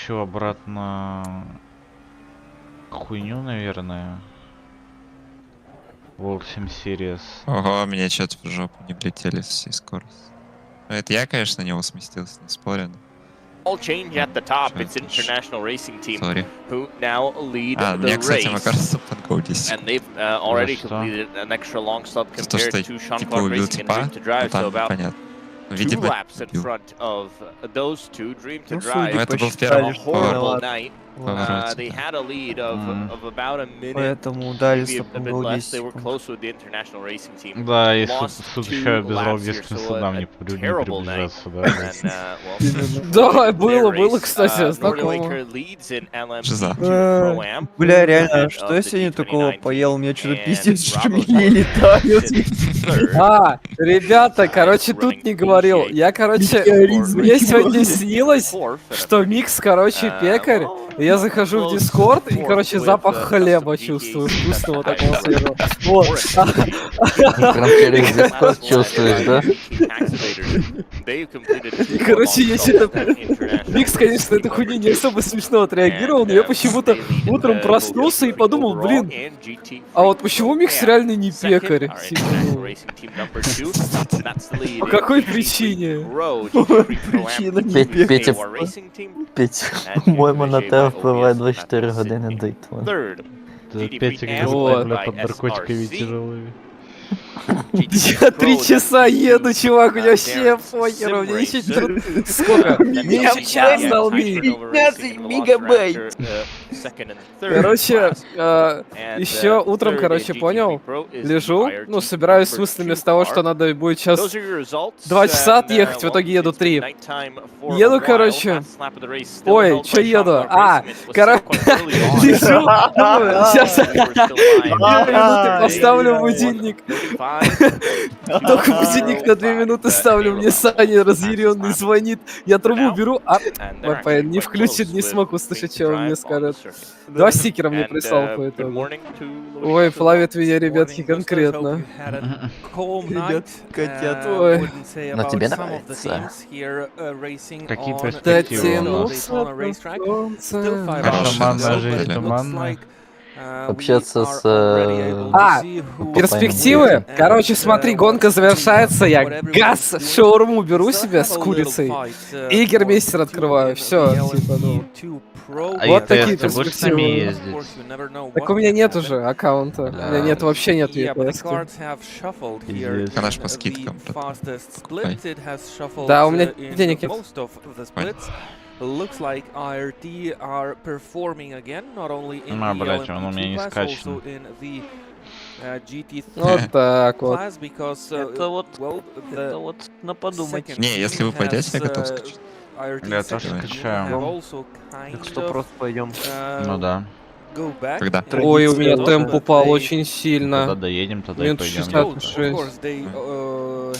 хочу обратно хуйню, наверное. World 7 Series. Ого, меня что-то в жопу не влетели с всей скоростью. Ну, это я, конечно, на него сместился, не спорю. Change at the top. It's International Racing Team who now lead the мне, кстати, race. кажется, подгол 10 And they've already completed an extra long stop compared to Sean типа, Clark убил Racing and типа, Dream to Drive. So about понятно. 2 Видимо, laps in front of those two. Dream to Ну, Drive. судьи это был посчитали, первый что Horrible виноват. night. They had a lead of about a minute. Поэтому дали Maybe a стопом bit гол less. 10 They were секунд. close with the International Racing Team. Да, и Lost суд 2 еще без laps логики here, с so судам не a terrible night. приближаться, да. And, Да, было, кстати, знакомо. Жиза. Бля, реально, что я сегодня такого поел? У меня что-то пиздец шмели летают. А, ребята, короче, тут не говорил. Я, короче, мне сегодня снилось, что Микс, короче, пекарь. И я захожу в Дискорд и, короче, запах хлеба чувствую, вкусного такого свежего. Вот. Прям через Дискорд чувствуешь, да? И, короче, я что-то... Микс, конечно, на эту хуйню не особо смешно отреагировал, но я почему-то утром проснулся и подумал, блин, а вот почему Микс реально не пекарь? Типа, ну, по какой причине? Причина не Петя, по-моему, на тебе впливає 24 години дайтони. Петя Вот. бля, под наркотиками тяжелыми. Я 3 часа еду, чувак, у меня вообще похер, у меня еще сколько? Мне еще час дал Мик. 15 мегабайт. Короче, еще утром, короче, понял, лежу, ну, собираюсь с мыслями с того, что надо будет сейчас 2 часа отъехать, в итоге еду 3. Еду, короче, ой, что еду? А, короче, лежу, думаю, сейчас 2 минуты поставлю будильник. Только будильник на 2 минуты ставлю, мне Саня разъяренный звонит, я трубу беру, а VPN не включит, не смог услышать, что он мне скажет. 2 стикера мне прислал по итогу. Ой, плавит меня, ребятки, конкретно. Ребят, котят. Ой. Но тебе нравится? Какие перспективы у нас? Дотянулся до солнца. Туманная жизнь, туманная. Общаться с... А, перспективы? Короче, смотри, гонка завершается, я газ шаурму беру себе с курицей и гермейстер открываю, все, типа, ну. Вот такие ты будешь с нами перспективы. ездить? Так у меня нет уже аккаунта, у меня нет, вообще нет EPS. Канаш по скидкам. Покупай. Да, у меня денег нет. Looks like IRT are performing again, not only in А, the блять, он у меня не LMP2 class, скачан. also in the GT3 Вот так вот. class, because Это вот, well, это вот на подумать. second Не, если вы team пойдете, я has, готов скачать. IRT Я тоже second team скачаю. have also kind Так что of, просто пойдем. Ну да. go back. Когда? Ой, у меня Tradition, темп but упал they- очень Тогда сильно. доедем, тогда и Минут пойдем. 60. Of course, they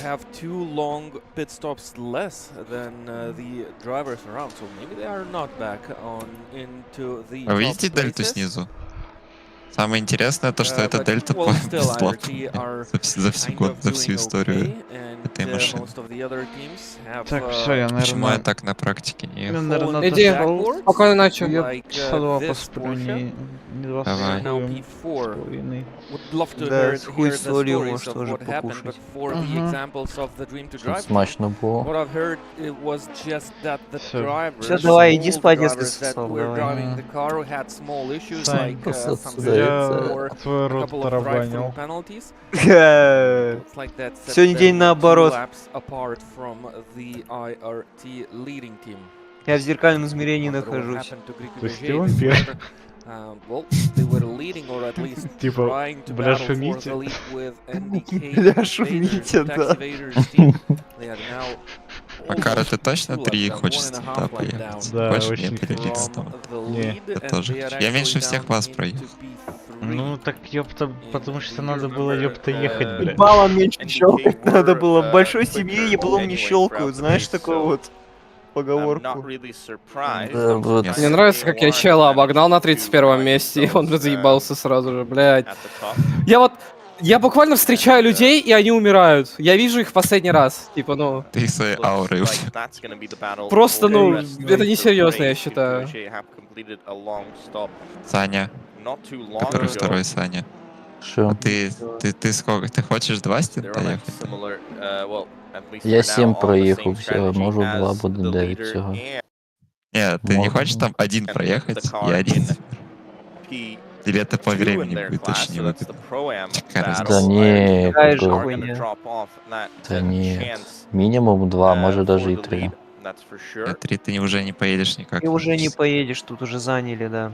have 2 long pit stops less than the drivers around, so maybe they are not back on into the Вы top видите дельту places. снизу? Самое интересное то, что эта But, дельта well, still, бесплатная IRT are за всю kind год, of за всю doing историю okay, and, этой машины. most of the other teams have, Так, все, я, Почему я наверное... так на практике не ехал? наверное, Иди, отошел. спокойной ночи. Я like, часа два this посплю, Porsche. не 2 Давай. Now с P4. половиной. Would love to Да, hear с хуй the солью stories можешь of тоже what happened, but покушать. for the examples of the Dream to Drive, Смачно було. what I've heard it was just that the Всё. drivers, Всё, давай, иди all спать, the я drivers that засосал, were давай. driving the car had small issues Сань, like просто some отсюда slip or Я твой a рот couple of drive-through тарабанил. penalties. Ха. It's like that set Сегодня them день 2 наоборот. laps apart from the IRT leading team. Я в зеркальном измерении What нахожусь. happened to Grigory То есть ты Bajaj, вампир? well, they were leading or at least Типа, trying to бля, battle for шумите. the lead with NDK, Бля, Vader, шумите, Taxi да. Vader's team. They are now Макара, ты almost точно two 3 laps down, хочешь 1.5 туда lap поехать? down Да, Хочешь очень мне перелиться from там? the Не, lead, я and тоже they are хочу. Я меньше actually всех down вас into проехал. P3. Ну так ёпта, потому что надо было ёпта ехать, бля. Баллом меньше NDK щелкать надо were, было. В большой quicker семье еблом не anyway щелкают. throughout the Знаешь race, такую so вот I'm поговорку? not really surprised. Да, вот. Yes. Мне нравится, как я чела обогнал на 31-м месте, и он разъебался сразу же, блядь. At the top. Я вот Я буквально встречаю людей, и они умирают. Я вижу их в последний раз. Типа, ну... Ты своей аурой уже. Просто, ну, это несерьезно, я считаю. Саня. Который второй Саня. Что? А ты сколько? Ты хочешь 2 стента ехать? Я 7 проехал, все, может 2 буду 9 всего. Нет, ты не Можно. хочешь там 1 проехать и 1? Или это по времени будет точнее выгодно? Какая разница? Да не, Такая же какой- хуйня. да нет. Минимум 2, может даже и 3. 3 ты уже не поедешь никак. Ты уже не поедешь, тут уже заняли, да.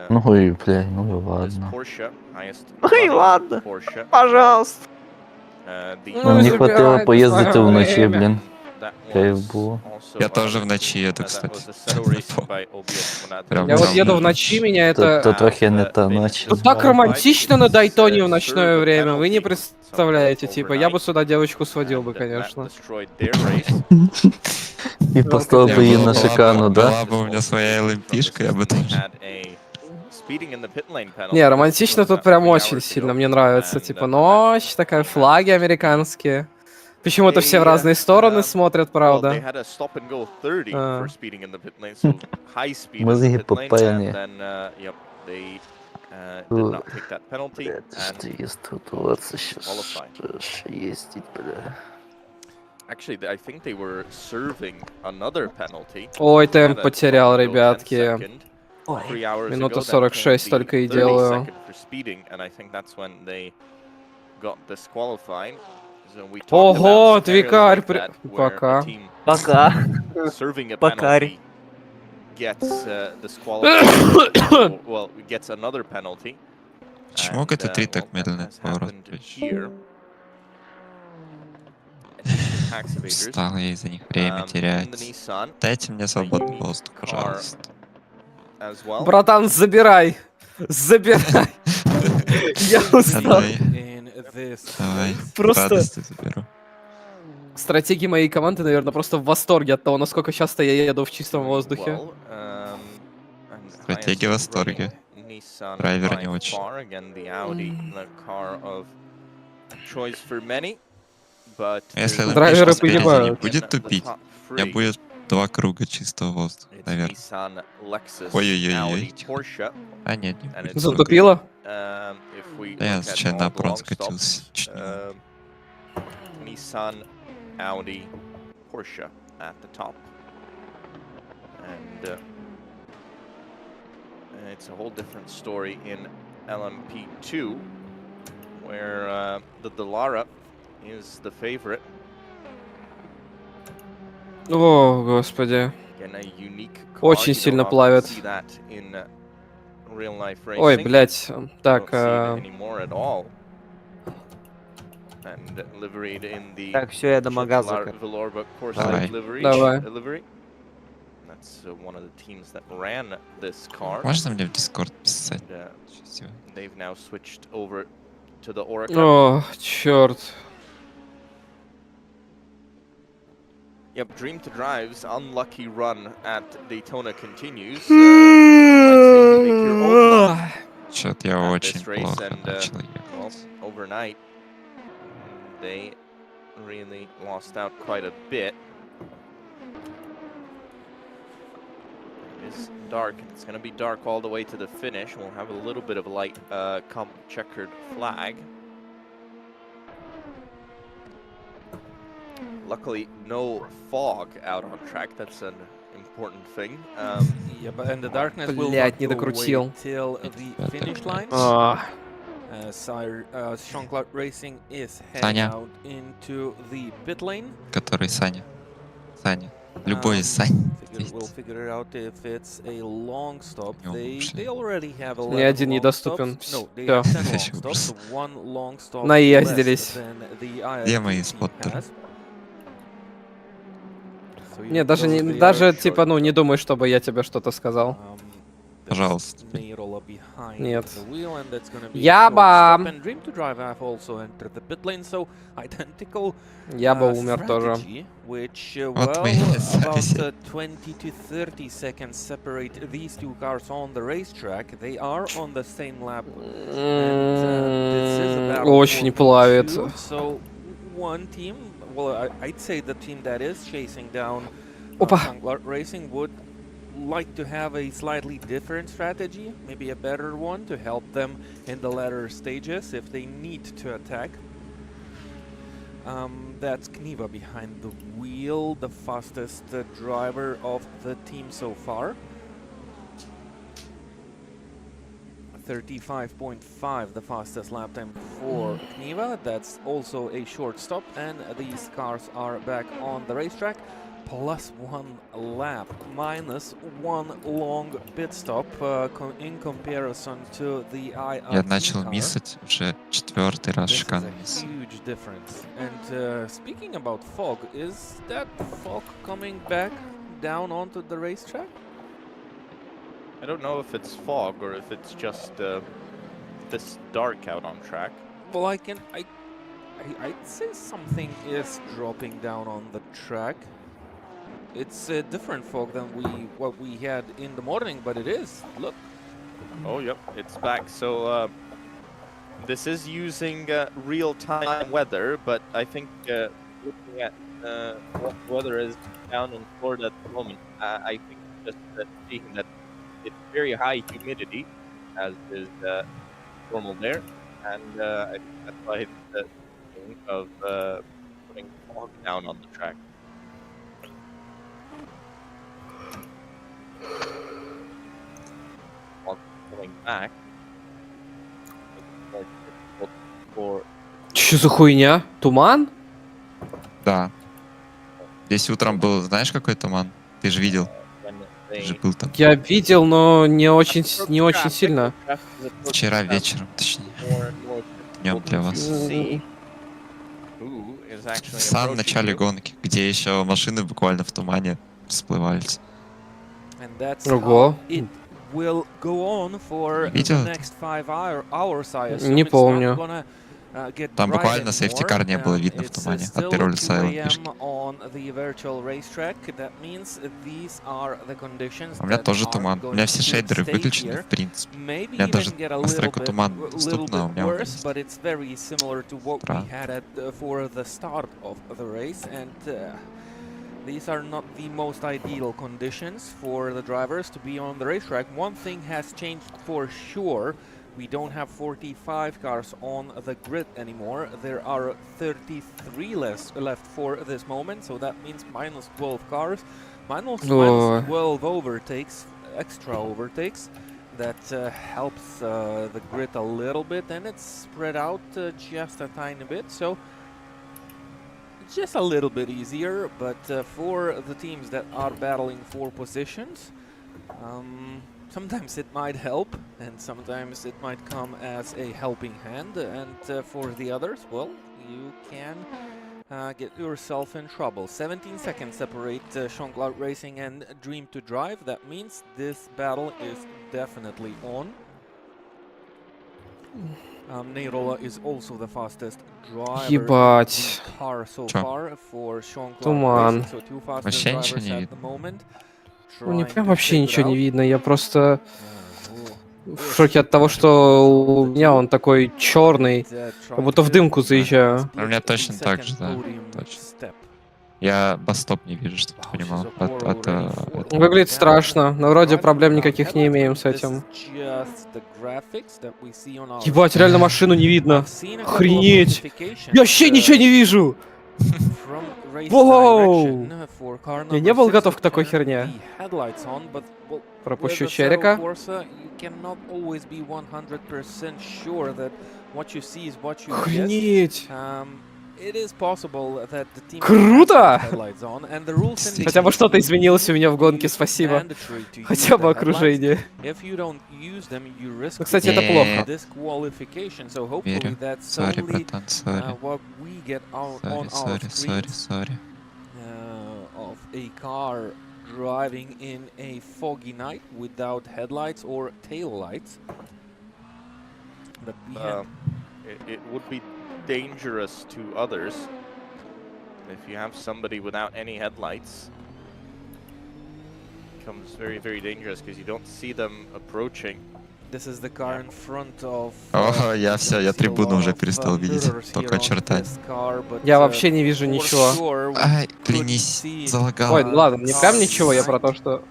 Ну и, бля, ну и ладно. Ну и ладно, пожалуйста. Ну, не хватило забирай поездить своё в ночи, время. блин. Кайф было. Я тоже в ночи еду, кстати. Прям Я вот там. еду в ночи, меня Тут это... трохи не та ночь. Тут так романтично на Дайтоне в ночное время, вы не представляете, типа, я бы сюда девочку сводил бы, конечно. И поставил бы ей на шикарну, да? Была бы у меня своя ЛМПшка, я бы тоже. Не, романтично тут прям очень сильно, мне нравится, типа, ночь, такая, флаги американские. Почему-то все в разные стороны смотрят, правда. Мозги попаяны. Блядь, что есть тут 20 сейчас ездить, бля. Ой, темп потерял, ребятки. Минута 46 только и делаю. Ого, Твикарь, пока. Пока. Покарь. Почему ГТ3 так медленно поворот? Устал я из-за них время терять. Дайте мне свободный воздух, пожалуйста. Братан, забирай. Забирай. Я устал. Давай, this давай. Просто- Радости заберу. Стратегии моей команды, наверное, просто в восторге от того, насколько часто я еду в чистом воздухе. Стратегия в восторге. Драйвер не очень. Если Драйверы ЛМПшка спереди не погибают. будет тупить, у меня будет 2 круга чистого воздуха, наверное. Ой-ой-ой. А нет, не будет. Затупила? Да я случайно на прон скатился. Чуть не умер. Nissan, Audi, Porsche at the top. And it's a whole different story in LMP2, where the Dallara is the favorite. О, господи. Again, a unique car. Очень You don't сильно often плавит. see that in real-life Ой, racing. блядь. You Так, don't see it anymore at all. And liveried in the Так, все, я до магаза. Villorba Corsa Давай. livery. Давай. That's one of the teams that ran this car. Можно мне в Discord писать? And, Сейчас я- they've now switched over to the Orica. О, черт. Yep, Dream to Drive's unlucky run at Daytona continues. Might say you make your own luck Чё-то я at очень this race, плохо and начал well, ехать. overnight they really lost out quite a bit. It is dark, and it's going to be dark all the way to the finish. We'll have a little bit of a light checkered flag. Luckily, no fog out on track. That's an important thing. Yeah, but and the darkness will Блядь, not не go докрутил. away till the finish line. Jean-Claude Racing is heading Саня. out into the pit lane. Который Саня. Саня. Любой из Сань. We'll figure it out if it's a long stop. Не They already have 11 Ни один long недоступен. stops. No, they Всё. have 10 long Вообще stops, ужас. so one long stop Наездились. less than the Где мои IIT споттеры? has. So Не, даже, those they даже are типа, short. ну, не думай, чтобы я тебе что-то сказал. Пожалуйста. Нет. Яба! Яба умер тоже. Вот мы и зависели. 20 to 30 seconds separate these two cars on the racetrack. They are on the same lap. Очень плавит. So one team, well, I'd say the team that is chasing down Опа. Racing would like to have a slightly different strategy, maybe a better one to help them in the latter stages if they need to attack. That's Kniva behind the wheel, the fastest driver of the team so far. 35.5, the fastest lap time for Kniva. That's also a short stop, and these cars are back on the racetrack. Plus 1 lap, minus 1 long pit stop in comparison to the IRC Я начал car. миссать уже 4-й раз This is шикарно a мисс. huge difference. And speaking about fog, is that fog coming back down onto the racetrack? I don't know if it's fog or if it's just this dark out on track. Well, I'd say something is dropping down on the track. It's a different fog than what we had in the morning, but it is. Look. Oh, yep, it's back. So this is using real-time weather, but I think looking at what weather is down in Florida at the moment, I think just seeing that it's very high humidity, as is normal there, and I think that's why it's the thing of putting fog down on the track. Pulling back. For Чё за хуйня? Туман? Да. Здесь утром был, знаешь, какой туман? Ты же видел. Ты же был там. Я видел, но не очень сильно. Вчера вечером, точнее. Днем для вас. В самом начале гонки, где еще машины буквально в тумане всплывались. Ого. Видел? Не помню. Там буквально сейфти-кар не было видно в тумане от первого лица фишки. У меня тоже туман. У меня все шейдеры выключены, в принципе. У меня даже настройка тумана доступна, у меня он есть. These are not the most ideal conditions for the drivers to be on the racetrack. One thing has changed for sure. We don't have 45 cars on the grid anymore. There are 33 left for this moment, so that means minus 12 cars. Minus 12 overtakes, extra overtakes. That helps the grid a little bit, and it's spread out just a tiny bit. So just a little bit easier, but for the teams that are battling for positions, sometimes it might help, and sometimes it might come as a helping hand, and for the others, well, you can get yourself in trouble. 17 seconds separate Sean Cloud Racing and Dream to Drive. That means this battle is definitely on. Neirola is also the fastest driver Ебать. in the car so far for Sean Cloud Туман. Racing, so two fastest Вообще ничего drivers не at видно. the moment. Мне Trying прям to вообще figure ничего не out. видно. Я просто в шоке от того, что у меня он такой черный, как будто в дымку заезжаю. У меня точно так же, да. Точно. Я бастоп не вижу, чтобы ты понимал. Выглядит страшно, но вроде проблем никаких не имеем с этим. Ебать, реально машину не видно. Охренеть! Я вообще ничего не вижу! Воу! Я не был готов к такой херне. Пропущу челика. Охренеть! Круто! Хотя бы что-то изменилось у меня в гонке, спасибо. Хотя бы окружение. Ну, кстати, это плохо. Верю. Сори, братан, сори. Сори. driving in a foggy night without headlights or tail lights. But it would be dangerous to others if you have somebody without any headlights. It becomes very, very dangerous because you don't see them approaching. This is the car in front of. О, я все, я трибуну уже перестал видеть, только очертания. Я вообще не вижу ничего. Ай, клянись, залагал. Ой, ну ладно, не прям ничего, я про то, что...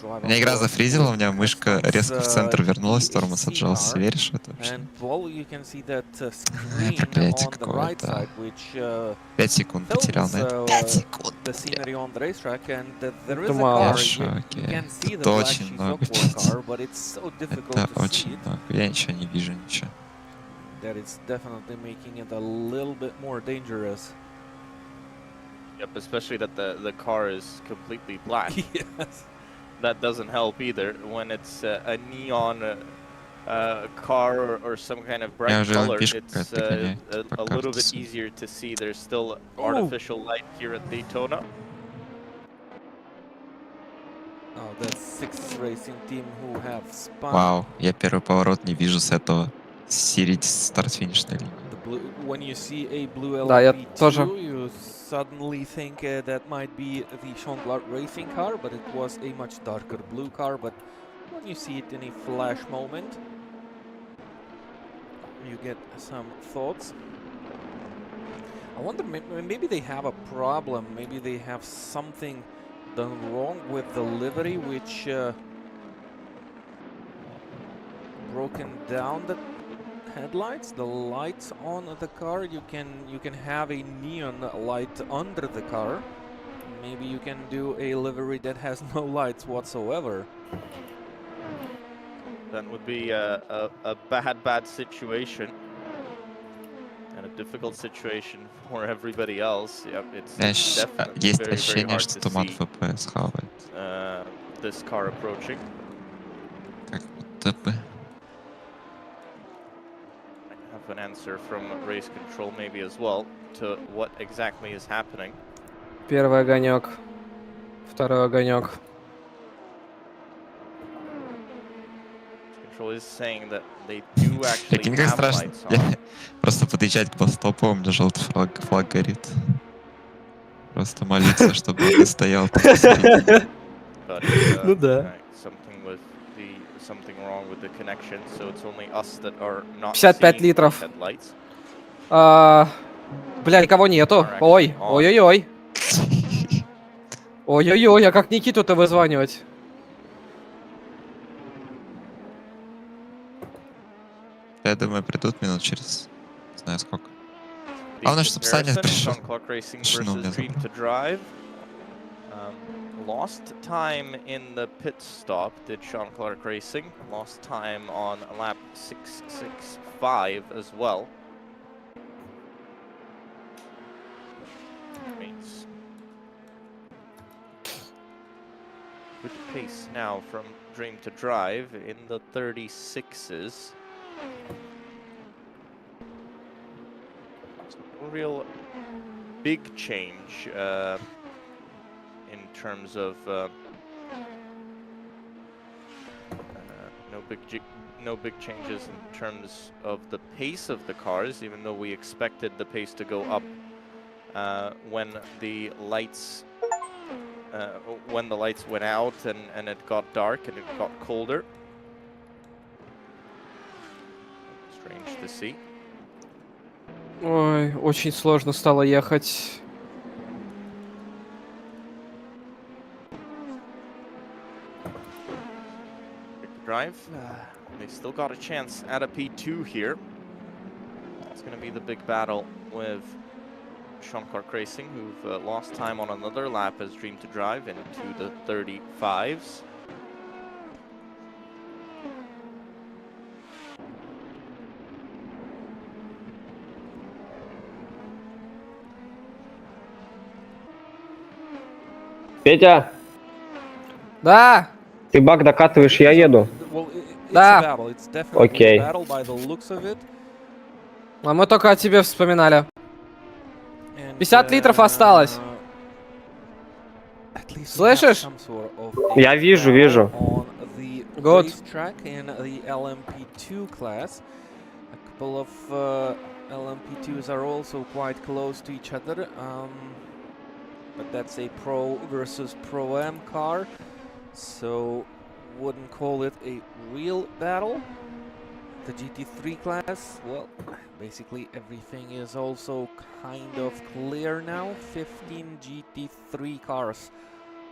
У меня игра зафризила, у меня мышка резко в центр вернулась, тормоз отжался. Веришь в это вообще? Проклятие какое-то. 5 секунд потерял на это. 5 секунд, Это мало. Я в шоке. Это очень много, Петя. Это очень много. Я ничего не вижу, ничего. That is definitely making it a little bit more dangerous. Yep, especially that the car is completely black. Yes. That doesn't help either. When it's a neon car or some kind of bright color, it's a little bit easier to see. There's still artificial light here at Daytona. Oh, that's Six Racing Team who have spun. Вау, я первый поворот не вижу с этого. Сирить старт-финишной линии. When you see a blue Да, я LMP2, тоже. you suddenly think that might be the Sean Clark Racing car, but it was a much darker blue car. But when you see it in a flash moment, you get some thoughts. I wonder, maybe they have a problem. Maybe they have something done wrong with the livery, which broken down the headlights, the lights on the car. You can have a neon light under the car. Maybe you can do a livery that has no lights whatsoever. That would be a bad situation and a difficult situation for everybody else. Yep, it's definitely Есть very, very ощущение, hard что to туман see ФПС хавает. this car approaching. Как будто бы. An answer from race control maybe as well to what exactly is happening. Первый огонек. Второй огонек. Control is saying that they do actually Прикинь, как have страшно. lights on. Просто подъезжать к бастопу, у меня желтый флаг горит. Просто молиться, чтобы он не стоял там посередине. Ну да. Something wrong with the connection, so it's only us that are not 55 литров. Бля, никого нету. Ой, ой-ой-ой. Ой-ой-ой, а как Никиту-то вызванивать? Я думаю, придут минут через... Не знаю сколько. Главное, чтобы Саня пришел. Тишину мне забыл. Lost time in the pit stop, did Sean Clark Racing. Lost time on lap 665 as well. Good pace now from Dream to Drive in the 36s. No real big change in terms of no big changes in terms of the pace of the cars, even though we expected the pace to go up when the lights went out and it got dark and it got colder. Strange to see. Ой, очень сложно стало ехать. Drive. They still got a chance at a P2 here. It's going to be the big battle with Sean Clark Racing, who've lost time on another lap as Dream to Drive into the 35s. Петя, Да! ты бак докатываешь, я еду. Да. Окей. А мы только о тебе вспоминали. 50 литров осталось. Слышишь? Я вижу. Good. Track in the LMP2 class. A couple of LMP2s are also quite close to each other. But that's a pro versus pro-am car, so wouldn't call it a real battle. The GT3 class, well, basically everything is also kind of clear now. 15 GT3 cars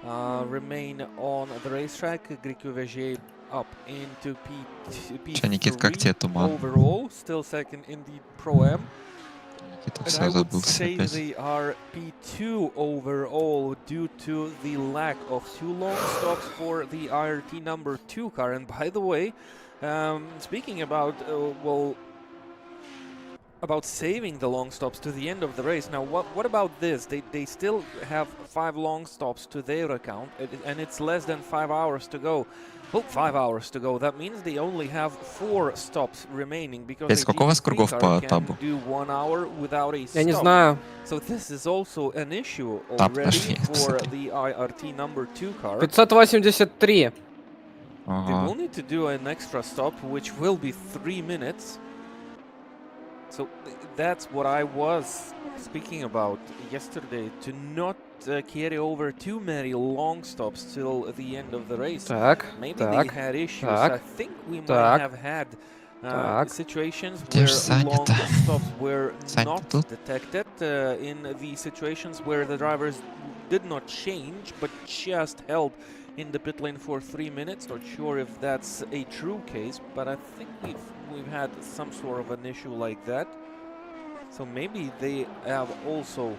remain on the racetrack. Grikuvežė up into Чё, Никит, как тебе P3 туман? overall, still second in the pro-am. Никита And все I would забылся say опять. they are P2 overall due to the lack of 2 long stops for the IRT number 2 car. And by the way, speaking about, about saving the long stops to the end of the race. Now, what about this? They still have 5 long stops to their account, and it's less than 5 hours to go. Well, 5 hours to go. That means they only have 4 stops remaining because a Сколько у вас кругов GT3 по car can табу? do 1 hour without a Я не stop. знаю. So this is also an issue Таб already нашли, for кстати. the IRT number 2 car. 583. They Ага. will need to do an extra stop, which will be 3 minutes. So that's what I was speaking about yesterday, to not carry over too many long stops till the end of the race. Так, Maybe так, they had issues. так, I think we might так, have had так. situations Где where ж Саня-то? long stops were Саня not тут? detected in the situations where the drivers did not change but just held in the pit lane for 3 minutes. Not sure if that's a true case, but I think we've had some sort of an issue like that. So maybe they have also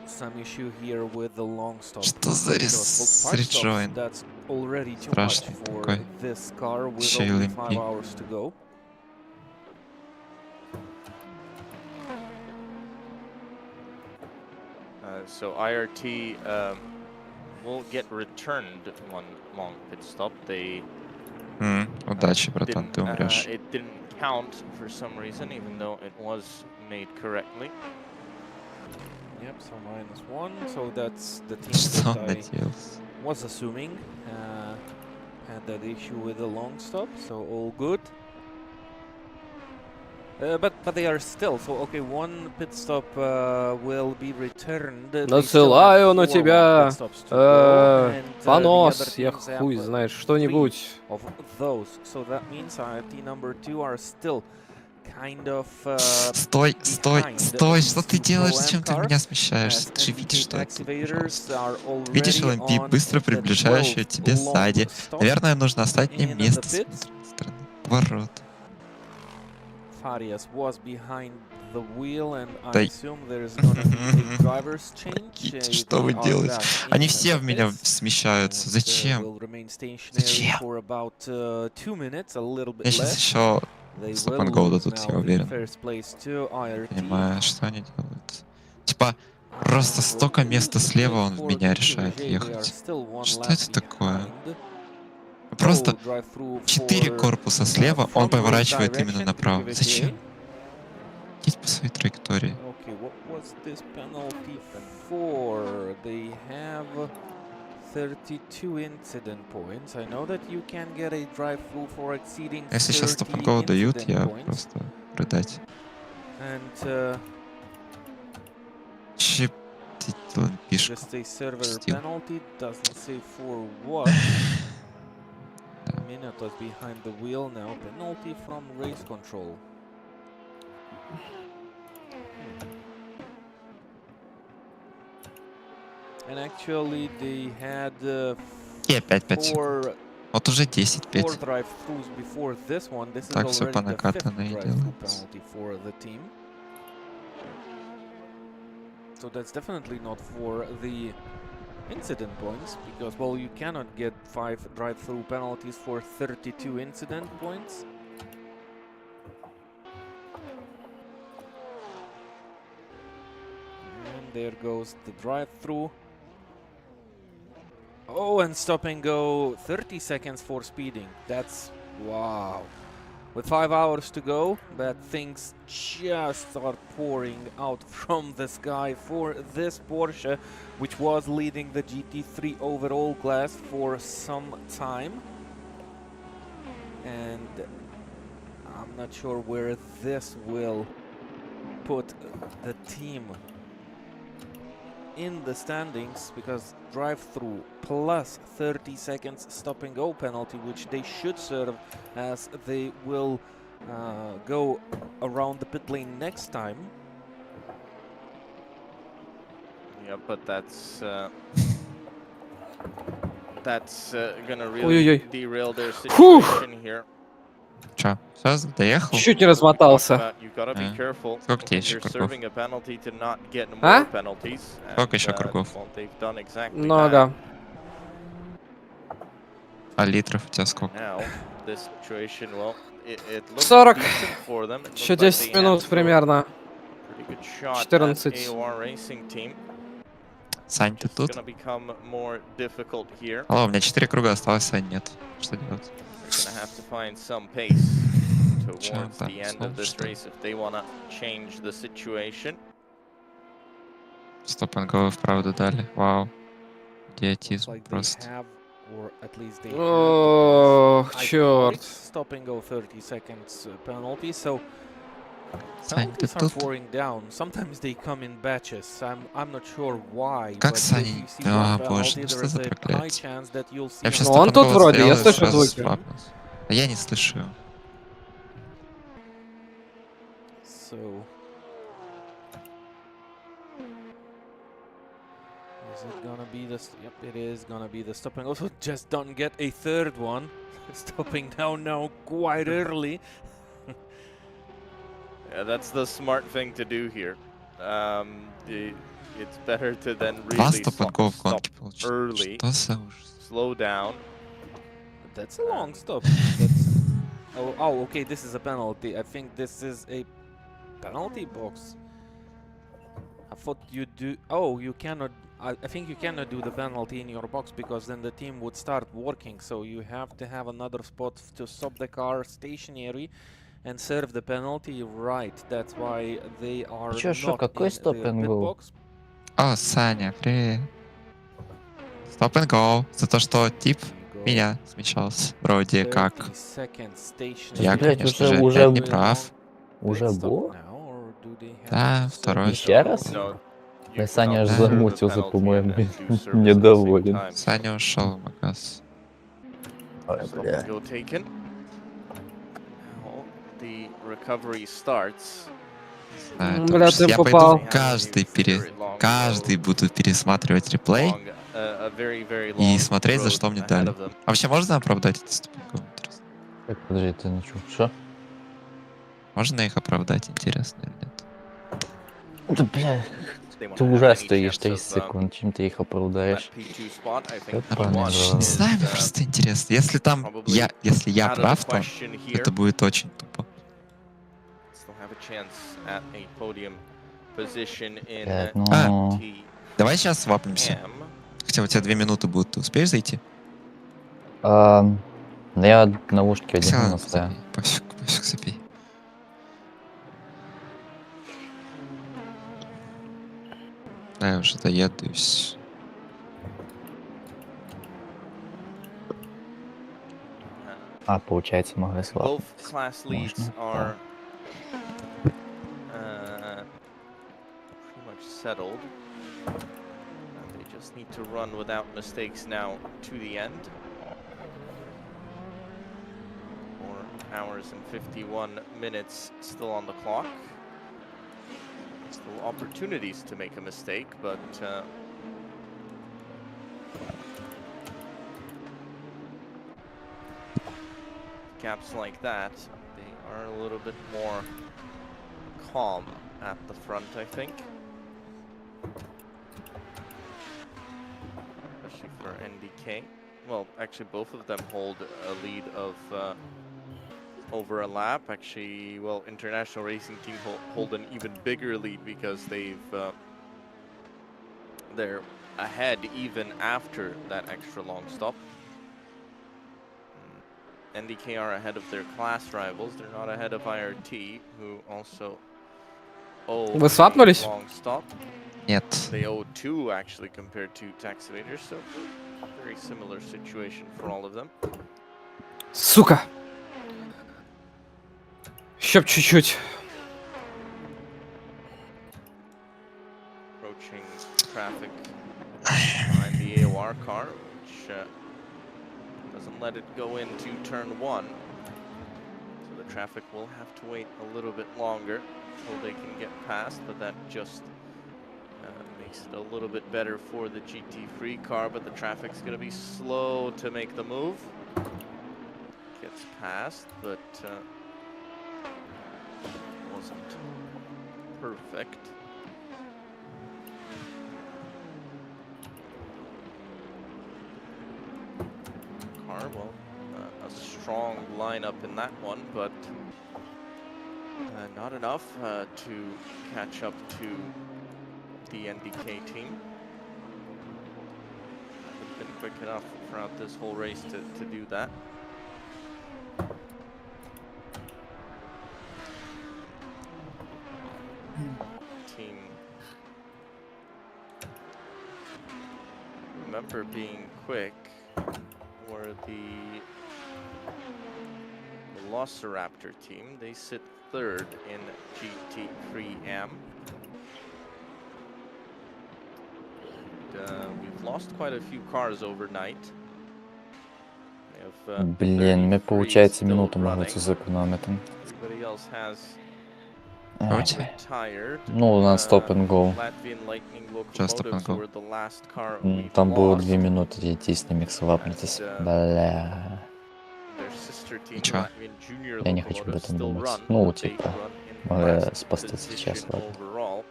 some issue here with the long stop. Что за Because, well, 5 stops, реджойн? that's already too much Страшный for такой. this car with Еще и only LMP. 5 hours to go. So IRT will get returned one long pit stop. They Удачи, братан, ты умрешь. it didn't count for some reason, even though it was made correctly. Yep, so -1. So that's the team Что он that I надеялся? was assuming had that issue with the long stop. So all good. But they are still, so okay, 1 pit stop will be returned. Насылаю на тебя понос, я хуй знает, что-нибудь. Of those, so that means IRT number 2 are still kind of Стой, стой, стой, что ты делаешь? Зачем ты меня смещаешься? Ты же видишь, что это тут, пожалуйста. Видишь LMP, быстро приближающая тебе сзади. Наверное, нужно оставить мне место с внутренней стороны. Поворот. Farias was behind the wheel, and I Да assume there's gonna be a driver's change. Что вы делаете? Они все в меня смещаются. Зачем? Зачем? For about 2 minutes, a little bit Мне сейчас less. еще They Stop will and go lose дадут, now я the уверен. first place to IRT. Понимаю, что они делают. Типа, просто столько места слева он в меня решает ехать. Что это такое? Просто 4 корпуса слева, он поворачивает именно направо. Зачем? Идите по своей траектории. Okay, what was this penalty for? They have 32 incident points. I know that you can get a drive-through for exceeding 30 Если сейчас Stop and Go дают, incident я points. просто рыдать. And Че ты LMP-шку just a server пустил? penalty, doesn't say for what. Minute was behind the wheel now. Penalty from race control. And actually they had И опять 5 секунд. 4 Вот уже 10-5. drive-throughs before this one. This is Так все по already the 5th накатанной drive-through делается. penalty for the team. So that's definitely not for the incident points, because, well, you cannot get 5 drive-through penalties for 32 incident points. And there goes the drive-through. Oh, and stop and go 30 seconds for speeding. That's wow. With 5 hours to go, but things just start pouring out from the sky for this Porsche, which was leading the GT3 overall class for some time. And I'm not sure where this will put the team in the standings, because drive-through plus 30 seconds stop and go penalty, which they should serve, as they will go around the pit lane next time. Yeah, but that's gonna really derail their situation here. Чё, всё, доехал? Чуть не размотался. You gotta be careful. Сколько тебе еще You're кругов? serving a penalty to not get А? more penalties. Сколько еще кругов? Well, they've done exactly that. Много. А литров у тебя сколько? Now, this situation, well, it looks 40. decent for them. It looks Еще like 10 they минут have примерно. pretty good shot at 14. AOR Racing Team. Сань, ты It's тут? gonna become more difficult here. Алло, у меня 4 круга осталось, Сань нет. Что делать? They're gonna have to find some pace towards так, the end of this что? race if they wanna change the situation. Стоп-н-го вправду дали. Вау. Идиотизм Like they просто. have, or at least they Ох, had the черт. stop and go 30 seconds penalty. So Сань, ты penalties are тут? pouring down. Sometimes they come in batches. I'm not sure why. Как but if Сань? you see А, one боже, penalty, ну что there за is a high проклятие? chance that you'll see Я вообще Ну, он тут стоп-н-го вроде, я стоял и слышу сразу звуки. свапнулся. А я не слышу. So is it gonna be the yep, it is gonna be the stop and also just don't get a third one. Stopping down now quite early. Yeah, that's the smart thing to do here. It's better to then Два really стоп-н-го в stop гонке получилось. early, Что за ужас? slow down. That's a long stop. That's oh, okay, this is a penalty. I think this is a penalty box. I thought you do. Oh, you cannot. I think you cannot do the penalty in your box, because then the team would start working. So you have to have another spot to stop the car stationary and serve the penalty. Right. That's why they are Чё, шо, not какой in stop the and pit go? box. О, Саня, привет. Стоп-н-го. За то, что тип меня смещался. Вроде как. 30 seconds stationary. Я, Блядь, конечно уже- же, уже- опять не прав. Уже Pit stop был? now, or do they have Да, to второй. serve Еще the раз? penalty? No, you Да, Саня аж cannot serve a замутился, penalty по-моему, and do service at the same недоволен. time. Саня ушел в магаз. Ой, Stop бля. and go taken. Now the recovery starts. Да, это Бля, ужас. ты Я попал. пойду каждый буду пересматривать реплей и смотреть, за что мне дали. А вообще можно оправдать эти стоп-н-го? Интересно. Так, подожди, ты ну чё? Шо? Можно их оправдать, интересно или нет? Да, бля, ты уже стоишь 30 секунд, чем ты их оправдаешь? Не знаю, мне просто интересно. Если там если я прав, то это будет очень тупо. Блядь, ну... Давай сейчас свапнемся. Хотя у тебя 2 минуты будут. Ты успеешь зайти? Да я наушники Всё, одену на себя. забей. Пофиг, забей. Да, я уже доеду и всё. А, получается, могу слабо. Both class leads Можно, are pretty much settled. They just need to run without mistakes now to the end. 4 hours and 51 minutes still on the clock. Still opportunities to make a mistake, but gaps like that, they are a little bit more calm at the front, I think. Especially for NDK. Well, actually, both of them hold a lead of over a lap. Actually, well, International Racing Team hold an even bigger lead because they're ahead even after that extra long stop. NDK are ahead of their class rivals. They're not ahead of IRT, who also owe Вы свапнулись? a long stop. Нет. They owe 2 actually compared to Tax Evaders, so very similar situation for all of them. Сука! Еще б чуть-чуть. Approaching traffic behind the AOR car, which doesn't let it go into turn 1. So the traffic will have to wait a little bit longer until they can get past, but that just makes it a little bit better for the GT3 car, but the traffic's going to be slow to make the move. Gets past, but wasn't perfect. Car, well, a strong lineup in that one, but not enough to catch up to the NDK team. They've been quick enough throughout this whole race to do that. Team remember being quick were the Velociraptor team. They sit 3rd in GT3M. We've lost quite a few cars overnight. Блин, ми, получается, минуту могли цю зекономити. Everybody else has Ну, на stop and go. Just stop and go. Там було 2 минути, я тісно міг свапнутись. Бля. Ничего. Я не хочу об этом думать. Ну, типа, могли спасти сейчас, ладно.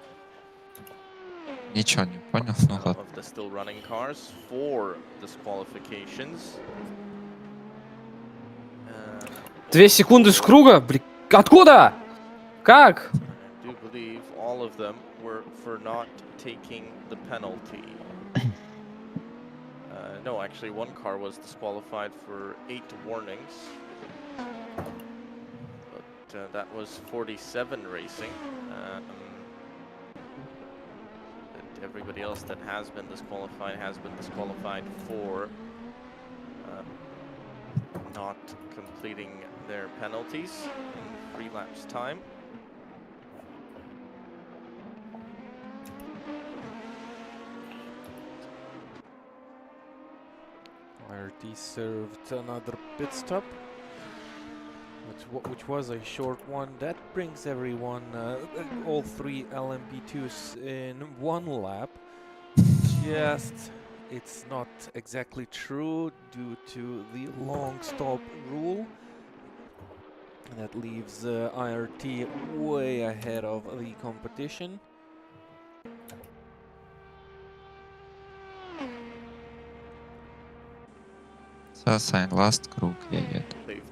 Ничего не понял, ну ладно. 2 секунды с круга? Блин, откуда? Как? I do believe all of them were for not taking the penalty. No, actually, one car was disqualified for 8 warnings. But that was 47 racing. Everybody else that has been disqualified for not completing their penalties in 3 laps time. IRT served another pit stop, which was a short one. That brings everyone, all 3 LMP2s in 1 lap. Just, it's not exactly true due to the long stop rule. That leaves IRT way ahead of the competition. Sign last круг я еду.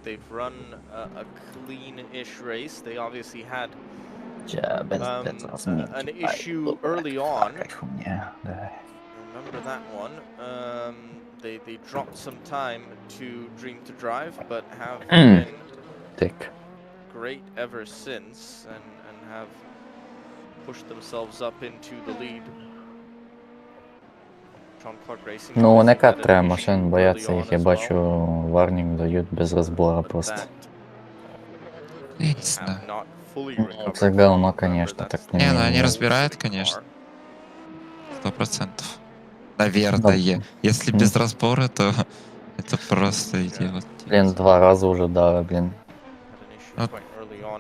They've run a clean-ish race. They obviously had an issue early on. Remember that one? They dropped some time to Dream to Drive, but have been great ever since, and have pushed themselves up into the lead. Ну, вони катре машин бояться їх, я бачу, варнінг дають без розбора просто. Я не знаю. Це говно, конечно, так Не, ну они разбирают, конечно. 100%. Наверное. Если без разбора, то это просто идиот. Блин, 2 раза уже дали, блин. Ну,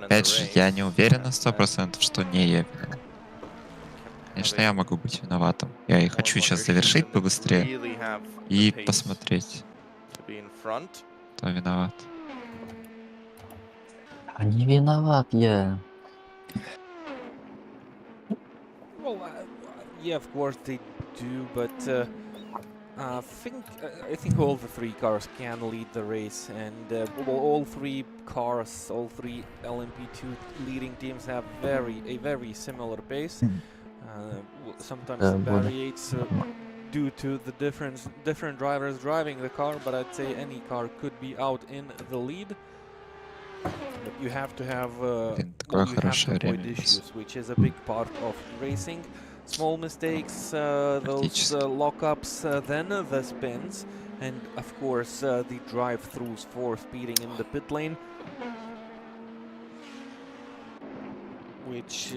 опять же, я не уверен на 100%, что не я виноват. Конечно, я могу быть виноватым. Я и хочу сейчас завершить побыстрее и посмотреть, кто виноват. А не виноват я. Well, yeah, of course they do, but I think all the 3 cars can lead the race, and all 3 cars, all 3 LMP2 leading teams have a very similar pace. Sometimes it varies due to the different drivers driving the car, but I'd say any car could be out in the lead. But you have to have Блин, такое you have to хорошее avoid время. issues, which is a big part of racing. Small mistakes, those Практически. lockups, then the spins, and of course the drive-throughs for speeding in the pit lane, which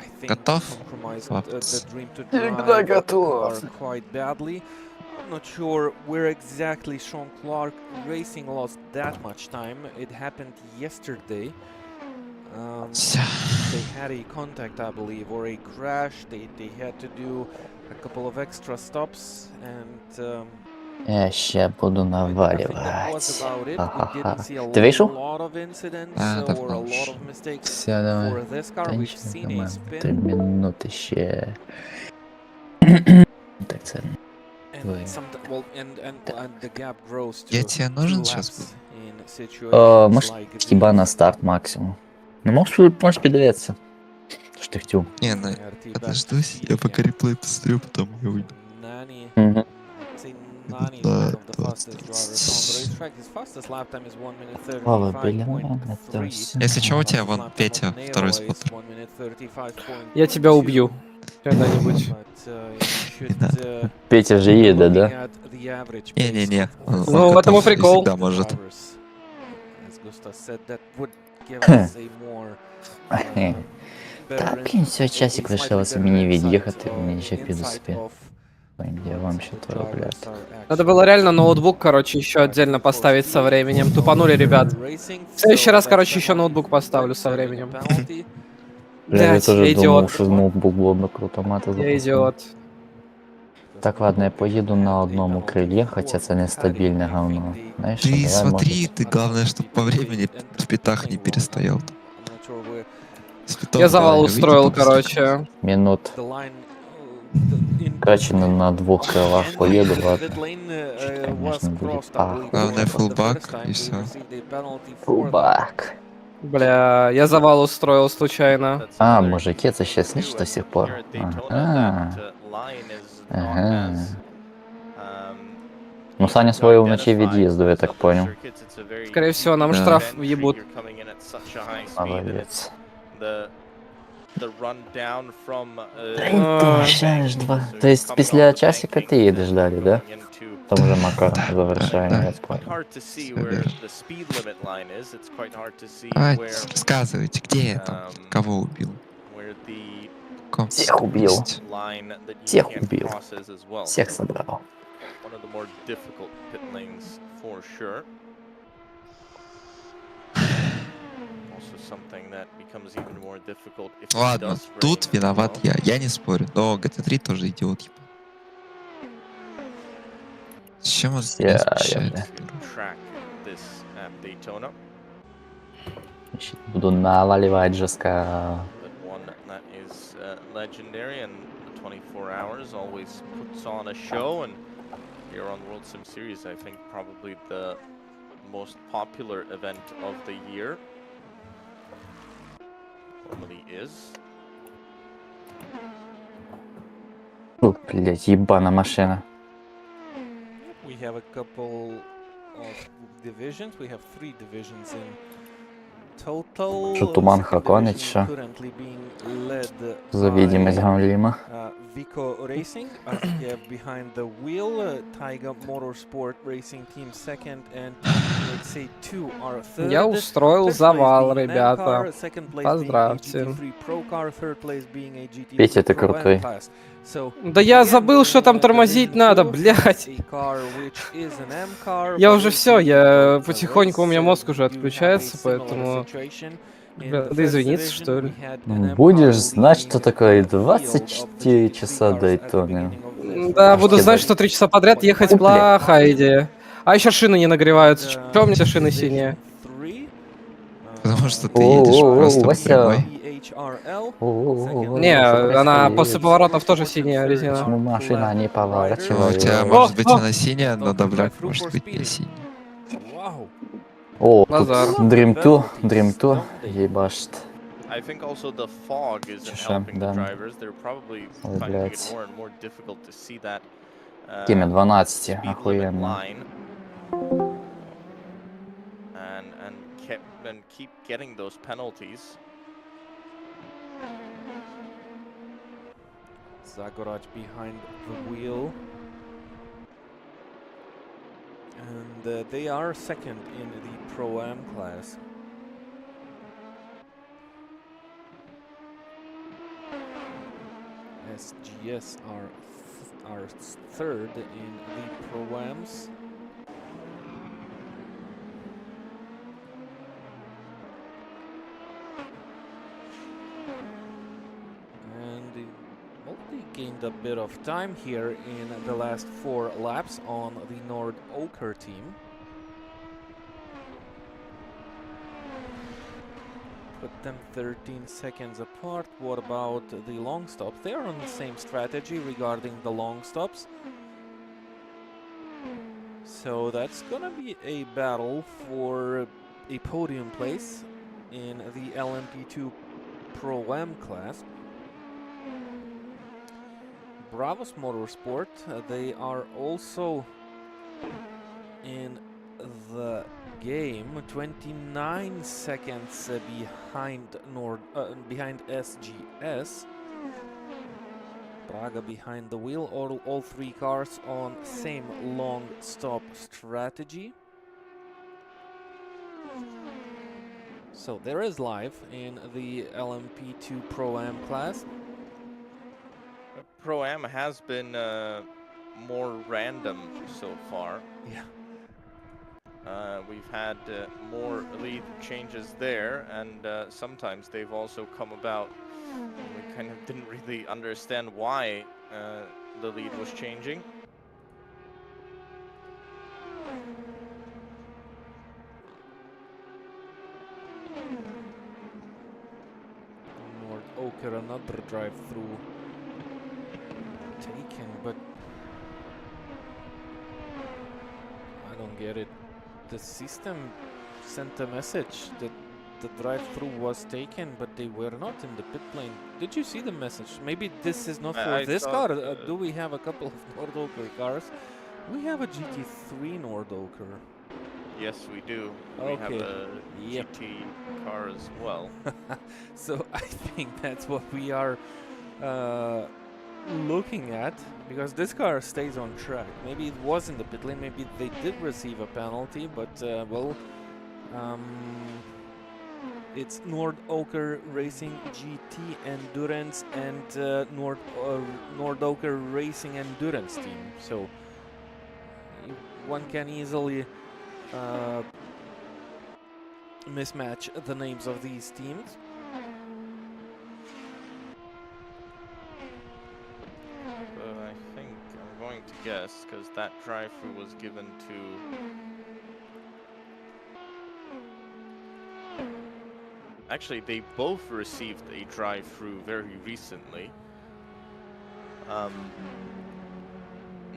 I think Готов? compromised Хлопцы. the dream to Всегда drive the готов. car quite badly. I'm not sure where exactly Sean Clark Racing lost that much time. It happened yesterday. They had a contact, I believe, or a crash. They had to do a couple of extra stops, and Я ща буду I think that наваливать. was about it. We Ха-ха-ха. didn't see a Ты вышел? lot of incidents А, or a давно lot уж. of mistakes Все, давай. for this car. Да We've ничего, seen a нормально. 3 spin, минуты ще. Так, це and some well, and the gap grows to Я тебе 2 нужен сейчас laps буду? in situations Может, like хіба на these. старт максимум. Ну, можеш піддивитися. Що ти хотів? Не, ну, RT back to подождусь, speed я пока again. реплей посмотрю, потом я уйду. Nani, Мгм. I'd say Nani is one of the fastest drivers on the racetrack. His fastest lap time is 1 minute Слава біля мене, то 35.3. все. Если что, у тебя Fastest вон lap time Петя, of второй Neva is споттер. 1 minute 35.2. Я тебя убью. Когда-нибудь. But you should Петя же be їде, looking да? at the average Не-не-не, pace of он the Ну, в этом и катался прикол. всегда может. drivers. As Gustav said, that would give us a more Хе. Та кинь, все, часик лишилося мені від'їхати, мені ще підуспі. Я вам ще то роблять. Надо было реально ноутбук, короче, еще отдельно поставить со временем. Тупанули, ребят. В следующий раз, короче, еще ноутбук поставлю со временем. Бля, я Блять, теж я думав, идиот. що ноутбук було б круто мати Я запасний. идиот. Так, ладно, я поїду на одному крилі, хоча це нестабільне говно. Знаєш, Ты давай, смотри, може... ты главное, чтобы по времени в пятах не перестоял. С питов Я завал давай, выйди устроил, побыстрее. короче. Минут. Короче, на двух крилах поеду, ладно. Конечно, будет Главное, фулбак, и всё. Фулбак. Бля, я завал устроил случайно. А, мужики, це ще сниш до сих пор? Ага. Ага. Ну, Саня свою вночі від'їздив, я так понял. Скорее всего, нам Да. штраф ебут. Молодець. The run down from Ти ще ж два. Тобто після часика ти їдеш далі, да? Там вже Макар завершає, Да. я Quite понял. hard to see where the speed limit line is. It's quite hard to see А, where рассказывайте, где я там, кого убил? where the В каком Всех убил. месте? line that you Всех can't убил. cross is as well. Всех собрал. One of the more difficult pit lanes for sure. Also something that becomes even more difficult if it Ладно, does rain тут as виноват well. я не спорю, но ГТ3 тоже идиот, ебать. С чем он меня смущает? Track this at Daytona, Ще буду наваливать жестко. but one that is legendary, and the 24 hours always puts on a show. And here on World Sim Series, I think probably the most popular event of the year. Normally is. Фу, блять, ебана машина. We have a couple of divisions. We have 3 divisions in total. Що, туман Second хаконить, division що? currently being led За видимость by, галіма. Vico Racing, Azkev behind the wheel, Taiga Motorsport Racing Team second, and let's say 2 are third. Я устроил Third place завал, being an ребята. M-car, second place being a Поздравьте. GT3 Pro car, third place being a GT3 Петя, ты Pro крутой. M-Class. So, Да я again, забыл, что там in, тормозить Division надо, 2, блядь. a car which is an M-car, Я but уже is всё, GT3 я Pro. потихоньку, у меня Let's, мозг уже do have a отключается, similar поэтому... situation. In Бля, the надо first извиниться, division, что ли. we had an Ну, M-car будешь знать, leading что такое the field of the 24 GT3 часа cars at the Дайтоны. beginning of this Да, race. буду Вообще, знать, да. что 3 часа подряд ехать Бля. плохая идея. А еще шины не нагреваются. And, Чё у меня все шины Division синие? 3, Потому что ты О, едешь о, просто Вася. прямой. EHRL. О-о-о, Не, что она происходит? после поворотов тоже синяя резина. Почему машина не Ну, у тебя поворачивает? может быть О! она синяя, но добряк может быть не синяя. Wow. О, тут Базар. Dream 2, ебашит. I think also the fog isn't Часа, helping the да. drivers. They're probably Ой, finding it блядь. more and more difficult to see that Теме 12, speed limit охуенно. line and keep getting those penalties. Zagoraj behind the wheel. And they are second in the Pro-Am class. SGS are third in the Pro-Ams. And Multi gained a bit of time here in the last 4 laps on the Nord Oker team. Put them 13 seconds apart. What about the long stops? They are on the same strategy regarding the long stops. So that's gonna be a battle for a podium place in the LMP2 Pro-Am class. Bravos Motorsport, they are also in the game, 29 seconds behind SGS. Braga behind the wheel, all 3 cars on same long stop strategy. So there is life in the LMP2 Pro-Am class. Pro-Am has been more random so far. Yeah. We've had more lead changes there, and sometimes they've also come about. We kind of didn't really understand why the lead was changing. Nord Oker, another drive-through taken, but I don't get it. The system sent a message that the drive-through was taken, but they were not in the pit lane. Did you see the message? Maybe this is not for this car. Do we have a couple of Nord Oker cars? We have a GT3 Nord Oker. Yes, we do. Okay. We have a GT car as well. So I think that's what we are looking at, because this car stays on track. Maybe it was in the pit lane, maybe they did receive a penalty, but well, it's Nord Oker Racing GT Endurance and Nord Oker Racing Endurance team. So one can easily mismatch the names of these teams. I think I'm going to guess, because that drive-through was given to... Actually, they both received a drive-through very recently.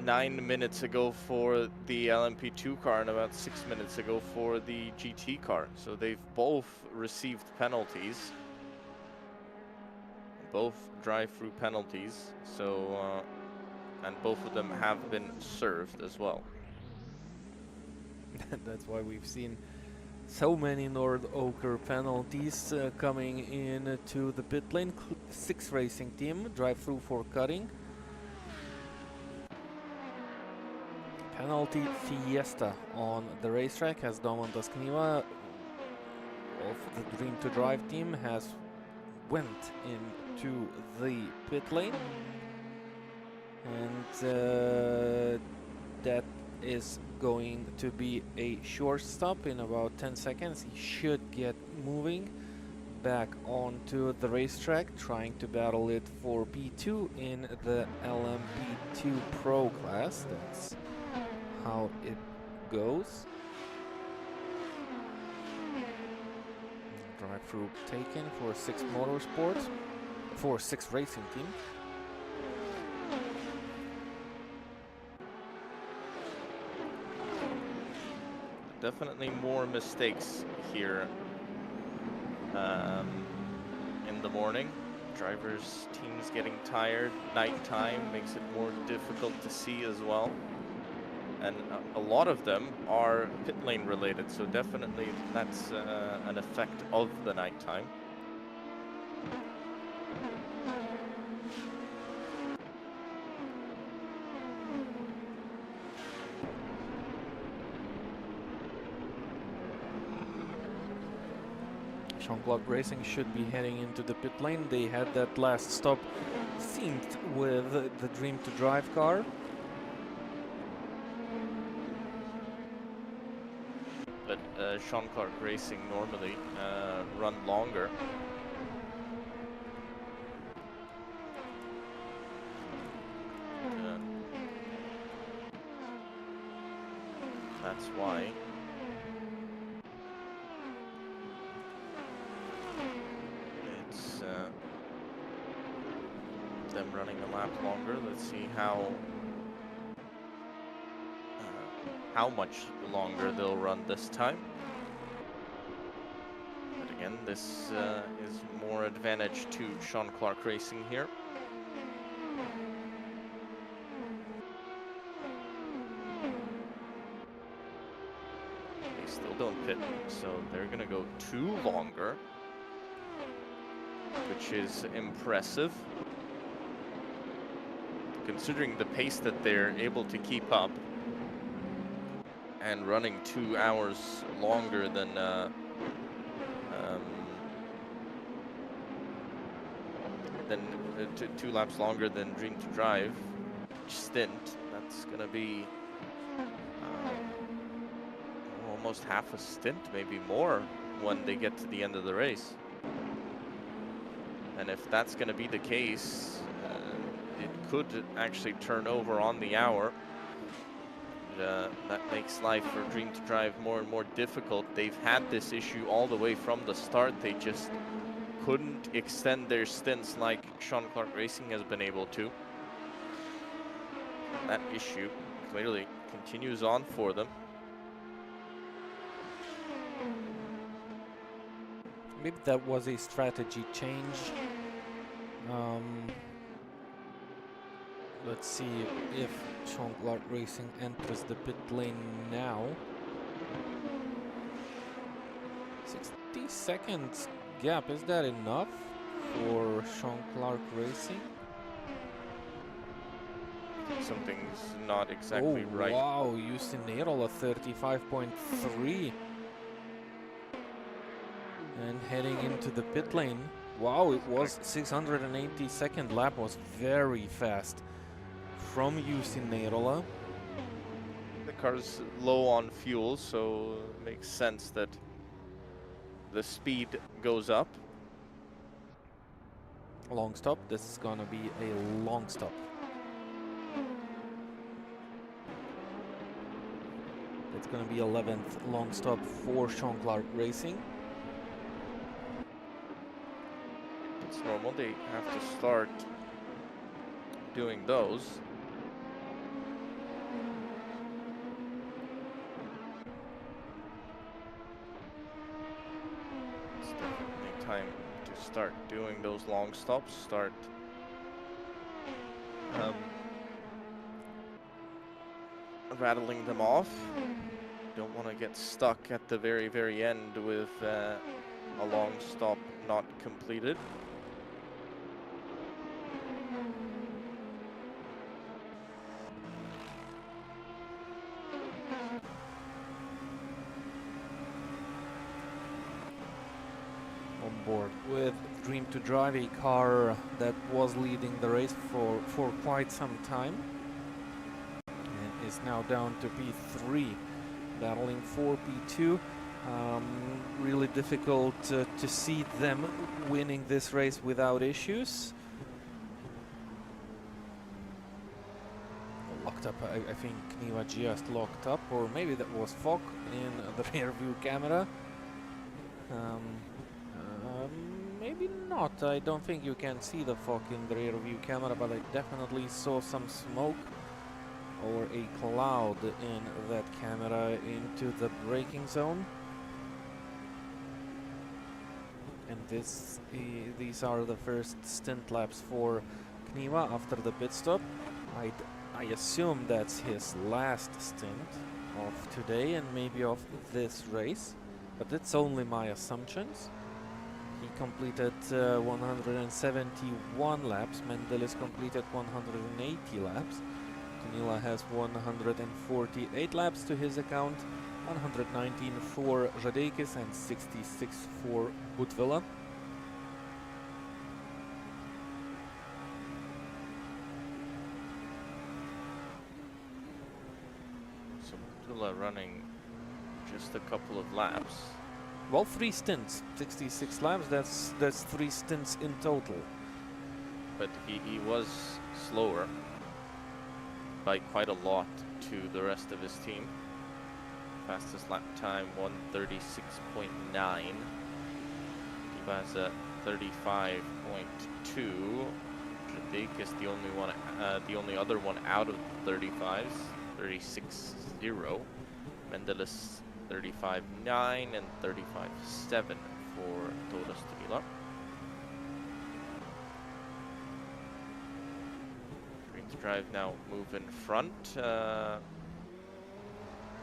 9 minutes ago for the LMP2 car and about 6 minutes ago for the GT car. So they've both received penalties. Both drive-through penalties. So, and both of them have been served as well. That's why we've seen so many Nord Oker penalties coming in to the pit lane. 6 Racing team, drive-through for cutting. Penalty fiesta on the racetrack as Domantas Kniva of the Dream to Drive team has went into the pit lane, and that is going to be a short stop in about 10 seconds. He should get moving back onto the racetrack, trying to battle it for P2 in the LMP2 Pro class. That's how it goes. Drive-through taken for 6 Motorsports, for 6 Racing team. Definitely more mistakes here. in the morning. Drivers, teams getting tired. Nighttime makes it more difficult to see as well. And a lot of them are pit lane related, so definitely that's an effect of the nighttime. Sean Clark Racing should be heading into the pit lane. They had that last stop synced with the Dream to Drive car. But Sean Clark Racing normally run longer. That's why. It's them running a lap longer. Let's see how much longer they'll run this time. But again, this is more advantage to Sean Clark Racing here. They still don't pit, so they're gonna go 2 longer, which is impressive, considering the pace that they're able to keep up. And running 2 hours longer than 2 laps longer than Dream to Drive stint. That's gonna be almost half a stint, maybe more, when they get to the end of the race. And if that's gonna be the case, it could actually turn over on the hour. That makes life for Dream to Drive more and more difficult. They've had this issue all the way from the start. They just couldn't extend their stints like Sean Clark Racing has been able to. That issue clearly continues on for them. Maybe that was a strategy change. Let's see if Sean Clark Racing enters the pit lane now. 60 seconds gap, is that enough for Sean Clark Racing? Something's not exactly right. Wow, Justin Nerola 35.3. And heading into the pit lane. Wow, it was 682nd lap, was very fast from Justin Nerola. The car's low on fuel, so it makes sense that the speed goes up. Long stop, this is gonna be a long stop. It's gonna be 11th long stop for Sean Clark Racing. It's normal, they have to start doing those. It's definitely time to start doing those long stops, start rattling them off. Don't want to get stuck at the very, very end with a long stop not completed. On board with Dream to Drive, a car that was leading the race for quite some time and is now down to P3, battling for P2. Really difficult to see them winning this race without issues. Locked up, I think Niva just locked up, or maybe that was Fok in the rear view camera. Maybe not. I don't think you can see the fog in the rear view camera, but I definitely saw some smoke or a cloud in that camera into the braking zone. And these are the first stint laps for Kniva after the pit stop. I assume that's his last stint of today and maybe of this race, but it's only my assumptions. He completed 171 laps, Mendelis completed 180 laps, Danila has 148 laps to his account, 119 for Žadeikis and 66 for Butvila. So Butvila running just a couple of laps. Well, 3 stints, 66 laps, that's 3 stints in total. But he was slower by quite a lot to the rest of his team. Fastest lap time 1:36.9. He has a 35.2. Jadek is the only other one out of the 35s, 36.0. Mendelis 35.9 and 35.7 for Todas Danila. Green's Drive now move in front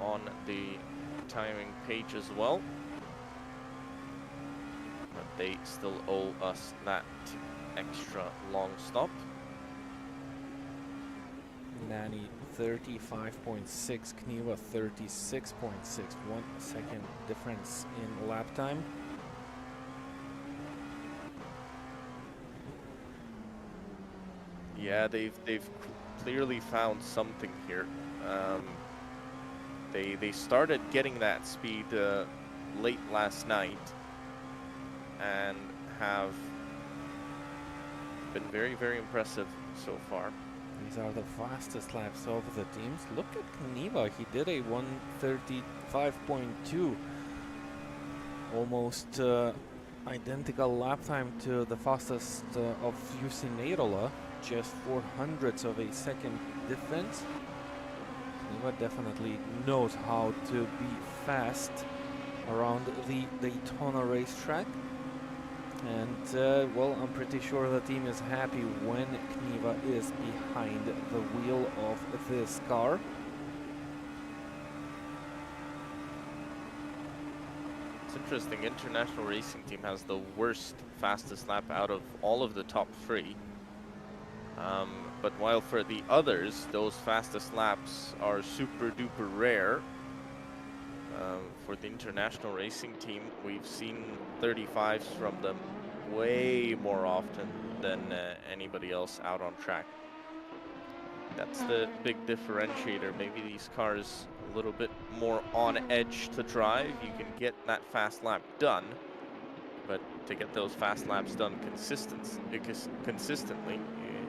on the timing page as well. But they still owe us that extra long stop. Nani 35.6, Kniva 36.6, 1 second difference in lap time. Yeah, they've clearly found something here. They started getting that speed late last night and have been very, very impressive so far. These are the fastest laps of the teams. Look at Kniva, he did a 1:35.2, almost identical lap time to the fastest of Jussi Neirola, just 0.04 of a second difference. Kniva definitely knows how to be fast around the Daytona racetrack. And, well, I'm pretty sure the team is happy when Kniva is behind the wheel of this car. It's interesting, International Racing Team has the worst fastest lap out of all of the top 3. But while for the others, those fastest laps are super duper rare. For the International Racing Team, we've seen 35s from them way more often than anybody else out on track. That's the big differentiator. Maybe these cars a little bit more on edge to drive. You can get that fast lap done, but to get those fast laps done consistently,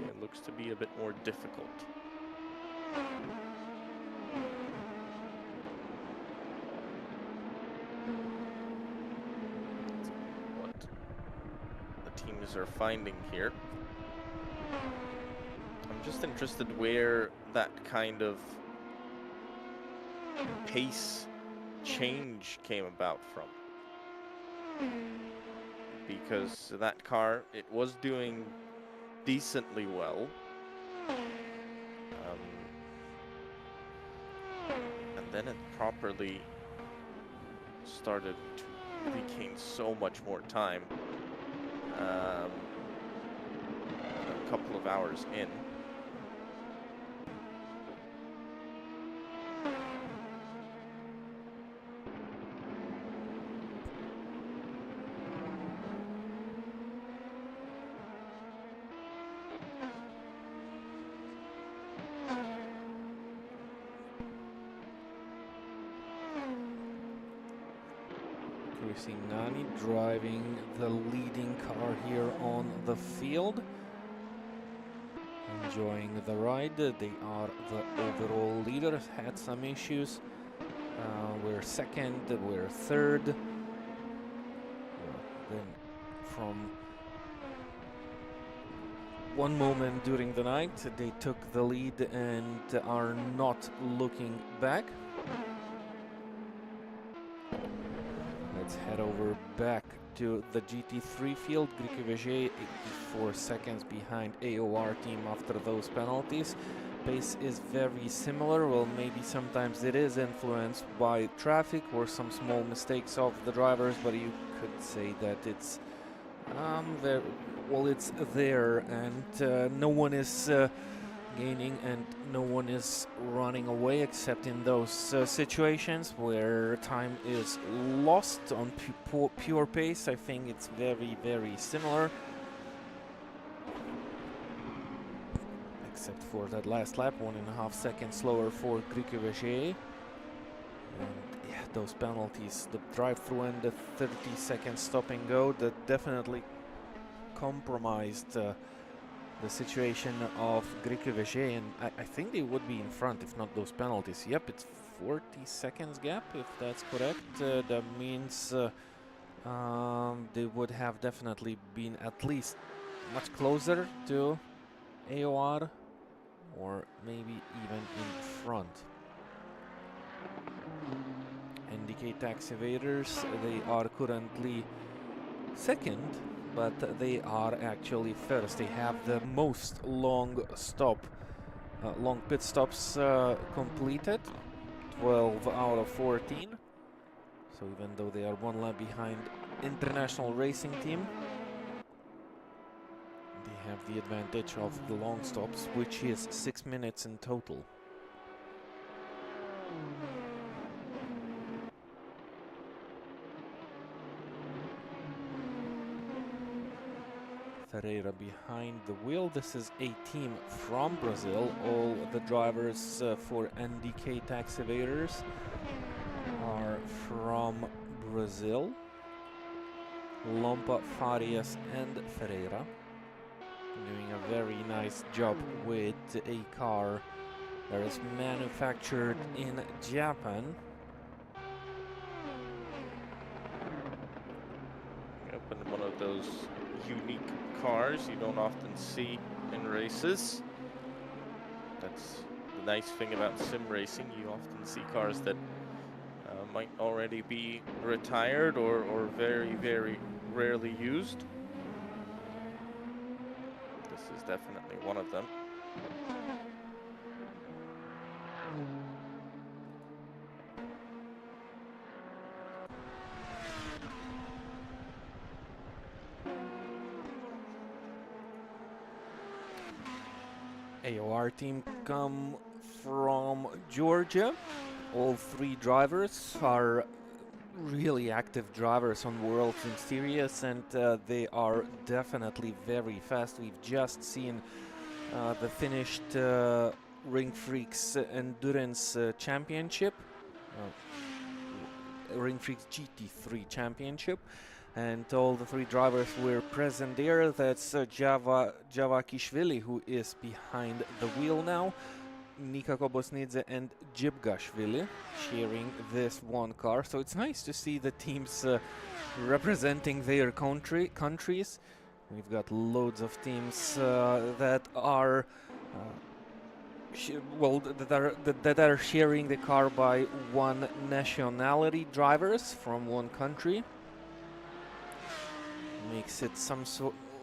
it looks to be a bit more difficult. Teams are finding here. I'm just interested where that kind of pace change came about from. Because that car, it was doing decently well. And then it properly started to really gain so much more time. A couple of hours in. Nani driving the leading car here on the field. Enjoying the ride. They are the overall leaders. Had some issues. We're second, we're third. Then from one moment during the night, they took the lead and are not looking back. Let's head over back to the GT3 field. Griquet 84 seconds behind AOR team after those penalties. Pace is very similar. Well, maybe sometimes it is influenced by traffic or some small mistakes of the drivers, but you could say that it's it's there, and no one is gaining and no one is running away, except in those situations where time is lost on pure pace. I think it's very, very similar, except for that last lap, 1.5 seconds slower for Griquet. And yeah, those penalties, the drive-through and the 30-second stop and go, that definitely compromised the situation of Griquet, and I think they would be in front if not those penalties. Yep, it's 40 seconds gap, if that's correct. That means they would have definitely been at least much closer to AOR, or maybe even in front. NDK Taxi Evaders, they are currently second, but they are actually first. They have the most long pit stops completed, 12 out of 14. So even though they are one lap behind International Racing Team, they have the advantage of the long stops, which is 6 minutes in total. Ferreira behind the wheel. This is a team from Brazil. All the drivers for NDK Taxi Evaders are from Brazil. Lompa, Farias and Ferreira doing a very nice job with a car that is manufactured in Japan. Yep, and one of those unique cars you don't often see in races. That's the nice thing about sim racing. You often see cars that might already be retired or very, very rarely used. This is definitely one of them. AOR team come from Georgia. All three drivers are really active drivers on World Team Series, and they are definitely very fast. We've just seen the finished Ring Freaks Endurance Championship, Ring Freaks GT3 Championship, and all the three drivers were present there. That's Javakishvili, who is behind the wheel now, Nika Kobosnidze and Jibgashvili sharing this one car. So it's nice to see the teams representing their countries. We've got loads of teams that are that are sharing the car by one nationality, drivers from one country. Makes it some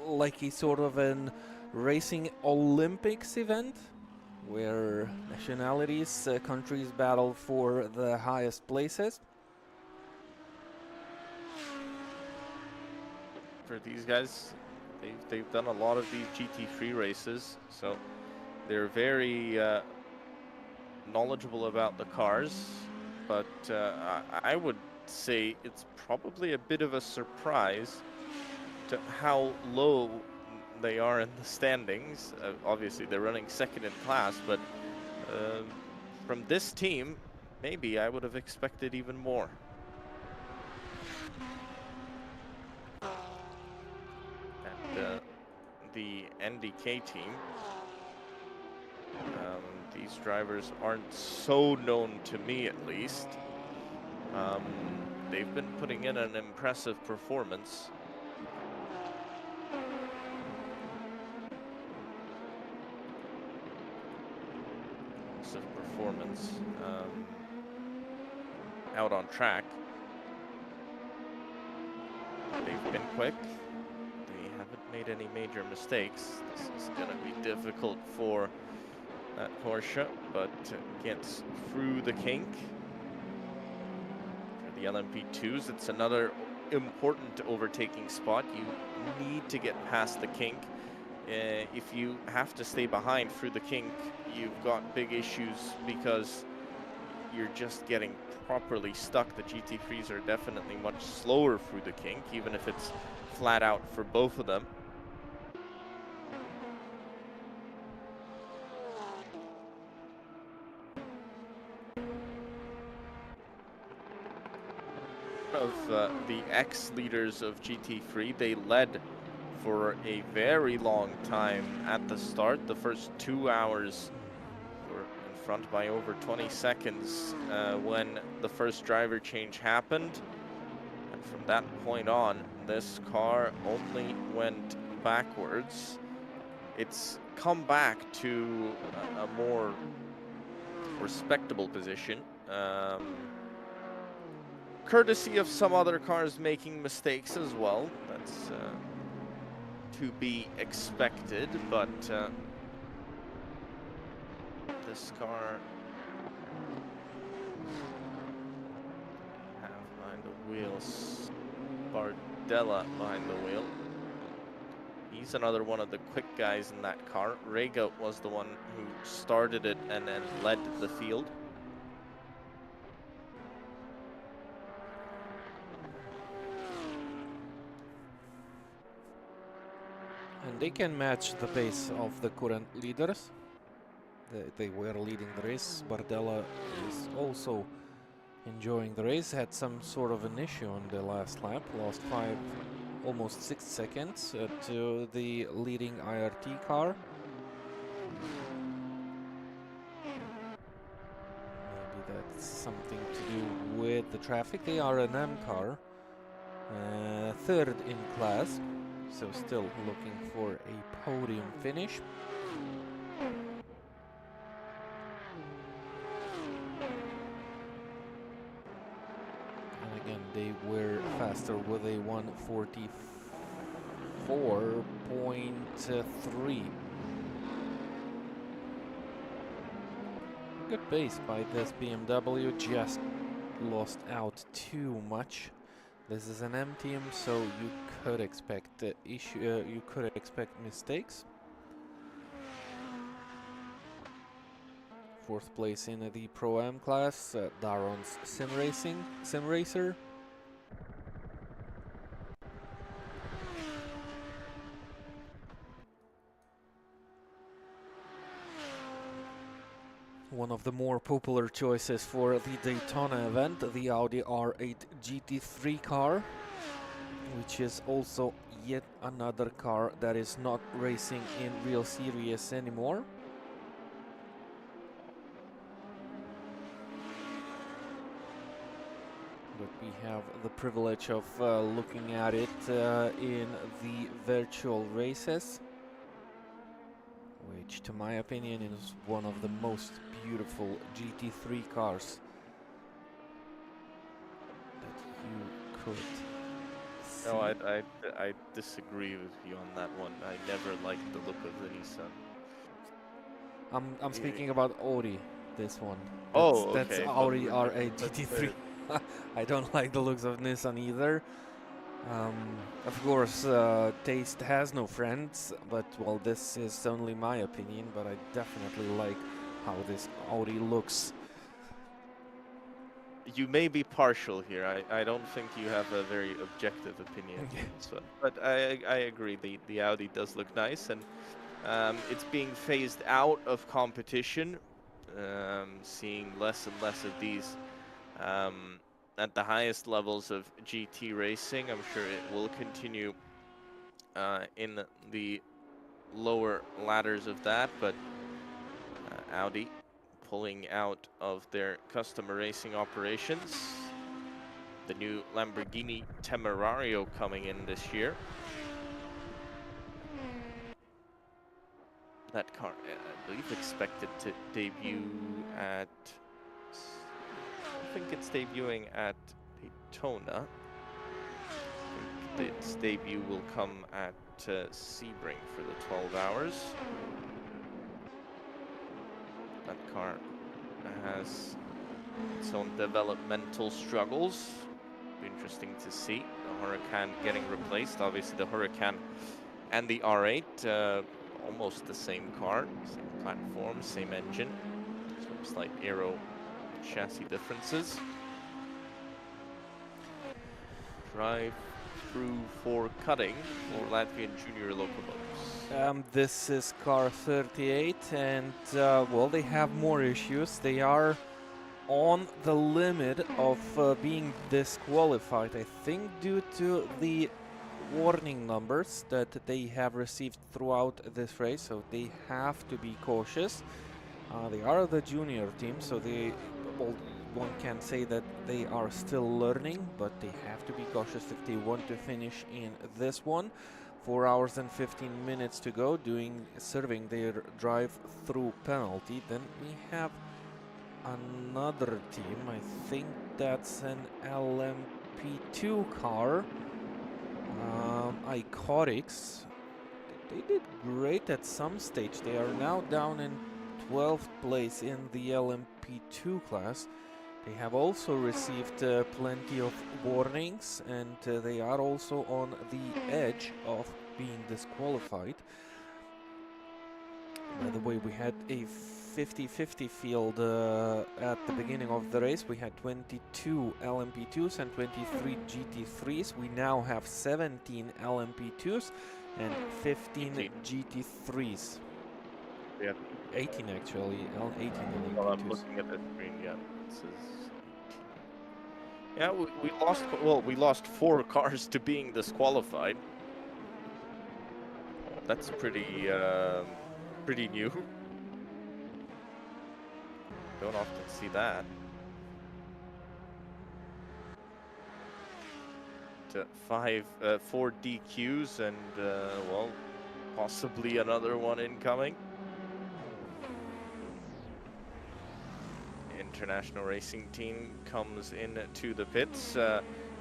like a sort of an racing Olympics event, where nationalities, countries battle for the highest places. For these guys, they've done a lot of these GT3 races, so they're very knowledgeable about the cars, but I would say it's probably a bit of a surprise to how low they are in the standings. Obviously they're running second in class, but from this team, maybe I would have expected even more. And the NDK team, these drivers aren't so known to me, at least. They've been putting in an impressive performance. Out on track. They've been quick. They haven't made any major mistakes. This is going to be difficult for Porsche, but gets through the kink. For the LMP2s, it's another important overtaking spot. You need to get past the kink. If you have to stay behind through the kink, you've got big issues because you're just getting properly stuck. The GT3s are definitely much slower through the kink, even if it's flat out for both of them. Of the ex-leaders of GT3, they led for a very long time at the start. The first 2 hours were in front by over 20 seconds when the first driver change happened. And from that point on, this car only went backwards. It's come back to a more respectable position. Courtesy of some other cars making mistakes as well. That's to be expected, but this car have behind the wheels Bardella behind the wheel. He's another one of the quick guys in that car. Rega was the one who started it and then led the field. And they can match the pace of the current leaders. They were leading the race. Bardella is also enjoying the race. Had some sort of an issue on the last lap. Lost almost 6 seconds to the leading IRT car. Maybe that's something to do with the traffic. They are an M car. Third in class. So still looking for a podium finish. And again, they were faster with a 1:44.3. Good pace by this BMW, just lost out too much. This is an M team, so you could expect you could expect mistakes. Fourth place in the Pro-Am class, Daron's Sim Racer. One of the more popular choices for the Daytona event, the Audi R8 GT3 car, which is also yet another car that is not racing in real series anymore. But we have the privilege of looking at it in the virtual races, which to my opinion is one of the most beautiful GT3 cars that you could see. No, I disagree with you on that one. I never liked the look of the Nissan. I'm speaking about Audi, this one. Oh, That's okay. Audi R8 GT3. I don't like the looks of Nissan either. Of course, taste has no friends, but well, this is only my opinion, but I definitely like how this Audi looks. You may be partial here. I don't think you have a very objective opinion. So, but I agree, the Audi does look nice, and it's being phased out of competition, seeing less and less of these at the highest levels of GT racing. I'm sure it will continue in the lower ladders of that, but Audi pulling out of their customer racing operations. The new Lamborghini Temerario coming in this year. That car, I believe, expected to debut at... I think it's debuting at Daytona. I think its debut will come at Sebring for the 12 hours. That car has its own developmental struggles. Be interesting to see the Huracan getting replaced. Obviously, the Huracan and the R8, almost the same car, same platform, same engine. Some slight aero chassis differences. Drive through for cutting for Latvian junior locomotives. This is car 38, and well, they have more issues. They are on the limit of being disqualified, I think, due to the warning numbers that they have received throughout this race, so they have to be cautious. They are the junior team, so they, well, one can say that they are still learning, but they have to be cautious if they want to finish in this one. 4 hours and 15 minutes to go, serving their drive-through penalty. Then we have another team. I think that's an LMP2 car. Iconics. They did great at some stage. They are now down in 12th place in the LMP2 class. They have also received plenty of warnings, and they are also on the edge of being disqualified. By the way, we had a 50-50 field at the beginning of the race. We had 22 LMP2s and 23 GT3s. We now have 17 LMP2s and 15 GT3s. Yeah. 18 actually, 18 LMP2s. Well, I'm looking at the screen, yeah. This is 18. Yeah, we lost, well, we lost 4 cars to being disqualified. That's pretty, pretty new. Don't often see that. 4 DQs and, well, possibly another one incoming. International racing team comes into the pits.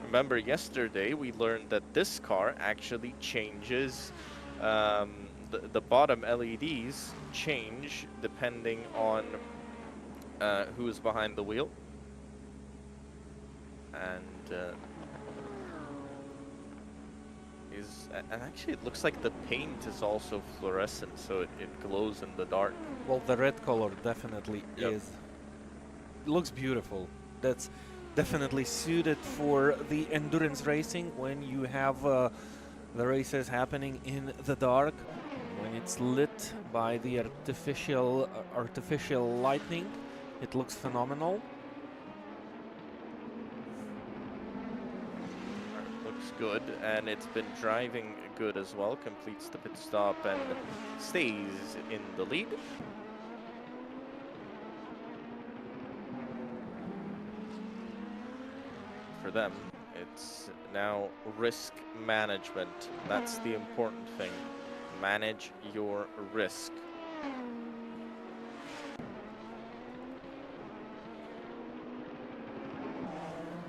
Remember, yesterday we learned that this car actually changes, the bottom LEDs change depending on who is behind the wheel. And actually it looks like the paint is also fluorescent, so it glows in the dark. Well, the red color definitely is. Looks beautiful. That's definitely suited for the endurance racing when you have the races happening in the dark, when it's lit by the artificial lightning. It looks phenomenal. Looks good, and it's been driving good as well. Completes the pit stop and stays in the lead. For them, it's now risk management. That's the important thing. Manage your risk.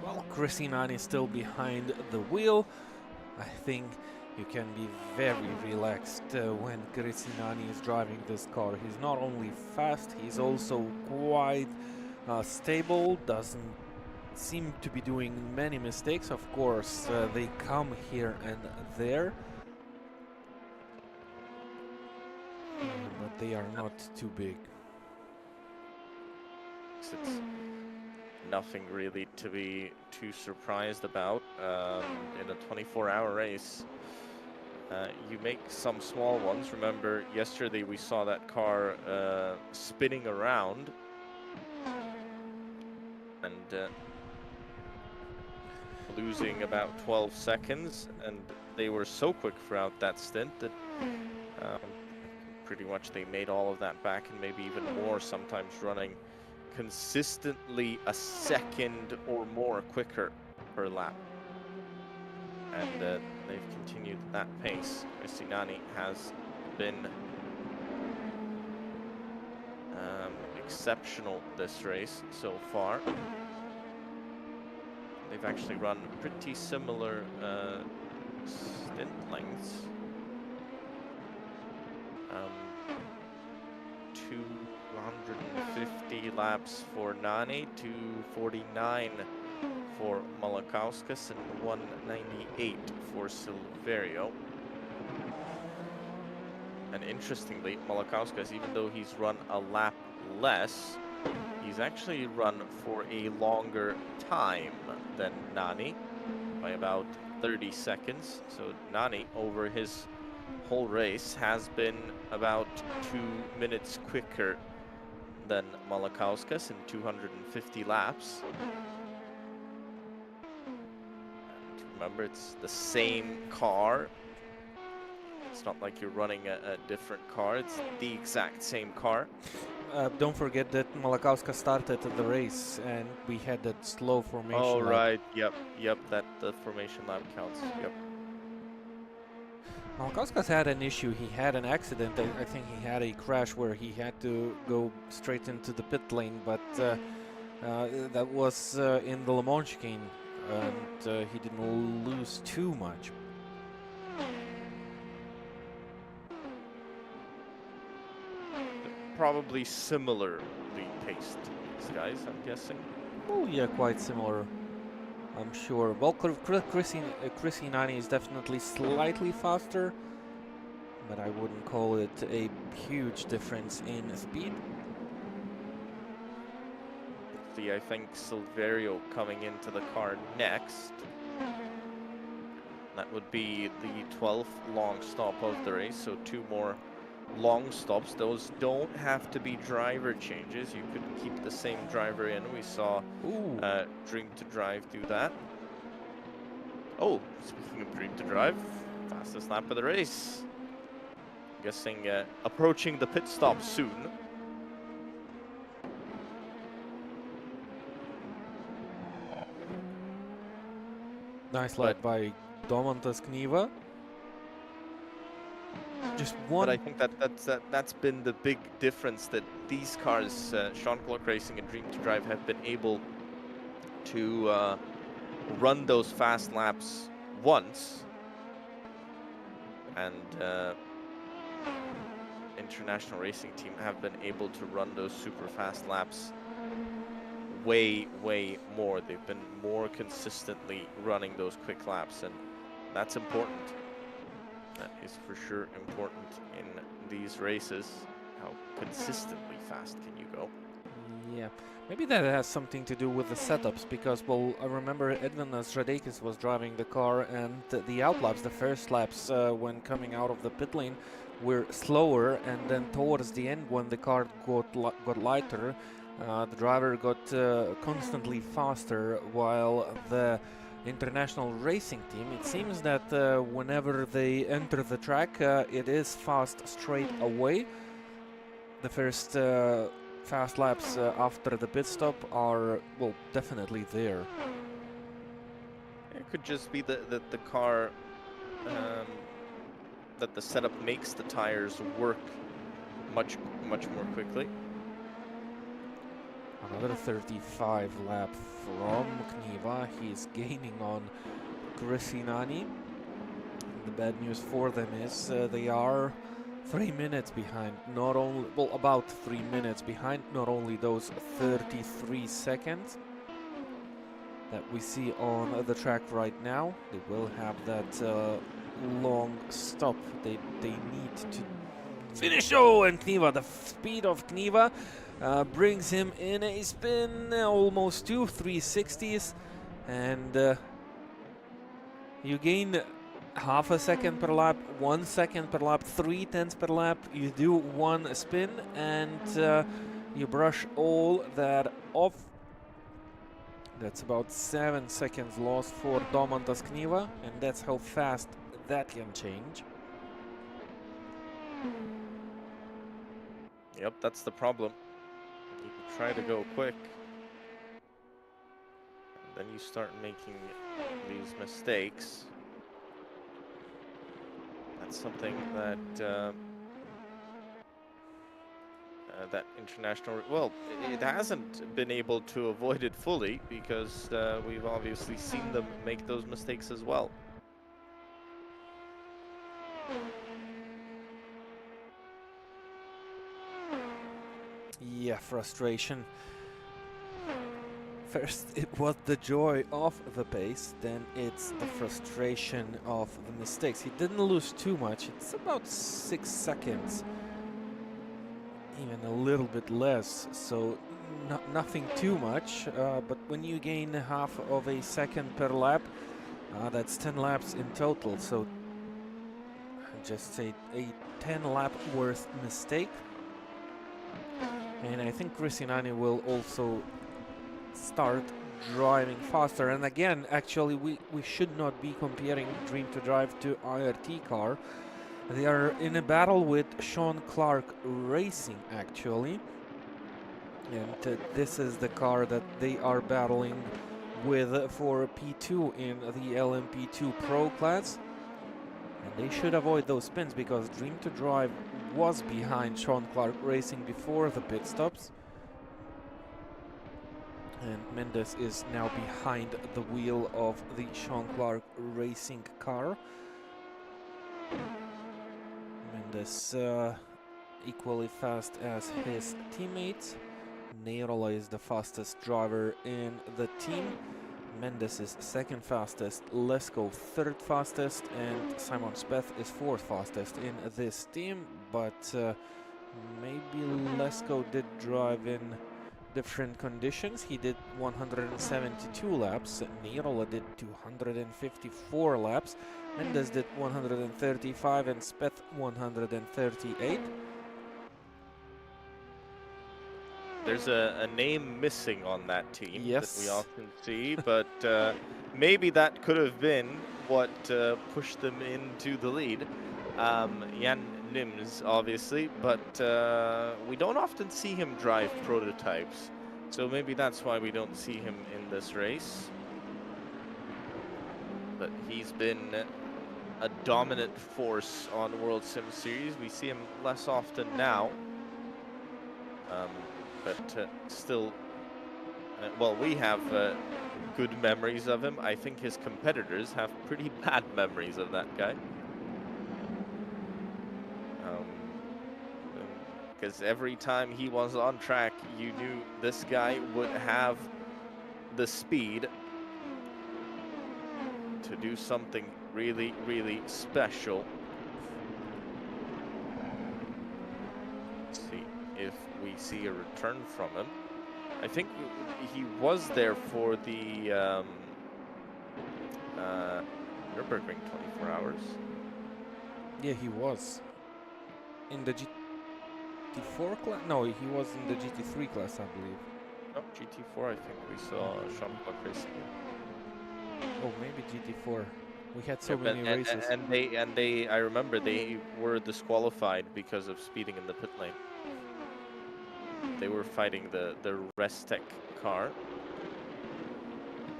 Well, Christinani is still behind the wheel. I think you can be very relaxed when Christinani is driving this car. He's not only fast, he's also quite stable, doesn't seem to be doing many mistakes. Of course, they come here and there, but they are not too big. It's nothing really to be too surprised about. In a 24-hour race, you make some small ones. Remember, yesterday we saw that car spinning around, and losing about 12 seconds, and they were so quick throughout that stint that pretty much they made all of that back and maybe even more, sometimes running consistently a second or more quicker per lap. And they've continued that pace. Christinani has been exceptional this race so far. They've actually run pretty similar stint lengths. 250 laps for Nani, 249 for Malakauskas, and 198 for Silverio. And interestingly, Malakauskas, even though he's run a lap less, he's actually run for a longer time than Nani by about 30 seconds. So Nani, over his whole race, has been about 2 minutes quicker than Malakauskas in 250 laps. And remember, it's the same car. It's not like you're running a different car, it's the exact same car. Don't forget that Malakauskas started the race and we had that slow formation Oh, lap. right, yep, that the formation lap counts, yep. Malakauskas had an issue. He had an accident. I think he had a crash where he had to go straight into the pit lane, but that was in the Le Mans chicane, and he didn't lose too much. Probably similarly paced, these guys, I'm guessing. Oh yeah, quite similar, I'm sure. Well, Chris Nani is definitely slightly faster, but I wouldn't call it a huge difference in speed. See, I think Silverio coming into the car next. That would be the 12th long stop of the race, so 2 more long stops. Those don't have to be driver changes. You could keep the same driver in. We saw Dream to Drive do that. Oh, speaking of Dream to Drive, fastest lap of the race. I'm guessing approaching the pit stop soon. Nice lap by Domantas Kniva. Just one. But I think that's been the big difference, that these cars, Sean Clark Racing and Dream to Drive, have been able to run those fast laps once, and International Racing Team have been able to run those super fast laps way more. They've been more consistently running those quick laps, and that's important. That is for sure important in these races. How consistently fast can you go? Yeah, maybe that has something to do with the setups, because, well, I remember Edvin Zradekis was driving the car, and the outlaps, the first laps when coming out of the pit lane, were slower, and then towards the end, when the car got lighter, the driver got constantly faster, while the International Racing Team, it seems that whenever they enter the track, it is fast straight away. The first fast laps after the pit stop are, well, definitely there. It could just be that the car, that the setup makes the tires work much more quickly. Another 35 lap from Kniva. He's gaining on Grisinani. The bad news for them is they are 3 minutes behind. Not only, well, about 3 minutes behind. Not only those 33 seconds that we see on the track right now. They will have that long stop. They need to finish. Oh, and Kniva, the speed of Kniva brings him in a spin, almost 2 360s, and you gain half a second per lap, 1 second per lap, 3/10 per lap. You do one spin, and you brush all that off. That's about 7 seconds lost for Domantas Kniva, and that's how fast that can change. Yep, that's the problem. You try to go quick, and then you start making these mistakes. That's something that that International, well, it hasn't been able to avoid it fully, because we've obviously seen them make those mistakes as well. yeah, frustration. First it was the joy of the pace, then it's the frustration of the mistakes. He didn't lose too much, it's about 6 seconds, even a little bit less, so nothing too much, but when you gain half of a second per lap, that's 10 laps in total, so just say a 10 lap worth mistake. And I think Christianani will also start driving faster. And again, actually, we should not be comparing Dream to Drive to IRT car. They are in a battle with Sean Clark Racing, actually. And this is the car that they are battling with for P2 in the LMP2 Pro class. And they should avoid those spins because Dream to Drive was behind Sean Clark Racing before the pit stops. And Mendes is now behind the wheel of the Sean Clark Racing car. Mendes equally fast as his teammates. Neirola is the fastest driver in the team. Mendes is second fastest, Lesko third fastest, and Simon Speth is fourth fastest in this team. But maybe Lesko did drive in different conditions. He did 172 laps, Neirola did 254 laps, Mendes did 135 and Speth 138. There's a name missing on that team Yes. that we often see, but maybe that could have been what pushed them into the lead. Jan Nims, obviously, but we don't often see him drive prototypes, so maybe that's why we don't see him in this race. But he's been a dominant force on World Sim Series. We see him less often now. But still, well, we have good memories of him. I think his competitors have pretty bad memories of that guy. Because every time he was on track, you knew this guy would have the speed to do something really, really special. Let's see if we see a return from him. I think he was there for the Nürburgring 24 hours. Yeah, he was. In the GT4 class? No, he was in the GT3 class, I believe. No, GT4, I think we saw Sean Clark Racing. Oh, maybe GT4. We had so many races. And they, I remember they were disqualified because of speeding in the pit lane. They were fighting the Restec car.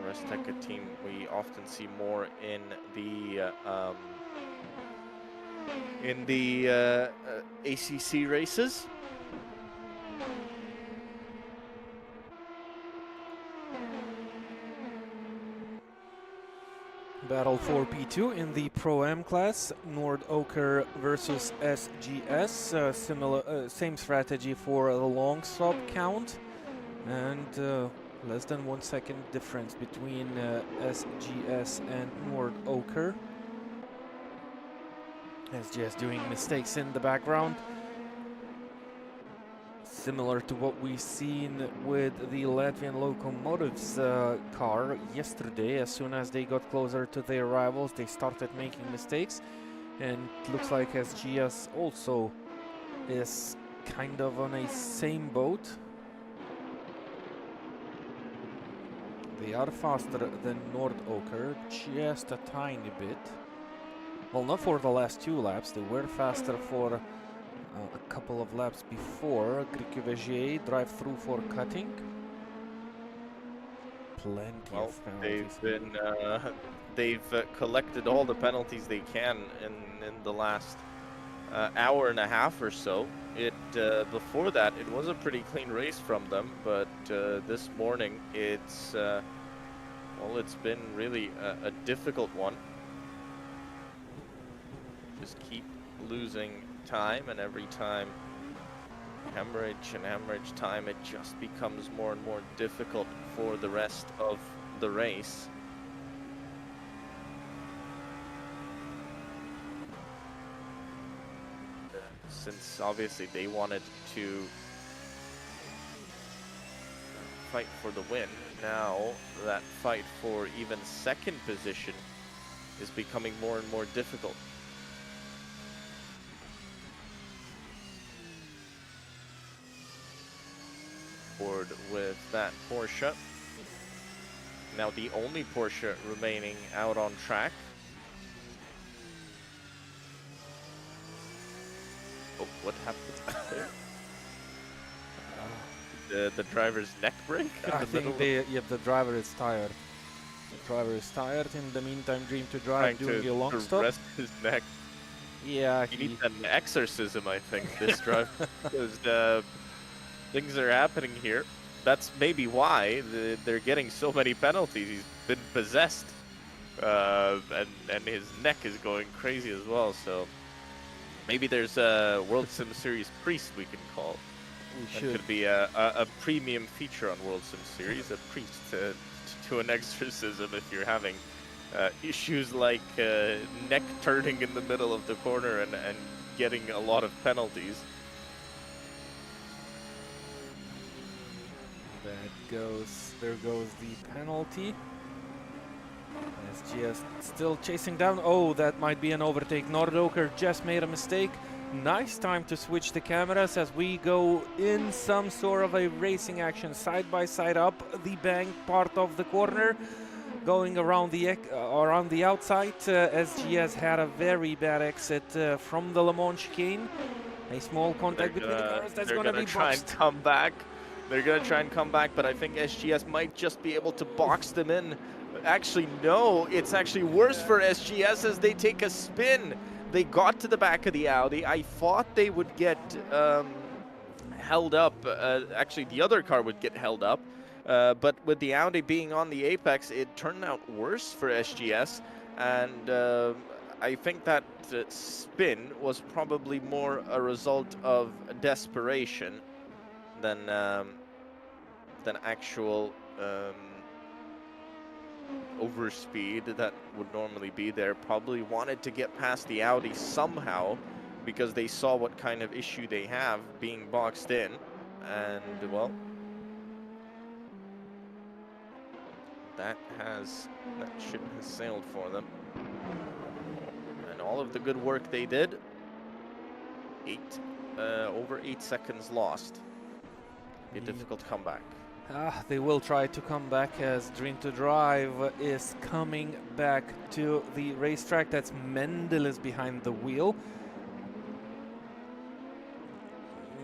Restec, a team we often see more in the ACC races. Battle for P2 in the Pro-Am class. Nordoker versus SGS. Same strategy for the long stop count. And less than 1 second difference between SGS and Nordoker. SGS doing mistakes in the background. Similar to what we've seen with the Latvian Locomotives car yesterday. As soon as they got closer to their rivals, they started making mistakes. And it looks like SGS also is kind of on a same boat. They are faster than Nordoker, just a tiny bit. Well, not for the last 2 laps. They were faster for a couple of laps before. Gricke-Vegier drive through for cutting. Plenty of penalties. They've collected all the penalties they can in the last hour and a half or so. Before that, it was a pretty clean race from them, but this morning it's well, it's been really a difficult one. Just keep losing time, and every time hemorrhage time, it just becomes more and more difficult for the rest of the race. Since obviously they wanted to fight for the win, now that fight for even second position is becoming more and more difficult. Board with that Porsche. Now the only Porsche remaining out on track. Oh, what happened there? The driver's neck break? I think the driver is tired. The driver is tired. In the meantime, Dream to Drive doing a long stop. Rest his neck. Yeah, he needs an exorcism, I think, this drive. Because things are happening here. That's maybe why they're getting so many penalties. He's been possessed. And his neck is going crazy as well, so maybe there's a World Sim Series priest we can call. That could be a premium feature on World Sim Series, a priest to an exorcism if you're having issues like neck turning in the middle of the corner and getting a lot of penalties. There goes the penalty. SGS still chasing down. Oh, that might be an overtake. Nordoker just made a mistake. Nice time to switch the cameras as we go in some sort of a racing action, side by side up the bank part of the corner, going around the outside. SGS had a very bad exit from the Le Mans chicane. A small contact between the cars. That's going to be try boxed. and come back. They're going to try and come back, but I think SGS might just be able to box them in. Actually, no, it's actually worse for SGS as they take a spin. They got to the back of the Audi. I thought they would get held up. Actually, the other car would get held up. But with the Audi being on the apex, it turned out worse for SGS. And I think that spin was probably more a result of desperation than actual overspeed that would normally be there. Probably wanted to get past the Audi somehow because they saw what kind of issue they have being boxed in, and well, that ship has sailed for them. And all of the good work they did, over 8 seconds lost. A difficult comeback. They will try to come back as Dream to Drive is coming back to the racetrack. That's Mendel is behind the wheel.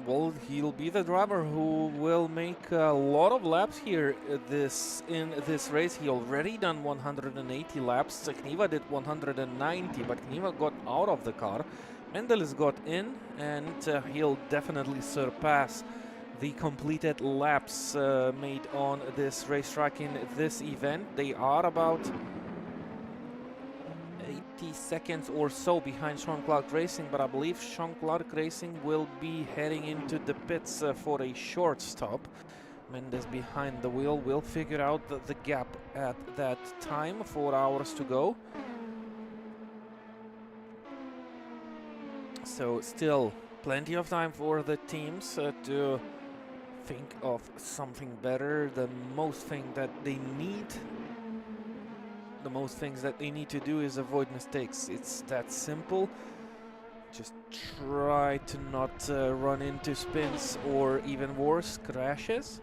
Well, he'll be the driver who will make a lot of laps here in this race. He already done 180 laps. Kniva did 190, but Kniva got out of the car. Mendel has got in, and he'll definitely surpass the completed laps made on this racetrack in this event. They are about 80 seconds or so behind Sean Clark Racing, but I believe Sean Clark Racing will be heading into the pits for a short stop. Mendes behind the wheel will figure out the gap at that time. 4 hours to go. So still plenty of time for the teams to think of something better. The most things that they need to do is avoid mistakes. It's that simple. Just try to not run into spins or even worse, crashes.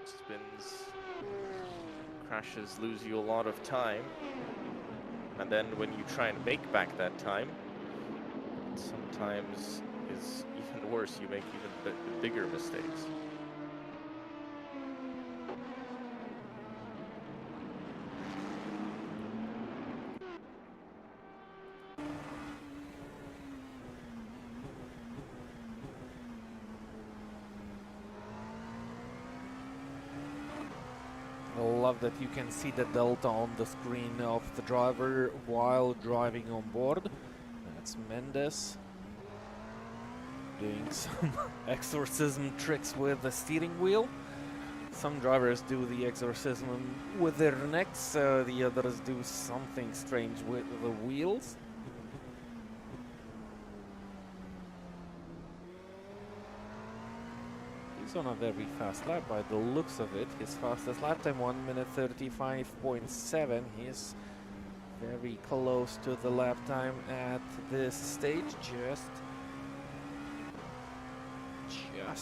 Spins, crashes lose you a lot of time, and then when you try and make back that time, it sometimes is even worse. You make even bigger mistakes. love that you can see the delta on the screen of the driver while driving on board. That's Mendes doing some exorcism tricks with the steering wheel. Some drivers do the exorcism with their necks, the others do something strange with the wheels. He's on a very fast lap by the looks of it. His fastest lap time 1 minute 35.7. He's very close to the lap time at this stage, just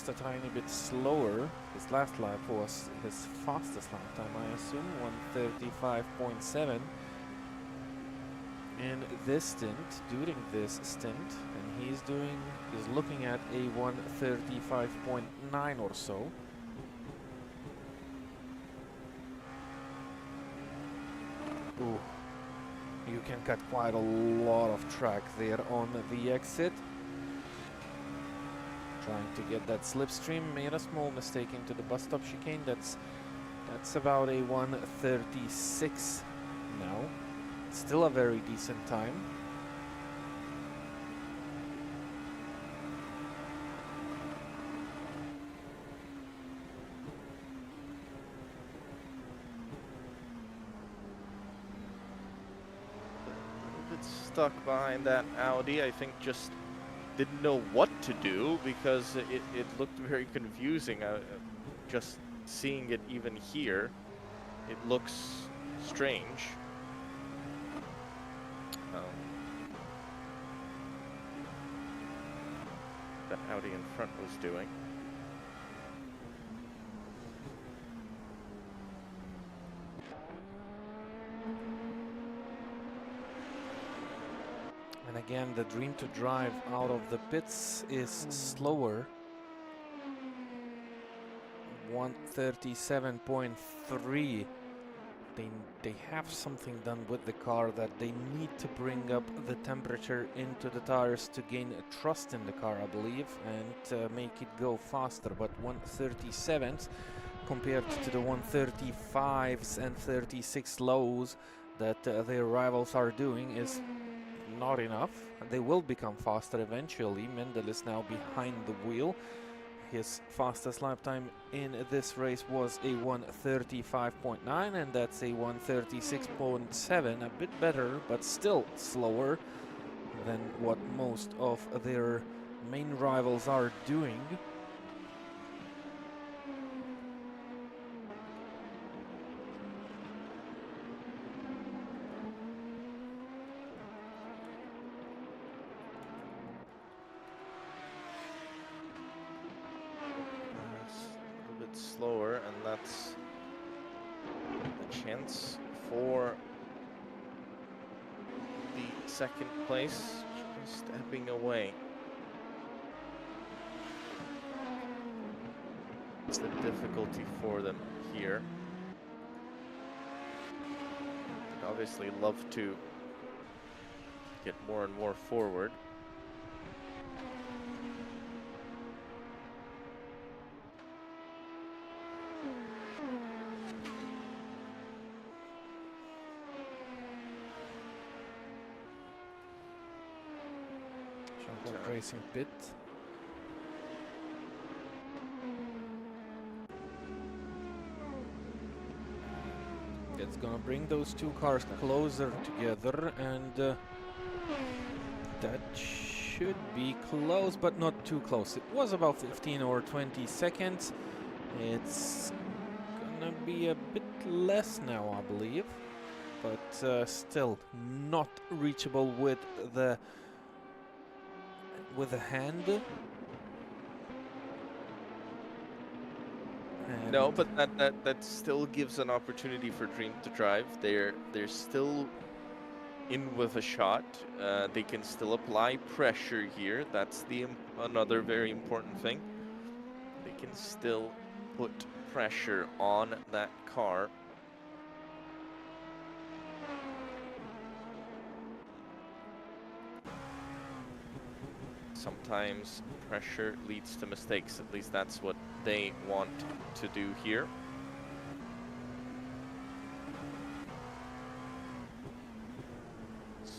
a tiny bit slower. His last lap was his fastest lap time, I assume, 1:35.7. In this stint, during this stint, and he's looking at a 1:35.9 or so. Ooh, you can cut quite a lot of track there on the exit. Trying to get that slipstream, made a small mistake into the bus stop chicane. That's about a 1:36 now. Still a very decent time. A bit stuck behind that Audi. I think just didn't know what to do because it looked very confusing. Just seeing it even here, it looks strange. That Audi in front was doing. And again, the dream to drive out of the pits is slower. 1:37.3. They have something done with the car that they need to bring up the temperature into the tires to gain trust in the car, I believe, and make it go faster. But 1:37 compared to the 1:35s and 36 lows that their rivals are doing is not enough. They will become faster eventually. Mendel is now behind the wheel. His fastest lap time in this race was a 1:35.9, and that's a 1:36.7. A bit better, but still slower than what most of their main rivals are doing. Slower, and that's a chance for the second place, just stepping away. It's the difficulty for them here. They'd obviously love to get more and more forward. Racing pit. It's gonna bring those two cars closer together, and that should be close, but not too close. It was about 15 or 20 seconds. It's gonna be a bit less now, I believe, but still not reachable with the hand. And no, but that still gives an opportunity for Dream to drive. They're still in with a shot. They can still apply pressure here. That's another very important thing. They can still put pressure on that car. Sometimes pressure leads to mistakes. At least that's what they want to do here.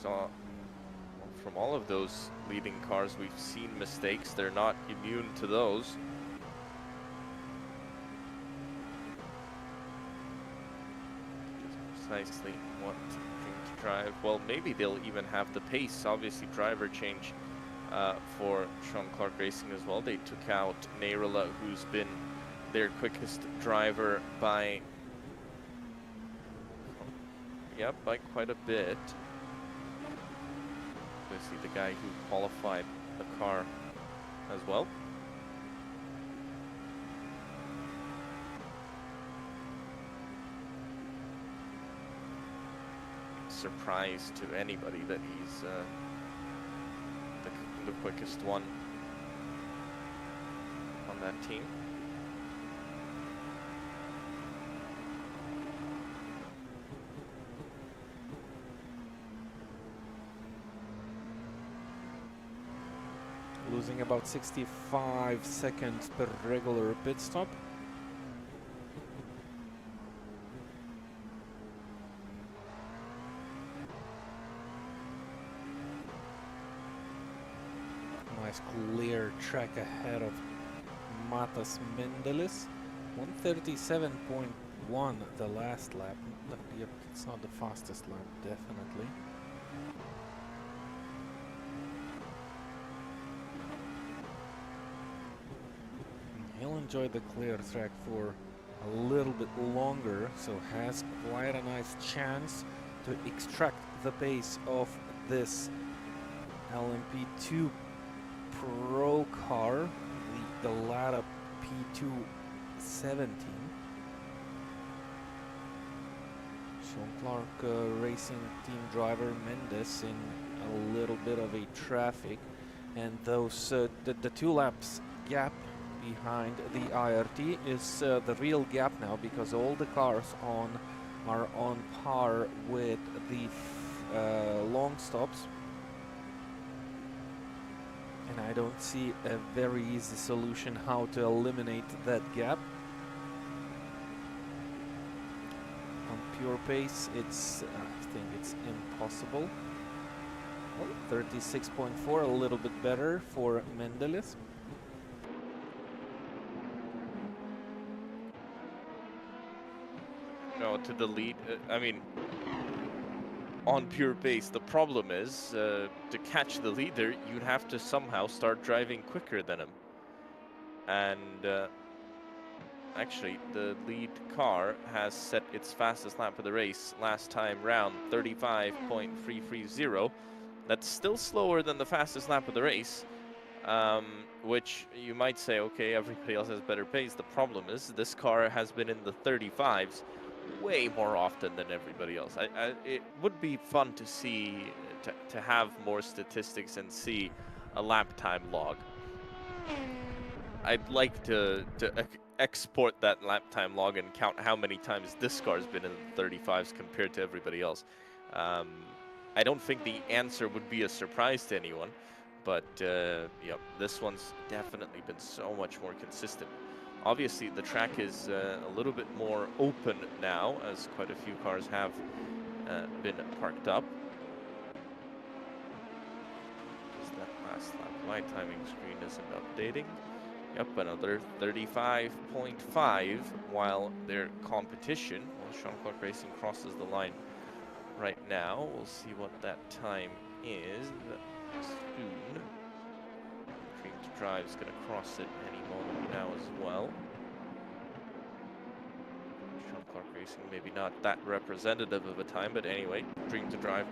saw from all of those leading cars, we've seen mistakes. They're not immune to those. Precisely what Dream to Drive. Well, maybe they'll even have the pace. Obviously, driver change for Sean Clark Racing as well. They took out Neyrila, who's been their quickest driver by, by quite a bit. Obviously, the guy who qualified the car as well. Surprise to anybody that he's the quickest one on that team. Losing about 65 seconds per regular pit stop. Nice clear track ahead of Matas Mendelis. 137.1 the last lap. Yep, it's not the fastest lap, definitely. He'll enjoy the clear track for a little bit longer, so has quite a nice chance to extract the pace of this LMP2 Pro car, the Lada P217. Sean Clark Racing team driver Mendes in a little bit of a traffic, and those the 2 laps gap behind the IRT is the real gap now, because all the cars are on par with the long stops. And I don't see a very easy solution how to eliminate that gap. On pure pace, it's I think it's impossible. Oh, 36.4, a little bit better for Mendelis. No, to the lead. I mean, on pure pace, the problem is to catch the leader, you'd have to somehow start driving quicker than him. And actually, the lead car has set its fastest lap of the race last time round, 35.330. That's still slower than the fastest lap of the race, which you might say, okay, everybody else has better pace. The problem is this car has been in the 35s way more often than everybody else. It would be fun to see, to have more statistics and see a lap time log. I'd like to export that lap time log and count how many times this car's been in the 35s compared to everybody else. I don't think the answer would be a surprise to anyone, but yeah, this one's definitely been so much more consistent. Obviously, the track is a little bit more open now, as quite a few cars have been parked up. Is that last lap? My timing screen isn't updating. Yep, another 35.5, while their competition, well, Sean Clark Racing crosses the line right now. We'll see what that time is soon. Dream to Drive is going to cross it any moment now as well. Sean Clark Racing maybe not that representative of a time, but anyway, Dream to Drive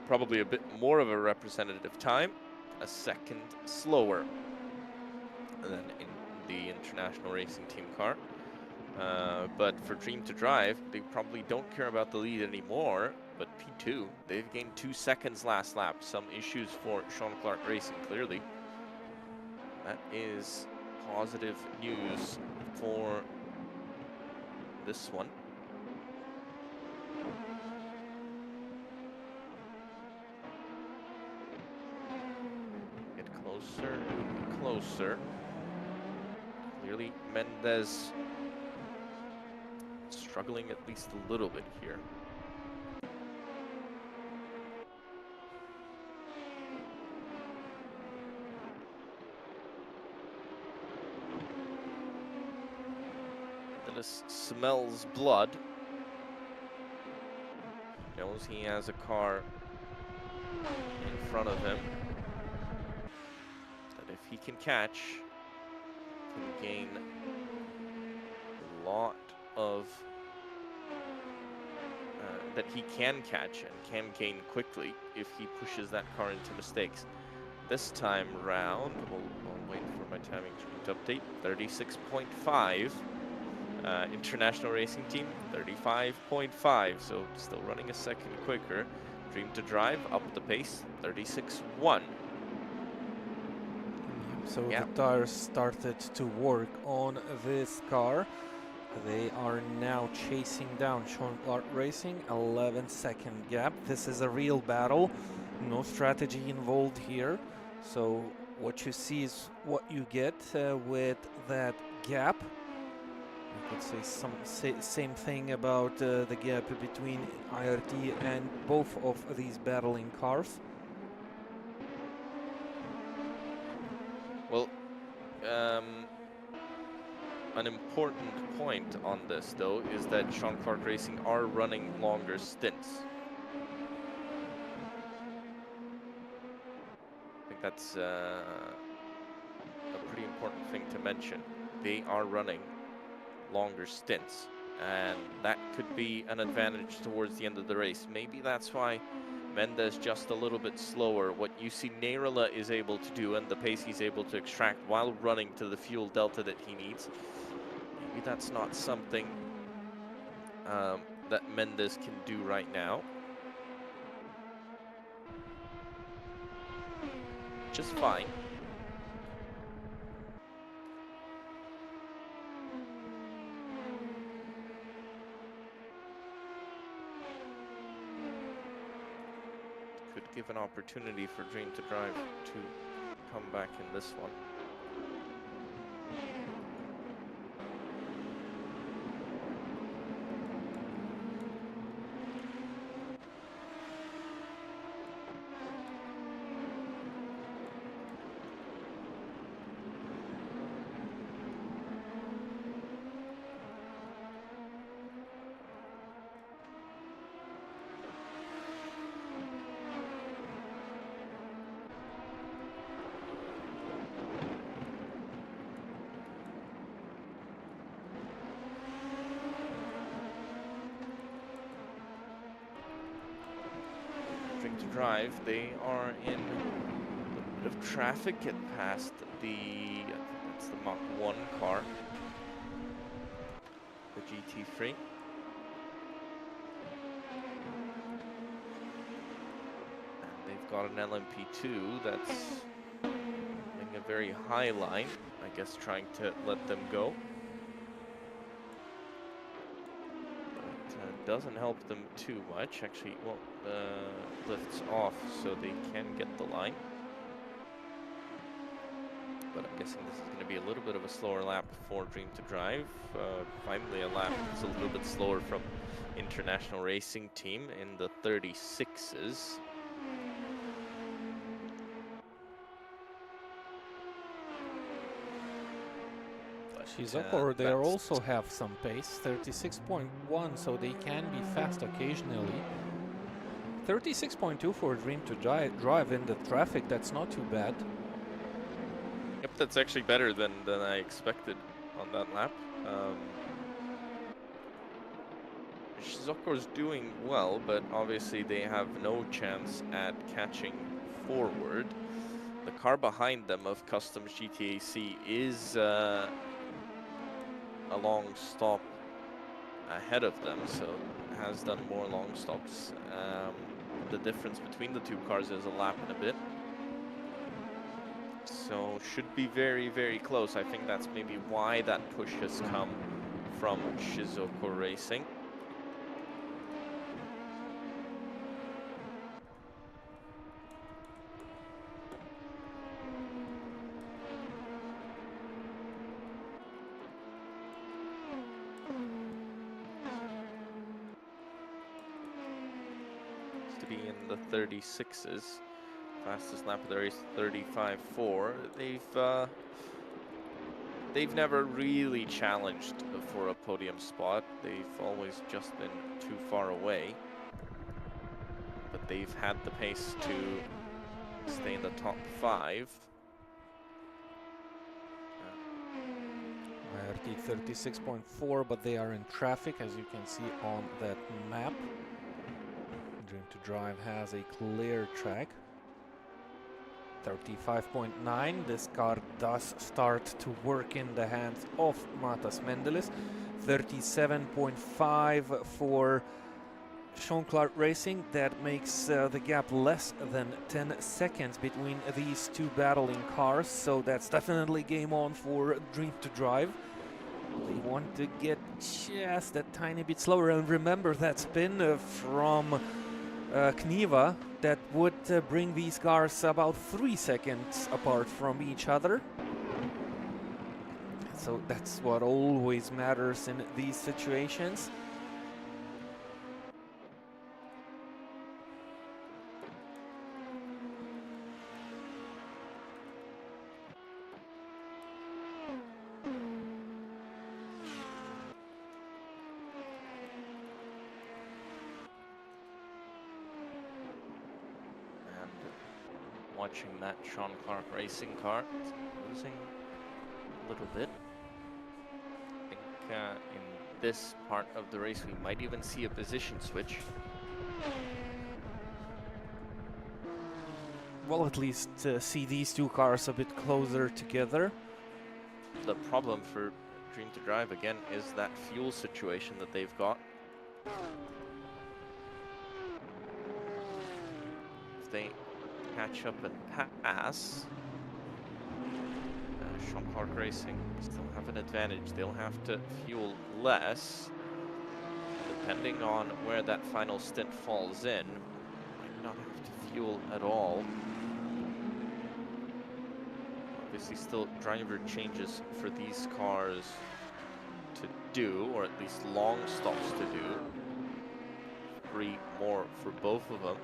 probably a bit more of a representative time, a second slower than in the International Racing Team car. But for Dream to Drive, they probably don't care about the lead anymore. But P2, they've gained 2 seconds last lap. Some issues for Sean Clark Racing, clearly. That is positive news for this one. Get closer, closer. Clearly, Mendes struggling at least a little bit here. Mendes smells blood. Knows he has a car in front of him that if he can catch, can gain a lot of that he can catch and can gain quickly if he pushes that car into mistakes. This time round, I'll wait for my timing to update. 36.5. International Racing Team 35.5, so still running a second quicker. Dream to Drive up the pace 36.1. So the tires started to work on this car. They are now chasing down Sean Clark Racing, 11-second gap. This is a real battle, no strategy involved here. So what you see is what you get with that gap. You could say same thing about the gap between IRT and both of these battling cars. Well, an important point on this, though, is that Sean Clark Racing are running longer stints. I think that's a pretty important thing to mention. They are running longer stints, and that could be an advantage towards the end of the race. Maybe that's why Mendes just a little bit slower. What you see Neyrala is able to do and the pace he's able to extract while running to the fuel delta that he needs. Maybe that's not something that Mendes can do right now. Just fine. Could give an opportunity for Dream to Drive to come back in this one. To Drive, they are in a bit of traffic, get past that's the Mach 1 car, the GT3. And they've got an LMP2 that's having a very high line, I guess trying to let them go. Doesn't help them too much. Actually, well, lifts off so they can get the line. But I'm guessing this is going to be a little bit of a slower lap for Dream to Drive. Finally, a lap that's a little bit slower from International Racing Team in the 36s. Shizuko, they also have some pace, 36.1, so they can be fast occasionally. 36.2 for Dream to Drive in the traffic, that's not too bad. Yep, that's actually better than I expected on that lap. Shizuko's doing well, but obviously they have no chance at catching forward. The car behind them of Customs GTAC is a long stop ahead of them, so has done more long stops. The difference between the two cars is a lap and a bit, so should be very, very close. I think that's maybe why that push has come from Shizuko Racing. To be in the 36s. Fastest lap of the race, 35.4. They've they've never really challenged for a podium spot. They've always just been too far away. But they've had the pace to stay in the top 5. IRT 36.4, but they are in traffic, as you can see on that map. Dream to Drive has a clear track. 35.9, this car does start to work in the hands of Matas Mendelis. 37.5 for Sean Clark Racing. That makes the gap less than 10 seconds between these two battling cars, so that's definitely game on for Dream to Drive. They want to get just a tiny bit slower, and remember that spin from Kniva that would bring these cars about 3 seconds apart from each other. So that's what always matters in these situations. Watching that Sean Clark Racing car, it's losing a little bit. I think in this part of the race we might even see a position switch. Well, at least see these two cars a bit closer together. The problem for Dream to Drive again is that fuel situation that they've got. If they catch up and pass, Sean Clark Racing still have an advantage. They'll have to fuel less. Depending on where that final stint falls in, might not have to fuel at all. Obviously still driver changes for these cars to do, or at least long stops to do. 3 more for both of them.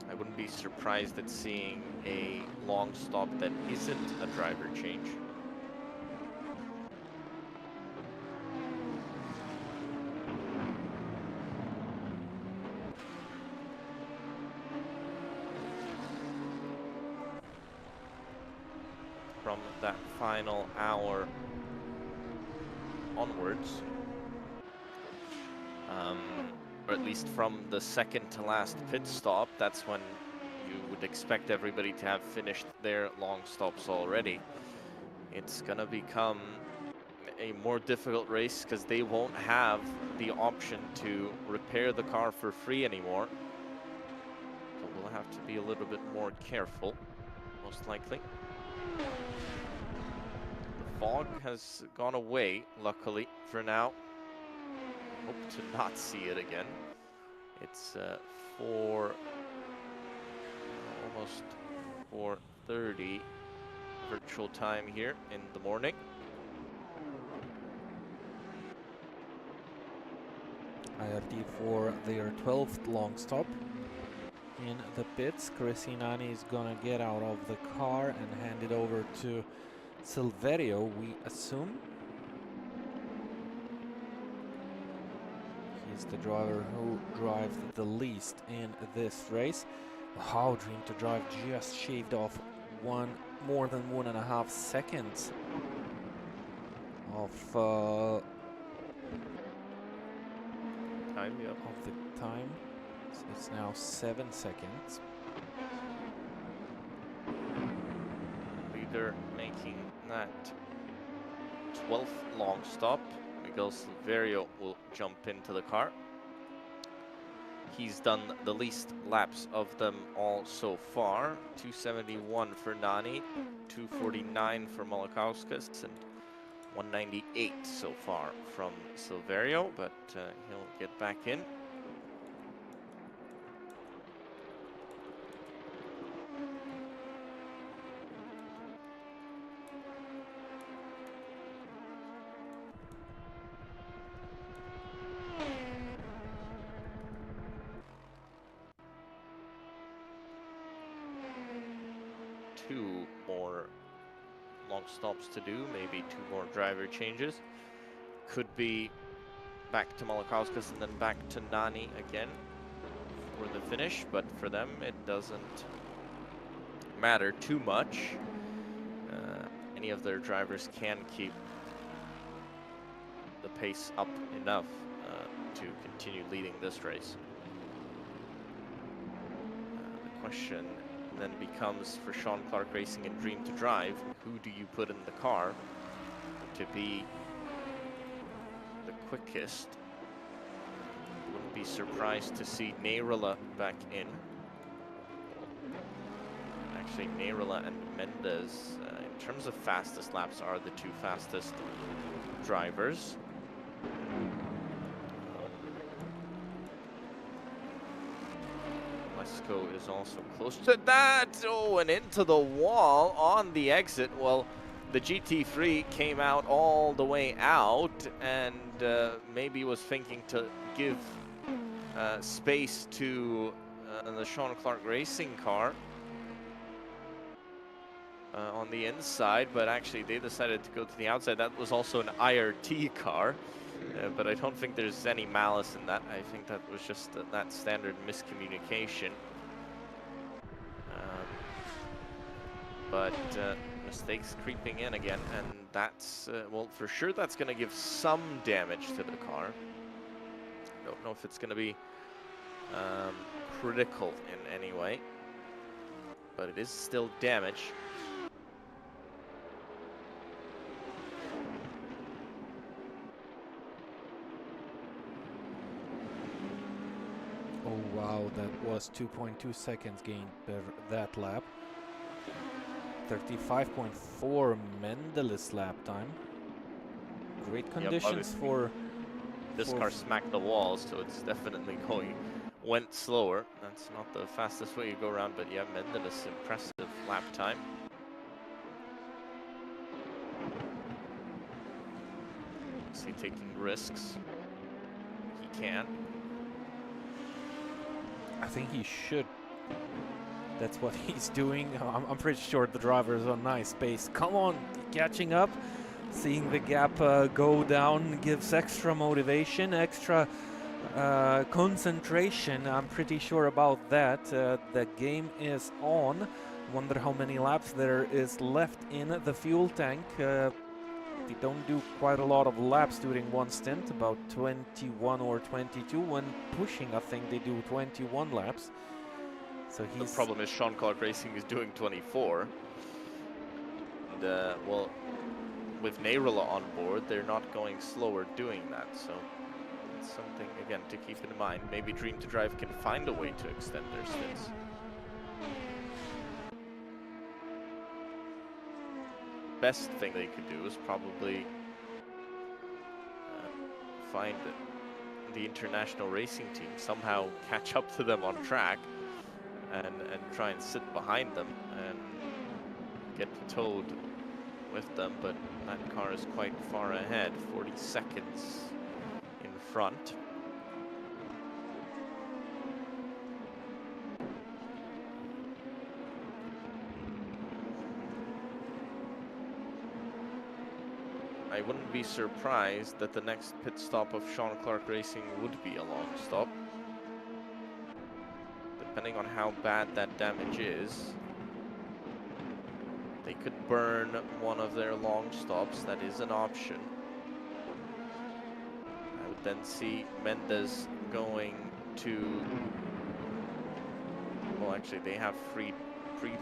I wouldn't be surprised at seeing a long stop that isn't a driver change. From that final hour onwards. Or at least from the second to last pit stop, that's when you would expect everybody to have finished their long stops already. It's gonna become a more difficult race because they won't have the option to repair the car for free anymore. So we'll have to be a little bit more careful, most likely. The fog has gone away, luckily, for now. Hope to not see it again. It's almost 4:30 virtual time here in the morning. IRT for their 12th long stop. In the pits, Crescinani is gonna get out of the car and hand it over to Silverio, we assume. He's the driver who drives the least in this race. How Dream to Drive just shaved off more than 1.5 seconds of Time, yeah. of the time. It's now 7 seconds. Leader making that 12th long stop. Miguel Silverio will jump into the car. He's done the least laps of them all so far. 271 for Nani, 249 for Malakauskas, and 198 so far from Silverio, but he'll get back in. Two more long stops to do, maybe 2 more driver changes. Could be back to Malakauskas and then back to Nani again for the finish, but for them it doesn't matter too much. Any of their drivers can keep the pace up enough to continue leading this race. The question then becomes for Sean Clark Racing and Dream to Drive, who do you put in the car to be the quickest? Wouldn't be surprised to see Neyrila back in. Actually, Neyrila and Mendes, in terms of fastest laps, are the 2 fastest drivers. Lesko is also close to that. Oh, and into the wall on the exit. Well, the GT3 came out all the way out and maybe was thinking to give space to the Sean Clark Racing car on the inside, but actually they decided to go to the outside. That was also an IRT car, but I don't think there's any malice in that. I think that was just that standard miscommunication. But mistakes creeping in again, and that's, well, for sure that's going to give some damage to the car. Don't know if it's going to be critical in any way, but it is still damage. Oh wow, that was 2.2 seconds gained per that lap. 35.4 Mendelis lap time. Great conditions for... This car smacked the walls, so it's definitely went slower. That's not the fastest way you go around, but yeah, Mendelis, impressive lap time. Is he taking risks? He can. I think he should. That's what he's doing. I'm pretty sure the driver is on nice pace. Come on, catching up. Seeing the gap go down gives extra motivation, extra concentration. I'm pretty sure about that. The game is on. Wonder how many laps there is left in the fuel tank. They don't do quite a lot of laps during one stint, about 21 or 22. When pushing, I think they do 21 laps. So he's... The problem is Sean Clark Racing is doing 24. And, well, with Neyrila on board, they're not going slower doing that. So it's something, again, to keep in mind. Maybe Dream to Drive can find a way to extend their stints. Best thing they could do is probably find the international racing team, somehow catch up to them on track and try and sit behind them and get towed with them, but that car is quite far ahead, 40 seconds in front. I wouldn't be surprised that the next pit stop of Sean Clark Racing would be a long stop. Depending on how bad that damage is, they could burn one of their long stops. That is an option. I would then see Mendes going to... Well, actually, they have three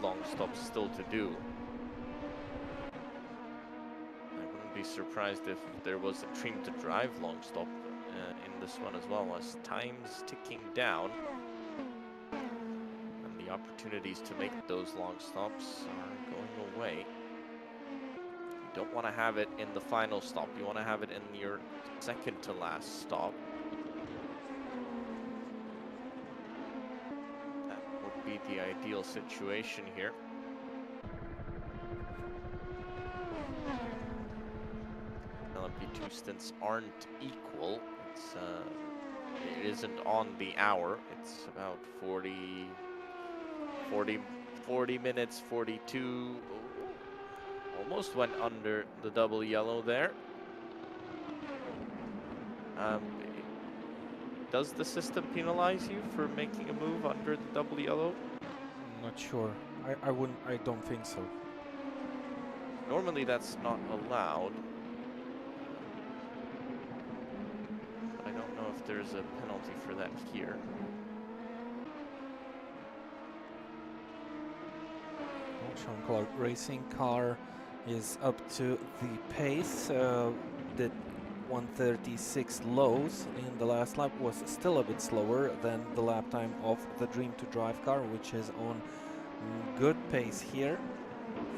long stops still to do. Be surprised if there was a Dream to Drive long stop in this one as well, as time's ticking down and the opportunities to make those long stops are going away. You don't want to have it in the final stop, you want to have it in your second to last stop. That would be the ideal situation here. LMP2 stints aren't equal. It's it isn't on the hour. It's about 40 minutes, 42. Almost went under the double yellow there. Does the system penalize you for making a move under the double yellow? Not sure. I don't think so. Normally that's not allowed. But I don't know if there's a penalty for that here. Sean Clark Racing car is up to the pace. Did 136 lows in the last lap, was still a bit slower than the lap time of the Dream to Drive car, which is on good pace here.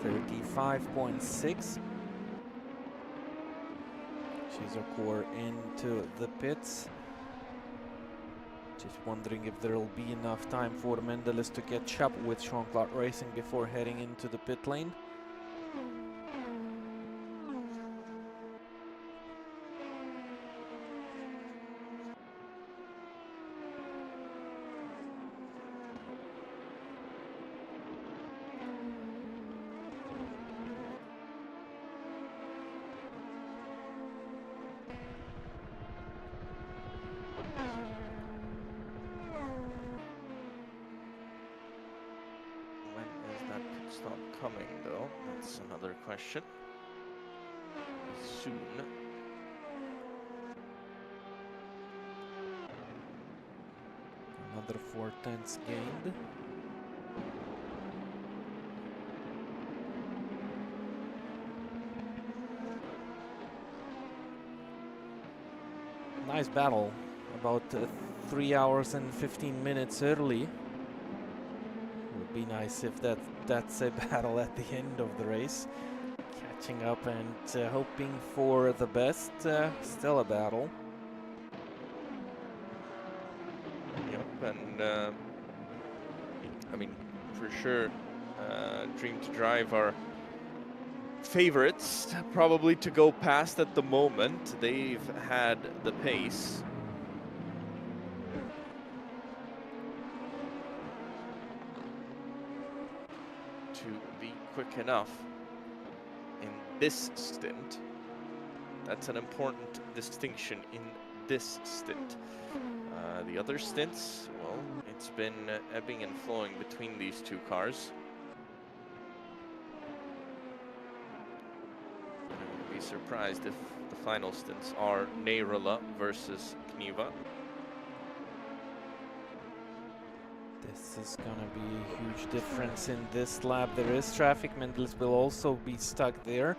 35.6. Shizokor into the pits. Just wondering if there will be enough time for Mendelis to catch up with Sean Clark Racing before heading into the pit lane. Stop coming though, that's another question. Soon. Another 4 tenths gained. Nice battle, about 3 hours and 15 minutes early. Would be nice if that's a battle at the end of the race. Catching up and hoping for the best. Still a battle. Yep, and I mean, for sure, Dream to Drive are favorites probably to go past at the moment. They've had the pace. To be quick enough in this stint. That's an important distinction in this stint. The other stints, well, it's been ebbing and flowing between these two cars. I wouldn't be surprised if the final stints are Neyrala versus Kniva. This is gonna be a huge difference in this lap. There is traffic. Mendelis will also be stuck there.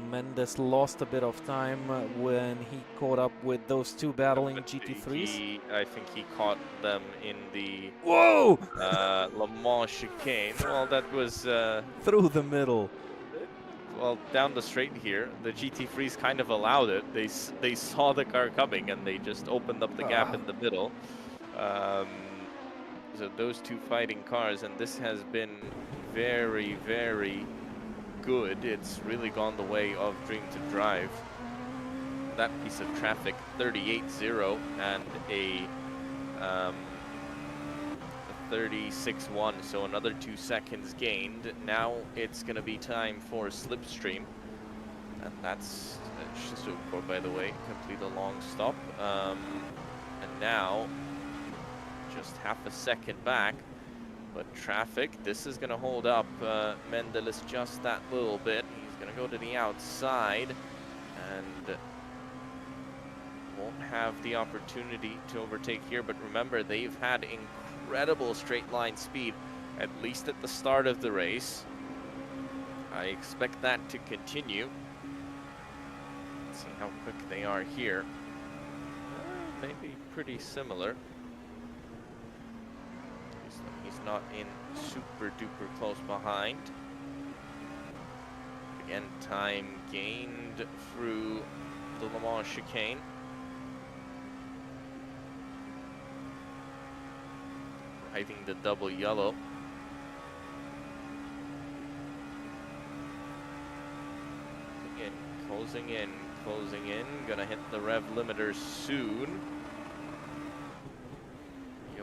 Mendes lost a bit of time when he caught up with those two battling GT3s. I think he caught them in the Whoa! Le Mans chicane. Well, that was Through the middle. well, down the straight here. The GT3s kind of allowed it. They saw the car coming and they just opened up the gap in the middle. So those two fighting cars, and this has been very, very good. It's really gone the way of Dream to Drive. That piece of traffic, 38-0 and a 36-1, so another 2 seconds gained. Now it's going to be time for Slipstream, and that's Shizukor, by the way, complete a long stop. And now just half a second back, but traffic, this is going to hold up Mendelis just that little bit. He's going to go to the outside and won't have the opportunity to overtake here, but remember, they've had incredible straight line speed, at least at the start of the race. I expect that to continue. Let's see how quick they are here. Maybe pretty similar. He's not in super duper close behind. Again, time gained through the Le Mans chicane. Driving the double yellow. Again, closing in, closing in. Gonna hit the rev limiter soon.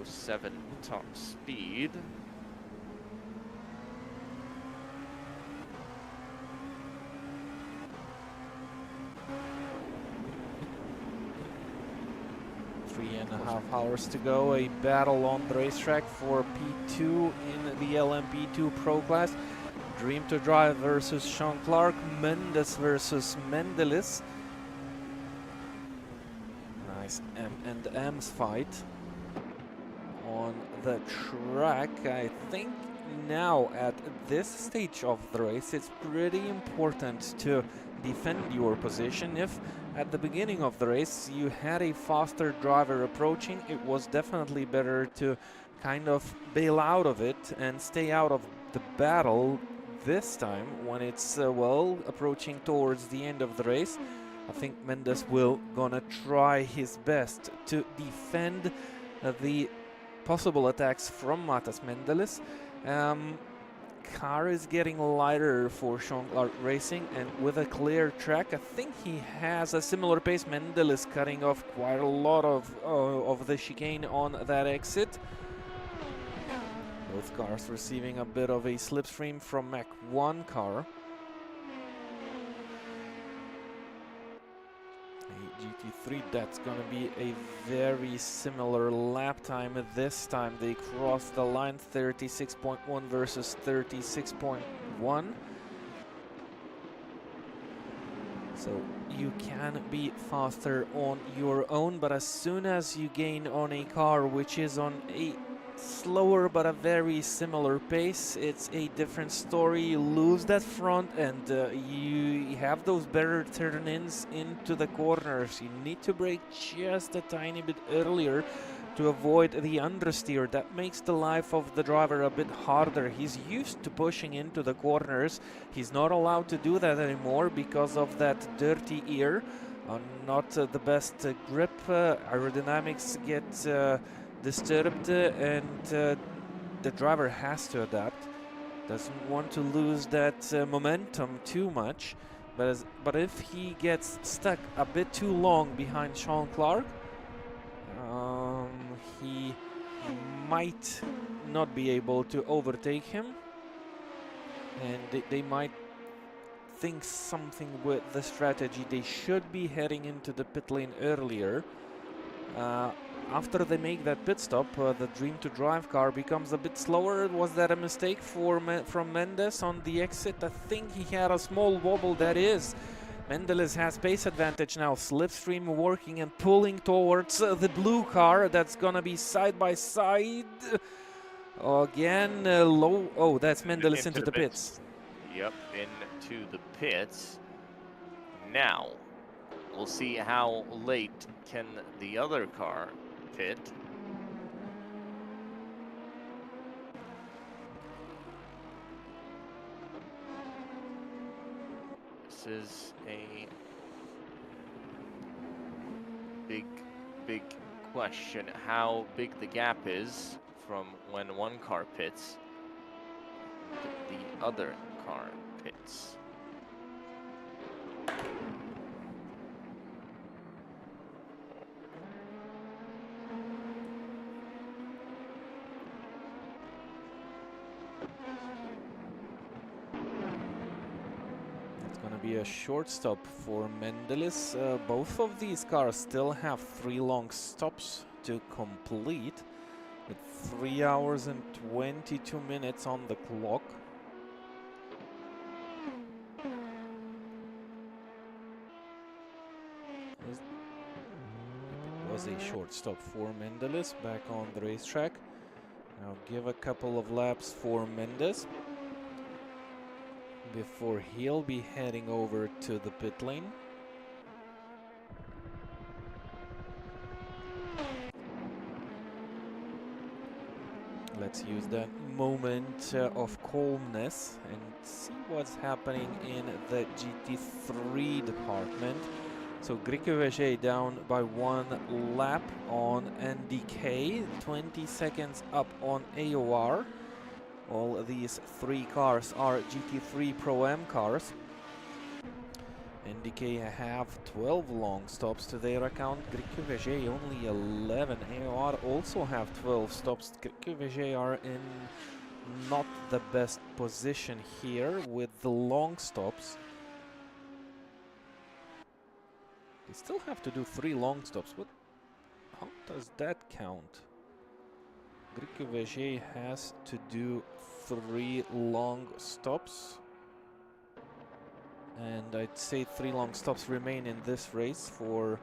7 top speed. 1.5 hours to go. A battle on the racetrack for P2 in the LMP2 Pro class. Dream to Drive versus Sean Clark. Mendes versus Mendelis. Nice M&M's fight on the track. I think now at this stage of the race it's pretty important to defend your position. If at the beginning of the race you had a faster driver approaching, it was definitely better to kind of bail out of it and stay out of the battle. This time, when it's well approaching towards the end of the race, I think Mendes will gonna try his best to defend the possible attacks from Matas Mendelis. Car is getting lighter for Sean Clark Racing, and with a clear track, I think he has a similar pace. Mendelis cutting off quite a lot of the chicane on that exit. Both cars receiving a bit of a slipstream from Mach 1 car. A GT3, that's gonna be a very similar lap time. This time they crossed the line, 36.1 versus 36.1. So you can be faster on your own, but as soon as you gain on a car which is on a slower but a very similar pace, it's a different story. You lose that front and you have those better turn-ins into the corners. You need to brake just a tiny bit earlier to avoid the understeer. That makes the life of the driver a bit harder. He's used to pushing into the corners. He's not allowed to do that anymore because of that dirty ear. Not the best grip. Aerodynamics get disturbed, and the driver has to adapt. Doesn't want to lose that momentum too much, but if he gets stuck a bit too long behind Sean Clark, he might not be able to overtake him, and they might think something with the strategy. They should be heading into the pit lane earlier. After they make that pit stop, the Dream to Drive car becomes a bit slower. Was that a mistake from Mendes on the exit? I think he had a small wobble. That is. Mendelis has pace advantage now. Slipstream working and pulling towards the blue car. That's gonna be side by side. Again, low. Oh, that's Mendelis into the pits. Yep, into the pits. Now, we'll see how late can the other car pit. This is a big question. How big the gap is from when one car pits to the other car pits. Be a short stop for Mendelis. Both of these cars still have 3 long stops to complete, with 3 hours and 22 minutes on the clock. It was a short stop for Mendelis back on the racetrack. Now give a couple of laps for Mendes before he'll be heading over to the pit lane. Let's use that moment of calmness and see what's happening in the GT3 department. So Grikkeveje down by 1 lap on NDK, 20 seconds up on AOR. All these 3 cars are GT3 Pro-Am cars. NDK have 12 long stops to their account. Grikkeveje only 11. AOR also have 12 stops. Grikkeveje are in not the best position here with the long stops. They still have to do 3 long stops. What? How does that count? Grique has to do 3 long stops. And I'd say 3 long stops remain in this race for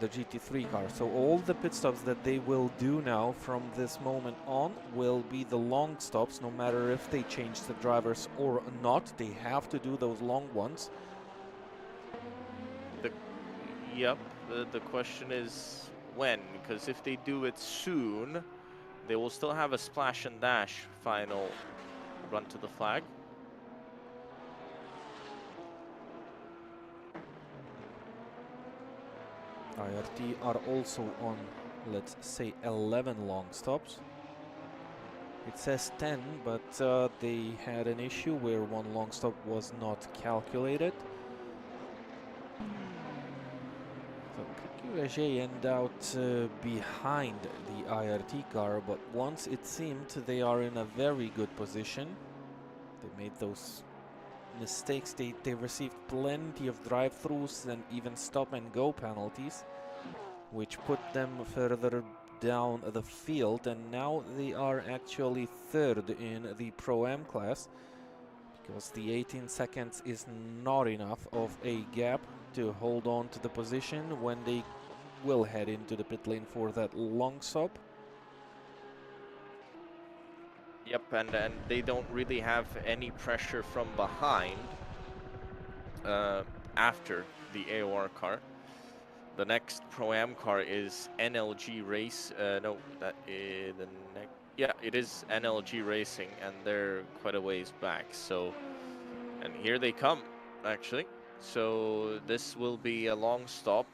the GT3 car. So all the pit stops that they will do now from this moment on will be the long stops, no matter if they change the drivers or not. They have to do those long ones. Yep, the question is when, because if they do it soon, they will still have a splash and dash final run to the flag. IRT are also on, let's say, 11 long stops. It says 10, but they had an issue where one long stop was not calculated. So QSJ end out behind the IRT car, but once it seemed they are in a very good position. They made those mistakes. They received plenty of drive-throughs and even stop-and-go penalties, which put them further down the field, and now they are actually third in the Pro-Am class, because the 18 seconds is not enough of a gap to hold on to the position when they will head into the pit lane for that long stop. Yep, and they don't really have any pressure from behind after the AOR car. The next Pro-Am car is NLG Race. No, that is the next. Yeah, it is NLG Racing, and they're quite a ways back. So, and here they come, actually. So this will be a long stop.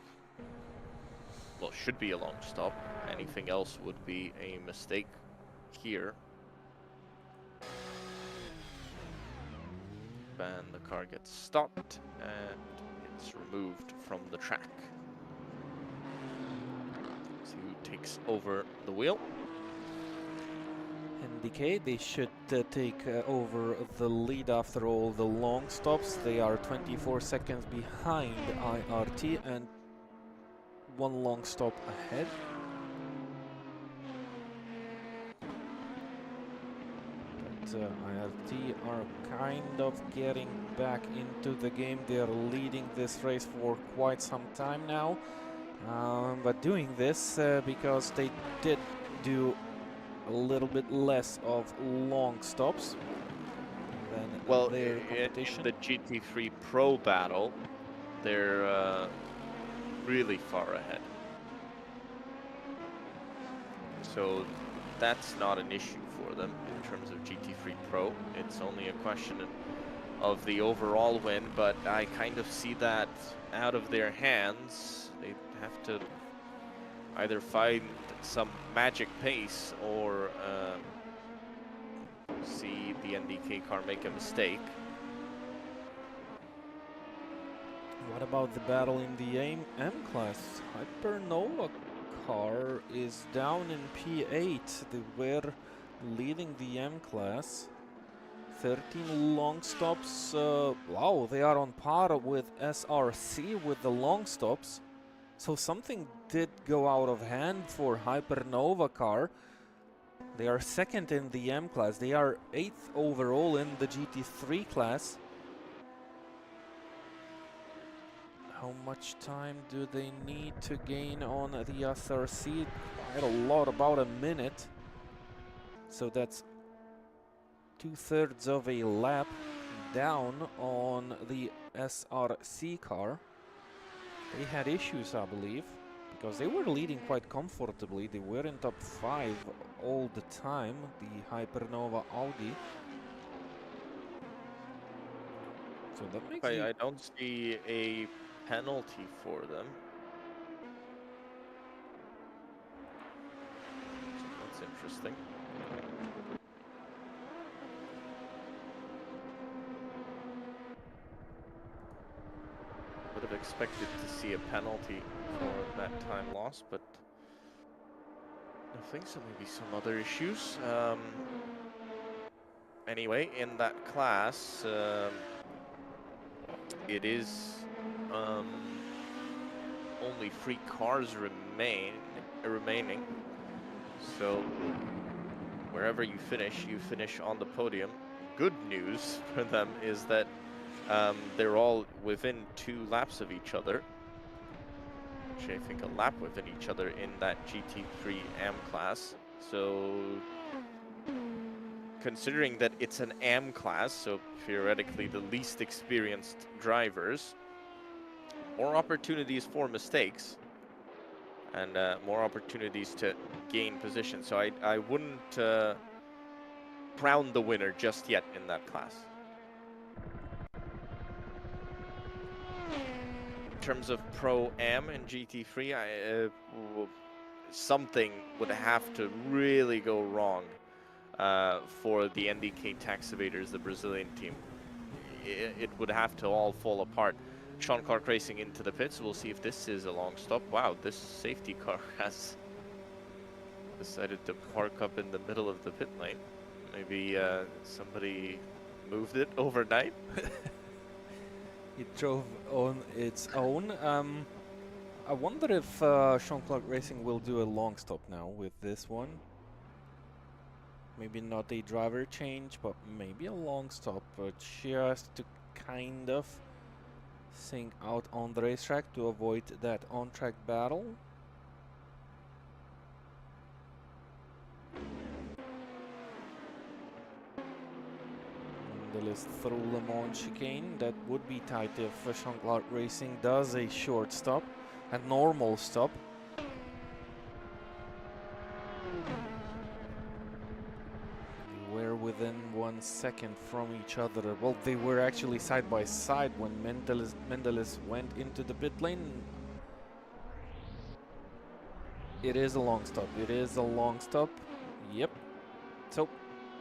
Well, should be a long stop. Anything else would be a mistake here. And the car gets stopped, and it's removed from the track. Who takes over the wheel? NDK, they should take over the lead after all the long stops. They are 24 seconds behind IRT and one long stop ahead. But IRT are kind of getting back into the game. They are leading this race for quite some time now. But doing this because they did do a little bit less of long stops than their competition. In the GT3 Pro battle, they're really far ahead. So that's not an issue for them in terms of GT3 Pro. It's only a question of the overall win, but I kind of see that out of their hands. They have to either find some magic pace or see the NDK car make a mistake. What about the battle in the M class? Hypernova car is down in P8. They were leading the M class. 13 long stops. Wow, they are on par with SRC with the long stops. So something did go out of hand for Hypernova car. They are second in the M class. They are 8th overall in the GT3 class. How much time do they need to gain on the SRC? Quite a lot, about a minute. So that's 2/3 of a lap down on the SRC car. They had issues, I believe, because they were leading quite comfortably. They were in top 5 all the time, the Hypernova Audi. So that makes I don't see a penalty for them. So that's interesting. Would have expected to see a penalty for that time loss, but I think so. Maybe some other issues. Anyway, in that class, it is only 3 cars remaining. So wherever you finish on the podium. Good news for them is that they're all within 2 laps of each other. Actually, I think a lap within each other in that GT3 AM class. So considering that it's an AM class, so theoretically the least experienced drivers, more opportunities for mistakes and more opportunities to gain position. So I wouldn't crown the winner just yet in that class. In terms of Pro Am and GT3, something would have to really go wrong for the NDK Tax Evaders, the Brazilian team. It would have to all fall apart. Sean Clark racing into the pits. We'll see if this is a long stop. Wow, this safety car has decided to park up in the middle of the pit lane. Maybe somebody moved it overnight. It drove on its own. I wonder if Sean Clark Racing will do a long stop now with this one. Maybe not a driver change, but maybe a long stop, just to kind of sink out on the racetrack to avoid that on-track battle. Mendeles through Le Mans chicane. That would be tight if Sean Clark Racing does a short stop, a normal stop. They were within 1 second from each other. Well, they were actually side by side when Mendeles went into the pit lane. It is a long stop. It is a long stop. Yep. So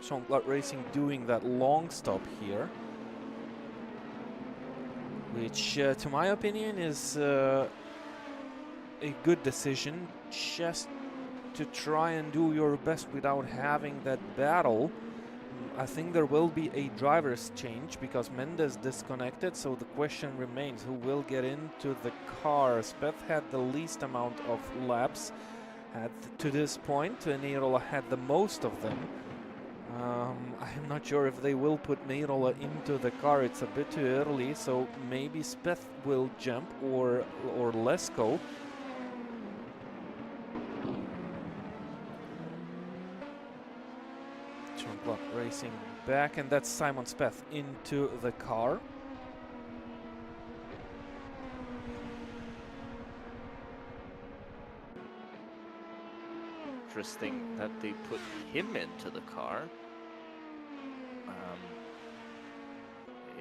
Sean Clark Racing doing that long stop here, which to my opinion is a good decision, just to try and do your best without having that battle. I think there will be a driver's change because Mendes disconnected, so the question remains who will get into the car. Speth had the least amount of laps to this point, and Eirola had the most of them. I'm not sure if they will put Meirola into the car. It's a bit too early, so maybe Speth will jump or Lesko. Sean Clark Racing back, and that's Simon Speth into the car. Interesting that they put him into the car.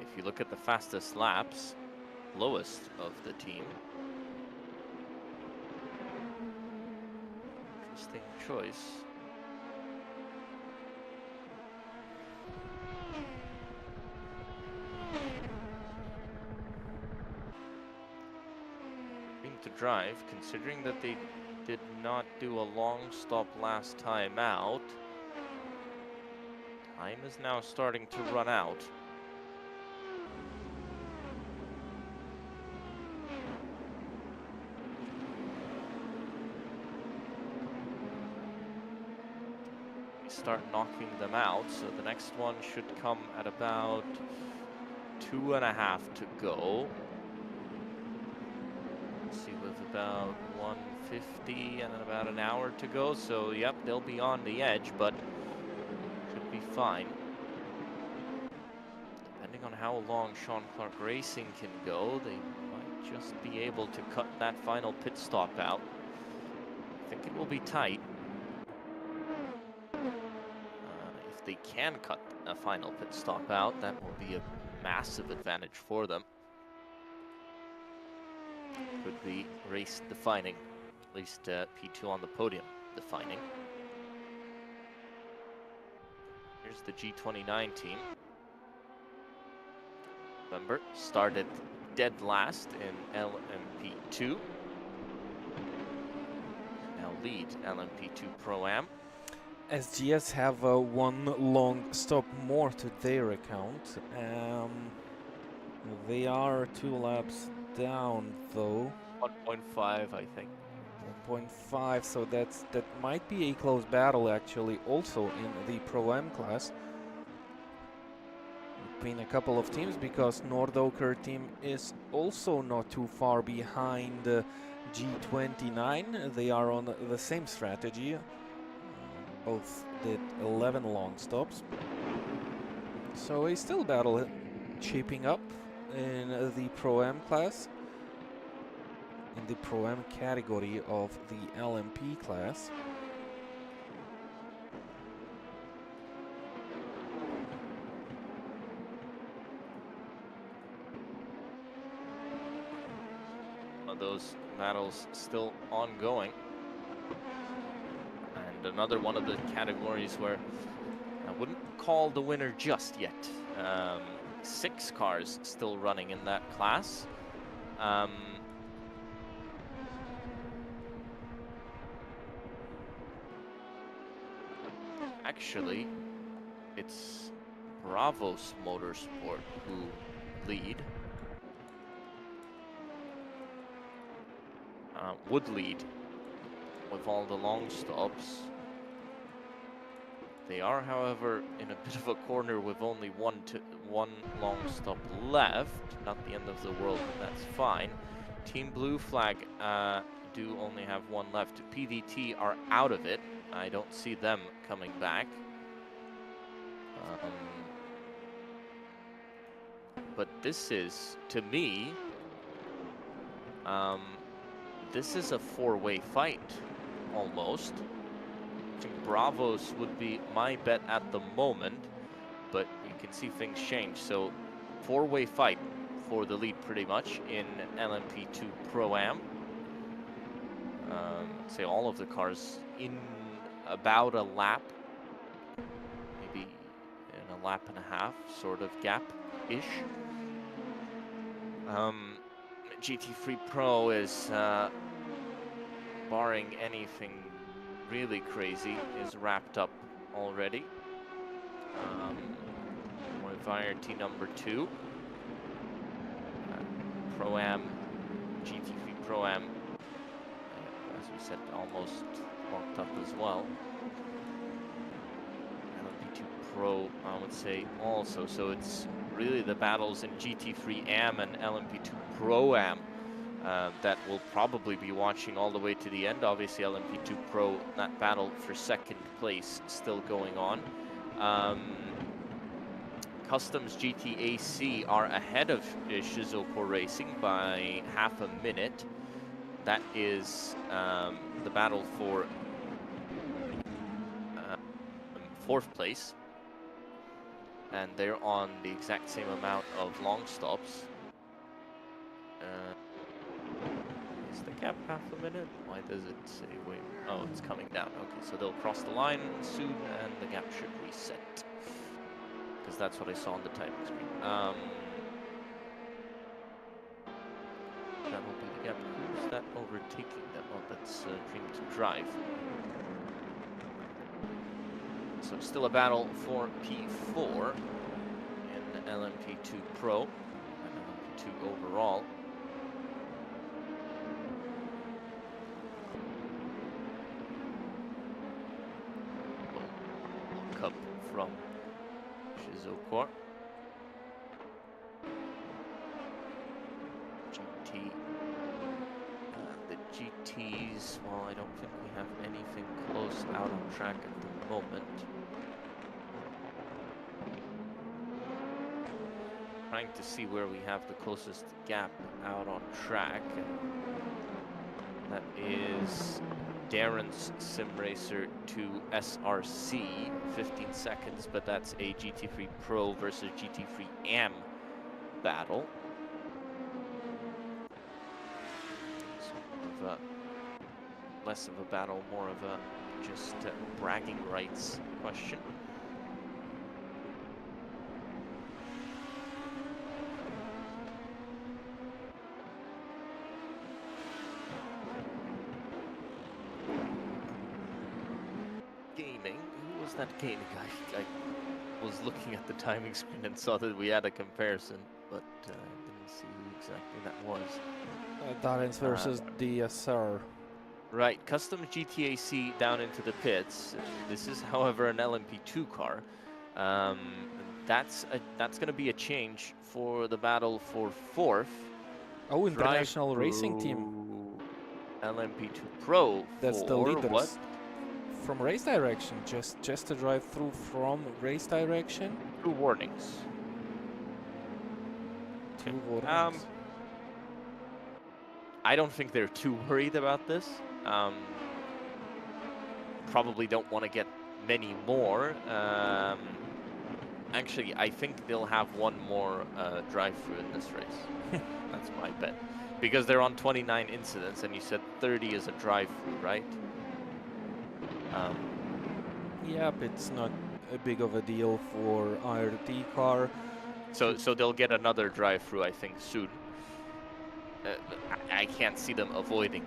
If you look at the fastest laps, lowest of the team. Interesting choice. To drive, considering that they did not do a long stop last time out. Time is now starting to run out. We start knocking them out, so the next one should come at about 2.5 to go. Let's see, with about 150 and then about an hour to go. So, yep, they'll be on the edge, but should be fine. Depending on how long Sean Clark Racing can go, they might just be able to cut that final pit stop out. I think it will be tight. If they can cut a final pit stop out, that will be a massive advantage for them. Could be race defining, at least P2 on the podium defining. Here's the G29 team. Remember, started dead last in LMP2. Now lead LMP2 Pro-Am. SGS have one long stop more to their account. They are 2 laps down though. 1.5, I think. 1.5, so that might be a close battle actually also in the Pro-Am class between a couple of teams, because Nordoker team is also not too far behind G29. They are on the same strategy. Both did 11 long stops. So a still battle shaping up in the Pro-Am class, in the Pro-Am category of the LMP class. Those battles still ongoing. And another one of the categories where I wouldn't call the winner just yet. 6 cars still running in that class. Actually, it's Bravos Motorsport who lead. Would lead with all the long stops. They are, however, in a bit of a corner with only one long stop left. Not the end of the world, but that's fine. Team Blue Flag do only have one left. PDT are out of it. I don't see them coming back. But this is, to me, this is a 4-way fight, almost. I think Bravos would be my bet at the moment, but you can see things change. So 4-way fight for the lead pretty much in LMP2 Pro-Am. Say all of the cars in about a lap, maybe in a lap and a half sort of gap-ish. GT3 Pro is, barring anything really crazy, is wrapped up already. With IRT number 2. Pro-Am, GT3 Pro-Am, as we said, almost locked up as well. LMP2 Pro, I would say also. So it's really the battles in GT3 Am and LMP2 Pro-Am that we'll probably be watching all the way to the end. Obviously, LMP2 Pro, that battle for second place still going on. Customs GTAC are ahead of Shizuoka Racing by half a minute. That is the battle for 4th place. And they're on the exact same amount of long stops. Is the gap half a minute? Why does it say wait? Oh, it's coming down. Okay, so they'll cross the line soon and the gap should reset. Because that's what I saw on the timing screen. That will be the gap. Who's that overtaking them? Oh, that's Dream to Drive. So still a battle for P4 in LMP2 Pro and LMP2 overall. Look up from Shizuoka. GT. The GTs, well, I don't think we have anything close out on track at the moment. Trying to see where we have the closest gap out on track. That is Darren's Sim Racer to SRC, 15 seconds, but that's a GT3 Pro versus GT3 Am battle. Sort of less of a battle, more of a just bragging rights question. Who was that gaming? I was looking at the timing screen and saw that we had a comparison, but I didn't see who exactly that was. Darrens versus DSR. Right, custom GTAC down into the pits. This is, however, an LMP2 car. That's going to be a change for the battle for fourth. Oh, international racing team. LMP2 Pro. That's the for leaders. What? From race direction, just to drive through from race direction. 2 warnings. 2 warnings. I don't think they're too worried about this. Probably don't want to get many more. Actually, I think they'll have one more drive-through in this race. That's my bet. Because they're on 29 incidents, and you said 30 is a drive-through, right? Yep, it's not a big of a deal for IRT car. So they'll get another drive-through, I think, soon. I can't see them avoiding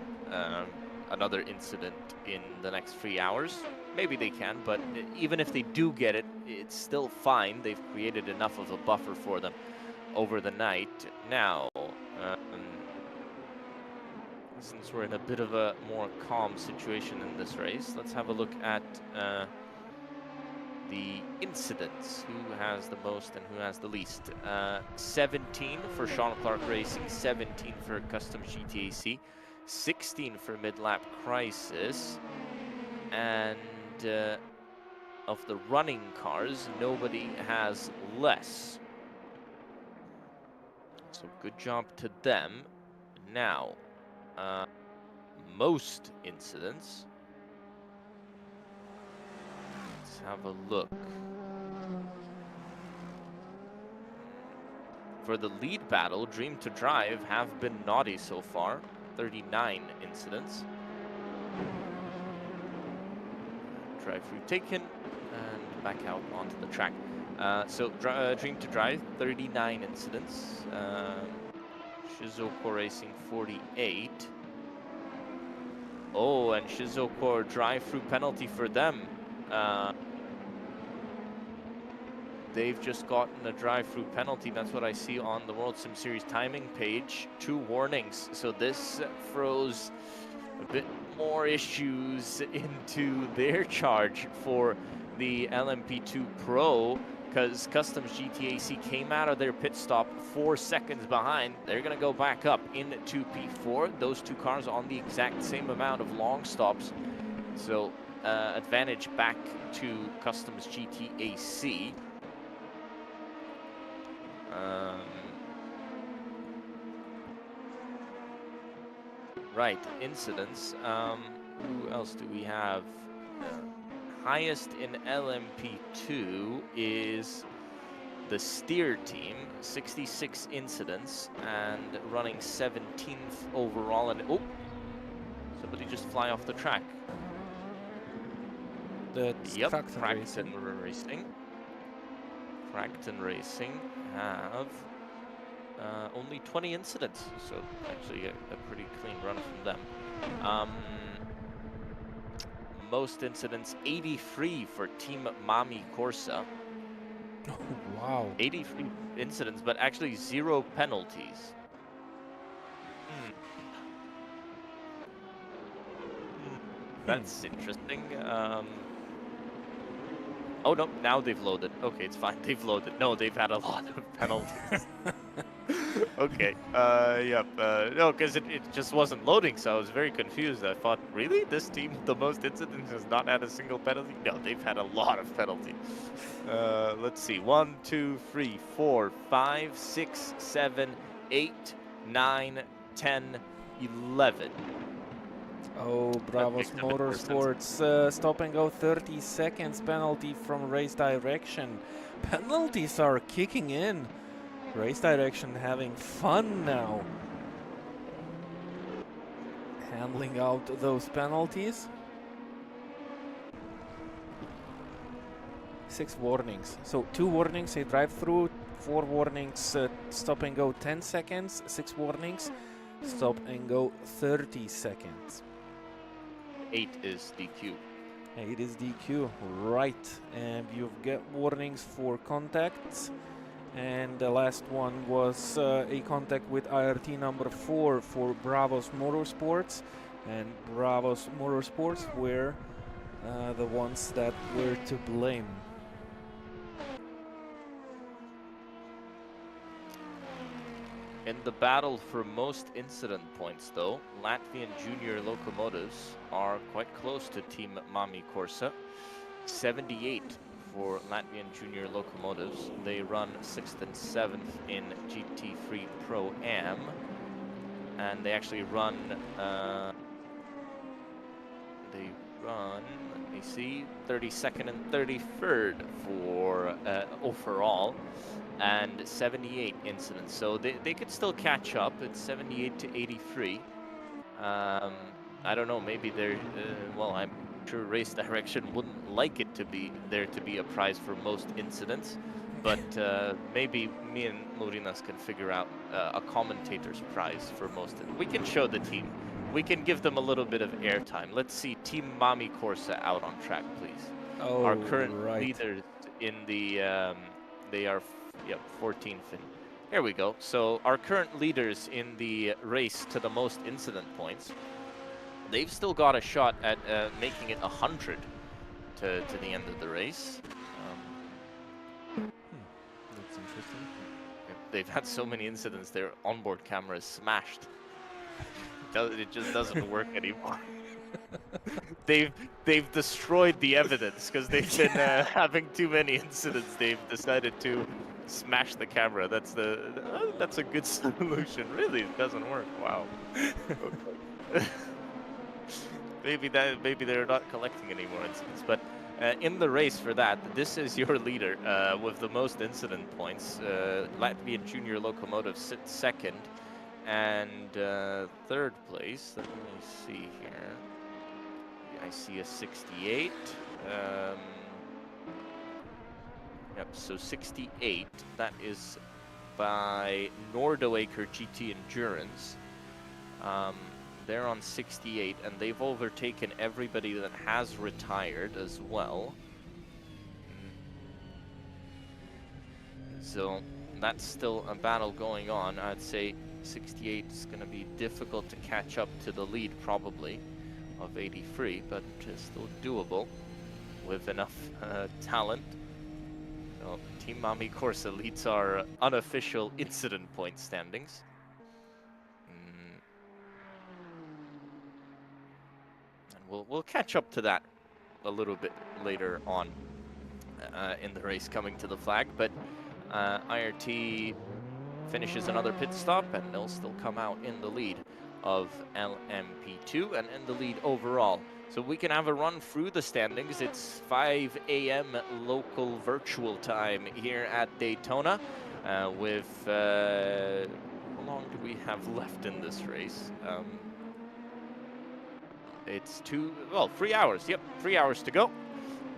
another incident in the next 3 hours. Maybe they can, but even if they do get it, it's still fine. They've created enough of a buffer for them over the night. Now, since we're in a bit of a more calm situation in this race, let's have a look at the incidents. Who has the most and who has the least? 17 for Sean Clark Racing, 17 for Custom GTAC, 16 for Mid-Lap Crisis, and of the running cars, nobody has less. So good job to them. Now, most incidents. Let's have a look. For the lead battle, Dream to Drive have been naughty so far. 39 incidents. Drive-through taken and back out onto the track. Dream to Drive, 39 incidents. Shizuko Racing, 48. Oh, and Shizuko drive-through penalty for them. They've just gotten a drive-through penalty. That's what I see on the World Sim Series timing page. 2 warnings. So this throws a bit more issues into their charge for the LMP2 Pro, because Customs GTAC came out of their pit stop 4 seconds behind. They're going to go back up into P4. Those 2 cars on the exact same amount of long stops. So advantage back to Customs GTAC. Right, incidents. Who else do we have? Highest in LMP2 is the Steer team, 66 incidents and running 17th overall. And oh, somebody just fly off the track. That's yep, Crackton Racing. Crackton Racing have only 20 incidents, so actually a pretty clean run from them. Most incidents, 83 for Team Mami Corsa. Oh, wow. 83 incidents, but actually 0 penalties. That's interesting. Oh no, now they've loaded. Okay, it's fine, they've loaded. No, they've had a lot of penalties. Okay, yep. No, because it just wasn't loading, so I was very confused. I thought, really? This team, the most incidents, has not had a single penalty? No, they've had a lot of penalties. Let's see. 1, 2, 3, 4, 5, 6, 7, 8, 9, 10, 11. Oh, Bravos Motorsports, stop and go 30 seconds penalty from race direction. Penalties are kicking in. Race direction having fun now. Handling out those penalties. 6 warnings. So 2 warnings, a drive-through, 4 warnings, stop and go 10 seconds, 6 warnings, stop and go 30 seconds. 8 is DQ. 8 is DQ, right. And you've got warnings for contacts And the last one was a contact with IRT number 4 for Bravos Motorsports. And Bravos Motorsports were the ones that were to blame. In the battle for most incident points, though, Latvian junior locomotives are quite close to Team Mami Corsa. 78 for Latvian junior locomotives. They run 6th and 7th in GT3 Pro-Am. And they actually run, let me see, 32nd and 33rd for overall. And 78 incidents, so they could still catch up. It's 78 to 83. I don't know, maybe they're, well, I'm sure race direction wouldn't like it to be there to be a prize for most incidents, but maybe me and Morinas can figure out a commentator's prize for most. We can show the team. We can give them a little bit of airtime. Let's see Team Mami Corsa out on track, please. Oh, Our current right. leaders in the, they are, yep, 14th. And here we go. So our current leaders in the race to the most incident points, they've still got a shot at making it 100 to the end of the race. That's interesting. They've had so many incidents, their onboard camera is smashed. It just doesn't work anymore. They've destroyed the evidence because they've been having too many incidents. They've decided to smash the camera. That's a good solution. Really, it doesn't work. Wow. Okay. maybe they're not collecting any more incidents. But in the race for that, this is your leader with the most incident points. Latvian junior locomotive sits second, and third place. Let me see here. I see a 68. Yep, so 68. That is by Nordoaker GT Endurance. They're on 68, and they've overtaken everybody that has retired as well. So that's still a battle going on. I'd say 68 is going to be difficult to catch up to the lead, probably, of 83, but still doable with enough talent. So Team Mami Corsa leads our unofficial incident point standings. And we'll catch up to that a little bit later on in the race coming to the flag, but IRT finishes another pit stop, and they'll still come out in the lead of LMP2 and in the lead overall. So we can have a run through the standings. It's 5 a.m. local virtual time here at Daytona with, how long do we have left in this race? It's 3 hours. Yep, 3 hours to go.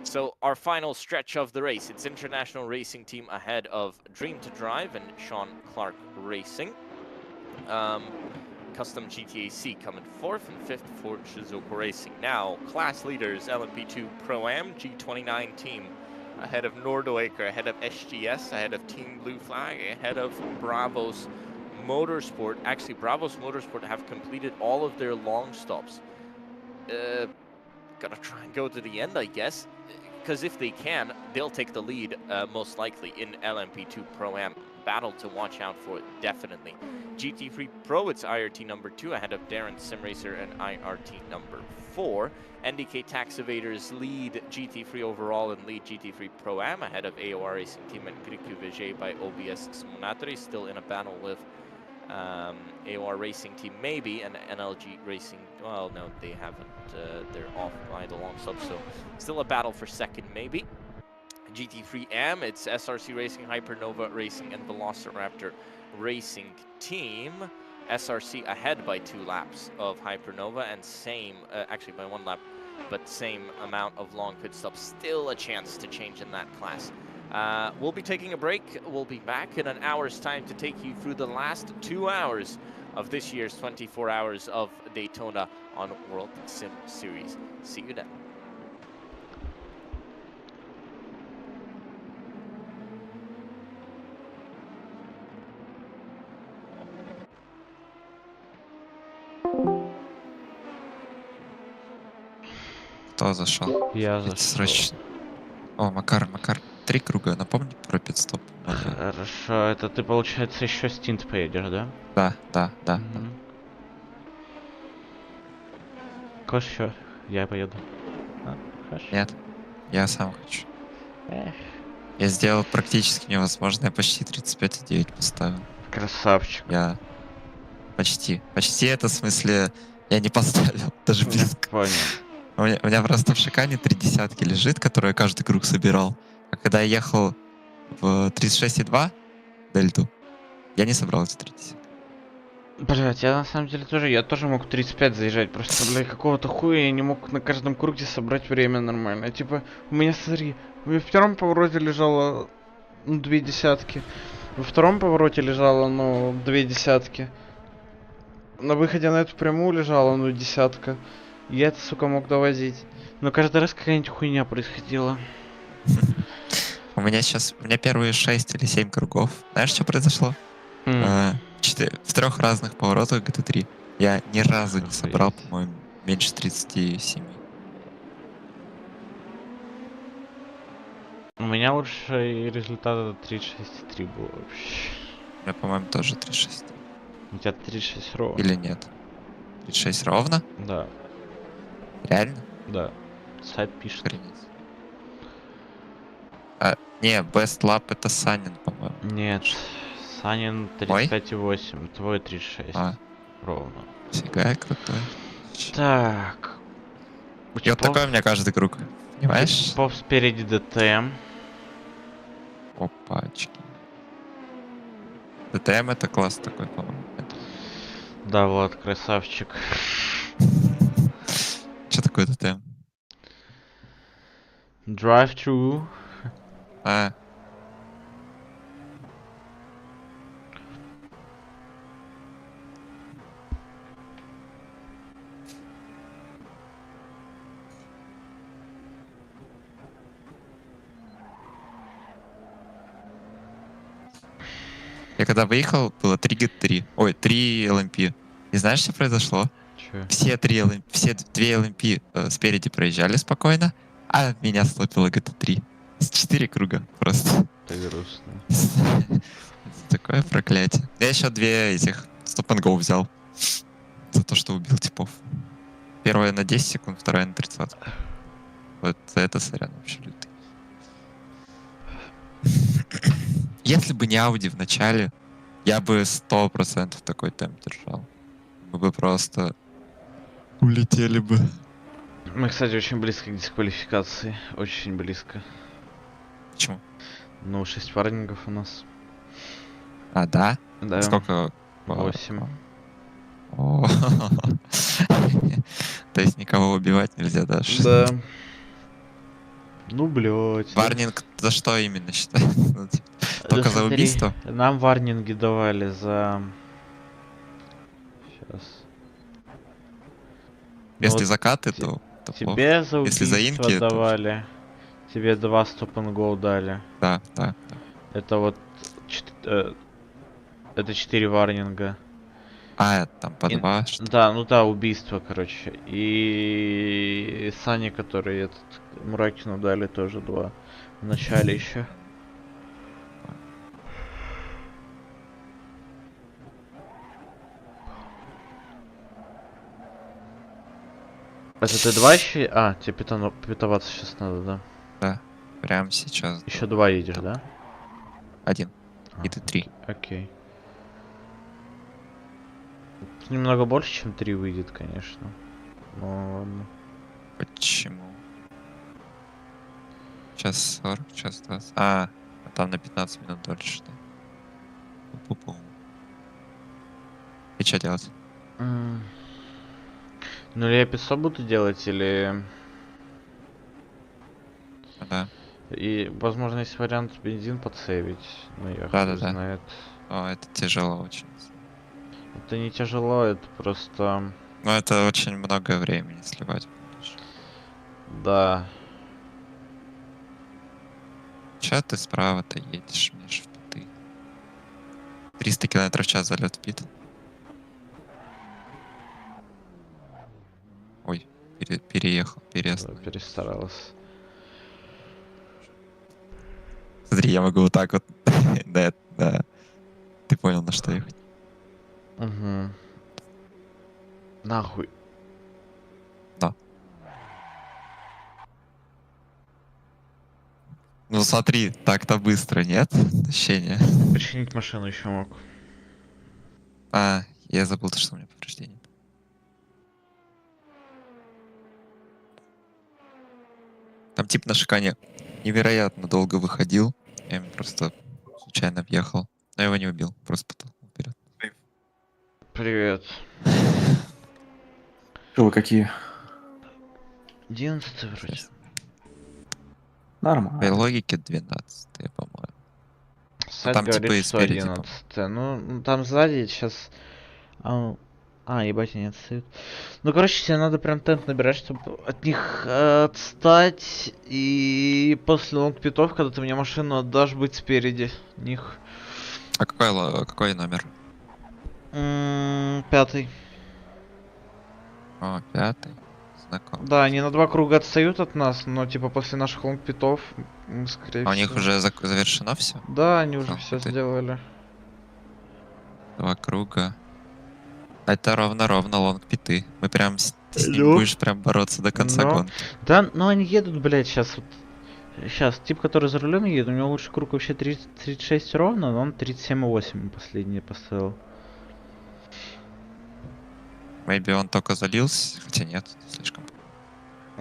So our final stretch of the race, it's International Racing Team ahead of Dream to Drive and Sean Clark Racing. Custom GTAC coming 4th and 5th for Shizuoka Racing. Now, class leaders, LMP2 Pro-Am, G29 team ahead of Nordoaker, ahead of SGS, ahead of Team Blue Flag, ahead of Bravos Motorsport. Actually, Bravos Motorsport have completed all of their long stops. Gotta try and go to the end, I guess, because if they can, they'll take the lead most likely in LMP2 Pro-Am. Battle to watch out for, definitely. GT3 Pro, it's IRT number 2 ahead of Darren Simracer and IRT number 4. NDK Tax Evaders lead GT3 overall and lead GT3 Pro-Am ahead of AOR Racing Team and Griku Vijay by OBS Smonatri, still in a battle with AOR Racing Team maybe, and NLG Racing, well, no, they haven't, they're off by the long sub, so still a battle for second maybe. GT3 AM, it's SRC Racing, Hypernova Racing, and Velociraptor Racing Team. SRC ahead by 2 laps of Hypernova, and same, actually by 1 lap, but same amount of long pit stops. Still a chance to change in that class. We'll be taking a break. We'll be back in an hour's time to take you through the last 2 hours of this year's 24 Hours of Daytona on World Sim Series. See you then. Кто зашел? Я Это зашел. срочно. О, Макар. 3 круга. Напомни про пидстоп. Хорошо, это ты, получается, еще стинт поедешь, да? Да. Кош, еще? Я поеду. Хорошо. Нет, я сам хочу. Эх, Я сделал практически невозможное, почти 35,9 поставил. красавчик. Я почти это в смысле я не поставил, даже близко. Понял. У меня просто в шикане 3 десятки лежит, которые я каждый круг собирал. А когда я ехал в 36,2 дельту, я не собрал эти 3 десятки. Блять, я на самом деле тоже, я тоже мог 35 заезжать, просто, блядь, какого-то хуя я не мог на каждом круге собрать время нормально. Типа, у меня, смотри, у меня в первом повороте лежало, 2 десятки, во втором повороте лежало, 2 десятки, на выходе на эту прямую лежало, десятка. И я это, сука, мог довозить. Но каждый раз какая-нибудь хуйня происходила. У меня первые 6 или 7 кругов. Знаешь, что произошло? В 3 разных поворотах GT3 я ни разу не собрал, по-моему, меньше 37. У меня лучший результат это 36,3 был вообще. У меня, по-моему, тоже 36. У тебя 36 ровно. Или нет? 36 ровно? Да, Реально? да. Сайт пишет. Охренеть. Не, Best Lap это Санин, по-моему. Нет, Санин 35,8, твой 36. Ровно. Фига, крутой. Так. И вот такой у меня каждый круг. Понимаешь? Поп спереди ДТМ. Опачки. ДТМ это класс такой, по-моему. Да, Влад, красавчик. Что такое ДТМ? Drive-thru. Я когда выехал, было 3 GT3. Ой, 3 LMP. И знаешь, что произошло? Чё? Все 2 LMP спереди проезжали спокойно, а меня слопило GT3. С 4 круга просто. Это грустно. Такое проклятие. Я еще 2 этих Stop and Go взял. За то, что убил типов. Первая на 10 секунд, вторая на 30. Вот это сорян вообще лютый. Если бы не Audi в начале, я бы 100% такой темп держал. Мы бы просто улетели бы. Мы, кстати, очень близко к дисквалификации. Очень близко. Почему? 6 варнингов у нас. А, да? Да. Сколько? 8. О, то есть никого убивать нельзя даже? Да. Ну, блядь. Варнинг за что именно считается? Только за убийство? Нам варнинги давали за... Сейчас. Если закаты, то тебе за убийство если за инки, давали. Тебе 2 Stop and Go дали. Да. Это вот... Это 4 варнинга. Там по 2, что ли? Да, убийство, короче. И Сани, который этот Муракину дали, тоже 2. В начале еще. Это ты 2 еще? А, тебе питоваться сейчас надо, да? Да, прямо сейчас. Еще 2 едешь, да? 1. И ты 3. Окей. Немного больше, чем 3 выйдет, конечно. Ну ладно. Почему? Час 40, час 20. А там на 15 минут дольше, да? Пу-пу-пу. И что делать? Ну или я 500 буду делать, или... Да. И, возможно, есть вариант бензин подсейвить. Но я Да. знает. О, это тяжело очень. Это не тяжело, это просто... Ну, это очень много времени сливать будешь. Да. Чё ты справа-то едешь, Миш, в ты? 300 км в час залет пит. Ой, переехал, Да, переостановил. перестаралась. Смотри, я могу вот так вот. Да, да. Ты понял, на что ехать. Угу. Нахуй. Да. Ну смотри, так-то быстро, нет? Ощущение. Починить машину еще мог. А, я забыл, что у меня повреждение. Там тип на шикане невероятно долго выходил. Я ему просто случайно въехал. Но я его не убил, просто подтолкнул вперед. Привет. Что вы какие? 11 вроде. Сейчас. По Нормально. логике 12, по-моему. Сайт там говорит, типа и что спереди, 11. Ну, там сзади сейчас... ебать, они отстают. Ну, короче, тебе надо прям темп набирать, чтобы от них отстать. И после лонгпитов, когда ты мне машину отдашь, быть спереди них. А какой номер? 5. О, 5. Знаком. Да, они на 2 круга отстают от нас, но типа после наших лонгпитов, скорее А у всего. них уже завершено все? Да, они уже все Лонгпиты. сделали. 2 круга. Это ровно-ровно лонгпиты. Мы прям ты с ним Ну? будешь прям бороться до конца Но. гонки. Да, ну они едут, блядь, сейчас вот. Сейчас, тип, который за рулем едет, у него лучший круг вообще 36 ровно, но он 37,8 последний поставил. Maybe он только залился, хотя нет, слишком.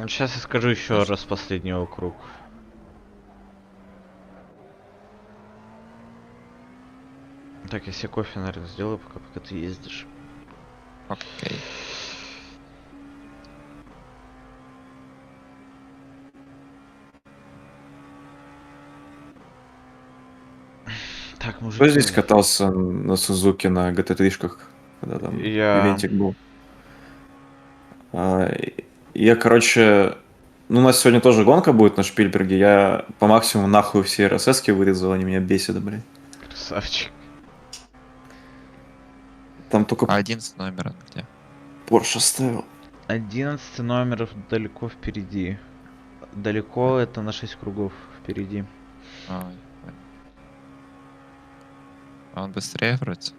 Сейчас я скажу еще раз последний круг. Так, я себе кофе, наверное, сделаю, пока ты ездишь. Окей. Так, Кто мужики. здесь катался на Сузуке на GT3-шках, когда там Я. ивентик был? Я, короче... Ну, у нас сегодня тоже гонка будет на Шпильберге. Я по максимуму нахуй все РСС-ки вырезал, они меня бесят, блядь. Красавчик. Там только А 11 номер он где? Порш оставил. 11 номер далеко впереди. Далеко это на 6 кругов впереди. Ой, понял. А он быстрее вроде?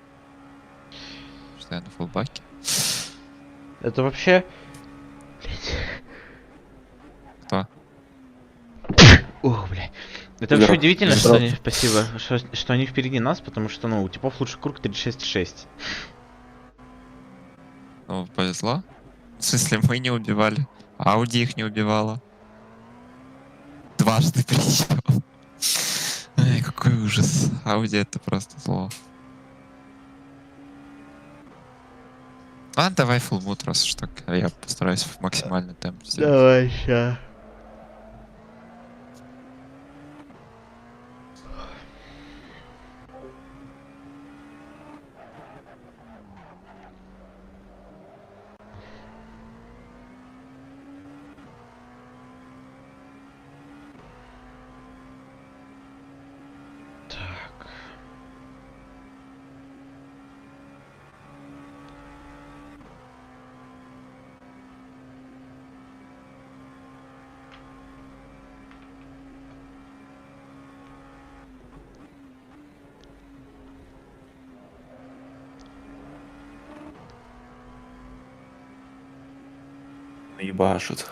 Что я на фулбаке? Это вообще... Блять. Кто? Ох, бля. Это Здорово. вообще удивительно, что Здорово. они... Спасибо. Что они впереди нас, потому что, ну, у типов лучший круг 36,6. Ну, повезло. В смысле, мы не убивали. Ауди их не убивала. Дважды причем. Ай, какой ужас. Ауди это просто зло. Ладно, давай full mood, раз уж так. А я постараюсь в максимальный темп сделать. Давай, ща. Так. Ебашут.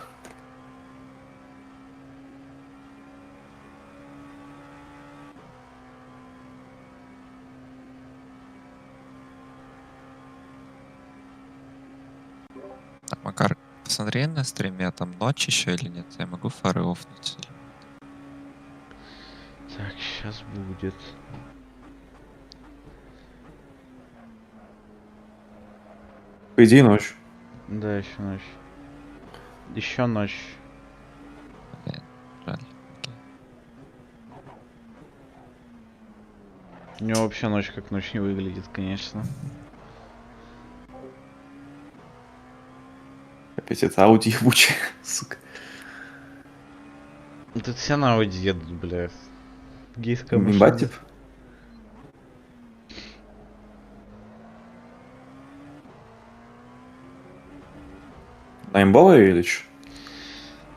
Так, Макар, посмотри на стриме, там ночь еще или нет? Я могу фары офнуть? Так, сейчас будет. По идее, ночь. Да, еще ночь. Еще ночь. Блин, жаль. Окей. У него вообще ночь как ночь не выглядит, конечно. Опять это Ауди ебучая, сука. Тут все на Ауди едут, бля. Гейская Мимба, машина. тип. На имбовой или что?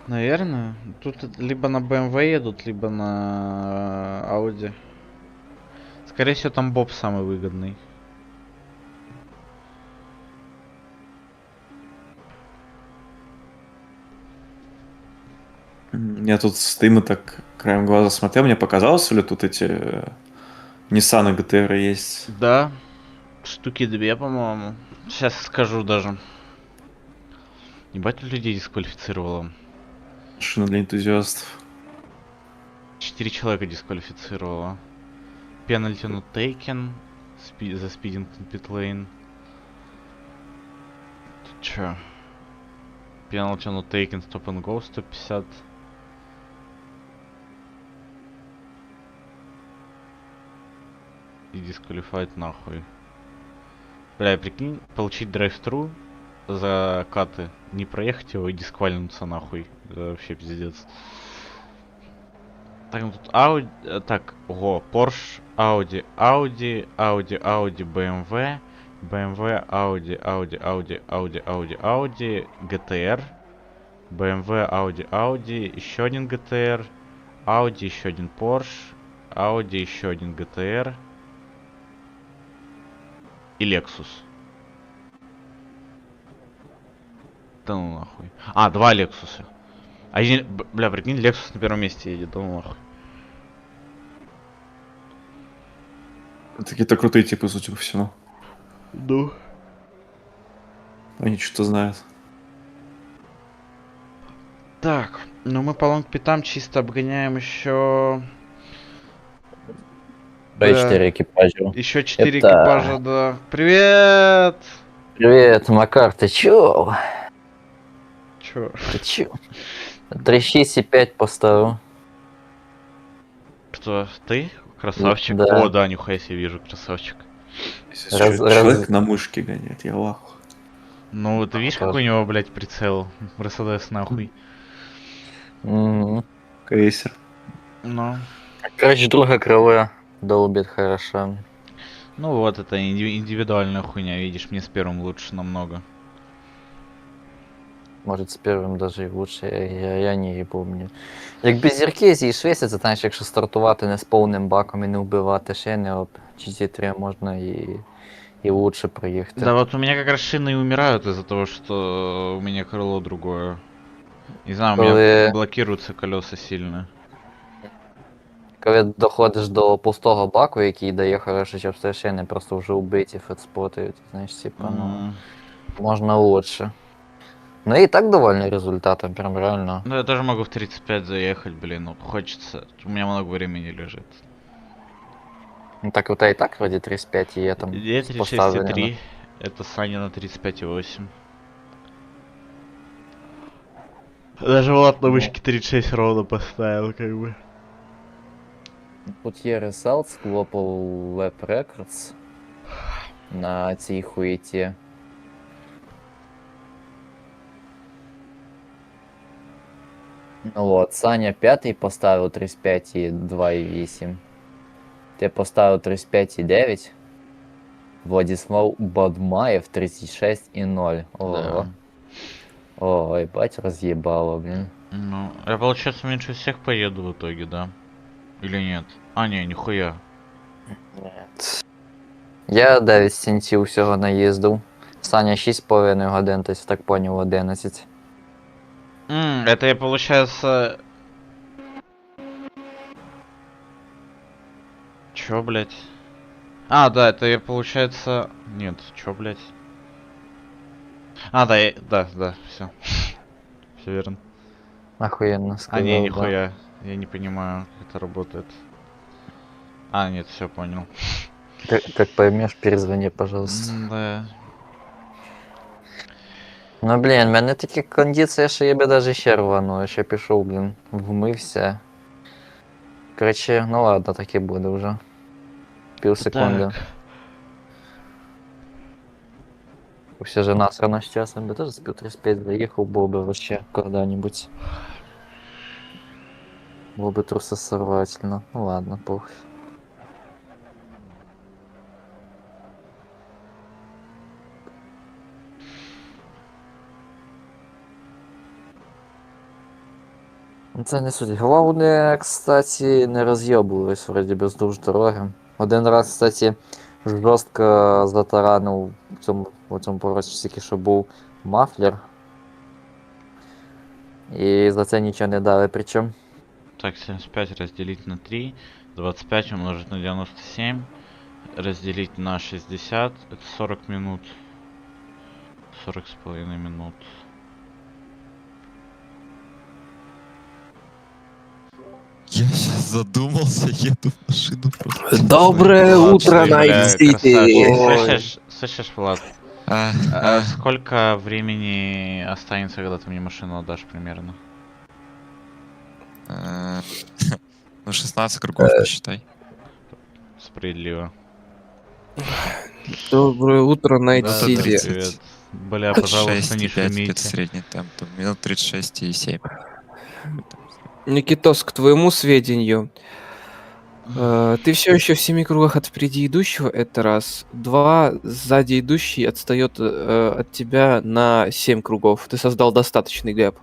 Наверное. Тут либо на BMW едут, либо на Audi. Скорее всего, там Боб самый выгодный. Я тут стримы так краем глаза смотрел, мне показалось, ли тут эти Nissan GTR есть? Да. Штуки 2, по-моему. Сейчас скажу даже. Ебать, тут людей дисквалифицировало. Машина для энтузиастов. 4 человека дисквалифицировало. Penalty not taken. За speeding in pit lane. Тут чё? Penalty not taken, stop and go 150. И дисквалифайт нахуй. Бля, прикинь, получить драйв-тру за каты, не проехать его и дисквалинуться нахуй. Это вообще пиздец. Так, ну тут Audi, так, ого, Porsche, Audi, BMW, Audi, GTR, BMW, Audi, еще один GTR, Audi, еще один Porsche, Audi, еще один GTR и Lexus. Да ну нахуй. А, 2 Лексуса. Бля, прикинь, Lexus на первом месте едет, да ну нахуй. Какие-то крутые типы, судя по всему. Ну. Они что-то знают. Так, ну мы по лонгпитам чисто обгоняем еще... П4 экипажа. Еще 4 Это- экипажа, да. Привет! Привет, Макар, ты чё? Чё? Ты чё? 3.6 и 5 поставил. Кто? Ты? Красавчик? Да. О, да, нихуя себе вижу, красавчик. Если Раз- человек на мышке гоняет, я лаху. Ну, ты видишь, какой у него, блядь, прицел? Мерседес нахуй. Мгм. Крейсер. Ну. Короче, друга крыло долбит хорошо. Ну вот, это индивидуальная хуйня, видишь, мне с первым лучше намного. Може з первим даже і лучше, я не помню. Якби зірки зійшлися, це знаєш, якщо стартувати не з повним баком і не вбивати шини, об GT3 можна і лучше проїхати. Да, вот у меня как раз шины и умирают из-за того, что у меня крыло другое. Не знаю, у меня Коли, блокируются колеса сильно. коли доходиш до пустого баку, який дає хороші чапси шини, просто вже вбиті фетспотають, знаєш, типа, ну, М. можна лучше. Ну і так довольний результатом, прям реально. Ну, я тоже могу в 35 заехать, блин, ну, хочется. У меня много времени лежит. Ну так у тебе і так вроді 35 є там Где поставлено. 36,3, это Саня на 35,8. Даже Влад на вышке 36 ровно поставил, как бы. Тут є Result, склопав Web Records на цій хуєті. Ну от, Саня 5 поставив 35,2,8. Ти поставив 35,9. Владислав Бадмаєв 36,0. Ого. Да. Ой, бать, разъебало, блин. Ну, я, получается, меньше всех поеду в итоге, да? Или нет? А, не, нихуя. Нет. Я 9 сінців всього наїздив. Саня 6,5 годин, то есть так понял 11. Это я, получается... Чё, блядь? А, да, это я, получается... Нет, чё, блядь? А, да, да, все. Все верно. Охуенно А, не, сказал, да. нихуя. Я не понимаю, как это работает. А, нет, все понял. Как поймешь, перезвони, пожалуйста. Да. Ну, блін, в мене такі кондиції, що я би даже ще рвану, я ще пішов, блін, вмився. Короче, ну ладно, так і буде вже. Пів секунди. Так. Все же насрано з часом, би теж з пів 35 заїхав, був би вообще когда-нибудь. Було би трусосорвательно. Ну ладно, похуй. Це не суть. Головне, кстати, не роз'єбувались вроді бездуж дороги. Один раз, кстати, жорстко затаранив в цьому повороті, тільки що був мафлер. І за це нічого не дали причому. Так, 75 разделить на 3, 25 умножить на 97, разделить на 60, это 40 минут. 40 с половиной минут. Я сейчас задумался, еду в машину просто. Доброе Влад, утро, ты, бля, Найт-Сити! красавчик. Слышишь, Влад? А, Сколько времени останется, когда ты мне машину отдашь примерно? Ну, 16 кругов посчитай. Справедливо. Доброе утро, Да, Найт-Сити! привет. Бля, пожалуйста, не 6,5 это шумите. средний темп. Минут 36,7. Никитос, к твоему сведению, ты все еще в 7 кругах от впереди идущего, это раз. Два, сзади идущий отстает от тебя на 7 кругов. Ты создал достаточный гэп.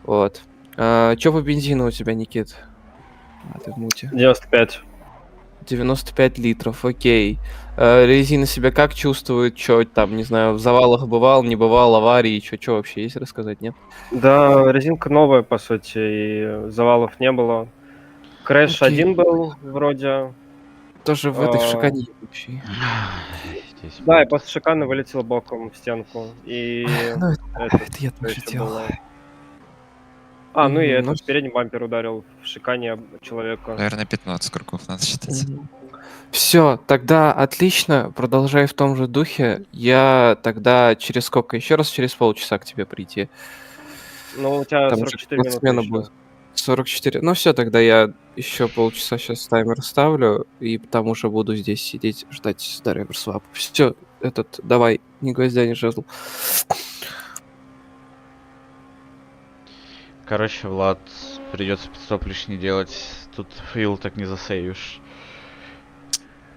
Вот. Чё по бензину у тебя, Никит? Ты в муте. 95. 95 литров, окей. Резина себя как чувствует? Чё там, не знаю, в завалах бывал, не бывал, аварии? Чё вообще есть рассказать, нет? Да, резинка новая, по сути, и завалов не было. Крэш Окей. один был вроде. Тоже в этой в шикане ебучей. Здесь Да, и будет. после шиканы вылетел боком в стенку. И Ну, это, это я что тоже еще делал. было? Ну и Мгм, этот ну, передний бампер ударил в шикане человека. Наверное, 15 кругов надо считать. Все, тогда отлично, продолжай в том же духе. Я тогда через сколько? Еще раз через полчаса к тебе прийти. Ну, у тебя Там уже 44 минуты смена еще. будет. 44. Ну все, тогда я еще полчаса сейчас таймер ставлю, и потому что буду здесь сидеть, ждать драйвер свап. Все, давай, ни гвоздя, ни жезл. Короче, Влад, придется пидстоп лишний делать. Тут фейл так не засейвишь.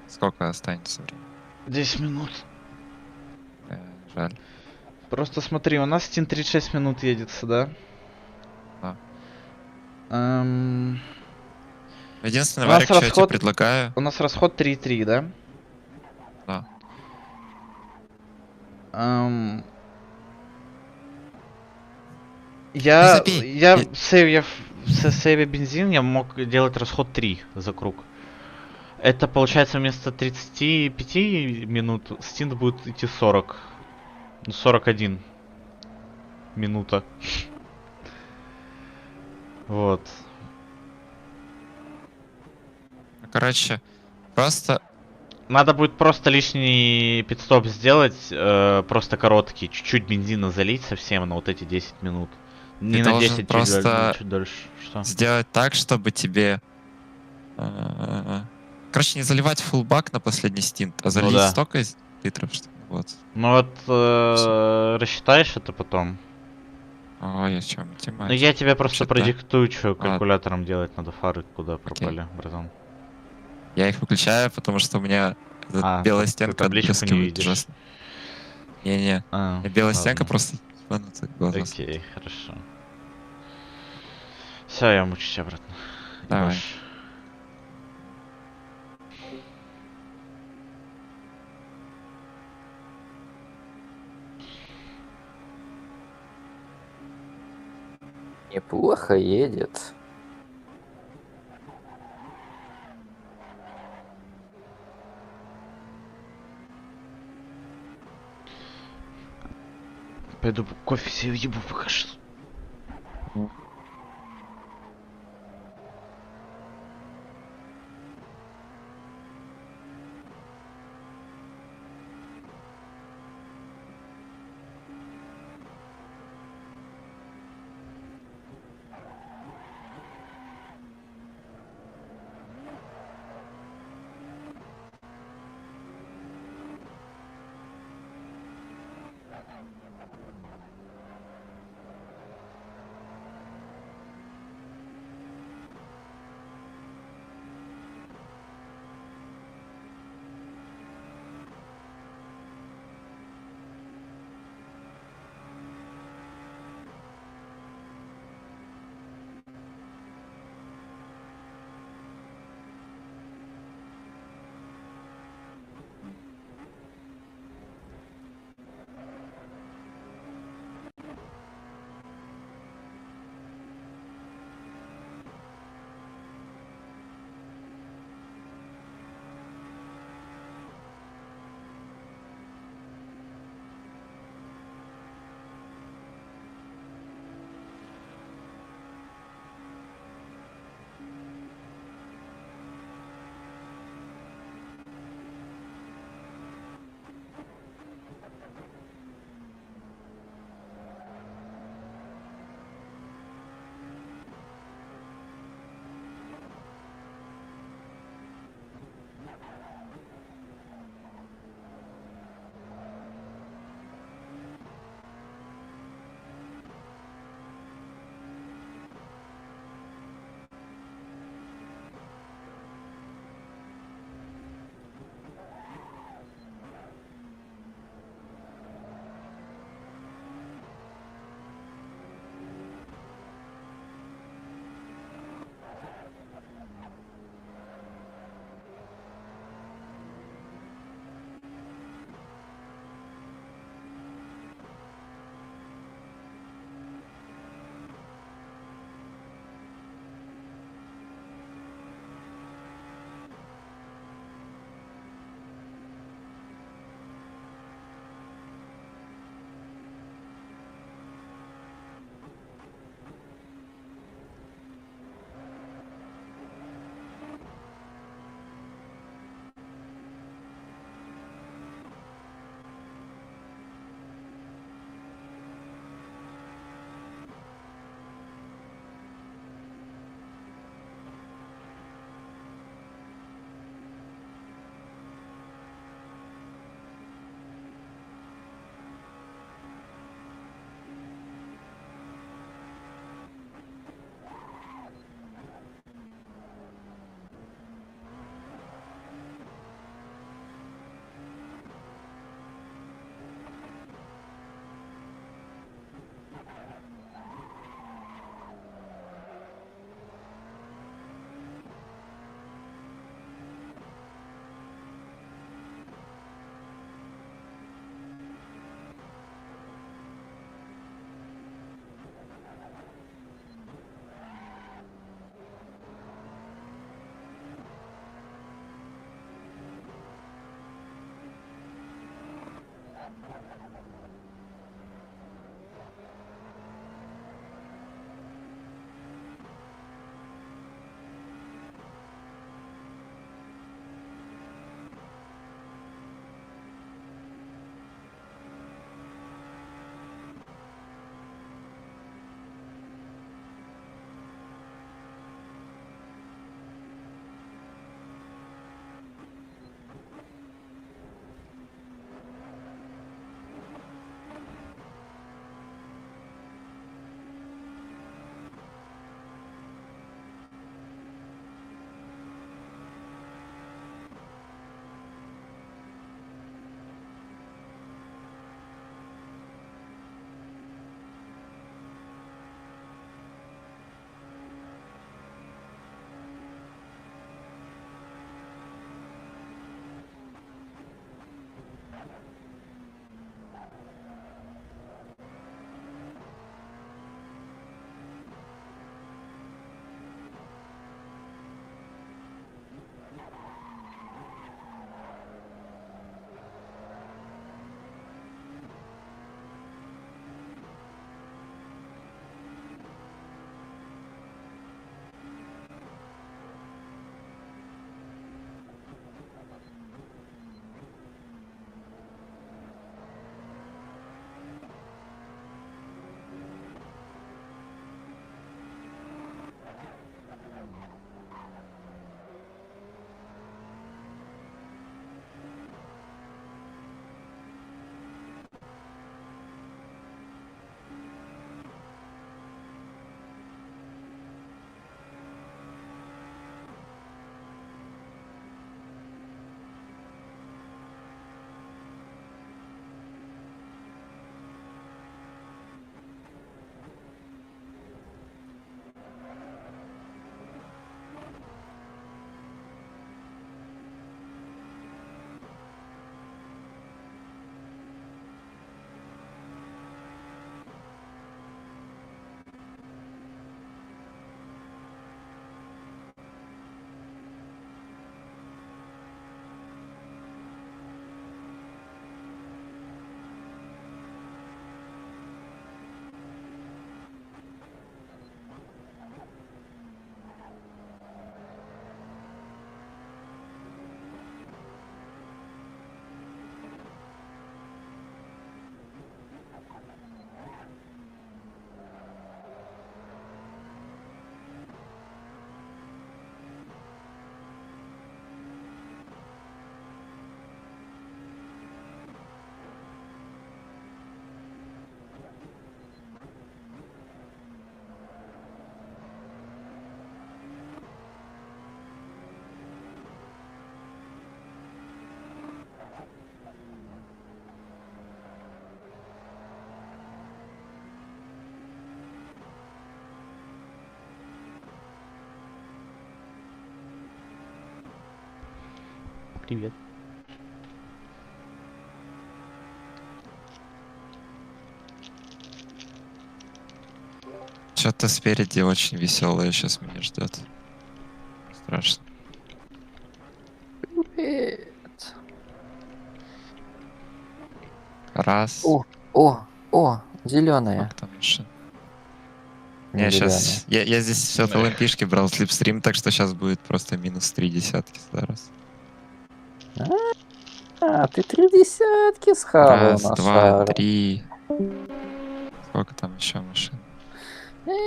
Сколько останется времени? 10 минут. Жаль. Просто смотри, у нас стин 36 минут едется, да? Да. Эм, Единственный У нас варик, что я тебе расход- предлагаю, У нас расход 3,3, да? Да. Эм, Ну, Я, забей. я в сейве бензин, я мог делать расход 3 за круг. Это получается вместо 35 минут стинт будет идти 40. Ну, 41 минута. Вот. короче, просто Надо будет просто лишний пидстоп сделать, просто короткий, чуть-чуть бензина залить совсем на вот эти 10 минут. Не Ты на должен 10, чуть просто чуть дольше. Что? сделать так, чтобы тебе... Короче, не заливать full бак на последний стинт, а залить да. столько литров, что... Вот. Ну вот, рассчитаешь это потом? Ой, о чем математика. Ну я тебе просто Вообще-то, продиктую, что калькулятором делать надо, фары куда пропали, братан. Я их выключаю, потому что у меня белая ты стенка табличку не отблескивает видишь. ужасно. Не-не, белая стенка просто ебанутая глаза. Окей, хорошо. Все, я мучусь обратно. Давай. Ебашь. Неплохо едет. Пойду кофе себе ебу пока что. Привет. Что-то спереди очень веселое сейчас меня ждет. Страшно. Привет. Раз. О, зеленая. Сколько там машин? Не Я зеленая. сейчас. Я здесь все от олимпишки брал слепстрим, так что сейчас будет просто минус 3 десятки зараз. А, ты 3 десятки схавал Раз, на два, шар. 3. Сколько там еще машин?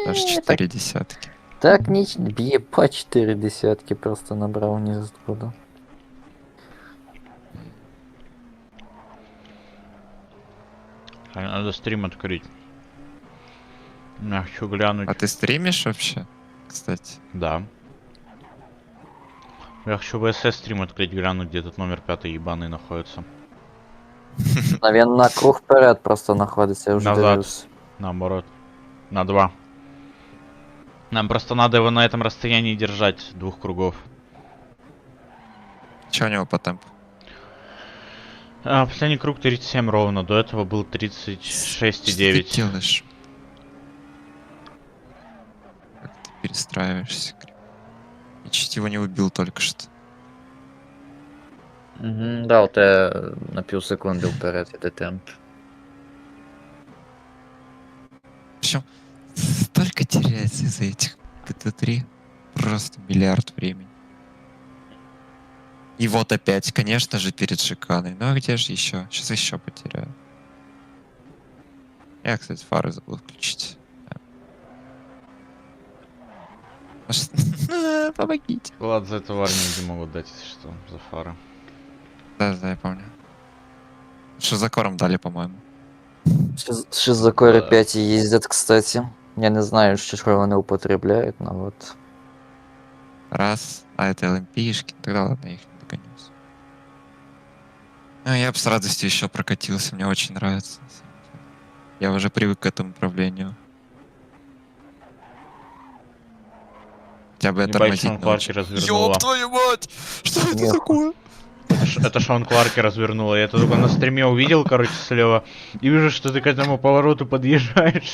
Даже Так, 4 десятки. так ебать 4 десятки просто набрал ниоткуда. Надо стрим открыть. Я хочу глянуть. А ты стримишь вообще, кстати? Да. Я хочу ВСС стрим открыть, глянуть, где этот номер 5 ебаный находится. Наверное, на круг вперед просто находится, я уже Назад. дивлюсь. Наоборот. На 2. Нам просто надо его на этом расстоянии держать, 2 кругов. Че у него по темпу? Последний круг 37 ровно, до этого был 36,9. Что ты делаешь? Как ты перестраиваешься? Я чуть его не убил только что. Да, у тебя на півсекунди вперед іде темп. Причем столько теряется из-за этих ПТ-3. Просто миллиард времени. И вот опять, конечно же, перед шиканой. Ну а где же еще? Сейчас еще потеряю. Я, кстати, фары забыл включить. Помогите. Ладно, за это в армии не могут дать, если что, за фары. Да, я помню. Шизакором дали, по-моему. Шизокори 5 ездят, кстати. Я не знаю, что вони употребляют, но вот. Раз. А это олимпийшки. Тогда ладно, я их не догонюсь. А я бы с радостью еще прокатился. Мне очень нравится. На самом деле. Я уже привык к этому управлению. Хотя бы я Ебать, тормозить Шон Кларки научил. развернула. Ёб твою мать! Что это Нет. такое? Это Шон Кларки развернула. Я это только на стриме увидел, короче, слева. И вижу, что ты к этому повороту подъезжаешь.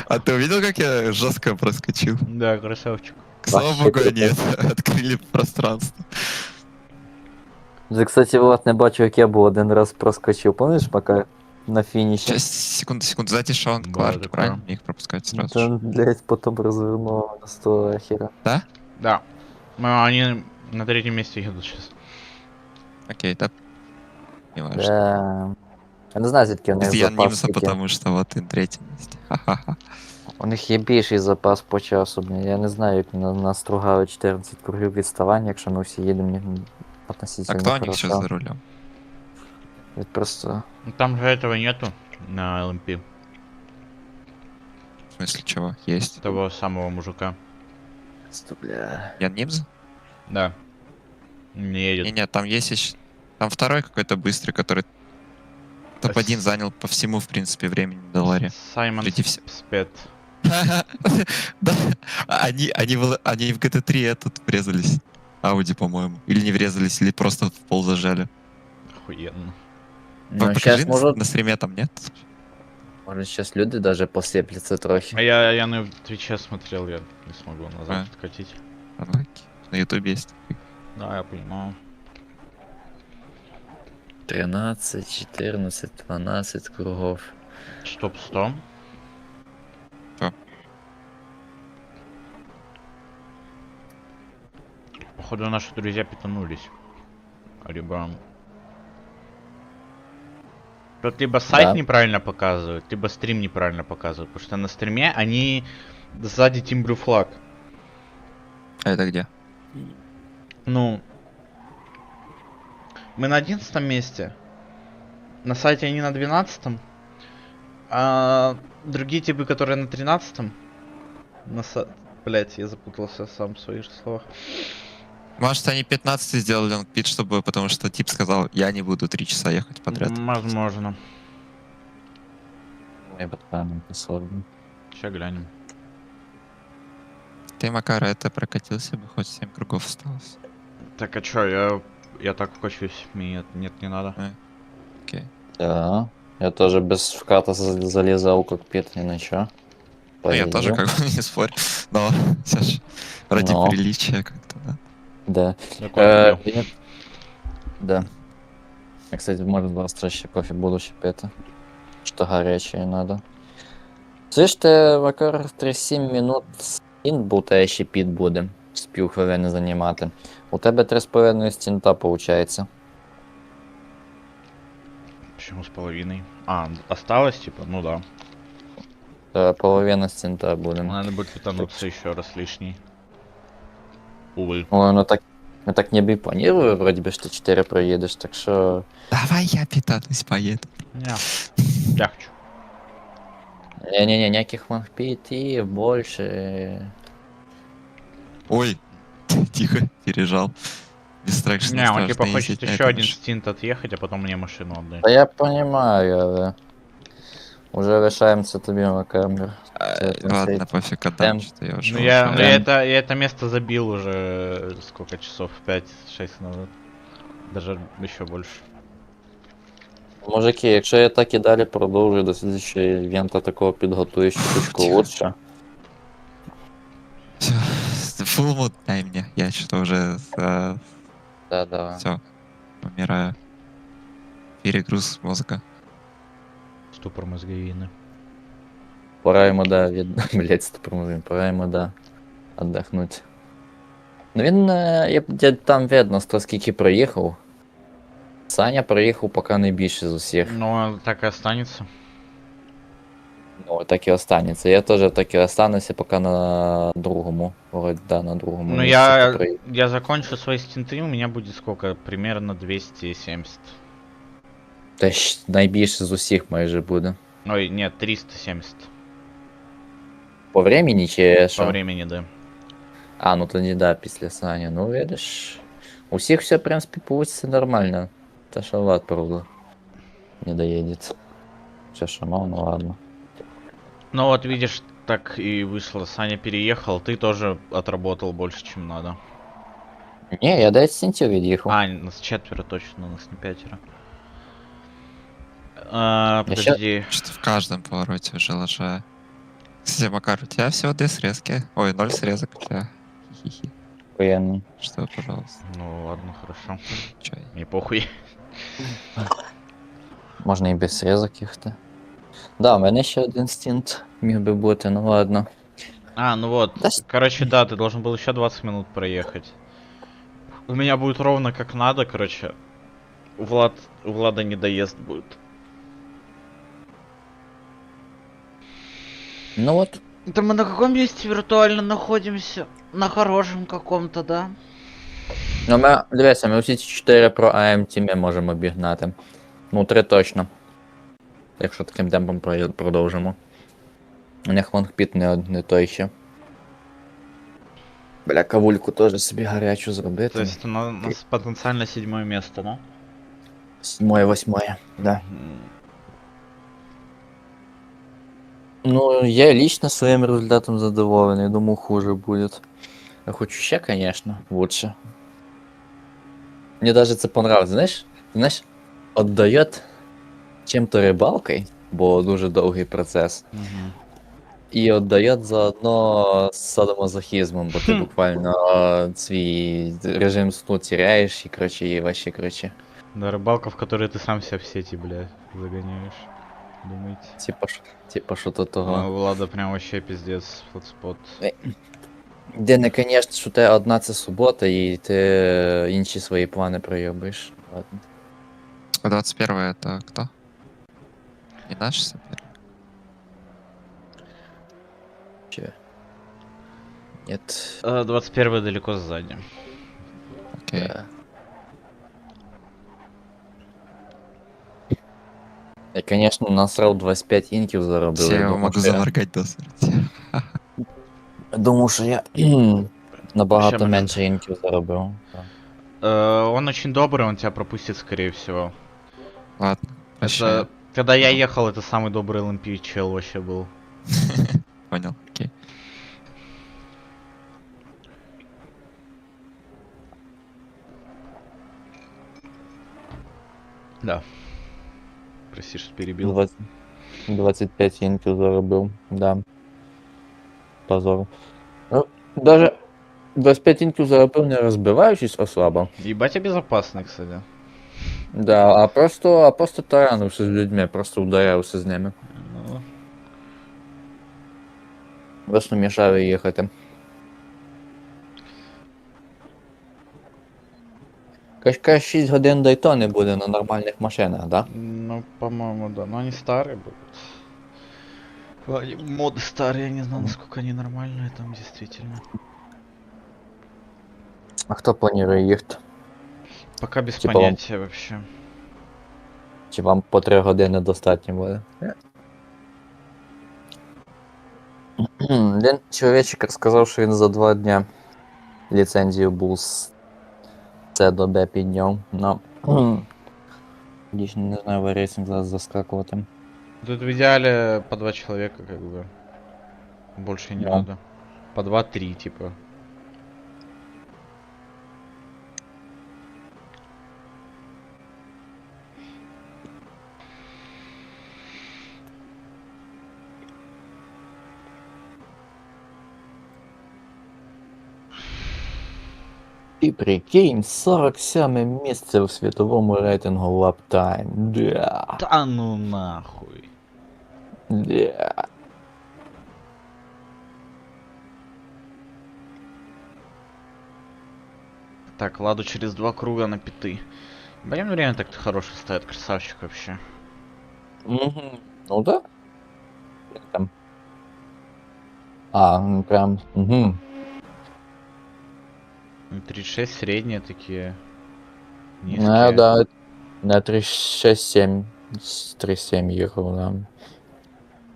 А ты увидел, как я жестко проскочил? Да, красавчик. Слава Вообще богу, круто. нет. Открыли пространство. Ти, кстати, Влад, не бачив, як я був один раз проскочив, помниш, поки на фініші? Сейчас, секунду. Сзади Шон Да, Кларки, такое. правильно? Мне их пропускают сразу Та, же. блядь, потім розвернув на 100 ахера. Да? Да. Они на 3-м месте едут сейчас. Окей, да. Не важно. Да. Я не знаю, звідки у них Я запас Нимса, такий. потому что вот и третий месте. Ха-ха-ха. У них є більший запас по часу, блін. Я не знаю, як настругали 14 кругів відставання, якщо ми всі їдемо А относительно кто у них хорошо. сейчас за рулем? Це просто... Ну, там же этого нету на ЛМП. В смысле, чего? Есть. Того самого мужика. Бля. Ян Нимс? Да. Не едет. Не, там есть еще... Там второй какой-то быстрый, который топ-1 занял по всему, в принципе, времени до Ларри. Саймон Среди всех. Спет. Да, они в GT3 этот врезались. Ауди, по-моему. Или не врезались, или просто в пол зажали. Охуенно. Ну, Покажи сейчас может, на стриме там нет? может сейчас люди даже посыплятся трохи. А я на Твиче смотрел, я не смогу назад А. откатить. Анлаки. На ютубе есть. Да, я понимаю. 13, 14, 12 кругов. Стоп 100. Что? Походу наши друзья питанулись. Либо... Тут либо сайт Да. неправильно показывает, либо стрим неправильно показывает. Потому что на стриме они сзади Team Blue Flag. А это где? Ну... Мы на 11 месте. На сайте они на 12. А другие типы, которые на 13. Блять, я запутался сам в своих словах. Может, они 15 сделали лонгпит, чтобы, потому что тип сказал, я не буду 3 часа ехать подряд. Возможно. Я подпам'ятаю посольно. Сейчас глянем. Ты, Макара, это прокатился бы, хоть 7 кругов осталось. Так, а чё, я Я так вкачусь. Нет, не надо. Окей. Да. Я тоже без вката залезал в кокпит, ни на чё. Ну, я тоже Поездил. как бы не спорю. Но все ж ради Но. приличия как-то, да. Да. Я кофе пью. Да. Я, кстати, может завтра ще кофе буду ще пити. Що гаряче надо. Слышь, ти, Макар, 3-7 минут стін був, та ще піт буде. З півхвилини займати. У тебе 3,5 стінта, получається. Почему с половиной? А, осталось, типа? Ну да. Та половина стінта буде. Надо будет питануться еще раз лишний. Увы. Ой, ну так не планирую, вроде бы, что 4 проедешь, так что... Давай я питанусь, поеду. Не. Я хочу. Не-не-не, никаких махпит и больше... Ой, тихо, пережал. Дистракшн Не, он страшно типа хочет ездить на еще этой один машине. стинт отъехать, а потом мне машину отдать. Да я понимаю, да. Уже решаемся тобі, Макар. Ладно, пофиг, отдам, Эм, что я уже Ну я уважаю. это место забил уже сколько часов? 5-6 назад. Даже еще больше. Мужики, якщо я так і далі продовжую до слідчого івента такого підготую чуточку лучше. Все, фулл мод дай мне. Я что-то уже Да-да. все умираю. Перегруз мозга. Ступор мозговины. Пора йому, да, блять, стопромовим, пора йому, да, отдохнуть. Ну він, там видно, скільки проїхав. Саня проїхав поки найбільше з усіх. Но так и останется. Ну, так і останеться. Я теж так і остануся поки на другому. Вроде, да, на другому. Ну місці я закончу свои стинты, у меня будет сколько? Примерно 270. Та ж найбільше з усіх майже буде. Ой, нет, 370. По времени чи що? По времени, да. А, ну тоді да, після Сані. Ну, видиш. Усіх все, в принципі, получится нормально. Та що Влад, правда, не доедет. Все шамал, ну ладно. Ну вот видишь, так и вышло. Саня переехал, ты тоже отработал больше, чем надо. Не, я 10 центів від'їхав. А, нас 4 точно, нас не 5. Я Подожди. Что-то в каждом повороте уже лажаю. Кстати, Макар, у тебя всего 2 срезки. Ой, 0 срезок у тебя. Хи-хи. Охуєнно. Что, пожалуйста. Ну ладно, хорошо. Чё? Не похуй. Можна і без срізок їхати. Да, у мене ще один стінт міг би бути, ну ладно. А, ну вот. Короче, да, ты должен был еще 20 минут проехать. У меня будет ровно как надо, короче. У Влада недоезд будет. Ну от, Это мы на каком месте виртуально находимся? На хорошем каком-то, да? ну дивися, ми всі ці 4 про АМТ ми можемо обігнати. Ну, 3 точно. Якщо таким темпом продовжимо. У них лонгпіт не той ще. Бля, кавульку теж собі гарячу зробити. То есть у нас потенциально 7 место, да? 7-8, да. Ну, я лично своим результатом задоволенный, думаю, хуже будет. Я хочу ще, конечно, лучше. Мне даже это понравилось, знаешь, отдает чем-то рыбалкой, бо дуже довгий процес. І отдает заодно садомазохизмом, бо ти буквально свій режим сну теряешь, и, короче, и вообще, короче. Да, рыбалка, в которой ты сам себя в сети, бля, загоняешь. Думаете? Типа что-то того. Ну, Влада прям вообще пиздец, фотспот. Єдине, конечно, що те одна це субота, і ти інші свої плани пройобиш. Ладно. 21 это кто? Не наш соперник? Че? Нет. 21 далеко сзади. Окей. Да. Я, конечно, насрал 25 інків заробив. Все, Я я думав, могу що я- заморгать до смерти. Думав, що я набагато Ще менше інків заробив. Так. Он очень добрый, он тебя пропустит, скорее всего. Ладно, прощаю. Это... Когда я ехал, это самый добрый ЛМП чел вообще был. Понял, окей. Да. Прости, что перебил. 25 інків заробив, да. Позор. Ну, даже 25 інків заробив, не розбиваючись особо. Ебать, я безопасный, кстати. Да, а просто таранився з людьми, просто ударявся з ними. Ну, Просто мішали їхати. Кашка 6 годин дайтони буде на нормальних машинах, да? ну, по-моему, да. Но они старые будут. Они моды старые, я не знаю, насколько они нормальные там действительно. А хто планує їхати? Пока без Типа вам- понятия вообще. Чи вам по 3 години достатньо буде? Один чоловічок розказав, що він за 2 дня ліцензію був з С до Б підняв. Ну, дійсно не знаю, в рейсинг зараз заскакувати. Тут в идеале по 2 человека, как бы. Больше не Да. надо. По 2-3, типа. І прикинь, 47 місце в світовому рейтингу лаптайм. Да. Да ну нахуй. Да. Так, ладу через 2 круга на пяты. Блин, время так-то хороший стоит, красавчик вообще. Угу. Ну да. Там. А, ну прям. Угу. 36 средние такие. Ну, Низкие. да. На 367. 3,7 їхав нам.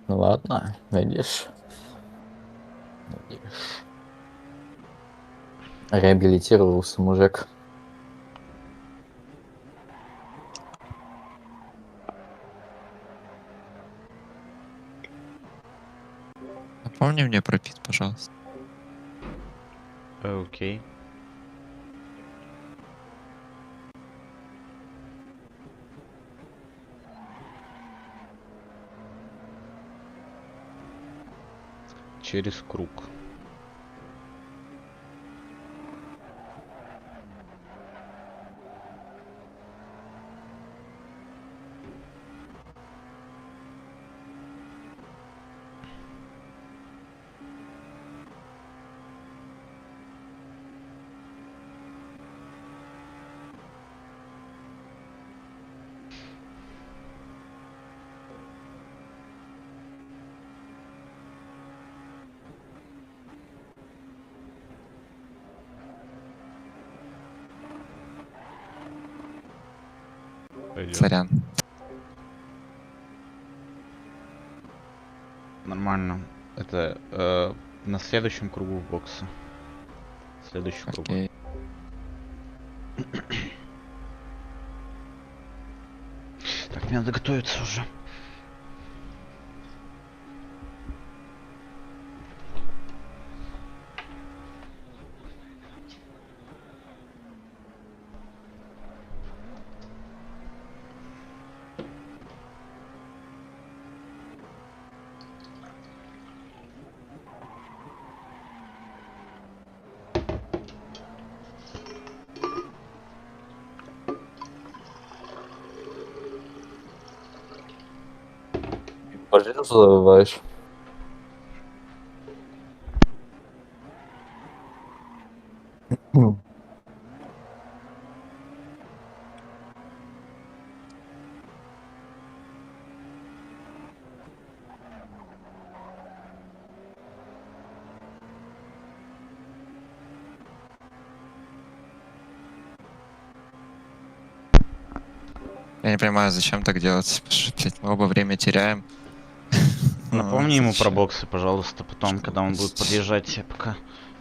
Ну ладно, видишь. Видишь. Реабилитировался мужик. Напомни мне про пит, пожалуйста. Окей. Через круг. Пойдёт. Сорян. Нормально. Это на следующем кругу в боксе. Следующий круг. Окей. Так, мне надо готовиться уже. По железу заливаешь. Я не понимаю, зачем так делать. Потому что, блядь, мы оба время теряем. Напомни ему про Зачем? боксы, пожалуйста, потом, Что когда он будет боксы? подъезжать, я пока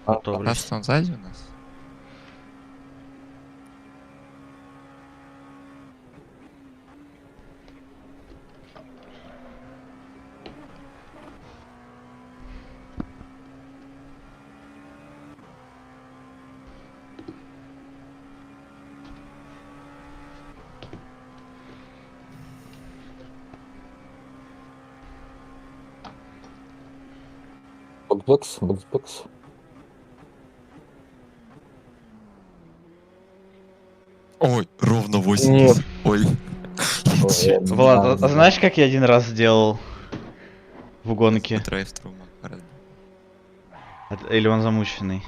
А, готовлюсь. Раз он сзади у нас. Бокс, бокс. Ой, ровно 80. Ой. Влад, а знаешь, как я один раз сделал в гонке? Или он замученный?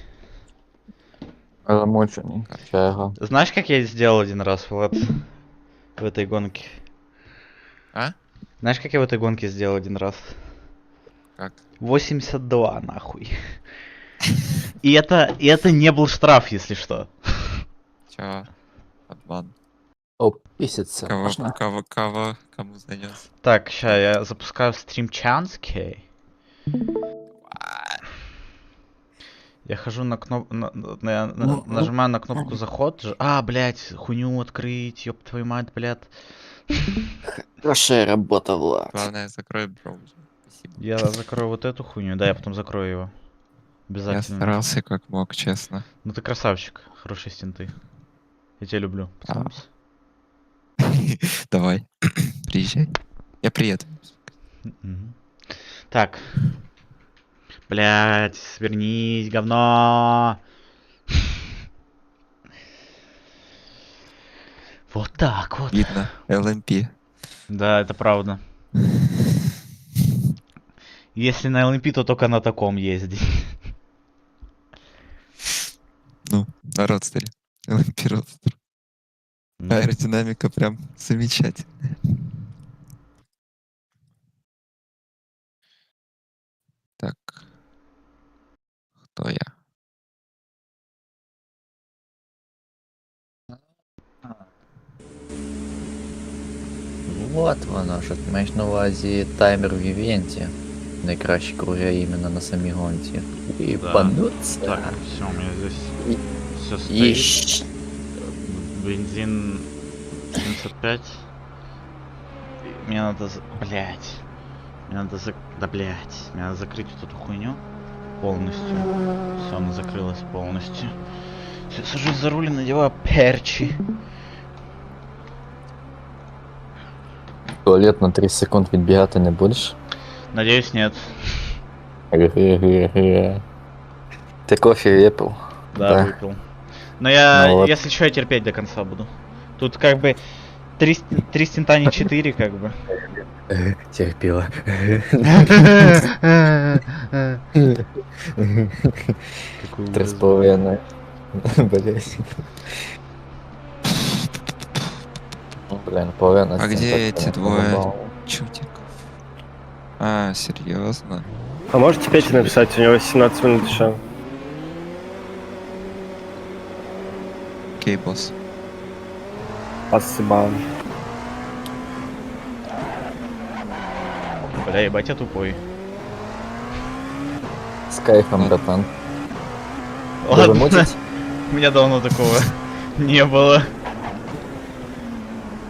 Замоченный. Чайга. Знаешь, как я сделал один раз, Влад, в этой гонке? А? Знаешь, как я в этой гонке сделал один раз? Как? 82, нахуй. И это не был штраф, если что. Чё? Обман. О, писится. Кому занес? Так, ща я запускаю стрим Чанский. Я хожу на кнопку, нажимаю на кнопку заход. А, блять, хуйню открыть, ёб твою мать, блядь. Хорошая работа, Влад. Главное, закрой браузер. Спасибо. Я закрою вот эту хуйню, да, я потом закрою его. Я Обязательно. старался как мог, честно. Ну ты красавчик, хорошие стенты. Я тебя люблю. Поцелуемся. Давай, приезжай. Я приеду. Так. Блять, свернись, говно. Вот так вот. Видно, LMP. Да, это правда. Если на LMP, то только на таком ездить. Ну, на родстере. LMP родстер. Аэродинамика прям замечательная. Так. Кто я? Вот воно, що ти маєш на увазі таймер в івенті. Найкращі круги іменно на самій гонці. Ебануться. Так, все, у меня здесь все стоит. Бензин 75. Мне надо... Блять. Мне надо Да, блять. Мне надо закрыть вот эту хуйню полностью. Все, она закрылась полностью. Все, сажусь за руль и надеваю перчи. Туалет на 30 секунд відбігати не будеш? Надеюсь, нет. Ты кофе выпил? Да, выпил. Но я, если что, я терпеть до конца буду. Тут как бы 3 стента, не 4, как бы. Терпила. 3,5. Блять. Блин, половина. А где эти двое чутиков? А, серьезно? А можете Пете написать, у него 17 минут еще. Окей, босс. Спасибо. Бля, ебать, я тупой. С кайфом, братан. Ладно, у меня давно такого не было.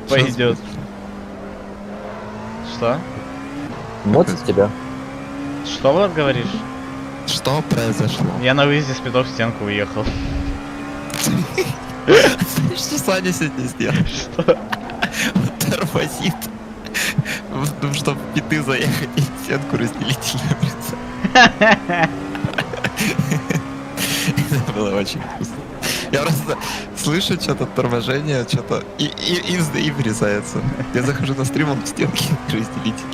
Пойдет. Что? Мутит тебя? Что, Влад, говоришь? Что произошло? Я на выезде с пятов в стенку уехал. Что Саня сегодня сделал? Что? Он тормозит. Ну, чтобы в пяты заехать и стенку разделительную лицо. Это было очень вкусно. Я просто слышу что-то торможение, что-то и врезается. Я захожу на стрим, он в стенке разделитель.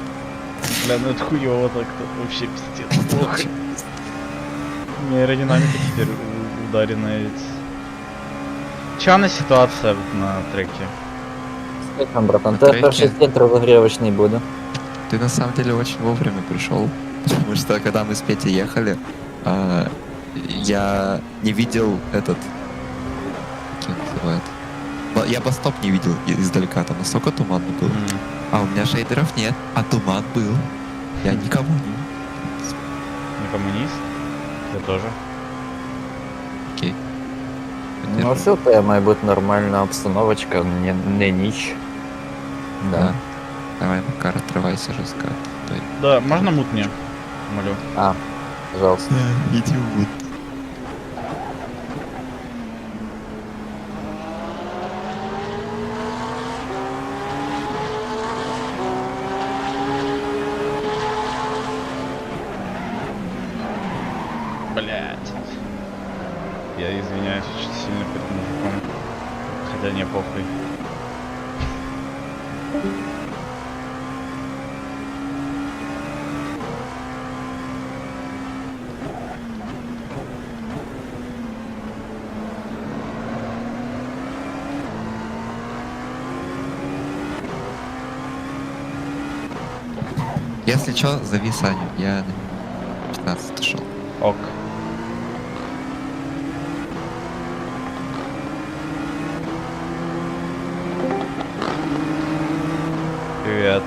Бля, ну это хуёво так-то. Вообще пиздец. Плохо. У меня аэродинамика теперь ударенная ведь. Чё на ситуация на треке? С кайфом, братан. Ты перший стент разогревочный буду. Ты на самом деле очень вовремя пришел. Потому что когда мы с Петей ехали, я не видел этот... Как его называют? Я бастоп не видел издалека, там настолько туманно было. А у меня шейдеров нет, а туман был. Я никому не... Не коммунист? Я тоже. Окей. Ну все, то має бути нормальна обстановочка, не ніч. Да. Давай, Макар, отрывайся жестко. Да, можно мут мне? Молю. А, пожалуйста. Иди в мут. Я извиняюсь очень сильно перед мужиком. Хотя не похуй. Если чё, зови Саню, я на 15 шел. Ок. Привет.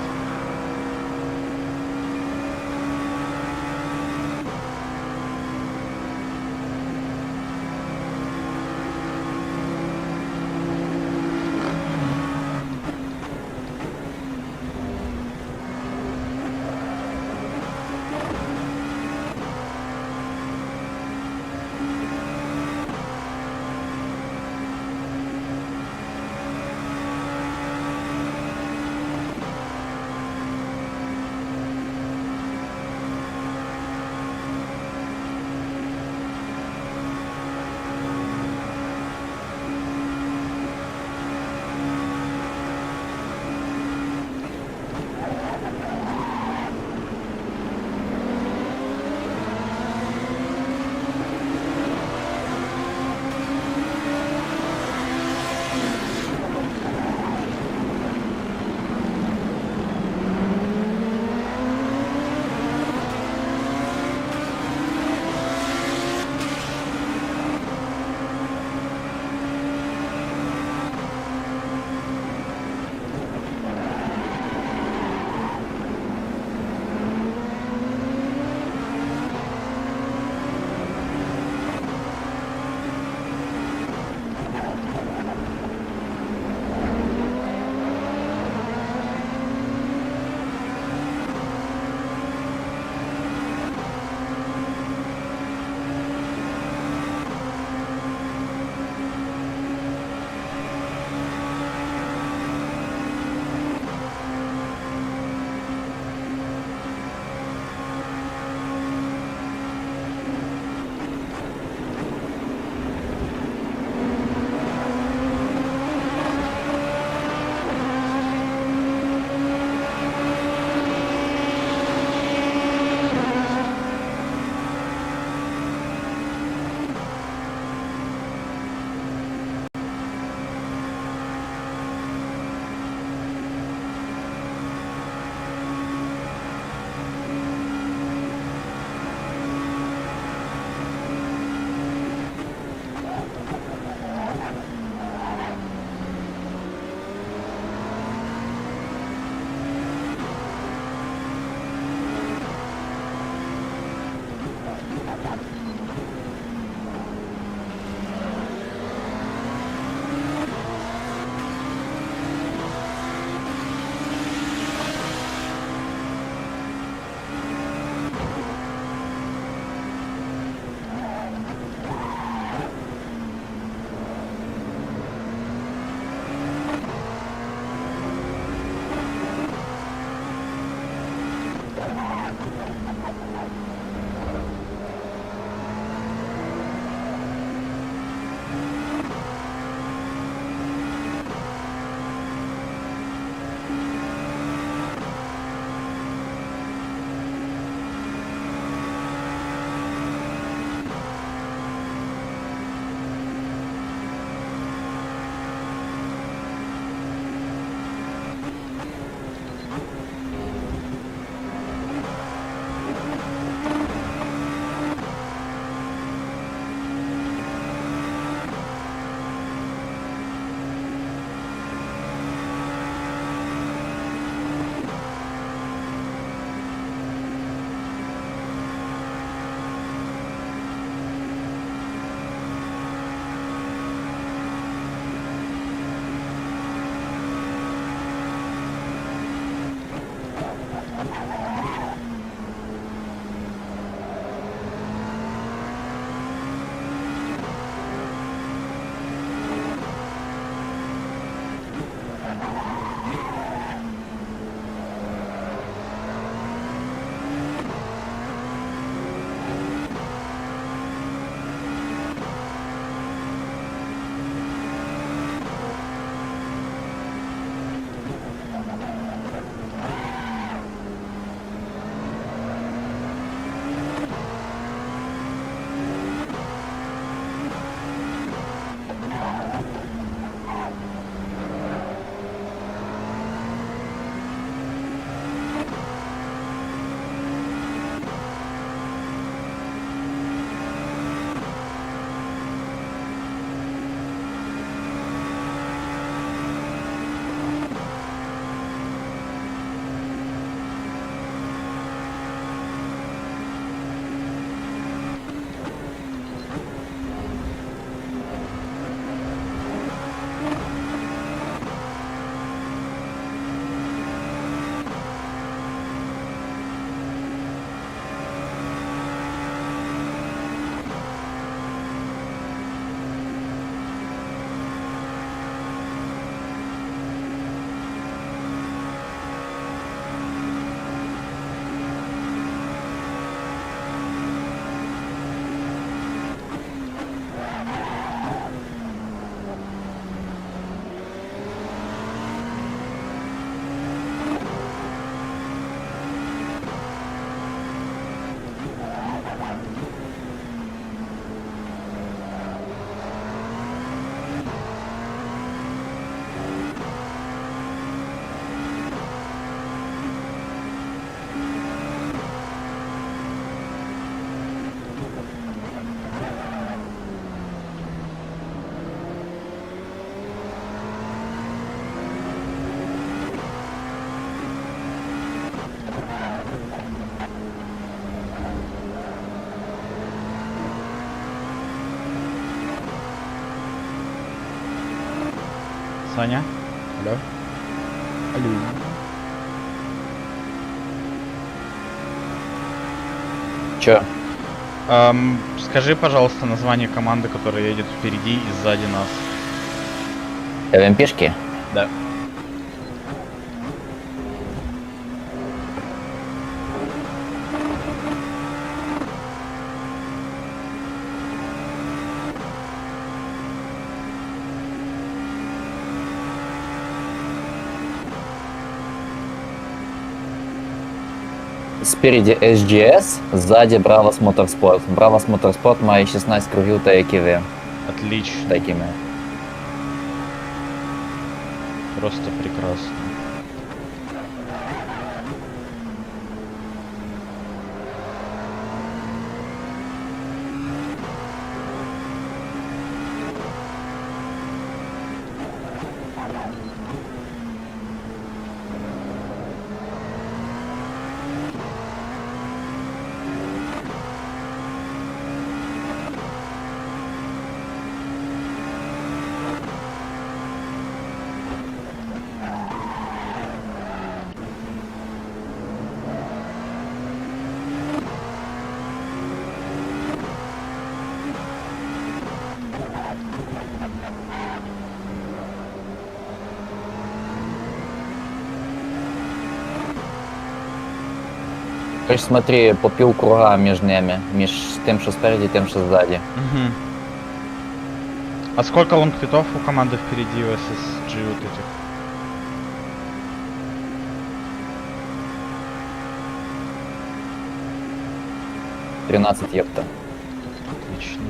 Саня? Алло? Алло? Чё? Скажи, пожалуйста, название команды, которая едет впереди и сзади нас. ЛМПшки? Да. Спереді SGS, ззаді Bravos Motorsport. Bravos Motorsport має 16 кругів, так як і ви. Отлично. Такими. Просто прекрасно. Короче, смотри, по півкруга між ними. Між тим, що спереді, і тим, що ззаді. Угу. А сколько лонгфитов у команды впереди у SSG вот этих? 13 єпта. Отлично.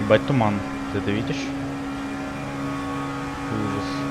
Ебать туман. Ты это видишь? Ужас.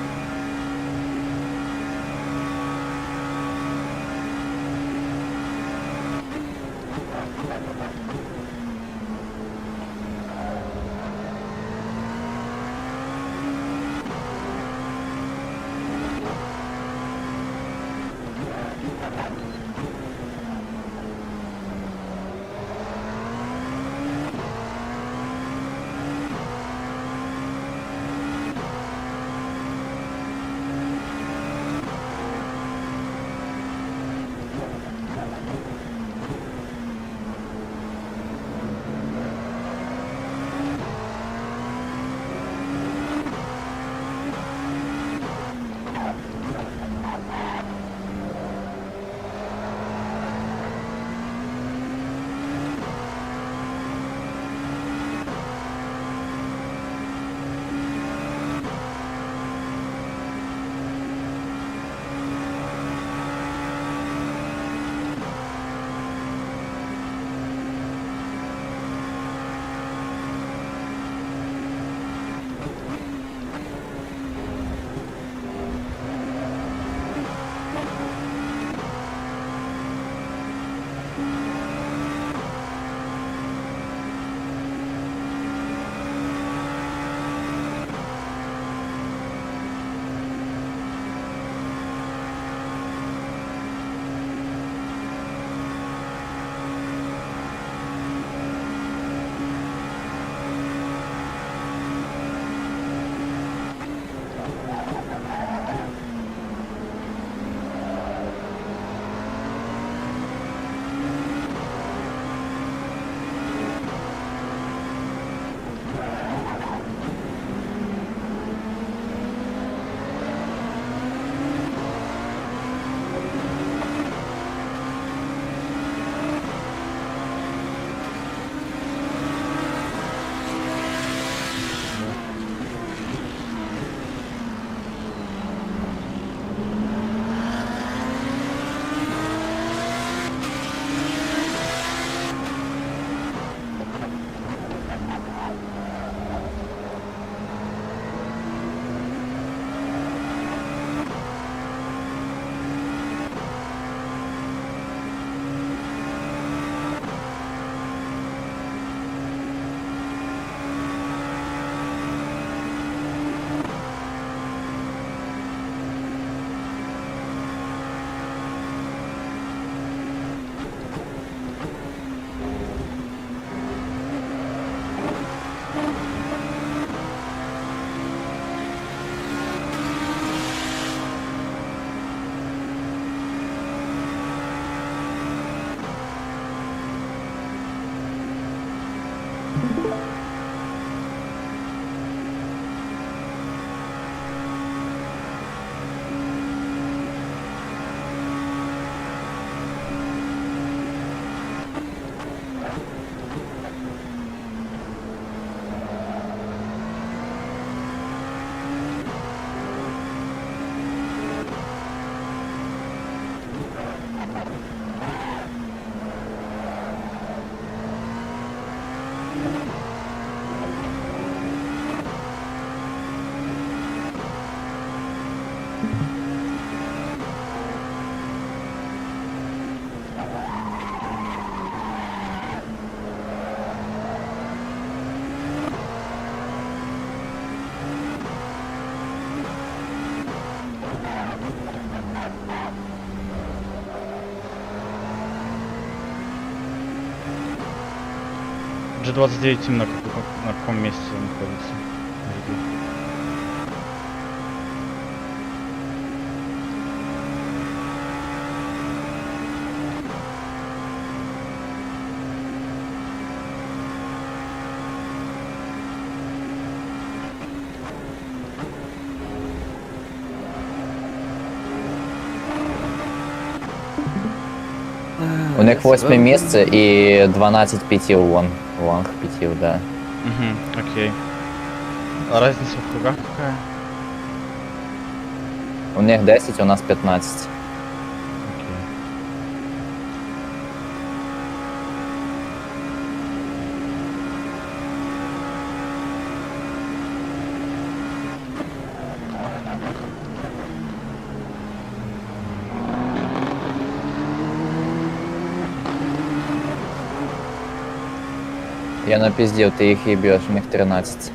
G29 именно на каком месте находится? У них 8 місце і 12 питів лонг питів, да. Угу, окей. А разница в кругах какая? У них 10, у нас 15. Окей. Я напиздел, ты их ебешь, у них 13.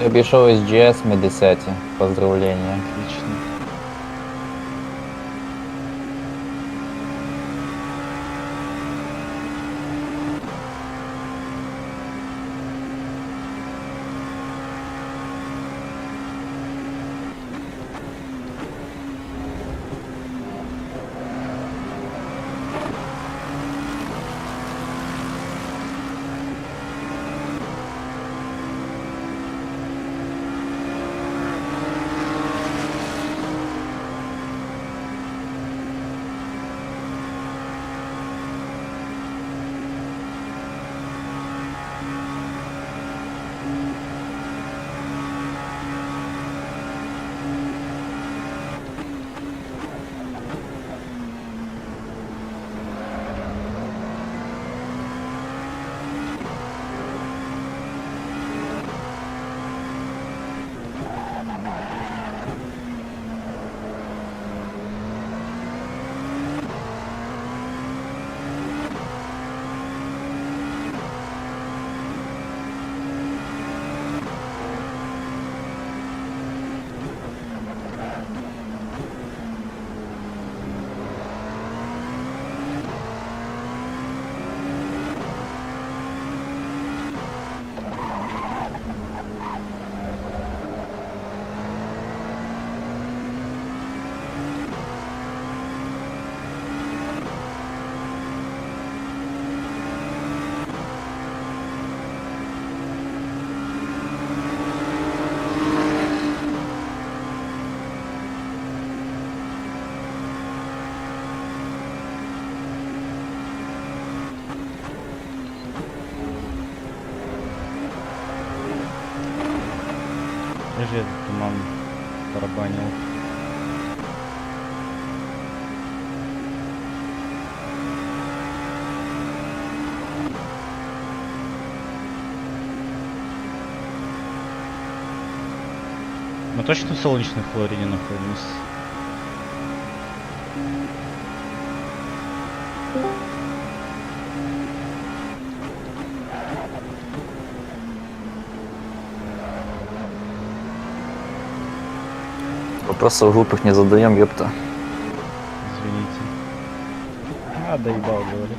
Ты обійшов із GS ми 10. Поздравления. Отлично. Подожди, туман тарабанил. Мы точно в солнечной Флориде находимся? Вопросов глупых не задаем, ёпта. Извините. А, доебал, говорит.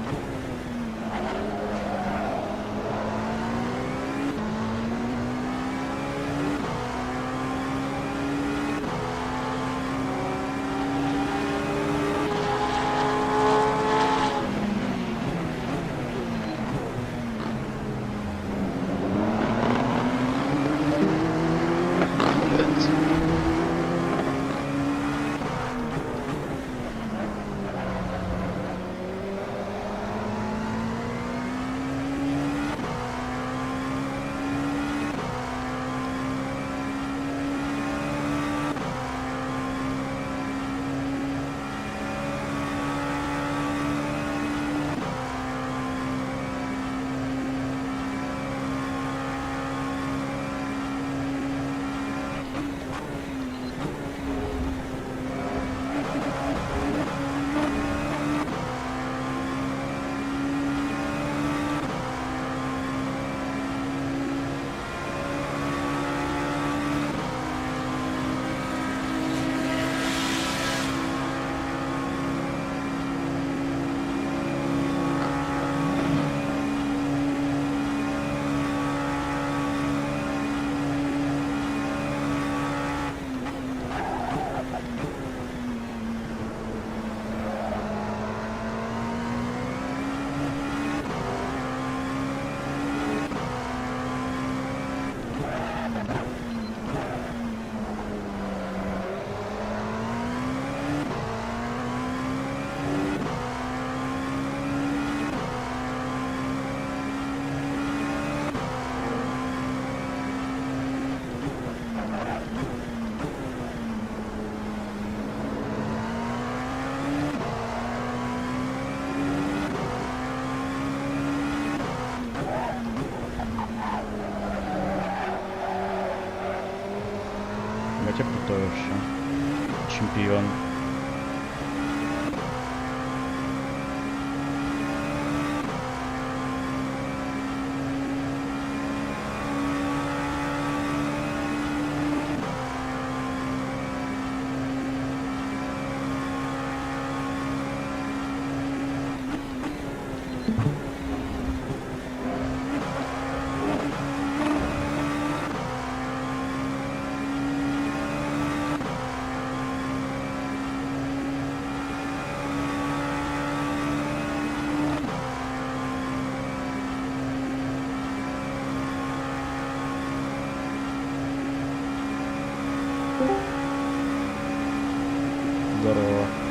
крутой вообще. Чемпион. Здорово.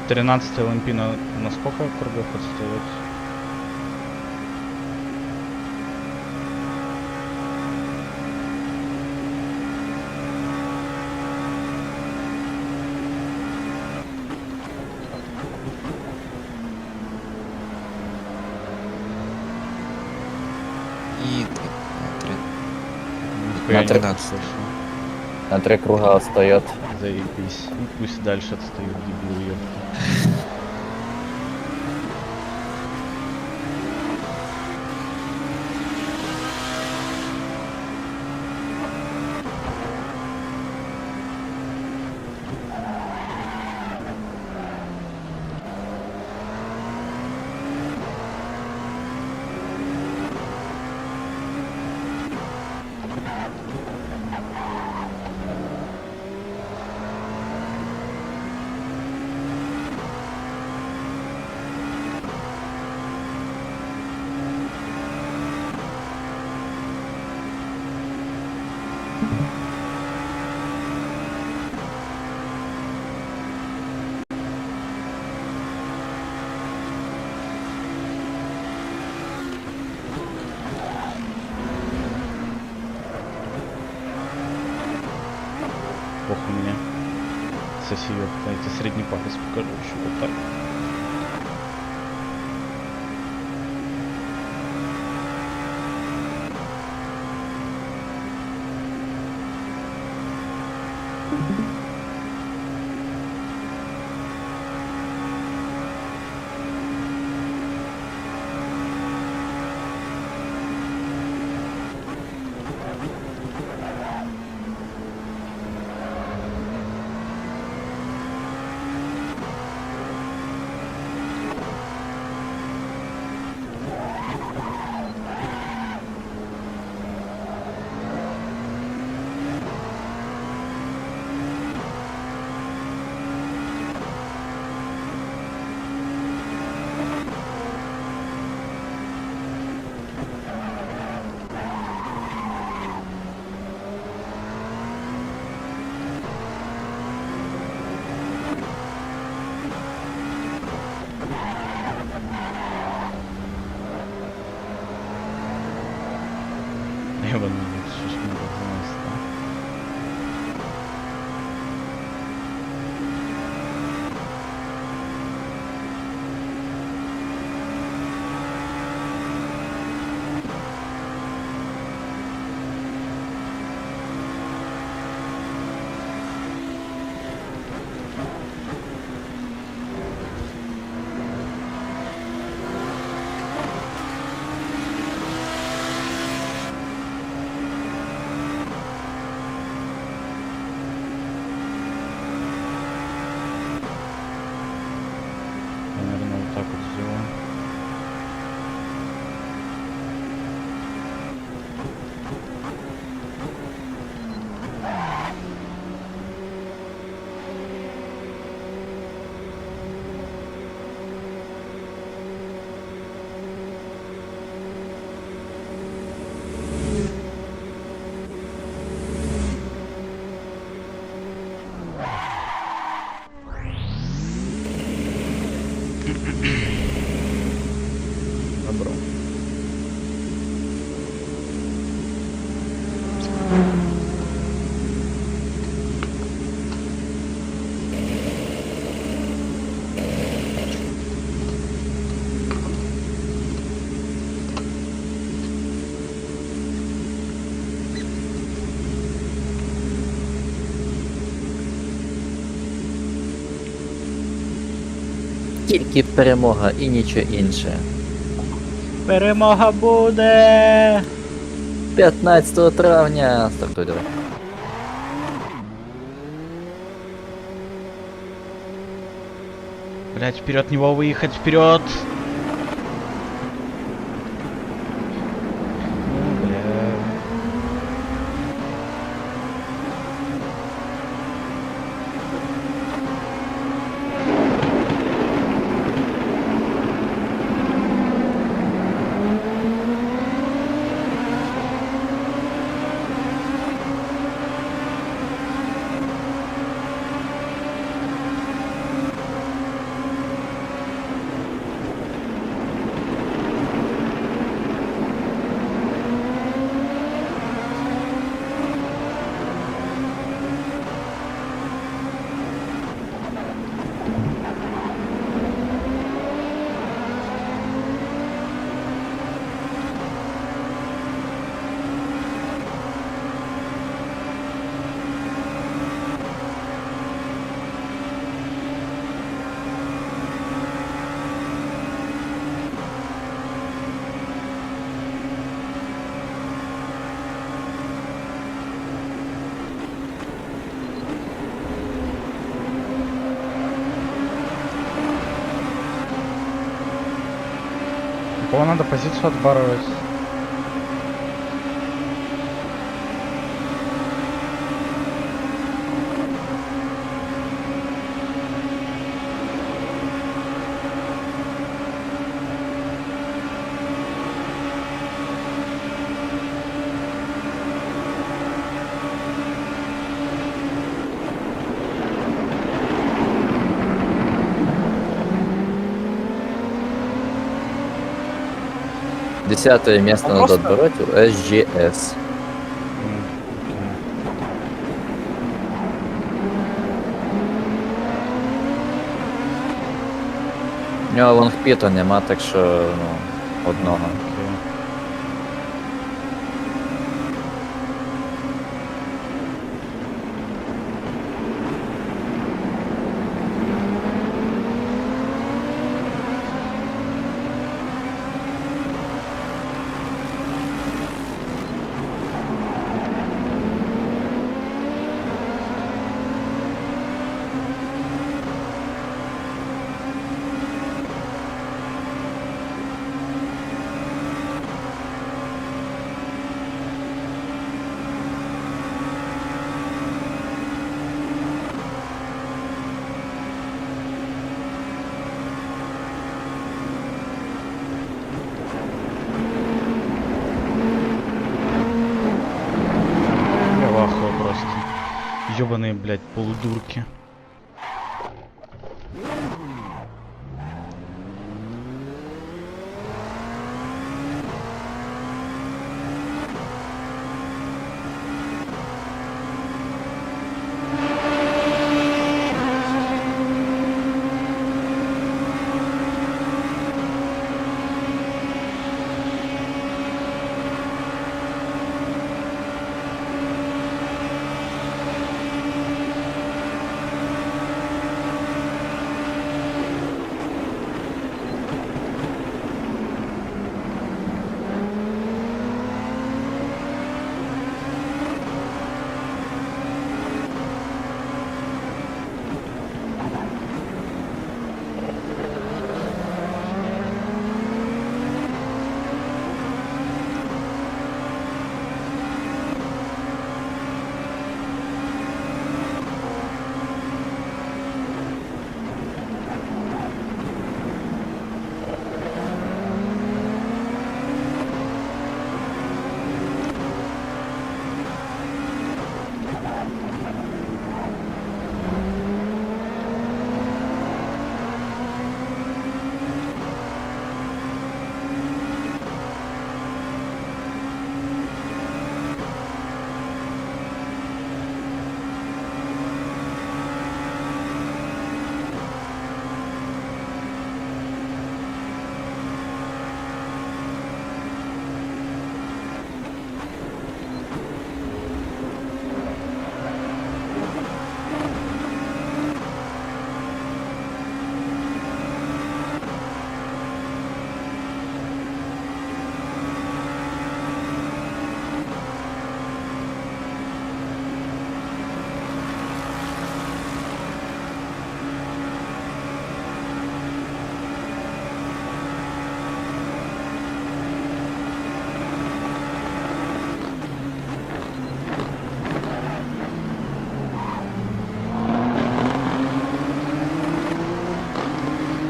13-й ЛМП на сколько кругов отстает? И На 13. 13. На 3 круга отстает. Заебись. Ну, пусть дальше отстают, дебил, ёпта. Похуй мне. Соси, ёпта, я тебе средний палец покажу еще вот так. Ебаный, что ж мне так заносит, а? Я, наверное, вот так вот сделаю. Добро. Тільки перемога і нічого інше. Перемога буде! 15 травня. Стартуй давай. Блять, вперед него выехать, вперед! Бля. Кого надо позицию отбарывать? Десятое место Он надо просто- отбирать у SGS. У нього лонгпіта нема, так що ну, одного. Окей. Я в ахуе просто. Ёбаные, блядь, полудурки.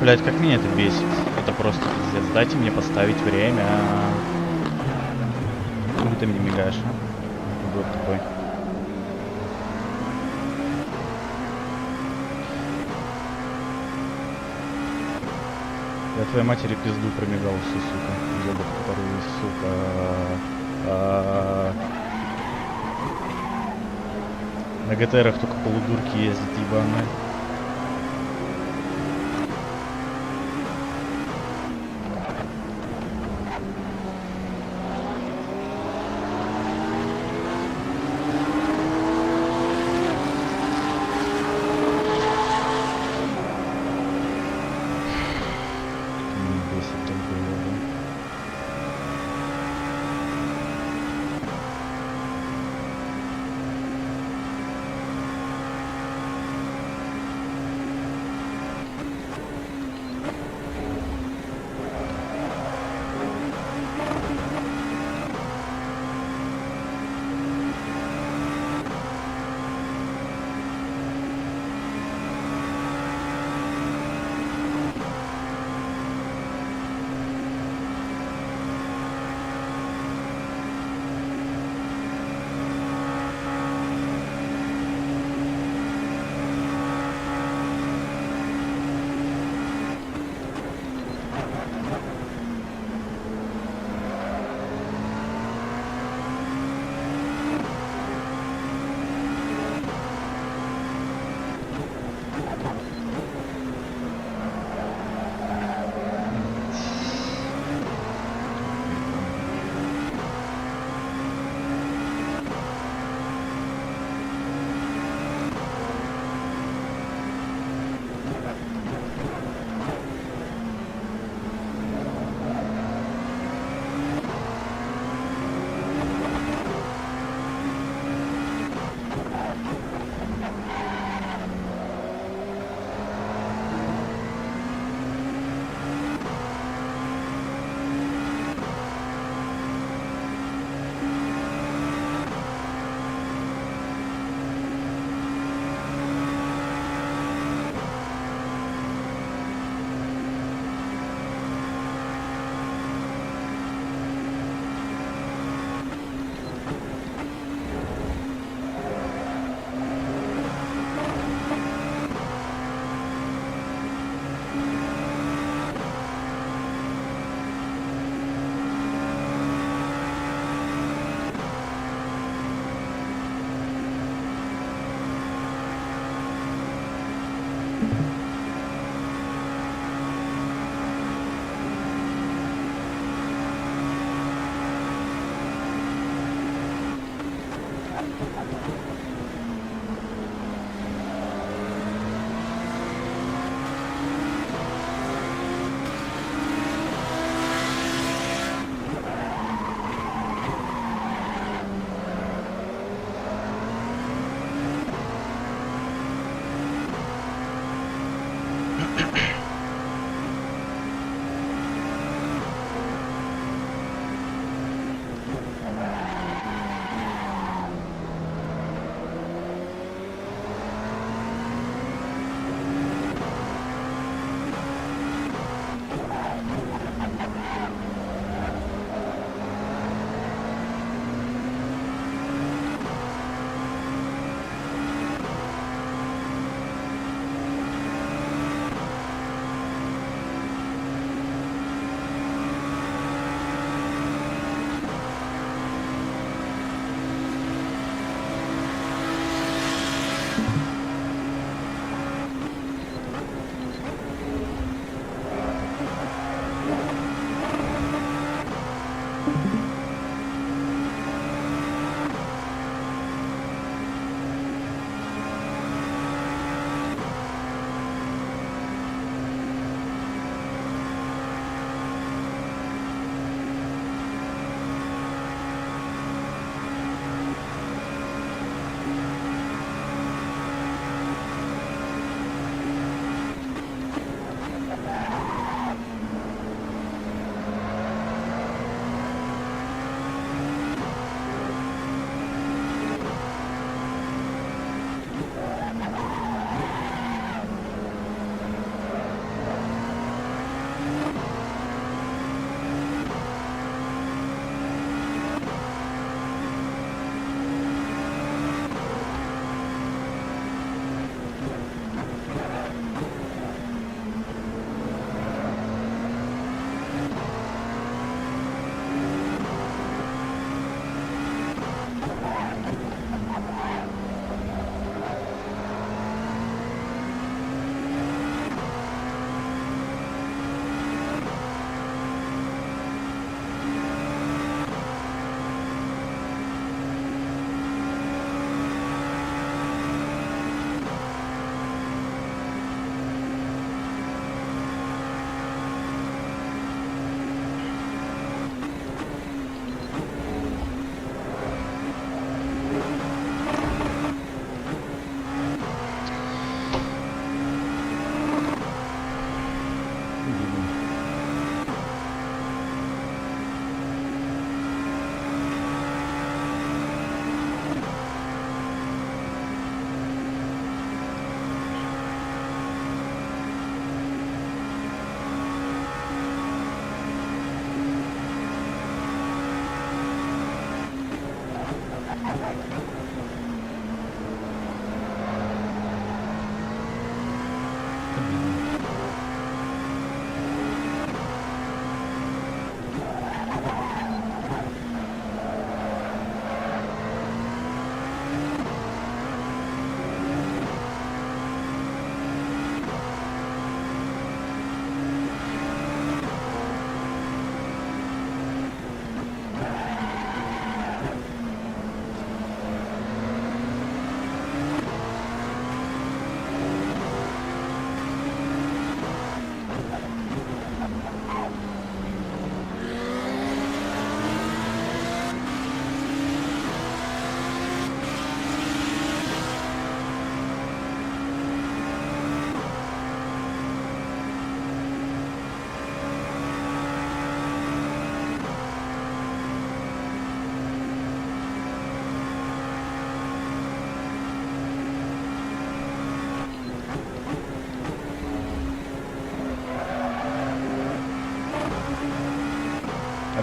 Блять, как меня это бесит. Это просто пиздец. Дайте мне поставить время. Почему ты мне мигаешь? Вот такой. Я твоей матери пизду промигал всю, сука. Ёбок, который, сука. На ГТРах только полудурки ездят, ебаные.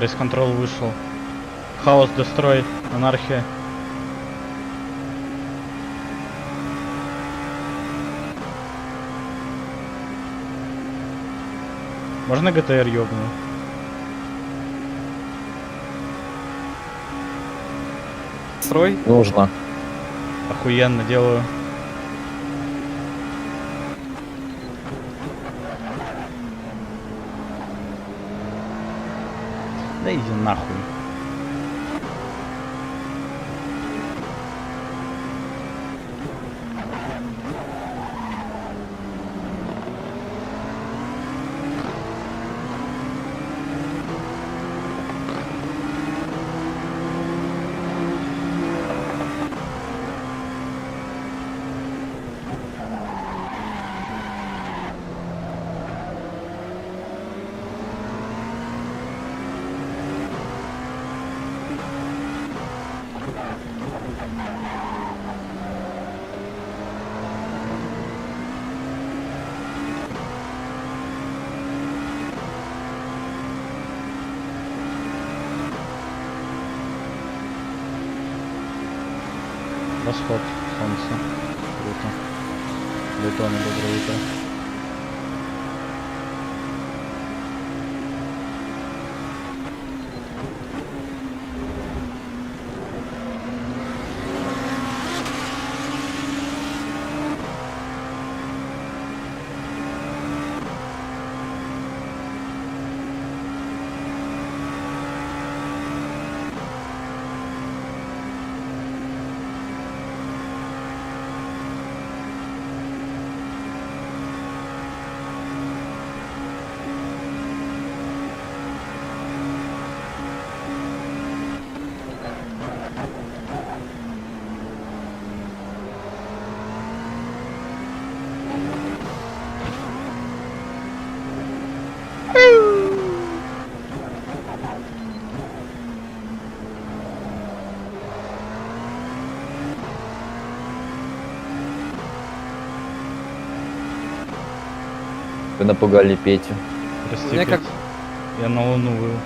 Рейс-контрол вышел. Хаос, дестрой, анархия. Можно ГТР ёбну? Строй? Нужно. Охуенно делаю. Да иди нахуй. восход солнца. Круто. Дайтоны, доброе утро. Вы напугали Петю. Прости, Мне как- Петь. Я на луну выл.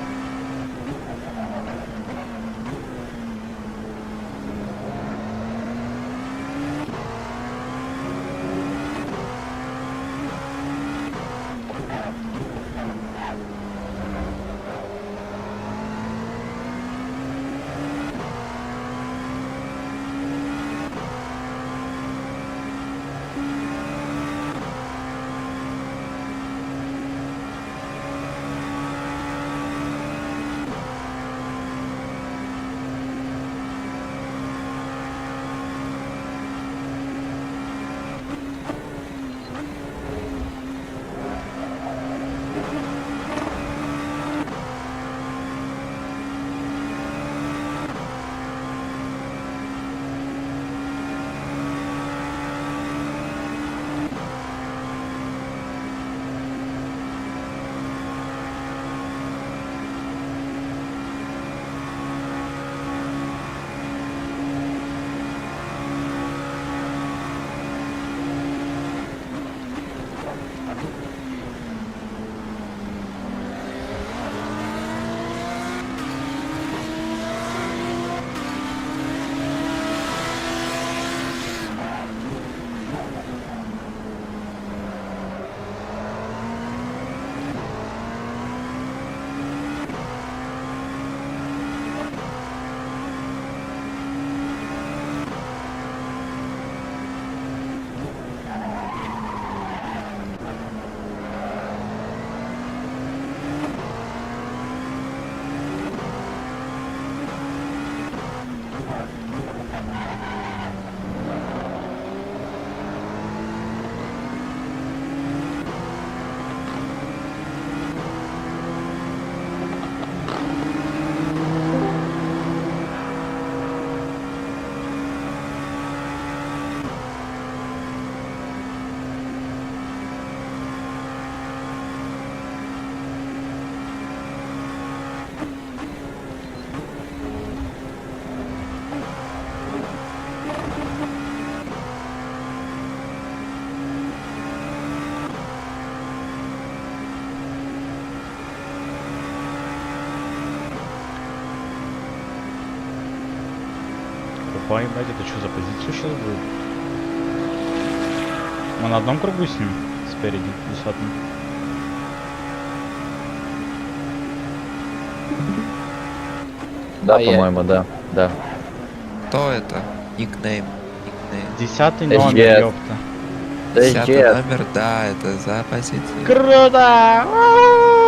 Опа, ебать, это что за позицию сейчас будет? Мы на одном кругу с ним? Спереди, десятым. Да, по-моему, да. Да. Кто это? Никнейм. Десятый Да номер, нет. ёпта. Да Десятый нет. номер, да, это за позицию. Круто!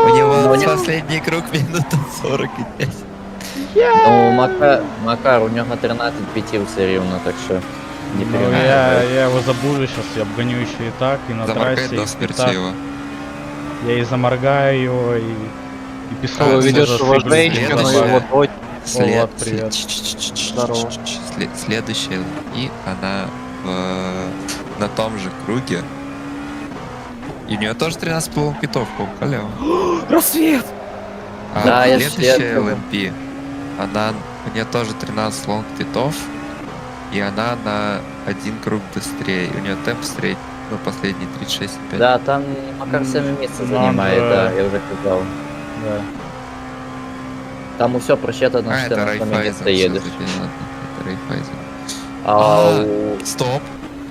У него Ну, не- последний круг минута 45. Ну, Макар, у него 13 5 все рівно, так що не Ну, переживай. я его забуду сейчас, я обгоню еще и так, и на Заморгай трассе, до и смерти так. его. Я и заморгаю его, и пистол А, Ведешь тоже его сыграю. женщину, следующее. его дочь. Влад, привет. Здорово. Следующая, и она на том же круге. И у нее тоже 13 полупитов, халява. Рассвет! А Да, я следующая след- ЛМП, она, у нее тоже 13 лонг-питов, и она на один круг быстрее. У нее темп средний, ну, последний 36,5. Да, там Макар 7 место Ну, занимает, он же- да, я уже сказал. Да. Там все просчитано, А, что ты это на 7 Райфайзен. место едешь. Это Райфайзен. Стоп.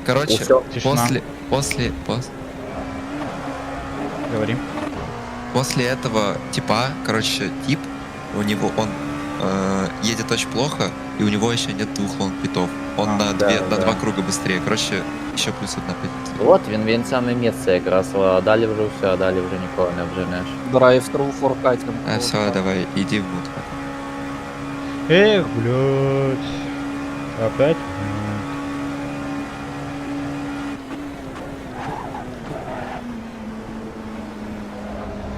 Короче, Тишина. после Говори. после этого типа, короче, тип, у него он едет очень плохо, и у него еще нет 2 лонгпитов. Он на 2 круга быстрее. Короче, еще плюс 1 позиція. От він саме місце якраз, а далі вже все, а далі вже нікого не обженеш. Драйв-тру форкатинг. Все, давай, иди в мут. Эх, блядь. Опять?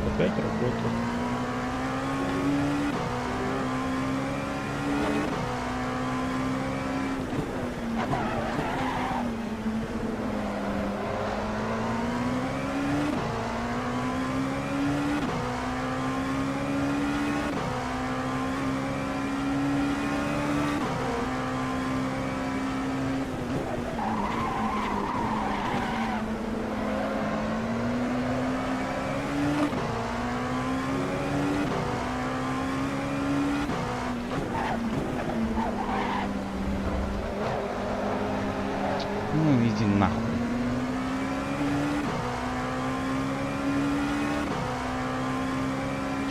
Опять работает. Ну, иди нахуй.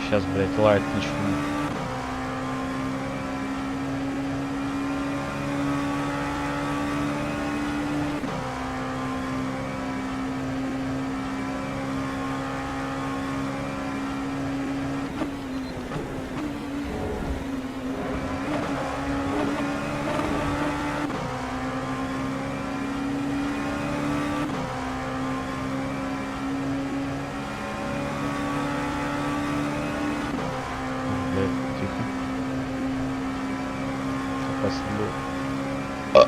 Сейчас, блядь, лайт начну. Блядь, тихо. Опасно было.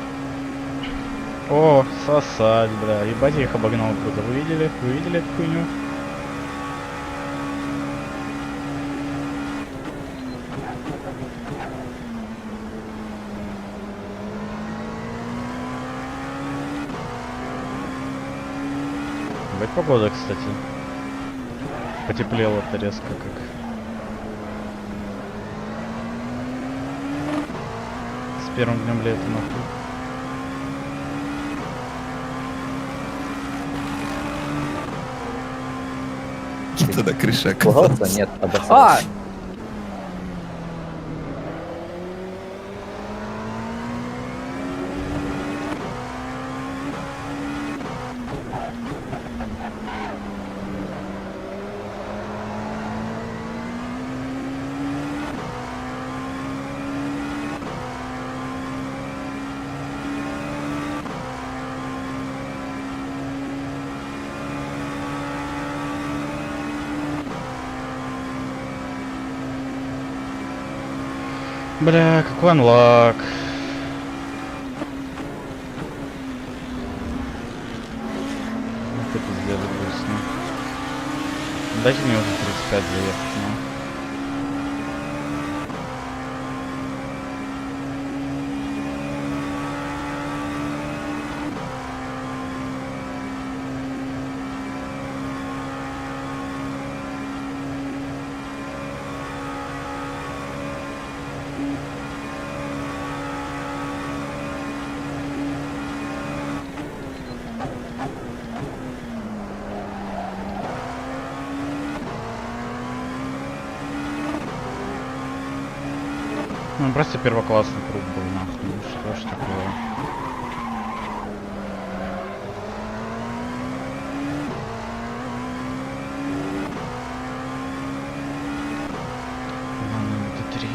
О, сосать, бля. Ебать, я их обогнал круто. Вы видели? Вы видели эту хуйню? Ебать, погода, кстати. Потеплело-то резко как. С первым днем лета, нахуй. Тогда крыша Пугался? Нет, обоссался. Бля, какой анлак. Это пиздец грустно. Дайте мне уже 35 заехать, ну. Ну просто первоклассный круг был, нахуй. Ну что ж такое? Ладно, это 3.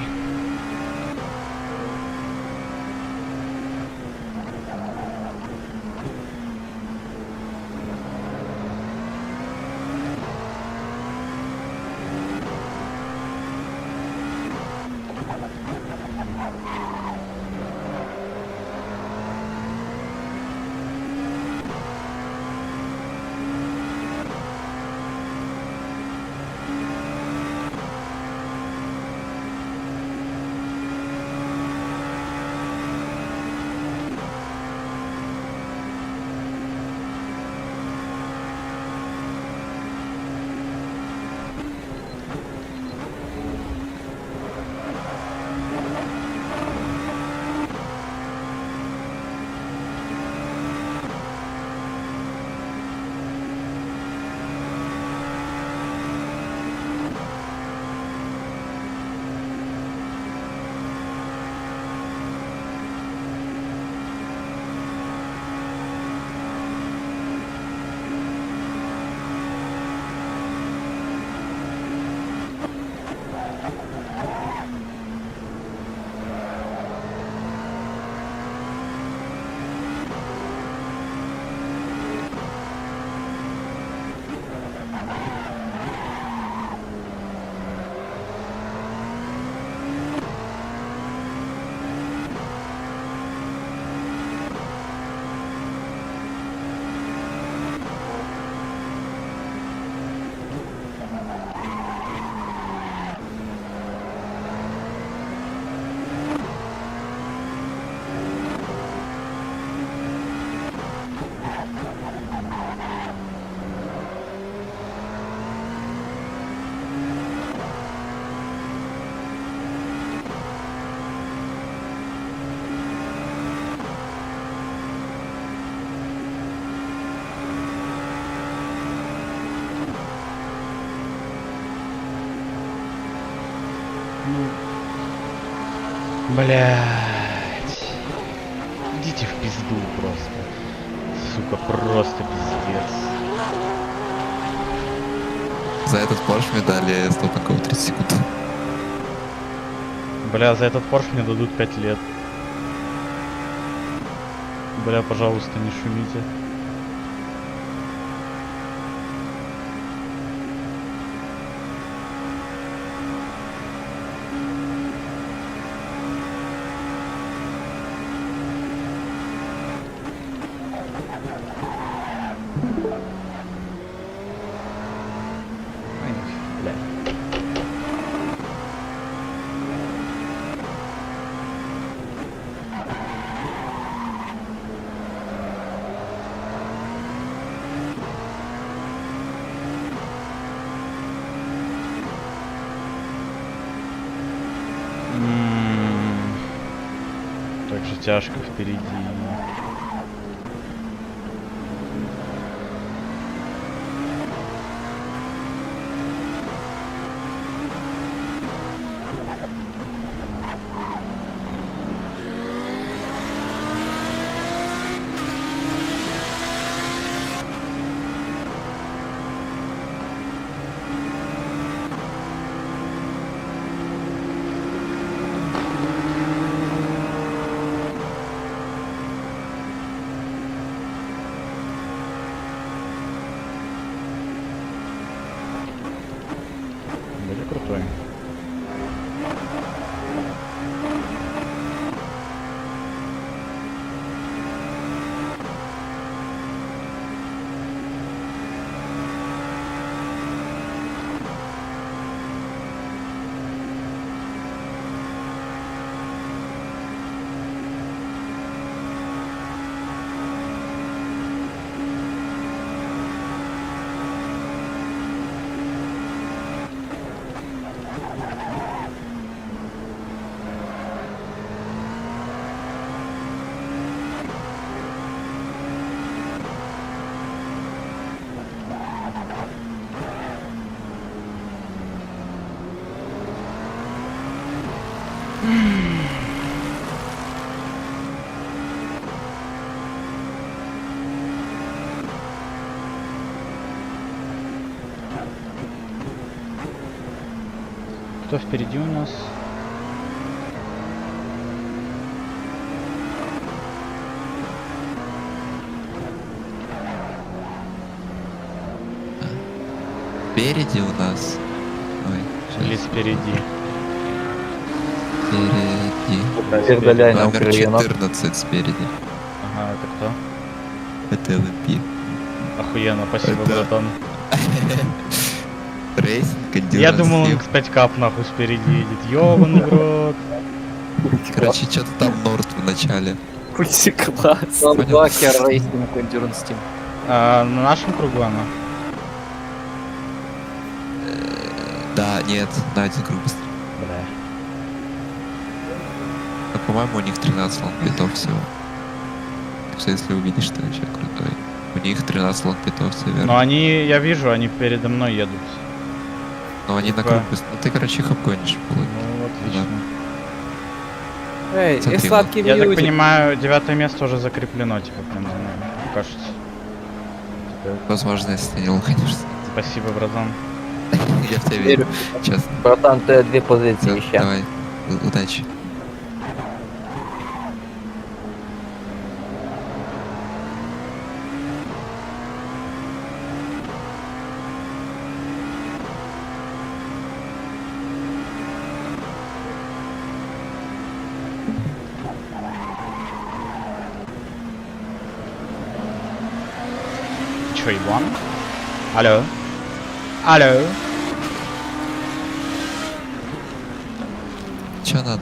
Ну... Блядь. Идите в пизду просто. Сука, просто пиздец. За этот Порш мне дали 100 такого 30 секунд. Бля, за этот Порш мне дадут 5 лет. Бля, пожалуйста, не шумите. Так же тяжко впереди. Были крутой. Кто впереди у нас? Спереди у нас. Ой, Или сейчас. спереди? Впереди. Передаляй нам Номер клиент. 14 спереди. Ага, это кто? Это ЛМП. Охуенно, спасибо, Это- братан. Рейсинг, Я эндюранс, думал, он, лифт. кстати, кап нахуй спереди едет. Ёбаный в рот. Короче, что-то там Норд в начале. Класс. Бакер Рейсинг Endurance Team. А, на нашем кругу она? Да, нет, на один круг быстрее. Бля. Но, по-моему, у них 13 лонгпитов всего. Так что если увидишь, ты вообще крутой. У них 13 лонгпитов, все верно. Но они, я вижу, они передо мной едут. Но они на типа- круг быстрее. Ну ты, короче, их обгонишь. будет. Ну, отлично. Эй, Смотри, и сладкий Я так мьюзик. понимаю, 9 место уже закреплено, типа, прям за нами, кажется. Возможно, если ты не конечно. Спасибо, братан. Я в тебя верю, честно. Братан, ты две позиции Да, еще. давай, удачи. Чё, еблан? Алло? Алло? Че надо?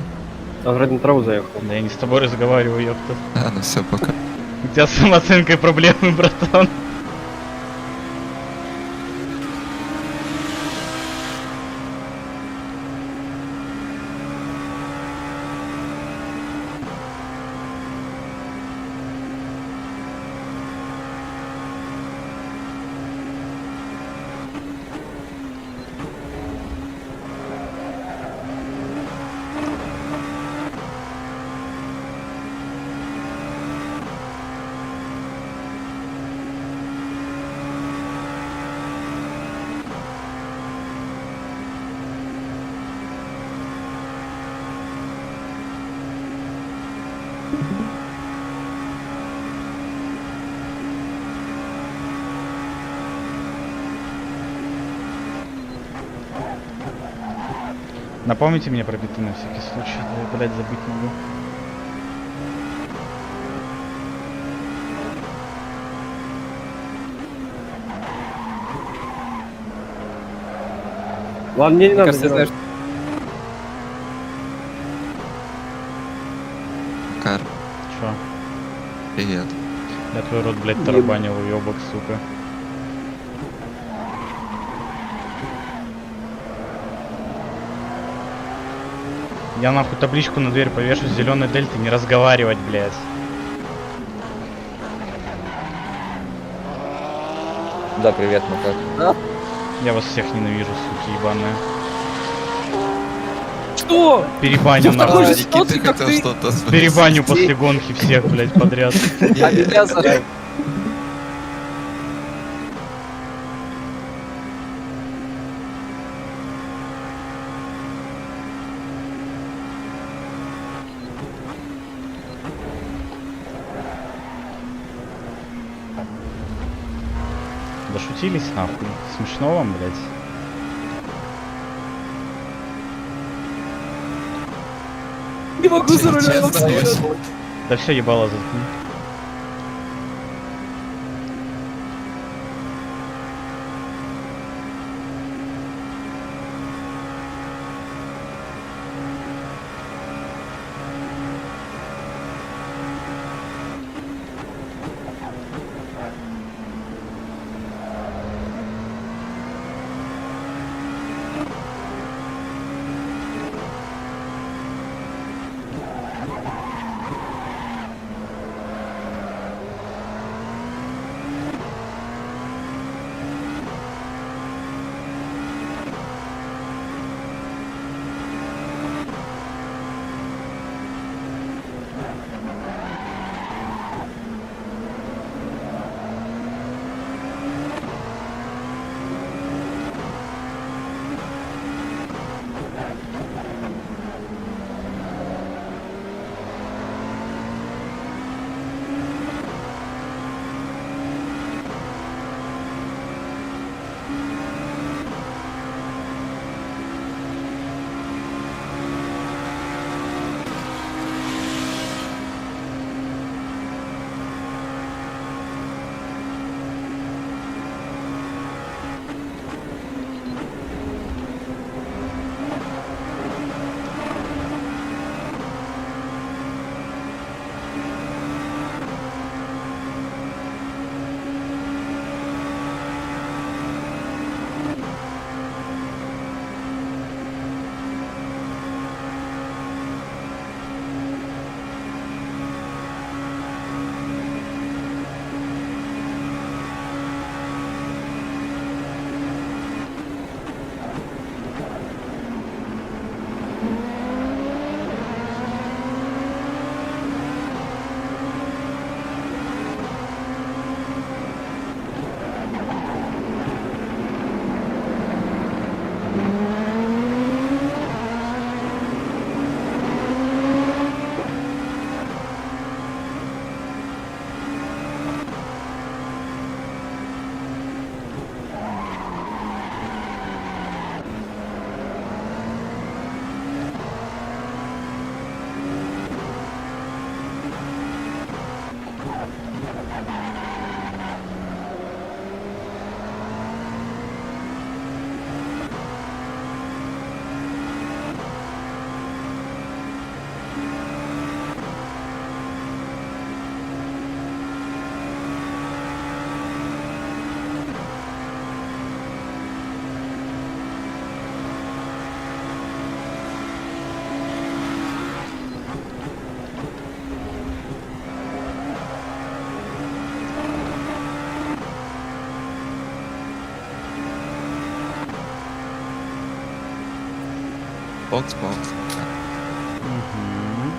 Он вроде на траву заехал. Да я не с тобой разговариваю, ёпта. А, ну все, пока. У тебя с самооценкой проблемы, братан. Напомните мне про биты на всякий случай, а то я, блядь, забыть могу. Ладно, мне не надо. Кажется, знаешь, Макар, Чё? привет. Я твой рот, блядь, тарабанил, уёбок, сука. Я нахуй табличку на дверь повешу с зеленой дельты, не разговаривать, блядь. Да, привет, Макар. Я вас всех ненавижу, суки ебаные. что? Перебаню В такой же нахуй. ситуации, как ты. что-то Перебаню после гонки всех, блядь, подряд. А меня за... Да шутились нахуй. Смешно вам, блядь. Не могу за рулем. Да все, ебало заткни. Бокс. Мгм.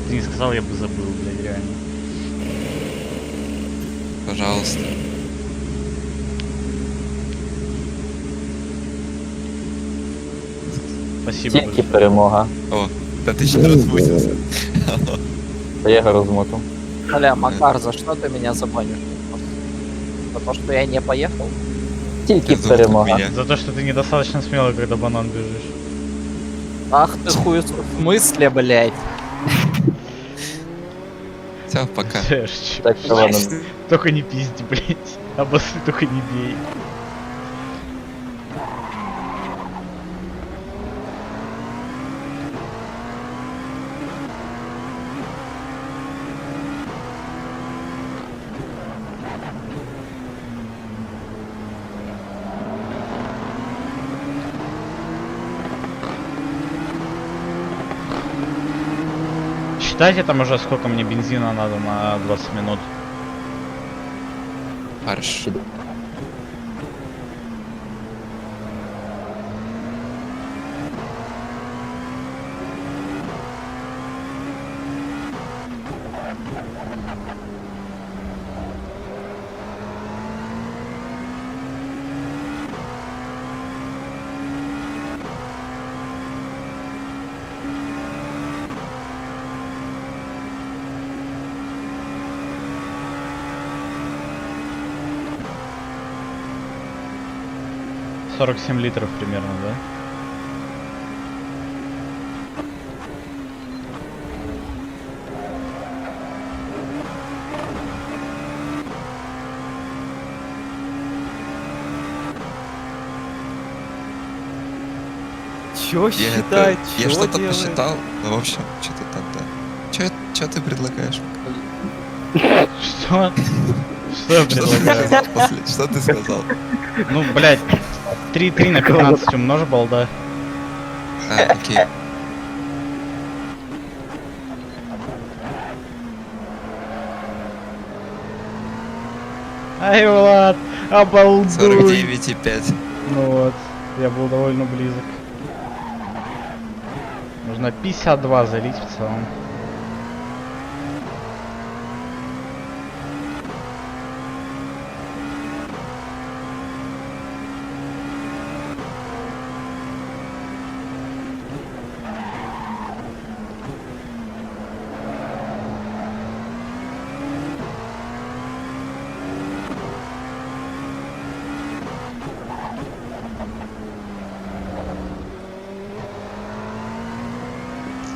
бы ты не сказал, я бы забыл, блядь, реально. Пожалуйста. Спасибо Тільки большое. перемога. О, да ты еще не размутился. Я його розмоту. Бля, Макар, за что ты меня забанишь? За то, что я не поехал? Тільки Я думал, как перемога. меня. За то, что ты недостаточно смелый, когда банан бежишь. Ах ты хуй в смысле, блядь? Все, пока. Сэш, Так що ладно. только не пизди, блядь. Обосы только не бей. Считайте там уже, сколько мне бензина надо на 20 минут. Марш. — 47 литров примерно, да? Чё считать? Я чё что-то делать? посчитал, ну, в общем, что-то там, да. Чё ты предлагаешь? Что? Что я Что ты предлагаю? сказал после? Что ты сказал? Ну, блядь, 3 на 15 умножь, балда. А, окей. Ай, Влад, обалдуй. 49,5. Ну вот, я был довольно близок. Нужно 52 залить в целом.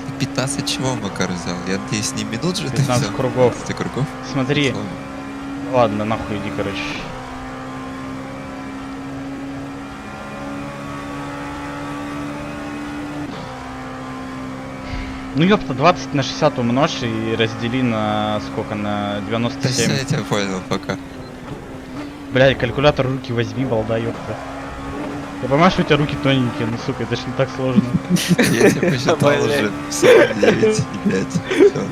Ты 15 чего, Макар, взял? Я надеюсь, не минут же ты 15 взял? кругов. 15 кругов? Смотри. Слово. Ладно, нахуй иди, короче. Ну ёпта, 20 на 60 умножь и раздели на сколько? На Да все, 97. я тебя понял, пока. Блядь, калькулятор в руки возьми, балда, ёпта. Я понимаю, что у тебя руки тоненькие, но сука, это ж не так сложно. Я тебе посчитал уже 49,5. Все.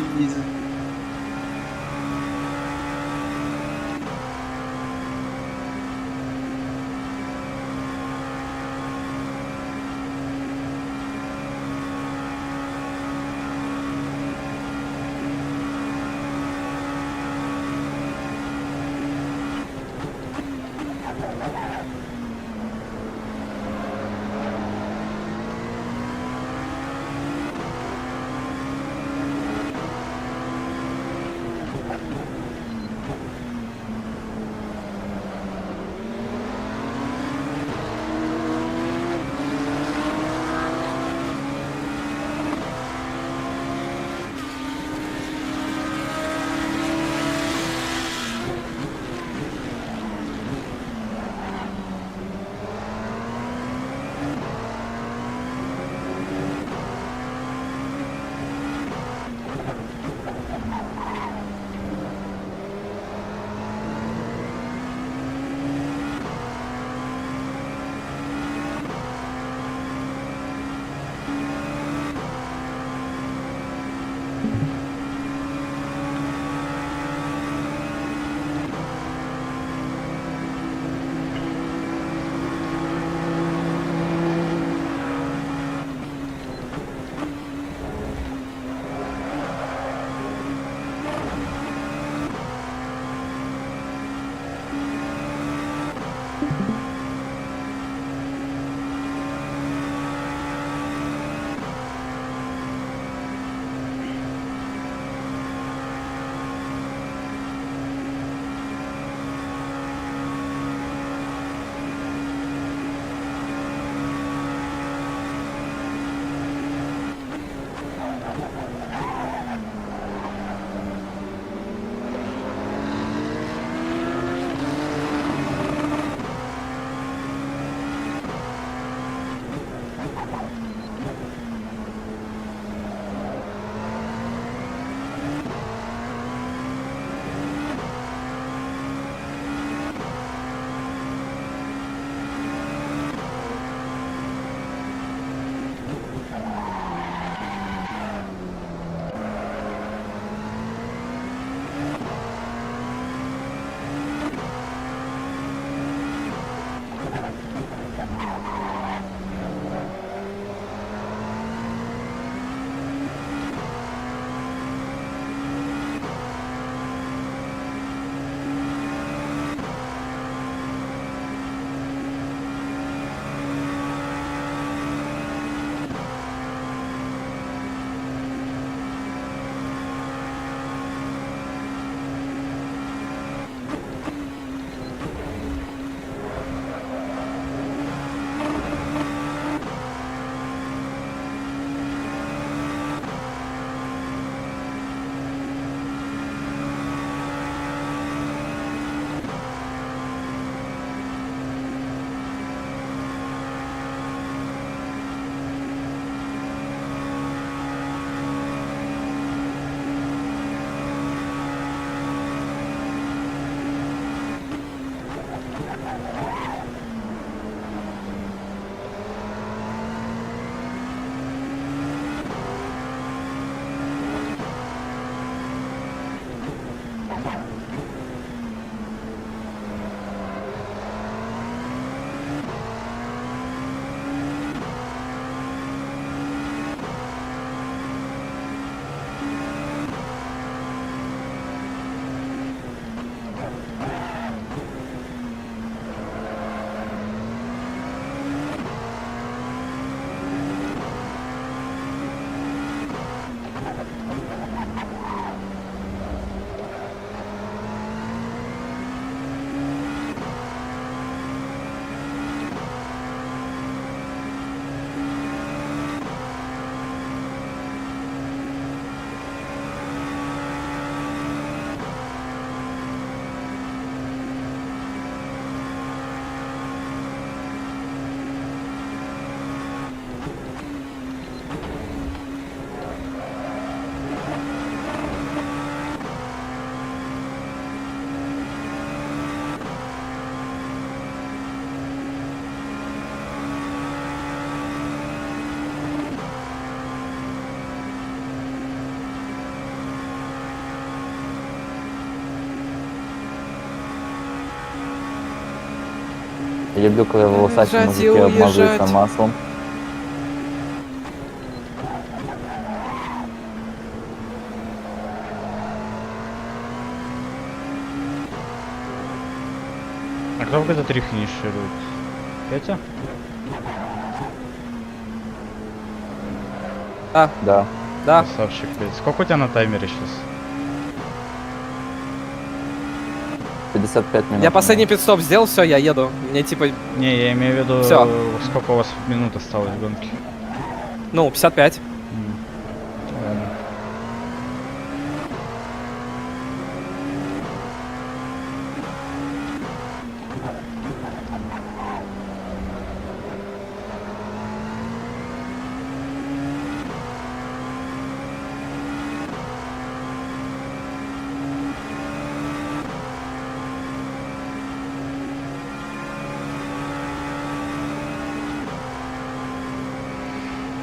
Я люблю, коли волосаті Уїжджать і мужики обмазуються уїжджать. маслом. А кто в ГТ3 финиширует? Петя? Да, Да. да. Красавчик, Петя. Сколько у тебя на таймере сейчас? 55 минут. Я последний пидстоп сделал, все, я еду. Мне типа, Не, я имею в виду, Всё. сколько у вас минут осталось в гонке. ну, 55. Ладно.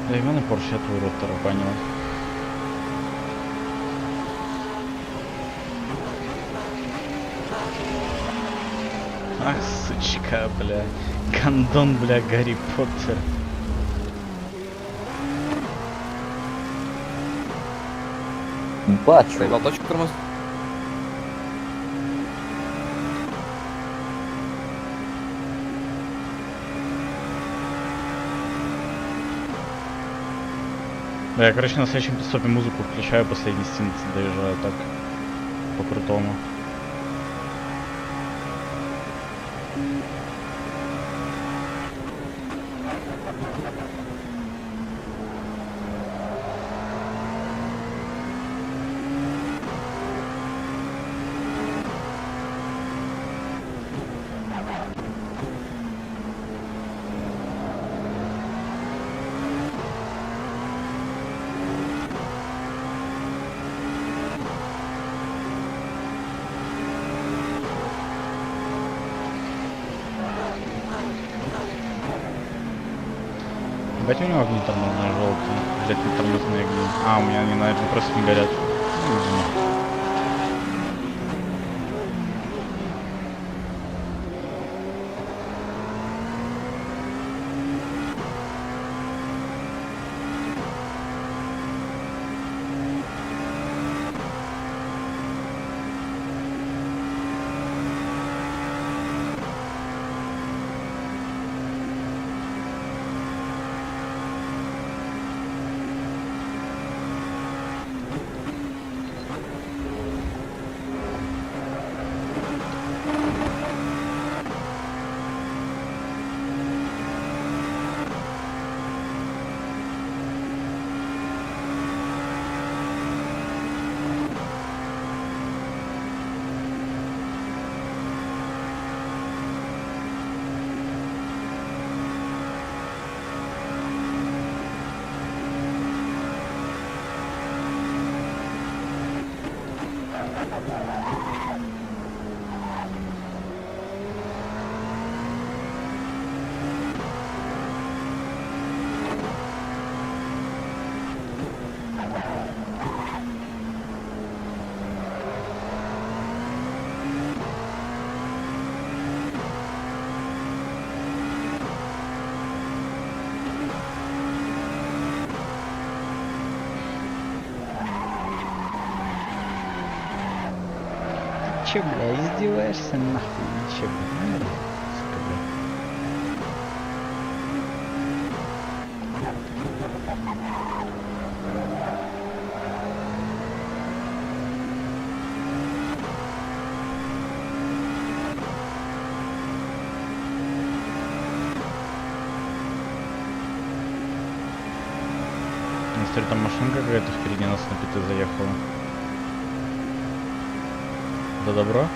Да и в мене Порше, я твой рот тарабанила. Ах, сучка, бля. Гандон, бля, Гарри Поттер. Бачу. Проебал точку тормоз. Да, я, короче, на следующем пидстопе музыку включаю, последний стин доезжаю так, по-крутому. Бать, у него огни тормозные желтые. Блять, не тормозные огни. А, у меня они, наверное, просто не горят. Ну, извини. Че, бля, издеваешься нахуй? Че, бля, сука, бля. Смотри, там машинка какая-то впереди нас на пяты заехала. Да добро?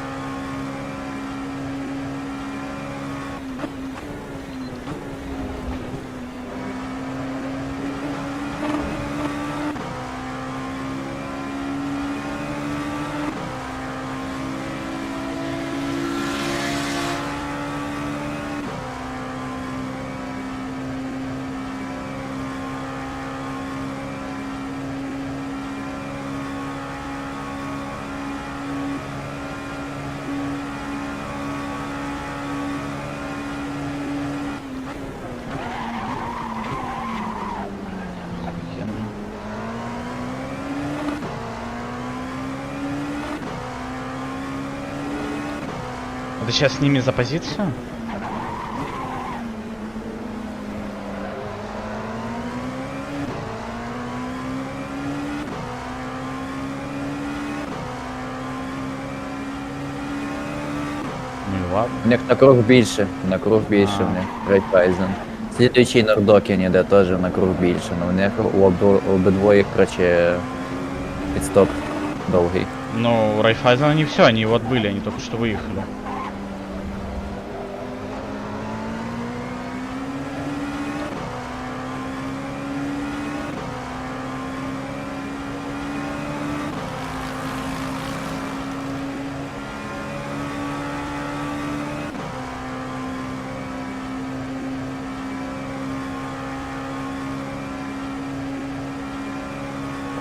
Надо сейчас с ними за позицию? Ну и ладно. У них на круг більше, в них Рейфайзен. Слідуючий Нордокін іде теж на круг більше, але у них у обидвоїх, короче, підстоп довгий. Ну, у Райфайзена не все, они вот были, они только что выехали.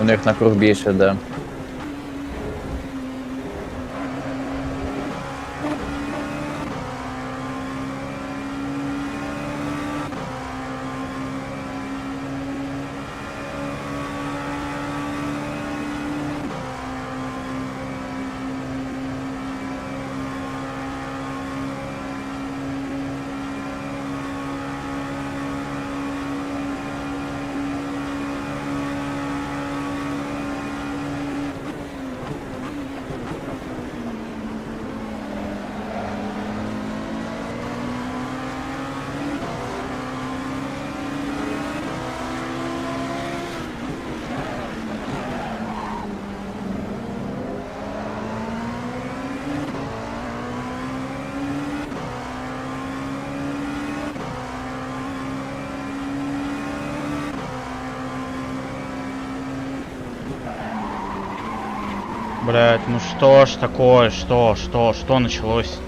У них на круг більше, да. Блять, ну что ж такое, что началось?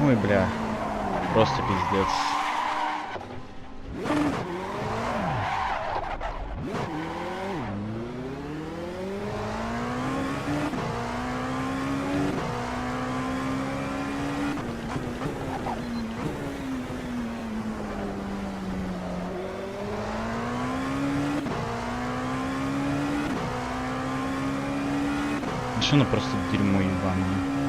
Ой, бля. Просто пиздец. Машина просто дерьмо ебаное.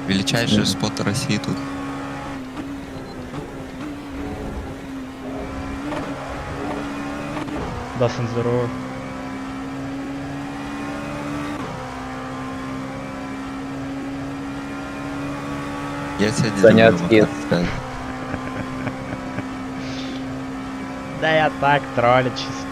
Величайший спот России тут. Дастин, здорово. Я тебя не Занятки. люблю, Макар. Да я так троллю чисто.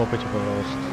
Хлопайте, пожалуйста.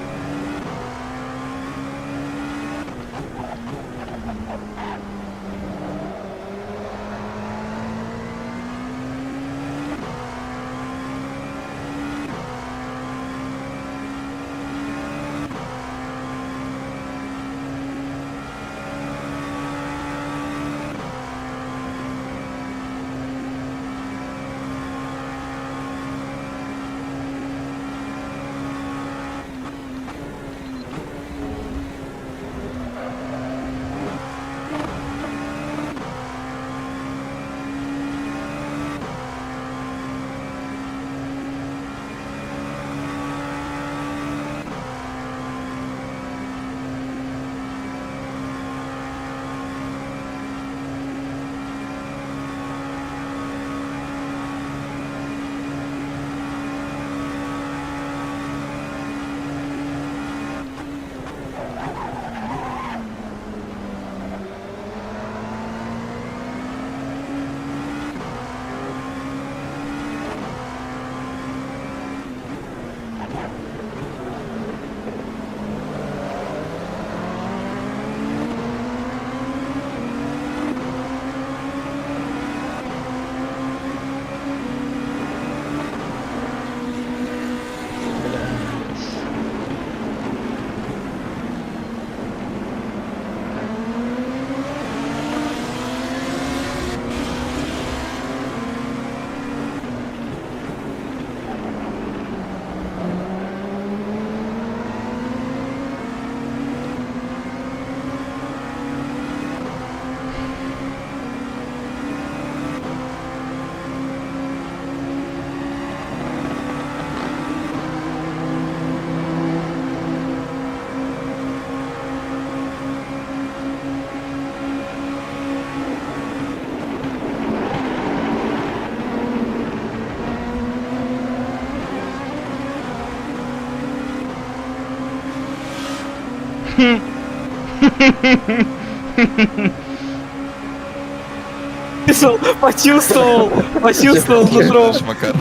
Почувствовал нутром. Макар.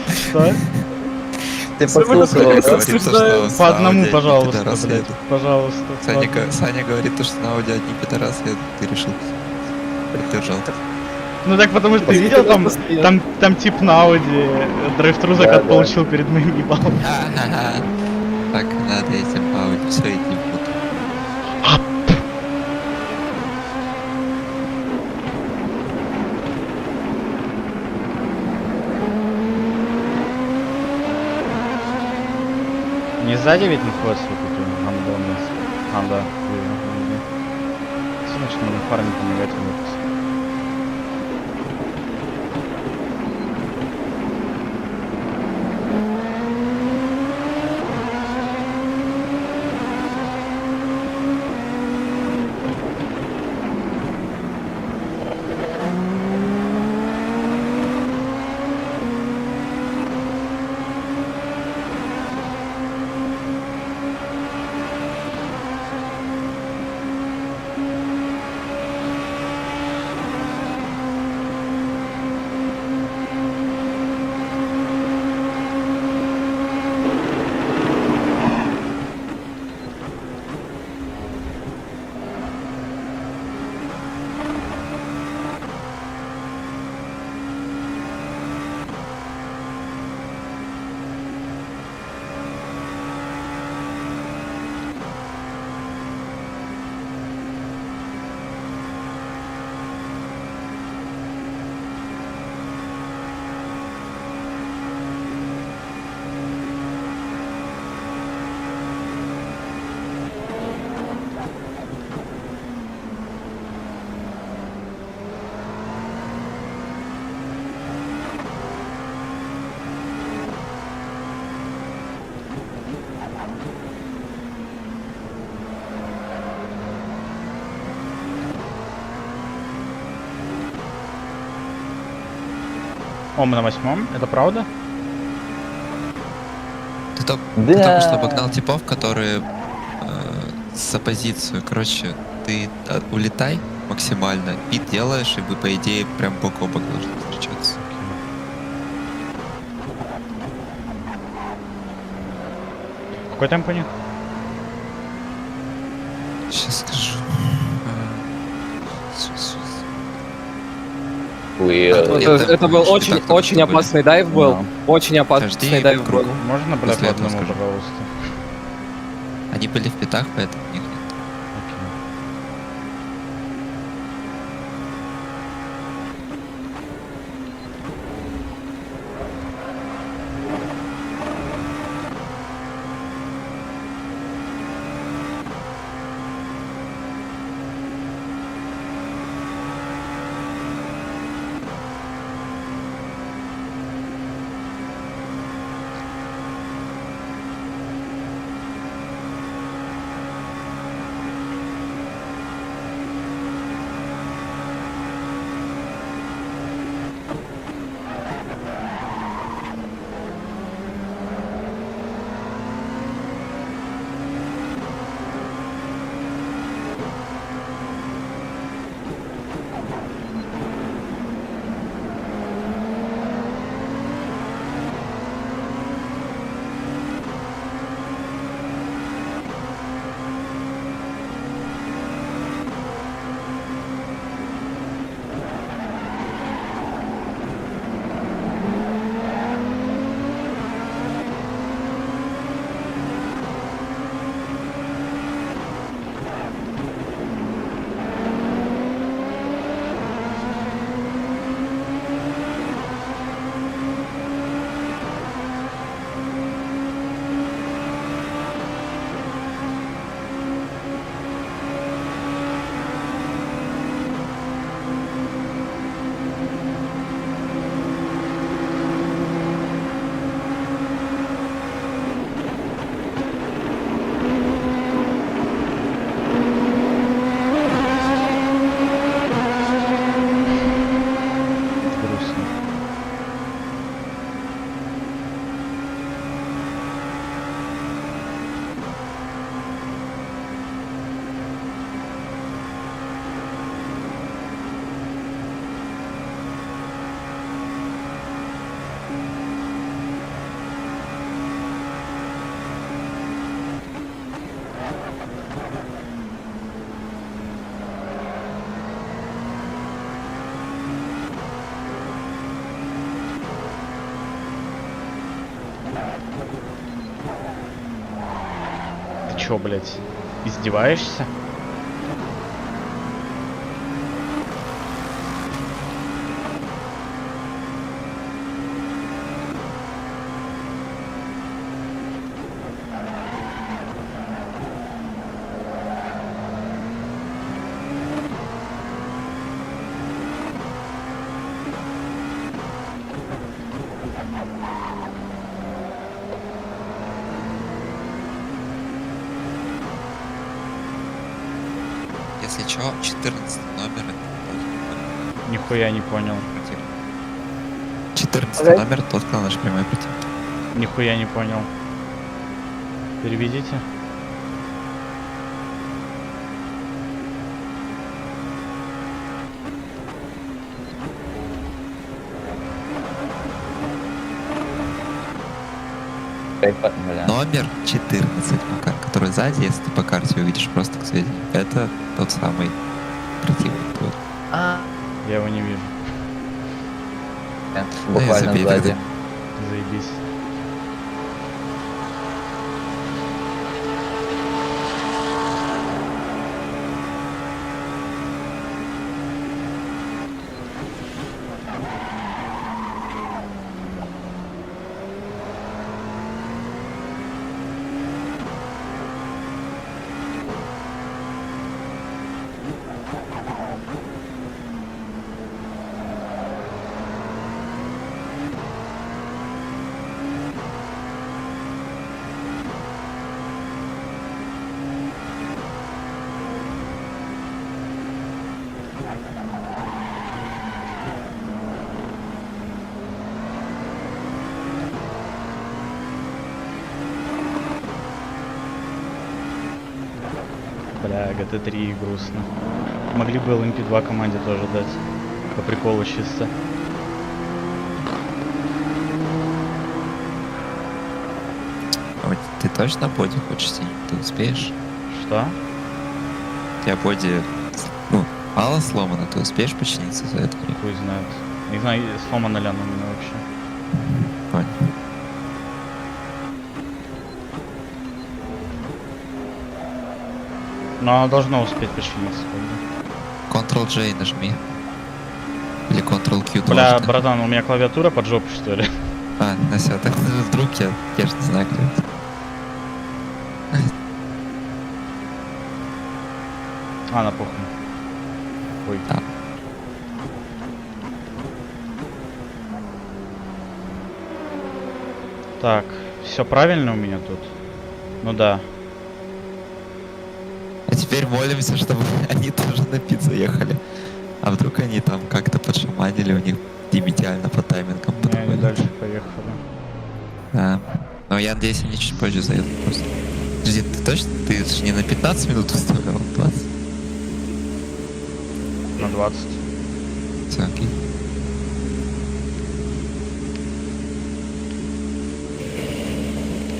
Что? Ты Что мы тут послушал, только да? обсуждаем? По одному, Аудио пожалуйста, пидорасы блядь. едут. Пожалуйста. по одному. Саня говорит, то, что на Ауди одни пидорасы едут, ты решил. Поддержал. Ну так потому что ты видел там тип на Ауди драйв-тру закат получил перед моим ебалом. Ага. Так, надо этим Ауди все идти в буд. Не сзади ведь находится вот эти гандоны. А, да. Вижу. Все начну на фарме помогать выпуск. О, мы на 8-м? Это правда? Ты только что обогнал типов, которые за позицию. Короче, ты улетай максимально, пит делаешь, и вы, по идее, прям бок о бок должны встречаться. Какой темп у них? Сейчас скажу. Это был очень опасный дайв был. Очень опасный дайв был. Можно, бля, После по этого одному, скажу. пожалуйста? Они были в пятах, поэтому у них нет. Ты чё, блядь, издеваешься? Если чё, 14 номер это Нихуя не понял. 14 номер тот, кто наш прямой противник. Нихуя не понял. Переведите. Номер 14, который сзади, если ты по карте увидишь, просто к сведению, это тот самый противник твой. Я его не вижу. Буквально забей, сзади. Заебись. Бля, ГТ-3 грустно. Могли бы ЛМП-2 команде тоже дать. По приколу чисто. Вот ты точно боди хочешь синить? Ты успеешь? Что? У тебя боди, ну, мало сломано, ты успеешь починиться за это время? Хуй знает. Не знаю, сломано ли оно у меня вообще. Понял. Но оно должно успеть починиться. Ctrl-J нажми. Или Ctrl-Q Бля, дважды. братан, у меня клавиатура под жопу, что ли? А, ну всё, так вдруг я же не знаю, кто это. А, на похуй. Ой. Да. Так, все правильно у меня тут? Ну да. А теперь молимся, чтобы они тоже на пит заехали. А вдруг они там как-то подшаманили, у них идеально по таймингам Не, они подходит. дальше поехали. Да. Но я надеюсь, они чуть позже заедут просто. Подожди, ты точно? Ты же не на 15 минут устроил, а 20? На 20. Все, окей.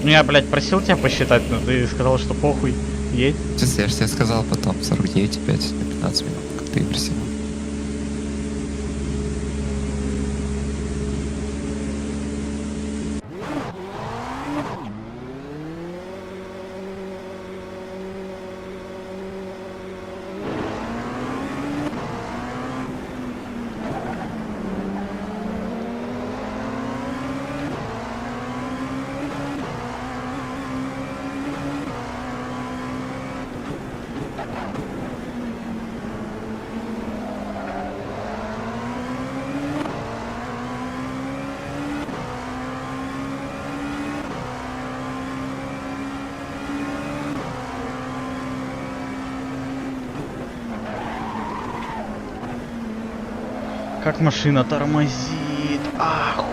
Ну я, блядь, просил тебя посчитать, но ты сказал, что похуй. Едь. Сейчас я же тебе сказал потом 49,5 на 15 минут, как ты и просил. Как машина тормозит. Ахуй.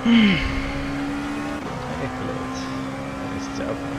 Эх, блядь. Растяпа.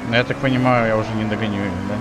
Но я так понимаю, я уже не догоню их, да?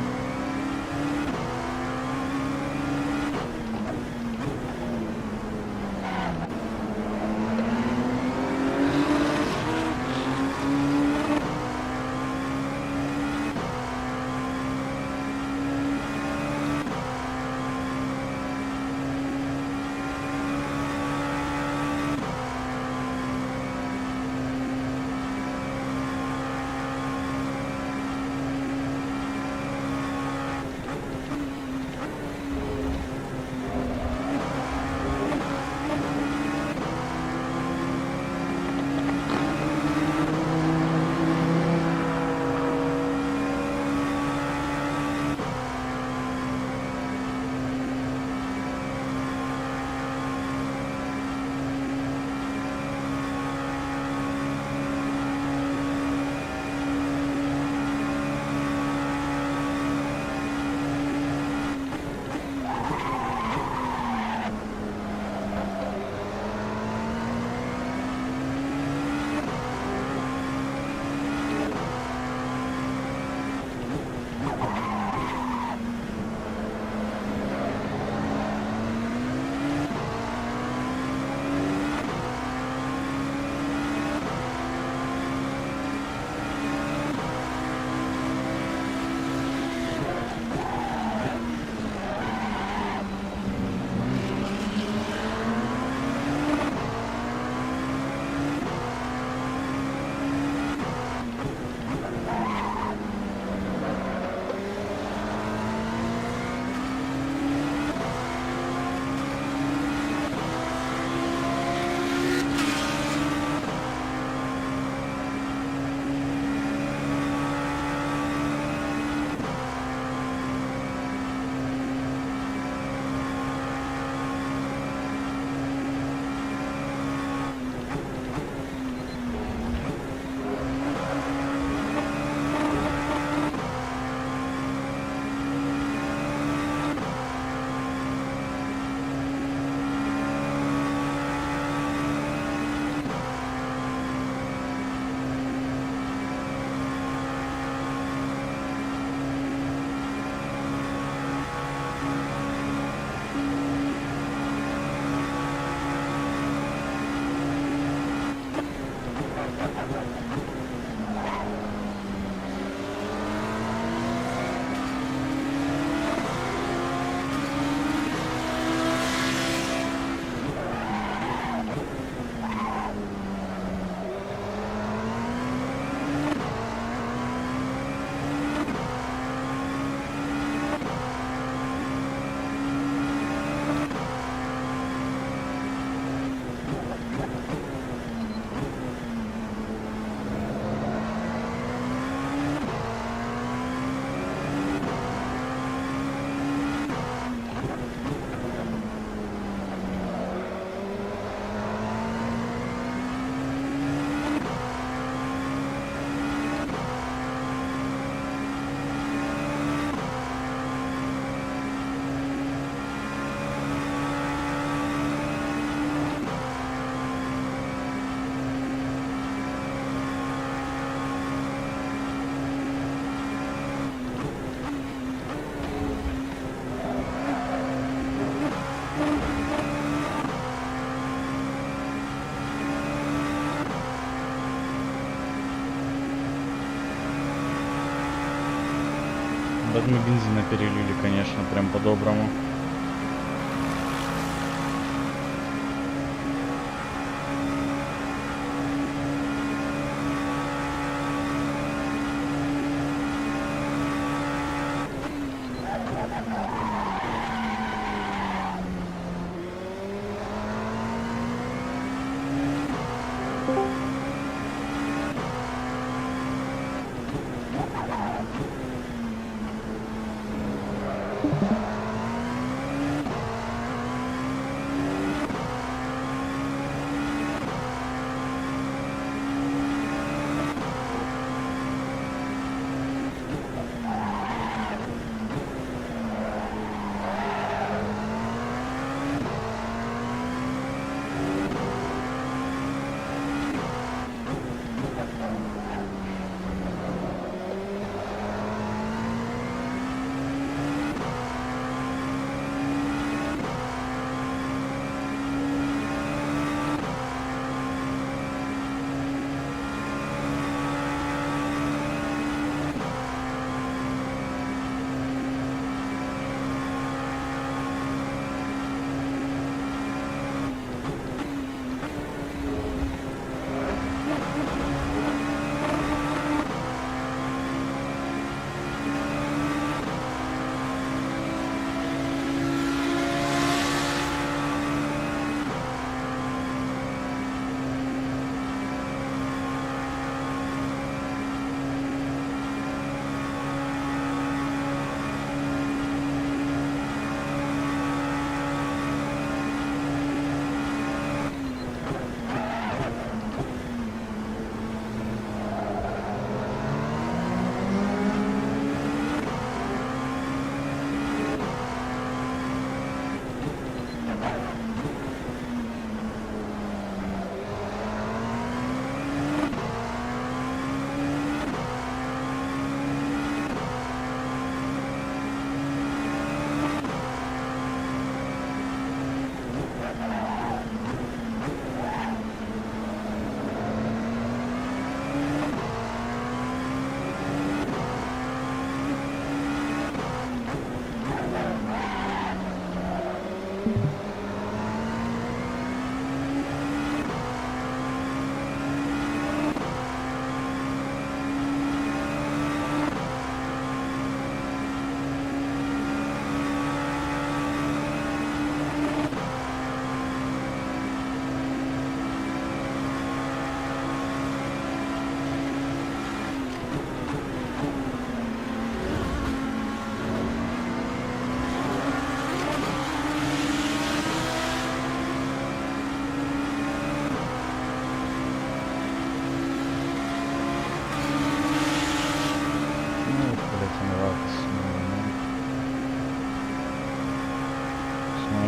Да мы бензина перелили, конечно, прям по-доброму.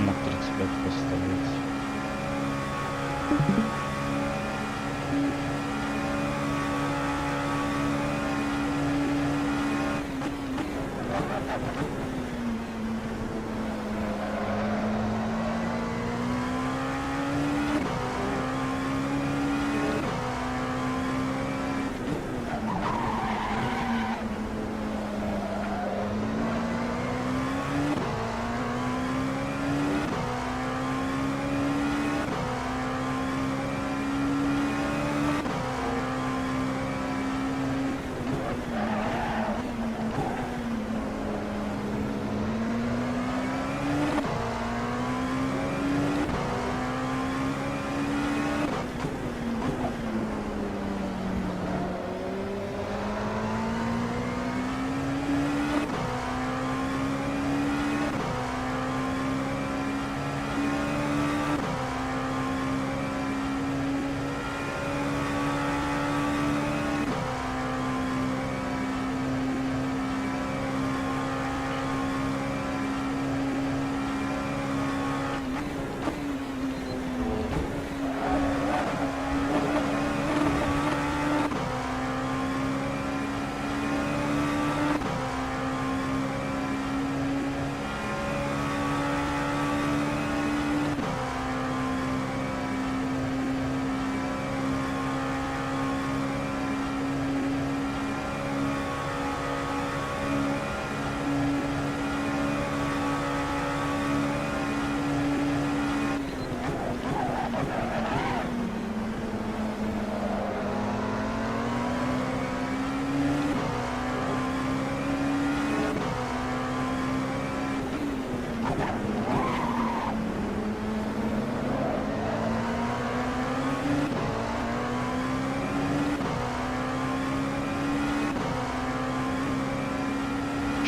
Мог 35 поставить.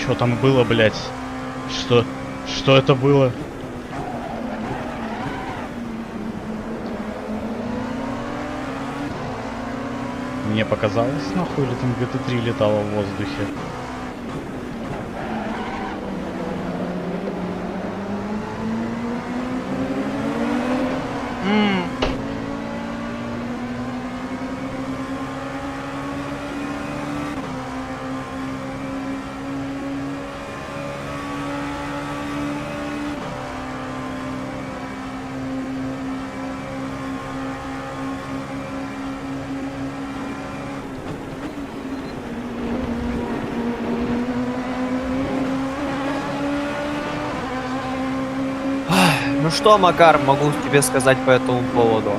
Что там было, блядь? Что это было? Мне показалось, нахуй, или там ГТ-3 летало в воздухе? Ну что, Макар, могу тебе сказать по этому поводу?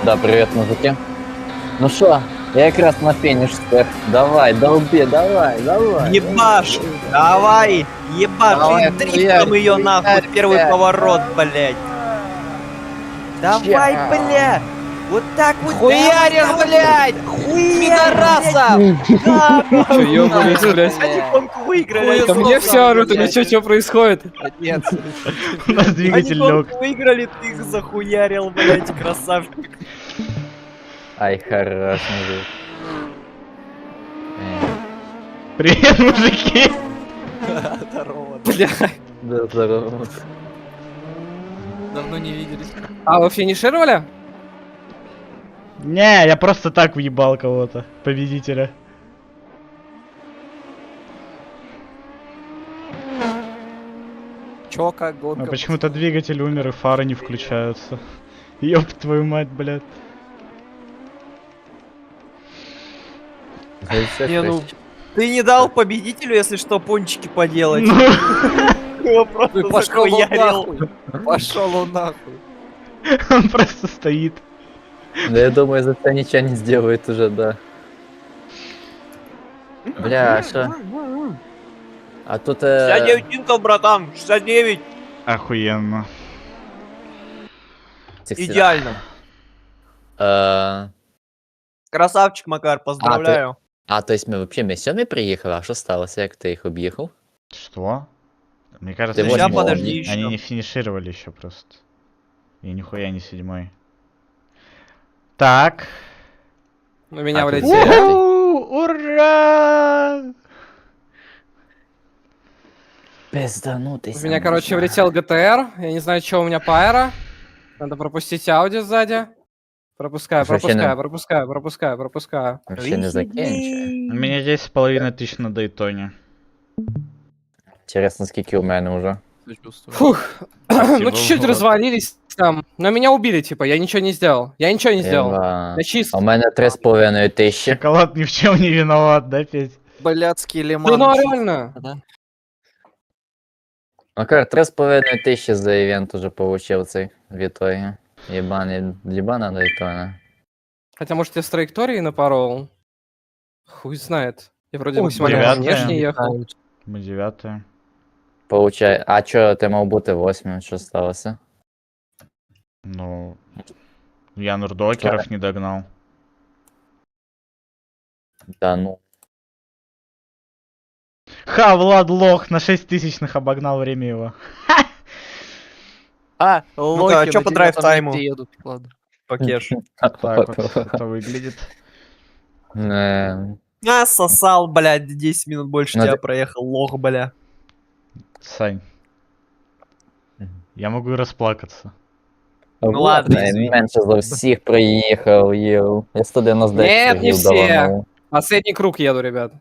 Да, привет, мужики. Ну что, я как раз на финишке. Давай, долби, давай. Ебаш! Давай! Ебаш! Давай, И дрифтом ее нахуй! Первый поворот, блядь! Давай, бля! Вот так вот! Хуяришь, блядь! Пидорасов! Чё, ёбанулись, блядь? Они гонку выиграли! Да мне все орут, или что происходит? Нет. У нас двигатель Они лег. гонку выиграли, ты их захуярил, блядь, красавчик! Ай, хорош, мужик. Привет, мужики! Здорово. Бля. Да, здорово. Давно не виделись. А вы финишировали? Не, я просто так въебал кого-то, победителя. Чё, как гонка? А почему-то двигатель умер и фары не включаются. Ёб твою мать, блядь. Не, ну, ты не дал победителю, если что, пончики поделать. Его просто Пошел он захуярил. нахуй. Пошел он нахуй. Он просто стоит. Да я думаю, за это ничего не сделает уже, да. Бля, что? А тут... 69 тинтов, братан, 69. Охуенно. Идеально. Красавчик, Макар, поздравляю. То есть мы вообще миссиями приехали? А что сталося, як ты их объехал? Что? Мне кажется, Ты они, сейчас не, подожди они еще. не финишировали еще просто. И нихуя не 7-й. Так. У меня А, ты влетели. девятый. Ура! Пизданутый. У меня, короче, влетел ГТР. Я не знаю, что у меня по аэро. Надо пропустить Ауди сзади. Пропускаю, Вообще не- пропускаю. Вообще не закінчує. У меня 10,5 тысяч на Дайтоне. Интересно, скільки у мене уже. Фух. Спасибо, Ну, чуть-чуть вот. развалились там. Но меня убили, типа, я ничего не сделал. Я ничего не сделал. Я чист. А у мене 3,5 тисячі. Шоколад ни в чем не виноват, да, Петь? Блядский Да лиман. ну реально. Макар, 3,5 тисячі за івент уже получив цей в ітогі. Єбана Дайтона. Хотя, может, я с траектории напорол. Хуй знает. Я вроде Ой, максимально девятая. внешне ехал. Мы 9. Получай. А чо, ти мав бути 8, що сталося? Ну, я нурдокеров не догнал. Да ну. Ха, Влад лох, на 6 тысячных обогнал время его. А, Ну-ка, а лохи чё на по 9-м драйв-тайму? лифте едут. Ладно. Покеш. Так вот это выглядит. А, сосал, блядь, 10 минут больше Ну, тебя ты- проехал, лох, бля. Сань, я могу и расплакаться. Ну ладно, извини. Менше за всіх приїхав, йоу. Я 199 Нет, не сергів все. даванув. Последний круг еду, ребят.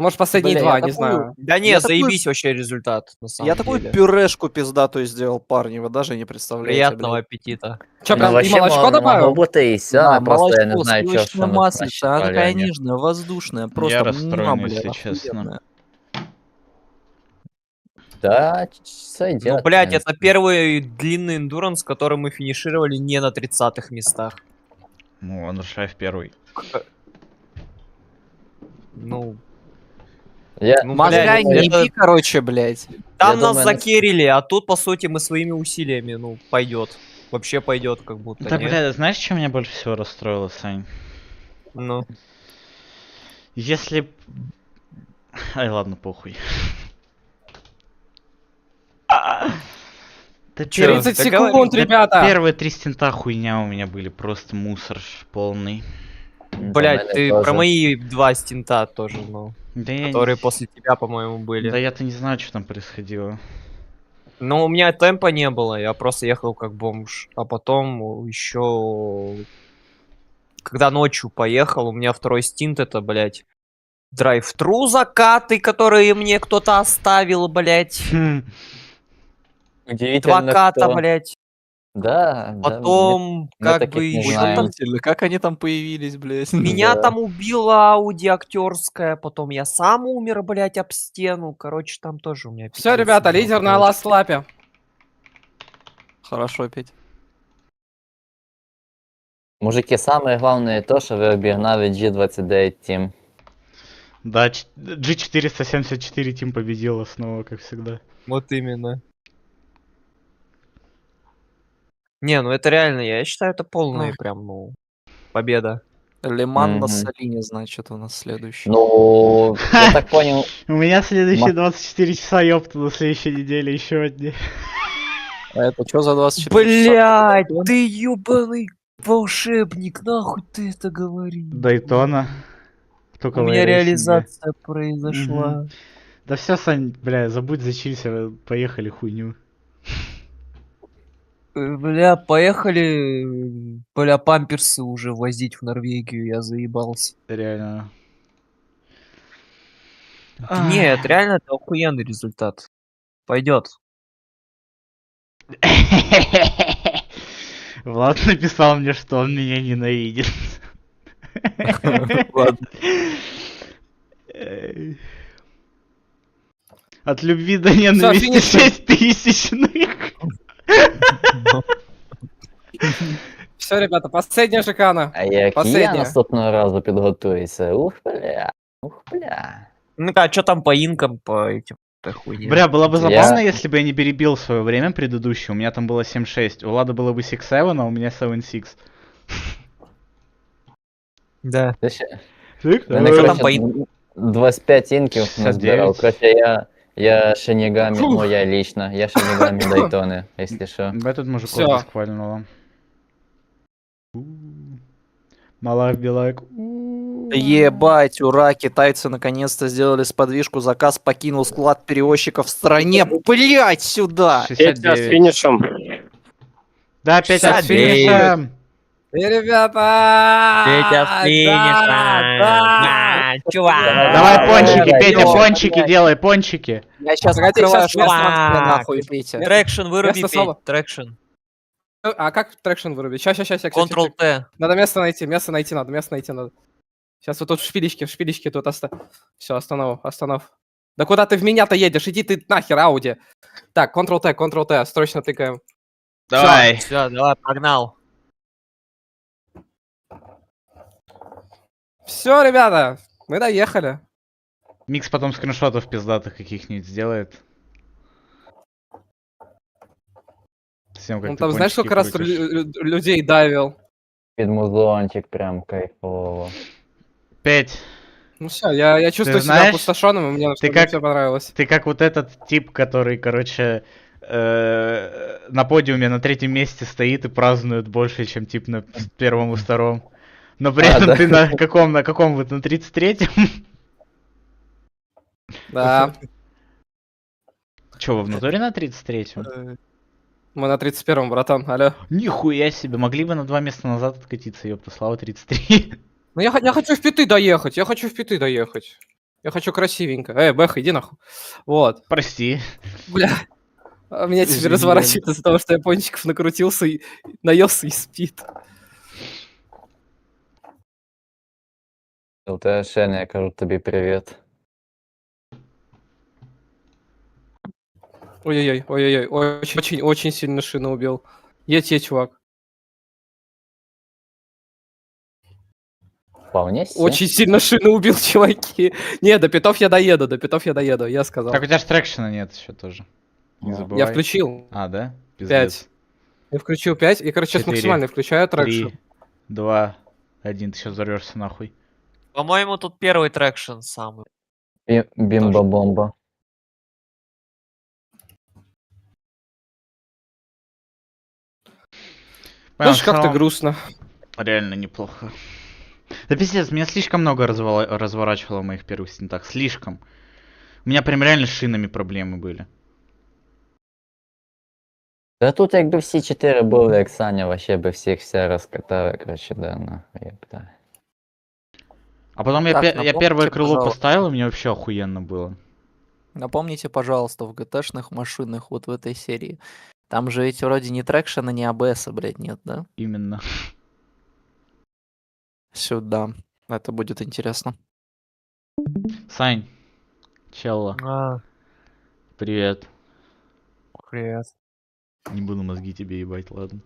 Может, последние Бля, два, я не такую- знаю. Да не, Я такой- заебись вообще результат, на самом Я такую деле. пюрешку пиздатую сделал, парни, вы даже не представляете. Приятного блядь. аппетита. Че, Ну, прям и вообще молочко могло добавил? бути і все, Да, просто я не молочко, знаю, чого, що сливочное ми маслице, она начали, такая а ні. нежная, воздушная, просто Я расстроен, блядь, если честно. охуенная. Да, все Ну, идет. блядь, это первый длинный эндуранс, который мы финишировали не на 30-х местах. Ну, он в первый. Ну, Я... ну, Мозгай блядь, не это- еби, короче, блядь. там Я нас думаю, закерили, а тут, по сути, мы своими усилиями, ну, пойдет. Вообще пойдет, как будто. Да, нет? бля, знаешь, что меня больше всего расстроило, Сань? Ну. Если... б- Ай, ладно, похуй. Да 30 да секунд, говори. ребята! Первые 3 стента хуйня у меня были, просто мусор полный. Блять, ты тоже. про мои 2 стинта тоже, ну. Да я... Которые после тебя, по-моему, были. Да я-то не знаю, что там происходило. Но у меня темпа не было, я просто ехал как бомж. А потом еще, когда ночью поехал, у меня второй стинт это, блять, драйв-тру закаты, которые мне кто-то оставил, блять. Хм. Удивительно, 2 ката, кто- блять. Да, да, Потом, мы как таких бы, не еще знаем. там Удивительно, как они там появились, блядь. меня Да. там убила Ауди актерская, потом я сам умер, блять, об стену. Короче, там тоже у меня... Все, пиздец ребята, было, лидер на короче. ласт лапе. Хорошо, Петь. Мужики, самое главное то, что вы обігнали G29 Team. Да, G474 Тим победила снова, как всегда. Вот именно. Не, ну это реально, я считаю, это полная прям, ну, победа. Лиман на Мгм. Салине, значит, у нас следующий. Ну, я так понял, У меня следующие 24 часа, ёпта, на следующей неделе еще одни. А это что за 24 Блять, часа? ты ёбаный волшебник, нахуй ты это говоришь? Дайтона. Только У меня рейсинге. реализация произошла. Да все, Сань, бля, забудь, зачилься, поехали хуйню. Бля, поехали, бля, памперсы уже возить в Норвегию, я заебался. Реально. Нет, реально это охуенный результат. Пойдет. Влад написал мне, что он меня ненавидит. Ладно. От любви до ненависти финишем. 6000. Все, ребята, последняя шикана. А як я Последнє. наступного разу підготуюся. Ух, бля. Ух, бля. Ну-ка, а что там по инкам, по этим по хуйне? Бля, было бы Я- забавно, если бы я не перебил свое время предыдущее. У меня там было 7-6. У Лада было бы 6-7, а у меня 7-6. Да. Ти ще- Так, Мене, що давай. там коротше, по 25 інків 69. назбирав. Короче, я Шинігамі, ну я лично, я Шинігамі Дайтони, якщо що. Бля, тут мужиков Всё. бесквальнуло. Малах Билайк. Ебать, ура, китайцы наконец-то сделали сподвижку, заказ покинул склад перевозчиков в стране. Блять, сюда! 69. с финишем. Да, 5 от 69. финиша. И, ребята! Петя да, финиша! да. Чувак! Давай пончики, давай, Петя, давай. пончики делай, пончики. Я сейчас Погоди, открываю щас швабру, чувак. нахуй, Петя. Трекшн выруби, Место слова. Петь, трекшн. А как трекшн вырубить? Сейчас. Ctrl-T. Надо место найти надо. Сейчас вот тут в шпилечке тут Все, останов. Да куда ты в меня-то едешь? Иди ты нахер, Ауди. Так, Ctrl-T, срочно тыкаем. Давай. Все, давай, погнал. Все, ребята, мы доехали. Микс потом скриншотов пиздатых каких-нибудь сделает. С тем, как Он ты там, знаешь, пончики сколько раз крутишь. людей давил? Під музончик прям кайфово. 5. Ну все, я чувствую себя знаешь, опустошенным, и мне ты как- все понравилось. Ты как вот этот тип, который, короче, на подиуме на 3-м месте стоит и празднует больше, чем тип на 1-м и 2-м. Но при этом да. ты на каком вы, на 33-м? Да, Че, вы в натуре на 33-м? мы на 31-м, братан, алло. Нихуя себе, могли бы на 2 места назад откатиться, ёпта, слава 33. Ну я хочу в Пяты доехать, Я хочу красивенько. Бэх, иди нахуй. Вот. Прости. Бля. А меня теперь Извини. разворачивает из-за того, что я пончиков накрутился и наелся и спит. ЛТ Шеня, я кажу тобі привіт. Ой-ой-ой, очень сильно шину убил. Едь, чувак. Вполне себе. Очень сильно шину убил, чуваки. Не, до Пятов я доеду, я сказал. Так у тебя же трекшена нет еще тоже. Не забывай. Я включил А, да? 5. Я включил 5, и, короче, сейчас 4, максимально включаю трекшн. 3, 2, 1, ты сейчас взорвешься нахуй. По-моему, тут первый трекшн самый. Бімба-бомба. Понял, Даже как-то в целом грустно. Реально неплохо. Да пиздец, меня слишком много разворачивало в моих первых стентах. Слишком. У меня прям реально с шинами проблемы были. Та тут якби всі 4 були, як Саня, вообще би всіх все розкатали, короче, да, нахуй, єпта. А потом я, Так, я напомните, первое крыло пожалуйста. поставил, и мне вообще охуенно было. Напомните, пожалуйста, в ГТшных машинах вот в этой серии. Там же ведь вроде ни трекшена, ни АБСа, блядь, нет, да? Именно. Сюда. Это будет интересно. Сань, челла, привет. Привет. Не буду мозги тебе ебать, ладно.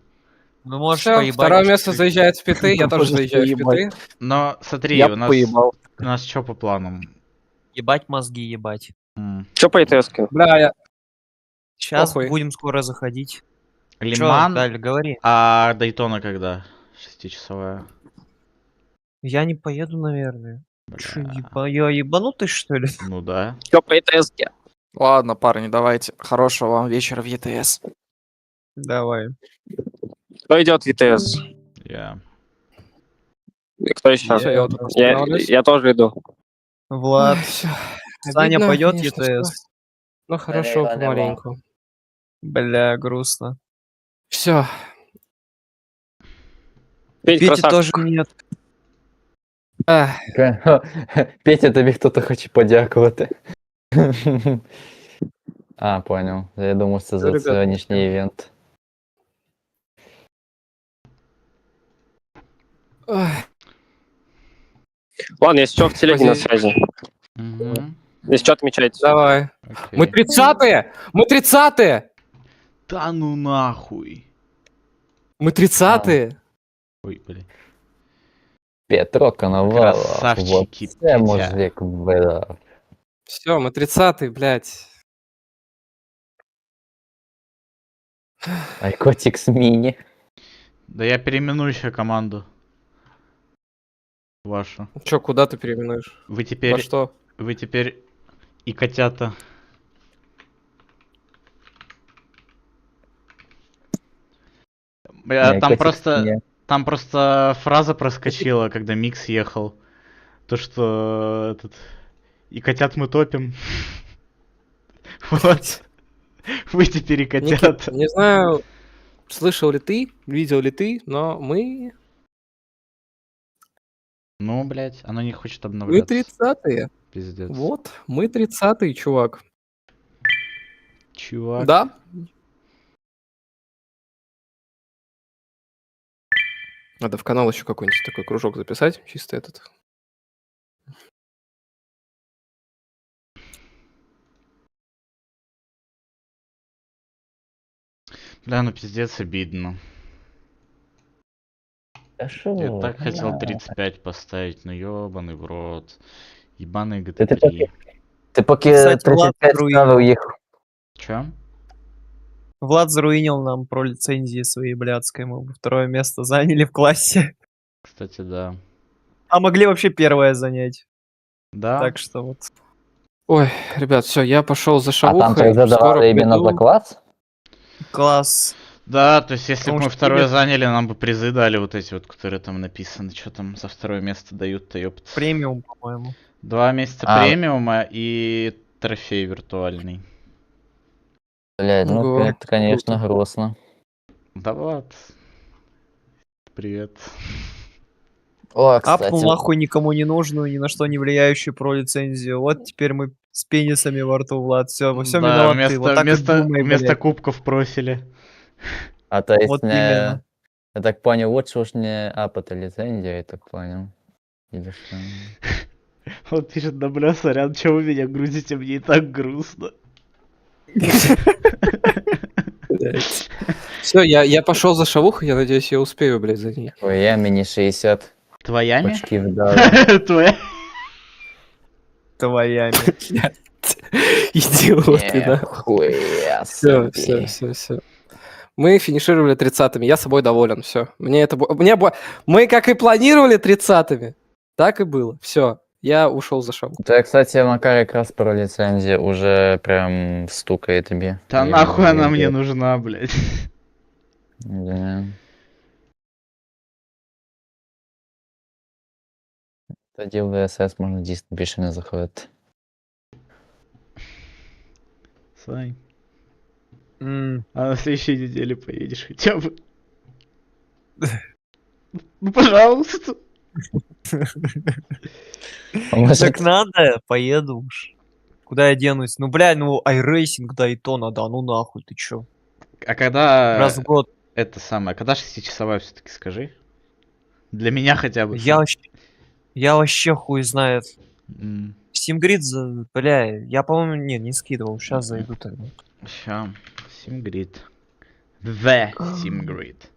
Ну, можешь Всё, поебать. второе место чуть-чуть. заезжает в Пяты, я тоже Можешь заезжаю в поебать. Пяты. Но смотри, Я у нас что по планам? Ебать мозги, ебать. Что по ИТС-ке? Бля, я... Сейчас Похуй. будем скоро заходить. Чё, Лиман, Даль, говори. а Дайтона когда? 6-часовая. Я не поеду, наверное. Чё, Бля. я ебанутый, что ли? Ну да. Что по ИТС-ке? Ладно, парни, давайте. Хорошего вам вечера в ЕТС. Давай. Кто идет в ИТС? Я. Кто еще? Всё, я вот тут останавливаюсь. Я тоже иду. Влад. Ой, всё. Саня Обидно, пойдет конечно, ЕТС. всё. Ну хорошо, помаленьку. Бля, грустно. Все. Пети тоже нет. Петя, тобі хто-то хоче подякувати. А, понял. Я думав, це за Ребята, сьогоднішній івент. Ладно, если что, в телеге на связи. Если что, отмечайте. Давай. Окей. Мы 30-е! Мы 30-е! Да ну нахуй. Мы 30-е! Ой, блин. Петро Коновалов. Красавчики, Вот це Петя. мужик видав. Все, мы 30-е, блядь. Айкотикс Мини. Да я переименую еще команду. Вашу. Чё, куда ты переименуешь? Вы теперь... Во что? Вы теперь и котята. Не, Там котик просто... не. Там просто фраза проскочила, когда Микс ехал. То, что этот... И котят мы топим. Вот. Вы теперь и Никит, котята. не знаю, слышал ли ты, видел ли ты, но мы Ну, блядь, оно не хочет обновляться. 30-е. Пиздец. Вот, мы 30-е, чувак. Чувак. Да? Надо в канал еще какой-нибудь такой кружок записать, чисто этот. Бля, ну пиздец обидно. Та шо? Я так хотел на. 35 поставить, но ёбаный в рот. Ебаный Ти GT3. поки Кстати, Влад 35 руїнив. ставив їх. Чё? Влад заруинил нам про лицензии свои блядской. Мы бы второе место заняли в классе. Кстати, да. А могли вообще первое занять. Да? Так что вот. Ой, ребят, все, я пошел за А там шавухой. так задавали скоро іменно приду. за клас? Класс. Да, то есть если бы Потому мы что второе тебе- заняли, нам бы призы дали вот эти вот, которые там написаны. Что там за второе место дают-то, ёпт. Премиум, по-моему. 2 месяца А. премиума и трофей виртуальный. Блядь, ну Ого, это, конечно, круто. грустно. Да вот. Привет. О, кстати, Апнул нахуй никому не нужную, ни на что не влияющую про лицензию. Вот теперь мы с пенисами во рту, Влад. Все, во всем Да, виноват ты. вместо, Вот так и вместо, думай, вместо блядь. кубков просили. а то есть Вот не... именно. Я так понял, лучше уж не апать лицензию, я так понял. Или что? Вот пишет, да бля, сорян, чего вы меня грузите, мне и так грустно. Все, я пошел за шавухой, я надеюсь, я успею, блядь, за ней. Ой, я мини 60 Твоями? очків дали. Твоя? Твоями. Идиоты, да. Хуя Все, собі. все. Мы финишировали 30-ми, я собой доволен, все. Мы, как и планировали 30-ми, так и было. Все, я ушел за шавухой. То, кстати, Макар якраз про ліцензію уже прям стукає тобі. Да Я нахуй она не мне знаю. нужна, блядь. Да. Тоді в ВСС можна дійсно більше не заходити. Сань, а на следующей неделе поедешь хотя бы? Ну, пожалуйста. А може, Так надо, поеду уж. Куда я денусь? Ну, блядь, ну, iRacing Дайтона, да, ну нахуй, ты чё? А когда... Раз в год. Это самое, когда 6-часовая все-таки скажи? Для меня хотя бы. Я вообще хуй знает. М, Steam Grid, бля, я, по-моему, не скидывал, сейчас зайду тогда. ща. Симгрид. The Симгрид.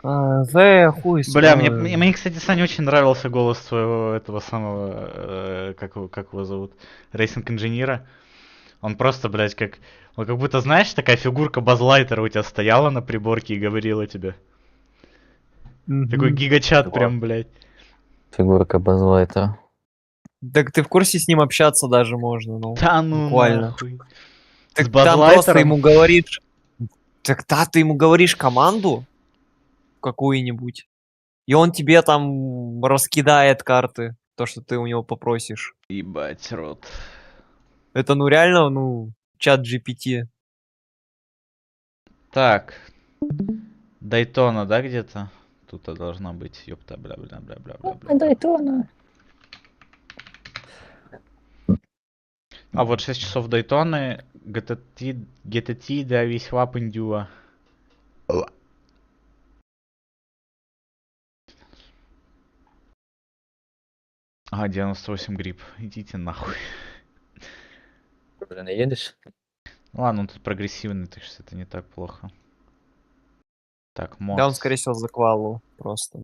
Хуй Бля, знает. мне, кстати, Саня, очень нравился голос твоего этого самого, как его зовут, рейсинг-инженера. Он просто, блядь, он как будто, знаешь, такая фигурка Базлайтера у тебя стояла на приборке и говорила тебе. Такой гигачат прям, блядь. фігурка Базлайтера. Так ты в курсе, с ним общаться даже можно, ну. Да ну буквально. нахуй. Так С там просто Базлайтером? ему говоришь... Так да, ты ему говоришь команду какую-нибудь, И он тебе там раскидает карты, то, что ты у него попросишь. Ебать, рот. Это ну реально, ну, чат GPT. Так. Дайтона, да, где-то? Тут должна быть, ёпта, бля-бля-бля-бля-бля-бля. Дайтона. А вот 6 часов Дайтоны, GTT, да, весь лапындюа. Ага, 98 грипп. Идите нахуй. Блин, едешь? Ладно, он тут прогрессивный, так что это не так плохо. Так, мод. Да, он, скорее всего, за квалу просто.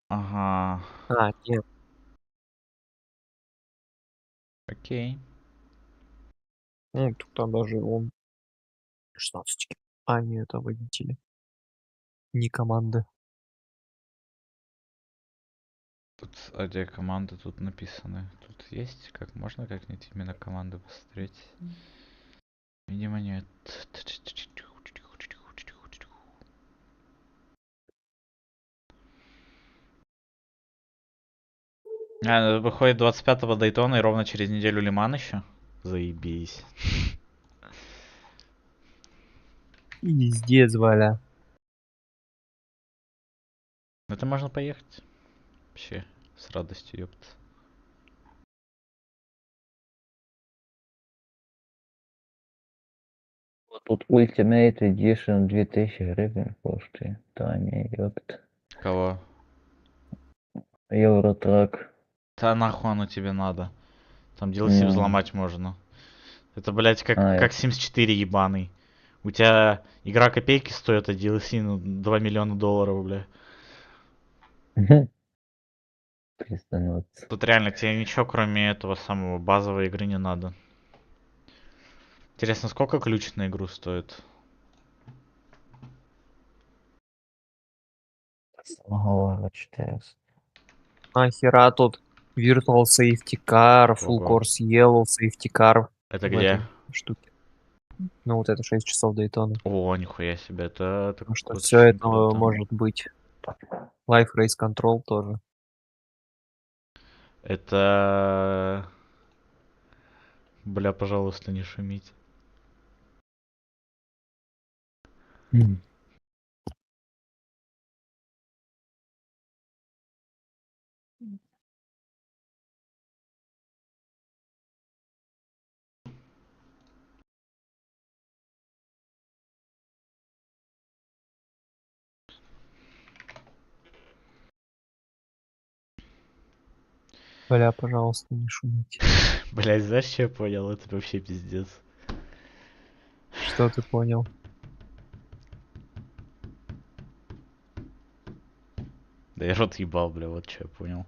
Ага. А, нет. Окей. Ну, тут там даже он 16. А, нет, это водители. Не команды. Тут где команды тут написаны. Тут есть, как можно как-нибудь именно команды посмотреть? Видимо, нет. Выходит 25-го Дайтона и ровно через неделю Лиман еще? Заебись. Пиздец, Валя. Это можно поехать. Вообще, с радостью, ёпта. Тут Ultimate Edition 2000 гривен коштує. Та ні, ёпт. Кого? Евротрак. Да нахуй оно тебе надо. Там DLC взломать можно. Это, блять, как Sims 4 ебаный. У тебя игра копейки стоит, а DLC, ну, 2 миллиона долларов, бля. Тут реально тебе ничего, кроме этого самого базовой игры, не надо. Интересно, сколько ключ на игру стоит? Самого 400. Нахера тут Virtual Safety Car, Full Ого. Course Yellow, Safety Car. Это в где? этой штуке. Ну, вот это 6 часов Daytona. О, нихуя себе, это Потому что вот все очень это круто. может быть. Life Race Control тоже. Это... Бля, пожалуйста, не шумите. Бля, пожалуйста, не шумите. Блять, знаешь, что я понял? Это вообще пиздец. Что ты понял? Да я рот ебал, бля, вот что я понял.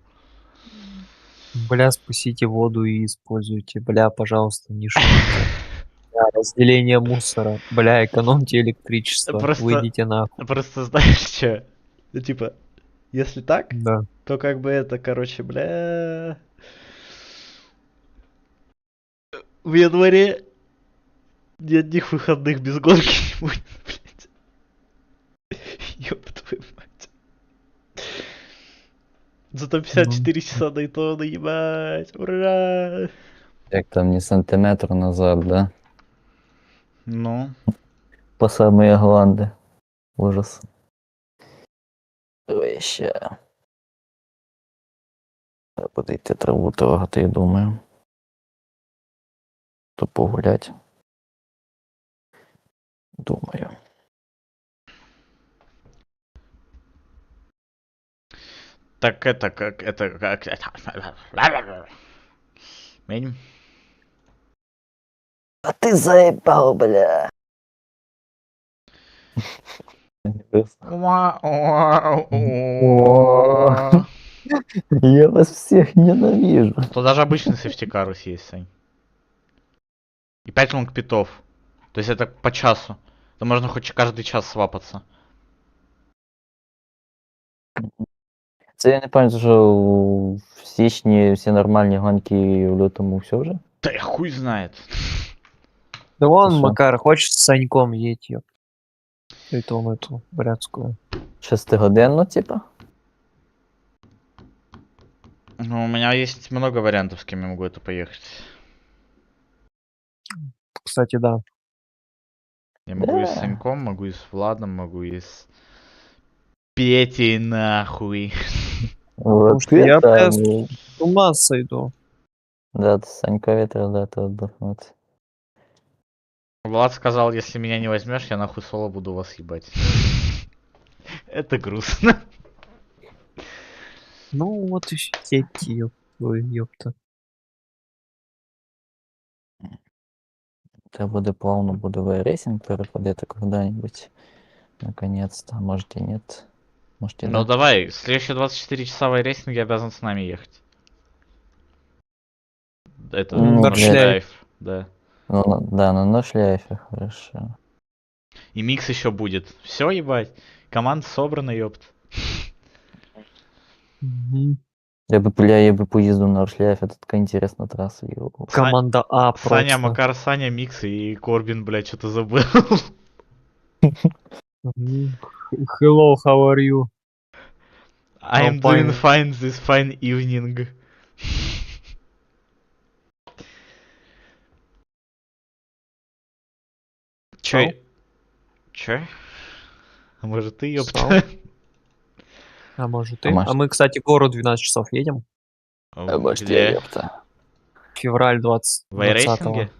Бля, спасите воду и используйте. Бля, пожалуйста, не шумите. Бля, разделение мусора. Бля, экономьте электричество. Выйдите нахуй. Просто знаешь, что? Ну, типа, если так, Да. то как бы это, короче, бля... В январе ни одних выходных без гонки не будет, блядь. Ёб твою мать. Зато 54 часа Дайтона, ебать, ура! Як там не сантиметр назад, да? Ну, По самые гланды. Ужас. Ой, ще. Треба буде йти траву трогати, думаю. То погулять. Думаю. так это как, это как... Мень. А ты заебал, бля. Я вас всех ненавижу. То даже обычный сефтикарус есть, Сань. И 5 лонгпитов. То есть это по часу. Это можно хоть каждый час свапаться. Це я не пам'ятаю, що в січні всі нормальні гонки, в лютому все вже? Да я хуй знает. Да вон, шо? Макар, хочешь с Саньком едь, ёп. Притом эту бурятскую. 6-годинну, типа? Ну, у меня есть много вариантов, с кем я могу это поехать. Кстати, да. Я могу и с Да. Саньком, могу и с Владом, могу и с Петей нахуй. Вот Потому что я, это... бля, с ума сойду. Да, Санька ветер, да, это отдохнуть. Влад сказал, если меня не возьмешь, я нахуй соло буду вас ебать. Это грустно. Ну, вот и сети, ёпта. Треба буде плавно буде в рейсинг переходити когда-нибудь. Наконец-то. А может и нет. Может и Ну да. давай, следующие 24 часа в рейсинге обязан с нами ехать. Это, Ну, на блядь. шлейф, да. Ну, да, на шляйфе, хорошо. И микс еще будет. Все, ебать. Команда собрана, ёпт. Мгм. Я бы поїздив на шляйфе, это такая интересная трасса. Йоу. Команда А Саня, просто. Макар, Саня, Микс и Корбин, блядь, что-то забыл. Мгм. Hello, how are you? I'm doing fine this fine evening. Чё? Чё? А может ты, Сау. ёпта? А может А ты? может- А мы, кстати, гору 12 часов едем. А может я, Где? ёпта. Февраль 20 В iRacing?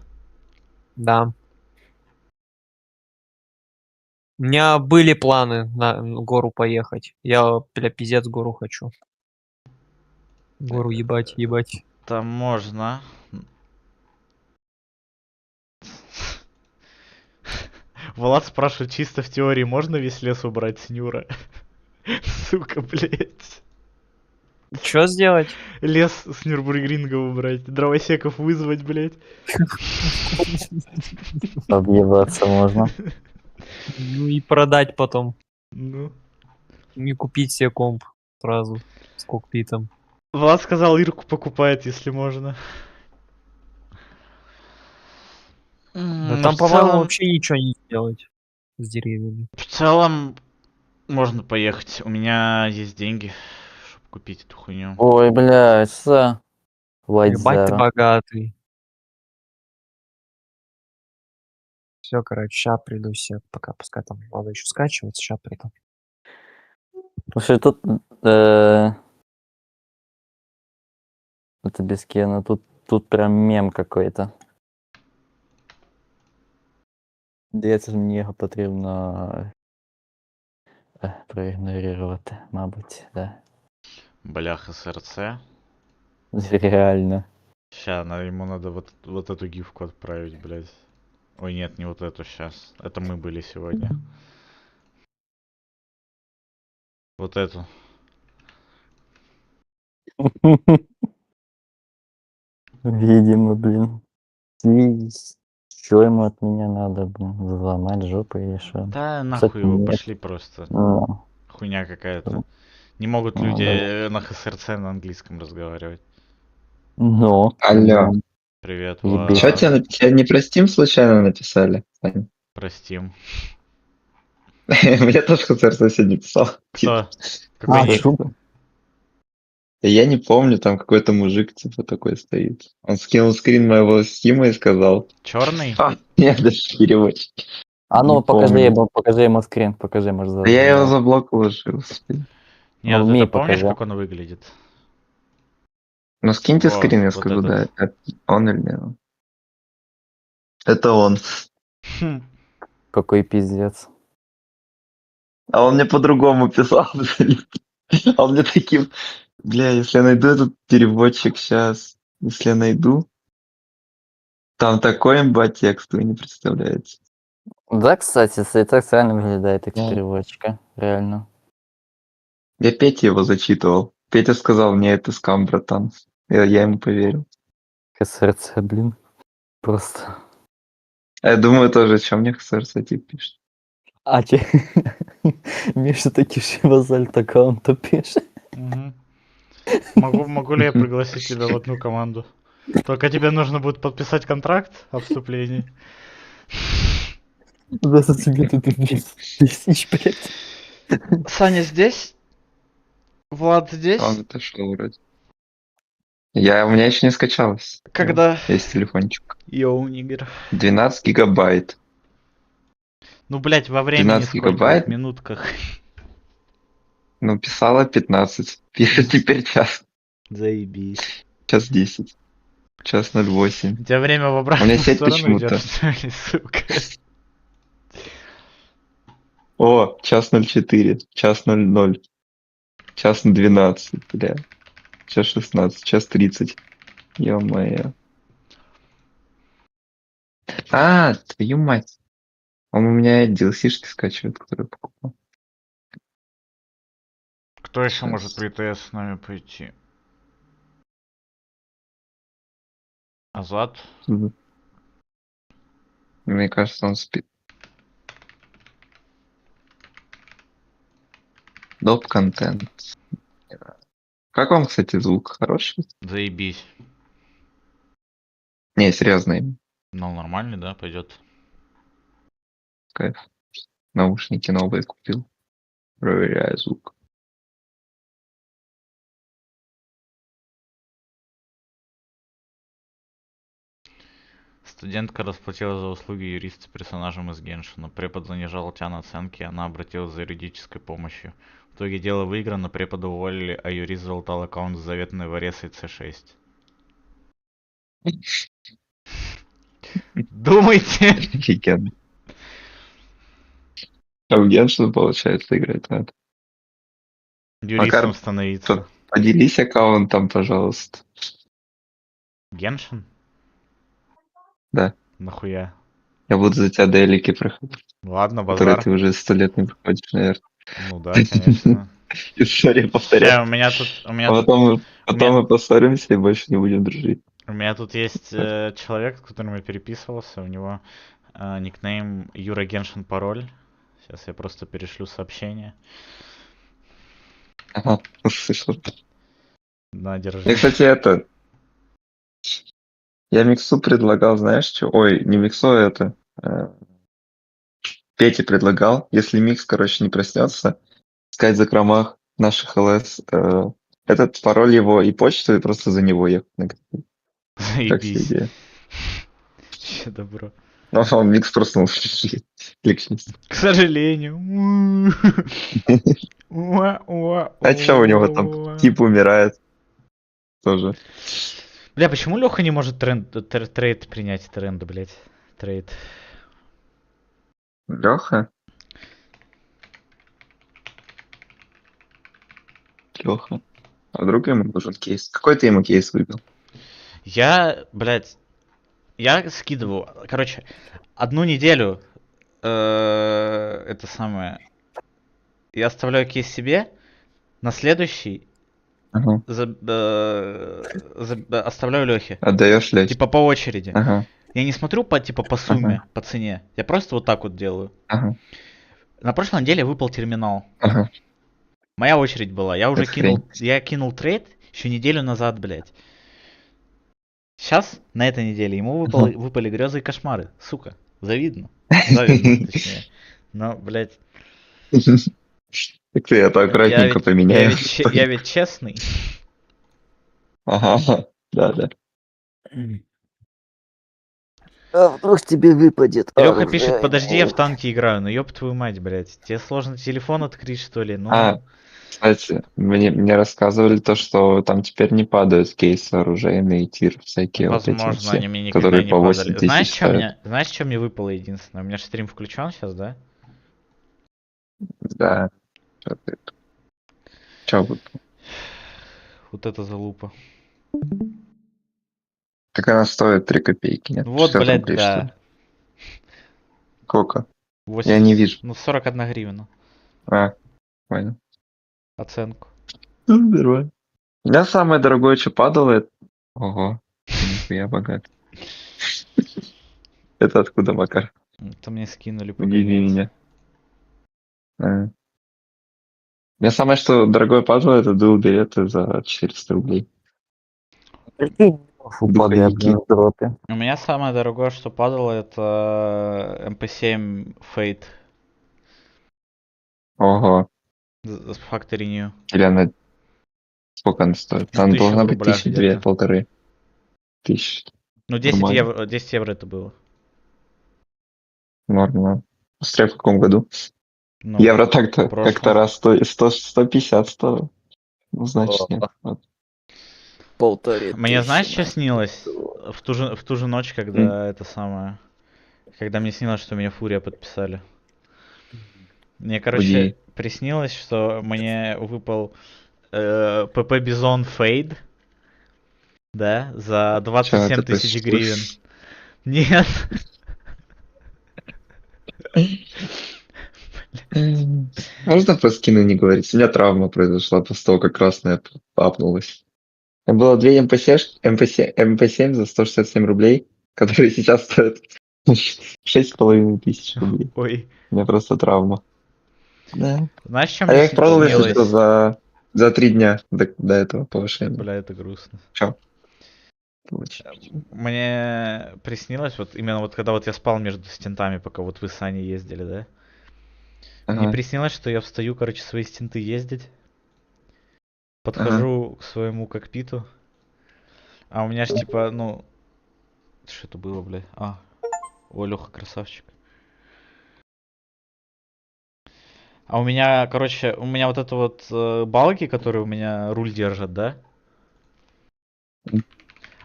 Да. У меня были планы на гору поехать. Я, бля, пиздец, гору хочу. Гору ебать, ебать. Там можно. Влад спрашивает, чисто в теории можно весь лес убрать с Нюра? Сука, блядь. Чё сделать? Лес с Нюрбургринга убрать, дровосеков вызвать, блядь. Объебаться можно. Ну и продать потом. Ну. Не купить себе комп сразу с кокпитом. Влад сказал, Ирку покупает, если можно. Да Ну, там, в по-моему, целом, вообще ничего не сделать с деревьями. в целом, можно поехать. У меня есть деньги, чтобы купить эту хуйню. Ой, блядь, са. White Ебать ты Zero. богатый. Все, короче, ща приду все. Пока, пускай там надо еще скачиваться, ща приду. Слушай, тут... Это без Кена, тут прям мем какой-то. Здається, мені його потрібно проігнорувати, мабуть, да. Бляха, СРЦ. Реально. Ща, ему надо вот эту гифку отправить, блядь. Ой, нет, не вот эту сейчас. Это мы были сегодня. Вот эту. Видимо, блин. Что ему от меня надо, блин? Взломать жопу или что? Да нахуй Кстати, его, нет. пошли просто. Ну, Хуйня какая-то. Не могут Ну, люди да. на ХСРЦ на английском разговаривать. Но. Алло. Привет, Ебись. Что Влад. тебе, тебе не про Steam случайно написали? Сань? Простим. Мне тоже Хуцер сегодня писал. Кто? Какой А, ник? шубы? Я не помню, там какой-то мужик типа такой стоит. Он скинул скрин моего стима и сказал. Черный? А, нет, даже переводчик. А ну, Не покажи помню. ему скрин, покажи, может, Да я его за блок уложил, господи. Нет, Ну, ты мне помнишь, покажи. как он выглядит? Ну скиньте Во, скрин, я вот скажу, этот. да. Он или нет. Это он. Хм. Какой пиздец. А он мне по-другому писал. А он мне таким... Бля, если я найду этот переводчик сейчас, если я найду, там такой имба текст, вы не представляете. Да, кстати, так реально выглядит как переводчика. Реально. Я Пете его зачитывал. Петя сказал мне, это скам, братан. Я ему поверил. ХСРЦ, блин. Просто. А я думаю тоже, что мне ХСРЦ тип пишет. А че? Миша таки в альт аккаунта пишет. Мгм. Могу ли я пригласить тебя в одну команду? Только тебе нужно будет подписать контракт о вступлении. За сантиметр 200 тысяч, блядь. Саня здесь? Влад здесь? Он отошел вроде. У меня еще не скачалось. Когда? Есть телефончик. Йоу, нигер. 12 гигабайт. Ну, блять, во времени 12 сколько? Вот гигабайт? в минутках. Ну, писала 15. Пишет теперь час. Заебись. Час 10. Час 08. У тебя время в У меня обратную сеть сторону идет, почему-то. что ли, сука? О, час 04. Час 00. Час 12, бля. Час 16. Час 30. Ё-моё. А, твою мать. Он у меня DLC-шки скачивает, которые покупал. Кто еще может Сейчас. по ИТС с нами пойти? Азат? Мне кажется, он спит. Доп-контент. Как вам, кстати, звук? Хороший? Заебись. Не, серьезно. Ну, нормальный, да, пойдет. Кайф. Наушники новые купил. Проверяю звук. Студентка расплатила за услуги юриста персонажем из Геншина. Препод занижал Тян оценки, она обратилась за юридической помощью. В итоге дело выиграно, препода уволили, а юрист залутал аккаунт с заветной Варесой C6. Думайте! Офигенно. А в Геншин, получается, играть надо. Юристом Макар, становиться. поделись аккаунтом, пожалуйста. Геншин? Да. Нахуя? Я буду за тебя делики проходить. Ладно, Которые базар. ты уже 100 лет не проходишь, наверное. Ну да, конечно. История Ща, повторяется. у меня тут... У меня А тут... потом мы поссоримся и больше не будем дружить. У меня тут есть человек, с которым я переписывался, у него никнейм Юра Геншин пароль. Сейчас я просто перешлю сообщение. Ага, услышал. На, держи. Я, кстати, я Миксу предлагал, знаешь, что? Ой, не Миксу, а Пете предлагал, если Микс, короче, не проснется, искать в закромах наших ЛС этот пароль его и почту, и просто за него ехать на грибы. Как себе Заебись. идея? Че добро. Ну, он Микс проснулся. Личность. К сожалению. А чё у него там? Тип умирает. Тоже. Бля, почему Леха не может трейд принять тренды, блять? Трейд. Леха? Леха. А вдруг ему нужен кейс? Какой ты ему кейс выбил? Я, блядь, я скидываю, короче, одну неделю это самое, я оставляю кейс себе, на следующий Ага. оставляю Лехе. Отдаешь Лехе? Типа по очереди. Ага. Я не смотрю по сумме, по цене. Я просто вот так вот делаю. Ага. На прошлой неделе выпал терминал. Ага. Моя очередь была. Я уже Охренеть. кинул трейд еще неделю назад, блядь. Сейчас, на этой неделе, ему выпали грезы и кошмары. Сука, завидно. Завидно, точнее. Но, блядь. Так ты это аккуратненько поменяю. Я ведь честный. Ага, да. А вдруг тебе выпадет? Леха пишет, подожди, я в танке играю. Ну ёб твою мать, блядь. Тебе сложно телефон открыть, что ли? Ну... Кстати, мне рассказывали то, что там теперь не падают кейсы оружейные, тир, всякие Возможно, вот эти все, они мне никогда которые не по падали. 8 тысяч стоят. Знаешь, что мне выпало единственное? У меня же стрим включен сейчас, да? Да. Чё выпало? Вот это залупа. Так она стоит 3 копейки, нет? Вот, 60 блядь, рублей, что ли? да. Сколько? 80... Я не вижу. Ну, 41 гривна. А, понял. Оценку. Ну, нормально. У меня самое дорогое, что падало, это... Ого, нихуя богат. Это откуда, Макар? Это мне скинули по Удиви конец. меня. У меня самое, что дорогое падало, это был билеты за 400 рублей. упаде, блін, в дропі. У меня самое дорогое, что падало, это MP7 Fate Ого. с Factory New. Или она... Сколько она стоит? Ну, Она 1000 должна в быть рублях 1002, где-то. 1500. Ну, 10 Нормально. евро, 10 евро это было. Нормально. Быстрее в каком году? Ну, Евро в так-то прошлом. раз 150 стоило. Ну, значит, нет. Вот. 1500. Мне знаешь, что снилось? В ту же ночь, когда это самое... Когда мне снилось, что меня Фурия подписали. Мне, короче, Удиви. приснилось, что мне выпал ПП Бизон Фейд, да, за Чё, 27 это тысяч гривен. Нет. Можно про скины не говорить? У меня травма произошла после того, как красная апнулась. Было две МП7 за 167 рублей, которые сейчас стоят 6500 рублей. Ой. У меня просто травма. Да. Знаешь, что А мне я их продал, если снилось? что, за 3 дня до этого повышения. Бля, это грустно. Чё? Мне приснилось, вот именно вот когда вот я спал между стентами, пока вот вы с Аней ездили, да? Мне Ага. приснилось, что я встаю, короче, свои стенты ездить. Подхожу к своему кокпиту. А у меня ж типа, ну... Что это было, блядь? О, Леха, красавчик. А у меня, короче, у меня вот это вот балки, которые у меня руль держат, да?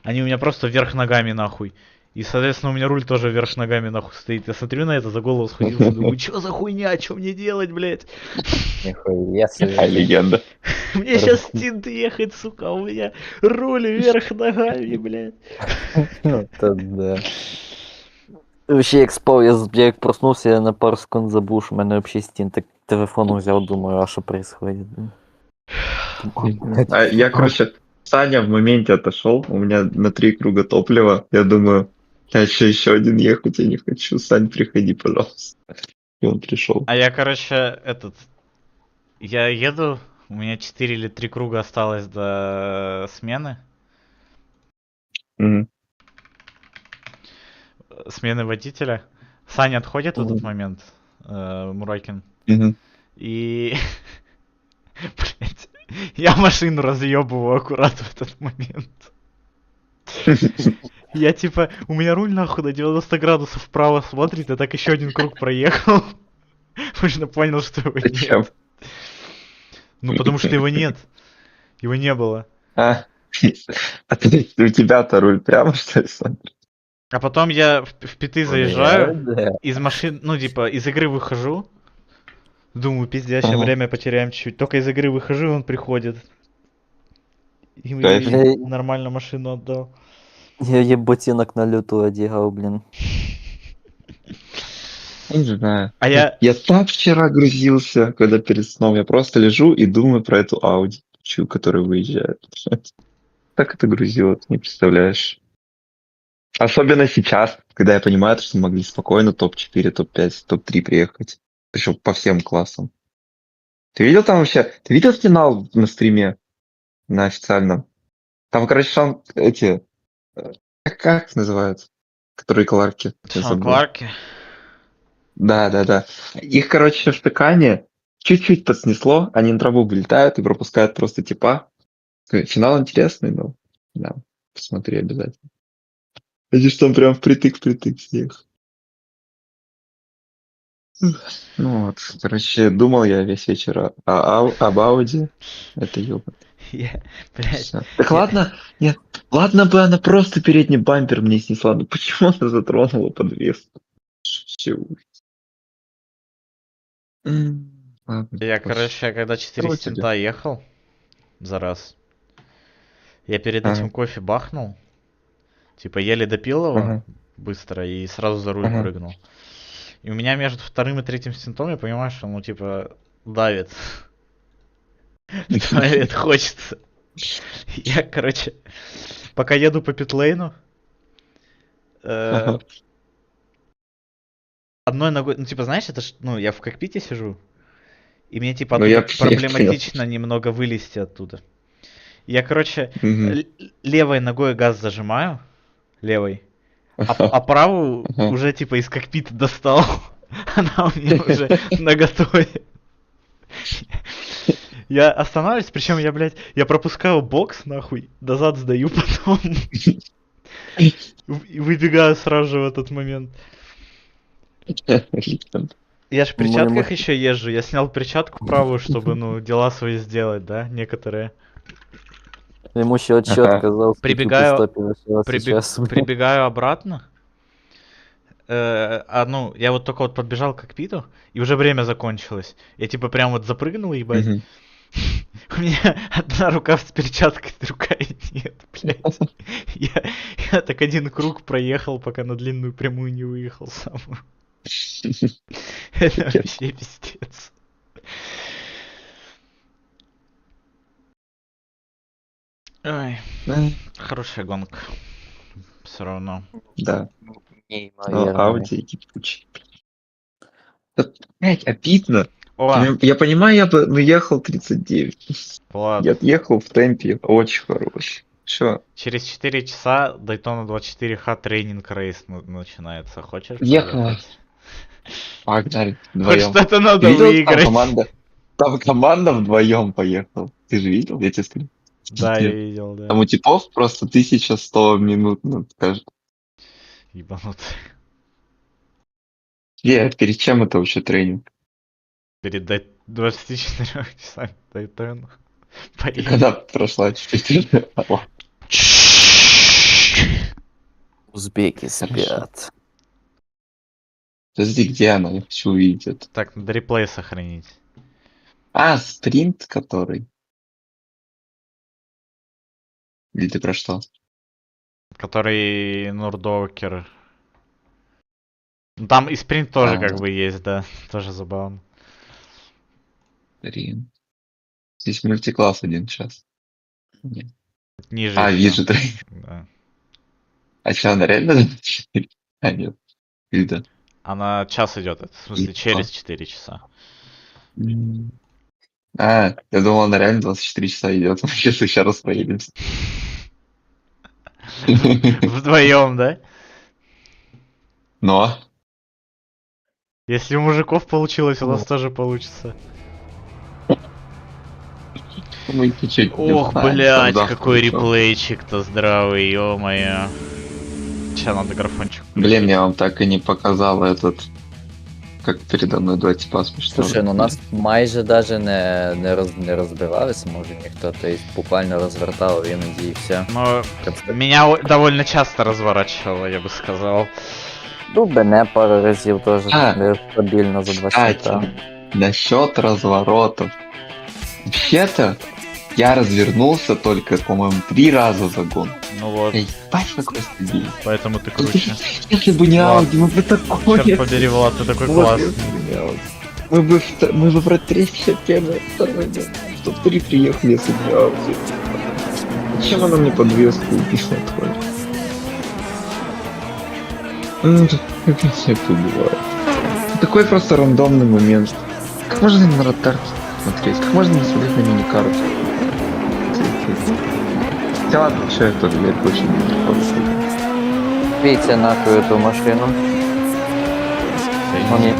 Они у меня просто вверх ногами нахуй. И, соответственно, у меня руль тоже вверх ногами нахуй стоит. Я смотрю на это, за голову схватился, думаю, что за хуйня, что мне делать, блядь? Нихуя себе. А, легенда. Мне сейчас стинт ехать, сука, у меня руль вверх ногами, блядь. Это да. Вообще, як спав, я як проснувся, я на пару секунд забув, що в мене взагалі стін. Так телефон взяв, думаю, а що происходит? А я, короче, Саня в моменте отошел, у меня на 3 круга топлива. Я думаю, я еще один ехать я не хочу. Сань, приходи, пожалуйста. И он пришел. А я, короче, я еду, у меня 4 или 3 круга осталось до смены. Мгм. Смены водителя. Саня отходит в этот момент, Муракин. Мгм. И... Блять, я машину разъебываю аккурат в этот момент. Я типа, у меня руль нахуй на 90 градусов вправо смотрит, я так еще один круг проехал. Потому понял, что его Зачем? нет. Ну потому что его нет. Его не было. А, а ты, у тебя-то руль прямо, что ли, Сань? А потом я в питы заезжаю, из машин, ну типа, из игры выхожу. Думаю, пиздец, сейчас Ага. время потеряем чуть-чуть. Только из игры выхожу, и он приходит. И Кайф. нормально машину отдал. Я є ботинок на люту одягав, блін. Не знаю. А я... Я так вчера грузился, когда перед сном. Я просто лежу и думаю про эту Ауди, которая выезжает. Так это грузило, ты не представляешь. Особенно сейчас, когда я понимаю, что могли спокойно топ-4, топ-5, топ-3 приехать. Причем по всем классам. Ты видел там вообще? Ты видел финал на стриме? На официальном? Там, короче, там эти... Как их называют? Которые Кларки. Я Шон забыл. Кларки. Да. Их, короче, в стакане чуть-чуть подснесло, они на траву вылетают и пропускают просто типа. Финал интересный, но да, посмотри обязательно. Видишь, там прям впритык всех. Ну вот, короче, думал я весь вечер об Ауди. Это ёбан. Блядь. Всё. Так ладно, нет, ладно бы она просто передний бампер мне снесла, но почему она затронула подвеску? Вообще ужас. Ладно, Я, пофиг. короче, когда 4 Что у тебя? стента ехал за раз, я перед Ага. этим кофе бахнул. Типа еле допил его Ага. быстро и сразу за руль Ага. прыгнул. И у меня между вторым и третьим стентом я понимаю, что ну типа давит. Давит, хочется. Я, короче, пока еду по питлейну, Ага. одной ногой, ну типа знаешь, это ж, ну я в кокпите сижу, и мне типа Ну, оттуда я понял. проблематично немного вылезти оттуда. Я, короче, Мгм. левой ногой газ зажимаю, левой, а правую Ага. уже типа из кокпита достал. Она у меня уже наготове. Я останавливаюсь, причем я, блядь, я пропускаю бокс, нахуй, дозад сдаю потом. И выбегаю сразу же в этот момент. Я ж в перчатках еще езжу, я снял перчатку правую, чтобы, ну, дела свои сделать, да, некоторые. Ему ще отчет Ага. казав, скільки Прибегаю, пістопів лишилося часу. прибегаю обратно. Ну, я вот только вот подбежал к кокпиту, и уже время закончилось. Я типа прям вот запрыгнул, ебать. Мгм. У меня одна рука с перчаткой, другая нет, блядь. Я так один круг проехал, пока на длинную прямую не выехал сам. Это вообще пиздец. Ой, хорошая гонка. Все равно. Да. Неймовірно. Ауди кипучий. Да, блядь, обидно. О, Я понимаю, я бы ехал 39. Влад, Я отъехал в темпе очень хороший. Что? через 4 часа Дайтона 24Х тренинг рейс начинается. Хочешь Ехала. поехать? Погнали Хоть вдвоем. что-то надо Ты видел, выиграть. там команда вдвоем поехала. Ты же видел? Я тебе скажу. Да, я видел, да. Там у типов просто 1100 минут, ну, скажем. Ебанутый. Перед чем это вообще тренинг? Перед 24 часами Дайтона. Ты Поехали. когда прошла 4? Узбеки спят. Подожди, где она? Я хочу увидеть это. Так, надо реплей сохранить. А, спринт который? Или ты про что? Который Нурдокер. Ну, там и спринт тоже как бы есть, да. Тоже забавно. Спринт. Здесь мультикласс 1 час. Нет. Ниже А, ещё. вижу тренинг. Да. А что, она реально 24? А, нет. Или да? Она час идет, в смысле И через что? 4 часа. А, я думал, она реально 24 часа идет. Мы сейчас еще раз поедемся. Вдвоем, да? Но. Если у мужиков получилось, у нас тоже получится. Мы чуть-чуть не Ох, знаем, блядь, там какой завтра ещё. реплейчик-то здравый, ё-моё. Сейчас надо графончик включить. Блин, я вам так и не показал этот, как передо мною два типа смешного. Слушай, ну нас майже даже не розбиралися, може ніхто, то есть буквально розвертав іноді і все. Но меня довольно часто разворачивало, я бы сказал. Ну, мене пару разів теж А, стабільно за 20. Кстати, насчет разворотов. Вообще-то, я развернулся только, по-моему, 3 раза за гон. Ну вот, Ебать, какой стабильный. поэтому ты круче. Если бы не Влад, Ауди, мы бы такое... Черт побери, Влад, ты такой Вот, классный. если бы не Ауди. Мы бы про 351 топ-3 приехали, если бы не Ауди. Зачем она мне подвеску убила твою? Ну, как я всех убиваю. Такой просто рандомный момент. Как можно на ротарке смотреть? Как можно не смотреть на мини-карту? Хотя ладно, что я тоже, я больше не приходится. Бейте нахуй эту машину. Ну, не,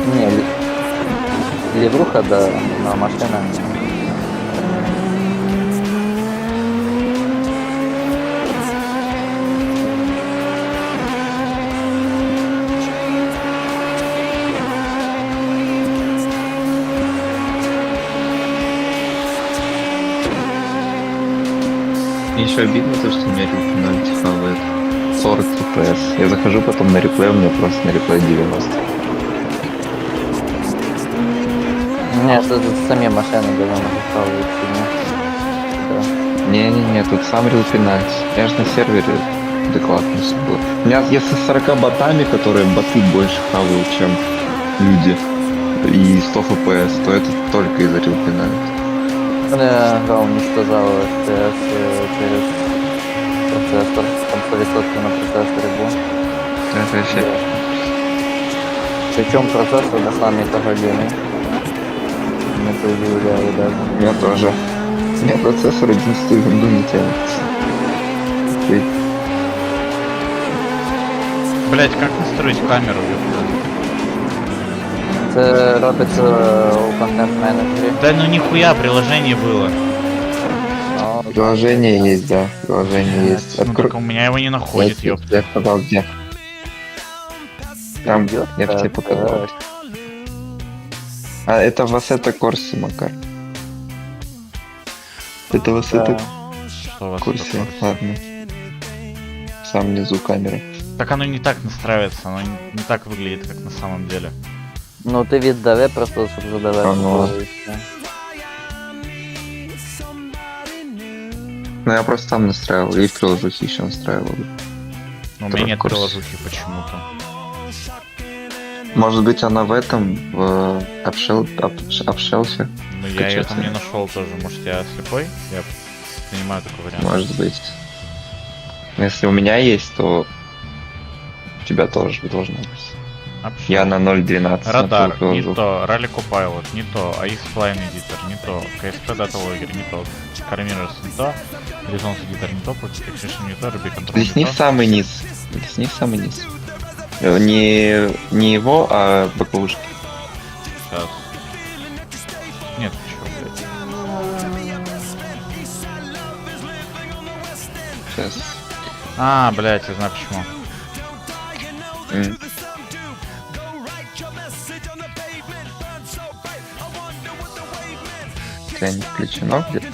левруха, да, на машина. Мне еще обидно то, что у меня пенальти хавает 40 FPS. Я захожу потом на реплей, у меня просто на реплей 90. Ні, це самі машини, де вони поставили сильно. Не-не-не, тут сам рил пенальти. Я же на сервере адекватно все было. У меня если с 40 ботами, которые боты больше хавают, чем люди, и 100 FPS, то это только из-за рил пенальти. Мене гра уничтожала FPS через процесор. Там 100% на процесорі був. Это вообще... Причем процессор на самый галимый. Не появляю даже. Я тоже. У меня процессор 11 винду не тянется. Блять, как настроить камеру, ёпта? Це робиться у контент-менеджері. Да ну нихуя, приложение было. Приложение есть, да. Приложение есть. Ну так у меня его не находит, ёпта. Я показал где. Там, я тебе показал. А это Вассета Корси, Макар. Это Вассета Что у вас Корси, такое? ладно. Сам внизу камера. Так оно не так настраивается, оно не так выглядит, как на самом деле. Ну ти віддави просто, щоб задавати. Ага. Ну я просто там настраивал, и в приложухе еще настраивал. Но у меня нет Курс. приложухи почему-то. Может быть она в этом, в апшелфе? Но я ее там не нашел тоже. Может я слепой? Я понимаю такой вариант. Может быть. Если у меня есть, то у тебя тоже должно быть. Вообще. Я на 0.12. Радар, на не то, Rally Copilot, не то, AX Spline Editor, не то, KSP Data Logger, не то, Carminer's не то, Results Editor не то, Project Execution не то, Ruby Control Лесник не то. самый низ. Лесник самый низ. Не его, а БКУшки. Сейчас. Нет, чё, блядь. Сейчас. А, блядь, я знаю почему. Я не включено где-то.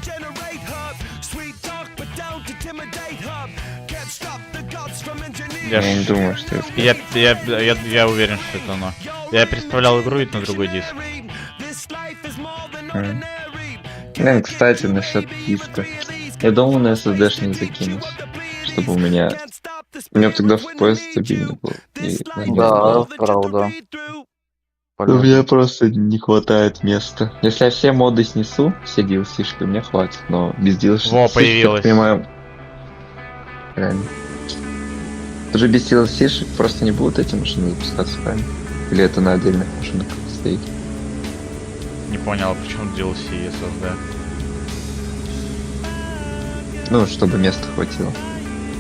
Я не думаю, что это. Я уверен, что это оно. Я представлял игру и на другой диск. Блин, кстати, насчет диска. Я думал на SSD-шник закинуть, чтобы у меня тогда FPS стабильно был. Да, правда. У меня просто не хватает места. Если я все моды снесу, все DLC-шки, мне хватит, но без DLC-шек, Во, появилось. я понимаю, реально. Уже без DLC-шек просто не будут эти машины запускаться, правильно? Или это на отдельных машинах стоит? Не понял, почему DLC и SSD. Ну, чтобы места хватило.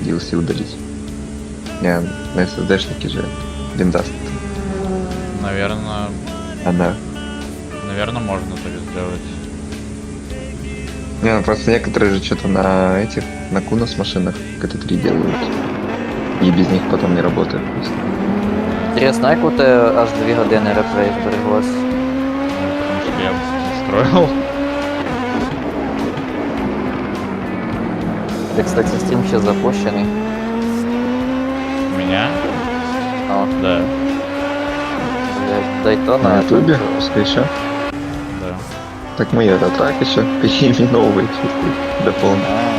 DLC удалить. Не, на SSD-шнике же виндаст. Наверное... Да. Наверное, можно так сделать. Не, ну просто некоторые же что-то на Кунос машинах КТ-3 делают. И без них потом не работает просто. Інтересно, як у тебе аж 2 години реплей збереглось? Потому что я настроил. Ти, кстати, Steam ще запущений. У меня? О, Да. Дайтона. На ютубе? Пускай еще. Да. Так мы это так еще переименовывать дополнительно.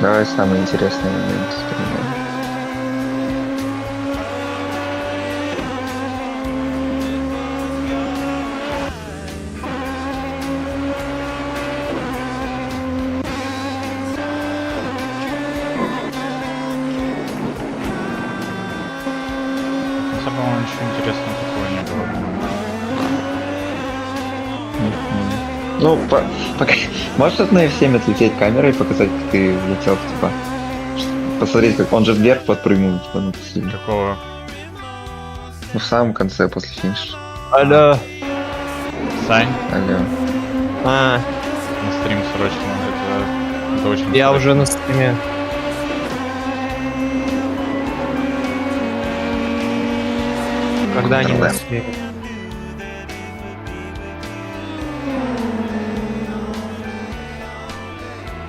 Давай самый интересный момент вспоминаем. Особо ничего интересного такого не было. Ну, пока... Можешь от на F7 отлететь камерой и показать, как ты летел, типа? Посмотреть, как он же вверх подпрыгнул, типа, на сильно. Какого? Ну, в самом конце, после финиша. Алло. Сань? Алло. А, На стрим срочно. Это очень я срочно. уже на стриме. Когда они на стриме?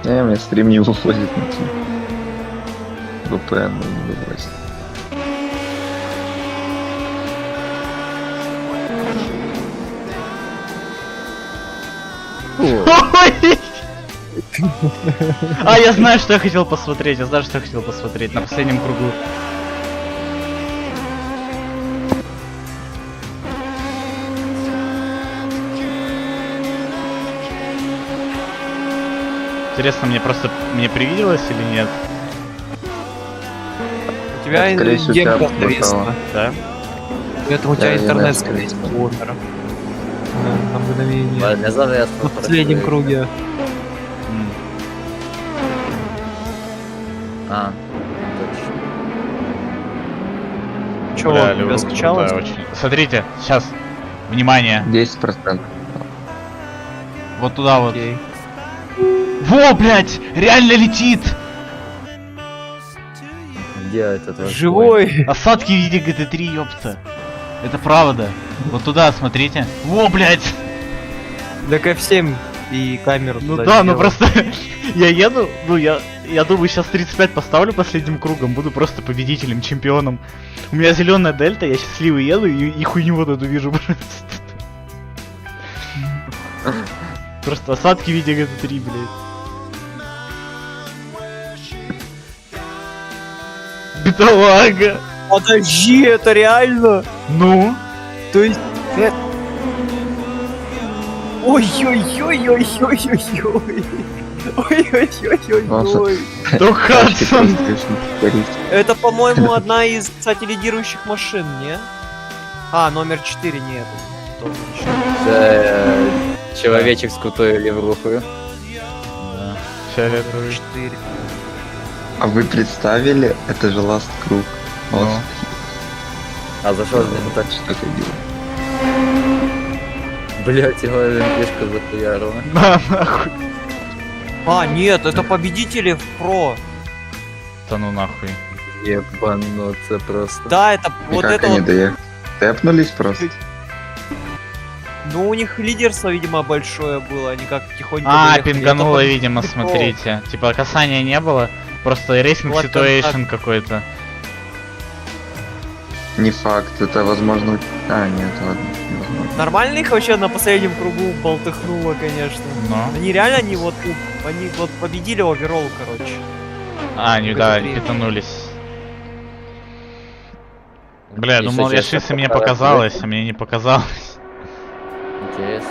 Не, у меня стрим не вывозит на типа. VPN не вывозит. А, я знаю, что я хотел посмотреть. Я знаю, что я хотел посмотреть на последнем кругу. Интересно, мне привиделось или нет? У тебя скорее всего, деньги тебя зависло. попало. Да? Поэтому у Да, тебя я интернет, знаю, скорее всего, скорее умер. На мгновение. Не завесло. На последнем круге. А, точно. Чё, Бля, у тебя Леврук скачалось? крутая очень. Смотрите, сейчас. Внимание. 10%. Вот туда вот. Окей. Во, блядь! Реально летит! Где этот ваш Живой! Осадки в виде GT3, ёпта. Это правда. Вот туда, смотрите. Во, блядь! Так F7 и камеру Ну туда да, ну сделал. просто я еду, ну я думаю, сейчас 35 поставлю последним кругом, буду просто победителем, чемпионом. У меня зеленая дельта, я счастливый еду и хуйню вот эту вижу просто. Просто осадки в виде GT3, блядь. Бедолага! Подожди, это реально? Ну? То есть... Ой-ой-ой-ой-ой-ой-ой. Ой-ой-ой-ой-ой. Док Хадсон! Это, по-моему, одна из, кстати, лидирующих машин, не? А, номер 4 нет. Человечек с крутой леврухой. Да. Фиолетовый. 4. А вы представили, это же last круг. Вот. А за что не так? Что это дело? Блять, его олимпишка захуярила. На, нахуй. А, нет, это победители в про. Да ну нахуй. Ебануться просто. Да, это И вот как это они вот. доехали? Тэпнулись просто. Ну, у них лидерство, видимо, большое было, они как тихонько А, доехали. пингануло, Это видимо, про. смотрите. Типа касания не было, просто рейсинг Вот ситуэйшн какой-то. Не факт, это возможно... А, нет, ладно, невозможно. Нормально их вообще на последнем кругу болтыхнуло, конечно. Но. Они реально, они вот победили оверолл, короче. А, они, да, GT3. питанулись. Бля, я Еще думал, я честно, шисы мне пока показалось, а мне не показалось. Интересно.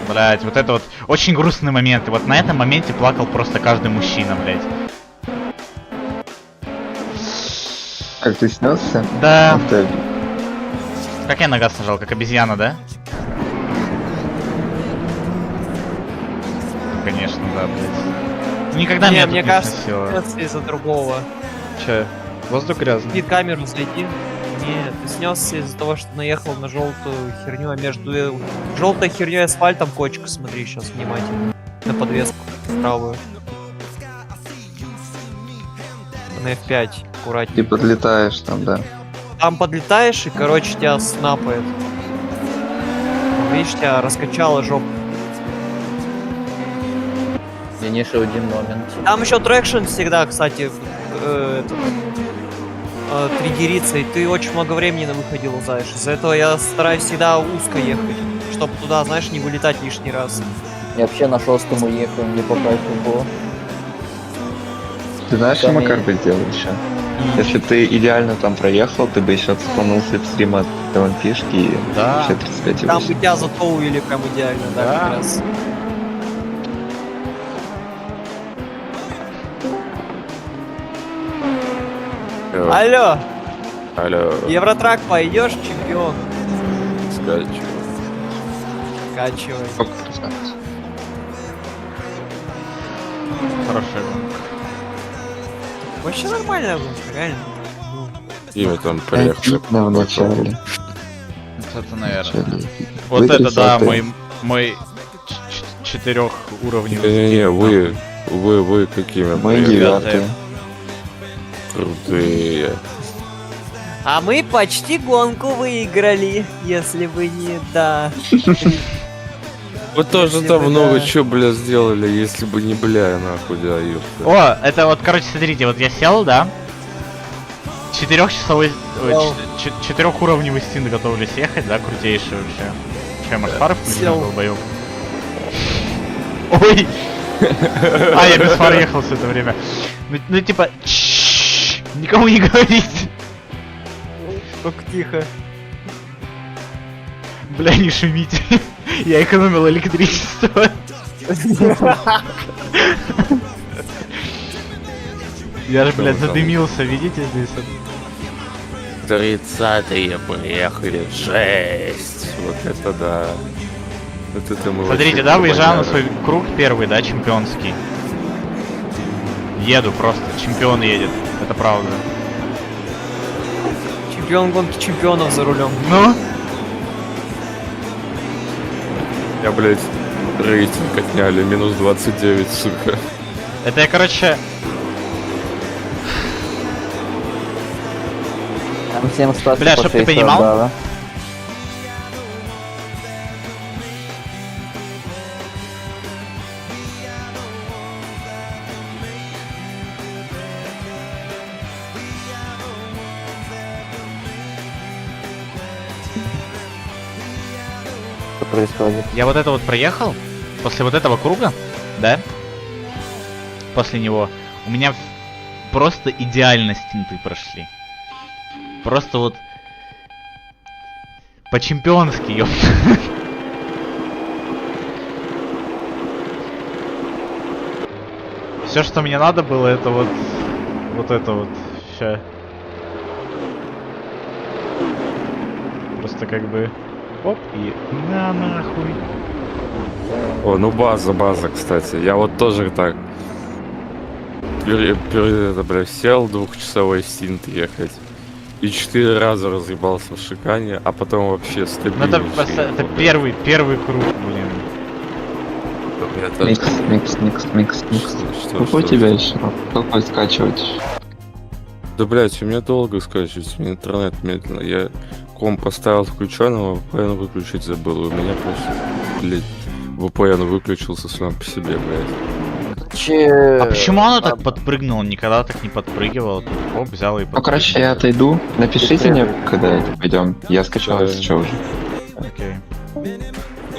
Блять, вот это вот очень грустный момент. И вот на этом моменте плакал просто каждый мужчина, блять. Как ты снесся? Да. Это... Как я на газ нажал, как обезьяна, да? Конечно, да, блять. Никогда Не, меня мне тут не кажется, сносило. это из-за другого. Че? Воздух грязный. Вид камеру зайди. Нет, ты снесся из-за того, что наехал на желтую херню, а между желтой херней и асфальтом кочка, смотри сейчас внимательно. На подвеску правую. На F5, аккуратнее. Ты подлетаешь там, да. Там подлетаешь и, короче, тебя снапает. Видишь, тебя раскачала жопу. Финиш один момент. Там еще трекшн всегда, кстати, триггерится, и ты очень много времени на выходе лузаешь. Из-за этого я стараюсь всегда узко ехать, чтобы туда, знаешь, не вылетать лишний раз. Я вообще на шестом уехал, мне по кайфу было. Ты знаешь, что Макар бы сделал еще? Если ты идеально там проехал, ты бы еще цепанул слепстрим от фишки и Да. вообще 35 Там бы вышел. тебя затоуили прям идеально, да, Да. как раз. Алло, Алло, Евротрак пойдешь, чемпион? скачивай. Качивай. Сколько ты знаешь? Хорошая гонка. Вообще нормальная гонка, реально. Имя там приехали. Эпично в начале. Это, наверное. Начале. Вот Вы это да, 30-е. мой четырехуровневый. Не-не-не, вы какими? Мы приехали? 9-е. Крутые. А мы почти гонку выиграли, если бы не да. Вы тоже Если там бы много да. чего, бля, сделали, если бы не бля, нахуй, да, ёпта. О, это вот, короче, смотрите, вот я сел, да? 4-часовой, четырехуровневый стин готовлюсь ехать, да, крутейший вообще. Че, может, фары включил, Сел. долбоёб? Ой! А, я без фар ехал все это время. Ну типа, никому не говорить. Только тихо. Бля, не шумите. Я экономил электричество. Я же, блядь, задымился, видите здесь? 30-е приехали, жесть. Вот это да. Вот это мы Смотрите, вообще да, выезжаю на пробоняли. свой круг первый, да, чемпионский. Еду просто, чемпион едет, это правда. Чемпион гонки чемпионов за рулем. Ну? Я, блядь, рейтинг отняли, минус 29, сука. Это я, короче... Там всем статус Бля, по чтоб ты 60 понимал. дала. Что происходит? Я вот это вот проехал, после вот этого круга, да? После него у меня просто идеально стинты прошли. Просто вот по-чемпионски, ёп. Все, что мне надо было, это вот это вот. Ща. Просто как бы оп и на нахуй. О, ну база, кстати. Я вот тоже так. Это, бля, сел двухчасовой стинт ехать. И 4 раза разъебался в шикане, а потом вообще Ну это, стабильно. это первый круг, блин. Микс. Какой у тебя еще? Какой скачивать? Да, блять, у меня долго скачивается, у меня интернет медленно. Я комп поставил включенным, а VPN выключить забыл. У меня просто, блядь, VPN выключился сам по себе, блядь. А почему оно так подпрыгнуло? Никогда так не подпрыгивало. Тут оп, взял и Ну, короче, я отойду. Напишите мне, когда это пойдем. Я скачал, Да. если что уже. Окей.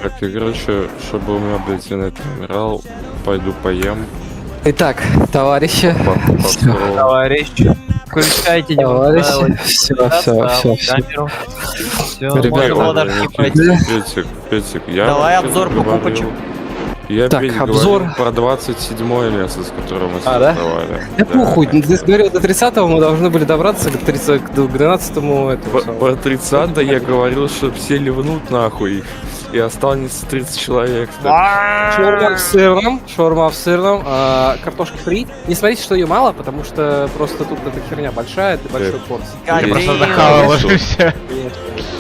Так, и, короче, чтобы у меня, блядь, интернет не умирал, пойду поем. Итак, товарищи. Товарищ, включайте Товарищи. Все. камеру. Все, можно Ребята, лодок не пройти. Петик, я Давай вообще обзор говорил- покупочек. Я Так, Петь обзор. говорил про 27 место, с которого мы А, да? стартовали. Да похуй, ты говорил, до 30-го мы должны были добраться к 12-му этому самому. По 30 я говорил, что все ливнут нахуй, и останется 30 человек. Шаурма в сырном, картошка фри. Не смотрите, что ее мало, потому что просто тут эта херня большая, это большой порции. Я Блин. просто захавал ложимся.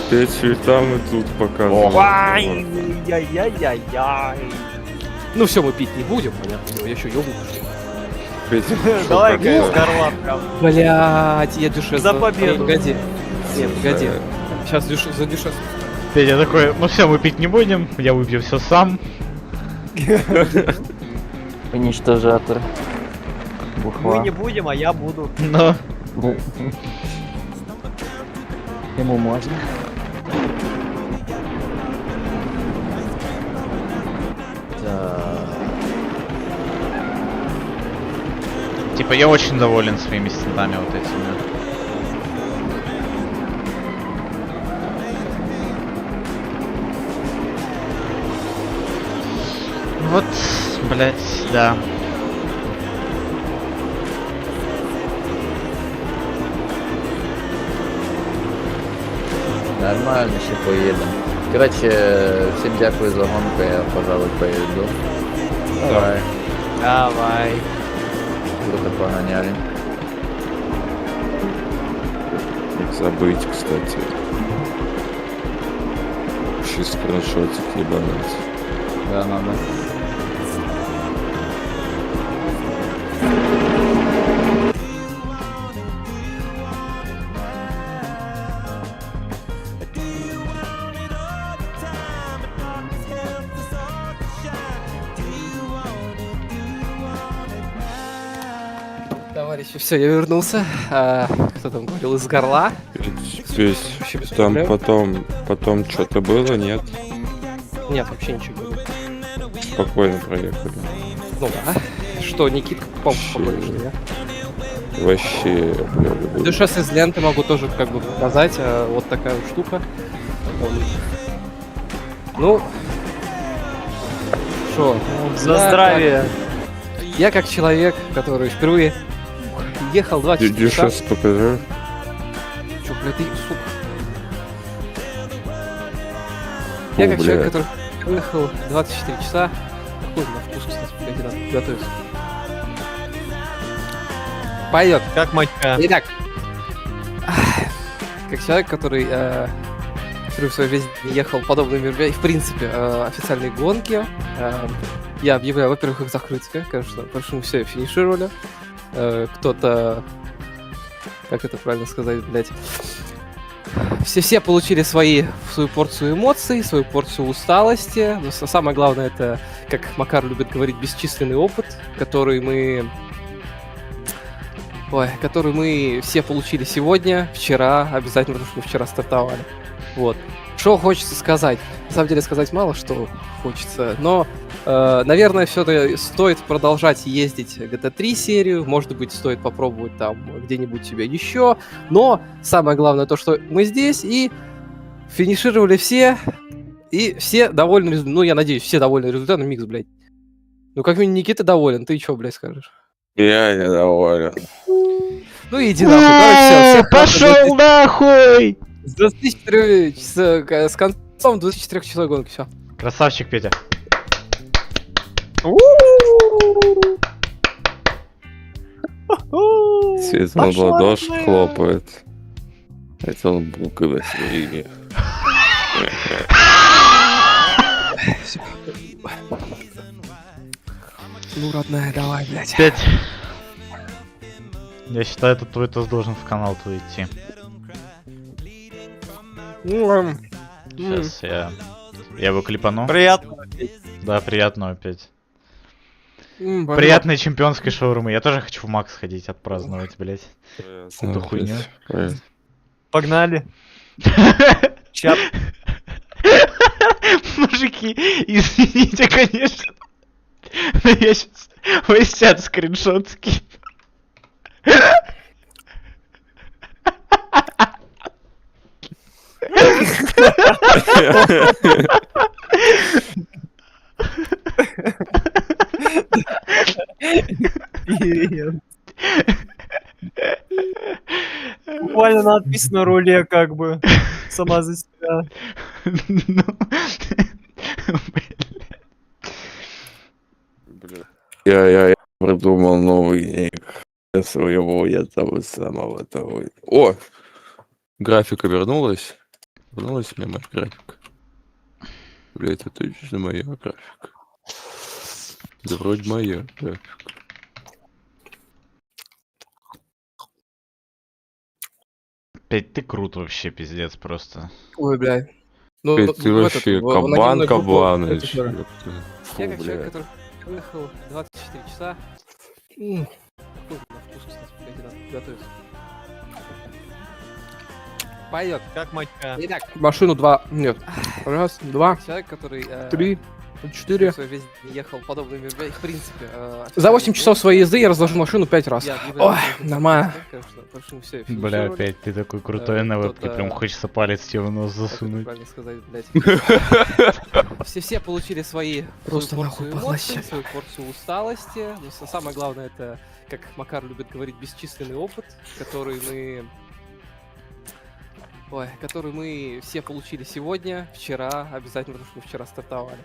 5 и там, и тут показывают. Ай-яй-яй-яй. Ну все, мы пить не будем, понятно. Я еще ёбну. Петик, Давай-ка из горла прям. Блять, я дюшес. За победу. Погоди. Нет, погоди. Сейчас за дюшес. Петя такой, ну все, мы пить не будем, я выпью все сам. Уничтожатор. Мы Бухла. не будем, а я буду. Но Ему можно. типа я очень доволен своими стендами вот этими. Вот, блять, да. Нормально, ще поїдемо. Коротше, всім дякую за гонку, я, пожалуй, поїду. Давай. Давай. Круто поганяли. забыть, кстати. Вообще скриншотик ебануть. Да, надо. Товарищи, все, я вернулся. Кто там говорил, из горла? Здесь, там потом что-то было, нет? Нет, вообще ничего не было. Спокойно проехали. Ну да. Что, Никитка попал спокойно, что ли, а? Вообще, Ну, сейчас из ленты могу тоже как бы показать. Вот такая вот штука. Ну, хорошо. За Я здравие. Я как человек, который впервые ехал 24 часа. Сейчас покажу. Чё, блядь, ты, сука. Я как человек, который ехал 24 часа. Какой на вкус, кстати, блядь, надо готовиться. Пойдет. Как моча. Итак, как человек, который впервые в своей жизни ехал подобные мероприятия, в принципе, официальные гонки, я объявляю, во-первых, их закрытие, конечно, потому что все финишировали. Кто-то, как это правильно сказать, блядь, все получили свою порцию эмоций, свою порцию усталости. Но самое главное, это, как Макар любит говорить, бесчисленный опыт, который мы все получили сегодня, вчера, обязательно, потому что мы вчера стартовали. Вот. Что хочется сказать? На самом деле сказать мало что хочется, но, наверное, все-таки стоит продолжать ездить GTA3 серию, может быть, стоит попробовать там где-нибудь себя еще, но самое главное то, что мы здесь и финишировали все, и все довольны, ну, я надеюсь, все довольны результатом. Микс, блядь. Ну, как минимум, Никита доволен, ты что, блядь, скажешь? Я недоволен. Ну, иди нахуй, короче, все. Пошел нахуй! С 24 с концом 24 часов гонки, все. Красавчик, Петя. Светлый в ладоши хлопает. Хотел булкой на свирине. Ну, родная, давай, блядь. 5. Я считаю, это твой тест должен в канал твой идти. Сейчас я его клипану. Приятно. Да, приятного опять. Приятной чемпионской шаурмы. Я тоже хочу в Макс ходить отпраздновать, блять. Эту хуйню. Погнали. Чат. Мужики, извините, конечно. Но я сейчас весь чат скриншот скину. Буквально надпись на руле, как бы. Сама за себя. Я придумал новый ник для своего, я того самого того. О! Графика вернулась. Вернулась мне моя графика. Бля, это точно моя графика. Да вроде моя графика. Петь, ты крут вообще, пиздец, просто. Ой, блядь. Ну, Петь, ты вообще кабан, Я Фу, как человек, бля. который выехал 24 часа. Какой на вкус, кстати, блядь, надо готовиться. Пойдет. Как моча. Итак, машину 2. Нет. Раз, два. Человек, который 3, 4. В своей жизни ехал подобные мероприятия, в принципе. За 8 часов своей езды я разложил машину 5 раз. Ой, нормально. Бля, опять ты такой крутой на вебке, прям хочется палец тебе в нос засунуть. Правильно сказать, блядь. Все получили свою порцию эмоций, свою порцию усталости. Но самое главное, это, как Макар любит говорить, бесчисленный опыт, который мы все получили сегодня, вчера, обязательно, потому что мы вчера стартовали.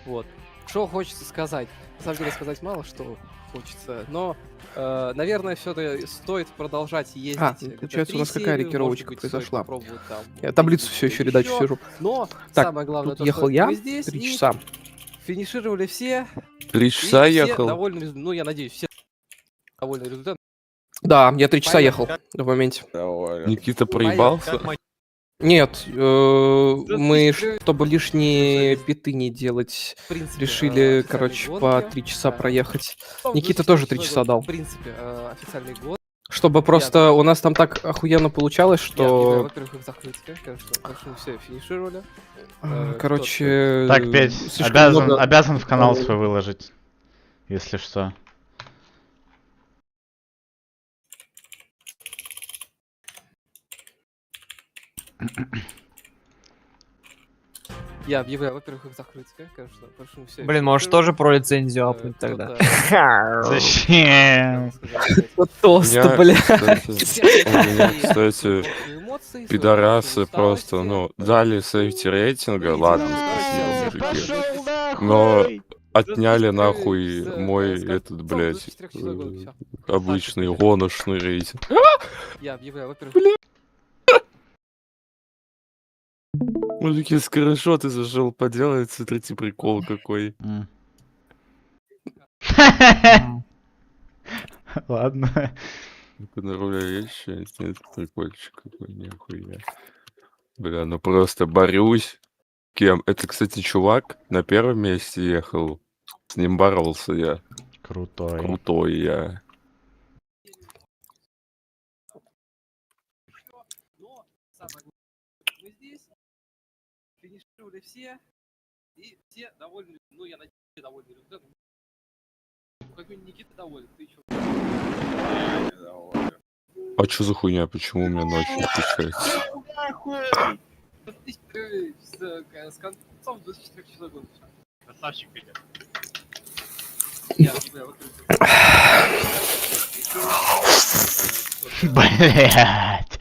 Вот. Что хочется сказать? На самом деле сказать мало что хочется, но, наверное, все-таки стоит продолжать ездить. Получается, у нас какая рокировочка произошла? Я таблицу все еще редачу сижу. Но самое главное, то, ехал я 3 часа. Финишировали все. 3 часа ехал? Довольны, ну, я надеюсь, все довольны результатом. Да, я 3 часа ехал в моменте. Никита проебался? Нет, мы, чтобы лишние биты не делать, решили, короче, по 3 часа проехать. Никита тоже 3 часа дал. В принципе, официальный год. Чтобы просто у нас там так охуенно получалось, что... Во-первых, их закрытие, конечно, потому что мы все финишировали. Короче... Так, Петь, обязан в канал свой выложить, если что. Я объявляю, во-первых, их закрытие, конечно, прошу всех. Блин, можешь тоже про лицензию апнуть тогда. Зачем? Тост, У блядь. меня, кстати, пидорасы просто, ну, дали сейфти рейтинга, ладно, спасибо, мужики. Но отняли нахуй мой этот, блядь, обычный гоночный рейтинг. Я объявляю, во-первых... Мужики, скриншоты зашел поделать, смотрите, прикол какой. Ладно. На руля вещи, нет, прикольчик какой, нихуя. Бля, ну просто борюсь. Кем? Это, кстати, чувак на первом месте ехал. С ним боролся я. Крутой. Крутой я. Мы здесь, финишировали все, и все довольны, ну, я надеюсь, все довольны результатом. Как минимум Никита доволен, ты чё? А чё за хуйня? Почему у меня ночью включается? С концом 24 часов года. Красавчик, Петя. Блять.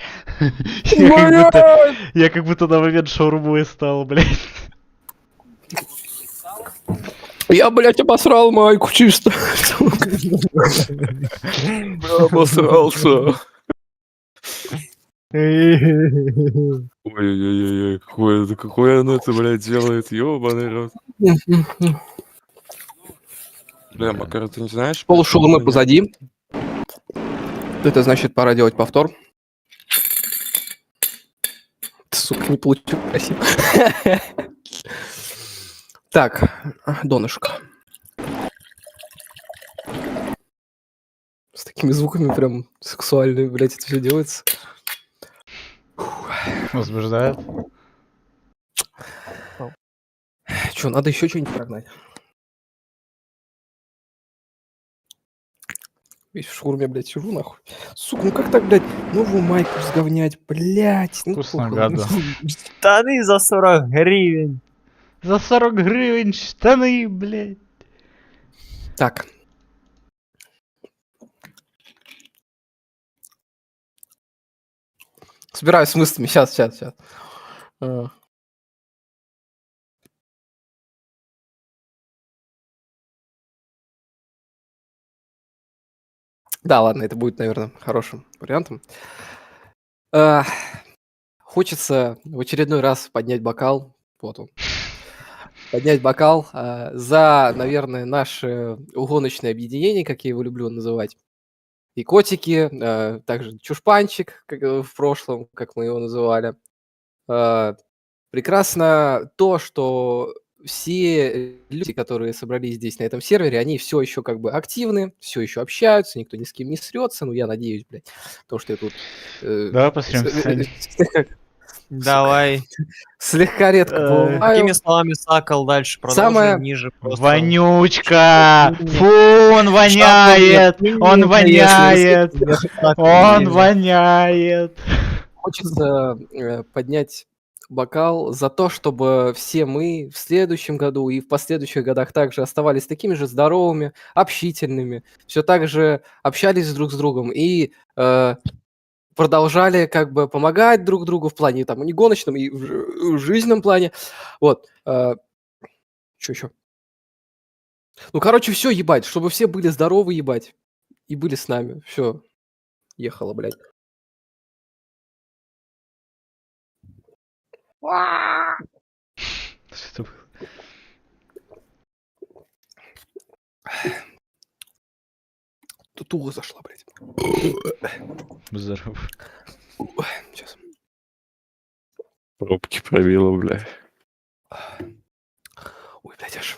Я как будто на момент шаурмой стал, блять. Я, блядь, обосрал майку чисто. Обосрался. Ой-ой-ой, какое оно это, блядь, делает, ёбаный рот. Бля, Макар, ты не знаешь? Пол шаурмы позади. Это значит, пора делать повтор. Сука, не получил. Спасибо. Так, донышко. С такими звуками прям сексуально, блядь, это все делается. Возбуждает? Че, надо еще что-нибудь прогнать? Весь в шаурме, блядь, сижу нахуй. Сука, ну как так, блядь, новую майку сговнять, блядь. Ну, Вкусно, плохо. гадо. Штаны за 40 гривен. За 40 гривен штаны, блядь. Так. Собираюсь с мыслями. Сейчас. Да, ладно, это будет, наверное, хорошим вариантом. Хочется в очередной раз поднять бокал. Вот он. Поднять бокал за, наверное, наше гоночное объединение, как я его люблю называть. И котики, также чушпанчик, как в прошлом, как мы его называли. Прекрасно то, что все люди, которые собрались здесь на этом сервере, они все еще как бы активны, все еще общаются, никто ни с кем не срется, ну я надеюсь, блядь, потому что я тут Давай посмотрим, Сань. Давай. Слегка редко бываю. Какими словами сакал дальше? Продолжим ниже. Просто... Вонючка! Фу, он воняет! Он воняет! Он воняет! Хочется поднять бокал за то, чтобы все мы в следующем году и в последующих годах также оставались такими же здоровыми, общительными, все так же общались друг с другом и продолжали как бы помогать друг другу в плане там и не гоночном, и в жизненном плане. Вот. Что еще? Ну, короче, все ебать, чтобы все были здоровы, ебать. И были с нами. Все. Ехала, блядь. Что это было? Туга зашла, блядь. Здорово. Сейчас. Пробки пробила, бля. Ой, блядь, аж.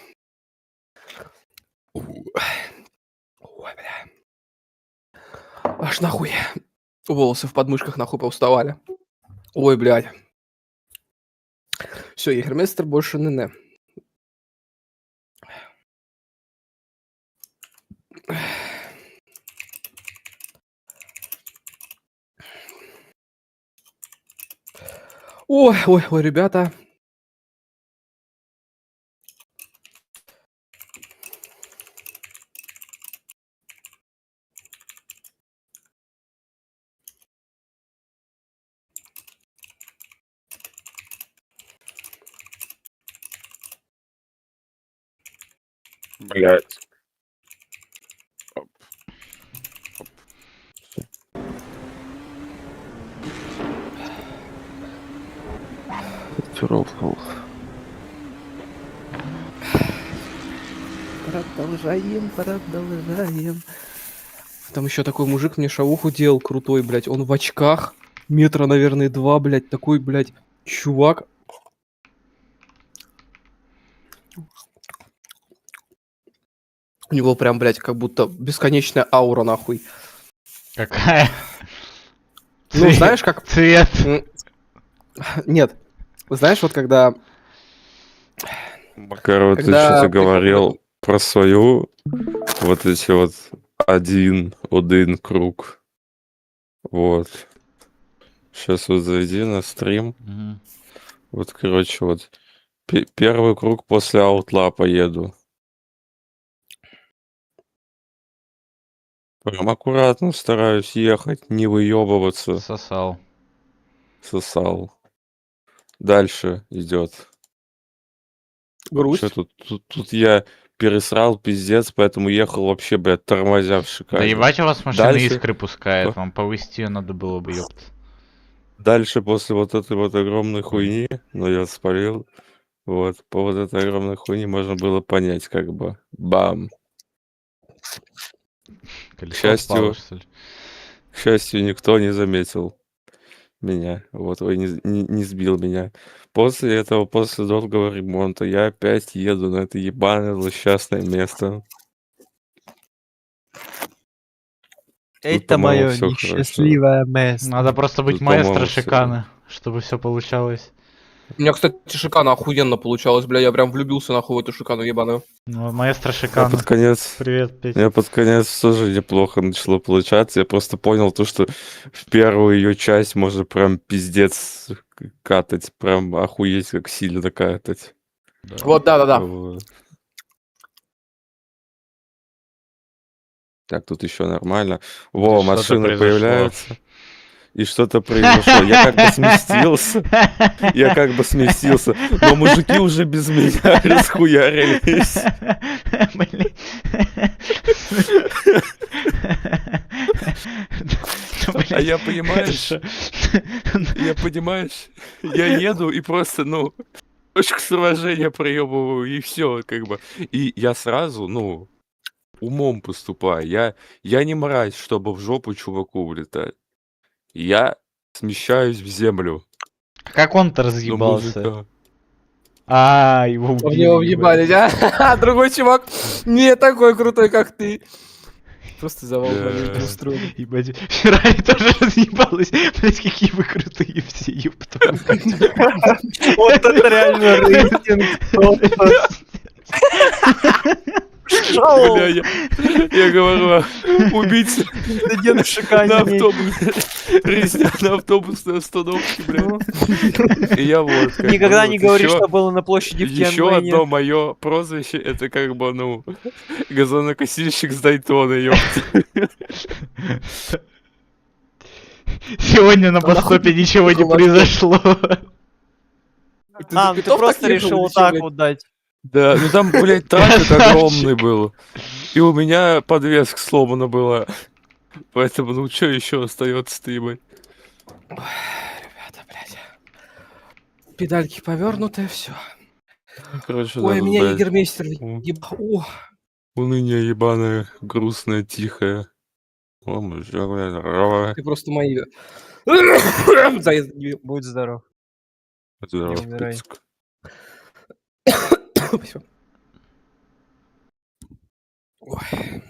Ой, бля. Аж нахуй. Волосы в подмышках нахуй поуставали. Ой, блядь. Все, Егермейстер больше не. Ой, ребята. Блять. Продолжаем. Там еще такой мужик мне шауху делал крутой, блядь. Он в очках. Метра, наверное, 2, блядь. Такой, блядь, чувак. У него прям, блядь, как будто бесконечная аура, нахуй. Какая? Ну, знаешь, как... Цвет. Нет. Знаешь, вот когда... Макар, вот ты Когда что-то прикол в говорил этом. про свою, вот эти вот один круг. Вот. Сейчас вот зайди на стрим. Мгм. Вот, короче, вот первый круг после аутла поеду. Прям аккуратно стараюсь ехать, не выебываться. Сосал. Сосал. Дальше идет. Вообще Грусть. тут я пересрал, пиздец, поэтому ехал вообще, блядь, тормозя в Да шикаре. ебать у вас машина Дальше, искры пускает, по- вам повысить ее надо было бы, ёпт. дальше после вот этой вот огромной Ой. хуйни, ну я спалил, вот, по вот этой огромной хуйне можно было понять, как бы, бам. К Колесо спало, счастью, что ли? к счастью, никто не заметил меня, вот, ой, не сбил меня. После этого, после долгого ремонта, я опять еду на это ебаное злосчастное место. Тут, Это по-моему, мое все хорошо. несчастливое место. Надо просто быть Тут, маэстро по-моему, все. шикана, чтобы все получалось. У меня, кстати, шикана охуенно получалось, бля. Я прям влюбился, нахуй, в эту шикану ебаную. Ну, маэстро Я шикана. под конец, Привет, Петь. я под конец тоже неплохо начало получаться. Я просто понял то, что в первую ее часть можно прям пиздец катать, прям охуеть, как сильно катать. Да. Вот, да-да-да. Вот. Так, тут еще нормально. Во, И что-то машины произошло. появляются. И что-то произошло. Я как бы сместился. Я как бы сместился. Но мужики уже без меня расхуярились. Блин. А я, понимаешь, я еду и просто, ну, точку сражения проебываю, и все, как бы. И я сразу, ну, умом поступаю. Я не мразь, чтобы в жопу чуваку влетать. Я смещаюсь в землю. Как он-то Но разъебался? мужика. А, его В убили, него ебать. въебались, а? Другой чувак не такой крутой, как ты. Просто завал в моменте Да. устроили. Ебать, Феррари тоже разъебалась. Блять, какие вы крутые все, ёпта. Вот это реально рейтинг. Бля, я говорю, убийца Инцидент в шикане. на резня на автобусной остановке, блядь. И я вот как бы, Никогда ну, не вот говори, ещё- что было на площади в Еще Тианьмэне. одно мое прозвище, это как бы, ну, газонокосильщик с дайтоны, ёпта. Сегодня на постопе ничего не произошло. А, ну ты просто решил вот так вот дать. Да, ну там, блядь, трафик огромный был. И у меня подвеска сломана была. Поэтому, ну, что еще остается-то, ебать? Ребята, блядь. Педальки повернутые, все. Короче, да, Ой, тут, меня блядь, егермейстер О, уныние ебаное, грустное, тихое. О, мужик, блядь, здорово. ты просто мои... Заезд дебил. Будь здоров. Здорово, Не умирай. пиццик. Всё. Ой.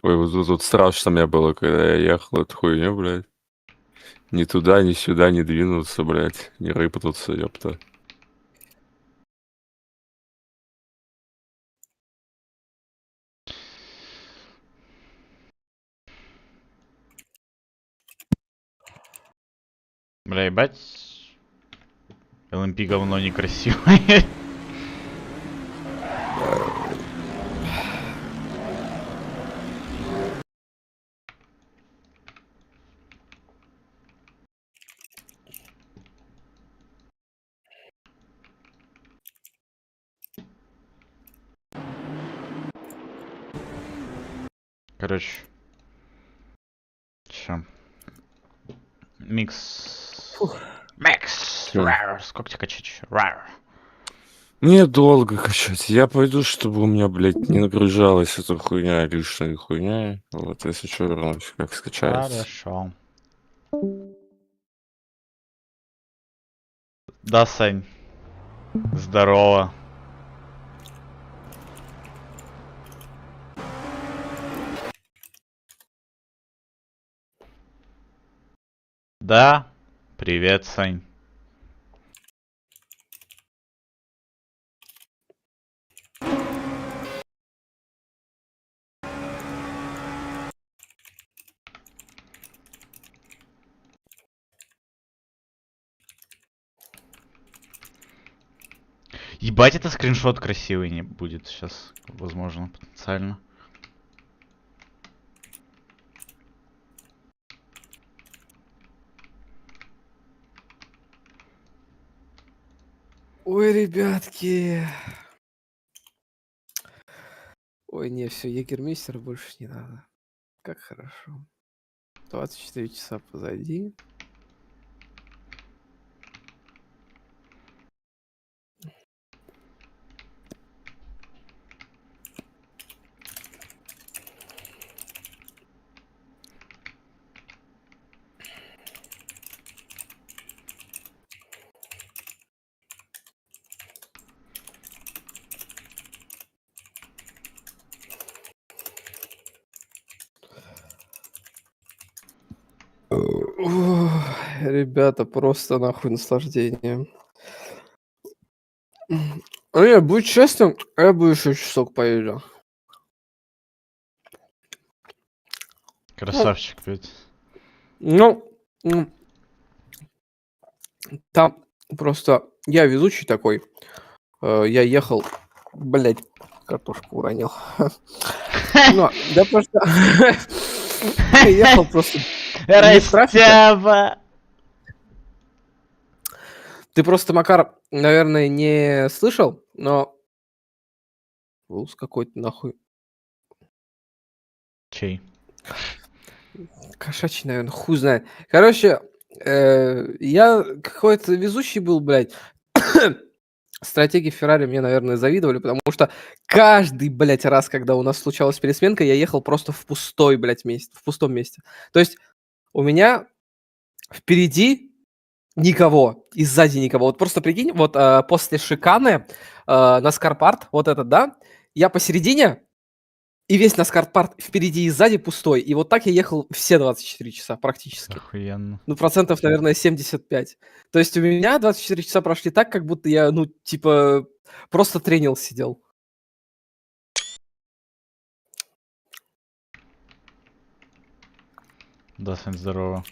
Ой, вот тут страшно мне было, когда я ехал, эту хуйню, блядь. Ни туда, ни сюда не двинуться, блядь. Не рыпнуться, ёпта. Бля, ебать. ЛМП говно некрасивое. Короче. Чё? Микс. Микс! Чё? Рар. Сколько тебе качать еще? Рар. Мне долго качать. Я пойду, чтобы у меня, блядь, не нагружалась эта хуйня, лишняя хуйня. Вот, если что, вернусь, как скачается. Хорошо. Да, Сань. Здорово. Да. Привет, Сань. Ебать, это скриншот красивый не будет сейчас, возможно, потенциально. Ой, ребятки. Ой, не, все, егермейстера больше не надо. Как хорошо. 24 часа позади. Ох, ребята, просто нахуй наслаждение. А не, будь честным, я бы еще часок поеду. Красавчик, ведь. Ну, там просто я везучий такой. Я ехал, блять, картошку уронил. Ну, да просто ехал просто без трафика. Растяпа! Ты просто, Макар, наверное, не слышал, но Вулс какой-то нахуй. Чей? Кошачий, наверное, хуй знает. Короче, я какой-то везущий был, блядь. Стратеги Феррари мне, наверное, завидовали, потому что каждый, блядь, раз, когда у нас случалась пересменка, я ехал просто в пустой, блядь, месте, в пустом месте. То есть у меня впереди никого, и сзади никого. Вот просто прикинь, вот после шиканы на Скарпарт, вот этот, да, я посередине, и весь Наскарпарт впереди и сзади пустой. И вот так я ехал все 24 часа практически. Охуенно. Ну, процентов, наверное, 75. То есть у меня 24 часа прошли так, как будто я, ну, типа, просто тренил сидел. Да, Сань, здорово.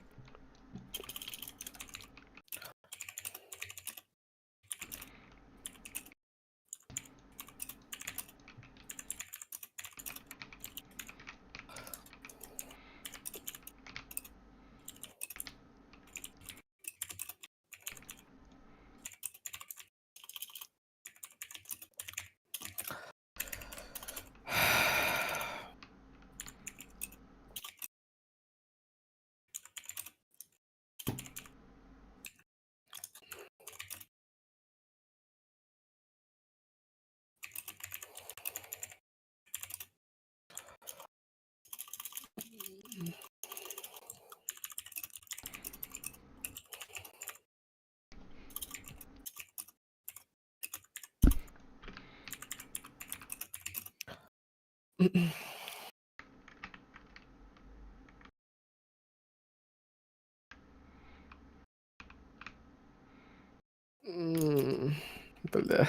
Бля.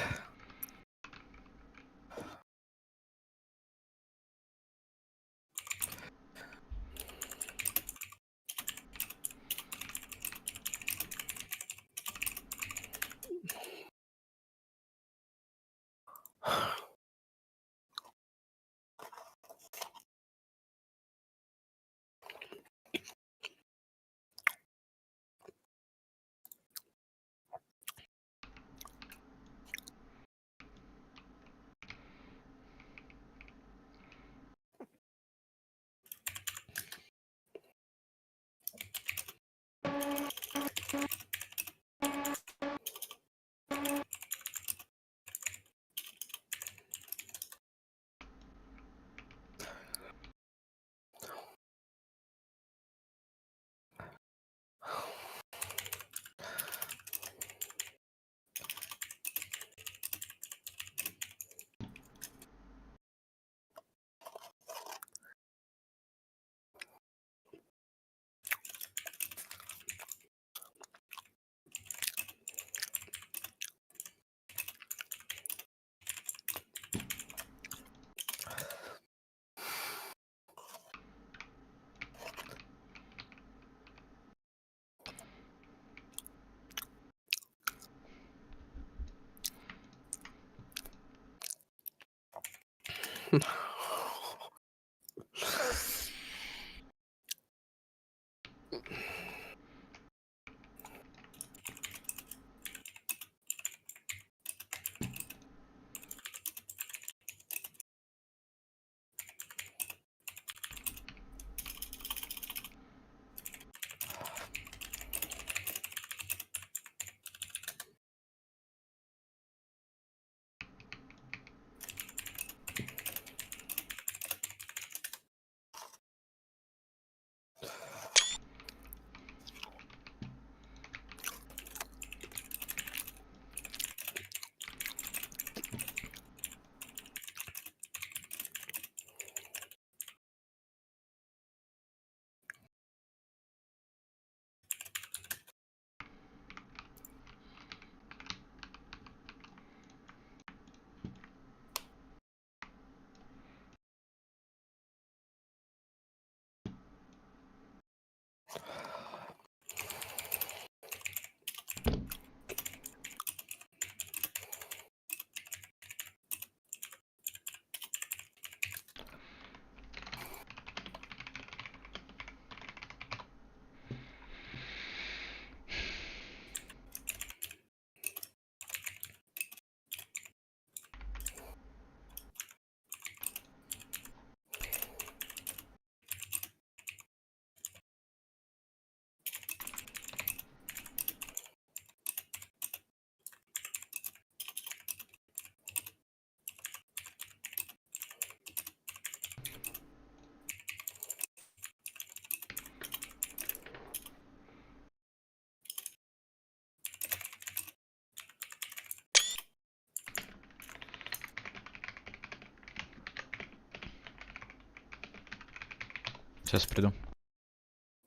Сейчас приду.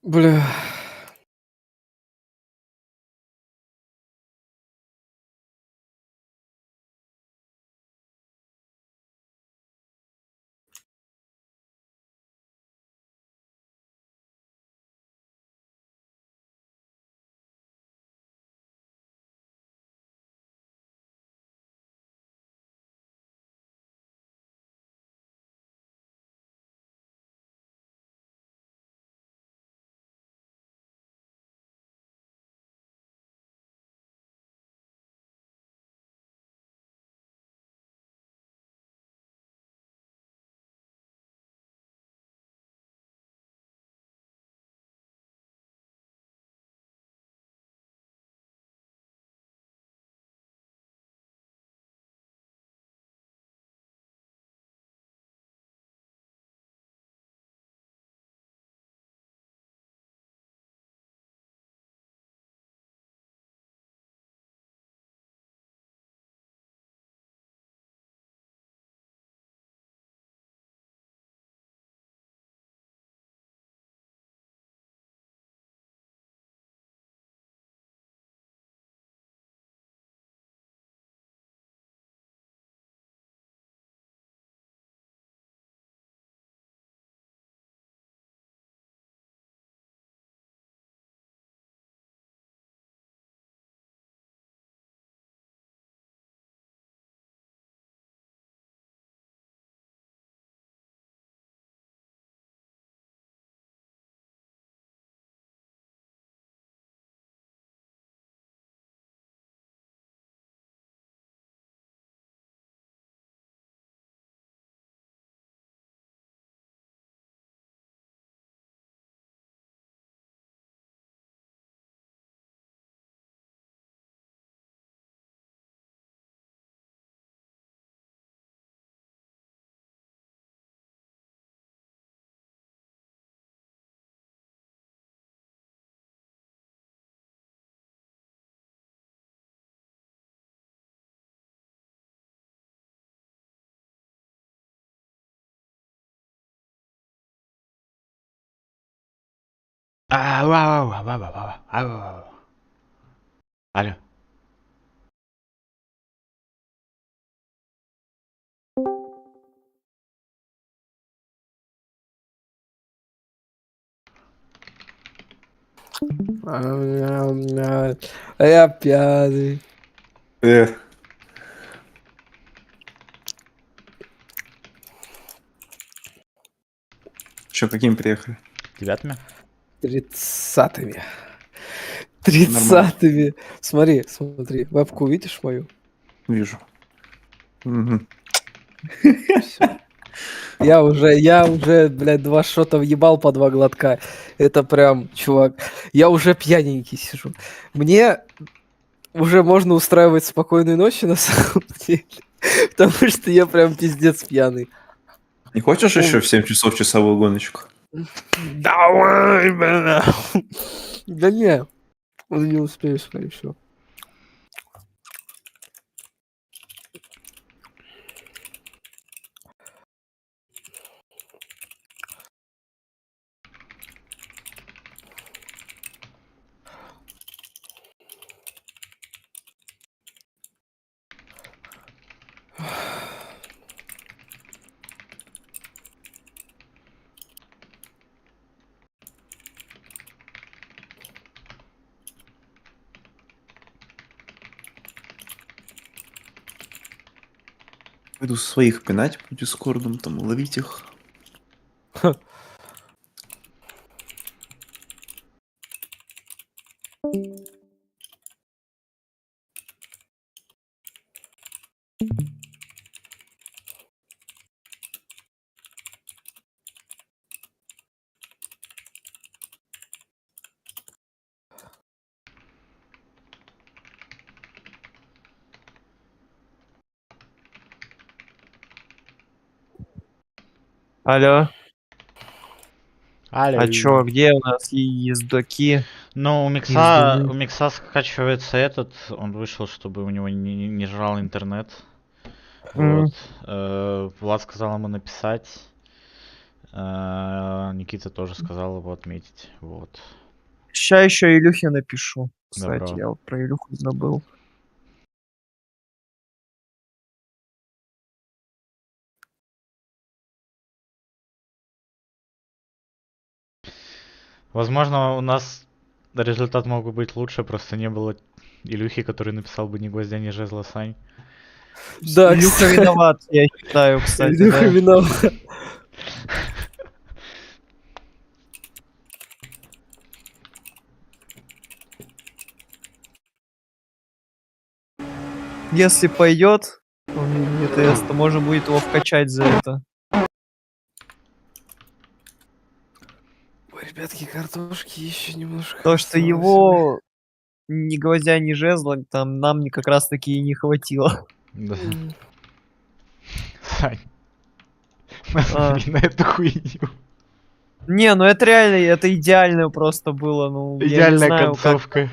Бля. Алло. А я пьяный. Че, какими приехали? 9-ми? 30-ми. 30-ми. Смотри, смотри. Вебку видишь мою? Вижу. Мгм. Я уже, блядь, 2 шота въебал по 2 глотка. Это прям, чувак, я уже пьяненький сижу. Мне уже можно устраивать спокойные ночи на самом деле, потому что я прям пиздец пьяный. Не хочешь еще в 7 часов часовую гоночку? Давай, бля. Да не, не успею, скорее всего. Пойду своих пинать по дискордам, там ловить их. Алло. Алло. А чё, где у нас ездаки? Ну, Ездуны. у Микса скачивается этот, он вышел, чтобы у него не жрал интернет. Вот. Влад сказал ему написать. Никита тоже сказал его отметить. Вот. Ща еще Илюхе напишу. Кстати, Добро. я вот про Илюху забыл. Возможно, у нас результат мог бы быть лучше, просто не было Илюхи, который написал бы ни гвоздя, ни жезла, Сань. Да, Илюха кстати. виноват, я считаю, кстати, Илюха да. виноват. Если пойдет, он ЕТС, то можно будет его вкачать за это. Ой, ребятки, картошки еще немножко. То, что осталось. его ни гвоздя, ни жезла, там нам как раз таки и не хватило. Да. М. Сань. Посмотри на эту хуйню. Не, ну это реально, это идеально просто было, ну я не Идеальная знаю, концовка.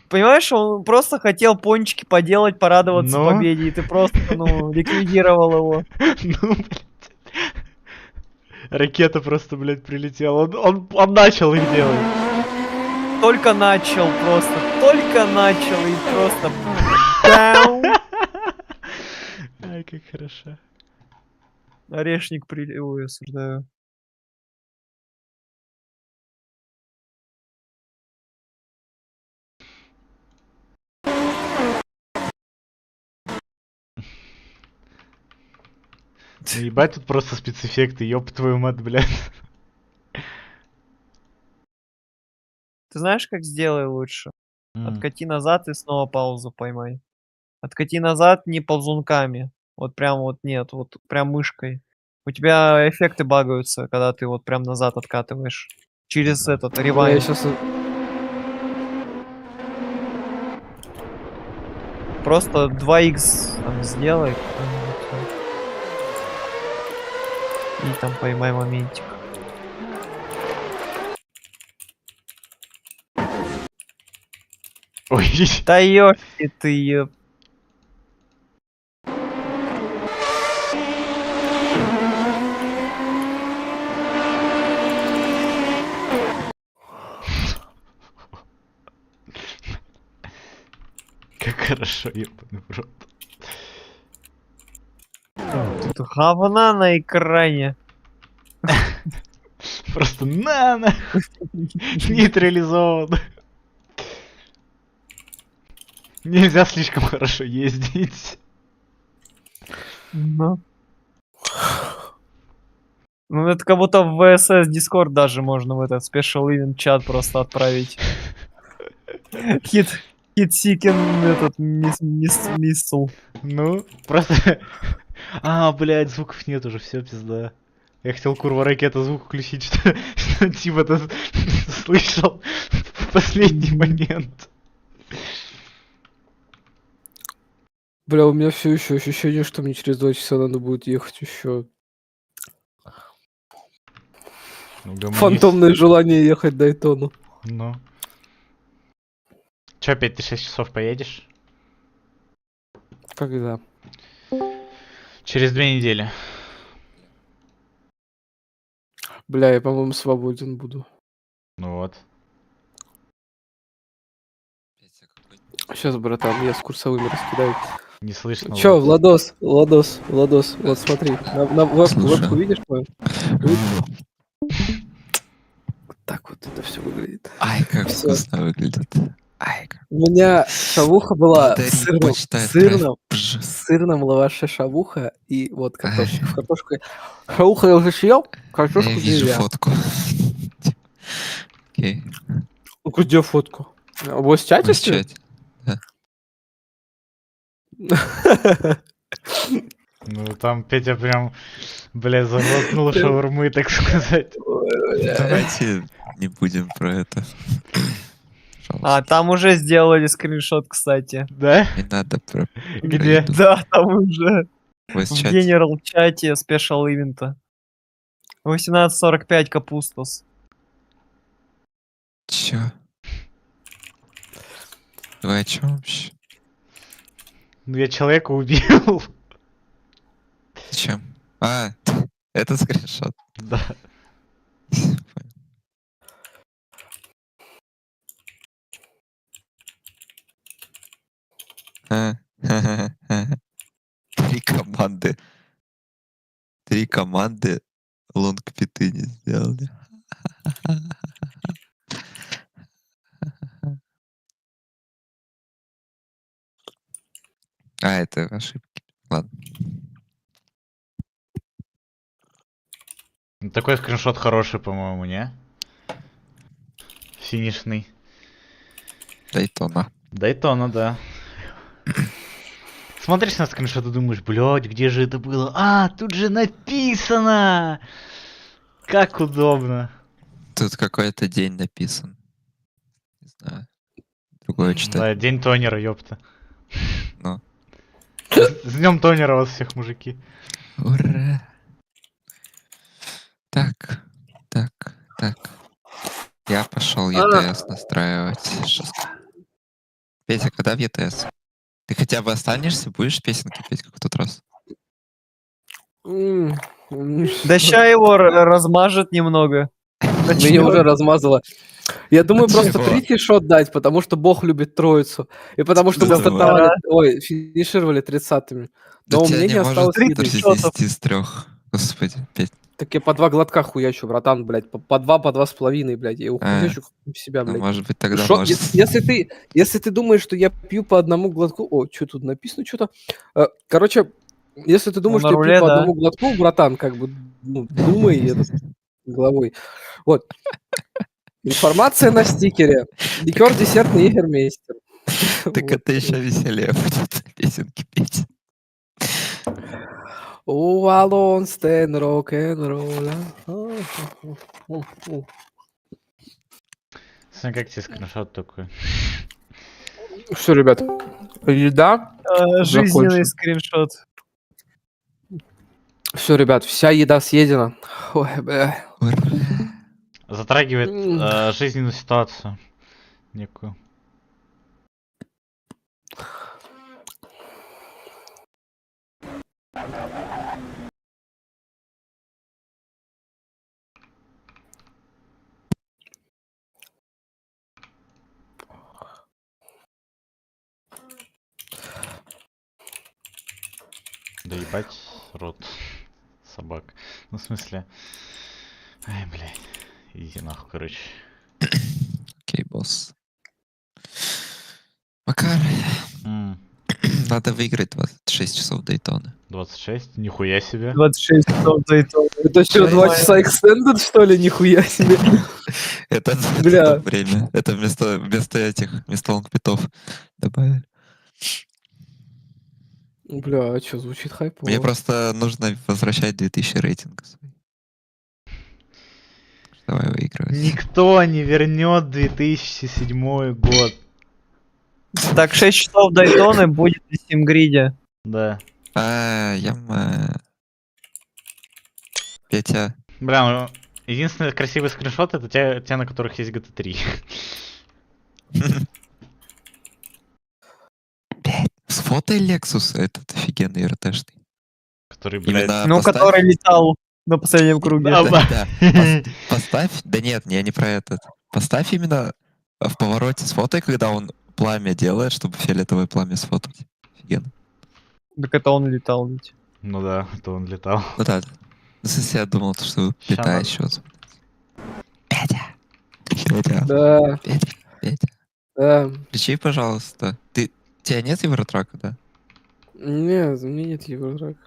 Понимаешь, он просто хотел пончики поделать, порадоваться Но? победе, и ты просто, ну, ликвидировал его. Ну, блядь. Ракета просто, блядь, прилетела. Он начал их делать. Только начал и просто... Бау! Ай, как хорошо. Орешник Ой, осуждаю. Ну ебать, тут просто спецэффекты, ёб твою мать, блядь. Ты знаешь, как сделай лучше? Откати назад и снова паузу поймай. Откати назад не ползунками. Вот прям вот нет, вот прям мышкой. У тебя эффекты багаются, когда ты вот прям назад откатываешь. Через этот Я ревайн. сейчас... Просто 2х там сделай. И там поймай моментик. Ой. Да ёпки ты ёп. Как хорошо, ёбаный в рот. Тут говна на экране. Просто на нейтрализован. Нельзя слишком хорошо ездить. Ну. Ну, это как будто в VSS Discord даже можно в этот Special Event чат просто отправить. Хит Сикин этот миссл. Ну, просто... А, блядь, звуков нет уже, все, пизда. Я хотел курва ракета звук включить, что типа-то слышал в последний момент. Бля, у меня все еще ощущение, что мне через 2 часа надо будет ехать еще. Фантомное желание ехать до Дайтону. Ну. Че, опять ты 6 часов поедешь? Когда? Через 2 недели. Бля, я, по-моему, свободен буду. Ну вот. Сейчас, братан, я с курсовыми раскидаю. Не слышно. Чё, Владос, вот смотри, на вебку видишь мою? Так вот это все выглядит. Ай, как вкусно выглядит. Ай, как... У меня шавуха была в Пж. сырном лаваше шавуха и вот картошечка. В картошку. Шавуха я уже съел, картошку Я вижу нельзя. фотку. Окей. Где фотку? Вы в чате? В чате. Да. Ну там Петя прям, бля, заглотнул шаурмы, так сказать. Давайте не будем про это. А, там уже сделали скриншот, кстати. Да? Не надо про... Где? Да, там уже. В В генерал чате спешл ивента. 18:45 капустос. Чё? Вы о чем вообще? Ну я человека убил. Чем? А, это скриншот. Да. Три команды лонгпиты не сделали. А, это ошибки. Ладно. Такой скриншот хороший, по-моему, не? Финишный. Дайтона. Дайтона, да. Смотришь на скриншот и думаешь, блядь, где же это было? А, тут же написано! Как удобно. Тут какой-то день написан. Не знаю. Другое читать. Да, день тонера, ёпта. Ну. С днем тонера вас всех, мужики. Ура! Так. Я пошел ЕТС настраивать. Петя, когда в ЕТС? Ты хотя бы останешься, будешь песенки петь, как в тот раз? Да ща его размажет немного. Меня уже размазало. Я думаю, просто третий шот дать, потому что Бог любит троицу. И потому что мы стартовали, финишировали 30-ми. Но у меня не осталось 30 из 3. Господи, 5. Так я по 2 глотка хуячу, братан, блядь. По 2, по 2,5, блядь. Я его хуячу в себя, блядь. Может быть, тогда Шо, может... если ты думаешь, что я пью по одному глотку... О, что тут написано что-то? Короче, если ты думаешь, что я пью по одному глотку, братан, как бы, ну, думай головой. Вот. Информация на стикере. Ликер десертный егермейстер. Так это еще веселее будет песенки петь. Уалонстен рок-н-ролла. Смотри, как тебе скриншот такой. Все, ребят. Еда. Жизненный скриншот. Все, ребят, вся еда съедена. Ой, бля. Затрагивает жизненную ситуацию некую. Да ебать рот собак. Ну, в смысле... Ай, блядь. Иди нахуй, короче. Окей, босс. Макар, надо выиграть 26 часов Дайтоны. 26? Нихуя себе. 26 часов Daytona. Это что, 2 часа extended, что ли? Нихуя себе. Это Бля. там время. Это вместо этих, вместо лонгпитов добавили. Бля, а что, звучит хайпово. Мне просто нужно возвращать 2000 рейтинга. Давай выигрывать. Никто не вернет 2007 год. Так, 6 часов Daytona будет на Стимгриде. Да. Петя. Бля, ну, единственный красивый скриншот это те, на которых есть GTA 3. Сфотай Lexus, этот офигенный РТшный. Который, блядь... Ну, который летал на последнем круге. Да. Поставь... Да нет, я не про этот. Поставь именно в повороте сфотай, когда он пламя делает, чтобы фиолетовое пламя сфотать. Офигенно. Так это он летал ведь. Ну да, это он летал. Ну да. Ну, если я думал, что летает сейчас. Петя. Да. Петя. Да. Включи, пожалуйста. У тебя нет Евротрака, да? Нет, у меня нет Евротрака.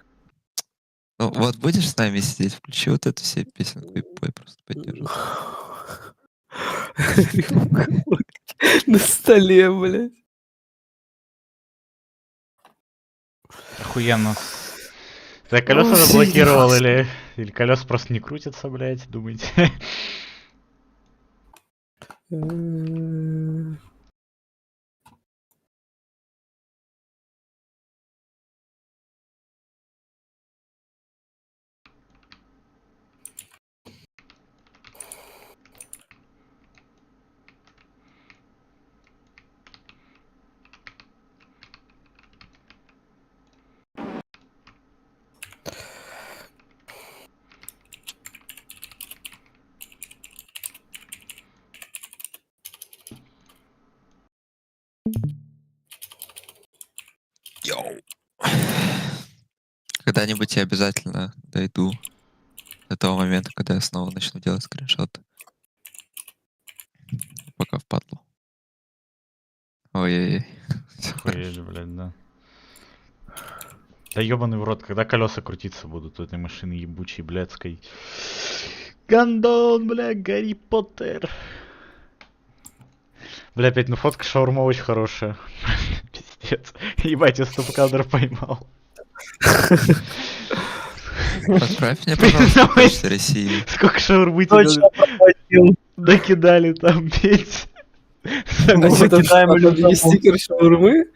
Ну вот будешь с нами сидеть, включи вот эту себе песенку и пой, просто поддержи. На столе, блядь. Охуенно. Ты колеса заблокировал или колеса просто не крутятся, блядь, думаете? Йоу. Когда-нибудь я обязательно дойду до того момента, когда я снова начну делать скриншоты. Пока впадлу. Ой-ой-ой. Охуеть, блядь, да. Да ёбаный в рот, когда колеса крутиться будут у этой машины ебучей, блядской. Гандон, бля, Гарри Поттер. Бля, опять, ну фотка шаурма очень хорошая. Пиздец. Ебать, я стоп-кадр поймал. Отправь мне, пожалуйста, почту России. Сколько шаурмы тебе накидали там, петь. А что там есть стикер шаурмы?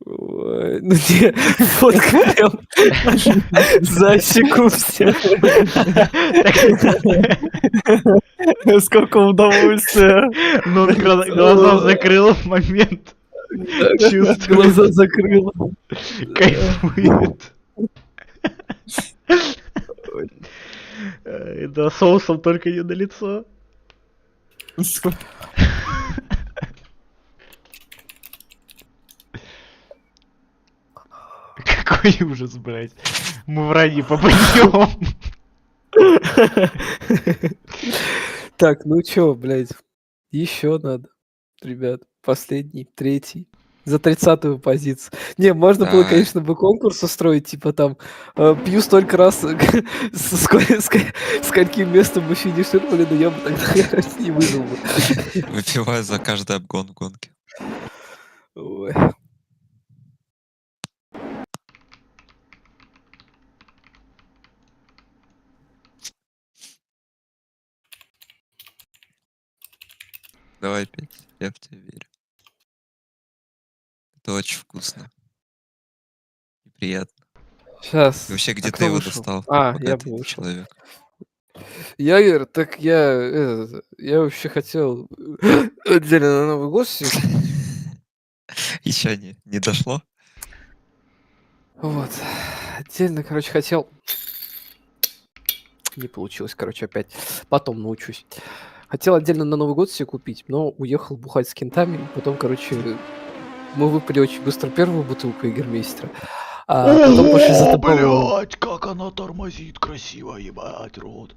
Ой, ну не, фотка прям за секунду. Сколько удовольствия. Ну, он глаза закрыл в момент. Чувствует. Глаза закрыл. Кайфует. Да, соусом только не на лицо. Какой ужас, блядь. Мы в рай не попадем. Так, ну чё, блядь, еще надо, ребят, последний, третий, за 30-ю позицию. Не, можно было, конечно, бы конкурс устроить, типа там, пью столько раз, с каким местом мы финишировали, но я бы тогда не выжил бы. Выпиваю за каждый обгон в гонке. Ой. Давай, Петь, я в тебя верю. Это очень вкусно. И приятно. Сейчас. И вообще, где ты его достал? Я был человек. Я, так я вообще хотел отдельно на Новый год Еще не дошло? Вот. Отдельно, короче, хотел. Не получилось, короче, опять. Потом научусь. Хотел отдельно на Новый год себе купить, но уехал бухать с кентами. Потом, короче, мы выпили очень быстро первую бутылку Егермейстера. Потом пошли за добовоном. блядь, как она тормозит красиво, ебать, рот.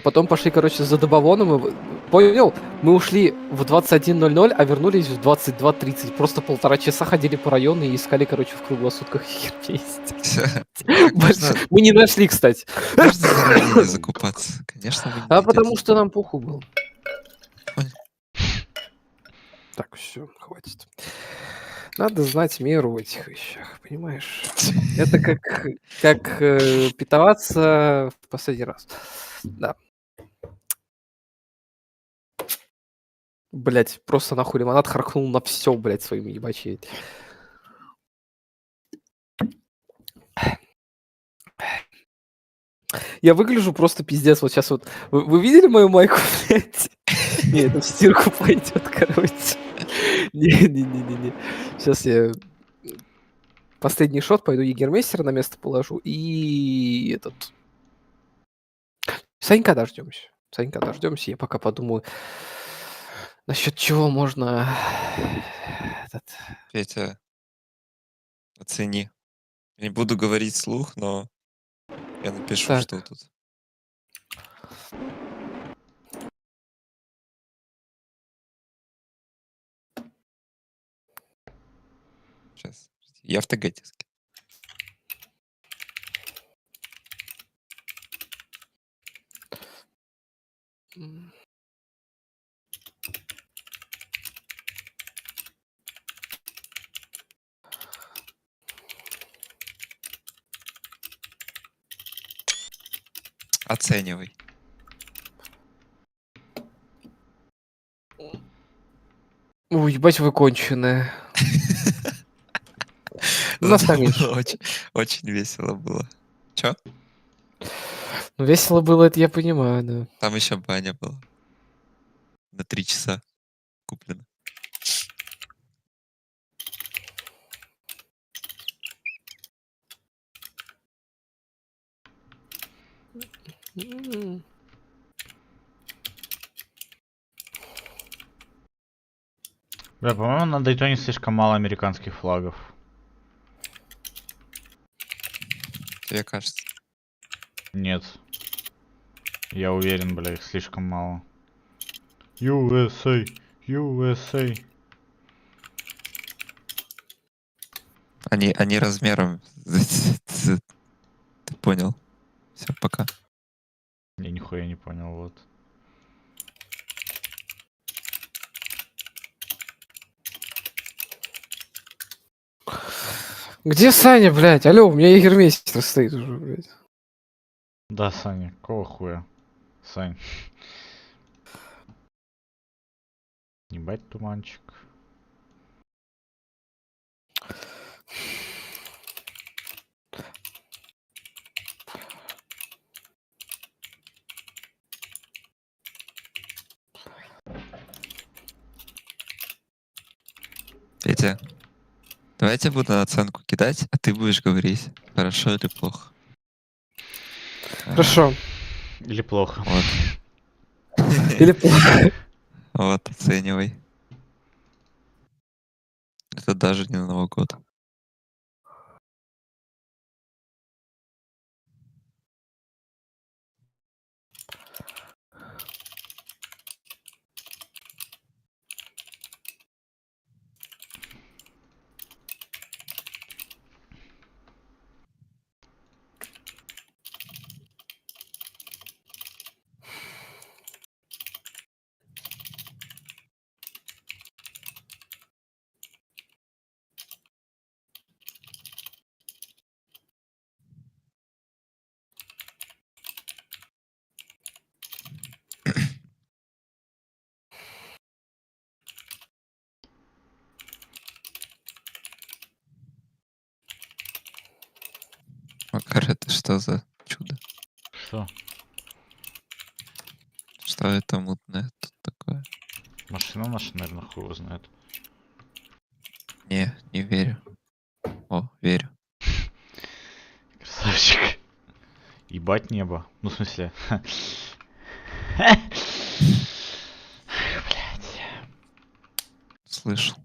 Потом пошли, короче, за добовоном. Понял? Мы ушли в 21:00, а вернулись в 22:30. Просто 1,5 часа ходили по району и искали, короче, в круглосутках егермейстер. Мы не нашли, кстати. Можно заранее закупаться? Конечно, мы не А найдем. потому что нам похуй был. Так, все, хватит. Надо знать меру в этих вещах, понимаешь? Это как питоваться в последний раз. Да. Блять, просто нахуй лимонад харкнул на все, блять, своими ебачей. Я выгляжу просто пиздец. Вот сейчас вот. Вы видели мою майку, блядь? Не, это в стирку пойдет, короче. Не. Сейчас я последний шот, пойду егермейстера на место положу и этот. Санька дождемся. Я пока подумаю, насчет чего можно Петя, оцени. Не буду говорить вслух, но я напишу, Так. что тут. Сейчас. Я в ТГ диске. Оценивай. Ой, ебать, вы конченые. У нас там есть. Очень весело было. Чё? Ну, весело было, это я понимаю, да. Там еще баня была. На 3 часа куплено. Бля, по-моему, на Дайтоне слишком мало американских флагов. Тебе кажется? Нет. Я уверен, бля, их слишком мало. USA. Они размером. Ты понял. Все, пока. Я нихуя не понял, вот. Где Саня, блядь? Алло, у меня егермейстер стоит уже, блядь. Да, Саня, какого хуя? Сань. Ебать туманчик. Петя, давай я тебе буду оценку кидать, а ты будешь говорить, хорошо или плохо. Хорошо. Или плохо. Вот. Или плохо. Вот, оценивай. Это даже не на Новый год. Макар, это что за чудо? Что? Что это мутное тут такое? Машина наша, наверное, хуй его знает. Не верю. О, верю. Красавчик. Ебать небо. Ну, в смысле. Блять. Слышал.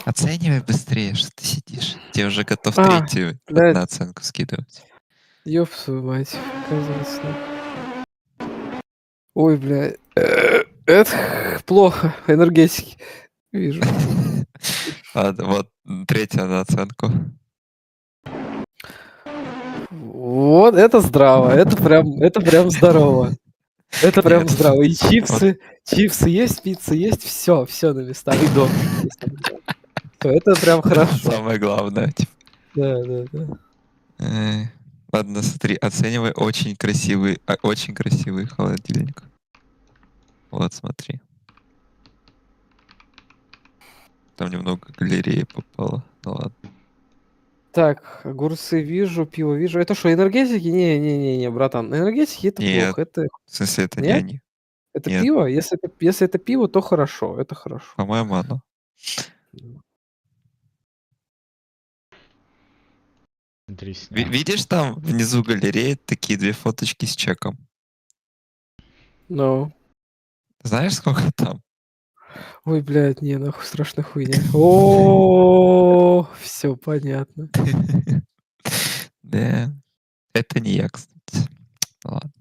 Оценивай быстрее, что ты сидишь. Тебе уже готов третью блядь. на оценку скидывать. Ёб свою мать, оказывается. Ой, бля. Это плохо. Энергетики. Вижу. Ладно, вот третья на оценку. Вот это здраво. Это прям здорово. Это прям здраво. И чипсы есть, пицца есть, все на местах. И дом. Это прям хорошо. Самое главное. Типа. Да. Ладно, смотри, оценивай очень красивый холодильник. Вот, смотри. Там немного галереи попало. Ну ладно. Так, огурцы вижу, пиво вижу. Это что, энергетики? Не, братан. Энергетики это Нет. плохо. Это... В смысле, это не Нет? они. Это Нет. пиво? Если это пиво, то хорошо. Это хорошо. По-моему, оно. Видишь, там внизу галереи такие 2 фоточки с чеком? Ну. Знаешь, сколько там? Ой, блядь, не, нахуй, страшная хуйня. О, все понятно. Да. Это не я, кстати. Ладно.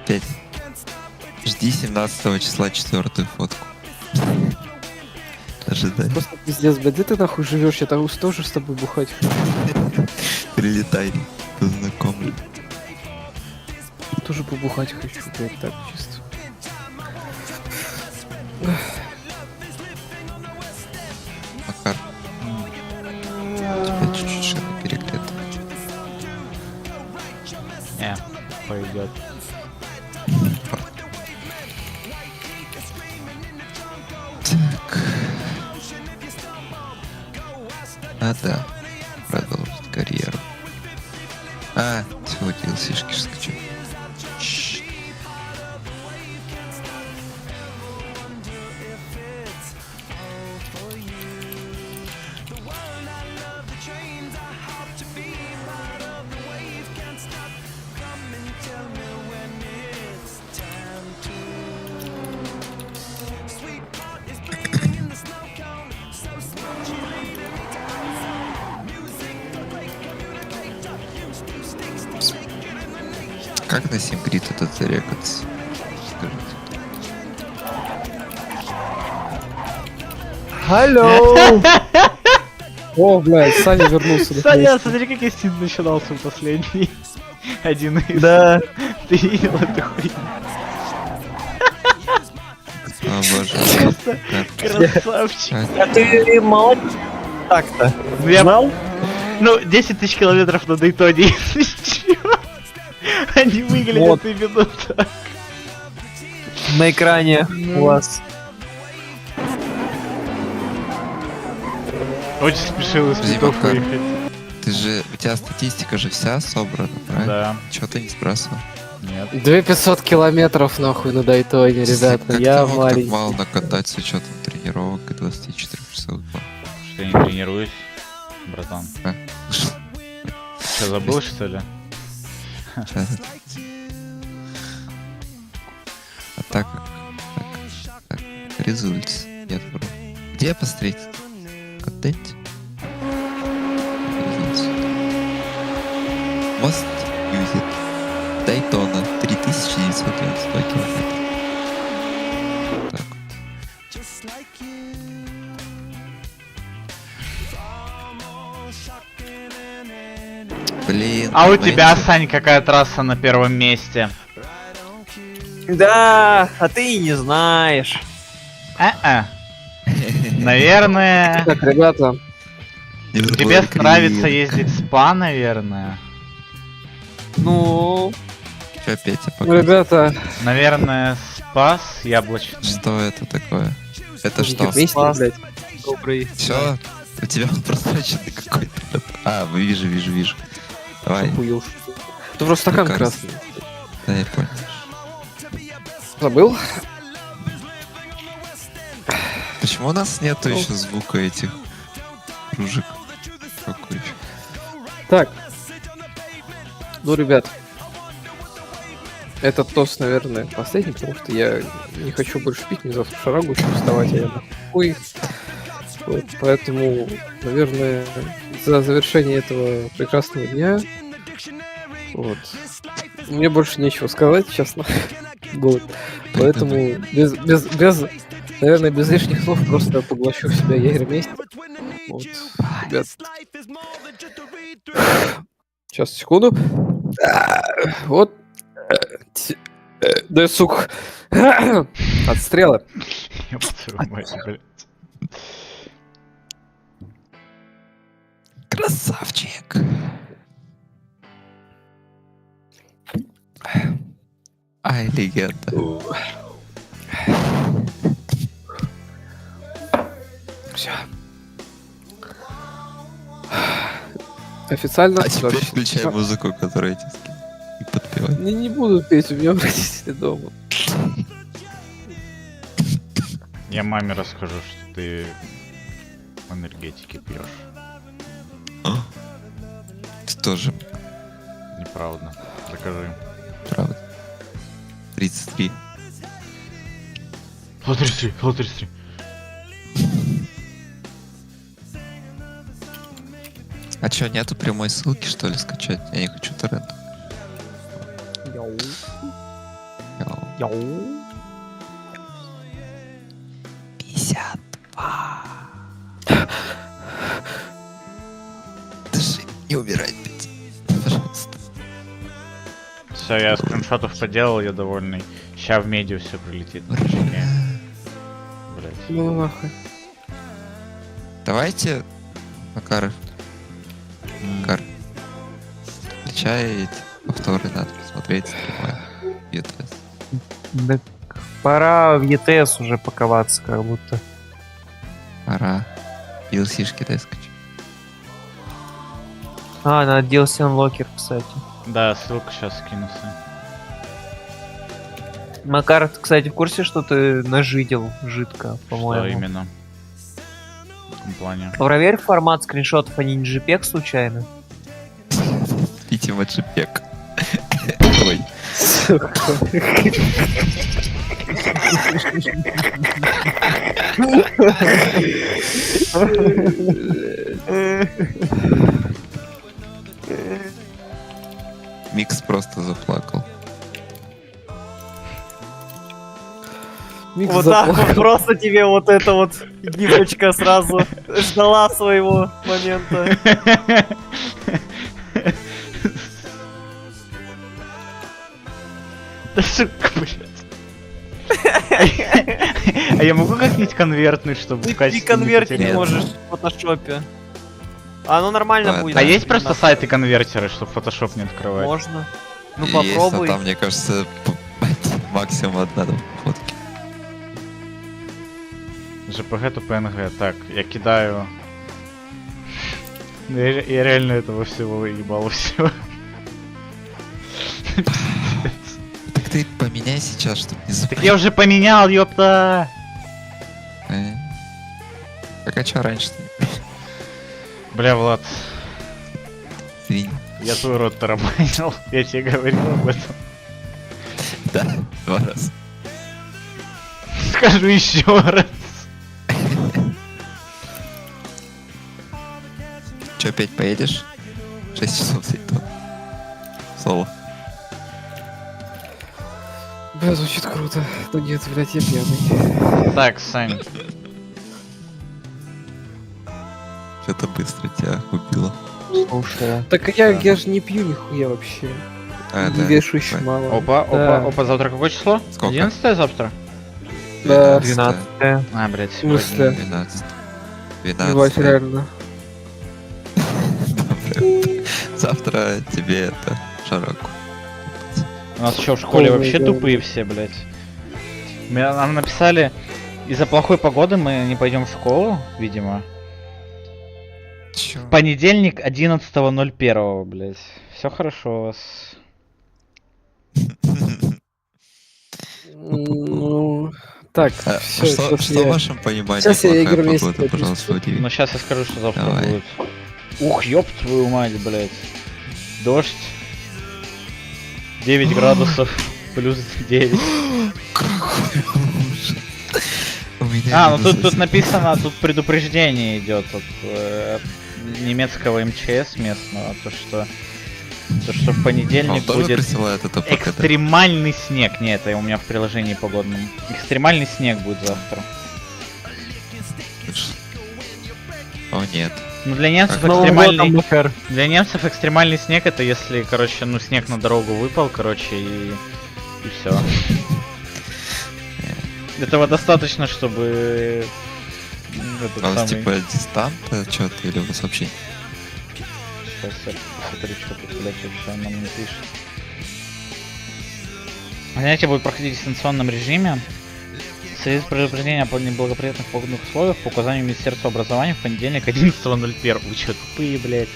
Петь, жди 17 числа 4-ю фотку. Ожидай. Просто пиздец, блядь, где ты нахуй живешь? Я там тоже с тобой бухать. Прилетай, познакомлю. Тоже побухать хочу, блядь, так чисто. Макар. Тебя чуть-чуть шины перегреты. Не, пойдет. Так. Надо продолжить карьеру. Всего DLC-шки скачу. Как на симгрид этот зарекаться? Скажите. Алло! О, блядь, Саня вернулся. Саня, смотри, как я стин начинался последний. Один из. Да. Ты видел эту хуйню? О боже. Красавчик. А ты молодец. Так-то. Знал? Ну, 10 тысяч километров на Дайтоне, если чего. Они выглядят именно так. На экране у вас. Очень спешил из Петов выехать. Ты же, у тебя статистика же вся собрана, правильно? Да. Чего ты не сбрасывал? Нет. 2500 километров нахуй на Дайтоне, ребята. Как Я ты мог так маленький. мало накатать с учетом тренировок и 24 часов? Что я не тренируюсь, братан. Что, забыл, что ли? А так результат. Нет, бро. Где посмотреть? Контент? Мост юзит. Дайтона 3992 километра. Так. Блин. А у тебя, Сань, какая трасса на первом месте? Да, а ты и не знаешь. Наверное, Так, ребята, тебе нравится ездить в спа, наверное. Ну, Чё, Петя, ну, ребята, Наверное, спа с яблочным. Что это такое? Это что? вместе, Спас. блядь. добрый. Все? У тебя он прозрачный какой-то. А, вижу. Давай. Охуел. Ты просто стакан Мне кажется. красный. Да, я понял. Забыл? Почему у нас нету Ну. еще звука этих кружек? Какой еще? Так. Ну, ребят. Этот тост, наверное, последний, потому что я не хочу больше пить, мне завтра в шарагу еще вставать, а я нахуй. Вот, поэтому, наверное, за завершение этого прекрасного дня, вот, мне больше нечего сказать, честно. Вот. Поэтому наверное, без лишних слов просто поглощу в себя егерь Вот, ребят. Сейчас, секунду. Вот. Да, сука. Отстрелы. Ёб твою мать, блядь. Красавчик. Ай, легенда. Все. Официально. А теперь включай музыку, которую я тебе скину. И подпевай. Не буду петь, у меня родители дома. Я маме расскажу, что ты энергетики пьешь. Ты тоже, Неправда. Закажи. правда. 33. Л33. А чё, нету прямой ссылки, что ли, скачать? Я не хочу торрент. Яу. 52. Даже не убирай, Петя. Пожалуйста. Все, я скриншотов поделал, я довольный. Ща в медиа все прилетит на ручке. Блять. Ну нахуй. Давайте, Макар, включай повторы, надо посмотреть. ETS. Да пора в ETS уже паковаться, как будто. Пора. DLC-шки дай скачать. А, на DLC Unlocker, кстати. Да, ссылку сейчас скинуся. Макар, ты, кстати, в курсе, что ты нажидел жидко, Что по-моему? именно? В каком плане? Проверь формат скриншотов, а не JPEG случайно. Видимо, JPEG. Ой. Микс просто заплакал. Вот так вот просто тебе вот эта вот гифочка сразу ждала своего момента. Да сука, блядь. А я могу как-нибудь конвертнуть, чтобы в Ты качестве конвертить не не можешь в фотошопе. Оно нормально Ладно. будет. А есть просто сайты-конвертеры, чтобы Photoshop не открывать? Можно. Ну Есть, но попробуй. там, мне кажется, максимум одна там фотки. JPG то PNG. Так, я кидаю. Я реально этого всего ебал всего. Так ты поменяй сейчас, чтобы не Так запомнить. я уже поменял, ёпта! Так а чё раньше-то? Бля, Влад, Извини. я твой рот тарабанил. Я тебе говорил об этом. Да, 2 раза. Скажу еще раз. Чё, опять поедешь? 6 часов заеду. Соло. Бля, звучит круто. Ну нет, блядь, я пьяный. Так, Сань, Что-то быстро тебя убило. Слушай. Так я же не пью нихуя вообще. Да. Вешающий мало. Опа, Да. опа, опа, завтра какое число? Сколько? 11 завтра? Да. 12. А, блядь, В сегодня. смысле? 12. Ебать, 12. реально. Завтра тебе это широко. У нас еще в школе Полное вообще говно. тупые все, блядь. Нам написали, из-за плохой погоды мы не пойдем в школу, видимо. Чё? Понедельник 11.01, блядь. Все хорошо у вас. Ну, так, А все, что в вашем понимании Сейчас я плохая игры вместе погода, пожалуйста, удиви? Ну сейчас я скажу, что завтра Давай. будет. Ух, ёб твою мать, блядь. Дождь. 9 градусов. Плюс 9. Какой ужас. У меня А, ну минус тут написано, тут предупреждение идет от немецкого МЧС местного, то что в понедельник Он тоже будет присылает это ПКД? экстремальный снег. Нет, это у меня в приложении погодном. Экстремальный снег будет завтра. О, нет. Ну для немцев Как экстремальный... Для немцев экстремальный снег это если, короче, ну снег на дорогу выпал, короче, и все. Этого достаточно, чтобы... У вас типа дистанта что-то или у вас вообще? Сейчас я посмотрю, что тут, блядь, вообще он нам не пишет. Занятие будет проходить в дистанционном режиме. В связи с предупреждением о неблагоприятных погодных условиях по указанию Министерства образования в понедельник 11.01. Вы чё, тупые, блядь?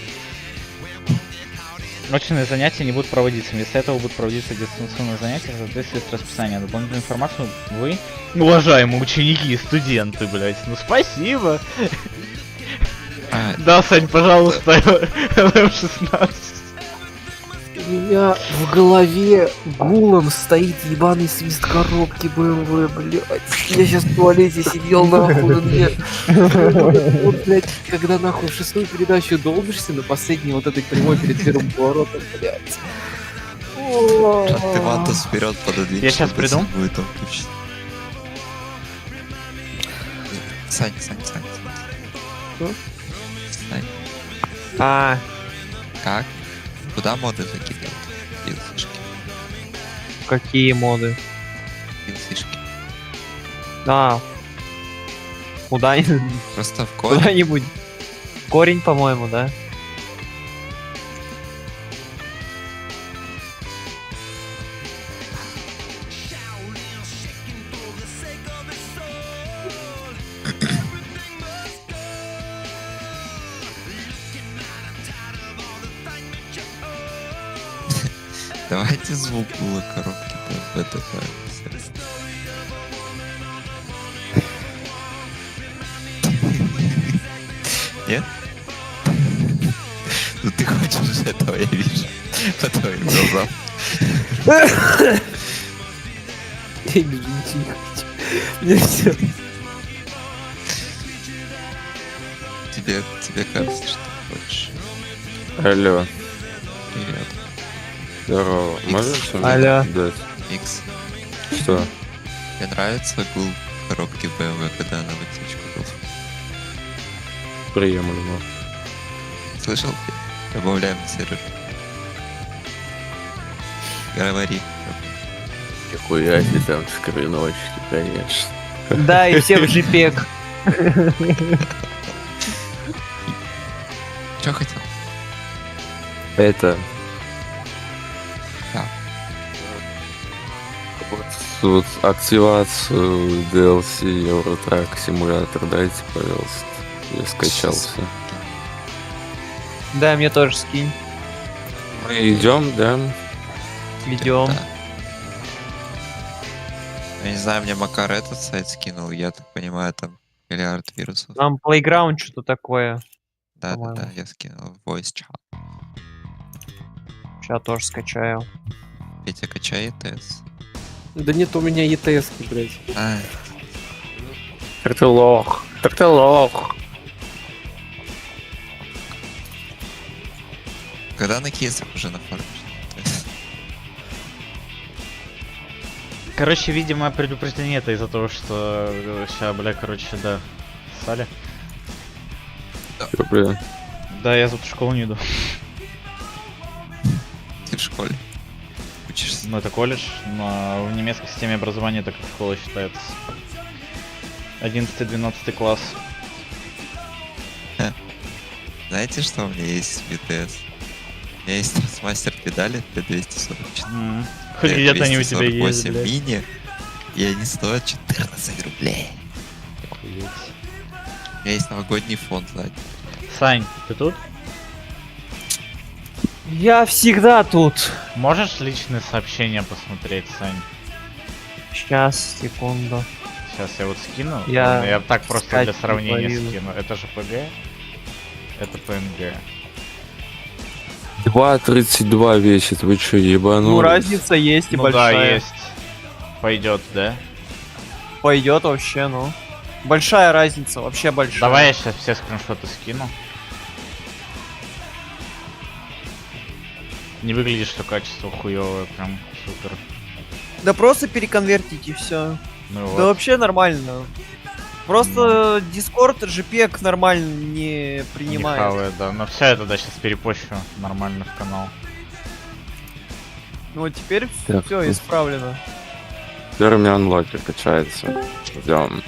Очные занятия не будут проводиться. Вместо этого будут проводиться дистанционные занятия в соответствии с расписанием. Дополнительную информацию вы, уважаемые ученики и студенты, блядь. Ну спасибо. Да, Сань, пожалуйста, ЛМ-16. У меня в голове гулом стоит ебаный свист коробки BMW, блядь. Я сейчас в туалете сидел, нахуй, мне... Вот, блядь, когда нахуй в 6-ю передачу долбишься на последней вот этой прямой перед первым поворотом, блядь. Ты вантус вперед пододвинь. Я сейчас приду. Будет он включить. Сань. Что? Сань. А, Как? Куда моды закидывают? Пилсишки. какие моды? Пилсишки. А, куда-нибудь? Просто в корень. Куда-нибудь. Корень, по-моему, да? Давайте звук было коробки БТП. Нет? Ну ты хочешь этого, я вижу. По твоим глазам. Я ничего не хочу. Мне все. Тебе кажется, что хочешь. Алло, Привет. здорово. Можешь мне Алло. дать? Икс. Что? Мне нравится гул коробки BMW, когда она в отсечку идет. Приемлемо. Слышал? Добавляем на сервер. Говори. Нихуя себе там скриночки, конечно. Да, и все в JPEG. Чё хотел? Это... Да. Вот активацию DLC Eurotrack симулятор дайте, пожалуйста. Я скачался. Да, мне тоже скинь. Мы идем, да? Идем. Да. Я не знаю, мне Макар этот сайт скинул, я так понимаю, там миллиард вирусов. Там Playground что-то такое. Да, по-моему. я скинул voice chat. Сейчас тоже скачаю. Петя, качай ТС. Да нет у меня ЕТС, блядь. А, Так ты лох. Так ты лох. когда на кейсах уже нафармишь? Короче, видимо, предупреждение это из-за того, что сейчас, бля, короче, да, ссали. Чё, бля? Да, я завтра в школу не иду. Ты в школе? Ну, это колледж, но в немецкой системе образования это как школа считается. 11-12 класс. Знаете, что у меня есть в ВТС? У меня есть мастер педали Т244. Хоть где-то они у тебя есть, 248 блядь. мини, и они стоят 14 рублей. Охуеть. У меня есть новогодний фон сзади. Сань, ты тут? Я всегда тут. Можешь личные сообщения посмотреть, Сань? Сейчас, секунду. Сейчас я вот скину. Я Я так просто скать для сравнения не скину. Это же ПГ, это ПНГ. 2.32 весит, вы чё, ебанулись? Ну, разница есть и Ну большая. да, есть. Пойдет, да? Пойдет вообще, ну. Большая разница, вообще большая. Давай я сейчас все скриншоты скину. Не выглядит, что качество хуёвое, прям супер. Да просто переконвертить и все. Ну Да вот. вообще нормально. Просто Discord JPEG нормально не Не принимает. хавает, да. Но все это, да, сейчас перепощу нормально в канал. Ну вот теперь Так, все ну. исправлено. Теперь у меня анлокер качается. Ждем.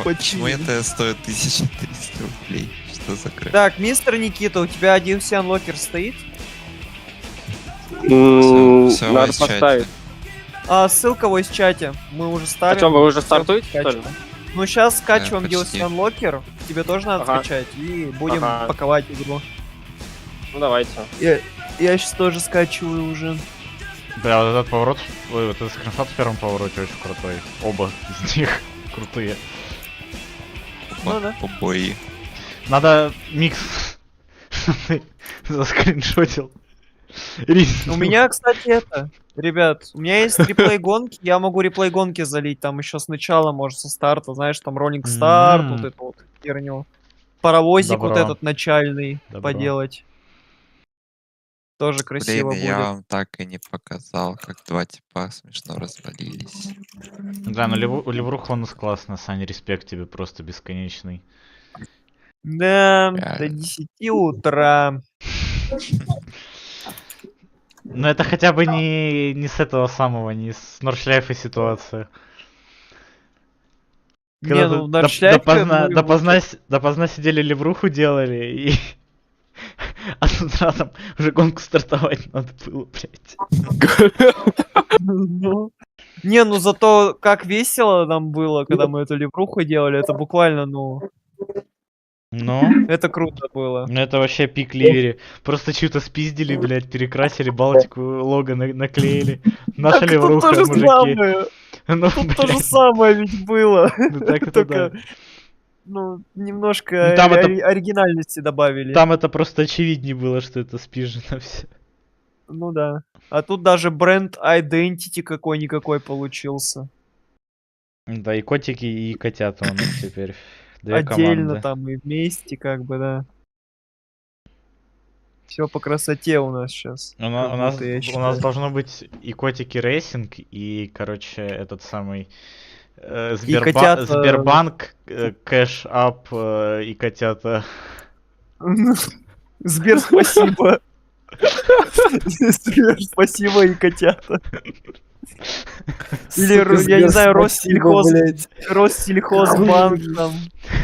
Почему это стоит 1300 рублей? Что за крэп? Так, мистер Никита, у тебя один все анлокер стоит? Всё, Надо в чате. поставить. А ссылка в чате. Мы уже ставим. А что, вы уже Всё стартуете, что ли? скачиваем. Ну сейчас скачиваем почти. DLC анлокер. Тебе тоже надо Ага. скачать. И будем Ага. паковать игру. Ну давайте. Я сейчас тоже скачиваю уже. Бля, вот этот поворот, ой, вот этот скриншот в первом повороте очень крутой. Оба из них крутые. Ну да. Обои. Надо микс. Заскриншотил. У меня, кстати, это, ребят, у меня есть реплей гонки, я могу реплей гонки залить, там еще сначала, может, со старта, знаешь, там роллинг старт, вот эту вот херню. Паровозик вот Добро. этот начальный Добро. поделать. Тоже красиво Блин, я будет. вам так и не показал, как два типа смешно развалились. Да, ну Леврух он классно, Саня, респект тебе просто бесконечный. Да, до Реально. 10 утра. Но это хотя бы не с этого самого, не с Норшляйфа ситуация. Не, ну, в Норшляйфе мы допоздна сидели Левруху делали, и... А с утра там уже гонку стартовать надо было, блядь. Ну. Не, ну зато как весело нам было, когда мы эту левруху делали, это буквально, ну, Ну, это круто было. ну это вообще пик ливери. Просто что-то спиздили, блядь, перекрасили Балтику, лого наклеили. Наша Так тут Левруха, то же мужики. самое. Ну, Тут то же блядь. самое ведь было. Ну так это Только, да. ну, немножко Ну, там это- оригинальности добавили. Там это просто очевиднее было, что это спижено все. Ну да. А тут даже бренд Identity какой-никакой получился. Да, и котики, и котята у нас теперь. Две Отдельно команды. там и вместе, как бы, да. Все по красоте у нас сейчас. У нас должно быть и котики рейсинг, и, короче, этот самый котята. Сбербанк, кэш ап и котята. Сбер, спасибо. Сбер, спасибо и котята. Или, я не знаю, Россельхозбанк там.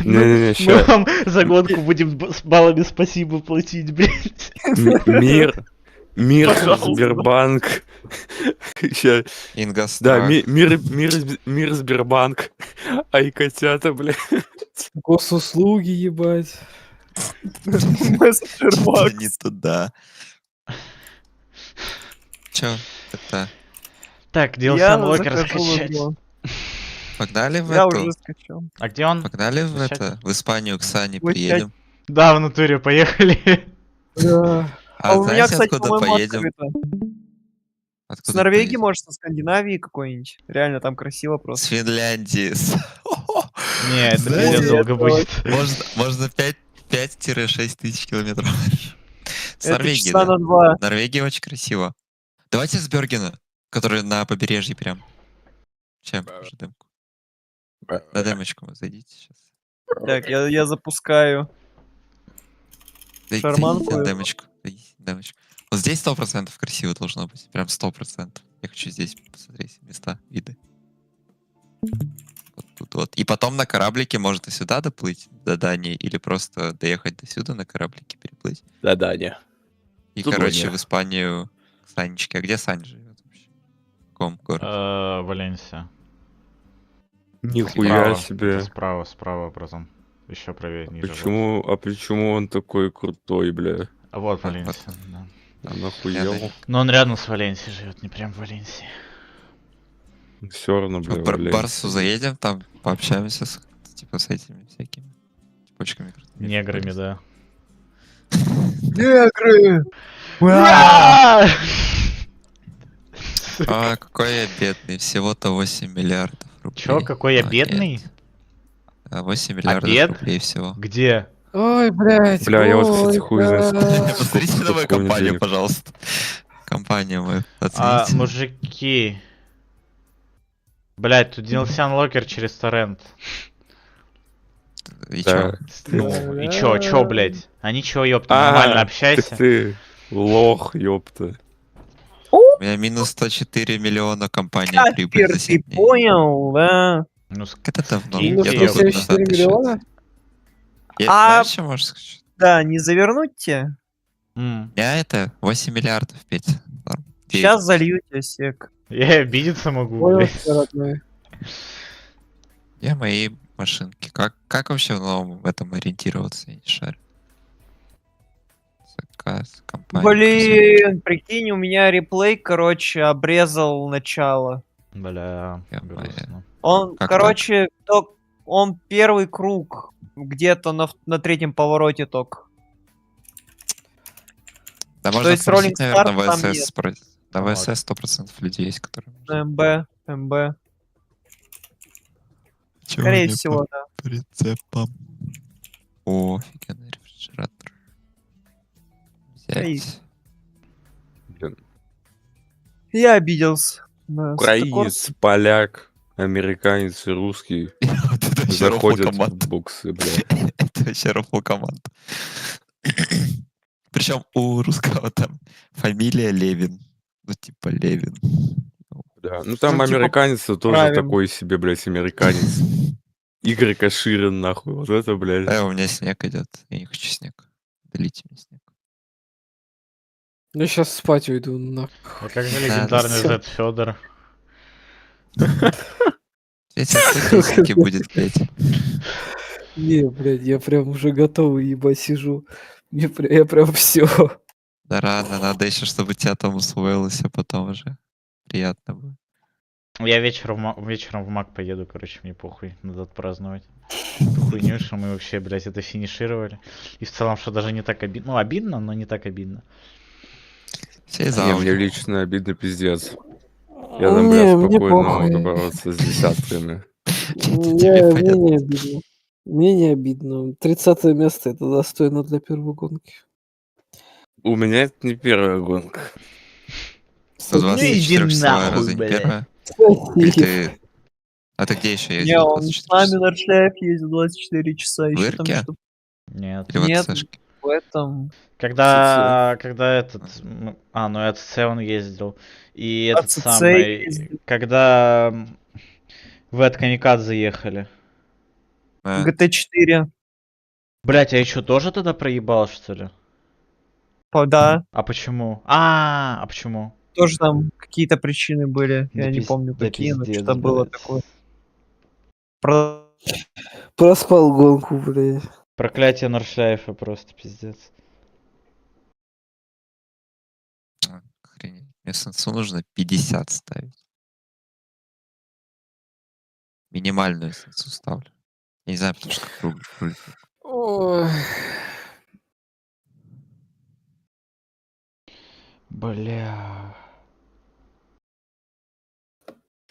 Не-не-не, Мы ща. вам за гонку будем с баллами спасибо платить, блядь. Мир, Пожалуйста. Сбербанк. Ща. Да, Ингострах. мир Сбербанк. Ай, котята, бля. Госуслуги, ебать. Что-то не туда. Чё, это... Так, DLC Я Unlocker захожу в скачать. игру. Погнали в Я эту? уже скачал. А где он? Погнали в Скачать? это? В Испанию к Сане Вот приедем. Да, в натуре, поехали. Да. А у меня, знаете, кстати, откуда по-моему, поедем? открыто. С Откуда Норвегии, поедем? может, со Скандинавии какой-нибудь. Реально, там красиво С просто. Финляндии. Не, это Знаете, пиздец долго будет. Можно 5-6 тысяч километров. С Это Норвегии, часа да. на 2. Норвегия очень красиво. Давайте с Бергена, который на побережье прям. Чем? Покажи демку. На демочку вы зайдите сейчас. Так, я запускаю. Зайдите Шарманку на эту. демочку. Зайдите на демочку. Вот здесь 100% красиво должно быть. Прям 100%. Я хочу здесь посмотреть места, виды. Вот тут вот. И потом на кораблике можно сюда доплыть, до Дании, или просто доехать до сюда на кораблике, переплыть. Да, Даня. И, Тут короче, Даня. в Испанию к Санечке. А где Саня живет вообще? В каком городе? Валенсия. Нихуя Это себе. справа, братан. Еще правее, ниже. Вот. Почему он такой крутой, бля? А вот Валенсия, да. Нахуел? Но он рядом с Валенсией живет, не прям в Валенсии. Все равно, бля, Барсу заедем, там пообщаемся с, типа, с этими всякими цепочками. Неграми, да. Негры! А, какой я бедный. Всего-то 8 миллиардов рублей. Чё, какой я А, бедный? нет. 8 миллиардов Обед? рублей всего. Где? Ой, блядь, Бля, я вот, кстати, хуй знает, сколько Посмотрите на мою сколько у меня компанию, денег. пожалуйста. Компания мою, оцените. Мужики. Блять, тут DLC Unlocker через торрент. И Да. чё? Ну, и чё, блять? А ничего, ёпта, нормально общайся. Ты лох, ёпта. У меня минус 104 миллиона компания прибыль за 7 Ты дней. понял, да? Ну, Это давно. скиньте, Я ёпта. думаю, 174 миллиона? Знаешь, что можешь сказать? Да, не завернуть тебе? Я это 8 миллиардов, Петя. Норм. Сейчас залью тебя, сек. Я и обидеться могу, Понял, блядь. всё, родной. Я мои машинки. Как вообще в новом этом ориентироваться? Я не шарю. Заказ, компания. Блин, прикинь, у меня реплей, короче, обрезал начало. Бля, грустно. Он, Как короче, он первый круг где-то на третьем повороте только. Да, То можно есть спросить, Rolling наверное, Start там ВСС. нет. Спросить. На ВСС 100% людей есть, которые... МБ. Чего Скорее не всего, по да. прицепам? О, офигенный рефрижератор. Взять. Блин. Я обиделся. Да, Украинец, поляк, американец и русский заходят команда. в боксы, бля. Это вообще рофл команда. Причем у русского там фамилия Левин. Ну, типа Левин. Да. Ну там Ну, типа, американец тоже правильно. такой себе, блядь, американец. Игорь Каширин, нахуй. Вот это, блядь. У меня снег идет. Я не хочу снег. Долите мне снег. Я сейчас спать уйду, нахуй. А как же Да, легендарный всё. Z Федор? Петя, кто песенки будет петь? Не, блядь, я прям уже готовый, ебать, сижу. Я прям все. Да рано, надо еще, чтобы тебя там усвоилось, а потом уже приятно будет. Я вечером в Мак поеду, короче, мне похуй, надо отпраздновать. Эту хуйню, что мы вообще, блядь, это финишировали. И в целом, что даже не так обидно. Ну, обидно, но не так обидно. Все из Не, Ауди. мне лично обидно пиздец. Я там, бля, Не, мне спокойно могу похуй. бороться с десятками. Мне не обидно. Мне не обидно. 30 место это достойно для первой гонки. У меня это не первая гонка. 124-часовая разве не первая? Или ты... А ты где еще Не, ездил? он с нами на шляп ездил 24 часа. В Еще там Ирке? что-то Нет. Или в Нет. АЦшке? в этом. Когда этот... ну, АЦЦ он ездил. И этот АЦЦ самый... ездил. Когда в этот Камикадзе заехали. ГТ-4. Блять, а я что, тоже тогда проебал, что ли? Да. А почему? А почему? Тоже там какие-то причины были. Да Я не пиз- помню да какие, но пиздец, что-то было блядь. такое. Проспал гонку, блядь. Проклятие Норшляйфа просто пиздец. Охренеть. Мне сенсу нужно 50 ставить. Минимальную сенсу ставлю. Я не знаю, потому что как руль. Ой. Бля.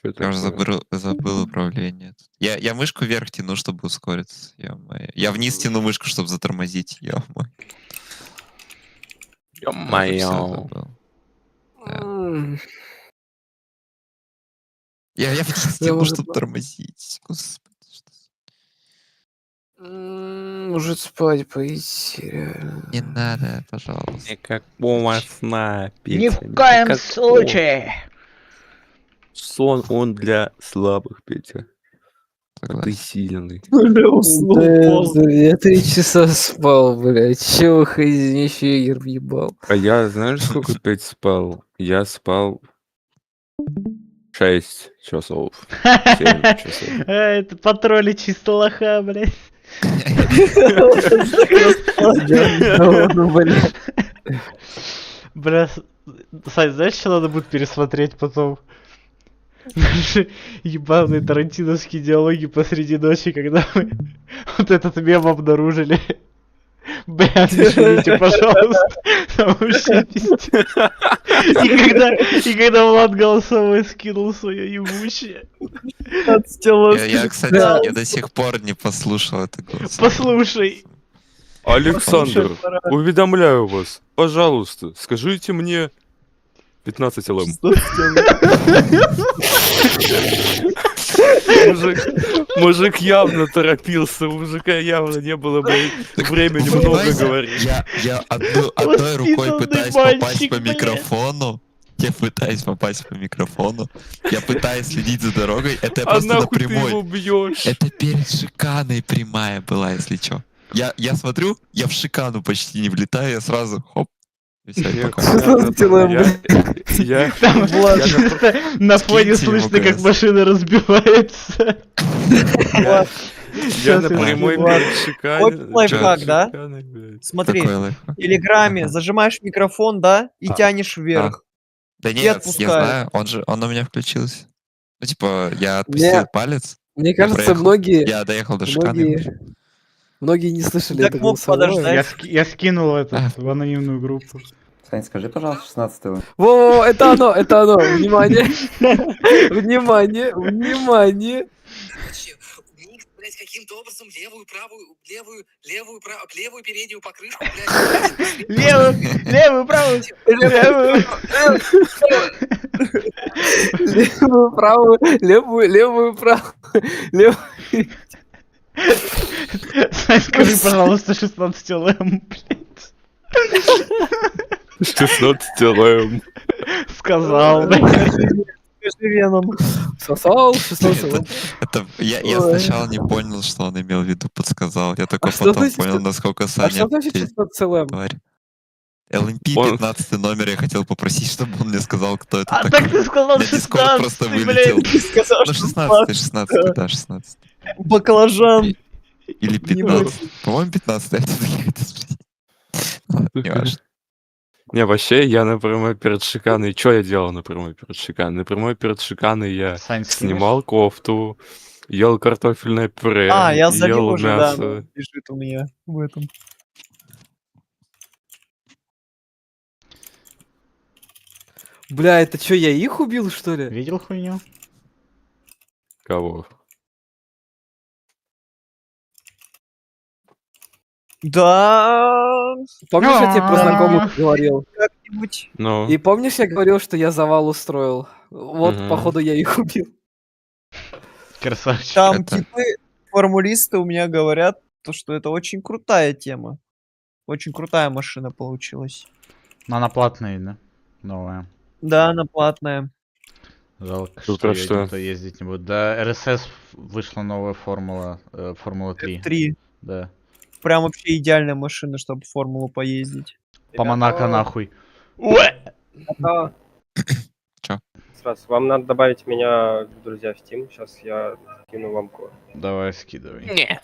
Я уже забыл управление. Я мышку вверх тяну, чтобы ускориться. Я вниз тяну мышку, чтобы затормозить. Ё-моё. Ё-моё. Я вниз Я тяну, уже чтобы тормозить. Господи, что Может спать пойти, реально. Не надо, пожалуйста. Никакого сна, Петя. Ни в коем никакого. случае. Сон, он для слабых, Петя. А ты Согласен. сильный. Да, я 3 часа спал, блядь. Чё еще игр въебал? А я, знаешь, сколько опять спал? Я спал 6 часов. 7 часов. Это патроли чисто лоха, блядь. Ну, блядь. Бля, Сань, знаешь, что надо будет пересмотреть потом? Наши ебаные тарантиновские диалоги посреди ночи, когда мы вот этот мем обнаружили. Бля, извините, пожалуйста. Там вообще пиздец. И когда Влад голосовой скинул свое ебучее. Я, кстати, я до сих пор не послушал это голос. Послушай. Александр, уведомляю вас, пожалуйста, скажите мне 15 ЛМ. Мужик явно торопился, у мужика явно не было времени много говорить. Я одной рукой пытаюсь попасть по микрофону. Я пытаюсь попасть по микрофону. Я пытаюсь следить за дорогой. Это я А просто нахуй ты его напрямую. бьешь? Это перед шиканой прямая была, если чё. Я смотрю, я в шикану почти не влетаю, я сразу хоп. И всё, и пока. Там Влад чисто на фоне Скиньте ему, слышно, как ГС. машина разбивается. Я на прямой перед Вот шиканой. лайфхак, да? шиканой, блядь. Смотри, Такой лайфхак. в Телеграме Ага. зажимаешь микрофон, да, и тянешь вверх. Да И нет, я отпускаю. знаю, он у меня включился. Ну, типа, я отпустил палец. Мне я кажется, проехал, многие, Я доехал до шиканы. многие не слышали Так это мог голосовое. подождать. Я скинул этот в анонимную группу. Сань, скажи, пожалуйста, 16-го. Во, это оно, Внимание. Внимание, внимание. Блять, каким-то образом левую переднюю покрышку, блядь. Левую, правую, левую. Левую, правую. Сань, скажи, пожалуйста, 16 ЛМ, блядь. 16 ЛМ. Сказал, блядь. Скажи Веном. Сосал, 16 Я сначала не понял, что он имел в виду, подсказал. Я только что потом значит понял, что- насколько А Саня что значит 16 ЛМ? тварь. ЛМП Он- 15 номер, я хотел попросить, чтобы он мне сказал, кто это А такой. так ты сказал На Дискорд просто 16, вылетел. блядь. Ты сказал, Ну, что 16, да, 16. баклажан. Или 15. По-моему, 15, это какая-то сплетня. Ладно, неважно. Не, вообще, я напрямую перед шиканой... Что я делал напрямую перед шиканой? Напрямую перед шиканой я Сань, скинешь? снимал кофту, ел картофельное пюре, А, я залил ел уже, да, мясо. лежит у меня в этом. Бля, это что, я их убил, что ли? Видел хуйню? Кого? Да, Помнишь, я тебе про А. знакомых говорил? как-нибудь. Ну, И помнишь, я говорил, что я завал устроил? Вот, Мгм. походу, я их убил. Красавчик. Там Это- типы, формулисты у меня говорят, то, что это очень крутая тема. Очень крутая машина получилась. Но она платная, да? Новая. Да, она платная. Жалко, Тут что а я что? никто ездить не будет. Да, РСС вышла новая формула, Формула 3. 3. Да. Прям вообще идеальная машина, чтобы формулу поездить. По Монако нахуй. А, Чё? Сразу, вам надо добавить меня в друзья в Steam. Сейчас я кину вам код. Давай, скидывай. Не.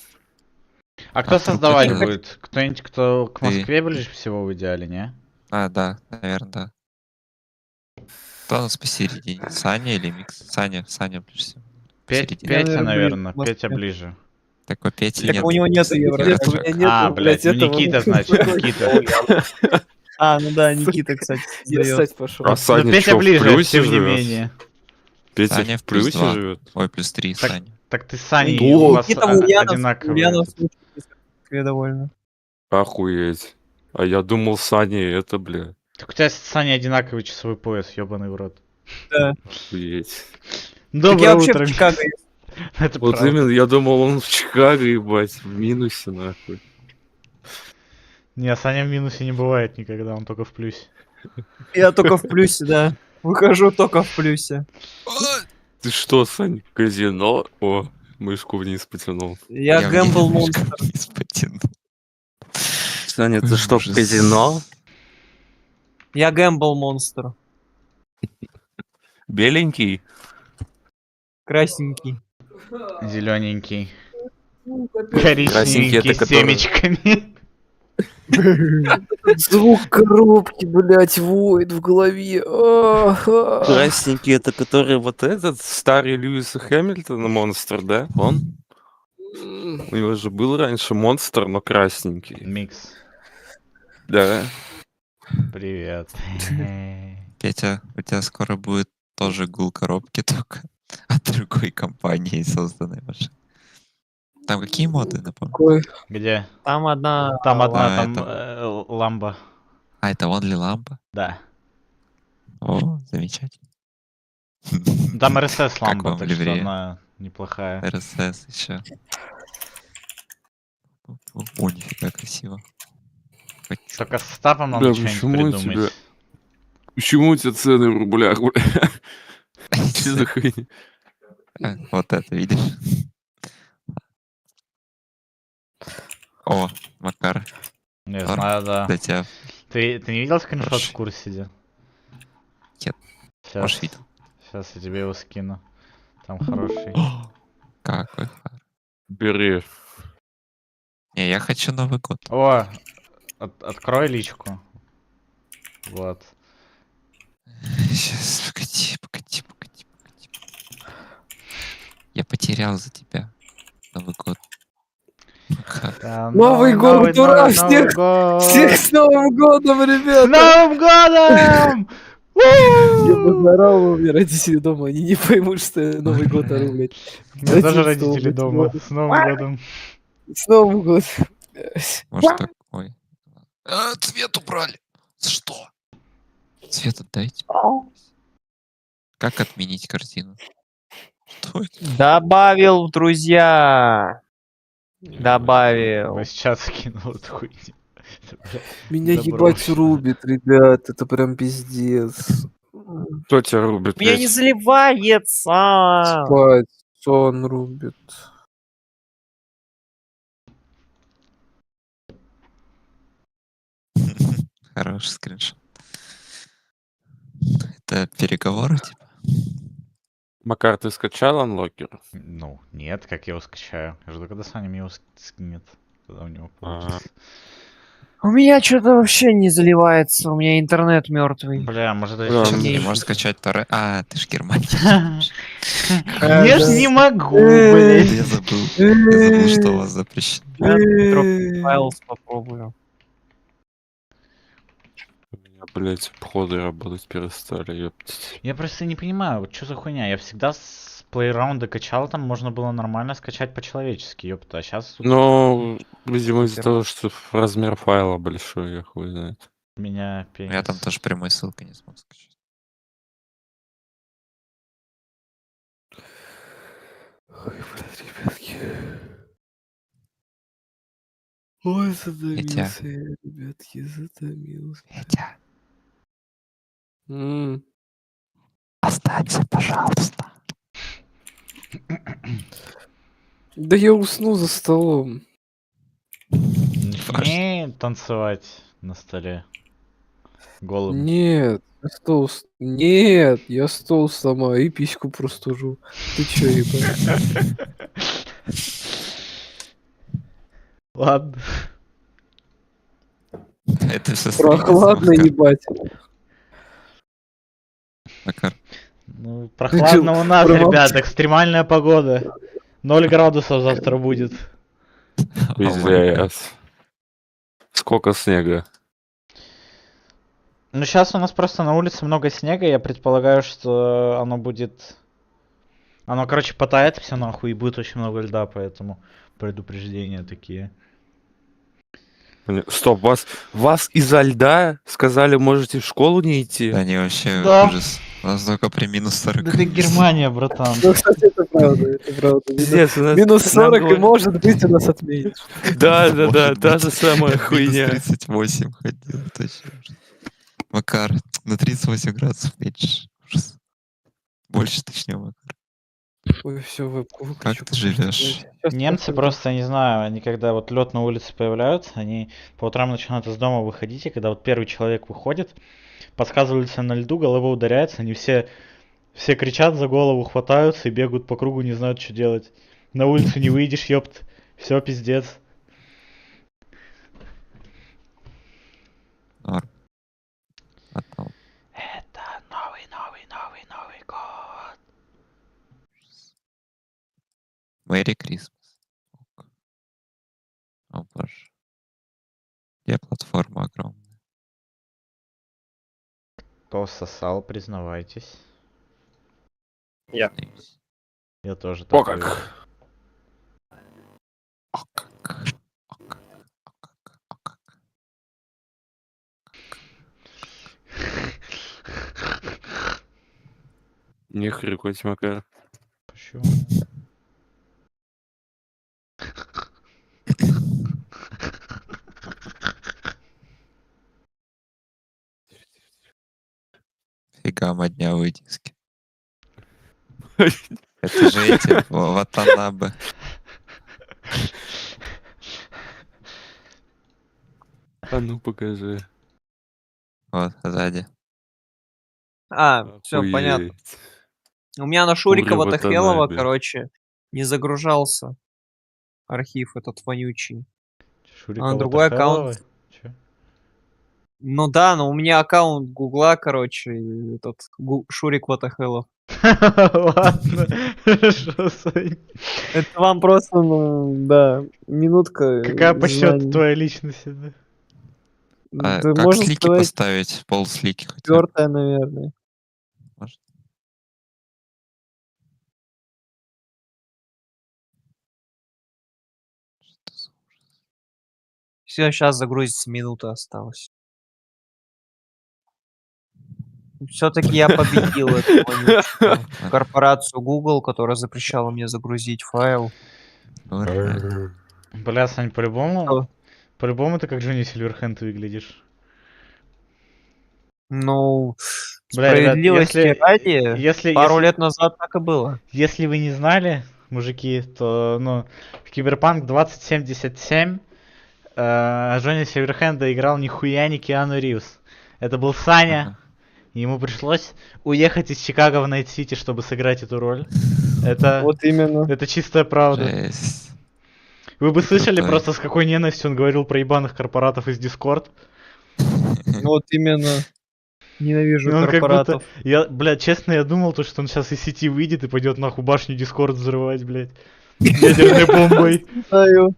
А кто А создавать вдруг это- будет? Кто-нибудь, кто к Ты. Москве ближе всего в идеале, не? А, да, наверное, да. Кто у нас посередине? Саня или Микс? Саня ближе всего. Посередине. Петя, наверное, наверное. ближе к Петя Москве. ближе. Так у Пети Так нет. у него нету евро. Нет, у меня нету, А, блядь, ну этого. Никита, значит, Никита. А, ну да, Никита, кстати, Я сдаёт. ссать пошел. а Но Саня Петя чё, в ближе, плюсе тем не живёт? менее. Петя Саня в плюс плюсе 2. живет? Ой, плюс 3, Так- Саня. Так ты с Саней, О, у вас Никита в одинаковые. Ульяновск этот. учится в Москве довольно. Охуеть. А я думал, Саня это, бля. Так у тебя с Саней одинаковый часовой пояс, ёбаный в рот. Да. Охуеть. Так Доброе я вообще утро. в Чикаго. Это Вот правда. именно, я думал, он в Чикаго, ебать, в минусе, нахуй. Не, Саня в минусе не бывает никогда, он только в плюсе. Я только в плюсе, да. Выхожу только в плюсе. Ты что, Сань, казино? О, мышку вниз потянул. Я гэмбл монстр. вниз потянул. Саня, ты что, в Ужас. казино? Я гэмбл монстр. Беленький? Красненький. Зелененький. Красненький Коричневенький это с который... семечками. Звук коробки, блядь, воет в голове. Красненький это который вот этот старый Льюиса Хэмилтона монстр, да? Он? У него же был раньше монстр, но красненький. Микс. Да. Привет. Петя, у тебя скоро будет тоже гул коробки, только от другой компании созданной машины. Там какие моды, напомню? Где? Там одна... Там одна, А, там это- ламба. А, это Only лампа? Да. О, замечательно. Там РСС Как ламба, вам так что ливрея? она неплохая. РСС еще. О, нифига красиво. Хочу. Только с стапом надо Бля, что-нибудь почему у придумать. тебя... Почему у тебя цены в рублях, бля? Что за хуйня? А, вот это, видишь? О, Макар. Не Норм? знаю, да. Для тебя. Ты не видел скриншот Хороший. в курсе, где? Нет. Может, видел. Сейчас я тебе его скину. Там хороший. Какой хар. Бери. Не, я хочу Новый год. О, открой личку. Вот. Сейчас, погоди. Я потерял за тебя Новый год. Макар. Да, Новый год, ура! Всех с Новым годом, С ребята! Новым годом! Я поздоровал, у меня родители дома, они не поймут, что я Новый год ору, блядь. У меня тоже 11-го, родители блядь, дома. года. С Новым годом. С Новым годом. Может, такой. Цвет убрали. Что? Цвет отдайте. Как отменить картину? Что это? Добавил, друзья. Добавил. Я сейчас скинул эту хуйню. Меня Заброшено. ебать рубит, ребят, это прям пиздец. Кто тебя рубит? Меня не заливается. Спать, сон рубит. Хороший скриншот. Это переговоры, типа? Макар, ты скачал анлокер? Ну, нет, как я его скачаю. Я жду, когда Саня мне его скинет. Когда у него получится. У меня что-то вообще не заливается. У меня интернет мертвый. Бля, может Бля, это Что, ты не не ищет. можешь скачать торрент? А, ты ж германец. Я ж не могу, Я блядь. забыл, что у вас запрещено. Я Files попробую. У меня, блядь, обходы работать перестали, ёптать. Я просто не понимаю, вот что за хуйня. Я всегда с плейраунда качал, там можно было нормально скачать по-человечески, ёпта. А сейчас Ну, видимо, из-за того, что размер файла большой, я хуй знает. меня Я там тоже прямой ссылкой не смог скачать. Ой, блядь, ребятки. Ой, затомился я, ребятки, затомился. Петя, останься, пожалуйста. Да я усну за столом. не танцевать на столе. Голым. Нет, я стол... Нет, я стол сама и письку простужу. Ты чё, ебать? Ладно. Это все Прохладно, ебать. Макар. Ну, прохладно у нас, Промолчи. ребят, экстремальная погода. 0 градусов завтра будет. Пиздец. Сколько снега? Ну, сейчас у нас просто на улице много снега, я предполагаю, что оно будет... Оно, короче, потает все нахуй, и будет очень много льда, поэтому предупреждения такие. Стоп, вас из-за льда сказали, можете в школу не идти? Да не, вообще Да. ужас. У нас только при минус 40. Да ты Германия, братан. Ну, кстати, это правда, это правда. Пиздец, у нас- Минус нам 40 и говорят- может быть у нас отменит. Да, да, да, Может та быть. же самая Я в минус хуйня. 38 ходил, точно. Макар, на 38 градусов меньше. Ужас. Больше, точнее, Макар. Ой, все, вебку выключу. Как ты живешь? Немцы просто, я не знаю, они когда вот лед на улице появляются, они по утрам начинают из дома выходить, и когда вот первый человек выходит, подсказывается на льду, голова ударяется, они все кричат за голову, хватаются и бегают по кругу, не знают, что делать. На улицу не выйдешь, ёпт. Все, пиздец. Норм. Потом. Это новый год. Мэри Крисмас. О боже. Я платформа огромная. Кто сосал, признавайтесь. Я. Я тоже О такой. как. О как. Не хрюкать, Макар. Почему? Фига моднявые диски. Это же эти Ватанабе. А ну покажи. Вот, сзади. Все, понятно. Охуеть. У меня на Шурикова Курево Тахелова, Танаби. короче, не загружался архив этот вонючий. А на другой аккаунт... Ну да, но у меня аккаунт Гугла, короче, и этот Шурик Ватахелов. Ладно, хорошо, Сань. Это вам просто, ну, да, минутка. Какая по счету знаний. твоя личность, да? А Да как можно слики сказать, поставить? Пол слики хотя бы. 4-я, наверное. Может? Что за ужас? Все, сейчас загрузится, минута осталась. Все-таки я победил эту вонючую корпорацию Google, которая запрещала мне загрузить файл. Ура. Бля, Сань, по-любому... Что? По-любому ты как Джонни Сильверхенд выглядишь. Ну, Бля, ребят, справедливости ради, пару лет назад так и было. Если вы не знали, мужики, то, ну, в Киберпанк 2077 Джонни Сильверхенда играл нихуя не Киану Ривз. Это был Саня. Ему пришлось уехать из Чикаго в Найт-Сити, чтобы сыграть эту роль. Это, Вот именно. это чистая правда. Жесть. Вы бы Ты слышали крутой. просто, с какой ненавистью он говорил про ебаных корпоратов из Discord. Вот именно. Ненавижу Он как будто... корпоратов. Я, блядь, честно, я думал, то, что он сейчас из сети выйдет и пойдет нахуй башню Discord взрывать, блядь. Ядерной бомбой. Знаю.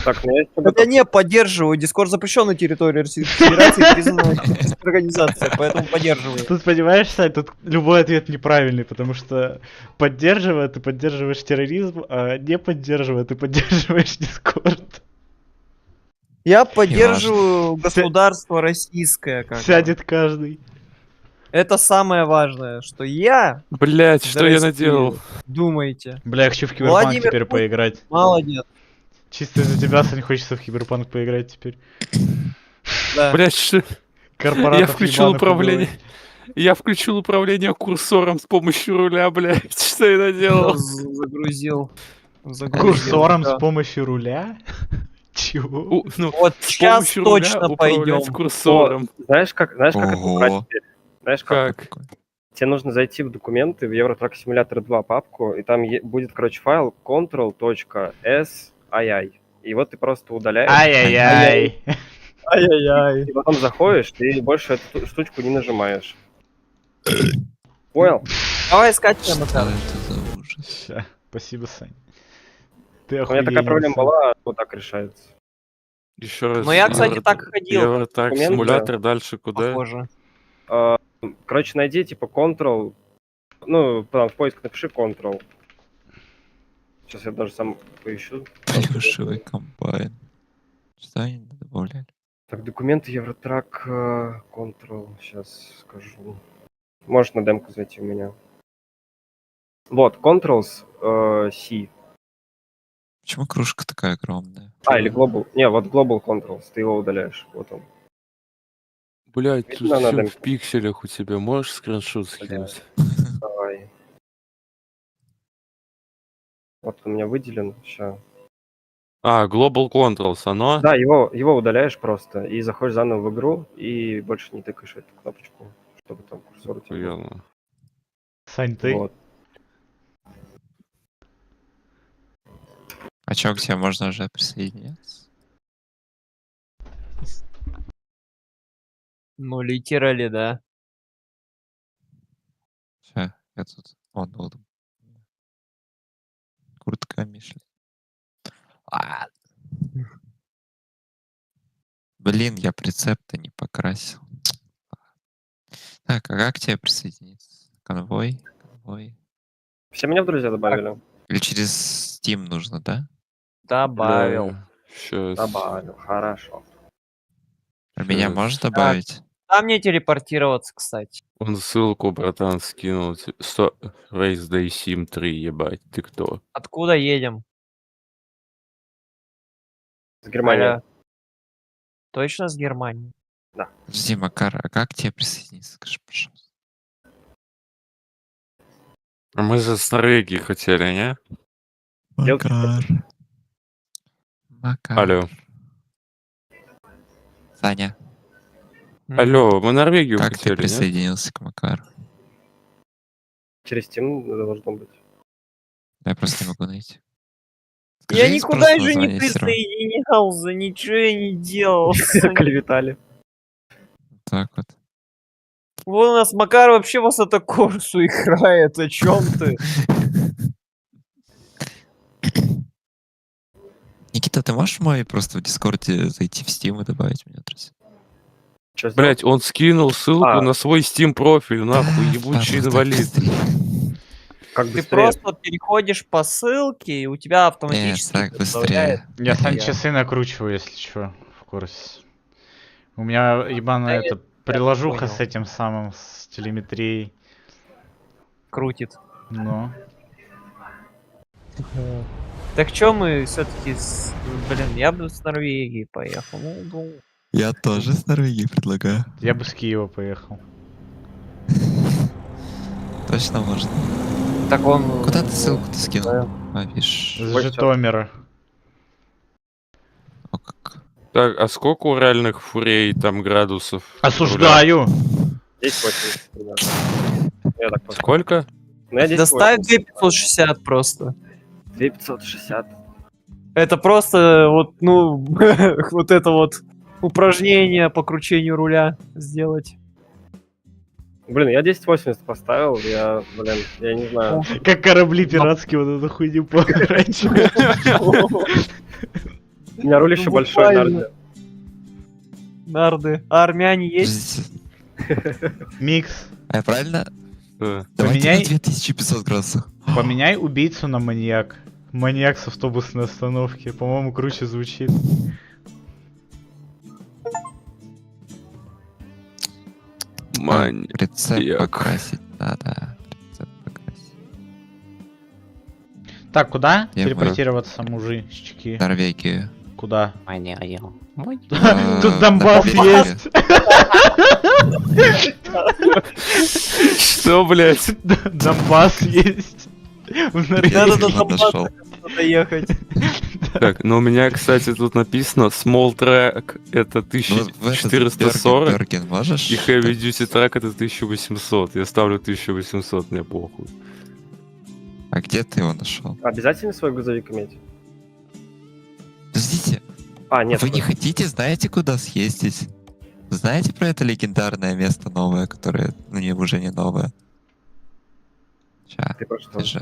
Так, ну я Хотя не поддерживаю. Дискорд запрещен на территории Российской Федерации, признана террористической организацией, поэтому поддерживаю. Тут, понимаешь, Сань, тут любой ответ неправильный, потому что поддерживая, ты поддерживаешь терроризм, а не поддерживая, ты поддерживаешь Дискорд. Я поддерживаю государство российское. Как Сядет каждый. это самое важное, что я... Блять, что я наделал? Думаете. Бля, я хочу в Киберпанк Владимир теперь Путин поиграть. молодец. Чисто из-за тебя, Сань, хочется в Киберпанк поиграть теперь. Да. Блять, что... Корпоратов Я включил ебаных управление. убивать. Я включил управление курсором с помощью руля, блять. Что я наделал? Загрузил. Курсором да. с помощью руля? Чего? Ну, Вот с сейчас помощью руля точно управлять пойдем. курсором. Знаешь, как это Ого. убрать теперь? Знаешь, как? Как? Тебе нужно зайти в документы, в Евротрак Simulator 2 папку, и там будет, короче, файл control.sii. И вот ты просто удаляешь. Ай-яй-яй. Ай-яй-яй. И потом заходишь, ты больше эту штучку не нажимаешь. Понял? Давай скачиваем Что это. это за ужас? Ща. Спасибо, Сань. Ты У меня такая охуенный, проблема Сань. была, вот так решается. Еще раз. Ну я, кстати, так и ходил. Евротак, Документы. симулятор, дальше куда? Похоже. Короче, найди типа Control. Ну, там в поиск напиши Control. Сейчас я даже сам поищу. Плюшевый комбайн. Что они добавляли? Так, документы Евротрак Control. Сейчас скажу. Можешь на демку зайти у меня. Вот, Ctrl-C. Почему кружка такая огромная? Или Global. Не, вот Global Controls, ты его удаляешь. Вот он. Блять, тут Видно на все в демке? пикселях у тебя. Можешь скриншот скинуть? Давай. Вот у меня выделен. Сейчас. Global Controls, оно? Да, его удаляешь просто и заходишь заново в игру и больше не тыкаешь эту кнопочку, чтобы там курсор у тебя был. Охуенно. Сань, ты? Вот. А чё, к тебе можно уже присоединяться? Ну, литерали, да. Ща, я тут... Вот. Куртка Мишель. Блин, я прицеп-то не покрасил. Так, а как тебе присоединиться? Конвой? Все меня в друзья добавили? Или через Steam нужно, да? Добавил. Сейчас. Добавил, хорошо. А меня Щас. можешь добавить? Куда мне телепортироваться, кстати? Он ссылку, братан, скинул. Race Day Sim 3, ебать. Ты кто? Откуда едем? С Германии. Алло. Точно с Германии? Да. Подожди, Макар, а как тебе присоединиться? Скажи, пожалуйста. А мы же с Норвегии хотели, не? Макар. Алло. Саня, Алло, мы Норвегию как хотели, ты присоединился к Макару? Через Steam должно быть. Я просто не могу найти. Я Скажи никуда просто еще не название сервера. присоединялся, ничего я не делал. Клеветали. Так вот. Вон у нас Макар вообще в Сатокорсу играет, о чем ты? Никита, ты можешь мой просто в Дискорде зайти в Steam и добавить меня, друзья? Блять, он скинул ссылку на свой Steam профиль, нахуй, ебучий инвалид. Как Ты быстрее? просто переходишь по ссылке, и у тебя автоматически так представляет. Я сам часы накручиваю, если что, в курсе. У меня ебаная эта приложуха понял. с этим самым, с телеметрией. Крутит. Ну. Так чё мы все-таки Блин, я бы с Норвегии поехал. Ну, Я тоже с Норвегии предлагаю. Я бы с Киева поехал. Точно можно. Так он... Куда ты ссылку-то скинул? Видишь. С Житомира. Так, а сколько у реальных фурей там градусов? Осуждаю! 1080 примерно. Я так просто. Сколько? Ну, я 1080. Доставь 2560 просто. 2560. Это просто вот, ну, вот это вот упражнение по кручению руля сделать. Блин, я 1080 поставил, я не знаю. Как корабли пиратские вот эту хуйню поворачивают. У меня руль еще большой, буквально. нарды. Нарды. А армяне есть? Микс. А я правильно? Давайте Поменяй- на 2500 градусов. Поменяй убийцу на маньяк. Маньяк с автобусной остановки. По-моему, круче звучит. Прицеп покрасить надо. Прицеп покрасить. Так, куда Я телепортироваться, мужички? Норвегию. Куда? А, Тут Донбасс Норвегия. есть. Что, блять? Донбасс есть. В Норвегии. Надо до Ладно, Донбасса шел. надо ехать. Так, ну у меня, кстати, тут написано Small Track это Ну, в этот 1440, Берген можешь? и Heavy Duty Track это 1800. Я ставлю 1800, мне похуй. А где ты его нашел? Обязательно свой грузовик иметь? Подождите. Нет. Вы не хотите, знаете, куда съездить? Знаете про это легендарное место новое, которое, уже не новое? Ща, Ты про что? скажи.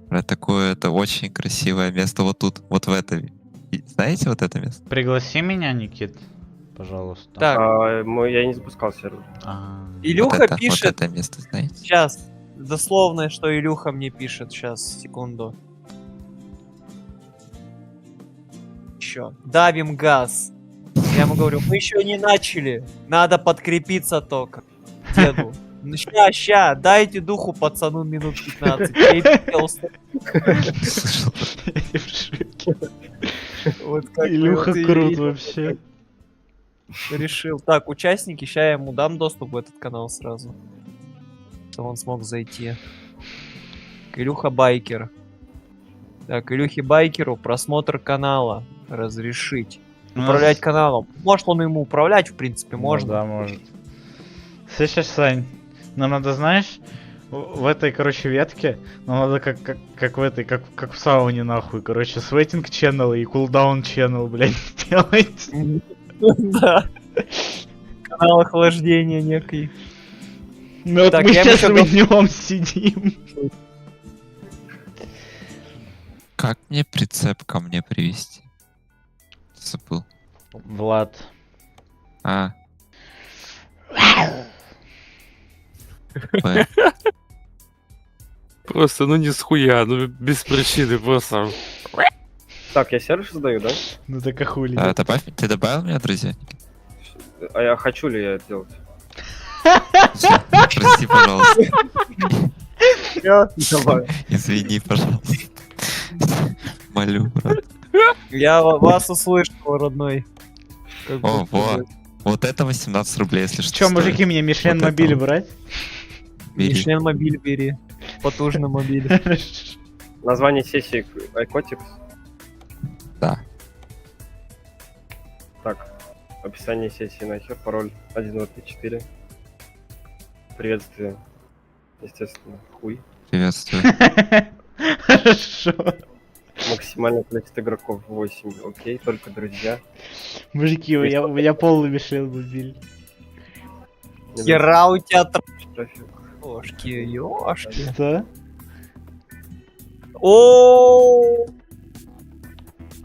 Про такое, это очень красивое место вот тут, вот в этом. Знаете вот это место? Пригласи меня, Никит, пожалуйста. Так, Я не запускал сервер. Илюха вот это, пишет. Вот это место, знаете? Сейчас. Дословное, что Илюха мне пишет. Сейчас, секунду. Еще. Давим газ. Я ему говорю, мы еще не начали. Надо подкрепиться только. Деду. Ну, ща, дайте духу пацану минут 15. Я пелся. Вот как бы Илюха вот и крут видел, вообще. решил. Так, участники, ща я ему дам доступ в этот канал сразу. Чтобы он смог зайти. Илюха Байкер. Так, Илюхе Байкеру просмотр канала разрешить. Управлять каналом. Может он ему управлять, в принципе, Ну можно. да, может. Слышишь, Сань, нам надо, знаешь, в этой, короче, ветке, нам надо как в этой, как в сауне, нахуй, короче, светинг channel и кулдаун channel, блядь, сделать. Да. Канал охлаждения некий. Ну вот Так, мы я ему сейчас ещё в нем сидим. Как мне прицеп ко мне привезти? Забыл. Влад. А. П. Просто, ну не схуя, ну без причины, просто. Так, я сервер создаю, да? Ну так а хули? А, ты добавил меня, друзья? А я хочу ли я это делать? Прости, пожалуйста. Давай. Извини, пожалуйста. Молю, брат. Я вас услышал, родной. Как О, будто во. бы. Вот это 18 рублей, если что. Чё, стоит. мужики, мне Мишлен Вот мобиль это. брать? Бери. Мишлен мобиль бери. Потужный мобиль. Название сессии Icotix. Да. Так, описание сессии нахер, пароль 1234. Приветствие. Естественно, хуй. Приветствую. Хорошо. Максимальное количество игроков 8. Окей, только друзья. Мужики, у меня полный Мишлен мобиль. Хера у тебя Трафик. трошки, ёшки. Что? О,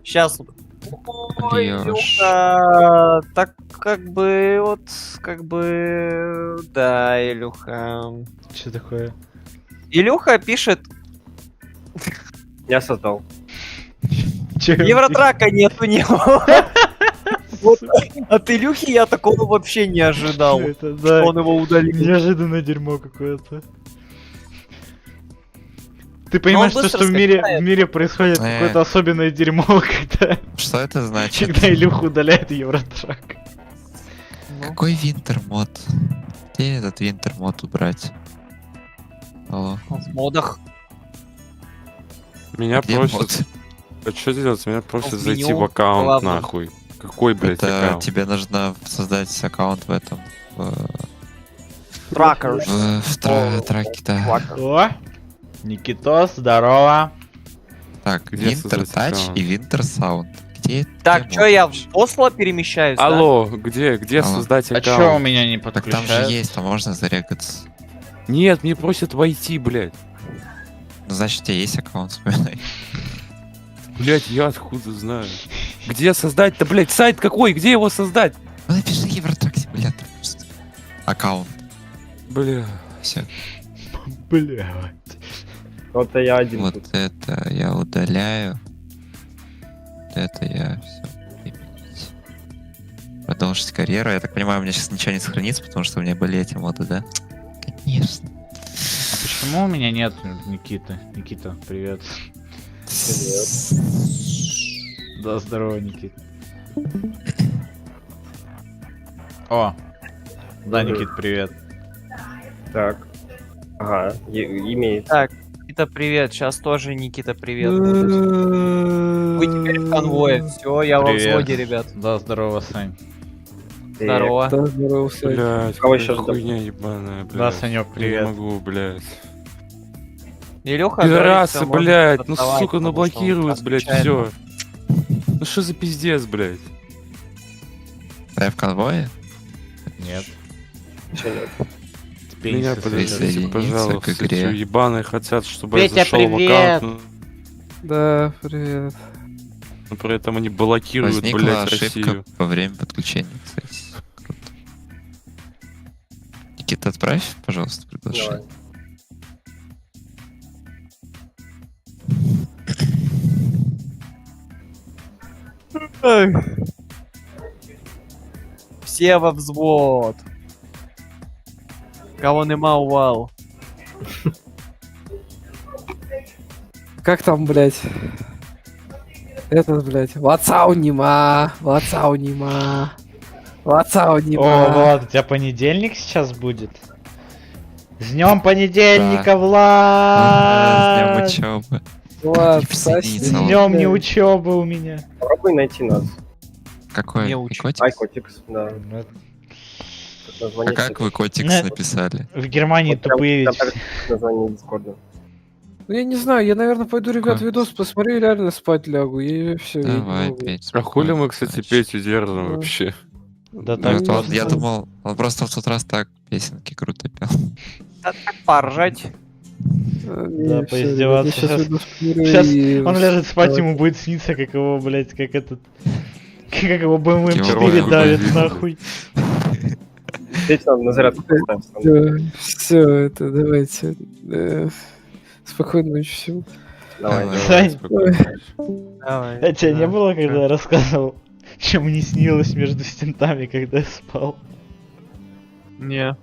сейчас. Ой, Ёж. Илюха, так как бы, да, Илюха. Что такое? Илюха пишет, Я создал. Чё? Евротрака нет у него. Вот от Илюхи я такого вообще не ожидал, Это да. что он его удалил. Неожиданное дерьмо какое-то. Ты понимаешь, он что быстро в мире происходит какое-то особенное дерьмо, когда Что это значит? когда Илюха удаляет Евротрак. Какой винтер мод? Где этот винтер мод убрать? Алло. В модах. Меня Где просят... мод? А что делать? Меня просят В зайти меню в аккаунт, главном. нахуй. Какой, блядь, Это аккаунт? тебе нужно создать аккаунт в этом. Тракерс. В траке, да. О! Никитос, здорово. Так, Где Winter создать Touch аккаунт? и Winter Sound. Где Так, где что мод я вообще? в Осло перемещаюсь, да? Алло, где Алло. создать А аккаунт? чё у меня не Так там же подключается? есть, там можно зарегаться. Нет, мне просят войти, блядь. Ну, значит, у тебя есть аккаунт, вспоминай. Блядь, я откуда знаю? Где создать-то, блядь, сайт какой? Где его создать? Ну, напиши Евротрак симулятор просто. Аккаунт. Бля. Все. Блядь. Вот я один Вот тут. это я удаляю. Вот это я все применить. Продолжить карьеру. Я так понимаю, у меня сейчас ничего не сохранится, потому что у меня были эти моды, да? Конечно. А почему у меня нет Никиты? Никита, привет. Да, здорово, Никит. О! Да, Никит, привет. Так. Ага, имеет. Так, Никита, привет. Сейчас тоже Никита, привет. будет. Вы теперь в конвое. Все, я во Привет. взводе, ребят. Да, здорово, Сань. Здорово. Здорово, Сань. Блядь, Кого какая еще ждем? хуйня ебаная, блядь. Да, Санек, Не привет. могу, блядь. Илюха, Пидорасы, говорит, что блядь, может ну доставать, сука, ну потому что он блокируют, блядь, случайно. все. Ну что за пиздец, блядь? Да, я в конвое? Нет. Чё нет? Теперь не Меня состоится. подождите, пожалуйста, к игре. чё, ебаные хотят, чтобы Петя, я зашел в привет! аккаунт, Да, привет. но при этом они блокируют, Возникла блядь, ошибка Россию. во время подключения, кстати. Круто. Никита, отправь, пожалуйста, приглашение. Давай. Ай. Все во взвод. Кого нема, вау. Как там, блядь? Этот, блядь. Вацаунима. Вацаунима. Вацаунима. О, Влад, у тебя понедельник сейчас будет? С днем понедельника, Да. Влад! С днем учебы. Влад, Присоединиться, С Влад. днем не учебы у меня. Попробуй найти нас. Какой? Не учу. Котикс? Айкотикс, да. Ну, Как А название как вы Котикс Ну, написали? В Германии Вот прям тупые ведь. там название Дискорда. Ну я не знаю, я, наверное, пойду, ребят, Какой? видос посмотрю и реально спать лягу. Я все, я не Давай, могу. Петь. А хули мы, спокойно, кстати, значит. Петю держим Да. вообще? Да Ну, так это он- просто. я думал, он просто в тот раз так песенки круто пел. Да так поржать. Да, Не, всё, ребят, поиздеваться. я сейчас Щас- выйду в мир Сейчас и он ляжет спать, вставать. ему будет сниться, как его, блядь, как этот... Как его BMW Его М4 BMW давит, видно. нахуй. Здесь надо на зарядку поставить. Все, это давайте. Спокойной ночи всем. Давай. Давай. Сань, Спокойно. Давай. а тебя не Да. было, когда я рассказывал, что мне снилось между стентами, когда я спал? Не.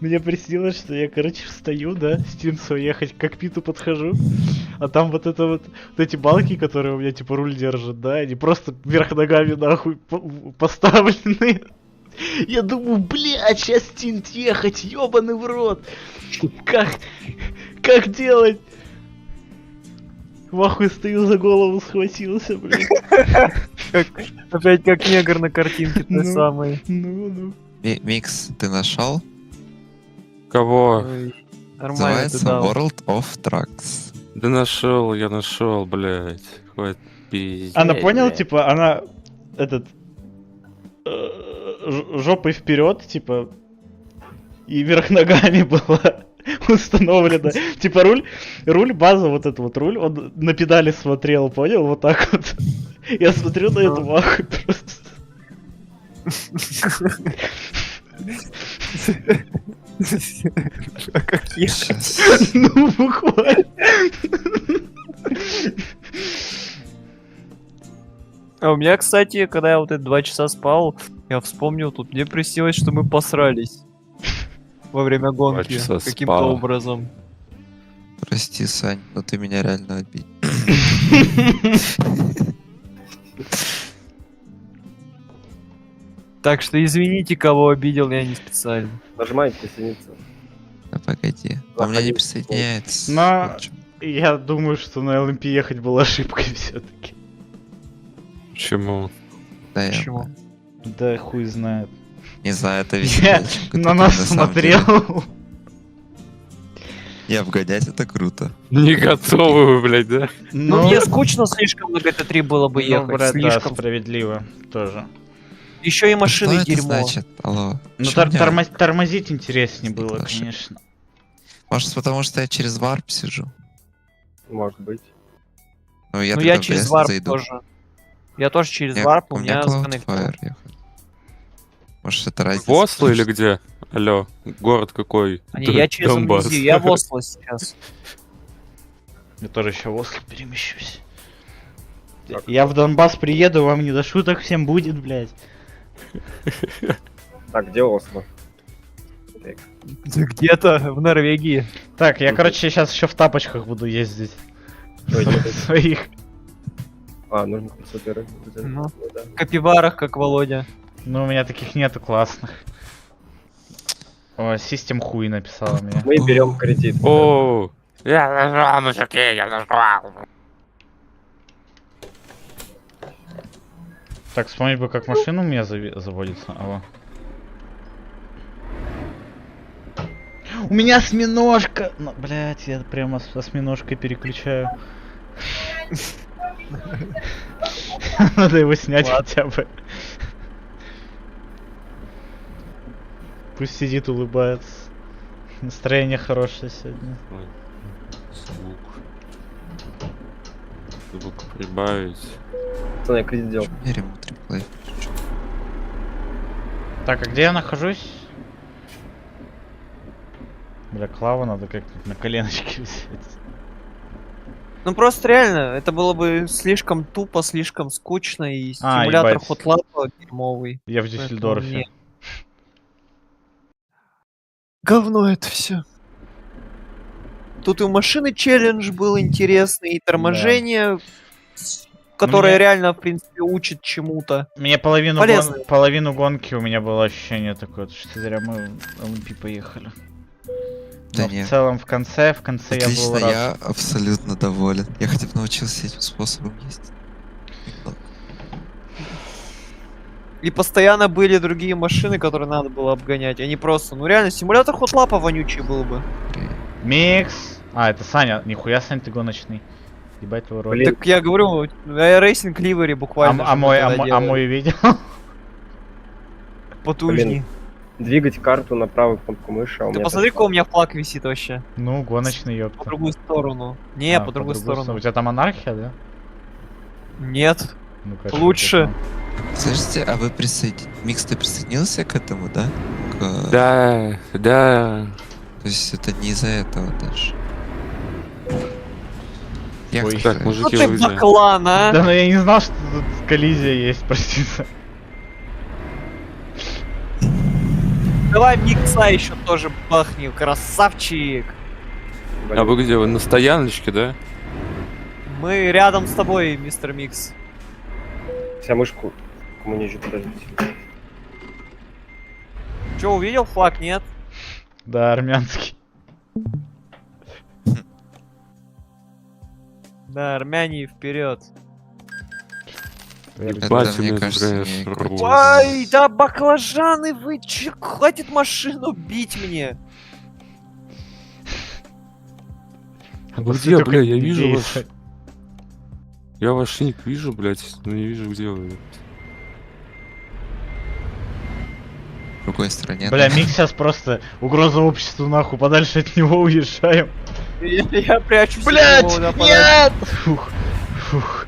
Мне приснилось, что я, короче, встаю, да, стент свой ехать, к кокпиту подхожу, а там вот это вот эти балки, которые у меня типа руль держат, да, они просто вверх ногами нахуй поставлены. Я думаю, блядь, сейчас стент ехать, ёбаный в рот. Как делать? В ахуе стою, за голову схватился, блядь. Опять как негр на картинке той Ну. самой. Ну. Микс ты нашел? Кого? Ой, нормально ты Называется дал. World of Trucks. Да нашел, я нашел, блядь. Хватит пиздеть. Она понял, блядь. типа, она этот жопой вперед, типа, и вверх ногами была установлена. Типа руль, база, вот этот вот руль, он на педали смотрел, понял, вот так вот. Я смотрю на эту маху просто. А какие? Ну, буквально. А у меня, кстати, когда я вот эти 2 часа спал, я вспомнил, тут мне приснилось, что мы посрались во время гонки часа каким-то спал. образом. Прости, Сань, но ты меня реально обидел. Так что извините, кого обидел, я не специально. Нажимай присоединиться. Да погоди. У меня не присоединяется. Но- Вот в чём. Я думаю, что на ЛМП ехать было ошибкой все-таки. Почему? Да, я Почему? Да хуй знает. не знаю, это Я весело. на нас смотрел. Не, обгонять это круто. Не готовы вы, блядь, да? Ну, мне скучно слишком на GT3 было бы ехать, блядь, да, слишком. справедливо, тоже. Еще и Что машины это дерьмо. значит? Алло. Ну, Чё меня- тормозить интереснее было, Ошибка. конечно. Может, потому что я через варп сижу? Может быть. Ну, я Ну, тогда я в через BS варп зайду. тоже. Я тоже через Я- варп, у у меня меня Cloudfire сконнектор. ехать. Может, это разница? В Осло потому или что- где? Алло, город какой? А не, я через Донбасс. амнезию, я в Осло сейчас. Я тоже еще в Осло перемещусь. Я в Донбасс приеду, вам не до шуток всем будет, блядь. Так, где Осло? Где-то в Норвегии. Так, я, короче, сейчас еще в тапочках буду ездить. Своих. А, нужно супер. Ну. В капибарах, как Володя. Ну, у меня таких нету классных. О, систем хуй написала мне. Мы берем кредит. О, я нажал, мужики, я нажал. Так, вспомнить бы, как машина у меня заводится. Алло. У меня осьминожка! Ну, блять, я прямо с осьминожкой переключаю. Надо его снять хотя бы. Пусть сидит, улыбается. Настроение хорошее сегодня. Звук прибавить. Пацаны, я кредит делал. Я ремонт реплей. Так, а где я нахожусь? Бля, Клаву надо как-нибудь на коленочки взять. Ну просто реально, это было бы слишком тупо, слишком скучно, и А, стимулятор ебать. хотлапа дерьмовый. Я в Поэтому Дюссельдорфе. нет. Говно это все. Тут и у машины челлендж был интересный, и торможение, которое реально, в принципе, учит чему-то. Мне Полезно. половину гонки у меня было ощущение такое, что зря мы в ЛМП поехали. Да Но в нет. целом в конце я был Отлично, рад. я абсолютно доволен. Я хотя бы научился этим способом ездить. Немного. И постоянно были другие машины, которые надо было обгонять. Они просто, ну реально, симулятор хотлапа вонючий был бы. Микс. А, это Саня. Нихуя, Сань, ты гоночный. Ебать твой рот. Так я говорю, рейсинг ливери буквально. А мой видел? Потужней. Блин, двигать карту на правую кнопку мыши, а у Ты меня... посмотри, какой у меня флаг висит вообще. Ну, гоночный, ёпта. По другую сторону. Не, по другую сторону. У тебя там анархия, да? Нет. Ну, конечно, Лучше. Слышите, а вы Микс, ты присоединился к этому, да? Да, да. То есть это не из-за этого даже. Я Ой. Так, Ну мужики, ты вы баклан, а! Да, но я не знал, что тут коллизия есть, простите. Давай микса еще тоже бахни, красавчик! А вы где? Вы на стояночке, да? Мы рядом с тобой, мистер Микс. Вся мышку коммунижу, подождите. Че, увидел флаг, нет? Да, армянский. Да, армяне вперед. Ебать, мне у меня кажется, тут, не конечно, крутится. Ой, да баклажаны вы, че, хватит машину бить мне. Вы где, бля, я вижу ваш... Я ваш ник вижу, блядь, но не вижу, где вы. В другой стороне. Бля, да. Микс сейчас просто угроза обществу, нахуй, подальше от него уезжаем. Я прячусь. Блять, от него, да, нет! Фух, фух,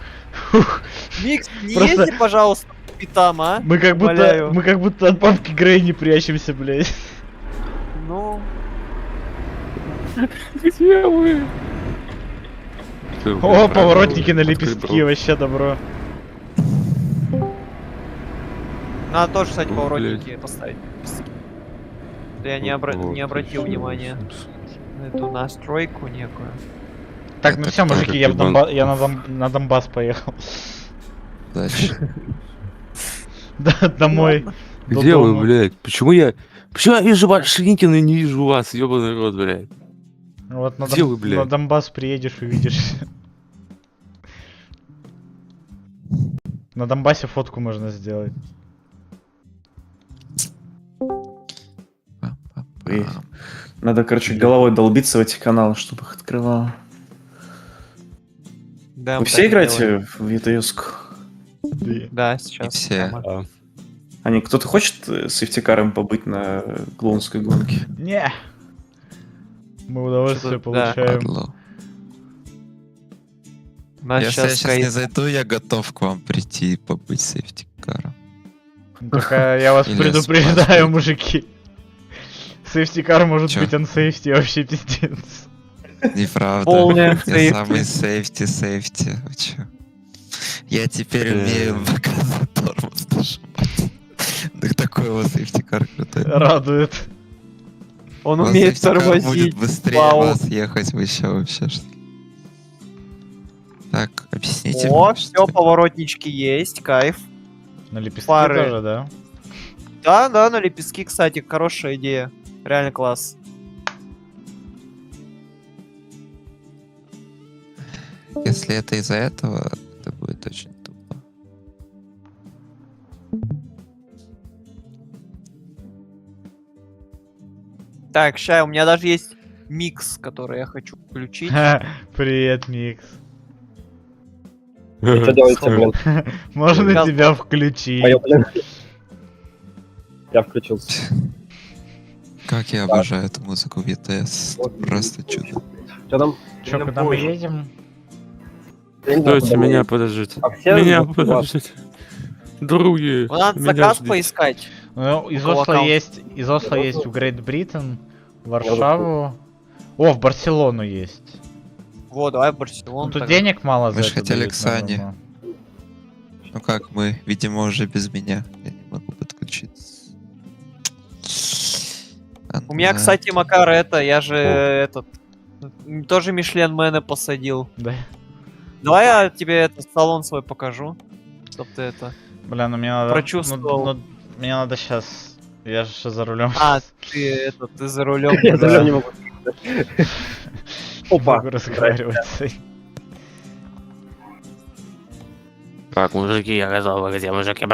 фух. Микс, не Просто- езди, пожалуйста, по пятам, а? Мы как Умоляю. будто от бабки Грей не прячемся, блядь. Ну, Где вы? О, поворотники на лепестки, вообще добро. надо тоже, кстати, О, поворотники поставить. Я не обратил внимания на эту настройку некую. Так, ну Это все, кто? мужики, я на Донбасс поехал. Дальше. Да, домой. до Где вы, дома. блядь? Почему я вижу ваши ники, но не вижу вас, ёбаный рот, блядь? Вот на, Где вы, блядь? на Донбасс приедешь, увидишь. На Донбассе фотку можно сделать. Ой. Надо, короче, головой долбиться в эти каналы, чтобы их открывало. Да, Вы мы все так и играете делаем. в Витаюску? Да, И сейчас. все. прямо. Они, кто-то хочет сейфтикаром побыть на клоунской гонке? Не. Мы удовольствие Что-то, да. получаем. Падло. У нас Если я сейчас сейчас не зайду, я готов к вам прийти и побыть сейфтикаром. Только я вас Или предупреждаю, спать. мужики. Сейфтикар может Чё? быть ансейфти, вообще пиздец. Неправда. Полная Я сейфти. самый сейфти. Вы чё? Я теперь умею показывать тормоз нажимать. Так такой вот сейфтикар крутой. Радует. Он У вас умеет сейфтикар тормозить. будет быстрее Вау. вас ехать, вы еще вообще что ли? Так, объясните О, мне, все, что ли? поворотнички есть, кайф. На лепестке Фары. тоже, да? Да, да, на лепестки, кстати, хорошая идея. Реально класс. Если это из-за этого, это будет очень тупо. Так, ща, у меня даже есть микс, который я хочу включить. Привет, Микс. Что делаете, блин? Можно Сейчас. тебя включить? Моё, блин. Я включился. Как я обожаю эту музыку в ETS. Это просто чудо. Что там? Чё, куда мы едем? Я не знаю, Стойте, куда мы меня едем. подождите. А все Меня вот- подождите. Други, Надо меня заказ ждите. поискать. Ну, из Какого Осло аккаунта? есть в Грейт Бриттен, в Варшаву. О, в Барселону есть. Вот, давай в Барселону. Ну, тут тогда. денег мало за Мы ж это хотели дают, к Сане. наверно. Ну как мы, видимо, уже без меня. Я не могу подключиться. У меня, кстати, Макар, я же тоже Мишленмена посадил. Да. Давай я тебе салон свой покажу, чтоб ты Бля, ну мне надо... прочувствовал. Мне надо сейчас... Я же сейчас за рулем. А, ты за рулем. Я за рулем не могу. Опа. Могу разговаривать. Так, мужики, я готов, где мужики.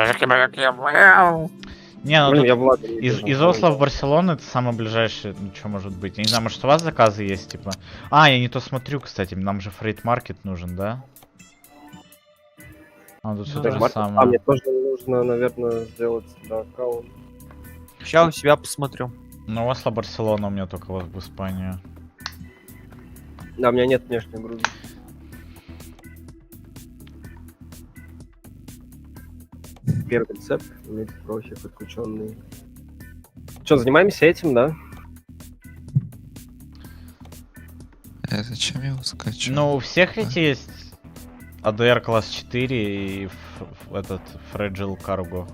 Не, ну Блин, тут я Влада. из Осло в Барселону это самое ближайшее, ну что может быть. Я не знаю, может у вас заказы есть, типа. А, я не то смотрю, кстати, нам же фрейт-маркет нужен, да? А, тут все то же А самое. мне тоже нужно, наверное, сделать аккаунт. Сейчас у себя посмотрю. Ну, Осло, Барселона у меня только вот в Испанию. Да, у меня нет внешней грузи. Первый рецепт, иметь профиль подключенный. Что, занимаемся этим, да? Зачем я его скачиваю? Ну, у всех ведь есть ADR класс 4 и этот Fragile Cargo.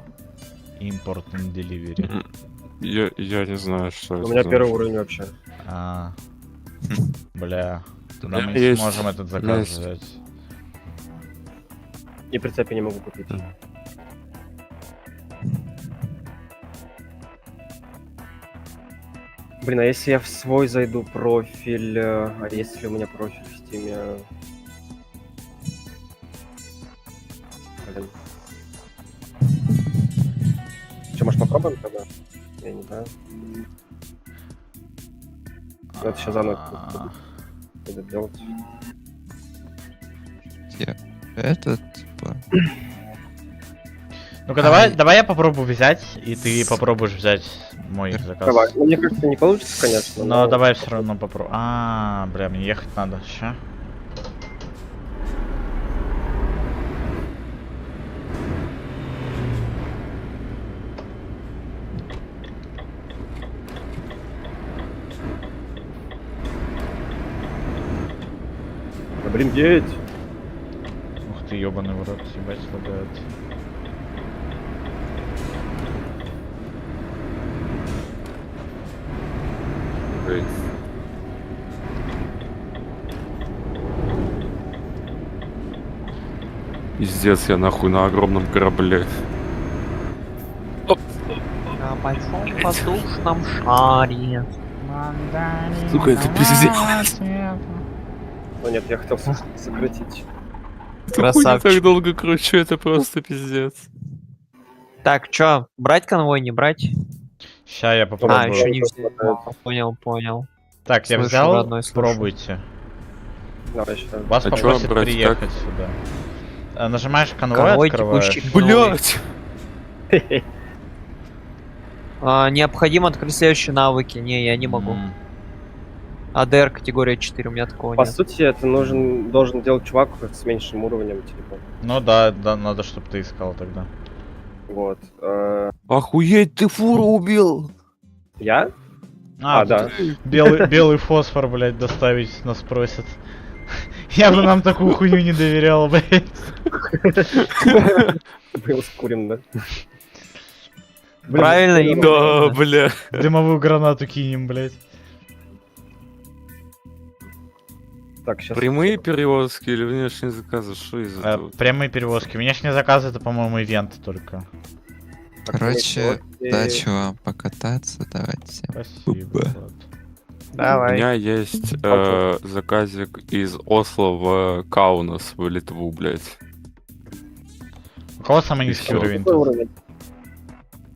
Import and Delivery. Я не знаю, что это. У меня значит. первый уровень вообще. Бля. Тогда мы Есть. не сможем этот заказ Есть. взять. И прицеп я не могу купить. Блин, а если я в свой зайду профиль, а есть ли у меня профиль в стиме? Блин. Че, может попробуем тогда? Я не знаю. Это сейчас заново надо делать. Этот, типа... Ну-ка, давай я попробую взять, и ты попробуешь взять мой заказ. Давай. Ну, мне кажется, не получится, конечно. Но давай все равно попробуем. Бля, мне ехать надо. Ща. Да, блин, едь. Ух ты, ёбаный в рот, ебать, лагает. Пиздец, я нахуй на огромном корабле. На большом воздушном шаре. Сука, это пиздец. Ну нет, я хотел сократить. Красавчик. Я так долго кручу, это просто пиздец. Так, чё, брать конвой, не брать? Ща я попробую. Еще не взял. Понял. Так, я Слышу, взял, родной, слышу. пробуйте. Давай, считаю. Вас А чё попросят брать, приехать сюда. Нажимаешь конвой, Конвой открываешь. текущий конвой. Блять! Необходимо открыть следующие навыки. Не, я не могу. АДР категория 4, у меня такого По нет. сути, это должен делать чувак с меньшим уровнем, типа. Ну да, надо, чтобы ты искал тогда. Вот. Охуеть, ты фуру убил! Я? Да. Белый фосфор, блядь, доставить нас просят. Я бы нам такую хуйню не доверял, блядь. Был скурим, да? Правильно, именно. Да, бля. Дымовую гранату кинем, блядь. Так, сейчас. Прямые перевозки или внешние заказы? Что из этого? Прямые перевозки. Внешние заказы это, по-моему, ивент только. Короче, удачи вам покататься, давайте. Спасибо. Влад. У Давай. меня есть заказик из Осло в Каунас, в Литву, блядь. У кого самый низкий всё. уровень Какой тут? уровень?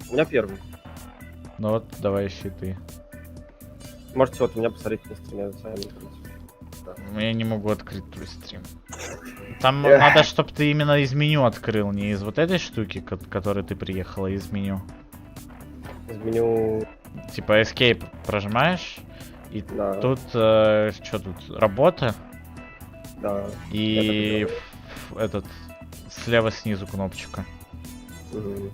У меня первый. Ну вот, давай ищи ты. Можете вот у меня посмотреть на стриме сами. Я не могу открыть твой стрим. Там надо, чтобы ты именно из меню открыл, не из вот этой штуки, которой ты приехала, из меню. Из меню. Типа Escape прожимаешь, и Да. тут, что тут, работа, Да. и этот, слева снизу кнопочка. Мгм.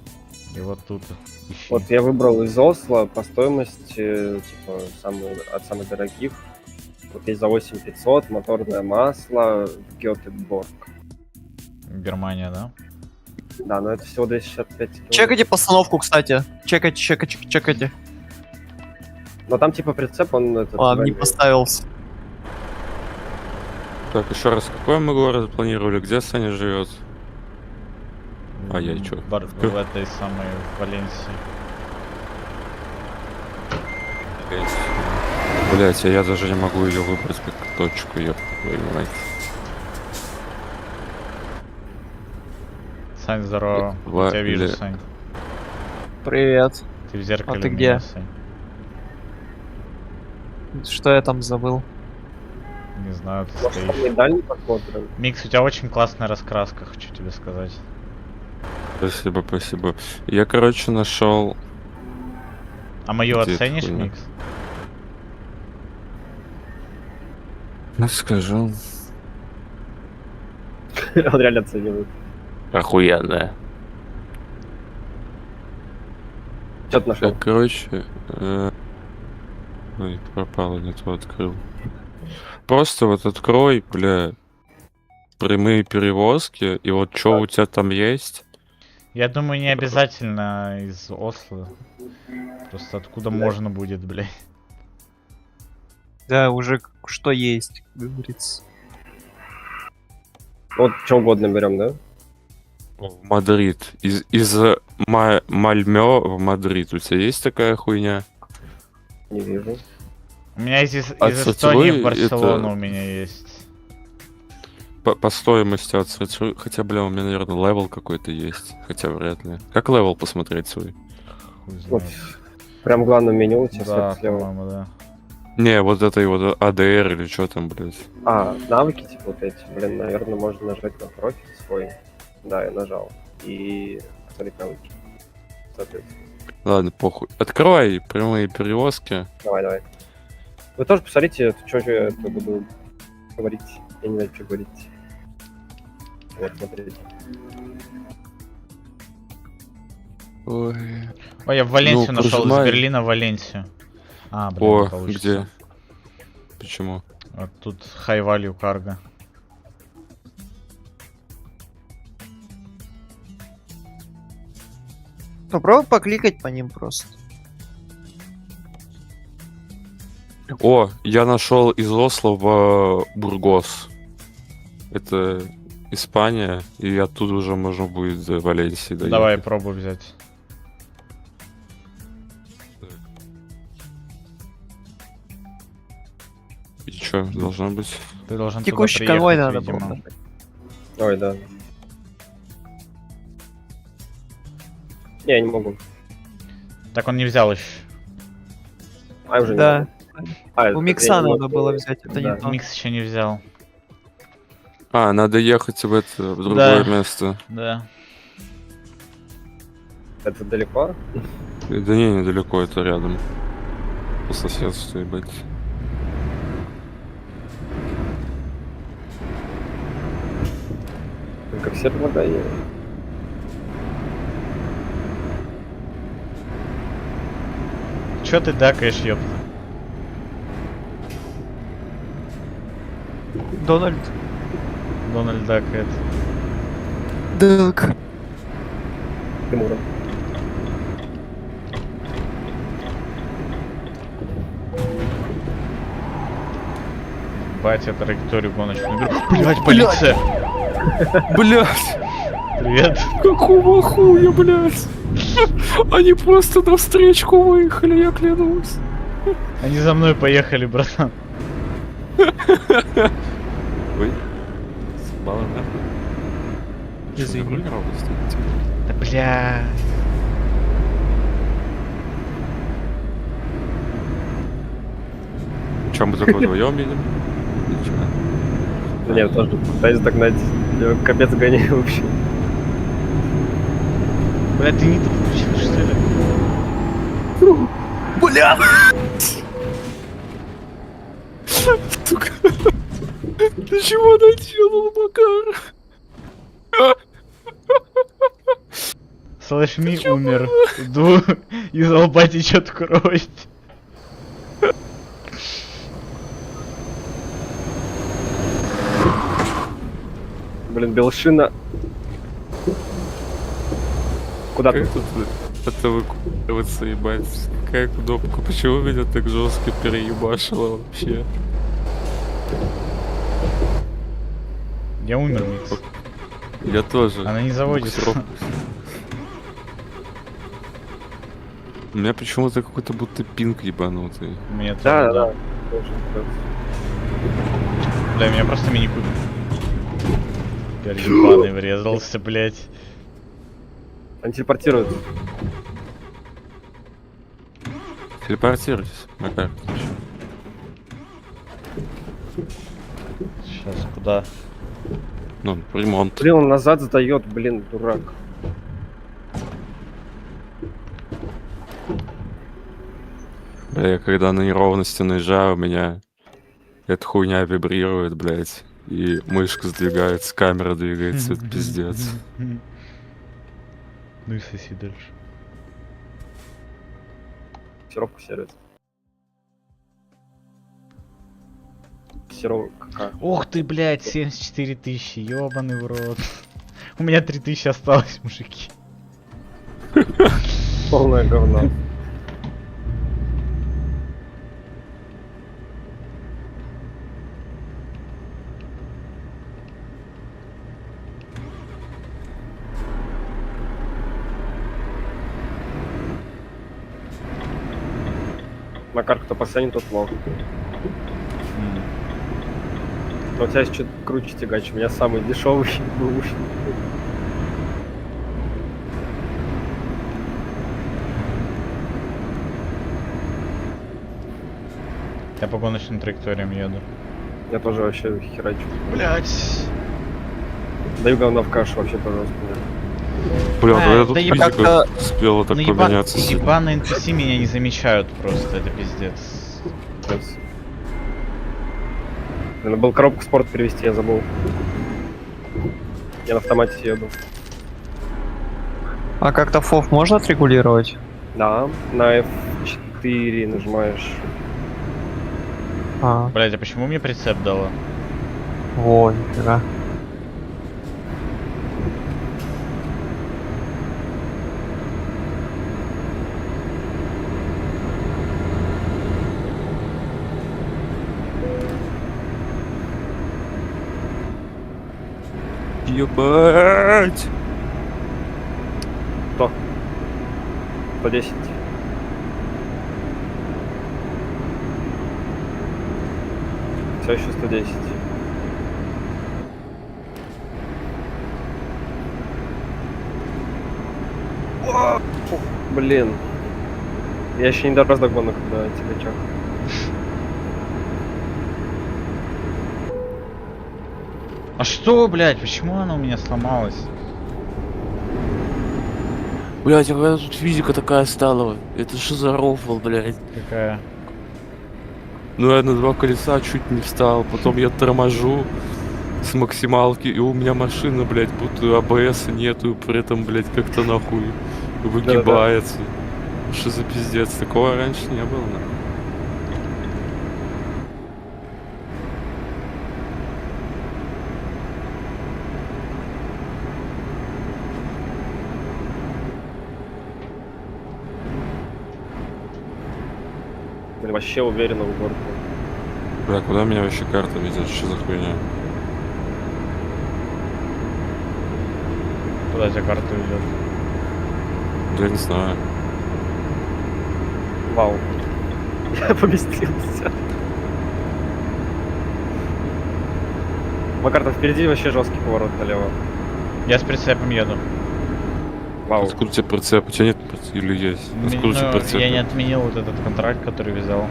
И вот тут ищи. Вот я выбрал из Осло по стоимости, типа, от самых дорогих. Вот есть за 8500 моторное масло в Гетеборг. Германия, да? Да, но это всего 265 километров. Чекайте постановку, кстати. Чекайте. Но там типа прицеп, он этот... Ладно, не дальний. поставился. Так, еще раз, какой мы город планировали? Где Саня живет? А я чё? В этой самой Валенсии. Блять, а я даже не могу ее выбрать как точку, ёб твою мать. Сань, здорово. Я тебя вижу, Сань. Привет. Ты в зеркале А ты у меня, где? Сань. Что я там забыл? Не знаю, ты Может, стоишь. мы дальний посмотрим? Микс, у тебя очень классная раскраска, хочу тебе сказать. Спасибо, спасибо. Я, короче, нашел. А мою Где оценишь, эта хуйня? Микс? Ну, скажу. Он реально оценивает. Охуенная. Что ты нашел? Так, короче, ой, пропало, не то открыл. Просто вот открой, бля, прямые перевозки, и вот что у тебя там есть? Я думаю, не обязательно из Осло. Просто откуда можно будет, блядь. Да, уже что есть, как говорится. Вот что угодно берем, да? В Мадрид. Из Мальмё в Мадрид. У тебя есть такая хуйня? Не вижу. У меня из От Эстонии сетевой в Барселону это- у меня есть. По стоимости отсортируй. Хотя, бля, у меня, наверное, левел какой-то есть. Хотя вряд ли. Как левел посмотреть свой? Хуй Вот. знает. Прям в главном меню у тебя Да, слева. по-моему, да. Не, вот это и вот ADR или что там, блядь. А, навыки типа вот эти. Блин, наверное, можно нажать на профиль свой. Да, я нажал. И посмотреть навыки. Соответственно. Ладно, похуй. Открывай прямые перевозки. Давай. Вы тоже посмотрите, что я это буду говорить. Я не знаю, что говорить. Вот, смотрите. Ой. Ой, я в Валенсию Ну, нашел, из прожимай. Берлина в Валенсию. А, блин, О, не получится. где? Почему? Вот тут high value cargo. Попробуй покликать по ним просто. О, я нашел из Осло в Бургос. Это Испания, и оттуда уже можно будет до Валенсии доехать. Давай, пробуй взять. И чё, должно быть? Ты должен Текущий туда конвой приехать, надо было видимо. нажать. Ой, да. Не, я не могу. Так он не взял еще. А, уже Да. не могу. А, У это микса я не надо могу. было взять, это Да. не то. Микс еще не взял. А, надо ехать в другое Да. место. Да. Это далеко? Да не, недалеко, это рядом. По соседству, ебать. Только все предлагают. Чё ты дакаешь, ёпта? Дональд. Дональд дакает. Так. Тимура. Батя траекторию гоночную беру. Блять, полиция! Блять! Привет. Какого хуя, блять? Они просто на встречку выехали, я клянусь. Они за мной поехали, братан. Ой. Мало нахуй. Извини. Да бля. Чем мы только вдвоем едем? Ничего. Нет, тоже пытаюсь догнать. Я капец гоняю вообще. Бля, ты не включил, что ли? Бля! Сука. Ты чего наделал, Макар? Слышь, Ми умер. Иду из лба течет кровь. Блин, Белшина. Куда Как тут? тут это эвакуироваться, ебать? какая кнопка? Почему меня так жестко переебашило вообще? Я умер, Микс. Я тоже. Она не заводится. У меня почему-то какой-то будто пинг ебанутый. Мне тоже, Да, да. да. Тоже, Бля, меня просто мини-куб. Ебаный врезался, блять. Они телепортируются. Телепортируйтесь, Макар. Сейчас куда? Ну, ремонт. Блин, он назад сдает, блин, дурак. Бля, я когда на неровности наезжаю, у меня эта хуйня вибрирует, блядь. И мышка сдвигается, камера двигается, это пиздец. Ну и соси дальше. Сиропку сервис. Сироп какая? Ох ты, блядь, 74 тысячи, ёбаный в рот. У меня 3000 осталось, мужики. Полное говно. Макар, кто последний, тот лох. Но у тебя есть что-то круче тягач, у меня самый дешевый бэушный. Я по гоночным траекториям еду. Я тоже вообще херачу. Блять. Даю говно в кашу вообще, пожалуйста. Бля, ну я тут да физика успела так поменяться. Ебаные NPC меня не замечают просто, это пиздец. Надо было коробку спорт перевести, я забыл. Я на автомате еду. А как-то фоф можно отрегулировать? Да, на F4 нажимаешь. Блять, а почему мне прицеп дало? О, нифига. Ебать! 100. 110. Все еще 110. О, блин. Я еще не дорос до гонок до тягача. А что, блять, почему она у меня сломалась? Блять, а когда тут физика такая стала? Это что за рофл, блять? Какая? Ну я на 2 колеса чуть не встал, потом я торможу с максималки, и у меня машина, блять, будто АБС нету, при этом, блять, как-то нахуй выгибается. Что за пиздец? Такого раньше не было, нахуй. Блин, вообще уверенно в горку. Бля, куда меня вообще карта везет? Что за хуйня? Куда тебя карта ведет? Да я не знаю. Вау. Я поместился. Макар, там впереди вообще жесткий поворот налево. Я с прицепом еду. Вау. Откуда у тебя прицеп? У тебя нет прицепа или есть? Откуда у тебя прицеп? Я не отменил вот этот контракт, который вязал.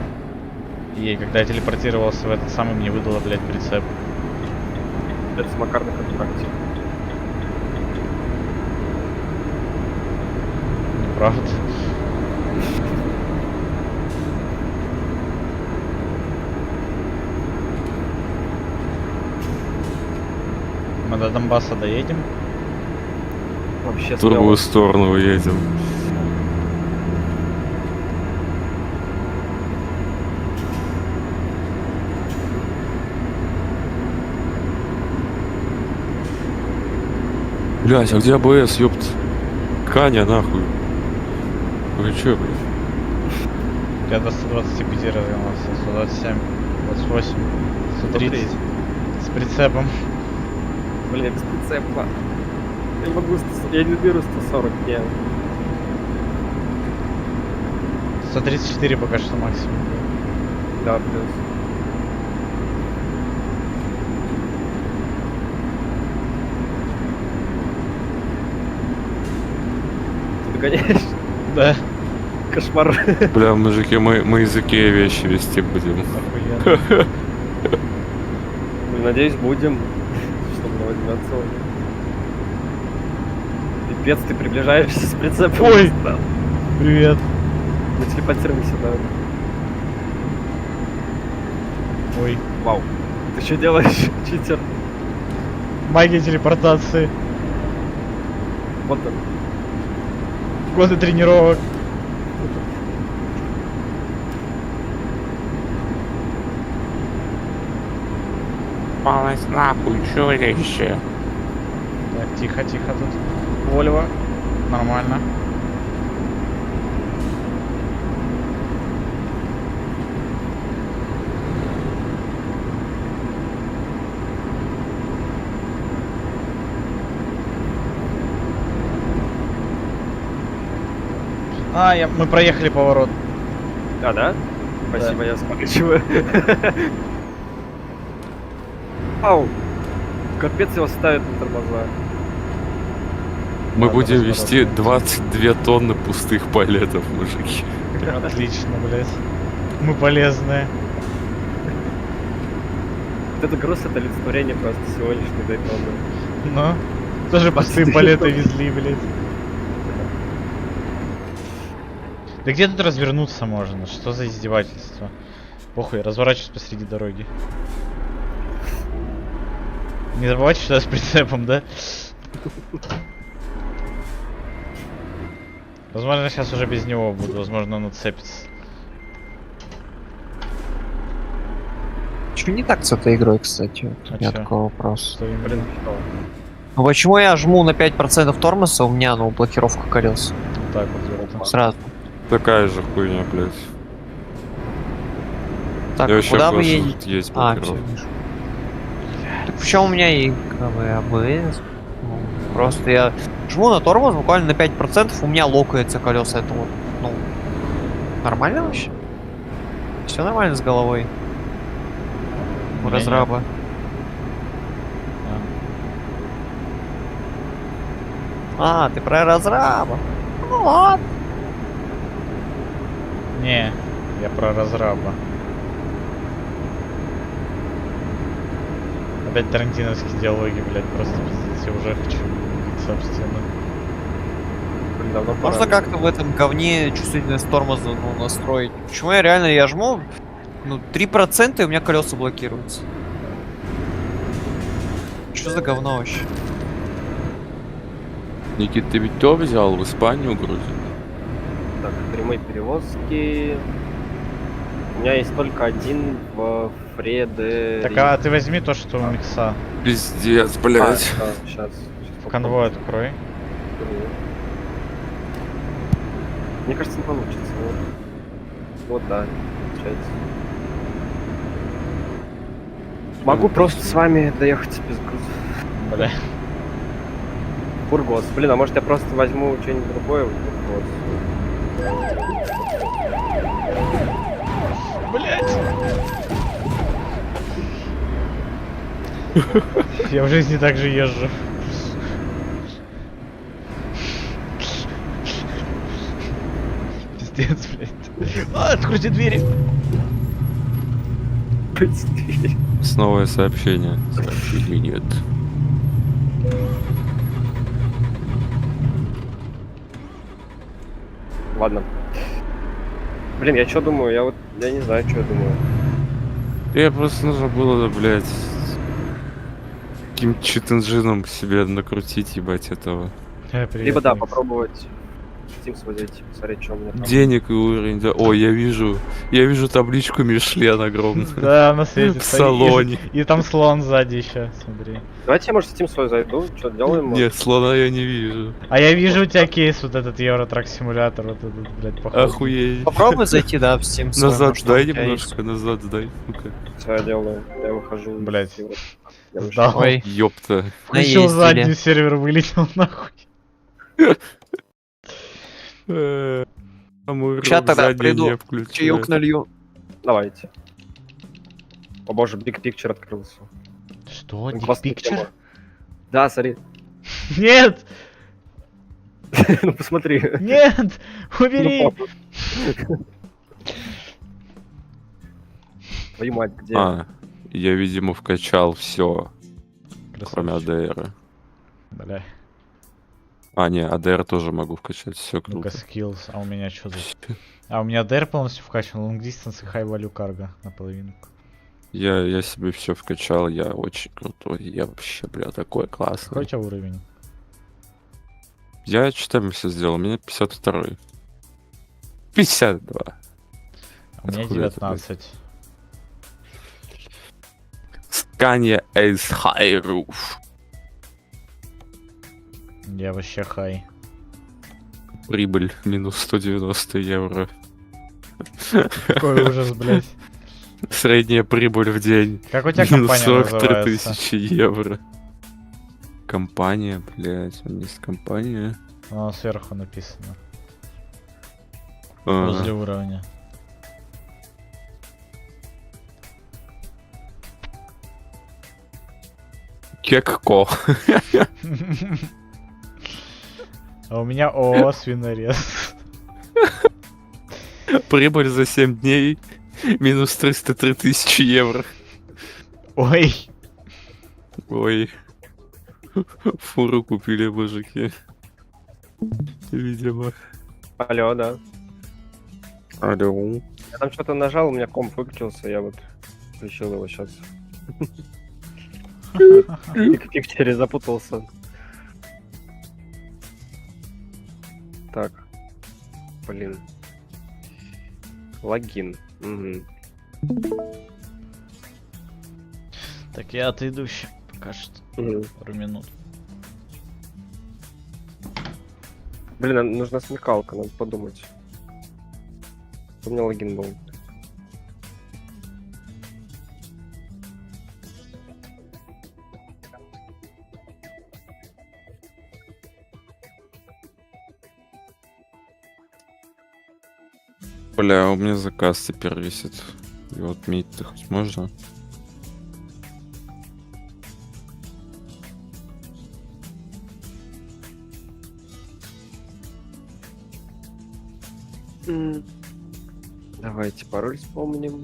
И когда я телепортировался в этот самый, мне выдало, блядь, прицеп. Это с Макар на контракте. Неправда. Мы до Донбасса доедем? Вообще В другую сторону уедем. Блять, а где АБС, ёпт? Каня, нахуй. Вы чё, блядь? Я до 125 разгонялся, 127, 28, 130. С прицепом. Блин, без прицепа. Я не могу, я не беру 140, я... 134 пока что максимум. Да, плюс. Ты догоняешь? Да. Кошмар. Бля, мужики, мы языке вещи вести будем. Охуенно. Надеюсь, будем. Что мне возьмется. Пипец, ты приближаешься с прицепом. Ой! Привет. Мы телепортируемся, да. Ой. Вау. Ты что делаешь, читер? Магия телепортации. Вот он. Годы тренировок. Палась нахуй, чудище. Так, тихо, тихо тут. Вольво. Нормально. Мы проехали поворот. А, да? Спасибо, я скачиваю. Ау! Капец его ставят на тормоза. Мы будем вести 22 тонны пустых палетов, мужики. Отлично, блядь. Мы полезные. Вот это груз, это олицетворение просто сегодняшней дайтоны. Ну, тоже пустые палеты везли, блядь. Да где тут развернуться можно? Что за издевательство? Похуй, разворачиваюсь посреди дороги. Не забывайте, что я с прицепом, да? Возможно, сейчас уже без него буду, возможно, он отцепится. Что не так с этой игрой, кстати? А У меня чё? такой вопрос. Блин, что? Ну почему я жму на 5% тормоза, у меня блокировка колес? Вот так вот, золото. Сразу. Такая же хуйня, блядь. Так, Я вообще куда вы прошу, едете? тут есть А, блокировка. всё, вижу. Так причем у меня и АБС. Ну, просто я жму на тормоз буквально на 5%, у меня локается колеса. Это вот, ну, нормально вообще? Все нормально с головой? У меня разраба. А, ты про разраба. Ну ладно. Не, я про разраба. Опять тарантиновские диалоги, блядь, просто пиздец, я уже хочу, собственно. Блин, давно пора. Можно как-то в этом говне чувствительность тормоза настроить? Почему я жму, 3% и у меня колеса блокируются. Что за говно вообще? Никит, ты ведь то взял в Испанию грузить? Так, прямые перевозки. У меня есть только один в Фреде. Так, а ты возьми то, что у микса. Пиздец, блядь. Сейчас. В конвой открой. Мне кажется, не получится. Вот да, получается. Могу просто с вами доехать без груза. Бля. Бургос. Блин, а может я просто возьму что-нибудь другое? Бургос. Блять! Я в жизни так же езжу. Пиздец, блядь. Откройте двери! Снова сообщение. Сообщений нет. Ладно. Блин, я что думаю? Я не знаю, что я думаю. Я просто нужно было, блядь, каким-то чит-инжином себе накрутить, ебать, этого. Либо да, попробовать Steam свой зайти, посмотреть, что у меня там. Денег и уровень, да. Ой, я вижу табличку Мишлен огромную. Да, она светится. В салоне. И там слон сзади еще, смотри. Давайте я, может, в Steam свой зайду, что делаем? Нет, слона я не вижу. А я вижу у тебя кейс, вот этот Евротрак симулятор, вот этот, блядь, походу. Охуеть. Попробуй зайти, да, в Steam. свой, Назад может, сдай там у тебя немножко, назад сдай, сука. Что я делаю? Я выхожу. Блядь. Я вышел. Сдал. Ой, Ёпта. Включил наездили. заднюю, сервер вылетел нахуй. А мой Ща рог тогда задний приду, не включает. чаек налью. Давайте. О боже, Big Picture открылся. Что? Ну, Dick классная Picture? тема. Да, смотри. Нет! Ну посмотри. Нет! Убери! Твою мать, где? А, я, видимо, вкачал все, кроме Красавчик. АДР. Бля. А, не, АДР тоже могу вкачать, все Ну-ка, круто. skills. А у меня что тут? А у меня DR полностью вкачан, long distance и high value cargo наполовинку. Я себе все вкачал, я очень крутой, я вообще, бля, такой классный. Какой у тебя уровень? Я что все сделал, у меня 52-й. 52. У меня Откуда это, 19. Scania Ace High Roof. Я вообще хай. Прибыль минус 190 евро. Какой ужас, блядь. Средняя прибыль в день. Как у тебя минус компания 43 называется? тысячи евро. Компания, блядь, у меня есть компания. Оно сверху написано. А, Возле уровня. Кекко. А у меня ООО свинорез. Прибыль за 7 дней минус 303 тысячи евро. Ой. Ой. Фуру купили мужики. Видимо. Алло, да. Алло. Я там что-то нажал, у меня комп выключился, я вот включил его сейчас. В пикчере запутался. Так. Блин. Логин. Угу. Так я отойду ща, пока что. Пару минут. Блин, нужна смекалка, надо подумать. У меня логин был. Бля, у меня заказ теперь висит. Его отметить-то хоть можно? Давайте пароль вспомним.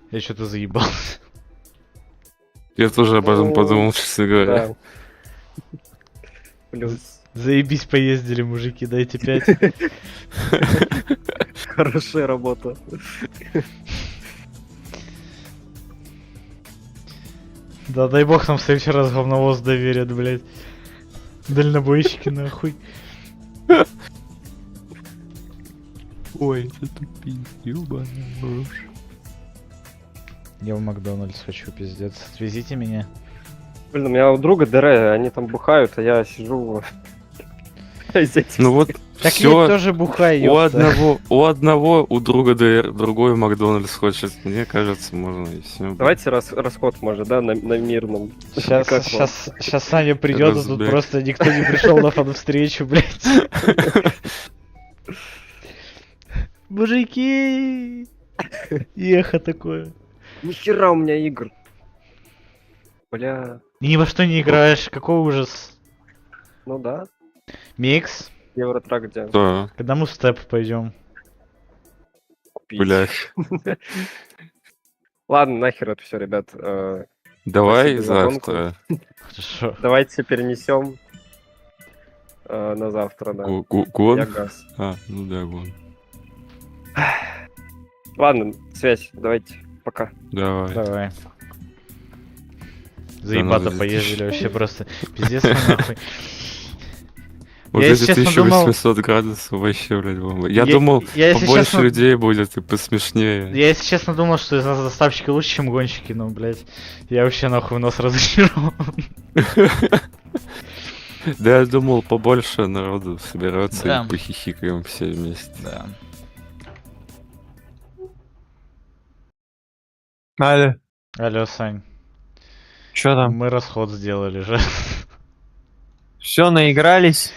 Я что-то заебался. Я тоже об этом подумал, честно говоря. Да. Плюс. Заебись, поездили, мужики, дайте 5. Хорошая работа. Да дай бог нам в следующий раз говновоз доверят, блядь. Дальнобойщики, нахуй. Ой, это тупик, ёбаный рожь. Я в Макдональдс хочу, пиздец. Отвезите меня. Блин, у меня у друга ДР, они там бухают, а я сижу... Ну вот, Так всё, я тоже бухаю, у одного, у друга ДР, другой Макдональдс хочет. Мне кажется, можно и все. Давайте расход, может, да, на мирном. Сейчас Саня придет, а тут Разбег. просто никто не пришел на фан-встречу, блядь. Мужики! Эхо такое. Нихера у меня игр. Бля. Ни во что не играешь, какой ужас. Ну да. Микс. Евротрак где? Да. Когда мы в степ пойдем? Блядь. Ладно, нахер это все, ребят. Давай Спасибо за гонку. завтра. Хорошо. Давайте перенесем на завтра, да. Гон? Я газ. Ну да, гон. Ладно, связь, давайте, пока. Давай. Давай. Да, Заебато ну, поездили вообще просто. Пиздец мы нахуй. Вот Я, эти если честно, думал... 1800 градусов вообще, блядь, бомба. Я думал, я, если побольше честно, людей будет и посмешнее. Я, если честно, думал, что из нас доставщики лучше, чем гонщики, но, блядь, я вообще нахуй в нос разочарован. Да, я думал, побольше народу соберется Да. и похихикаем все вместе. Да. Алло. Алло, Сань. Чё там? Мы расход сделали же. Все, наигрались?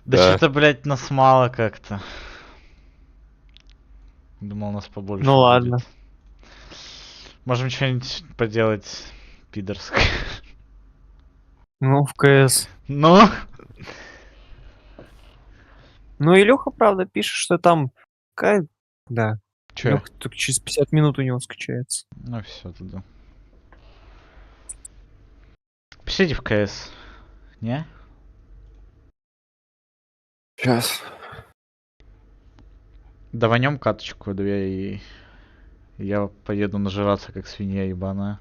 Да, Да. что-то, блядь, нас мало как-то. Думал, нас побольше Ну ладно. будет. Можем что-нибудь поделать пидорское. Ну, в КС. Ну? Ну, Илюха, правда, пишет, что там... Да. Чё? Илюха только через 50 минут у него скачается. Ну все тогда. Пишите в КС. Не? Сейчас. Даванем каточку 2 и... Я поеду нажираться, как свинья ебаная.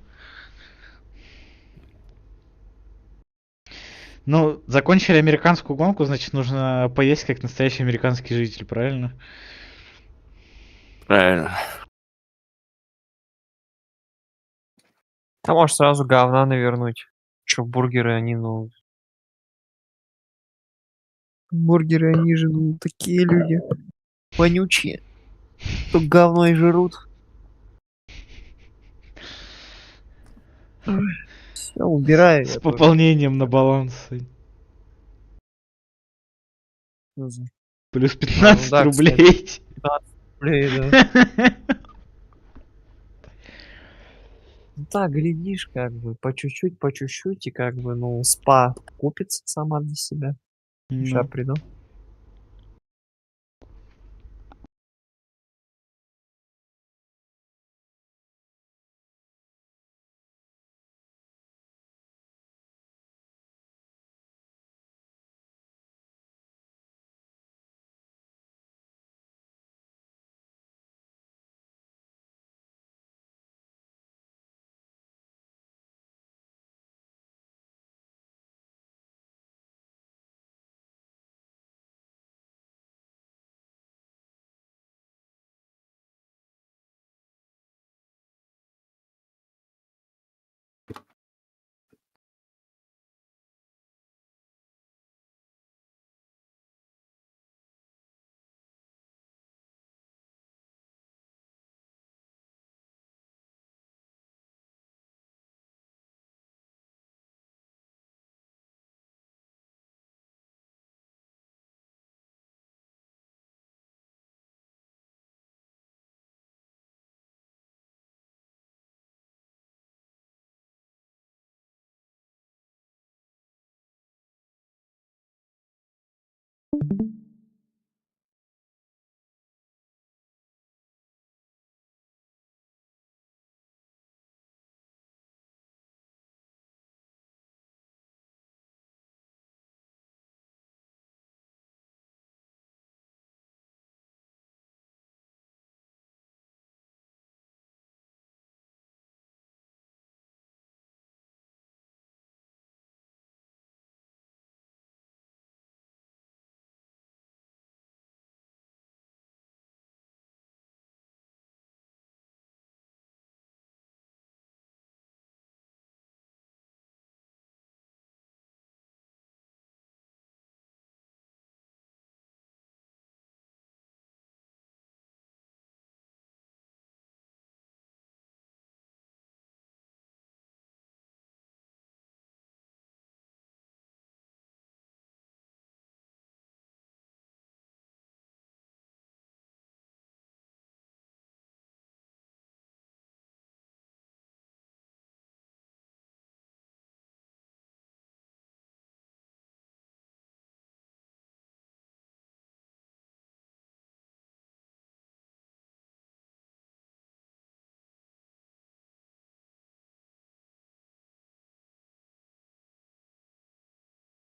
Ну, закончили американскую гонку, значит, нужно поесть, как настоящий американский житель, правильно? Правильно. А может сразу говна навернуть. Чё, бургеры, они, ну... Бургеры, они же, ну, такие люди. Вонючие. Только говно и жрут. Все, убираю. С я тоже. пополнением на баланс. Плюс Ну 15 да, кстати. рублей. 15 рублей, да. Ну так, глядишь, как бы, по чуть-чуть, и как бы, ну, спа купится сама для себя. Сейчас Ну. приду.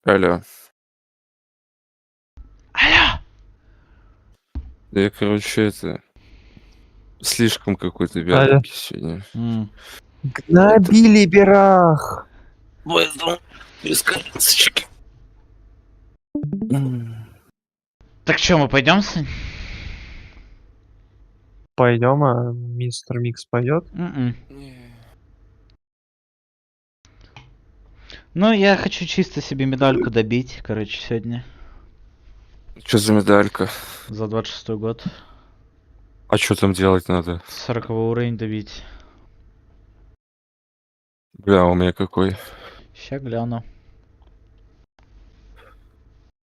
Алло. Алло! Я, короче, это... Слишком какой-то Алло. вяленький сегодня. Гнобили берах. Поэтому без колесочки. Так что, мы пойдем, Сань? Пойдем, а мистер Микс пойдет? Ну, я хочу чисто себе медальку добить, короче, сегодня. Что за медалька? За 26-й год. А что там делать надо? 40 уровень добить. Бля, у меня какой? Ща гляну.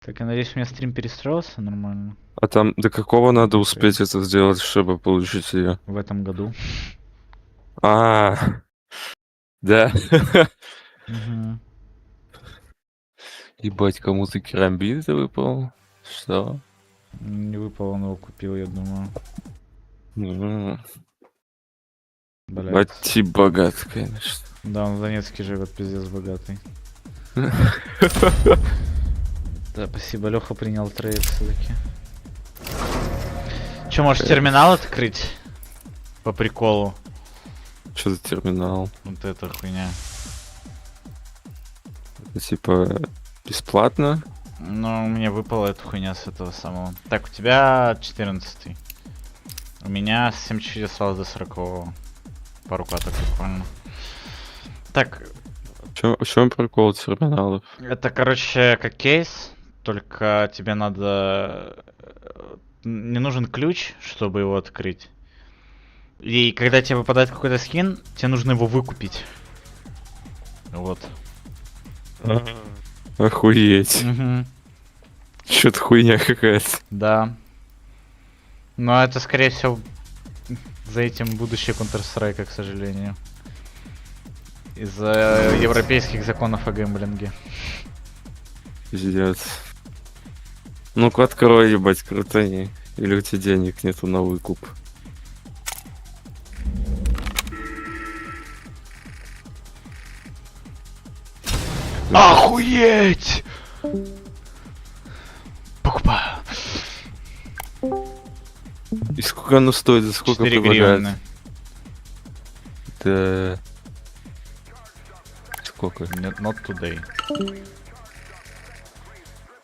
Так, я надеюсь, у меня стрим перестроился нормально. А там до какого надо успеть это сделать, чтобы получить ее? В этом году. А, да. Мгм. Ебать, кому-то керамбит выпал? Что? Не выпал, он его купил, я думаю. Блядь. Бать, тип богат, конечно. Да, он в Донецке живет, пиздец богатый. Да, спасибо, Леха принял трейд все-таки. Че, можешь терминал открыть? По приколу. Что за терминал? Вот эта хуйня. Это типа бесплатно? Ну, мне выпала эта хуйня с этого самого. Так, у тебя 14-й. У меня 7 чуть осталось до 40-го. Пару каток буквально. Так. В чем прикол терминалов? Это, короче, как кейс. Только тебе надо... Не нужен ключ, чтобы его открыть. И когда тебе выпадает какой-то скин, тебе нужно его выкупить. Вот. Охуеть. Угу. Чё-то хуйня какая-то. Да. Но это, скорее всего, за этим будущее Counter-Strike, к сожалению. Из-за европейских законов о гэмблинге. Пиздец. Ну-ка открой, ебать, крутани. Или у тебя денег нету на выкуп? Охуеть! Покупаю. И сколько оно стоит, за сколько 4 предлагают? гривны. Да. Сколько? Not today.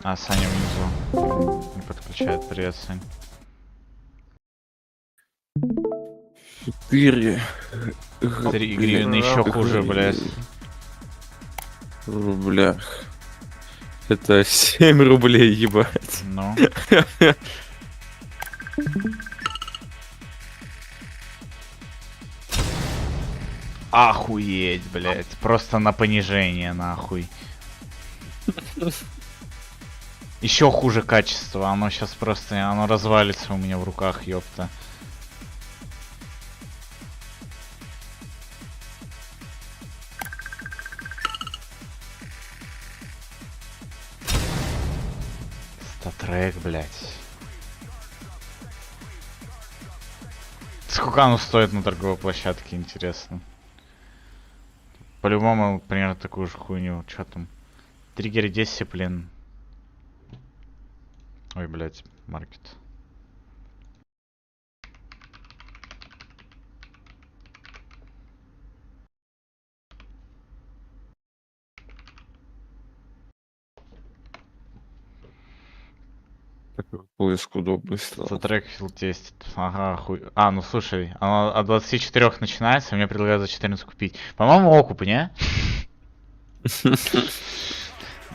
А, Саня внизу. Не подключает. Привет, Сань. 4 3 гривны еще хуже, блядь. В рублях. Это 7 рублей, ебать. Ну. Охуеть, блядь. Просто на понижение, нахуй. Еще хуже качество. Оно сейчас просто... Оно развалится у меня в руках, ёпта. Статрек, блядь. Сколько оно стоит на торговой площадке, интересно. По-любому, примерно такую же хуйню. Чё там? Триггер дисциплин. Ой, блядь, маркет. Такой поиск удобный стал. За трек тестит. Ага, хуй. А, ну слушай, оно от 24 начинается, мне предлагают за 14 купить. По-моему, окуп, не?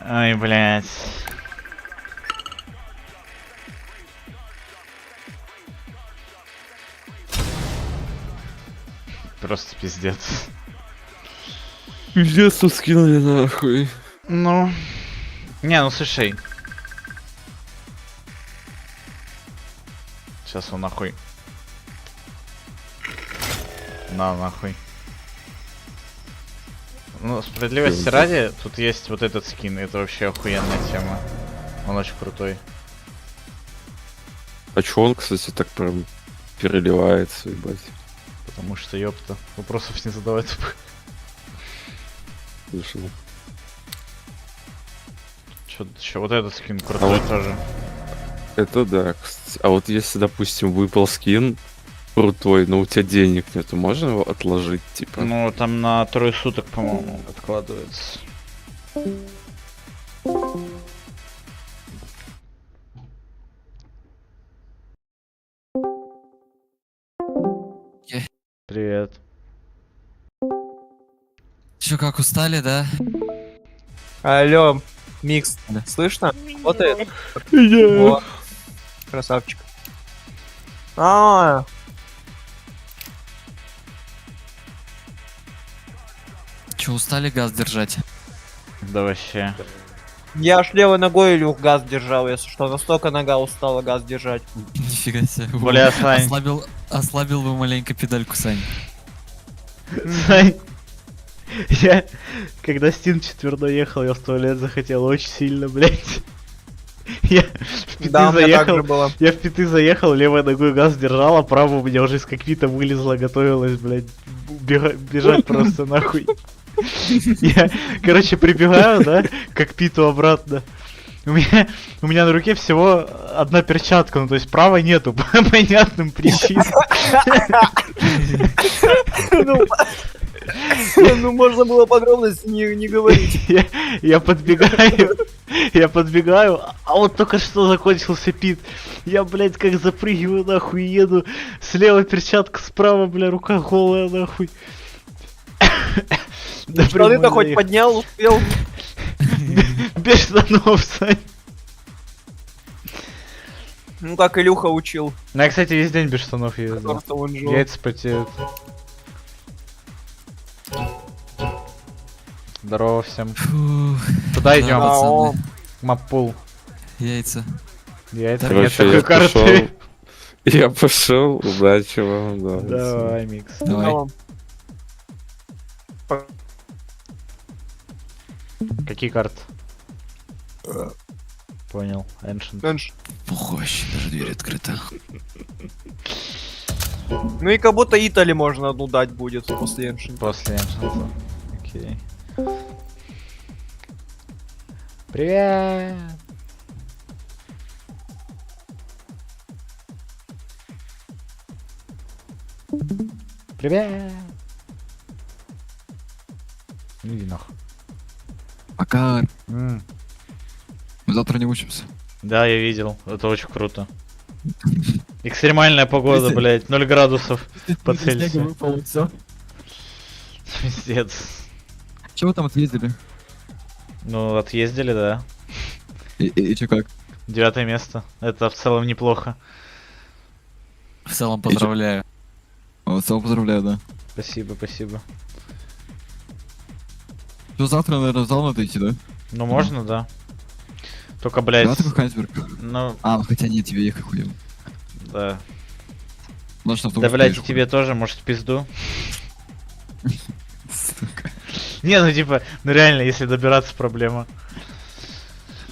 Ой, блядь. Просто пиздец. Пиздец, тут скинули нахуй. Ну. Не, ну слушай. Сейчас он нахуй. На, нахуй. Ну, справедливости ради, тут есть вот этот скин, это вообще охуенная тема. Он очень крутой. А чё он, кстати, так прям переливается, ебать? Потому что, ёпта, вопросов не задавать. Слышал. вот еще вот этот скин крутой тоже. Это да, кстати. А вот если, допустим, выпал скин крутой, но у тебя денег нету, можно его отложить, типа? Ну, там на 3 суток, по-моему, откладывается. Привет. Чё, как устали, да? Алло, микс, слышно? Вот это. Yeah. Вот. Красавчик. А, Чё, устали газ держать? Да вообще. я аж левой ногой, Илюх, газ держал, если что. Настолько нога устала газ держать. Нифига себе. Бля, Сань. Ослабил бы маленько педальку, Сань. Сань. Я, когда Стин 4 ехал, я в туалет захотел очень сильно, блять. Я в питы Да, у меня так заехал, же было. я в питы заехал, левой ногой газ держал, а правая у меня уже из кокпита вылезла, готовилась, блять, бежать просто нахуй. Я, короче, прибегаю, да, к кокпиту обратно. У меня на руке всего одна перчатка, ну то есть правой нету по понятным причинам. Ну, можно было подробности не говорить. Я подбегаю, а вот только что закончился пит. Я, блядь, как запрыгиваю нахуй и еду. Слева перчатка, справа, бля, рука голая нахуй. Штаны-то хоть поднял, успел. Без штанов, Сань. Ну, как Илюха учил. Ну, я, кстати, весь день без штанов ездил. Просто он жёг. Яйца потеют. Здорово всем. Куда идем? Да, Маппул. Яйца. Яйца, нет Короче, такой я карты. Я пошел, удачи вам, да. Давай, Микс. Давай. Какие карты? Понял. Ancient. Похуй, вообще, даже дверь открыта. Ну и как будто Итали можно одну дать будет после Эншин. После Ancient. Окей. Привет! Привет! Иди нахуй. Пока. Мы завтра не учимся. Да, я видел. Это очень круто. Экстремальная погода, блядь. 0 градусов по Цельсию. Пиздец. Чего вы там отъездили? Ну, отъездили, да. И чё как? 9 место. Это в целом неплохо. В целом поздравляю. В целом поздравляю, да. Спасибо, спасибо. Что, завтра, наверное, в зал надо идти, да? Ну, можно, да. Только, блядь... Да, такой Хайнсберг. Ну... А, хотя нет, тебе ехать хуево. Да. Может, да, блядь, и тебе тоже, может, в пизду? Сука. Не, ну типа, ну реально, если добираться, проблема.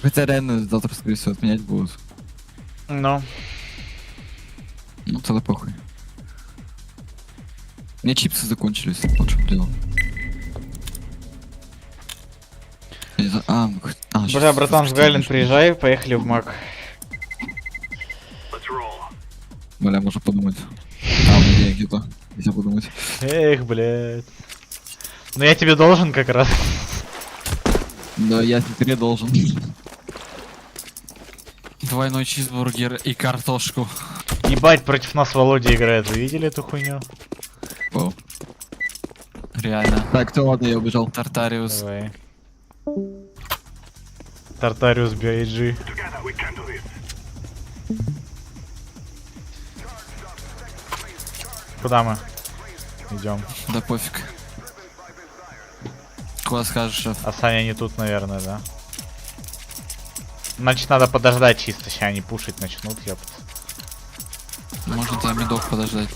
Хотя реально завтра, скорее всего, отменять будут. Ну. Ну, тогда похуй. У меня чипсы закончились, вот в чем дело. Бля, братан, в Гайлен приезжай, поехали в Мак. Бля, можно подумать. А, у меня где-то. Нельзя подумать. Эх, блядь. Ну я тебе должен как раз. Да, я тебе должен. Двойной чизбургер и картошку. Ебать, против нас Володя играет. Вы видели эту хуйню? О. Реально. Так, кто ладно, я убежал. Тартариус. Давай. Тартариус BIG. Куда мы? Идем. Да пофиг. Куда скажешь, шеф? А Саня не тут, наверное, да? Значит, надо подождать чисто, сейчас они пушить начнут, ёпт. Можно тебя медок подождать.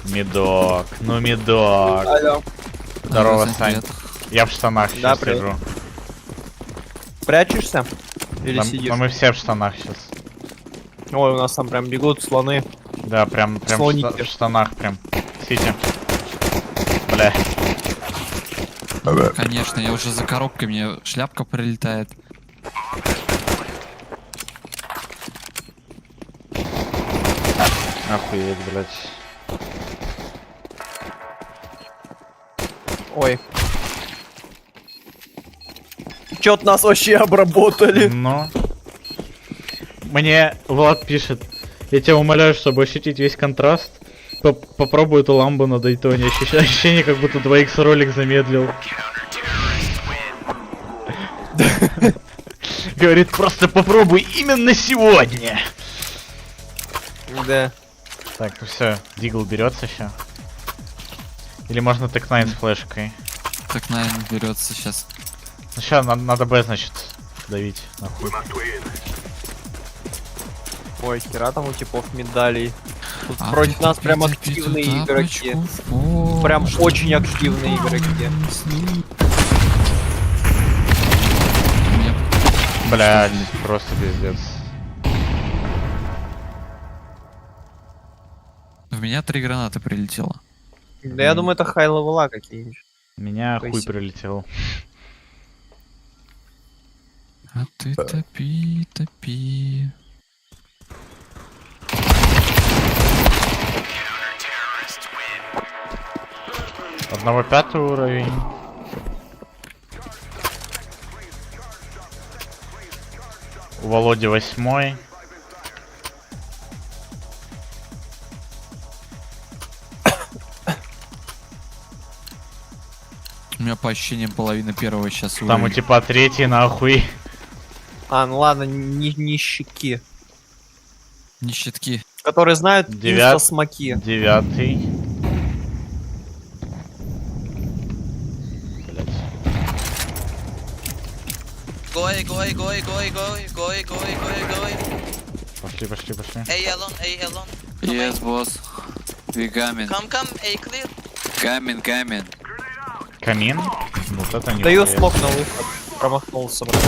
Медок, ну медок. Алло. Здорово, Сань, Сань. привет. Я в штанах Да, сейчас привет. сижу. Прячешься? Или Но сидишь? мы все в штанах сейчас. Ой, у нас там прям бегут слоны. Да, прям Слоники. в штанах прям. Сидите. Бля. Конечно, я уже за коробкой, мне шляпка прилетает. Охуеть, блядь. Ой. Чё-то нас вообще обработали. Но. Мне Влад пишет. Я тебя умоляю, чтобы ощутить весь контраст. Попробуй эту ламбу на дайтоне. Ощущение, как будто 2х ролик замедлил. Говорит, просто попробуй именно сегодня. Да. Так, ну все, Дигл берется еще. Или можно Тек-9 с флешкой. Тек-9 берется сейчас. Ну сейчас надо Б, значит, давить. Нахуй. Ой, хера там у типов медалей. Тут против нас прям активные игроки. Прям очень активные игроки. Блядь, просто пиздец. В меня 3 гранаты прилетело. Да я думаю, это хай-левела какие-нибудь. Меня хуй прилетел. А ты топи, топи. Одного 5 уровень. У Володи 8. У меня по ощущениям половина первого сейчас уровень. Там у типа 3 нахуй. А, ну ладно, не щеки. Не щитки. Которые знают инста-смоки. 9. Going. Пошли. A alone. Yes, boss. We coming. Come, A clear. Coming. Камин? Вот это не. Даю смог на выход. Промахнулся, брат.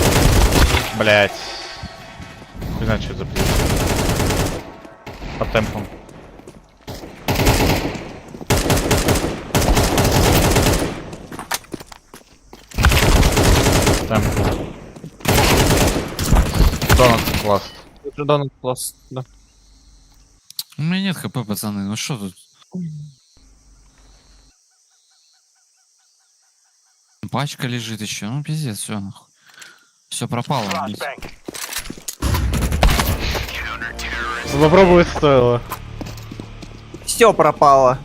Блять. Не знаю, что за птица. По темпу. Темпу. Донат класс. Донат класс, да. У меня нет хп, пацаны, ну что тут? Пачка лежит еще, ну пиздец, все нахуй. Все пропало. Попробовать стоило. Все пропало.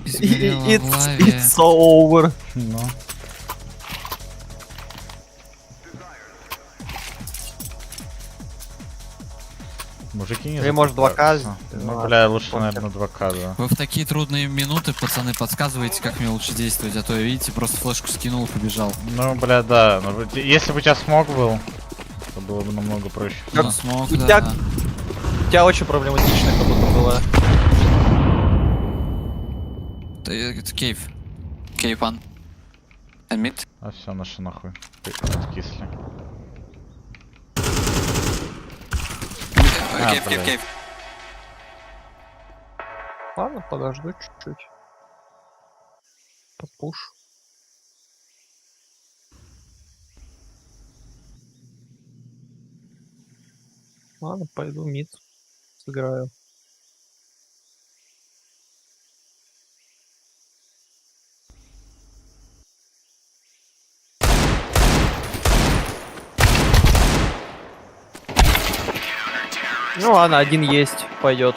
It's over. Ну. Мужики не. Или может 2К? Ну, бля, лучше, наверное, 2К, да. Вы в такие трудные минуты, пацаны, подсказываете, как мне лучше действовать, а то, видите, просто флешку скинул и побежал. Ну, бля, да. Но если бы у тебя смог был, то было бы намного проще. Ну, смог, у да. У тебя очень проблематично как будто было. Это кейв. Кейфан. Адмит. А все, наши нахуй. Откисли. Кейв. Ладно, подожду чуть-чуть. Подпуш. Ладно, пойду мид сыграю. Ну ладно, один есть, пойдет.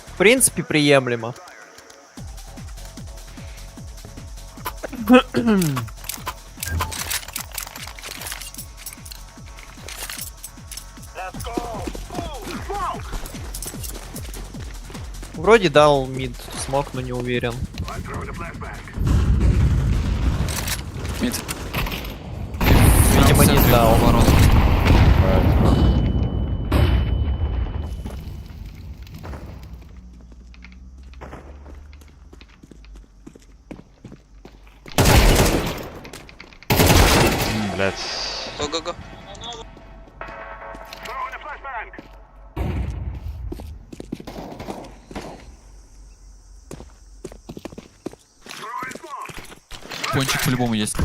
В принципе, приемлемо. Вроде дал мид смог, но не уверен. Мид. Видимо, не дал. Блять. Go. Пончик по-любому есть.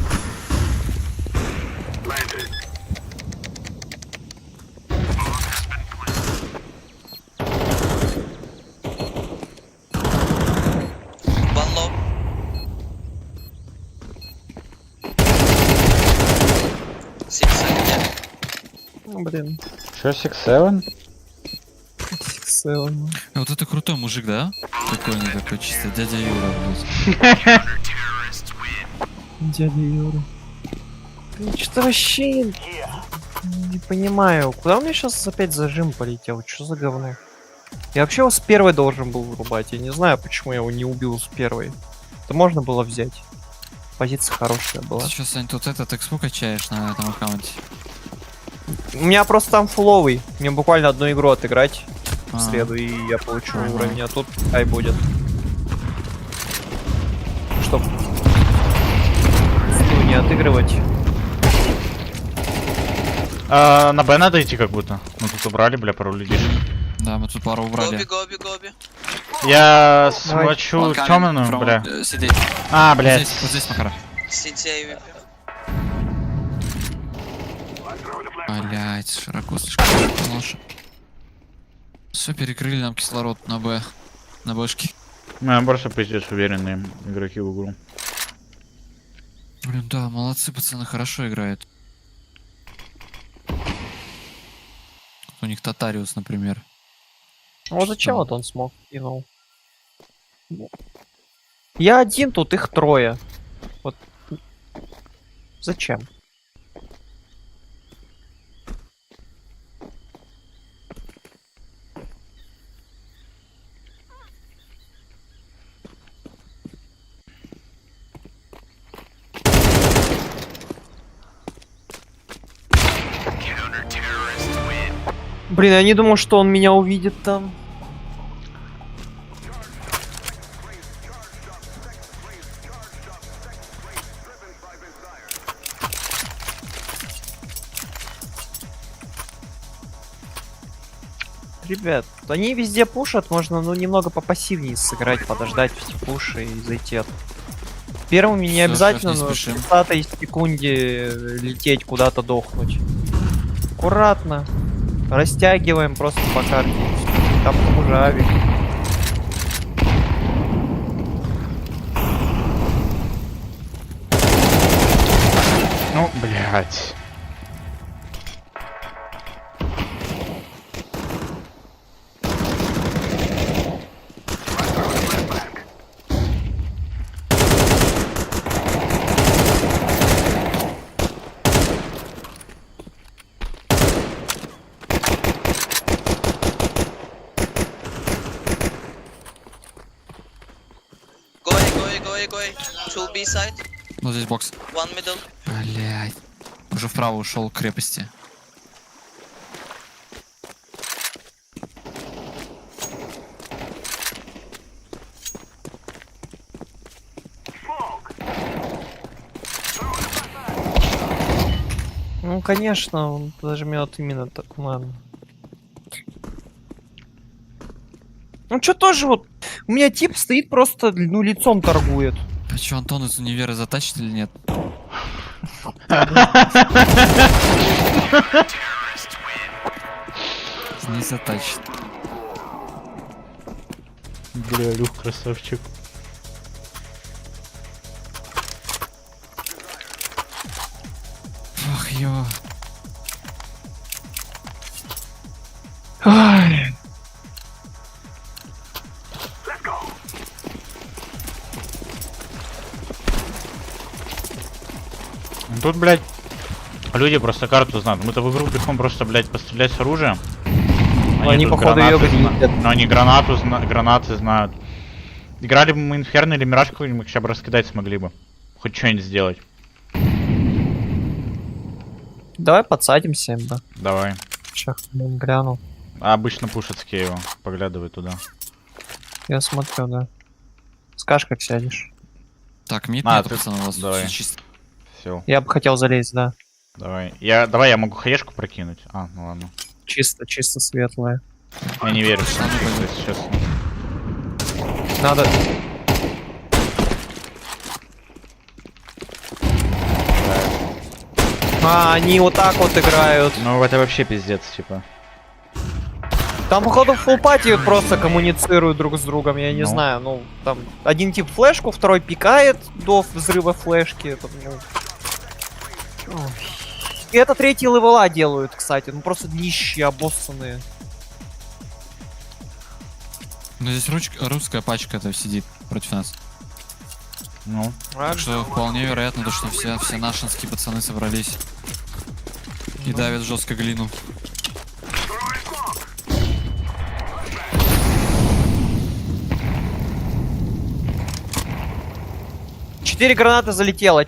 One low. Six second. Ну, блин. Что, 6-7? 6-7. Вот это крутой мужик, да? Прикольный такой, чисто дядя Юра, блядь. Дядя Юра. Что-то вообще не понимаю. Куда у меня сейчас опять зажим полетел? Что за говно? Я вообще его с первой должен был вырубать. Я не знаю, почему я его не убил с первой. Это можно было взять. Позиция хорошая была. Ты что, Сань, тут этот экспу качаешь на этом аккаунте? У меня просто там фуловый. Мне буквально одну игру отыграть в среду, и я получу уровень. А тут ай будет. Чтоб не отыгрывать. На Б надо идти как будто. Мы тут убрали, бля, пару людей. Да, мы тут пару убрали. Гоби. Я свачу темную, бля. Сиди. А, блядь. Вот здесь, Макара. Сидя. Блять, широко слишком нож. Все, перекрыли нам кислород на Б. На Бэшке. Мы больше пиздец уверенные игроки в игру. Блин, да, молодцы, пацаны, хорошо играют. У них Татариус, например. Вот зачем вот он смог кинул? Я один, тут их трое. Вот. Зачем? Блин, я не думал, что он меня увидит там. Ребят, они везде пушат, можно ну немного попассивнее сыграть, подождать все пуши и зайти от... Первыми не обязательно на 30-й секунде лететь куда-то дохнуть. Аккуратно. Растягиваем просто по карте. Там уже авик. Ну, блядь. Going. Two B side. Вот здесь бокс. One middle. Блять. Уже вправо ушел к крепости. Ну, конечно, он зажмет именно так, ладно. Ну, что тоже вот... У меня тип стоит просто, ну, лицом торгует. А что, Антон из универа затащит или нет? Не затащит. Бля, Люх красавчик. Ах, ё. Ай. Тут, блядь, люди просто карту знают. Мы-то в игру приходим просто, блядь, пострелять с оружием. Они тут походу ее гранаты. Но они гранаты знают. Играли бы мы Инферно или Мираж какой-нибудь, мы сейчас бы раскидать смогли бы. Хоть что-нибудь сделать. Давай подсадимся им, да. Давай. Сейчас гляну. А обычно пушат с Кейва. Поглядывай туда. Я смотрю, да. Скажешь, как сядешь. Так, мид нету, ты... пацаны, у вас давай. всё чисто. Все. Я бы хотел залезть, да. Давай. Давай я могу хаешку прокинуть. А, ну ладно. Чисто светлое. Я не верю, что сейчас. Надо. А, они вот так вот играют. Ну это вообще пиздец, типа. Там, походу, в фулл-пати просто коммуницируют друг с другом, я не Ну. знаю. Ну, там, один тип флешку, второй пикает до взрыва флешки. Это, ну... Ой. И это третий левела делают, кстати. Ну, просто нищие, обоссанные. Ну здесь русская пачка-то сидит против нас. Ну. Так что вполне вероятно, то, что все нашинские пацаны собрались и давят жестко глину. Четыре гранаты залетело,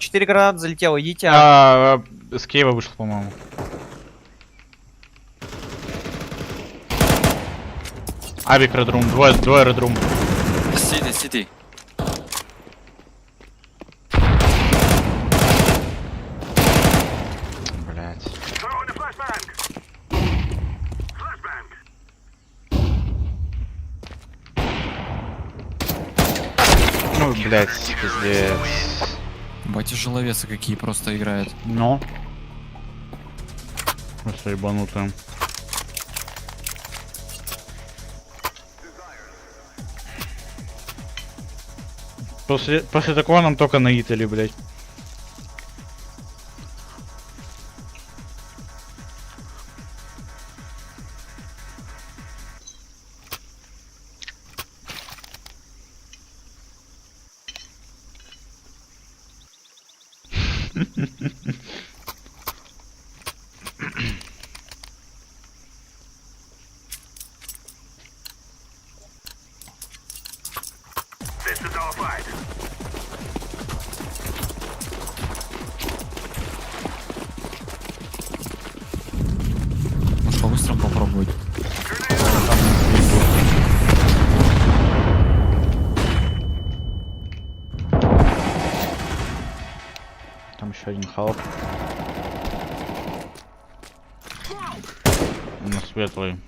идите. С Киева вышел, по-моему. Авик редрум, двое редрум. Сиди. Блять. Ну, блять, пиздец. Бать, тяжеловесы какие просто играют. Ну. Просто ебанутые. После такого нам только на Итали, блять. Может по-быстрому попробовать? Там еще один халк. На светлый.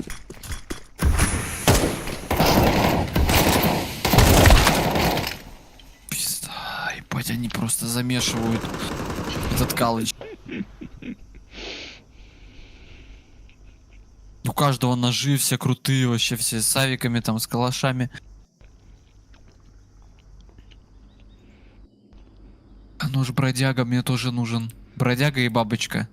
Пизда, ебать, они просто замешивают этот калыч. У каждого ножи все крутые, вообще все с авиками, там, с калашами. А нож бродяга мне тоже нужен. Бродяга и бабочка.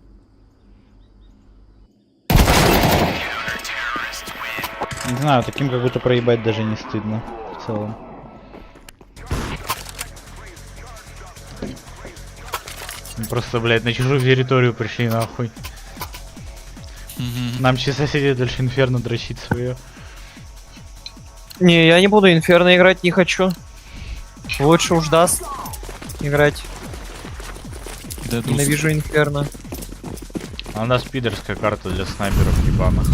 Не знаю, таким как будто проебать даже не стыдно. В целом. Просто, блядь, на чужую территорию пришли нахуй. Нам часа сидеть дальше инферно дрочить свое. Не, я не буду инферно играть, не хочу. Лучше уж даст играть. Ненавижу инферно. А у нас пидорская карта для снайперов ебаных.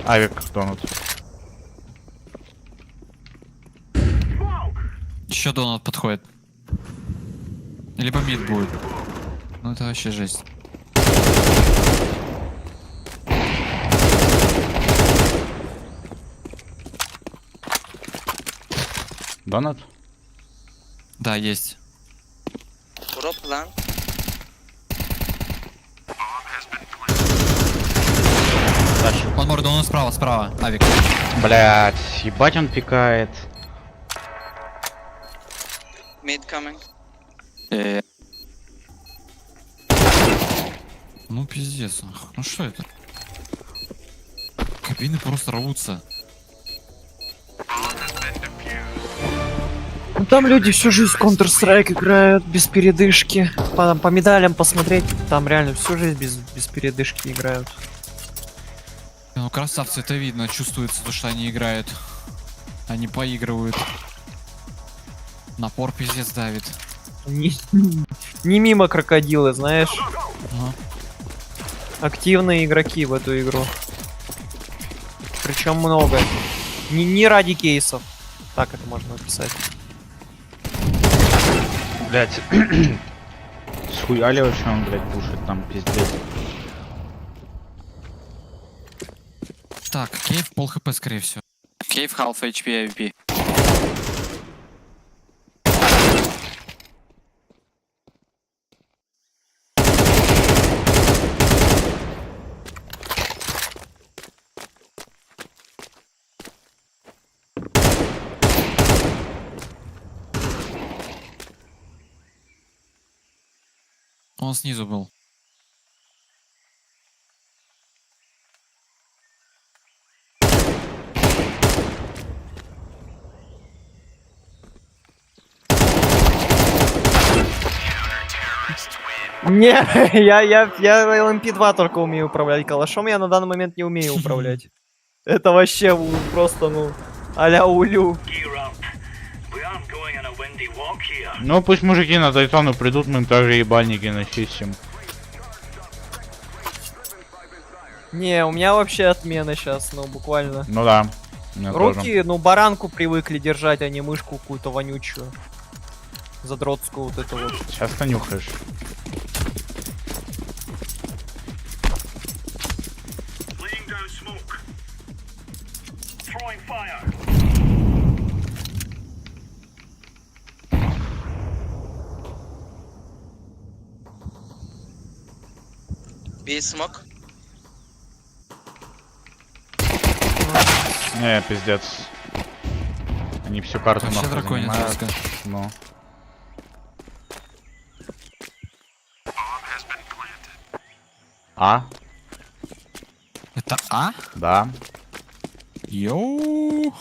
Авик донат. Еще донат подходит. Либо мид будет. Ну это вообще жесть. Донат? Да, есть. Урок план. Дальше. Он может, он справа, авик. Блять, ебать он пикает. Mid coming. Ну пиздец. Ну что это? Кабины просто рвутся. Ну, там люди всю жизнь Counter-Strike играют без передышки. По медалям посмотреть, там реально всю жизнь без передышки играют. Ну красавцы, это видно, чувствуется то, что они играют. Они поигрывают. Напор пиздец давит. Не мимо крокодилы, знаешь. Активные игроки в эту игру. Причем много. Не ради кейсов. Так это можно описать. Блять. Схуяли вообще он, блять, пушит там, пиздец. Так, Кейв пол хп, скорее всего. Кейв half HP AVP. Он снизу был. Не, я LMP2 только умею управлять калашом, я на данный момент не умею управлять. Это вообще просто, ну, а-ля улю. Ну пусть мужики на дайтону придут, мы им также ебальники начистим. Не, у меня вообще отмена сейчас, ну, буквально. Ну да. У меня Руки, тоже. ну, баранку привыкли держать, а не мышку какую-то вонючую. Задротскую вот эту вот. Сейчас ты нюхаешь. B smoke. Не, пиздец. Они всю карту Вообще нахуй драконит занимают. жестко. Ну. А? Это А? Да. Йоу.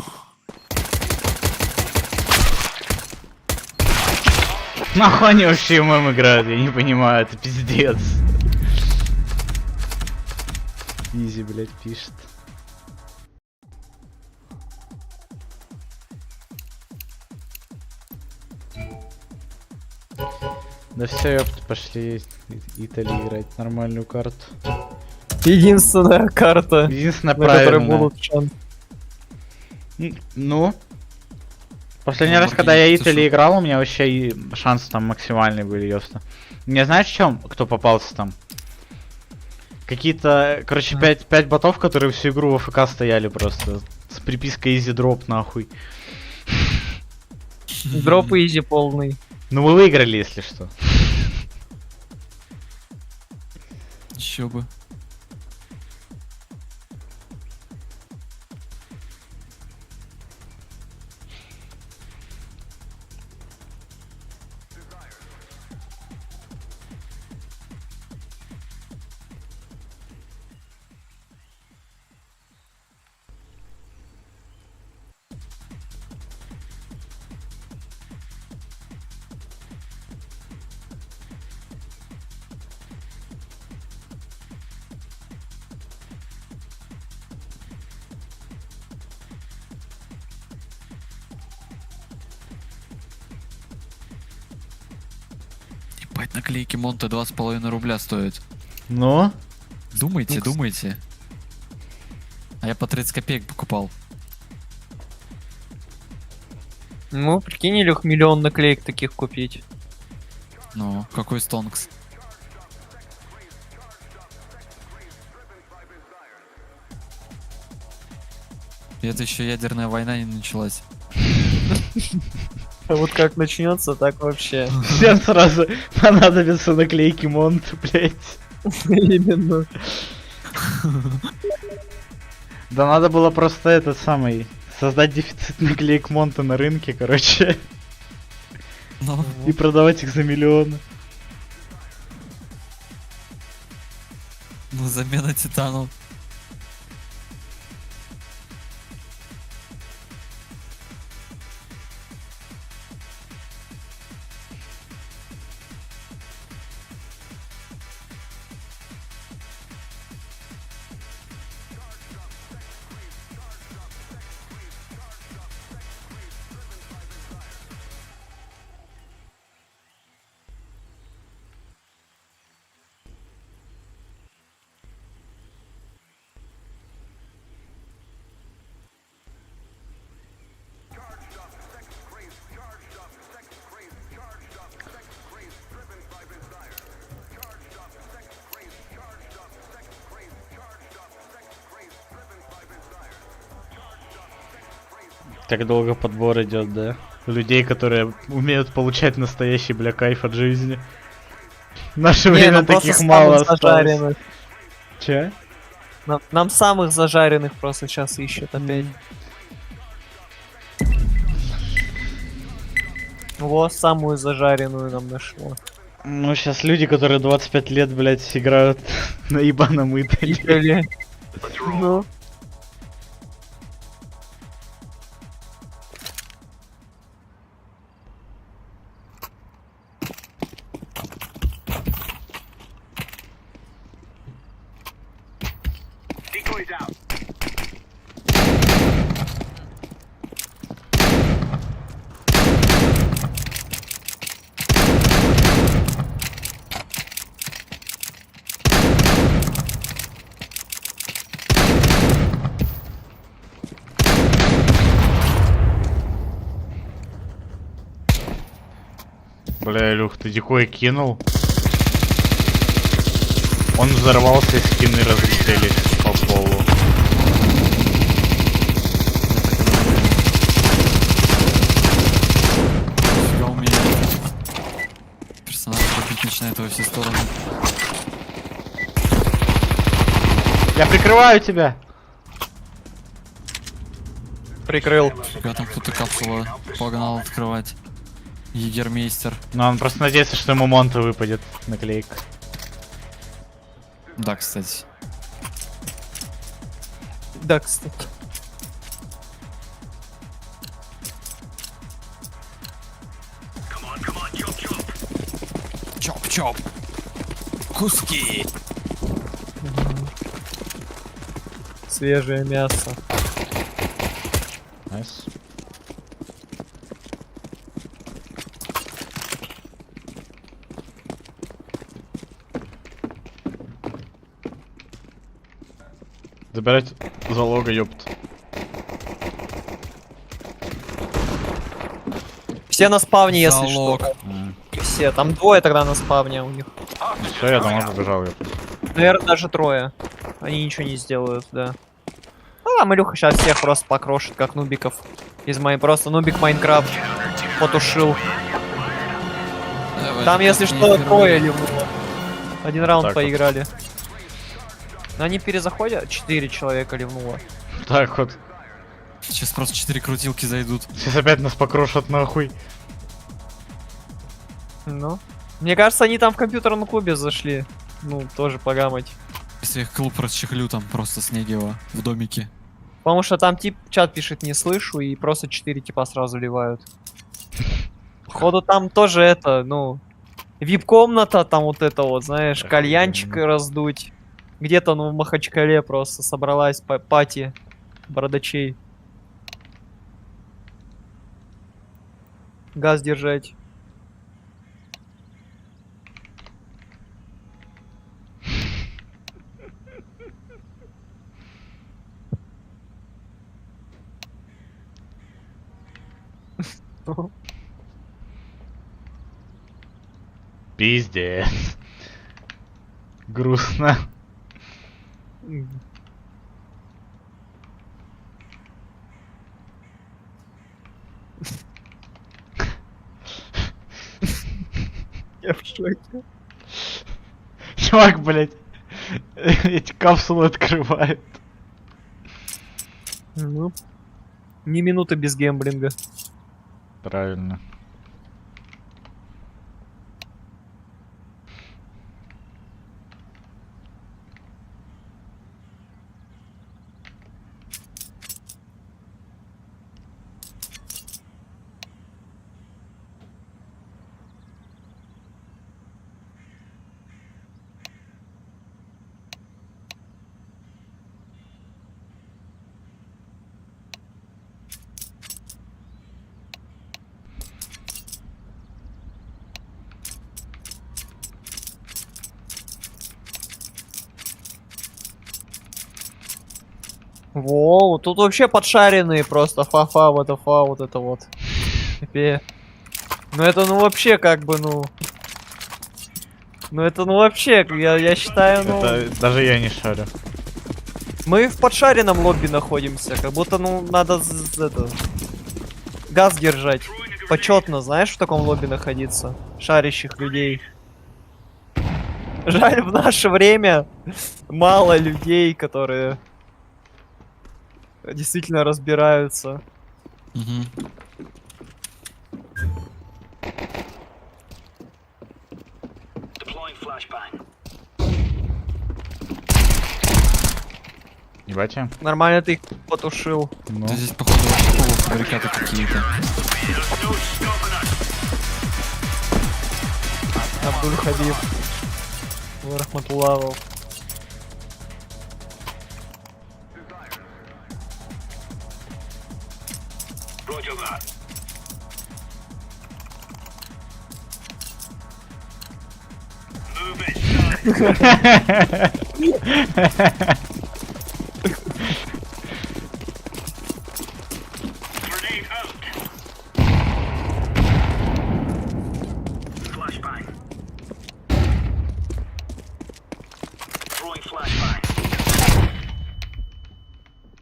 Нахуй они вообще ММ играют, я не понимаю, это пиздец. Изи, блять, пишет. Да все, ёпт, пошли Италии играть нормальную карту. Единственная карта, Единственная на которой правильная. будут шансы. Ну? Последний раз, когда я Италии играл, у меня вообще и шансы там максимальные были, ёпта. Не знаешь, в чем, кто попался там? Какие-то, короче, 5 ботов, которые всю игру в АФК стояли просто. С припиской easy drop, нахуй. Дроп изи полный. Ну вы выиграли, если что. Еще бы. Ебать, наклейки Монте 2,5 рубля стоят. Ну? Думайте, думайте. А я по 30 копеек покупал. Ну, прикинь, Илюх, миллион наклеек таких купить. Ну, какой стонкс? И это еще ядерная война не началась. А вот как начнется, так вообще. Всем сразу понадобятся наклейки Монт, блять. Именно. Да надо было просто этот самый... Создать дефицит наклеек Монта на рынке, короче. Ну. И продавать их за миллионы. Ну, замена титану. Так долго подбор идет, да? Людей, которые умеют получать настоящий, бля, кайф от жизни. В наше время таких мало осталось. Че? Нам самых зажаренных просто сейчас ищут опять. Вот самую зажаренную нам нашло. Ну, сейчас люди, которые 25 лет, блядь, играют на ебаном Италии. Ну. Бля, Илюх, ты дикой кинул? Он взорвался и скины разлетелись по полу. Фига у меня персонаж ходить начинает во все стороны. Я прикрываю тебя! Прикрыл. Фига, там кто-то капсулу погнал открывать. Егермейстер. Но он просто надеется, что ему Монта выпадет наклейка. Да, кстати. Да, кстати. Чоп-чоп. Куски. Свежее мясо. Найс. Забирать залога, ёпт. Все на спавне, если Залог. что. Все. Там двое тогда на спавне у них. Все, я домой побежал, ёпт. Наверное, даже трое. Они ничего не сделают, да. А там Илюха сейчас всех просто покрошит, как нубиков. Из моей просто нубик Майнкрафт потушил. Давай, Там, если что, трое ливнуло. Один раунд Так вот. поиграли. Но они перезаходят. 4 человека ливнуло. Так вот. Сейчас просто 4 крутилки зайдут. Сейчас опять нас покрошат нахуй. Ну. Мне кажется, они там в компьютерном клубе зашли. Ну, тоже погамать. Если их клуб расчехлю, там просто Снегиева в домике. Потому что там тип чат пишет не слышу и просто 4 типа сразу ливают. Походу там тоже это, ну, вип-комната, там вот это вот, знаешь, кальянчик раздуть. Где-то, ну, в Махачкале просто собралась пати бородачей. Газ держать. Пиздец. Грустно. Я в шоке. Чувак, блядь, эти капсулы открывают. Ну, ни минуты без гемблинга. Правильно. Воу, тут вообще подшаренные просто фа-фа, вот это вот. Ну это ну вообще как бы, ну... Ну это ну вообще, я считаю, ну... Это даже я не шарю. Мы в подшаренном лобби находимся, как будто, ну, надо это... Газ держать. Почетно, знаешь, в таком лобби находиться. Шарящих людей. Жаль, в наше время мало людей, которые действительно разбираются. Ебать. Нормально ты их потушил. Ну. Да здесь, походу, вообще полуфабрикаты какие-то. Абдуль Хабиб. Рахматуллахов.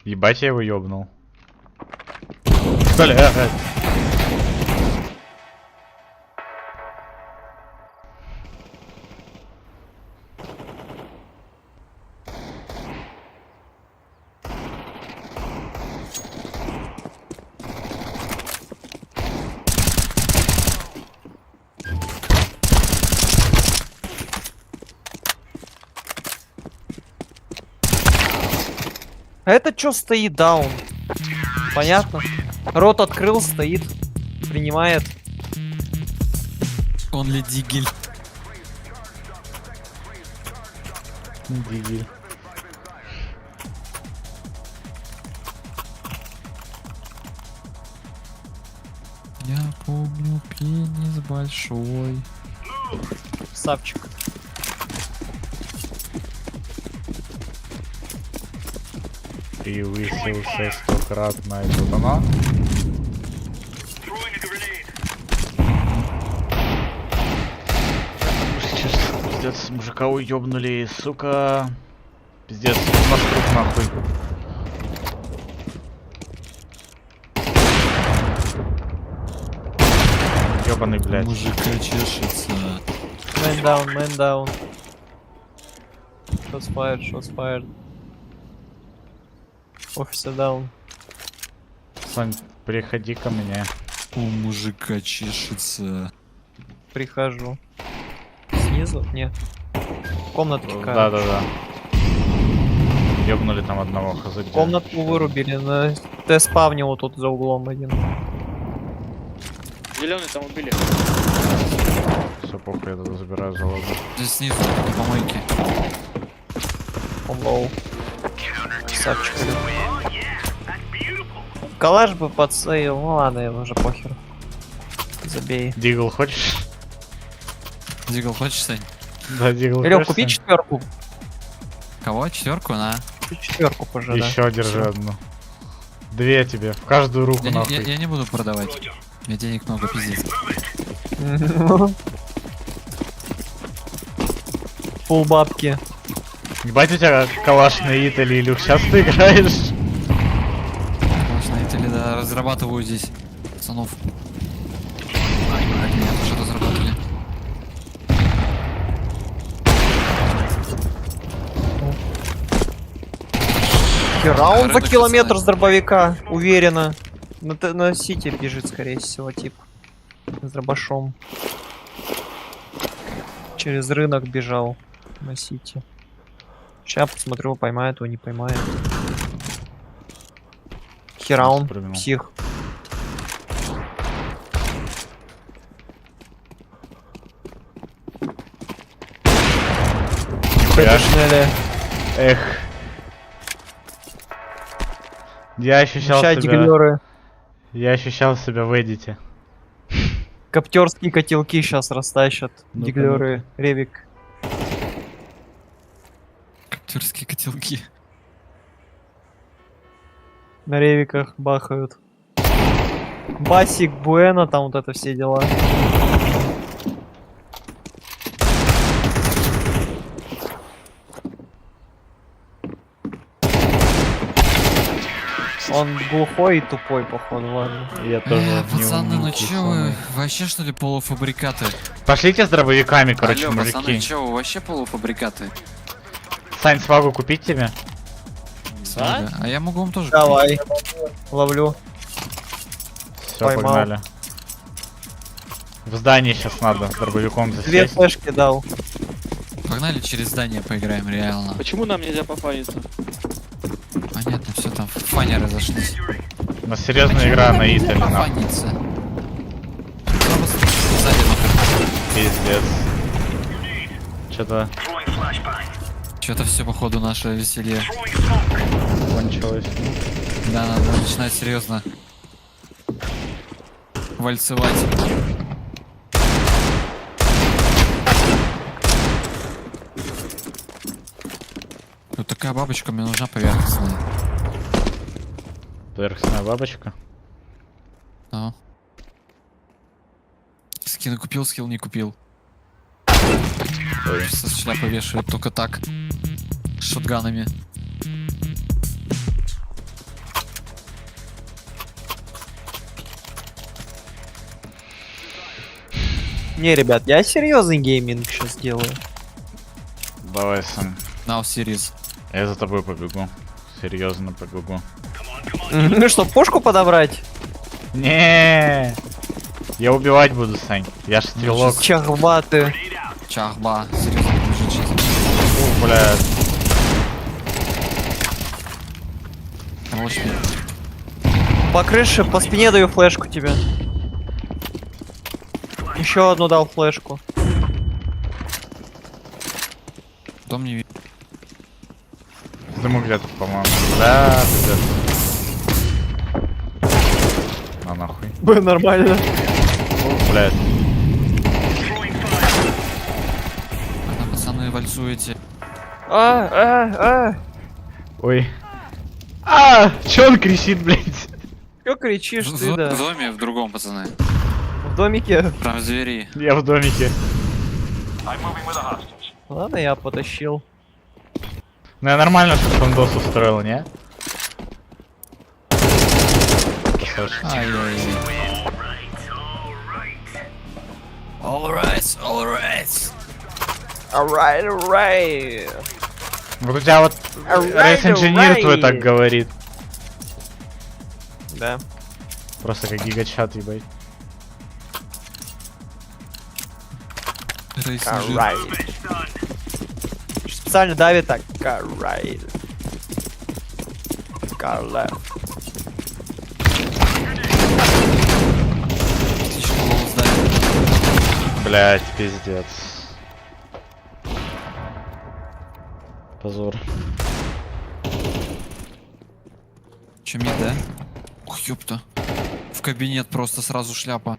Ебать, я его ёбнул. Блядь. А это чё стоит даун? Понятно. Рот открыл, стоит. Принимает. Он ли дигель? Дигель. Я помню пенис большой. Савчик. Ты высился 100-кратно из дана. Сейчас пиздец, мужика уёбнули, сука. Пиздец, у нас труп нахуй. Ёбаный, блядь. Мужика чешется. Man down. Shots fired. Офиса даун. Сань, приходи ко мне. У мужика чешется. Прихожу. Снизу? Нет. Комната какая? Да. Ёбнули там одного хз. Комнатку вырубили, на Т-спавне вот тут за углом один. Зеленый там убили. Все, похуй, я туда забираю залазу. Здесь снизу, на помойке. Он лоу. Красавчик. Калаш бы подсеял, ну ладно, я уже похер. Забей. Дигл хочешь? Дигл хочешь, Сань? Да, Дигл Илёх, хочешь, купи Сань? 4. Кого? 4, на? Купи 4, пожалуйста. Еще держи одну. 2 тебе, в каждую руку нахуй. Я не буду продавать. У меня денег много, пиздец. Пол бабки. Ебать, у тебя калаш на Итали, Илюх, сейчас ты играешь? Калаш на Итали, да, разрабатываю здесь пацанов. Меня тоже разработали. Хера он за километр с дробовика, уверенно. На сити бежит, скорее всего, тип. С дробашом. Через рынок бежал на сити. Сейчас посмотрю, поймает его, не поймает. Хера он, псих. Нихуя. Эх. Я ощущал себя... Диглеры. Я ощущал себя в эдите. Коптерские котелки сейчас растащат. Ну-ка, Диглеры, Ревик. Коптерские котелки. На ревиках бахают. Басик, Буэна, там вот это все дела. Он глухой и тупой, походу, ладно. Я тоже не Пацаны, ну умный, чё вы? Вообще что ли полуфабрикаты? Пошлите с дробовиками, короче, Алло, мужики. пацаны, чё вы вообще полуфабрикаты? Сань, свагу купить тебе? Свага? А я могу вам тоже Давай. Ловлю. Все, Поймал. погнали. В здании сейчас надо с дробовиком 2 засесть. флешки дал. купить. Погнали через здание поиграем, реально. Почему нам нельзя пофаниться? Понятно, все там фани разошлись. У нас серьезная игра на Итале, нахуй. Пофаниться. Сзади, нахуй. Пиздец. Что-то Что-то все походу наше веселье. кончилось. Да, надо начинать серьезно вальцевать. Вот такая бабочка мне нужна поверхностная. Поверхностная бабочка. А. Скины купил, скилл не купил. Со шляпы вешают только так. С шотганами. Не, ребят, я серьезный гейминг сейчас делаю. Давай, Сам. Now series. Я за тобой побегу. Серьезно побегу. Ну что, пушку подобрать? Не, я убивать буду, Сань. Я ж стрелок. Чахбаты. Чахба. Серьезно побежит сейчас. О, блядь. Помочь мне. По крыше, по спине даю флешку тебе. Еще одну дал флешку. Дом не видно. Дыму где-то, по-моему. Да, пиздец. На нахуй. Нормально. О, блядь. Ладно, пацаны, вальцуете. Ой. Чё он кричит, блядь? Чё кричишь В ты, да? в доме, в другом, пацаны. В домике? Прям в двери. Я в домике. Ладно, я потащил. Ну я нормально тут фондос устроил, не? Ай-яй-яй. Alright, alright. Alright. Вот у тебя вот рейс-инженер твой так говорит. Да. Просто как гигачат, ебать. Alright. Специально давит так. Alright. Car left. Блять, пиздец. Позор. Чё, мид, да? Ох, ёпта. В кабинет просто сразу шляпа.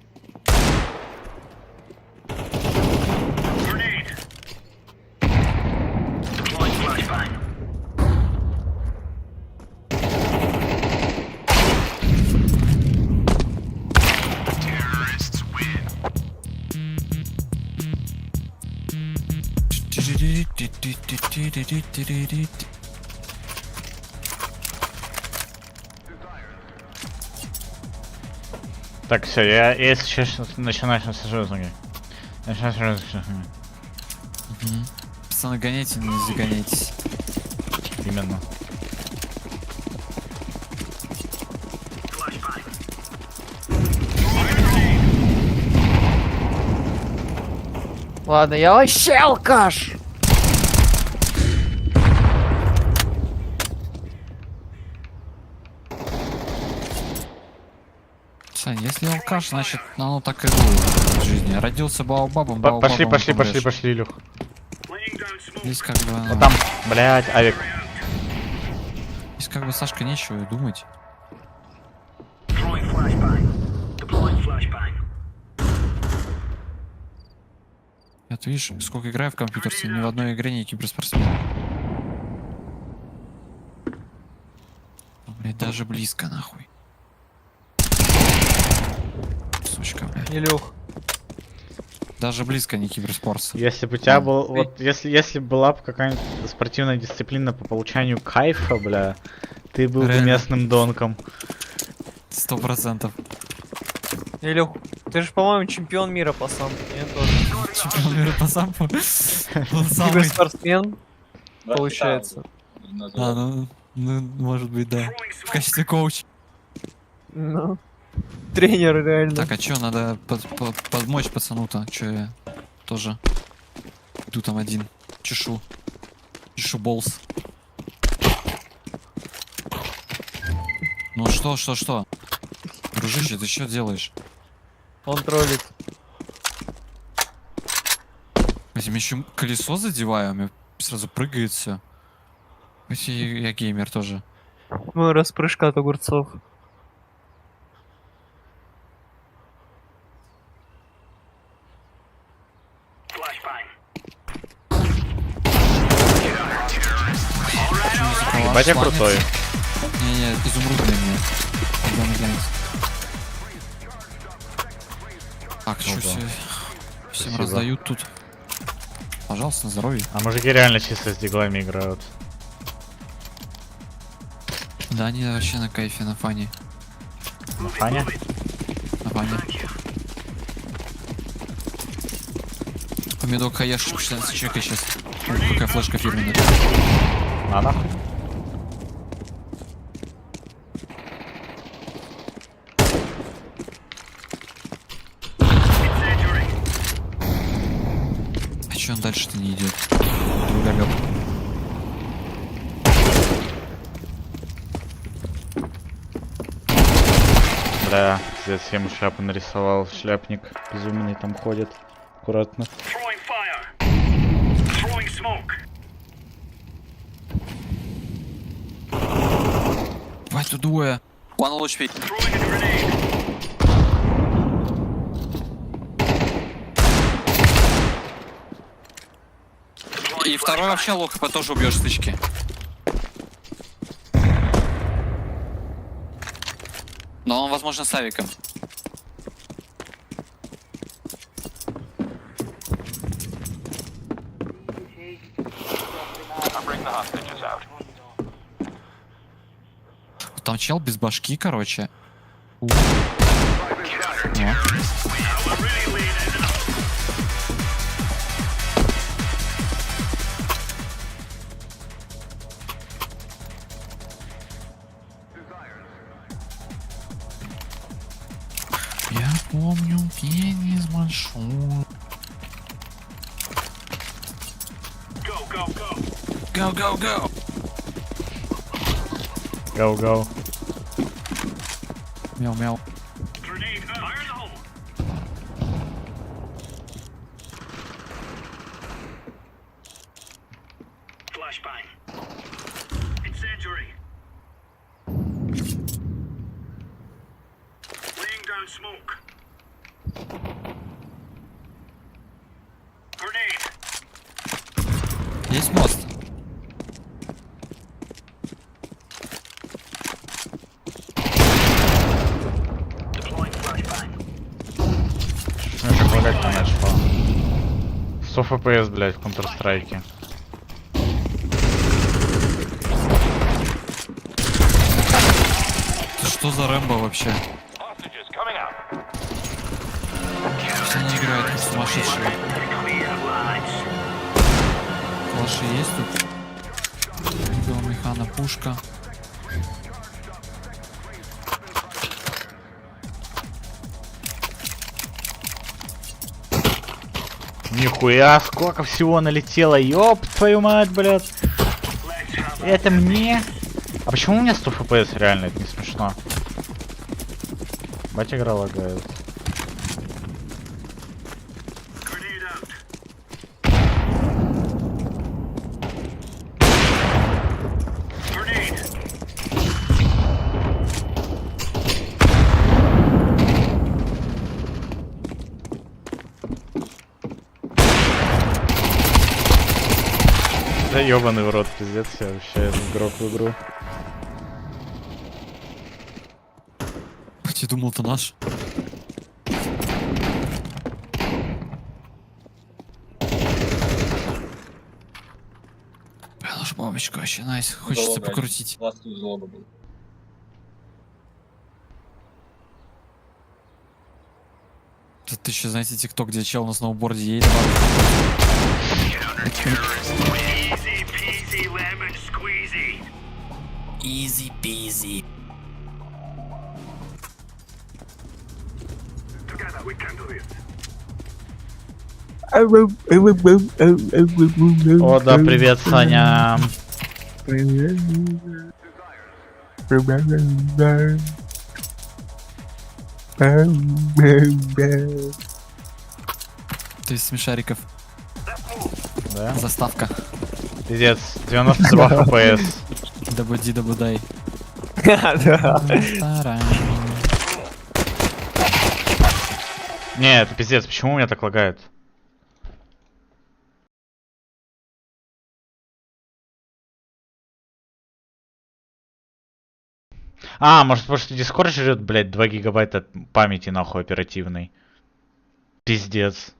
Так, все, я если сейчас начинаю сажу с ноги. Начинаю сажу с ноги. Пацаны, гоняйте, не загоняйтесь. Именно. Ладно, я вообще алкаш. Сань, если алкаш, значит, оно так и будет в жизни. Родился баобабом, баобабом. Пошли, Илюх. Здесь как бы... Вот там, блять, авик. Здесь как бы, Сашка, нечего и думать. Я, ты видишь, сколько играю в компьютер, ни в одной игре не киберспортсмен. Блять, даже близко, нахуй. Сучка, блядь. Илюх. Даже близко не киберспорт. Если бы у тебя был, вот, если была бы какая-нибудь спортивная дисциплина по получанию кайфа, бля, Ты был бы Реально. местным донком. 100%. Илюх, ты же, по-моему, чемпион мира по самбо, нет? Тоже. Чемпион мира по самбо. Он самый. Киберспортсмен, получается. А, ну, может быть, да. В качестве коуча. Ну, тренер реально. Так, а чё, надо подмочь пацану-то? Чё я тоже иду там один. Чешу болс. Ну что? Дружище, ты что делаешь? Он троллит. Этим еще колесо задеваю, у меня сразу прыгает все. Я геймер тоже. Ну, распрыжка от огурцов. Батя крутой. Не, изумрудный мне. Когда нагонится. Так, что все? Всем Спасибо. раздают тут. Пожалуйста, на здоровье. А мужики реально чисто с диглами играют. Да, они вообще на кайфе, на фане. На фане? На фане. Помидок хаяшечку чекай сейчас. Какая флешка фирменная. А нахуй? А че он дальше-то не идет? Другомёб. Да, пиздец, я ему шляпу нарисовал. Шляпник безумный там ходит. Аккуратно. Бать, тут двое. One луч пик. И второй вообще лох, хп тоже убьешь стычки. Но он, возможно, с авиком. Там чел без башки, короче. Я помню пенис большой. Go, go, go! Гоу-гоу. Мяу-мяу. Есть мост. Ну как лагать не начало. 100 FPS, блядь, в Counter-Strike. Что за Рэмбо вообще? Все не играют, как сумасшедшие. Калаши есть тут? Механа, пушка. Нихуя, сколько всего налетело, ёб твою мать, блядь. Это мне? А почему у меня 100 FPS реально, это не смешно. Бать игра лагает. Да ёбаный в рот, пиздец, я вообще игрок в игру. Ты думал, ты наш? Коробочка вообще найс. Хочется покрутить. Тут еще, знаете, тикток, где чел на сноуборде едет. Easy peasy. О, да, привет, Саня. Ты из смешариков. Да? Заставка. Пиздец, 92 FPS. Дабуди, дабудай. Не, это пиздец, почему у меня так лагает? А, может, потому что Discord жрет, блядь, 2 гигабайта памяти, нахуй, оперативной. Пиздец.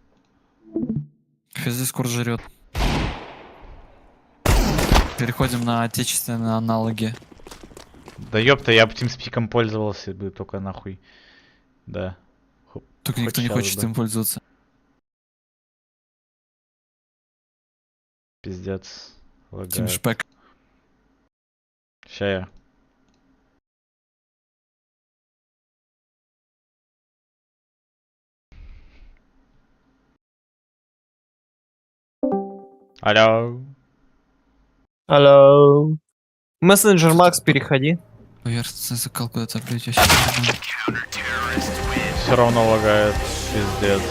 Физ Discord жрет. Переходим на отечественные аналоги. Да ёпта, я бы TeamSpeak'ом пользовался бы, только нахуй. Да. Только никто не хочет им пользоваться. Пиздец. Лагает. Тимшпэк. Ща я. Алло. Алло. Мессенджер Макс, переходи. Поверхностный закал куда-то, блядь, вообще нормально. Все равно лагает. Пиздец.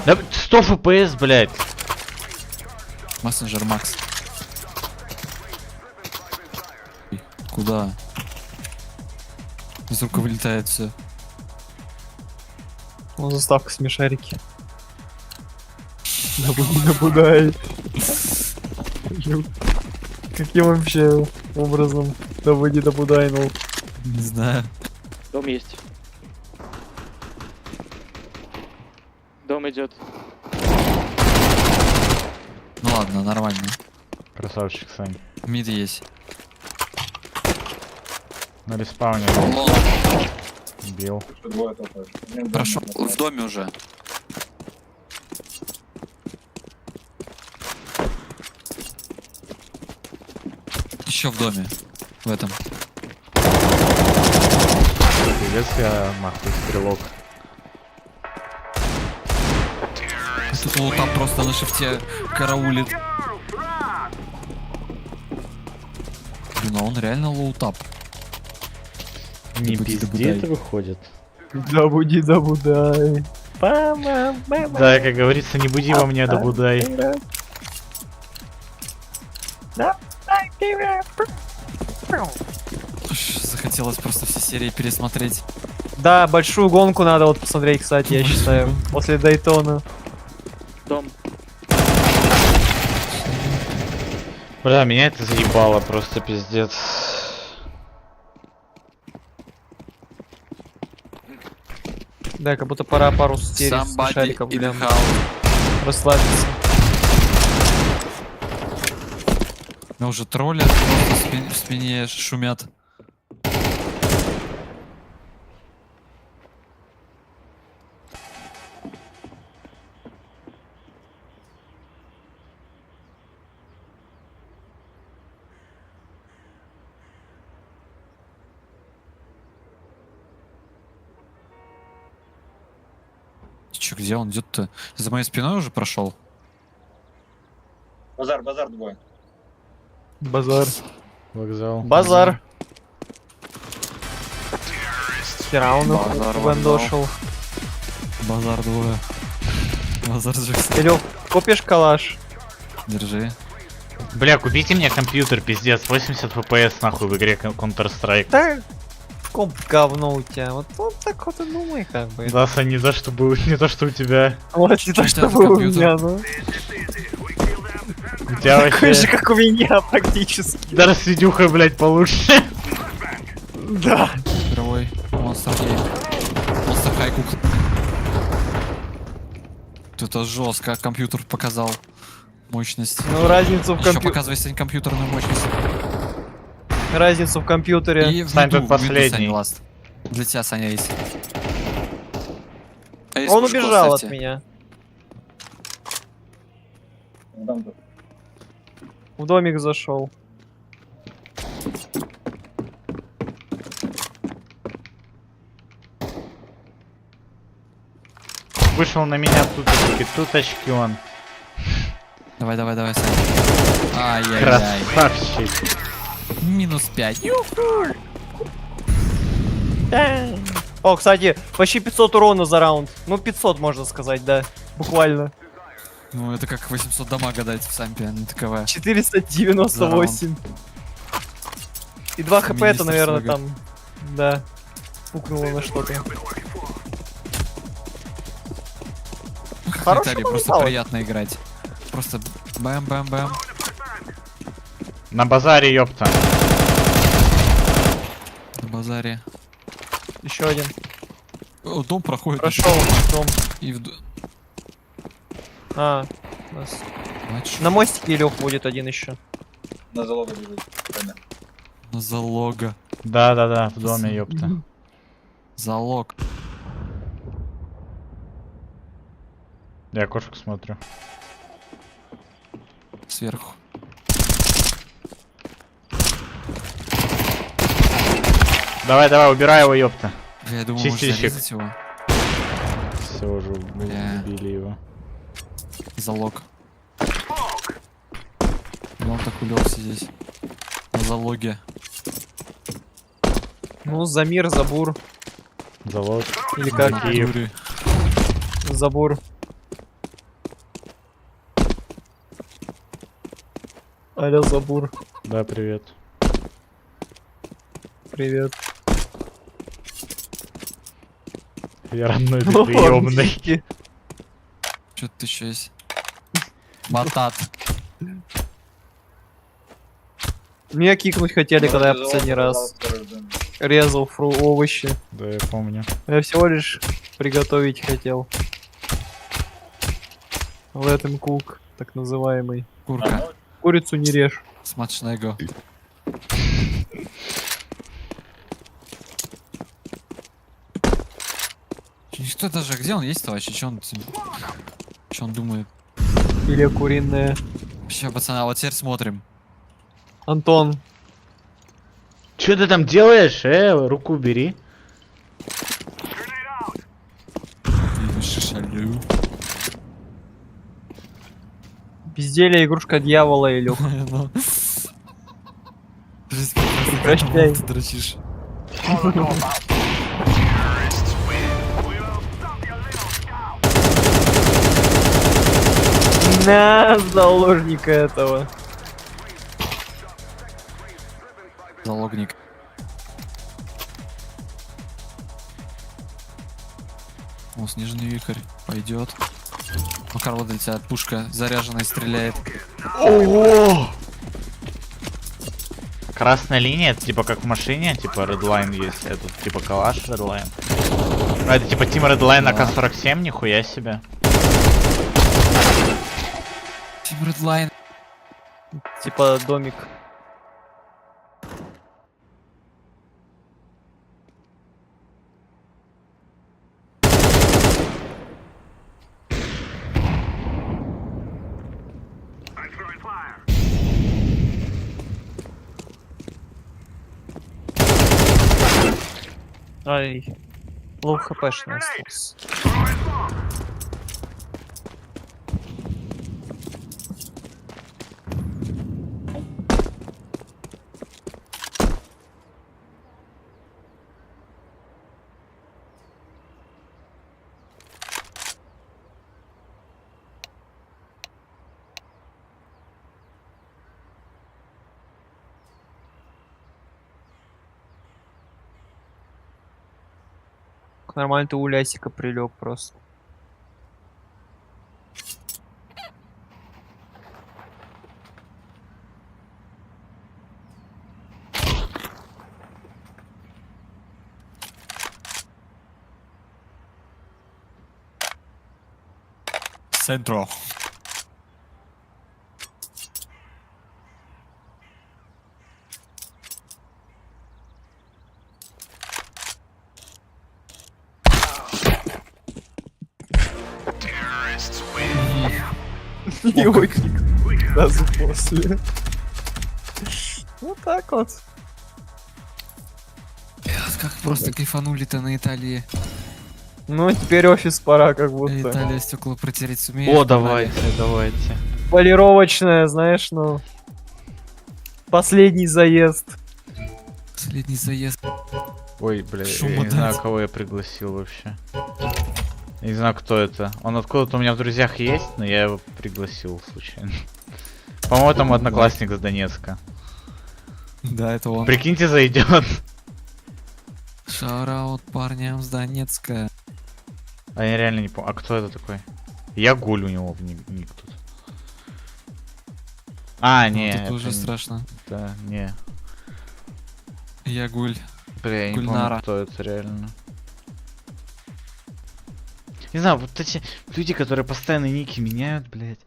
Да 100 FPS, блядь. Мессенджер Макс. Куда? Из рук вылетает все. Ну, заставка смешарики. Наблюдай. Каким вообще образом добудайнул? Не знаю. Дом есть. Дом идет. Ну ладно, нормально. Красавчик, Сань. Мид есть. На респауне. Бил. Прошел в доме уже. Еще в доме. В этом. Пиздец, я нахуй стрелок. Тут лутап просто на шифте караулит. Блин, а он реально лоутап. Не пизди, это выходит. Добуди, добудай. Да, как говорится, не буди во мне, добудай. Захотелось просто все серии пересмотреть. Да, большую гонку надо вот посмотреть, кстати, я считаю. После Дайтона. Дом. Бля, меня это заебало, просто пиздец. Да, как будто пора пару серий с смешариком прям расслабиться. Меня уже троллят, просто в спине шумят. Че, где он идет-то? За моей спиной уже прошел? Базар, базар двое. Базар. Вокзал. Базар. Фирауну вандошил. Базар двое. Базар Джексон. Илюх, купишь калаш? Держи. Бля, купите мне компьютер, пиздец, 80 FPS нахуй в игре Counter-Strike. Да, комп говно у тебя. Вот так вот и думай, как бы. Да, Сань, не то, чтобы не то, что у тебя. Вот не то, чтобы у меня, ну. У тебя такой вообще... же, как у меня, практически. Даже с видюхой, блядь, получше. Да. Игровой монстр гейм. Монстр хайкук. Это жестко, компьютер показал. Мощность. Ну, разницу в Еще компьютере. показывай сегодня компьютерную мощность. Разницу в компьютере. И в Сань, виду, тут последний. Саня, ласт. Для тебя, Саня, есть. А есть Он пушку убежал от оставьте. меня. В домик зашел. Вышел на меня туточки он. Давай, Саня. Ай-яй-яй. Красавчик. Минус 5. О, кстати, почти 500 урона за раунд. Ну, 500, можно сказать, да. Буквально. Ну, это как 800 дамага дать в сампе на ТКВ. 498. И 2 хп это, Министр наверное, слога. там. Да. Пукнуло на что-то. Хорошо Виталий, просто побежал. приятно играть. Просто бэм-бэм-бэм. На базаре, ёпта. На базаре. Еще один. О, дом проходит. Прошел дом. И А, у нас... Мать, На мостике Илюх будет один еще. На залога бежит. на залога. Да, в доме, ёпта. Залог. Я кошку смотрю. Сверху. Давай, убирай его, ёпта. Я думаю, можно Чистильщик. зарезать его. Все уже убили его. Залог. И он так улегся здесь. На залоге. Ну, Замир, Забур. Залог. Или как? Киев. Забур. Алло, Забур. Да, привет. Привет. Я родной, ты О, приемный. нички. Что-то еще есть. Батат. Меня кикнуть хотели, когда я последний раз резал овощи. Да, я помню. Я всего лишь приготовить хотел. В этом кук, так называемый. Курка. Курицу не режь. Смачного. Никто даже... Где он есть-то вообще? Че он думает? Или куриная. Все, пацаны, а вот теперь смотрим. Антон. Че ты там делаешь? Руку убери. Шалю. Безделие игрушка дьявола, Илюх. Ну. Прощай. Ты дрочишь. На заложника этого. Залогник. О, снежный вихрь. Пойдет. Ну, Карл, для тебя пушка заряженная стреляет. Ого! Красная линия, это типа как в машине, типа Redline есть, это типа калаш Redline. А это типа Team Redline на К-47, нихуя себе. Team Redline. Типа домик. Ай, лоу хпшный остался. Нормально ты у Лясика прилег просто. Центро. И выкрик сразу после. Вот так вот. Как просто кайфанули-то на Италии. Ну, теперь офис пора, как будто. Италия стекло протереть сумеет. О, давайте, давайте. Полировочная, знаешь, ну. Последний заезд. Последний заезд. Ой, бля, я Шума не знаю, дать. кого я пригласил вообще. Я не знаю, кто это. Он откуда-то у меня в друзьях есть, но я его пригласил случайно. По-моему, там одноклассник с Донецка. Да, это он. Прикиньте, зайдет. Шараут парням с Донецка. А я реально не помню. А кто это такой? Я гуль у него в ник тут. А, не. Вот это уже страшно. Да, не. Я гуль. Бля, я не Гульнара. помню, кто это реально. Не знаю, вот эти люди, которые постоянно ники меняют, блядь.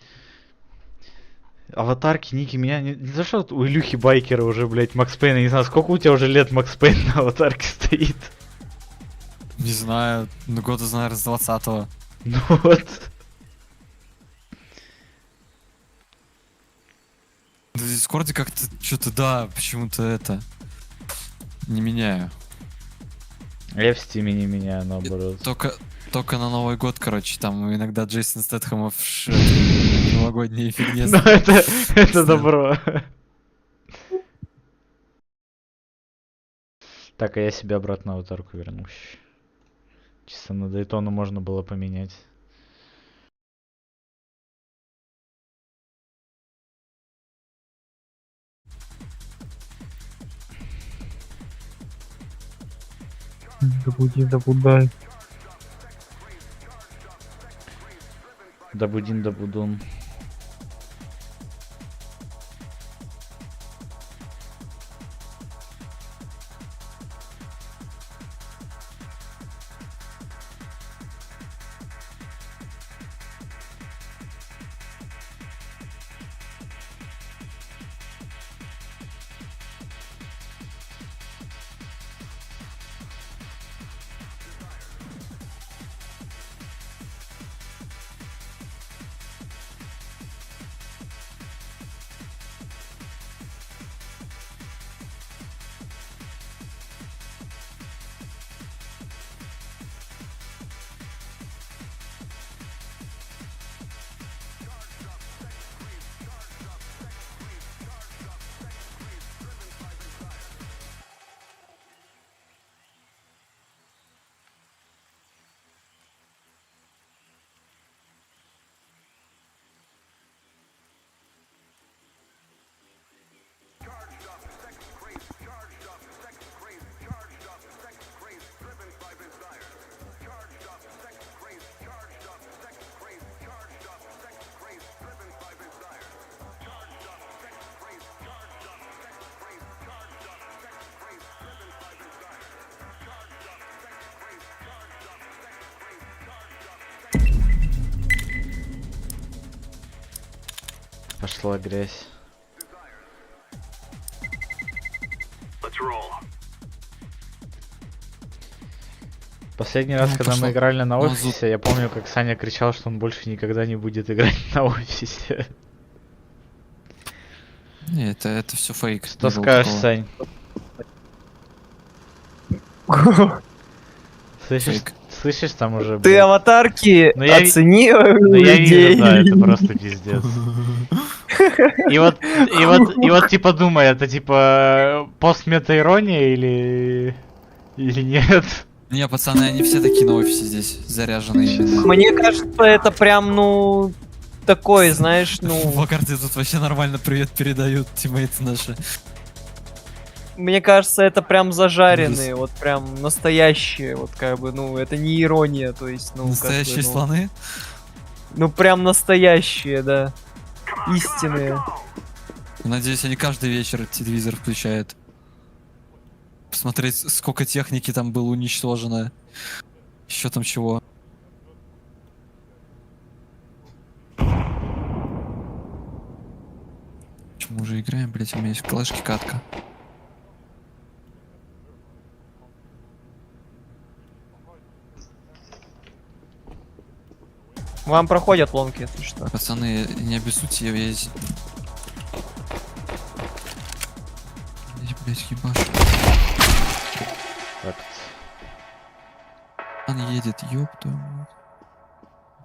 Аватарки, ники меняют. Не за что у Илюхи Байкера уже, блядь, Макс Пейн, я не знаю, сколько у тебя уже лет Макс Пейн на аватарке стоит? Не знаю, ну года, наверное, с 20-го. Ну вот. В Дискорде как-то что-то, да, почему-то это... Не меняю. Я в стиме не меняю, наоборот. Только на Новый год, короче, там иногда Джейсон Стэтхэмов новогодние фигни. Ну это добро. Так, а я себе обратно аватарку верну. Чисто на дайтону можно было поменять. Добудай. Добудин, добудун. Пошла грязь. Последний раз, когда мы играли на офисе, я помню, как Саня кричал, что он больше никогда не будет играть на офисе. Не, это все фейк. Что скажешь, Сань? Слышишь, там уже... Ты аватарки оцени Ну я людей. вижу, да, это просто пиздец. И вот типа думай, это типа пост-мета-ирония или нет? Не, пацаны, они все такие на офисе здесь, заряженные. Мне кажется, это прям, ну, такой, знаешь, ну... В Вакарте тут вообще нормально привет передают тиммейты наши. Мне кажется, это прям зажаренные, вот прям настоящие, вот как бы, ну, это не ирония, то есть, ну... Настоящие как бы, ну, слоны? Ну, прям настоящие, да. Истинные. Надеюсь, они каждый вечер телевизор включают. Посмотреть, сколько техники там было уничтожено. Еще там чего. Почему уже играем, блять, у меня есть флешки катка. Вам проходят лонки, если что. Пацаны, не обессудьте, я весь... Блять, ебашу. Так. Он едет, ёпта.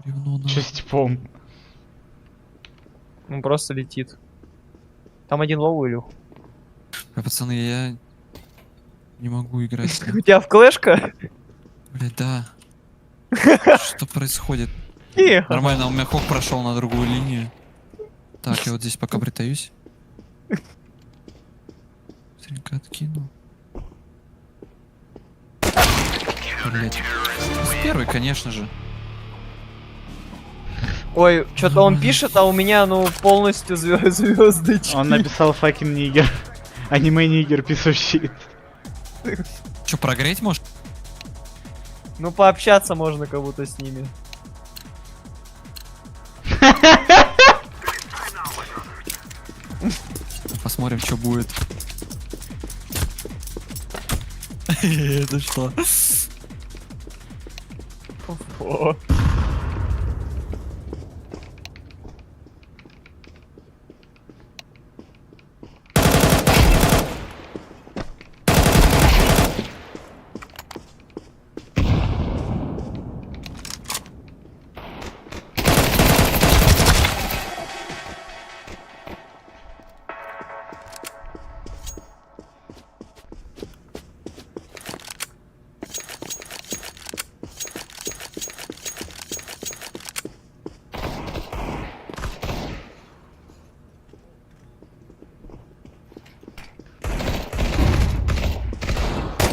Бревно на. Че с типом? Он просто летит. Там один лову, Илюх. Пацаны, я не могу играть. У тебя в клэшка? Блять, да. Что происходит? Тихо. Нормально, у меня хок прошел на другую линию. Так, я вот здесь пока притаюсь. Быстренько откину. Блять. Первый, конечно же. Ой, что-то он пишет, а у меня, ну, полностью звездочки. Он написал fucking нигер. Аниме нигер, писущий. Че, прогреть может? Ну, пообщаться можно как будто с ними. Посмотрим, что будет. Это что?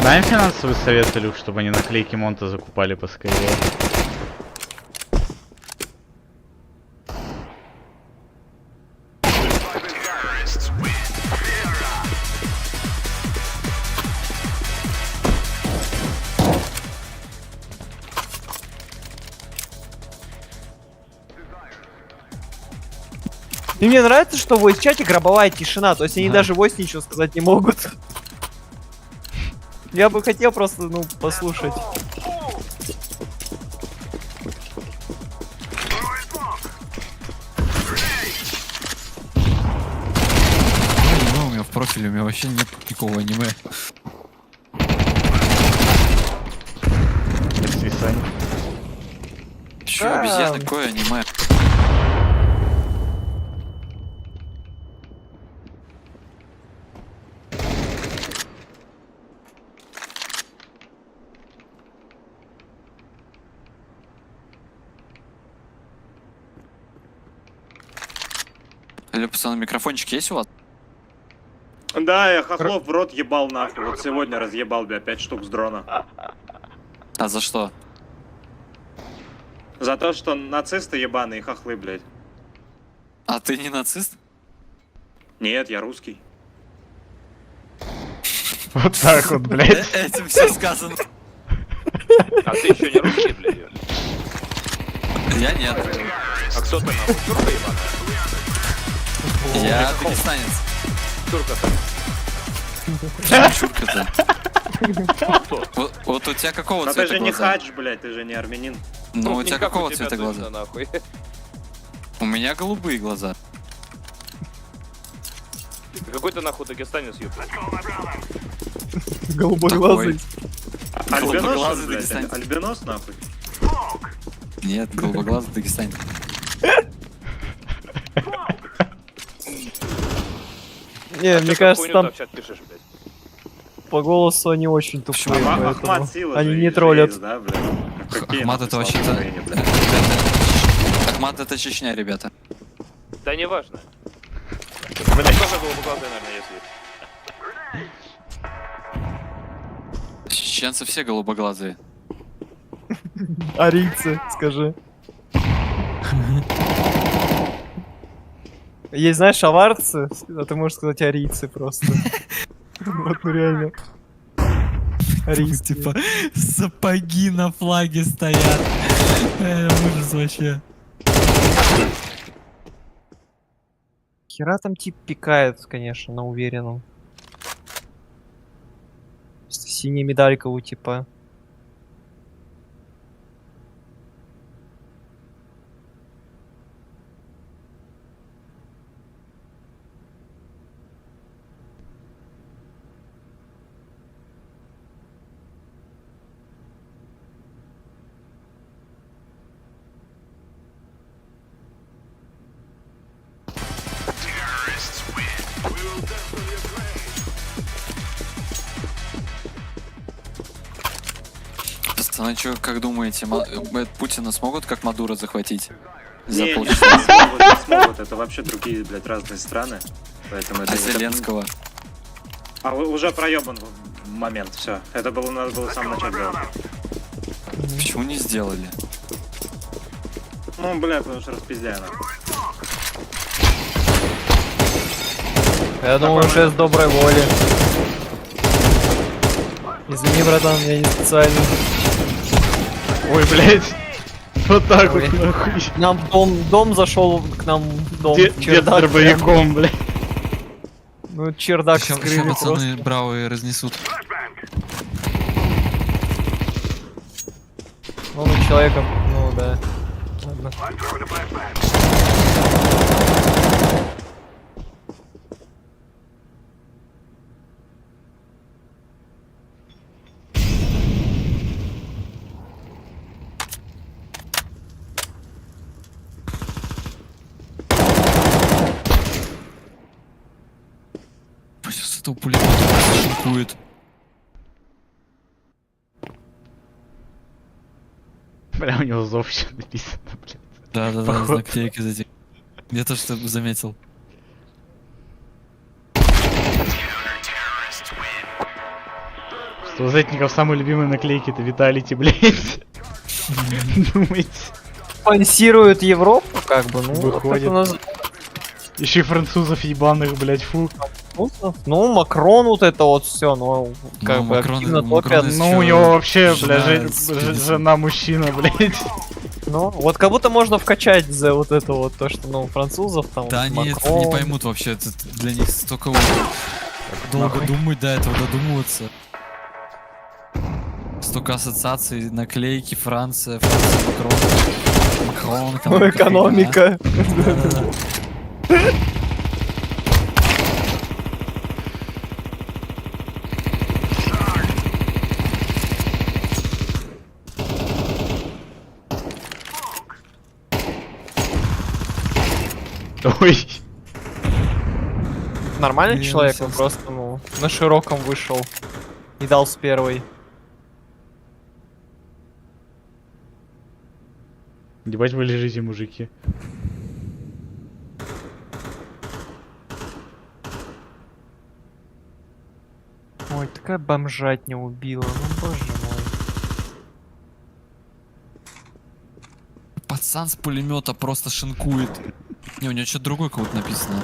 Дай им финансовый совет, Илюх, чтобы они наклейки Монта закупали поскорее. И мне нравится, что в voice-чате гробовая тишина, то есть они даже voice ничего сказать не могут. Я бы хотел просто, ну, послушать. Аниме у меня в профиле, у меня вообще нет никакого аниме. Чё, обезьяны, какое аниме? Алло, пацаны, микрофончик есть у вас? Да, я хохлов в рот ебал нахуй. Вот сегодня разъебал, бля, 5 штук с дрона. А за что? За то, что нацисты ебаные хохлы, блядь. А ты не нацист? Нет, я русский. Вот так вот, блядь. Этим все сказано. А ты еще не русский, блядь? Я нет. А кто ты нахуй? Турка ебаная? Я дагестанец. Турка-то. Чурка-то. Вот у тебя какого Но цвета ты же не глаза? хадж, блядь, ты же не армянин. Ну у тебя Никак какого у тебя цвета глаза? точно, нахуй. У меня голубые глаза. Какой ты нахуй дагестанец, ёпта? Голубоглазый. Альбинос, Голубоглазый блядь, дагестанец. альбинос, нахуй. Нет, голубоглазый дагестанец. Не, мне кажется, там сейчас пишешь, блядь? по голосу они очень тупые, поэтому Ахмат Сила они же не есть, троллят. да, блядь? Какие Ахмат это нахуй вообще-то... слова в Украине, блядь? Ахмат это Чечня, ребята. Да не важно. Там тоже голубоглазые, наверное, если. Чеченцы все голубоглазые. Арийцы, скажи. Есть, знаешь, аварцы, а ты можешь сказать арийцы просто. Вот, ну реально. Арийцы. Типа сапоги на флаге стоят. Ужас вообще. Хера там тип пикает, конечно, на уверенном. Просто синяя медалька у типа. Ну а чё, как думаете, Путина смогут как Мадуро захватить? За Не, полчаса? не смогут, это вообще другие, блядь, разные страны. Поэтому это... Зеленского? А уже проебан момент, все. Это было, надо было в самом начале делать. Почему не сделали? Ну, бля, потому что распиздяй нахуй. Я думаю, уже с доброй воли. Извини, братан, я не специально. Ой, блядь. Вот так вот, нахуй. Нам в дом зашел, к нам в дом. Дед с дробовиком, блядь. Ну, чердак Сейчас вскрыли пацаны бравые разнесут. Ну, человека, ну да. Ладно. Сейчас этого пулемета шинкует. Бля, у него зов еще написано, блядь. Да, наклейки за этим. Я тоже что заметил. Что у Зетников самые любимые наклейки это Виталити, блядь. Думаете? Спонсируют Европу, как бы, ну, Выходит. как у нас... Еще и французов ебаных, блядь, фу. Ну, Макрон вот это вот все, ну, как бы Макрон, активно Макрон топят. Ну, у него вообще, бля, жена жена мужчина, блядь. Ну, вот как будто можно вкачать за вот это вот, то, что, ну, французов там... Да, вот, они это Макрон. не поймут вообще, это для них столько вот долго думать до этого, додумываться. Столько ассоциаций, наклейки, Франция, Макрон, там, Ну, экономика. Ой. Нормальный человек, он просто, ну, на широком вышел и дал с первой. Ебать вы лежите, мужики. Ой, такая бомжатня убила, ну боже мой. Пацан с пулемета просто шинкует. Не, у него что-то другое кого-то написано.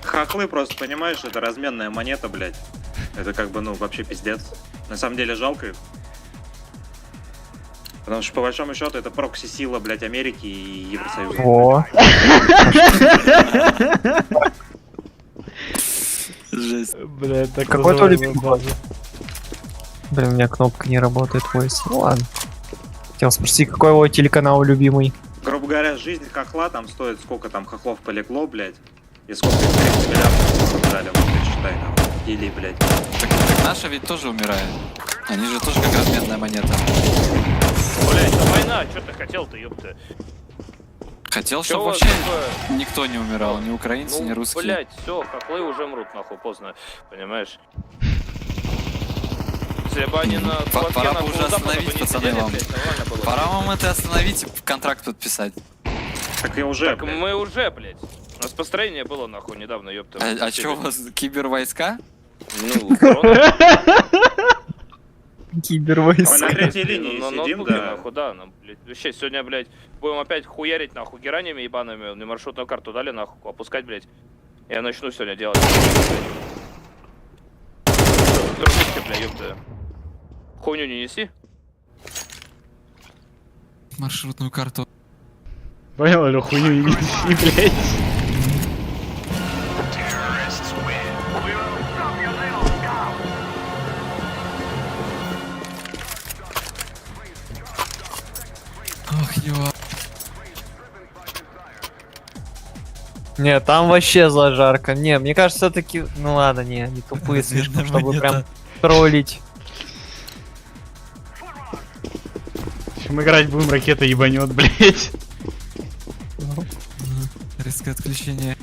Хохлы просто, понимаешь, это разменная монета, блядь. Это как бы, ну, вообще пиздец. На самом деле жалко их. Потому что, по большому счету, это прокси-сила, блядь, Америки и Евросоюза. О. Жесть. Бля, это Какой твой любимый год? Блин, у меня кнопка не работает, voice. Ну ладно. Хотел спросить, какой его телеканал любимый? Грубо говоря, жизнь хохла там стоит, сколько там хохлов полегло, блядь. И сколько их 30 миллиардов дали, вот ты считай, нахуй. Или, блядь. Так наша ведь тоже умирает. Они же тоже как разменная монета. Блять, это война, что ты хотел-то, ёпта? Хотел, Чё чтобы у вас вообще такое? никто не умирал, ни украинцы, ни русские. Блять, все, хохлы уже мрут, нахуй, поздно, понимаешь? Если бы они на Пора бы уже остановить, пацаны, вам. Пора вам это остановить и контракт подписать. Так и уже, Так мы уже, блять. У нас построение было, нахуй, недавно, ёпта. А чё у вас, кибервойска? Ну, Мы на третьей линии на сидим, ноутбуке, да. нахуй, да. Нам, блядь, вообще, сегодня, блядь, будем опять хуярить, нахуй, геранями ебаными. Мне маршрутную карту дали, нахуй, опускать, блядь. Я начну сегодня делать. Дружище, бля, ёпта. Хуйню не неси. Маршрутную карту. Понял, или хуйню не неси, блядь. Ох, ё. Не, там вообще зажарка. Не, мне кажется, все-таки... Ну ладно, не, они тупые слишком, чтобы прям троллить. Мы играть будем, ракета ебанет, блять. Резкое отключение.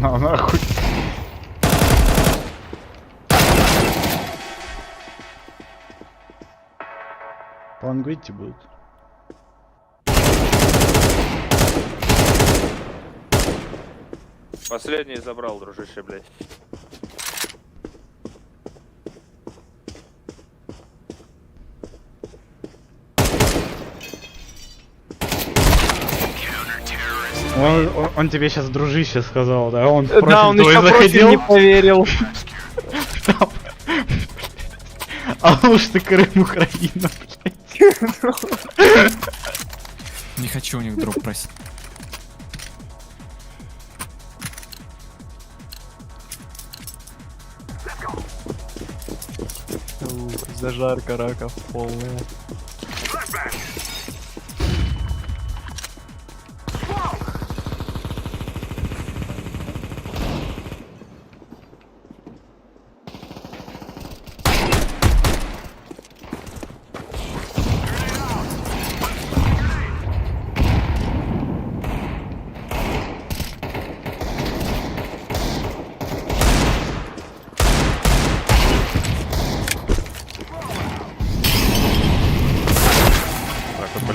На нахуй. Плангуйте будут. Последний забрал, дружище, блядь. Он тебе сейчас дружище сказал, да? Он в Да, профиль он твой еще заходил. не поверил. А уж ты Крым, Украина, блядь. Не хочу у них друг просить. Зажарка раков полная.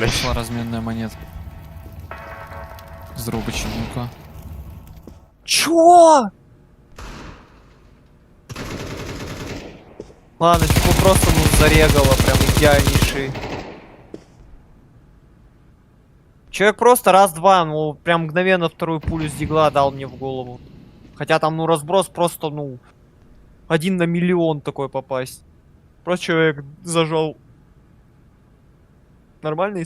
Пошла разменная монета. С дробычем, ну-ка. Чё? Ладно, типа просто зарегало, прям идеальнейший. Человек просто раз-два, ну прям мгновенно вторую пулю с дигла дал мне в голову. Хотя там, ну, разброс просто, ну, 1 на миллион такой попасть. Просто человек зажал. Нормальный?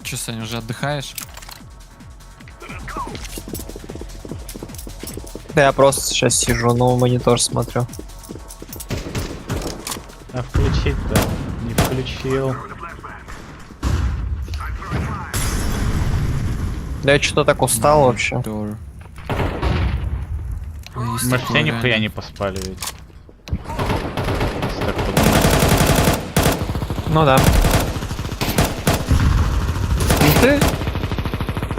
Че, Саня, уже отдыхаешь? Я просто сейчас сижу, но монитор смотрю. А включить, да. Не включил. Да я что-то так устал вообще. Мы же все нихуя не поспали ведь. Если так подумать. Ну да. Ну ты,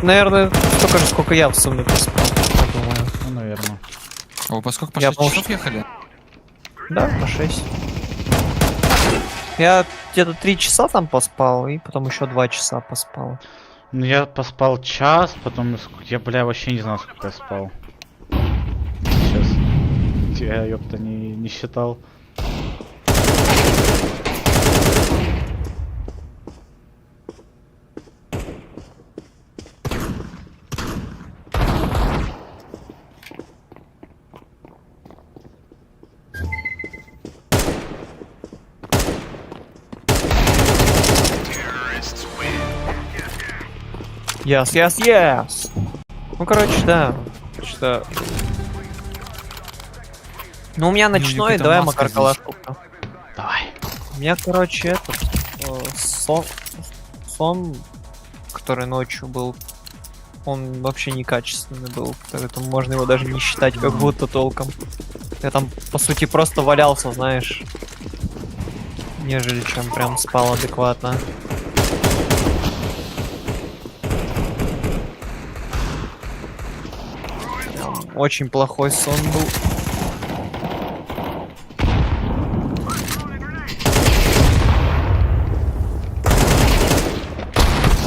наверное, столько же, сколько я в сумме поспал, я думаю. Ну, наверное. О, поскольку по Я 6 часов ехали? Да, по 6. Я где-то 3 часа там поспал, и потом еще 2 часа поспал. Ну я поспал час, потом я, бля, вообще не знал, сколько я спал. Сейчас. Я, ёпта, не считал. Yes. Ну, короче, да. Что... Ну, у меня ночной, давай, Макар Калашовка. Давай. У меня, короче, этот... сон, который ночью был, он вообще некачественный был. Поэтому можно его даже не считать как будто толком. Я там, по сути, просто валялся, знаешь. Нежели чем прям спал адекватно. Очень плохой сон был.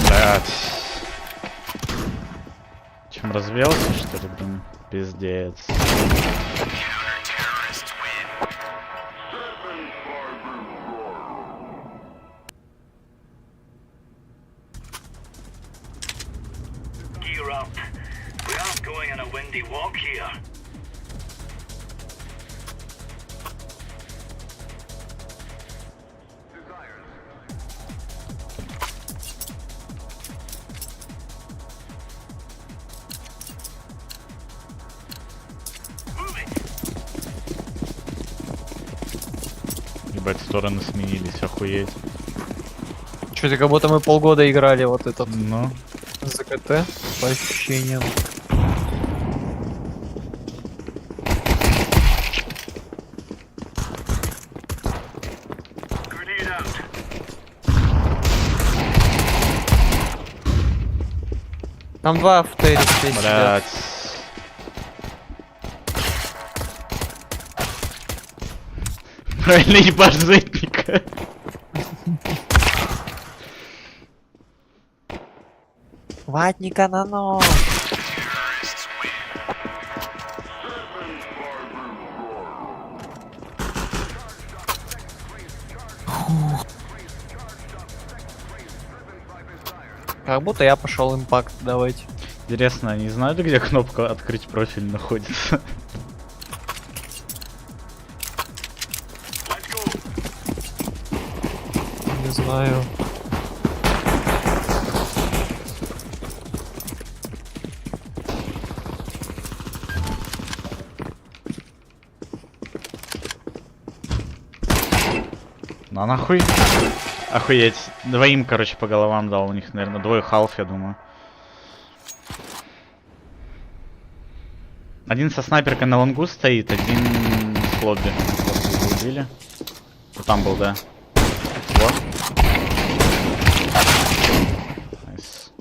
Блядь. Чем развелся, что ли, блин? Пиздец. Ебать, стороны сменились, охуеть. Чё-то как будто мы полгода играли вот этот. Ну. ЗКТ по ощущениям. Там два в Терри здесь. Блядь. Правильно ебашь зетника. Ватника на нос. Как будто я пошел импакт давать. Интересно, не знают, где кнопка открыть профиль находится? Не знаю. Ну нахуй. Охуеть. Двоим, короче, по головам дал. У них, наверное, двое халф, я думаю. Один со снайперкой на лонгу стоит, один в лобби. Убили. Вот там был, да. Вот. Найс.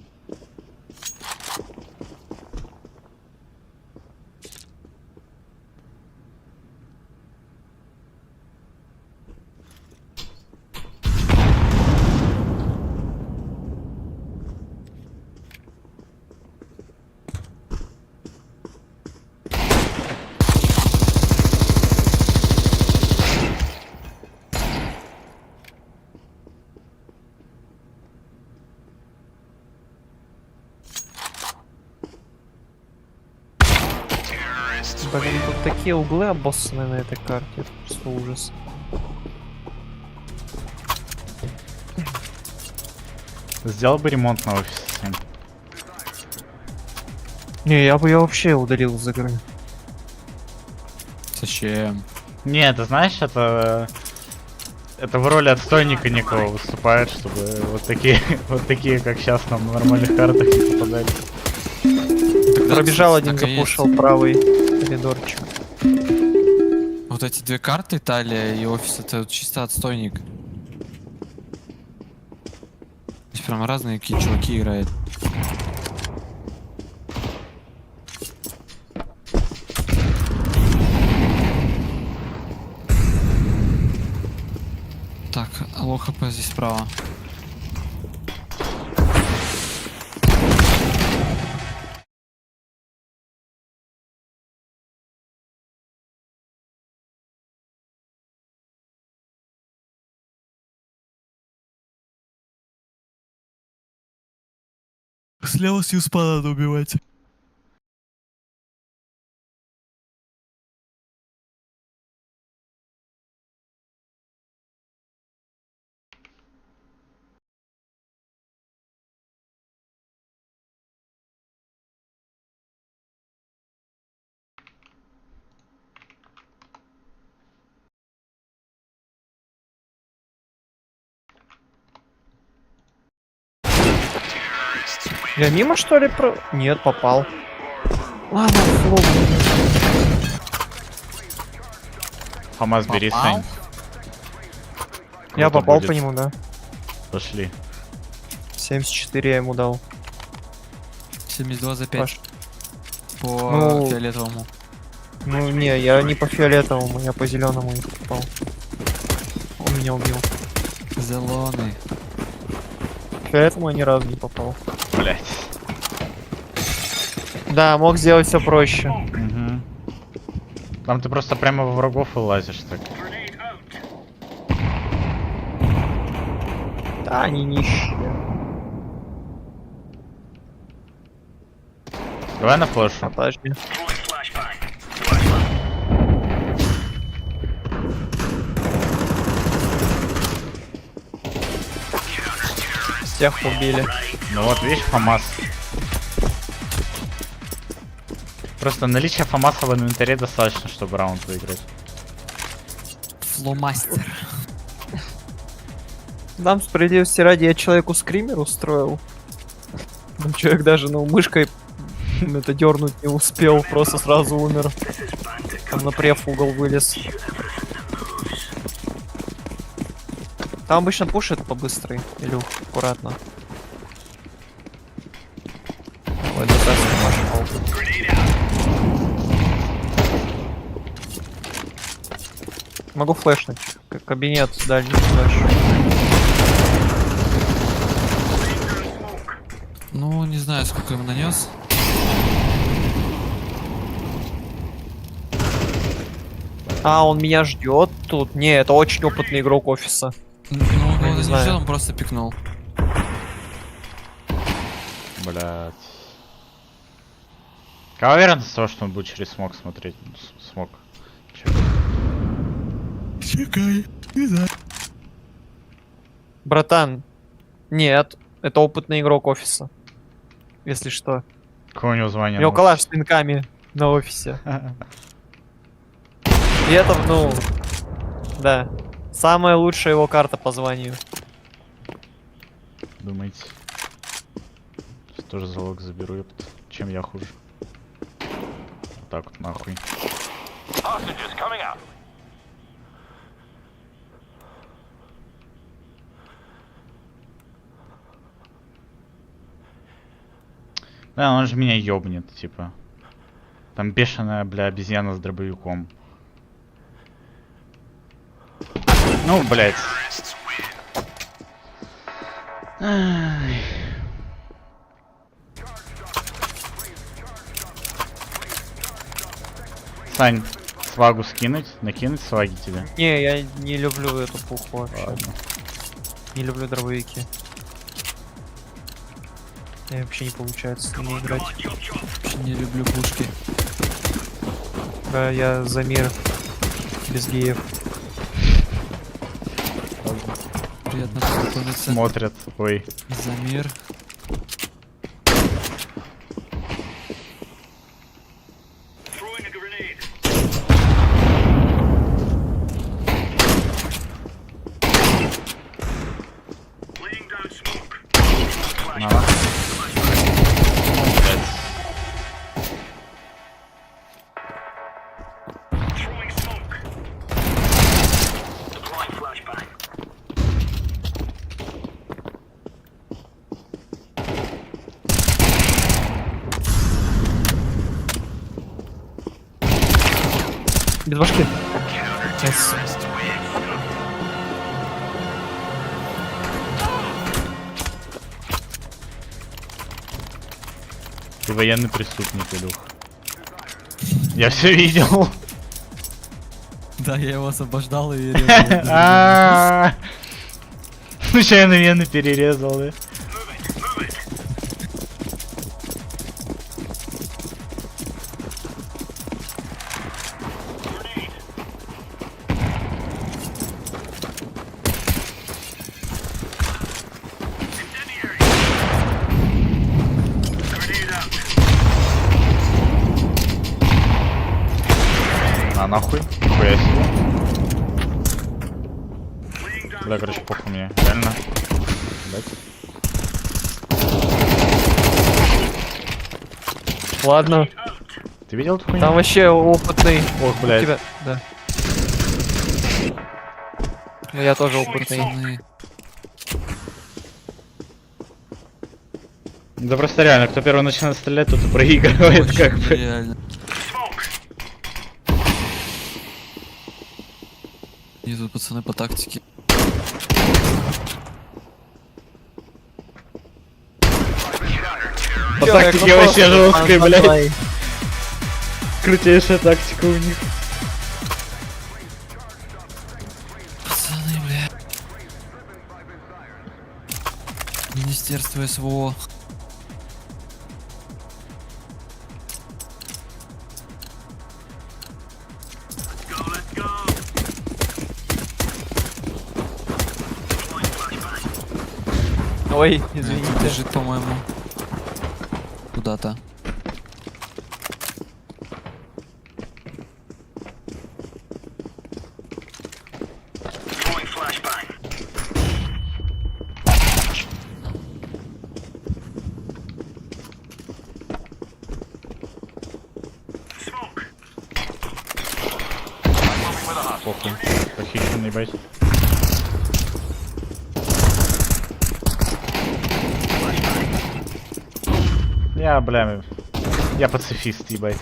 Блин, тут такие углы обоссаны на этой карте. Это просто ужас. Сделал бы ремонт на офисе. Не, я бы ее вообще удалил из игры. Зачем? Не, ты знаешь, это в роли отстойника некого выступает, чтобы вот такие, как сейчас, нам на нормальных картах не попадали. Пробежал один, запушил правый коридорчик. Вот эти две карты, Италия и офис, это чисто отстойник. Здесь прям разные какие чуваки играют. Так, алло, хп здесь справа. Слева с юспа надо убивать. Я мимо что ли про... Нет, попал. Ладно, флоу. Хамас, бери, Сань. Я Круто попал будет. по нему, да. Пошли. 74 я ему дал. 72 за 5. Паш. По Ну, фиолетовому. Ну не, я не по фиолетовому, я по зеленому попал. Он меня убил. Зеленый. Фиолетовому я ни разу не попал. Блять. Да, мог сделать все проще. Угу. Там ты просто прямо во врагов и лазишь так. Да, они нищие. Давай на флешу. Подожди. Всех убили. Ну вот, видишь, ФАМАС. Просто наличие ФАМАСа в инвентаре достаточно, чтобы раунд выиграть. Фломастер. Там, справедливости ради, я человеку скример устроил. Там человек даже, ну, мышкой это дернуть не успел, просто сразу умер. Там на преф угол вылез. Там обычно пушит по-быстрой. Илюх, аккуратно. Ой, да так могу флешнуть. Кабинет дальний флеш. Ну, не знаю, сколько ему нанес. А, он меня ждет тут. Не, это очень опытный игрок офиса. Ну, он не знаю. ждет, он просто пикнул. Блять. Какова вероятность того, что он будет через смог смотреть? Смог. Чекай, не знаю. Братан, нет, это опытный игрок офиса. Если что. Какое у него звание? У него калаш с пинками на офисе. И это, ну, да. Самая лучшая его карта по званию. Думаете? Сейчас тоже залог заберу, ёпт. Чем я хуже? Вот так вот нахуй. Да, он же меня ёбнет, типа. Там бешеная, бля, обезьяна с дробовиком. Ну, блядь. Ай. Сань, свагу скинуть? Накинуть сваги тебе? Не, я не люблю эту пуху вообще. Ладно. Не люблю дробовики. Я вообще не получается с ними играть. Вообще не люблю пушки. Да, я за мир. Без геев. Приятно познакомиться. Смотрят. Ой. За мир. Без башки. Найс. Ты военный преступник, Илюх. Я все видел. Да, я его освобождал и Случайно вены перерезал, да? А нахуй? Нихуя себе. Бля, короче, похуй мне. Реально. Блять. Ладно. Ты видел эту хуйню? Там вообще опытный. Ох, блядь. Тебя... Да. Ну я тоже опытный. Да просто реально, кто первый начинает стрелять, тот и проигрывает, как бы. реально. И тут пацаны по тактике. По тактике вообще жесткой, блядь. Крутейшая тактика у них. Пацаны, бля. Министерство СВО. Ой, извините. Бежит, по-моему. Куда-то. Похуй. Похищенный, ебать. Я, бля, я пацифист, ебать.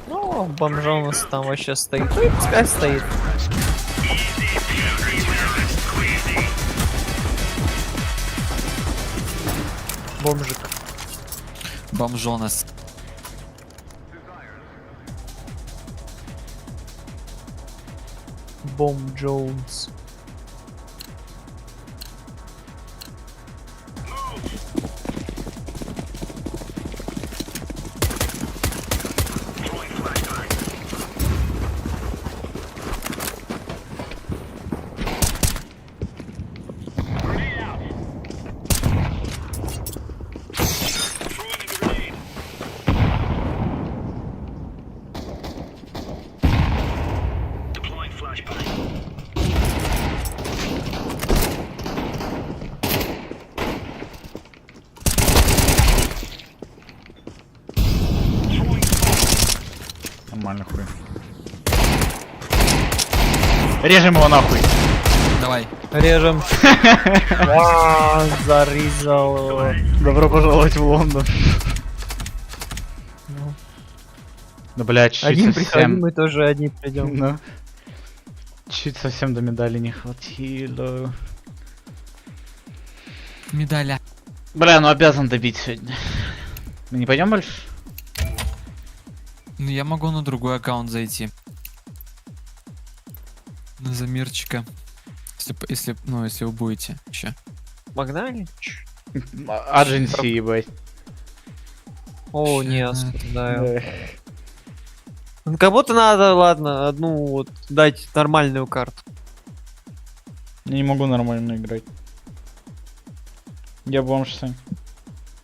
Ну, бомжа у нас там вообще стоит. Ну и пускай стоит. Бомжик. Бомжонос. Бом Джонс. Нормально, хуй. Режем его нахуй. Давай. Режем. Зарезал его. Добро пожаловать в Лондон. Ну. Да, блядь, чуть Один приходи, совсем... мы тоже одни придем. Ну. Чуть совсем до медали не хватило. Медаля. Бля, ну обязан добить сегодня. Мы не пойдем больше? Ну я могу на другой аккаунт зайти. На замирчика. Если вы будете еще. Погнали? Адженси, ебать. О, не осуждаю. Ну, как будто надо, ладно, одну вот дать нормальную карту. Я не могу нормально играть. Я бомж, Сань.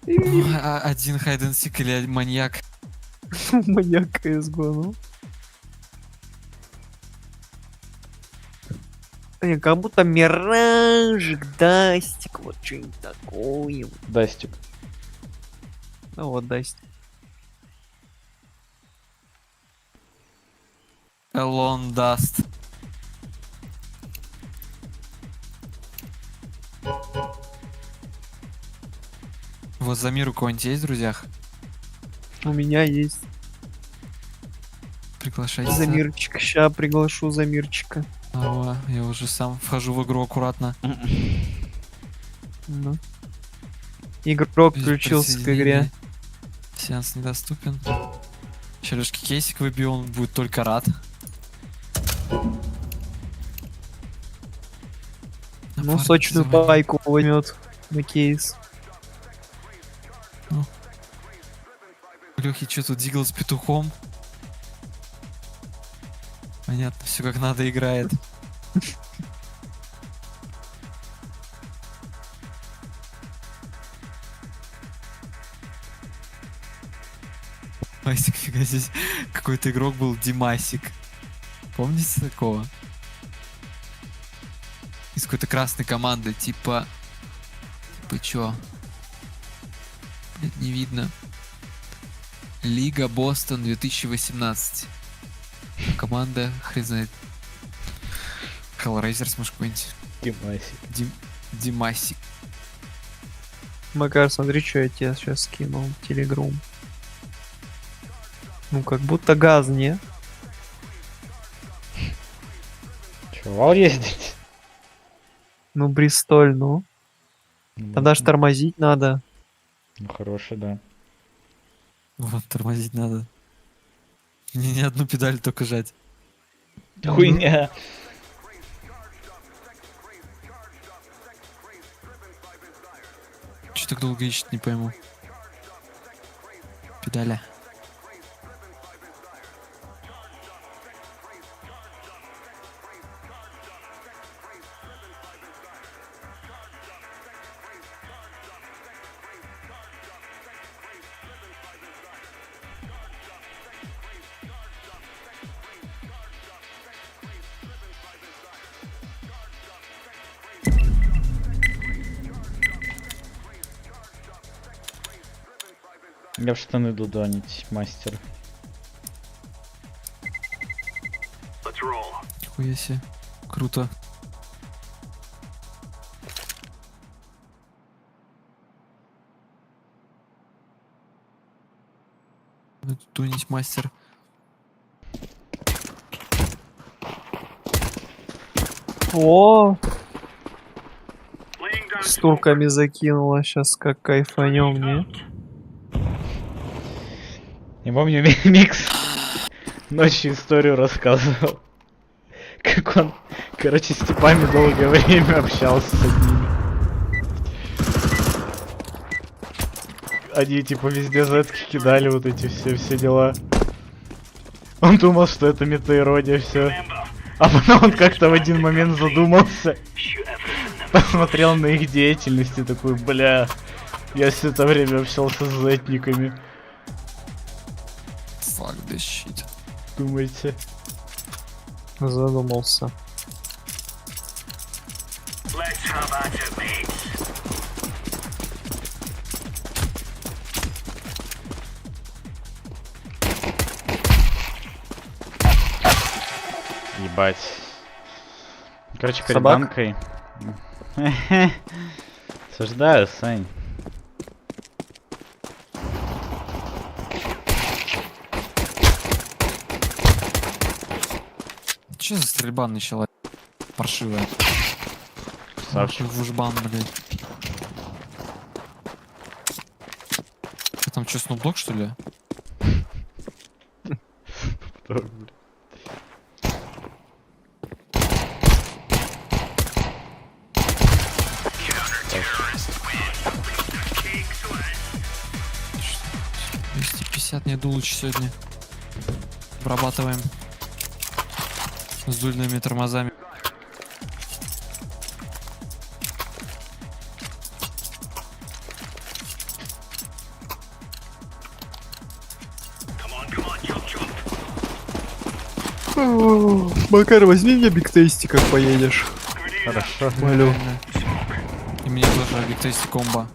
Один хайденсик или маньяк. Маньяк CSGO, ну. Как будто миражик, дастик, вот что-нибудь такое. Дастик. Ну вот, дастик. Элон Даст. Вот за мир у кого-нибудь есть в друзьях? У меня есть. Приглашайте. Замирчик, ща приглашу Замирчика. Ава, я уже сам вхожу в игру аккуратно. Ну. Игрок включился к игре. Сеанс недоступен. Челюшки кейсик выбью, он будет только рад. Ну, сочную пайку возьмет на кейс. Лёхи что тут дигл с петухом? Понятно, все как надо играет. Масик, фига здесь какой-то игрок был Димасик. Помните такого? Из какой-то красной команды, типа чё? Блядь, не видно. Лига Бостон 2018. Команда, хрен знает. Hellraisers, может, какой-нибудь. Димасик. Димасик. Макар, смотри, что я тебе сейчас скинул в Телеграм. Ну, как будто газ, не? Чё, вал ездить? Ну, Бристоль, ну. Тогда ж тормозить надо. Ну, хороший, да. Вот, тормозить надо. Не одну педаль только жать. Хуйня. Че так долго ищет, не пойму. Педаля. Я в штаны дудонить, мастер. Нихуя себе. Круто. Дудонить, мастер. О! С турками закинула, сейчас как кайфанем, не? Не помню, Микс ночью историю рассказывал. Как он, короче, с типами долгое время общался с одними. Они типа везде зетки кидали, вот эти все дела. Он думал, что это метаирония, все. А потом он как-то в один момент задумался. Посмотрел на их деятельность и такой, бля, я все это время общался с зетниками. Fuck this shit. Думаете? Задумался. Ебать. Короче, перед Собак? банкой. Осуждаю, Сань. Че за стрельба начала? Паршивая. Савчик. Вужбан, блядь. Ты там что, снупдог, что ли? Не дулыч сегодня. Обрабатываем с дульными тормозами. Макар, возьми мне бигтейсти, как поедешь. Хорошо. Молю. И мне тоже бигтейсти комбо.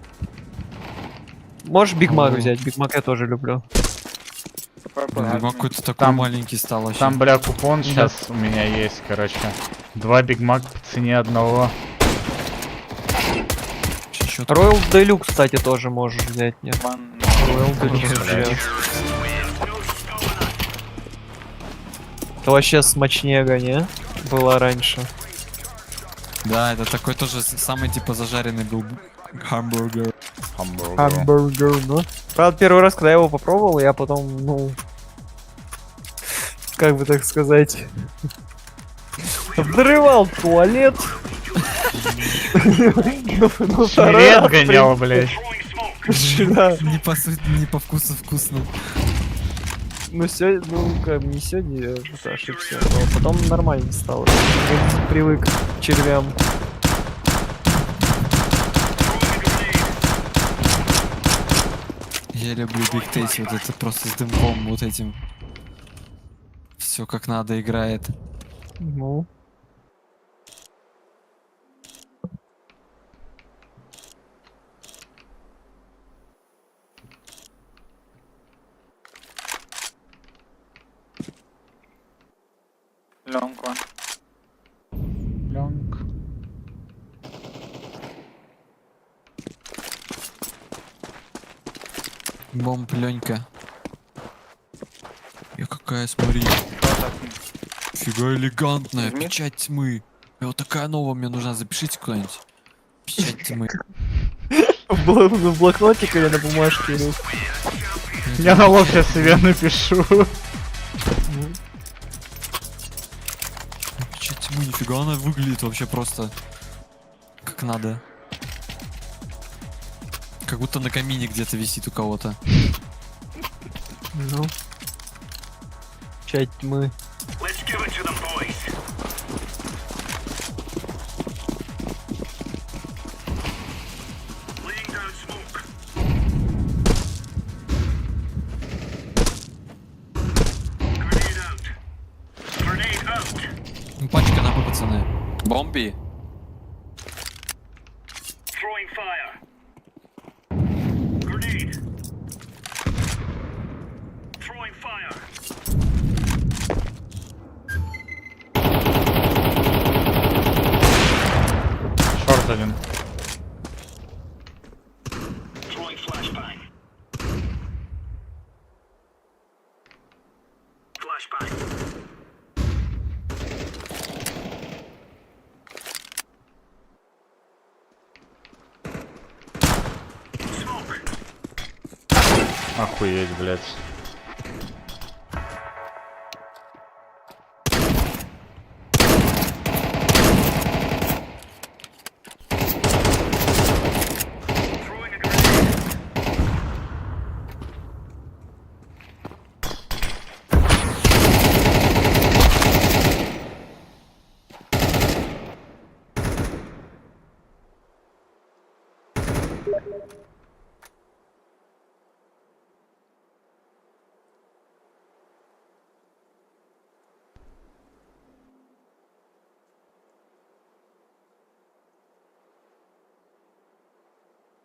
Можешь Биг Мак взять? Биг Мак я тоже люблю. Биг Мак какой-то такой маленький стал вообще. Там, бля, купон сейчас у меня есть, короче. 2 Биг Мак по цене одного. счет. Royal Deluxe, кстати, тоже можешь взять, нет? Royal Deluxe взять. Это вообще смачнега, не? Было раньше. Да, это такой тоже самый типа зажаренный был хамбургер. Хамбургер, ну. Правда, первый раз, когда я его попробовал, я потом, ну... Как бы так сказать... Взрывал туалет. Шлет гонял, блядь. Не по сути, не по вкусу вкусно. Ну, сегодня, ну, как, не сегодня, я что-то ошибся, но потом нормально стало. Организм привык к червям. Я люблю Big Tasty, вот это просто с дымком вот этим. Все как надо играет. Ну. Long one. Long. Бомб Ленька. Я какая, смотри. Фига элегантная, печать тьмы. И вот такая новая мне нужна, запишите куда-нибудь. Печать тьмы. В блокнотик или на бумажке, или... Я на лоб сейчас себе напишу. Печать тьмы, нифига она выглядит вообще просто как надо. Как будто на камине где-то висит у кого-то. Ну. Часть тьмы. Ну, пачка на вы, пацаны. Бомби. Шорт один. Охуеть, блядь.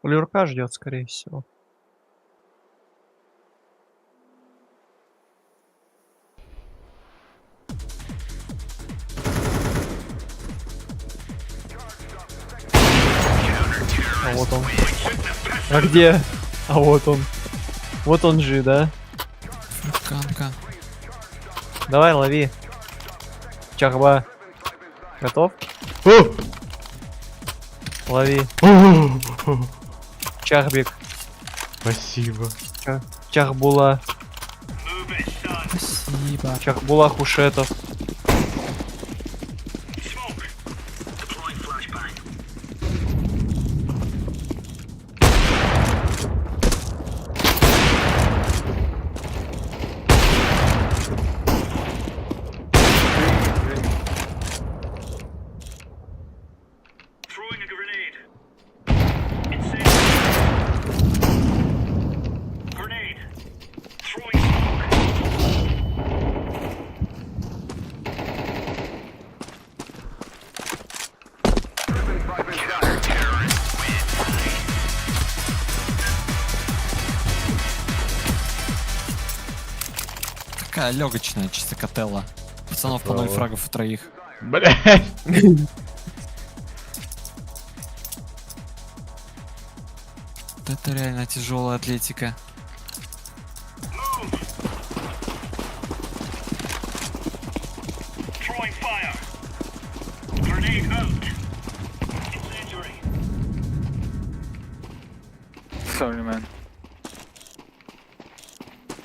Люрка ждет, скорее всего. А вот он. А где? А вот он. Вот он же, да? Фурканка. Давай, лови. Чахба. Готов? Лови. Чахбик. Спасибо. Чахбула. Спасибо. Чахбула Хушетов. Такая легочная, чисто котелла. Пацанов по 0 фрагов у троих. Блядь. Вот это реально тяжелая атлетика. Sorry, man.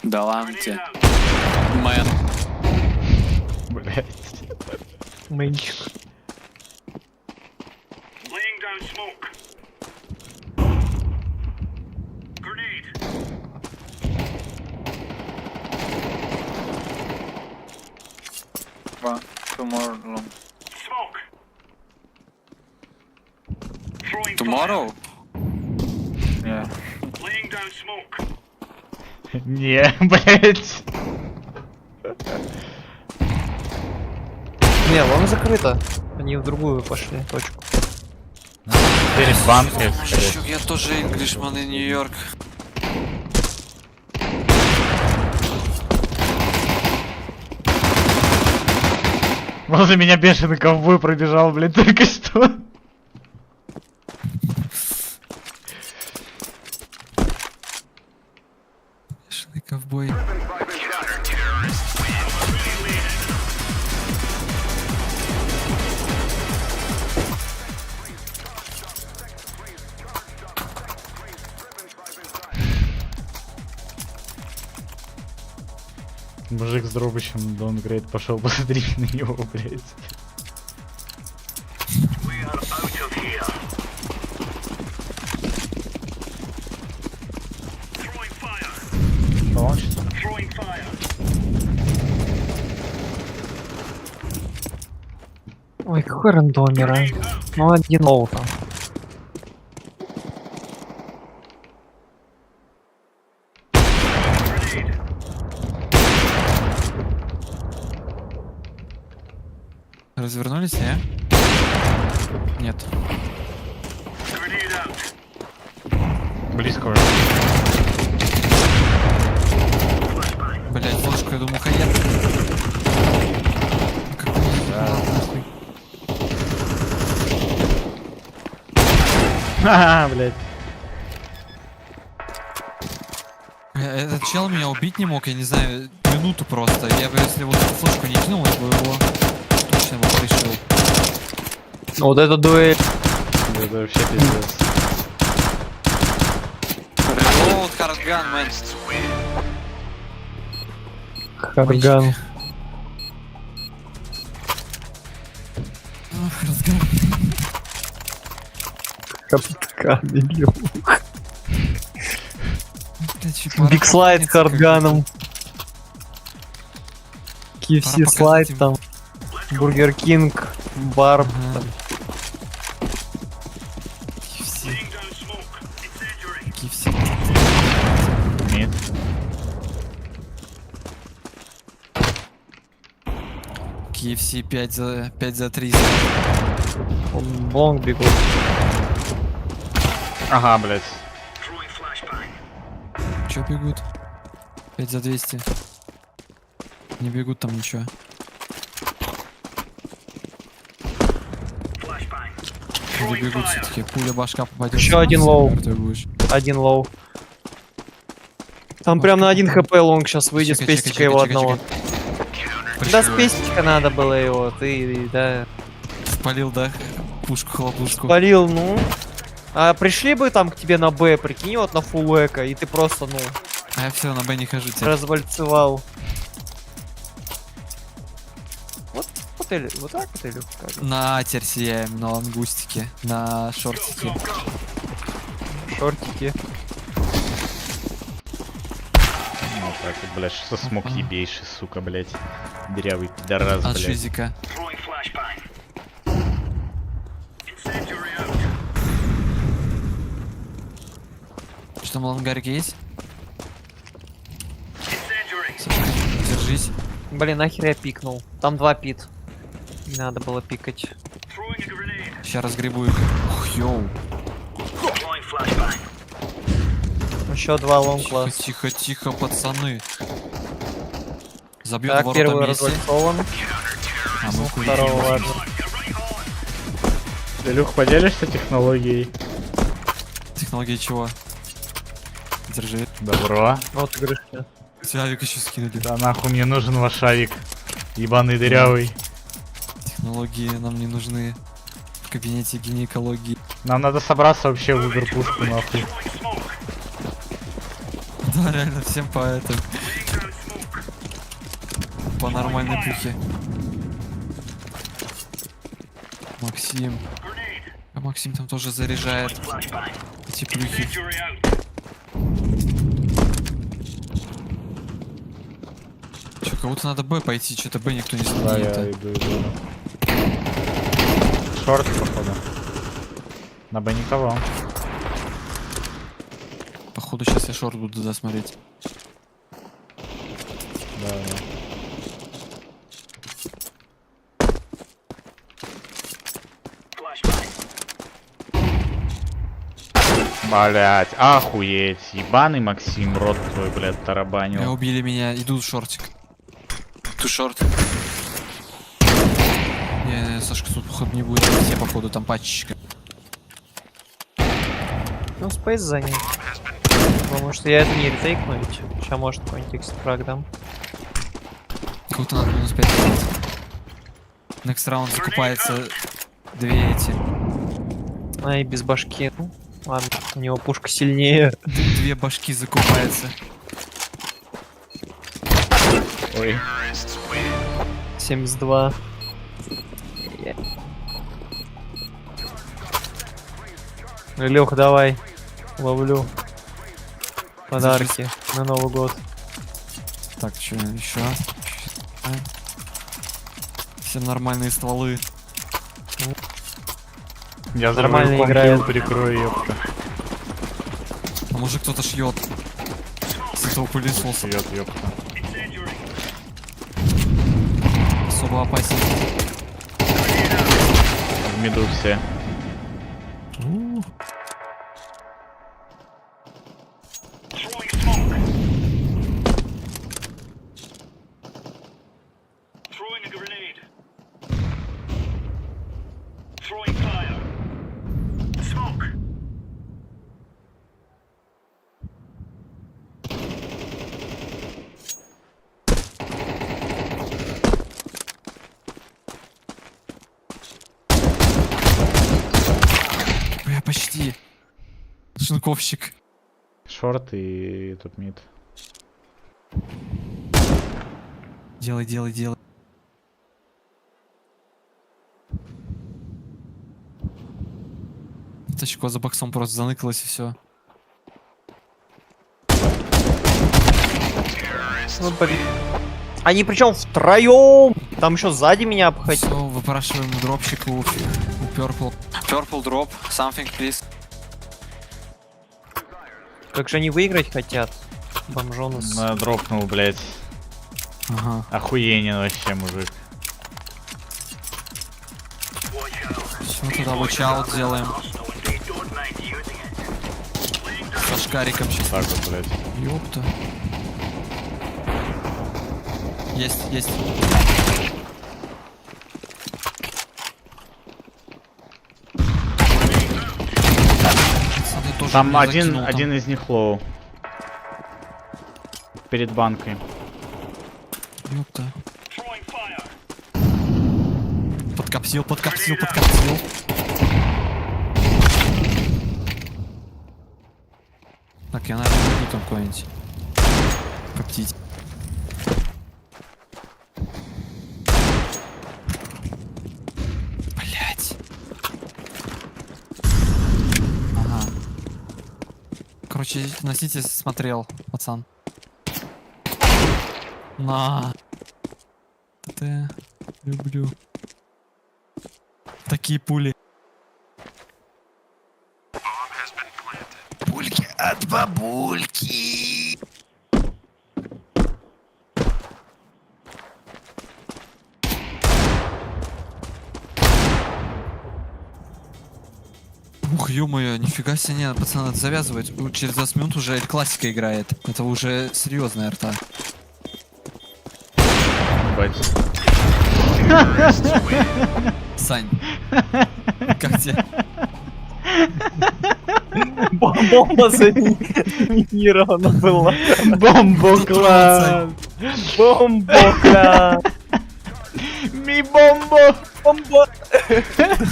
Да ладно тебе. Мэн. Блять. Мэнчик. One, two more long. Tomorrow? Yeah. Не, блять. Не, лонг закрыто. Они в другую пошли точку. Теперь банки. Я тоже Englishman in New York. Возле меня бешеный ковбой пробежал, блядь, только что. Бешеный ковбой. Мужик с дробычем даунгрейд пошел посмотреть на него, блядь. Ой, какой рандомер, а. Ну, один лоу там. Развернулись, не? Нет. Близко уже. Блять, флешку, я думал, хаят. Ха-ха, блядь. Этот чел меня убить не мог, я не знаю, минуту просто. Я бы, если вот эту флешку не кинул, я бы его точно его пришил. Вот это дуэль. Это вообще пиздец. Reload, hardgun, man. Хардган. Хардган. Хардган, Биг Биг слайд с хардганом. KFC слайд там. Бургер Кинг. Бар. KFC. Нет. KFC 5 за 300. Лонг бегут. Ага, блядь. Чё бегут? 5 за 200. Не бегут там ничего. Или бегут все-таки. Пуля башка попадет. Еще один лоу. Будешь. Один лоу. Там прям на 1 хп лонг сейчас выйдет с Чекай, пестика чекай, его чекай, одного. Да с пестика надо было его, ты, да. Спалил, да? Пушку-хлопушку. Спалил, ну. А пришли бы там к тебе на Б, прикинь, вот на фулл эко, и ты просто, ну... А я все, на Б не хожу тебе. Развальцевал. Вот или, вот так вот или как? На теперь сияем, на лангустике, на шортике. Шортики. Ну так вот, блядь, что за смог ебейший, сука, блядь. Дырявый пидорас, От блядь. шизика. Что там, лангарик есть? Держись. Блин, нахер я пикнул. Там 2 пит. Не надо было пикать. Сейчас разгребу их. Ух, йоу. Еще 2 лонг Тихо, класс. тихо, тихо, пацаны. Забьет Так, ворота первый Месси. развальцован. А мы Второго, ладно. Илюх, поделишься технологией? Технологии чего? Держи. Добро. Вот игры. Авик еще скинули. Да нахуй мне нужен ваш авик. Ебаный дырявый. Технологии нам не нужны. В кабинете гинекологии. Нам надо собраться вообще в убер-пушку нахуй. Да, реально, всем по этому. По нормальной плюхе. Максим. А Максим там тоже заряжает эти плюхи. Че, кого-то надо Б пойти, что-то Б никто не Да, знает. я иду. Шорт, походу. На Б никого. Походу сейчас я шорт буду досмотреть. Да. Блять, охуеть. Ебаный Максим, рот твой, блядь, тарабанил. Убили меня, иду в шортик. Ту шорт. Сашка тут походу не будет, все походу там пачечка. Ну, спейс занят. Потому что я это не ретейкну ведь. Сейчас может какой-нибудь экстракт дам. Кого-то надо минус 5 делать. Next раунд закупается две эти. А, и без башки. Ну, ладно, у него пушка сильнее. Две башки закупается. Ой. 72. Лех, давай. Ловлю. Подарки на Новый год. Так, что еще? Всем нормальные стволы. Я нормально играю. Прикрою, ёпта. А может кто-то шьет? С этого пылесоса. Шьет, ёпта. Особо опасен. В миду все. Бля, почти. Шинковщик. Шорт и тут мид. Делай, делай, делай. Тачко за боксом просто заныкалось и все. Ну, блин. Они причем втроем. Там еще сзади меня обходить. Все, выпрашиваем дропщик у Purple. Purple drop, something please. Как же они выиграть хотят? Бомжонос. Дропнул, блять. Ага. Охуенен вообще, мужик. Все, тогда watch делаем. Со шкариком сейчас. Так вот, блять. Ёпта. Есть, есть. Там один из них лоу. Перед банкой. Ёпта. Подкопсил, подкопсил, подкопсил. Так, я, наверное, буду там кого-нибудь коптить. Блять. Ага. Короче, носите, смотрел, пацан. На. ТТ. Люблю. Такие пули. Пульки от бабульки. Ух, ё-моё, нифига себе, не, пацаны, надо завязывать. Через 20 минут уже классика играет. Это уже серьезная арта. Сань, как тебе? Бомба заминирована была. Бомбоклад! Бомбоклад! Ми бомбо! Бомба!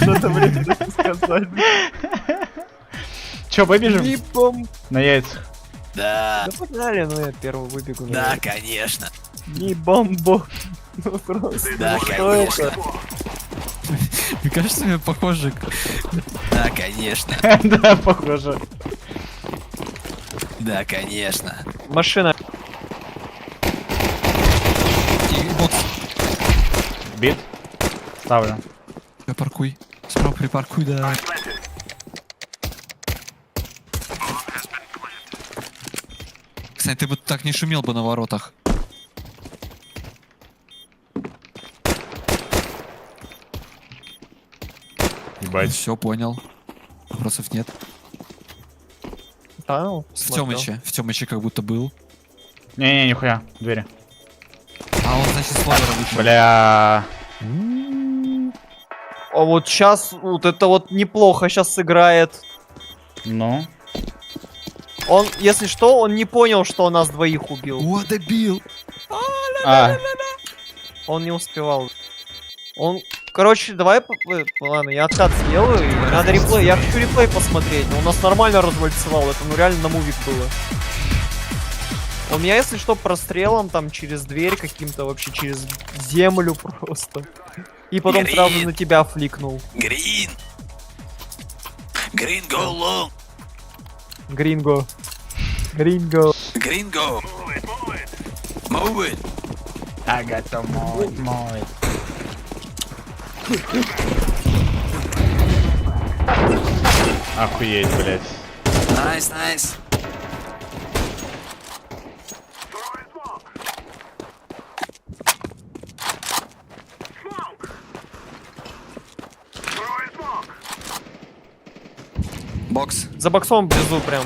Что-то, блин, сказать. Чё, побежим? Ми бомб. На яйцах. Да погнали, ну я первый выбегу. Да, конечно. Ми бомбо. Ну просто. Да, что конечно. это? Мне кажется, мне похоже. Да, конечно. Да, похоже. Да, конечно. Машина. Бит. Ставлю. Припаркуй. Справа припаркуй, да. Кстати, ты бы так не шумел бы на воротах. Ебать. Все, понял. Вопросов нет. Да, ну, В Тёмыче как будто был. Не-не, нихуя. Двери. А он, значит, с ловера вышел. Бля. А вот сейчас, вот это вот неплохо сейчас сыграет. Ну? Он, если что, он не понял, что он нас двоих убил. О, добил! А. Он не успевал. Он, короче, давай, ладно, я откат сделаю, и надо реплей, я хочу реплей посмотреть, но у нас нормально развальцевал, это ну реально на мувик было. Он меня, если что, прострелом там через дверь каким-то, вообще через землю просто. И потом Грин. сразу на тебя фликнул. Green. Green, go long. Гринго. Гринго. Green, go. Move it. I got the move. Охуеть, блядь. Nice, nice. Бокс. За боксом внизу прям.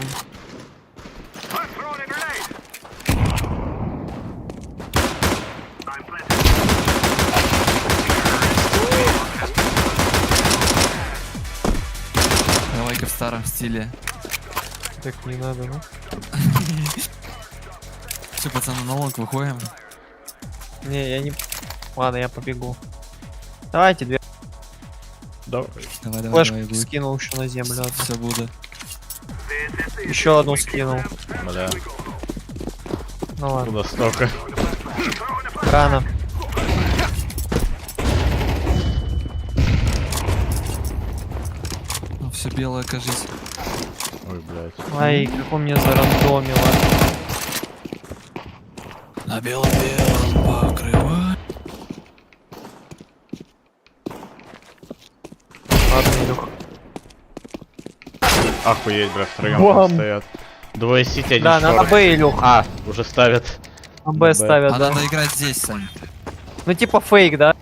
Давай-ка в старом стиле. Так не надо, ну. Все, пацаны, на лонг выходим. Не, я не... Ладно, я побегу. Давайте две. Давай. Давай, Флешку давай, будет. скинул еще на землю. Все буду. Еще одну скинул. Бля. Ну ладно. Куда столько? Рано. Ну, все белое, кажись. Ой, блядь. Ай, как он меня зарандомило. На белом-белом покрывай. Ладно, Илюх. Охуеть, бля, втроем Бам. стоят. Двое сити, один Да, надо шорт. Б, Илюх. А, уже ставят. На Б ставят, А да. надо играть здесь, Сань. Ну типа фейк, да?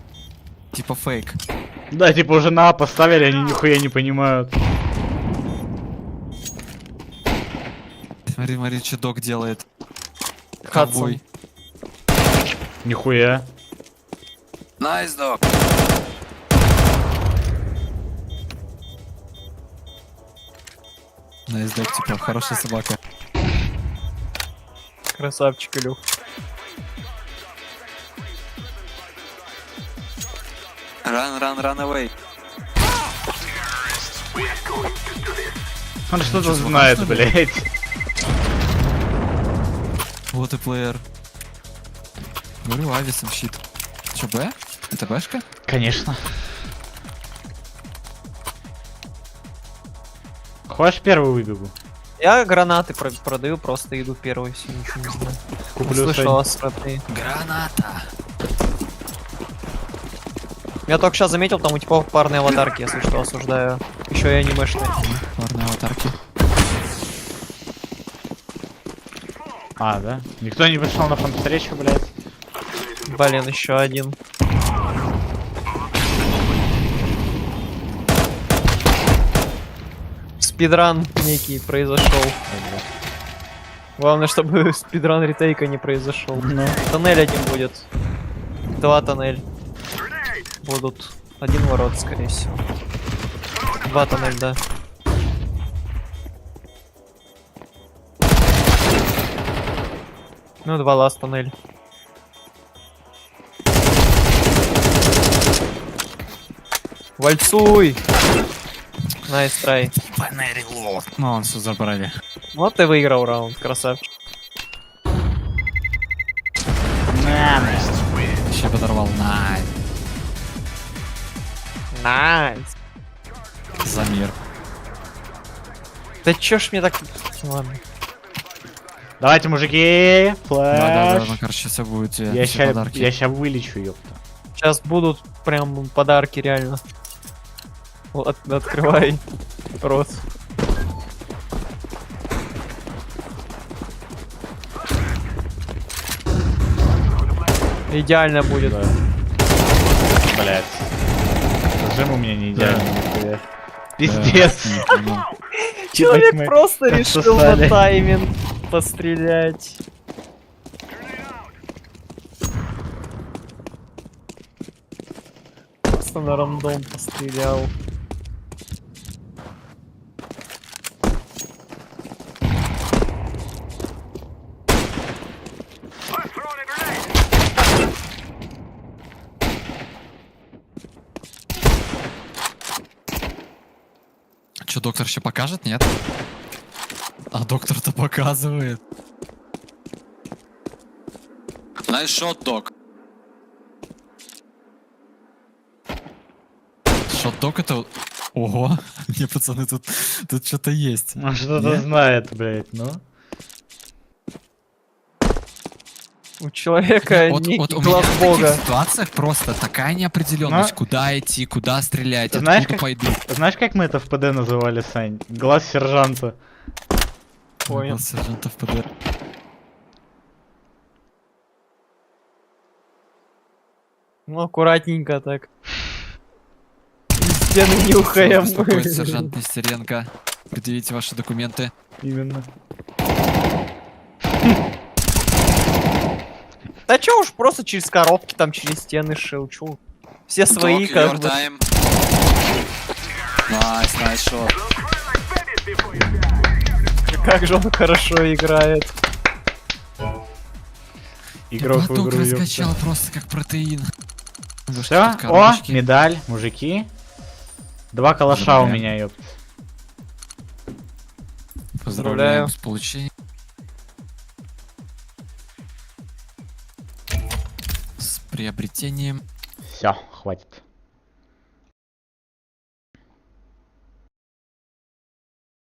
Типа фейк. Да, типа уже на А поставили, они нихуя не понимают. Смотри, смотри, что док делает. Хадсон. Ковбой. Нихуя. Nice, dog. Найс док, типа, хорошая собака. Красавчик, Илюх. Run away. Он что-то знает, блядь. Вот и плеер. Говорю, ависом щит. Че, Б? Это Бшка? Конечно. Хочешь первый выбегу? Я гранаты продаю, просто иду первый, все, ничего не знаю. Куплю, Слышал Сань. остроты. Граната. Я только сейчас заметил, там у типов парные аватарки, если что, осуждаю. Еще и анимешные. Парные аватарки. А, да? Никто не пришел на фан-встречу, блядь. Блин, еще один. Спидран некий произошел. Главное, чтобы спидран ретейка не произошел. Тоннель один будет. 2 тоннель. Будут. 1 ворот, скорее всего. 2 тоннель, да. Ну, 2 ласт тоннель. Вальцуй! Найс трай. Ну, он все забрали. Вот ты выиграл раунд, красавчик. Еще подорвал. Найс. За мир. Да чё ж мне так... Ладно. Давайте, мужики, флэш. Да, ну, короче, все будет все подарки. Я ща вылечу, ёпта. Сейчас будут прям подарки, реально. Открывай рот. Идеально будет. Да. Блять. Зажим у меня не идеальный. Да. Пиздец. Человек просто решил на тайминг пострелять. Просто на рандом пострелял. Что, доктор еще покажет, нет? А доктор-то показывает. Nice shot, док. Шот-док это... Ого, не, пацаны, тут что-то есть. Он что-то знает, блять, ну. У человека некий глаз в бога. таких ситуациях просто такая неопределенность, куда идти, куда стрелять, Знаешь, откуда пойду. Знаешь, как мы это в ПД называли, Сань? Глаз сержанта. Понял. Глаз сержанта в ПД. Ну, аккуратненько так. Стены нюхаем. Успокойтесь, сержант Нестеренко. Предъявите ваши документы. Именно. Да чё уж, просто через коробки, там через стены шил, чё. Все свои, как бы. Найс шот. Как же он хорошо играет. Игрок в Платок игру, раскачал ёпта. просто как протеин. Все, о, медаль, мужики. 2 калаша у меня, ёпта. Поздравляем с получением. С приобретением. Все, хватит.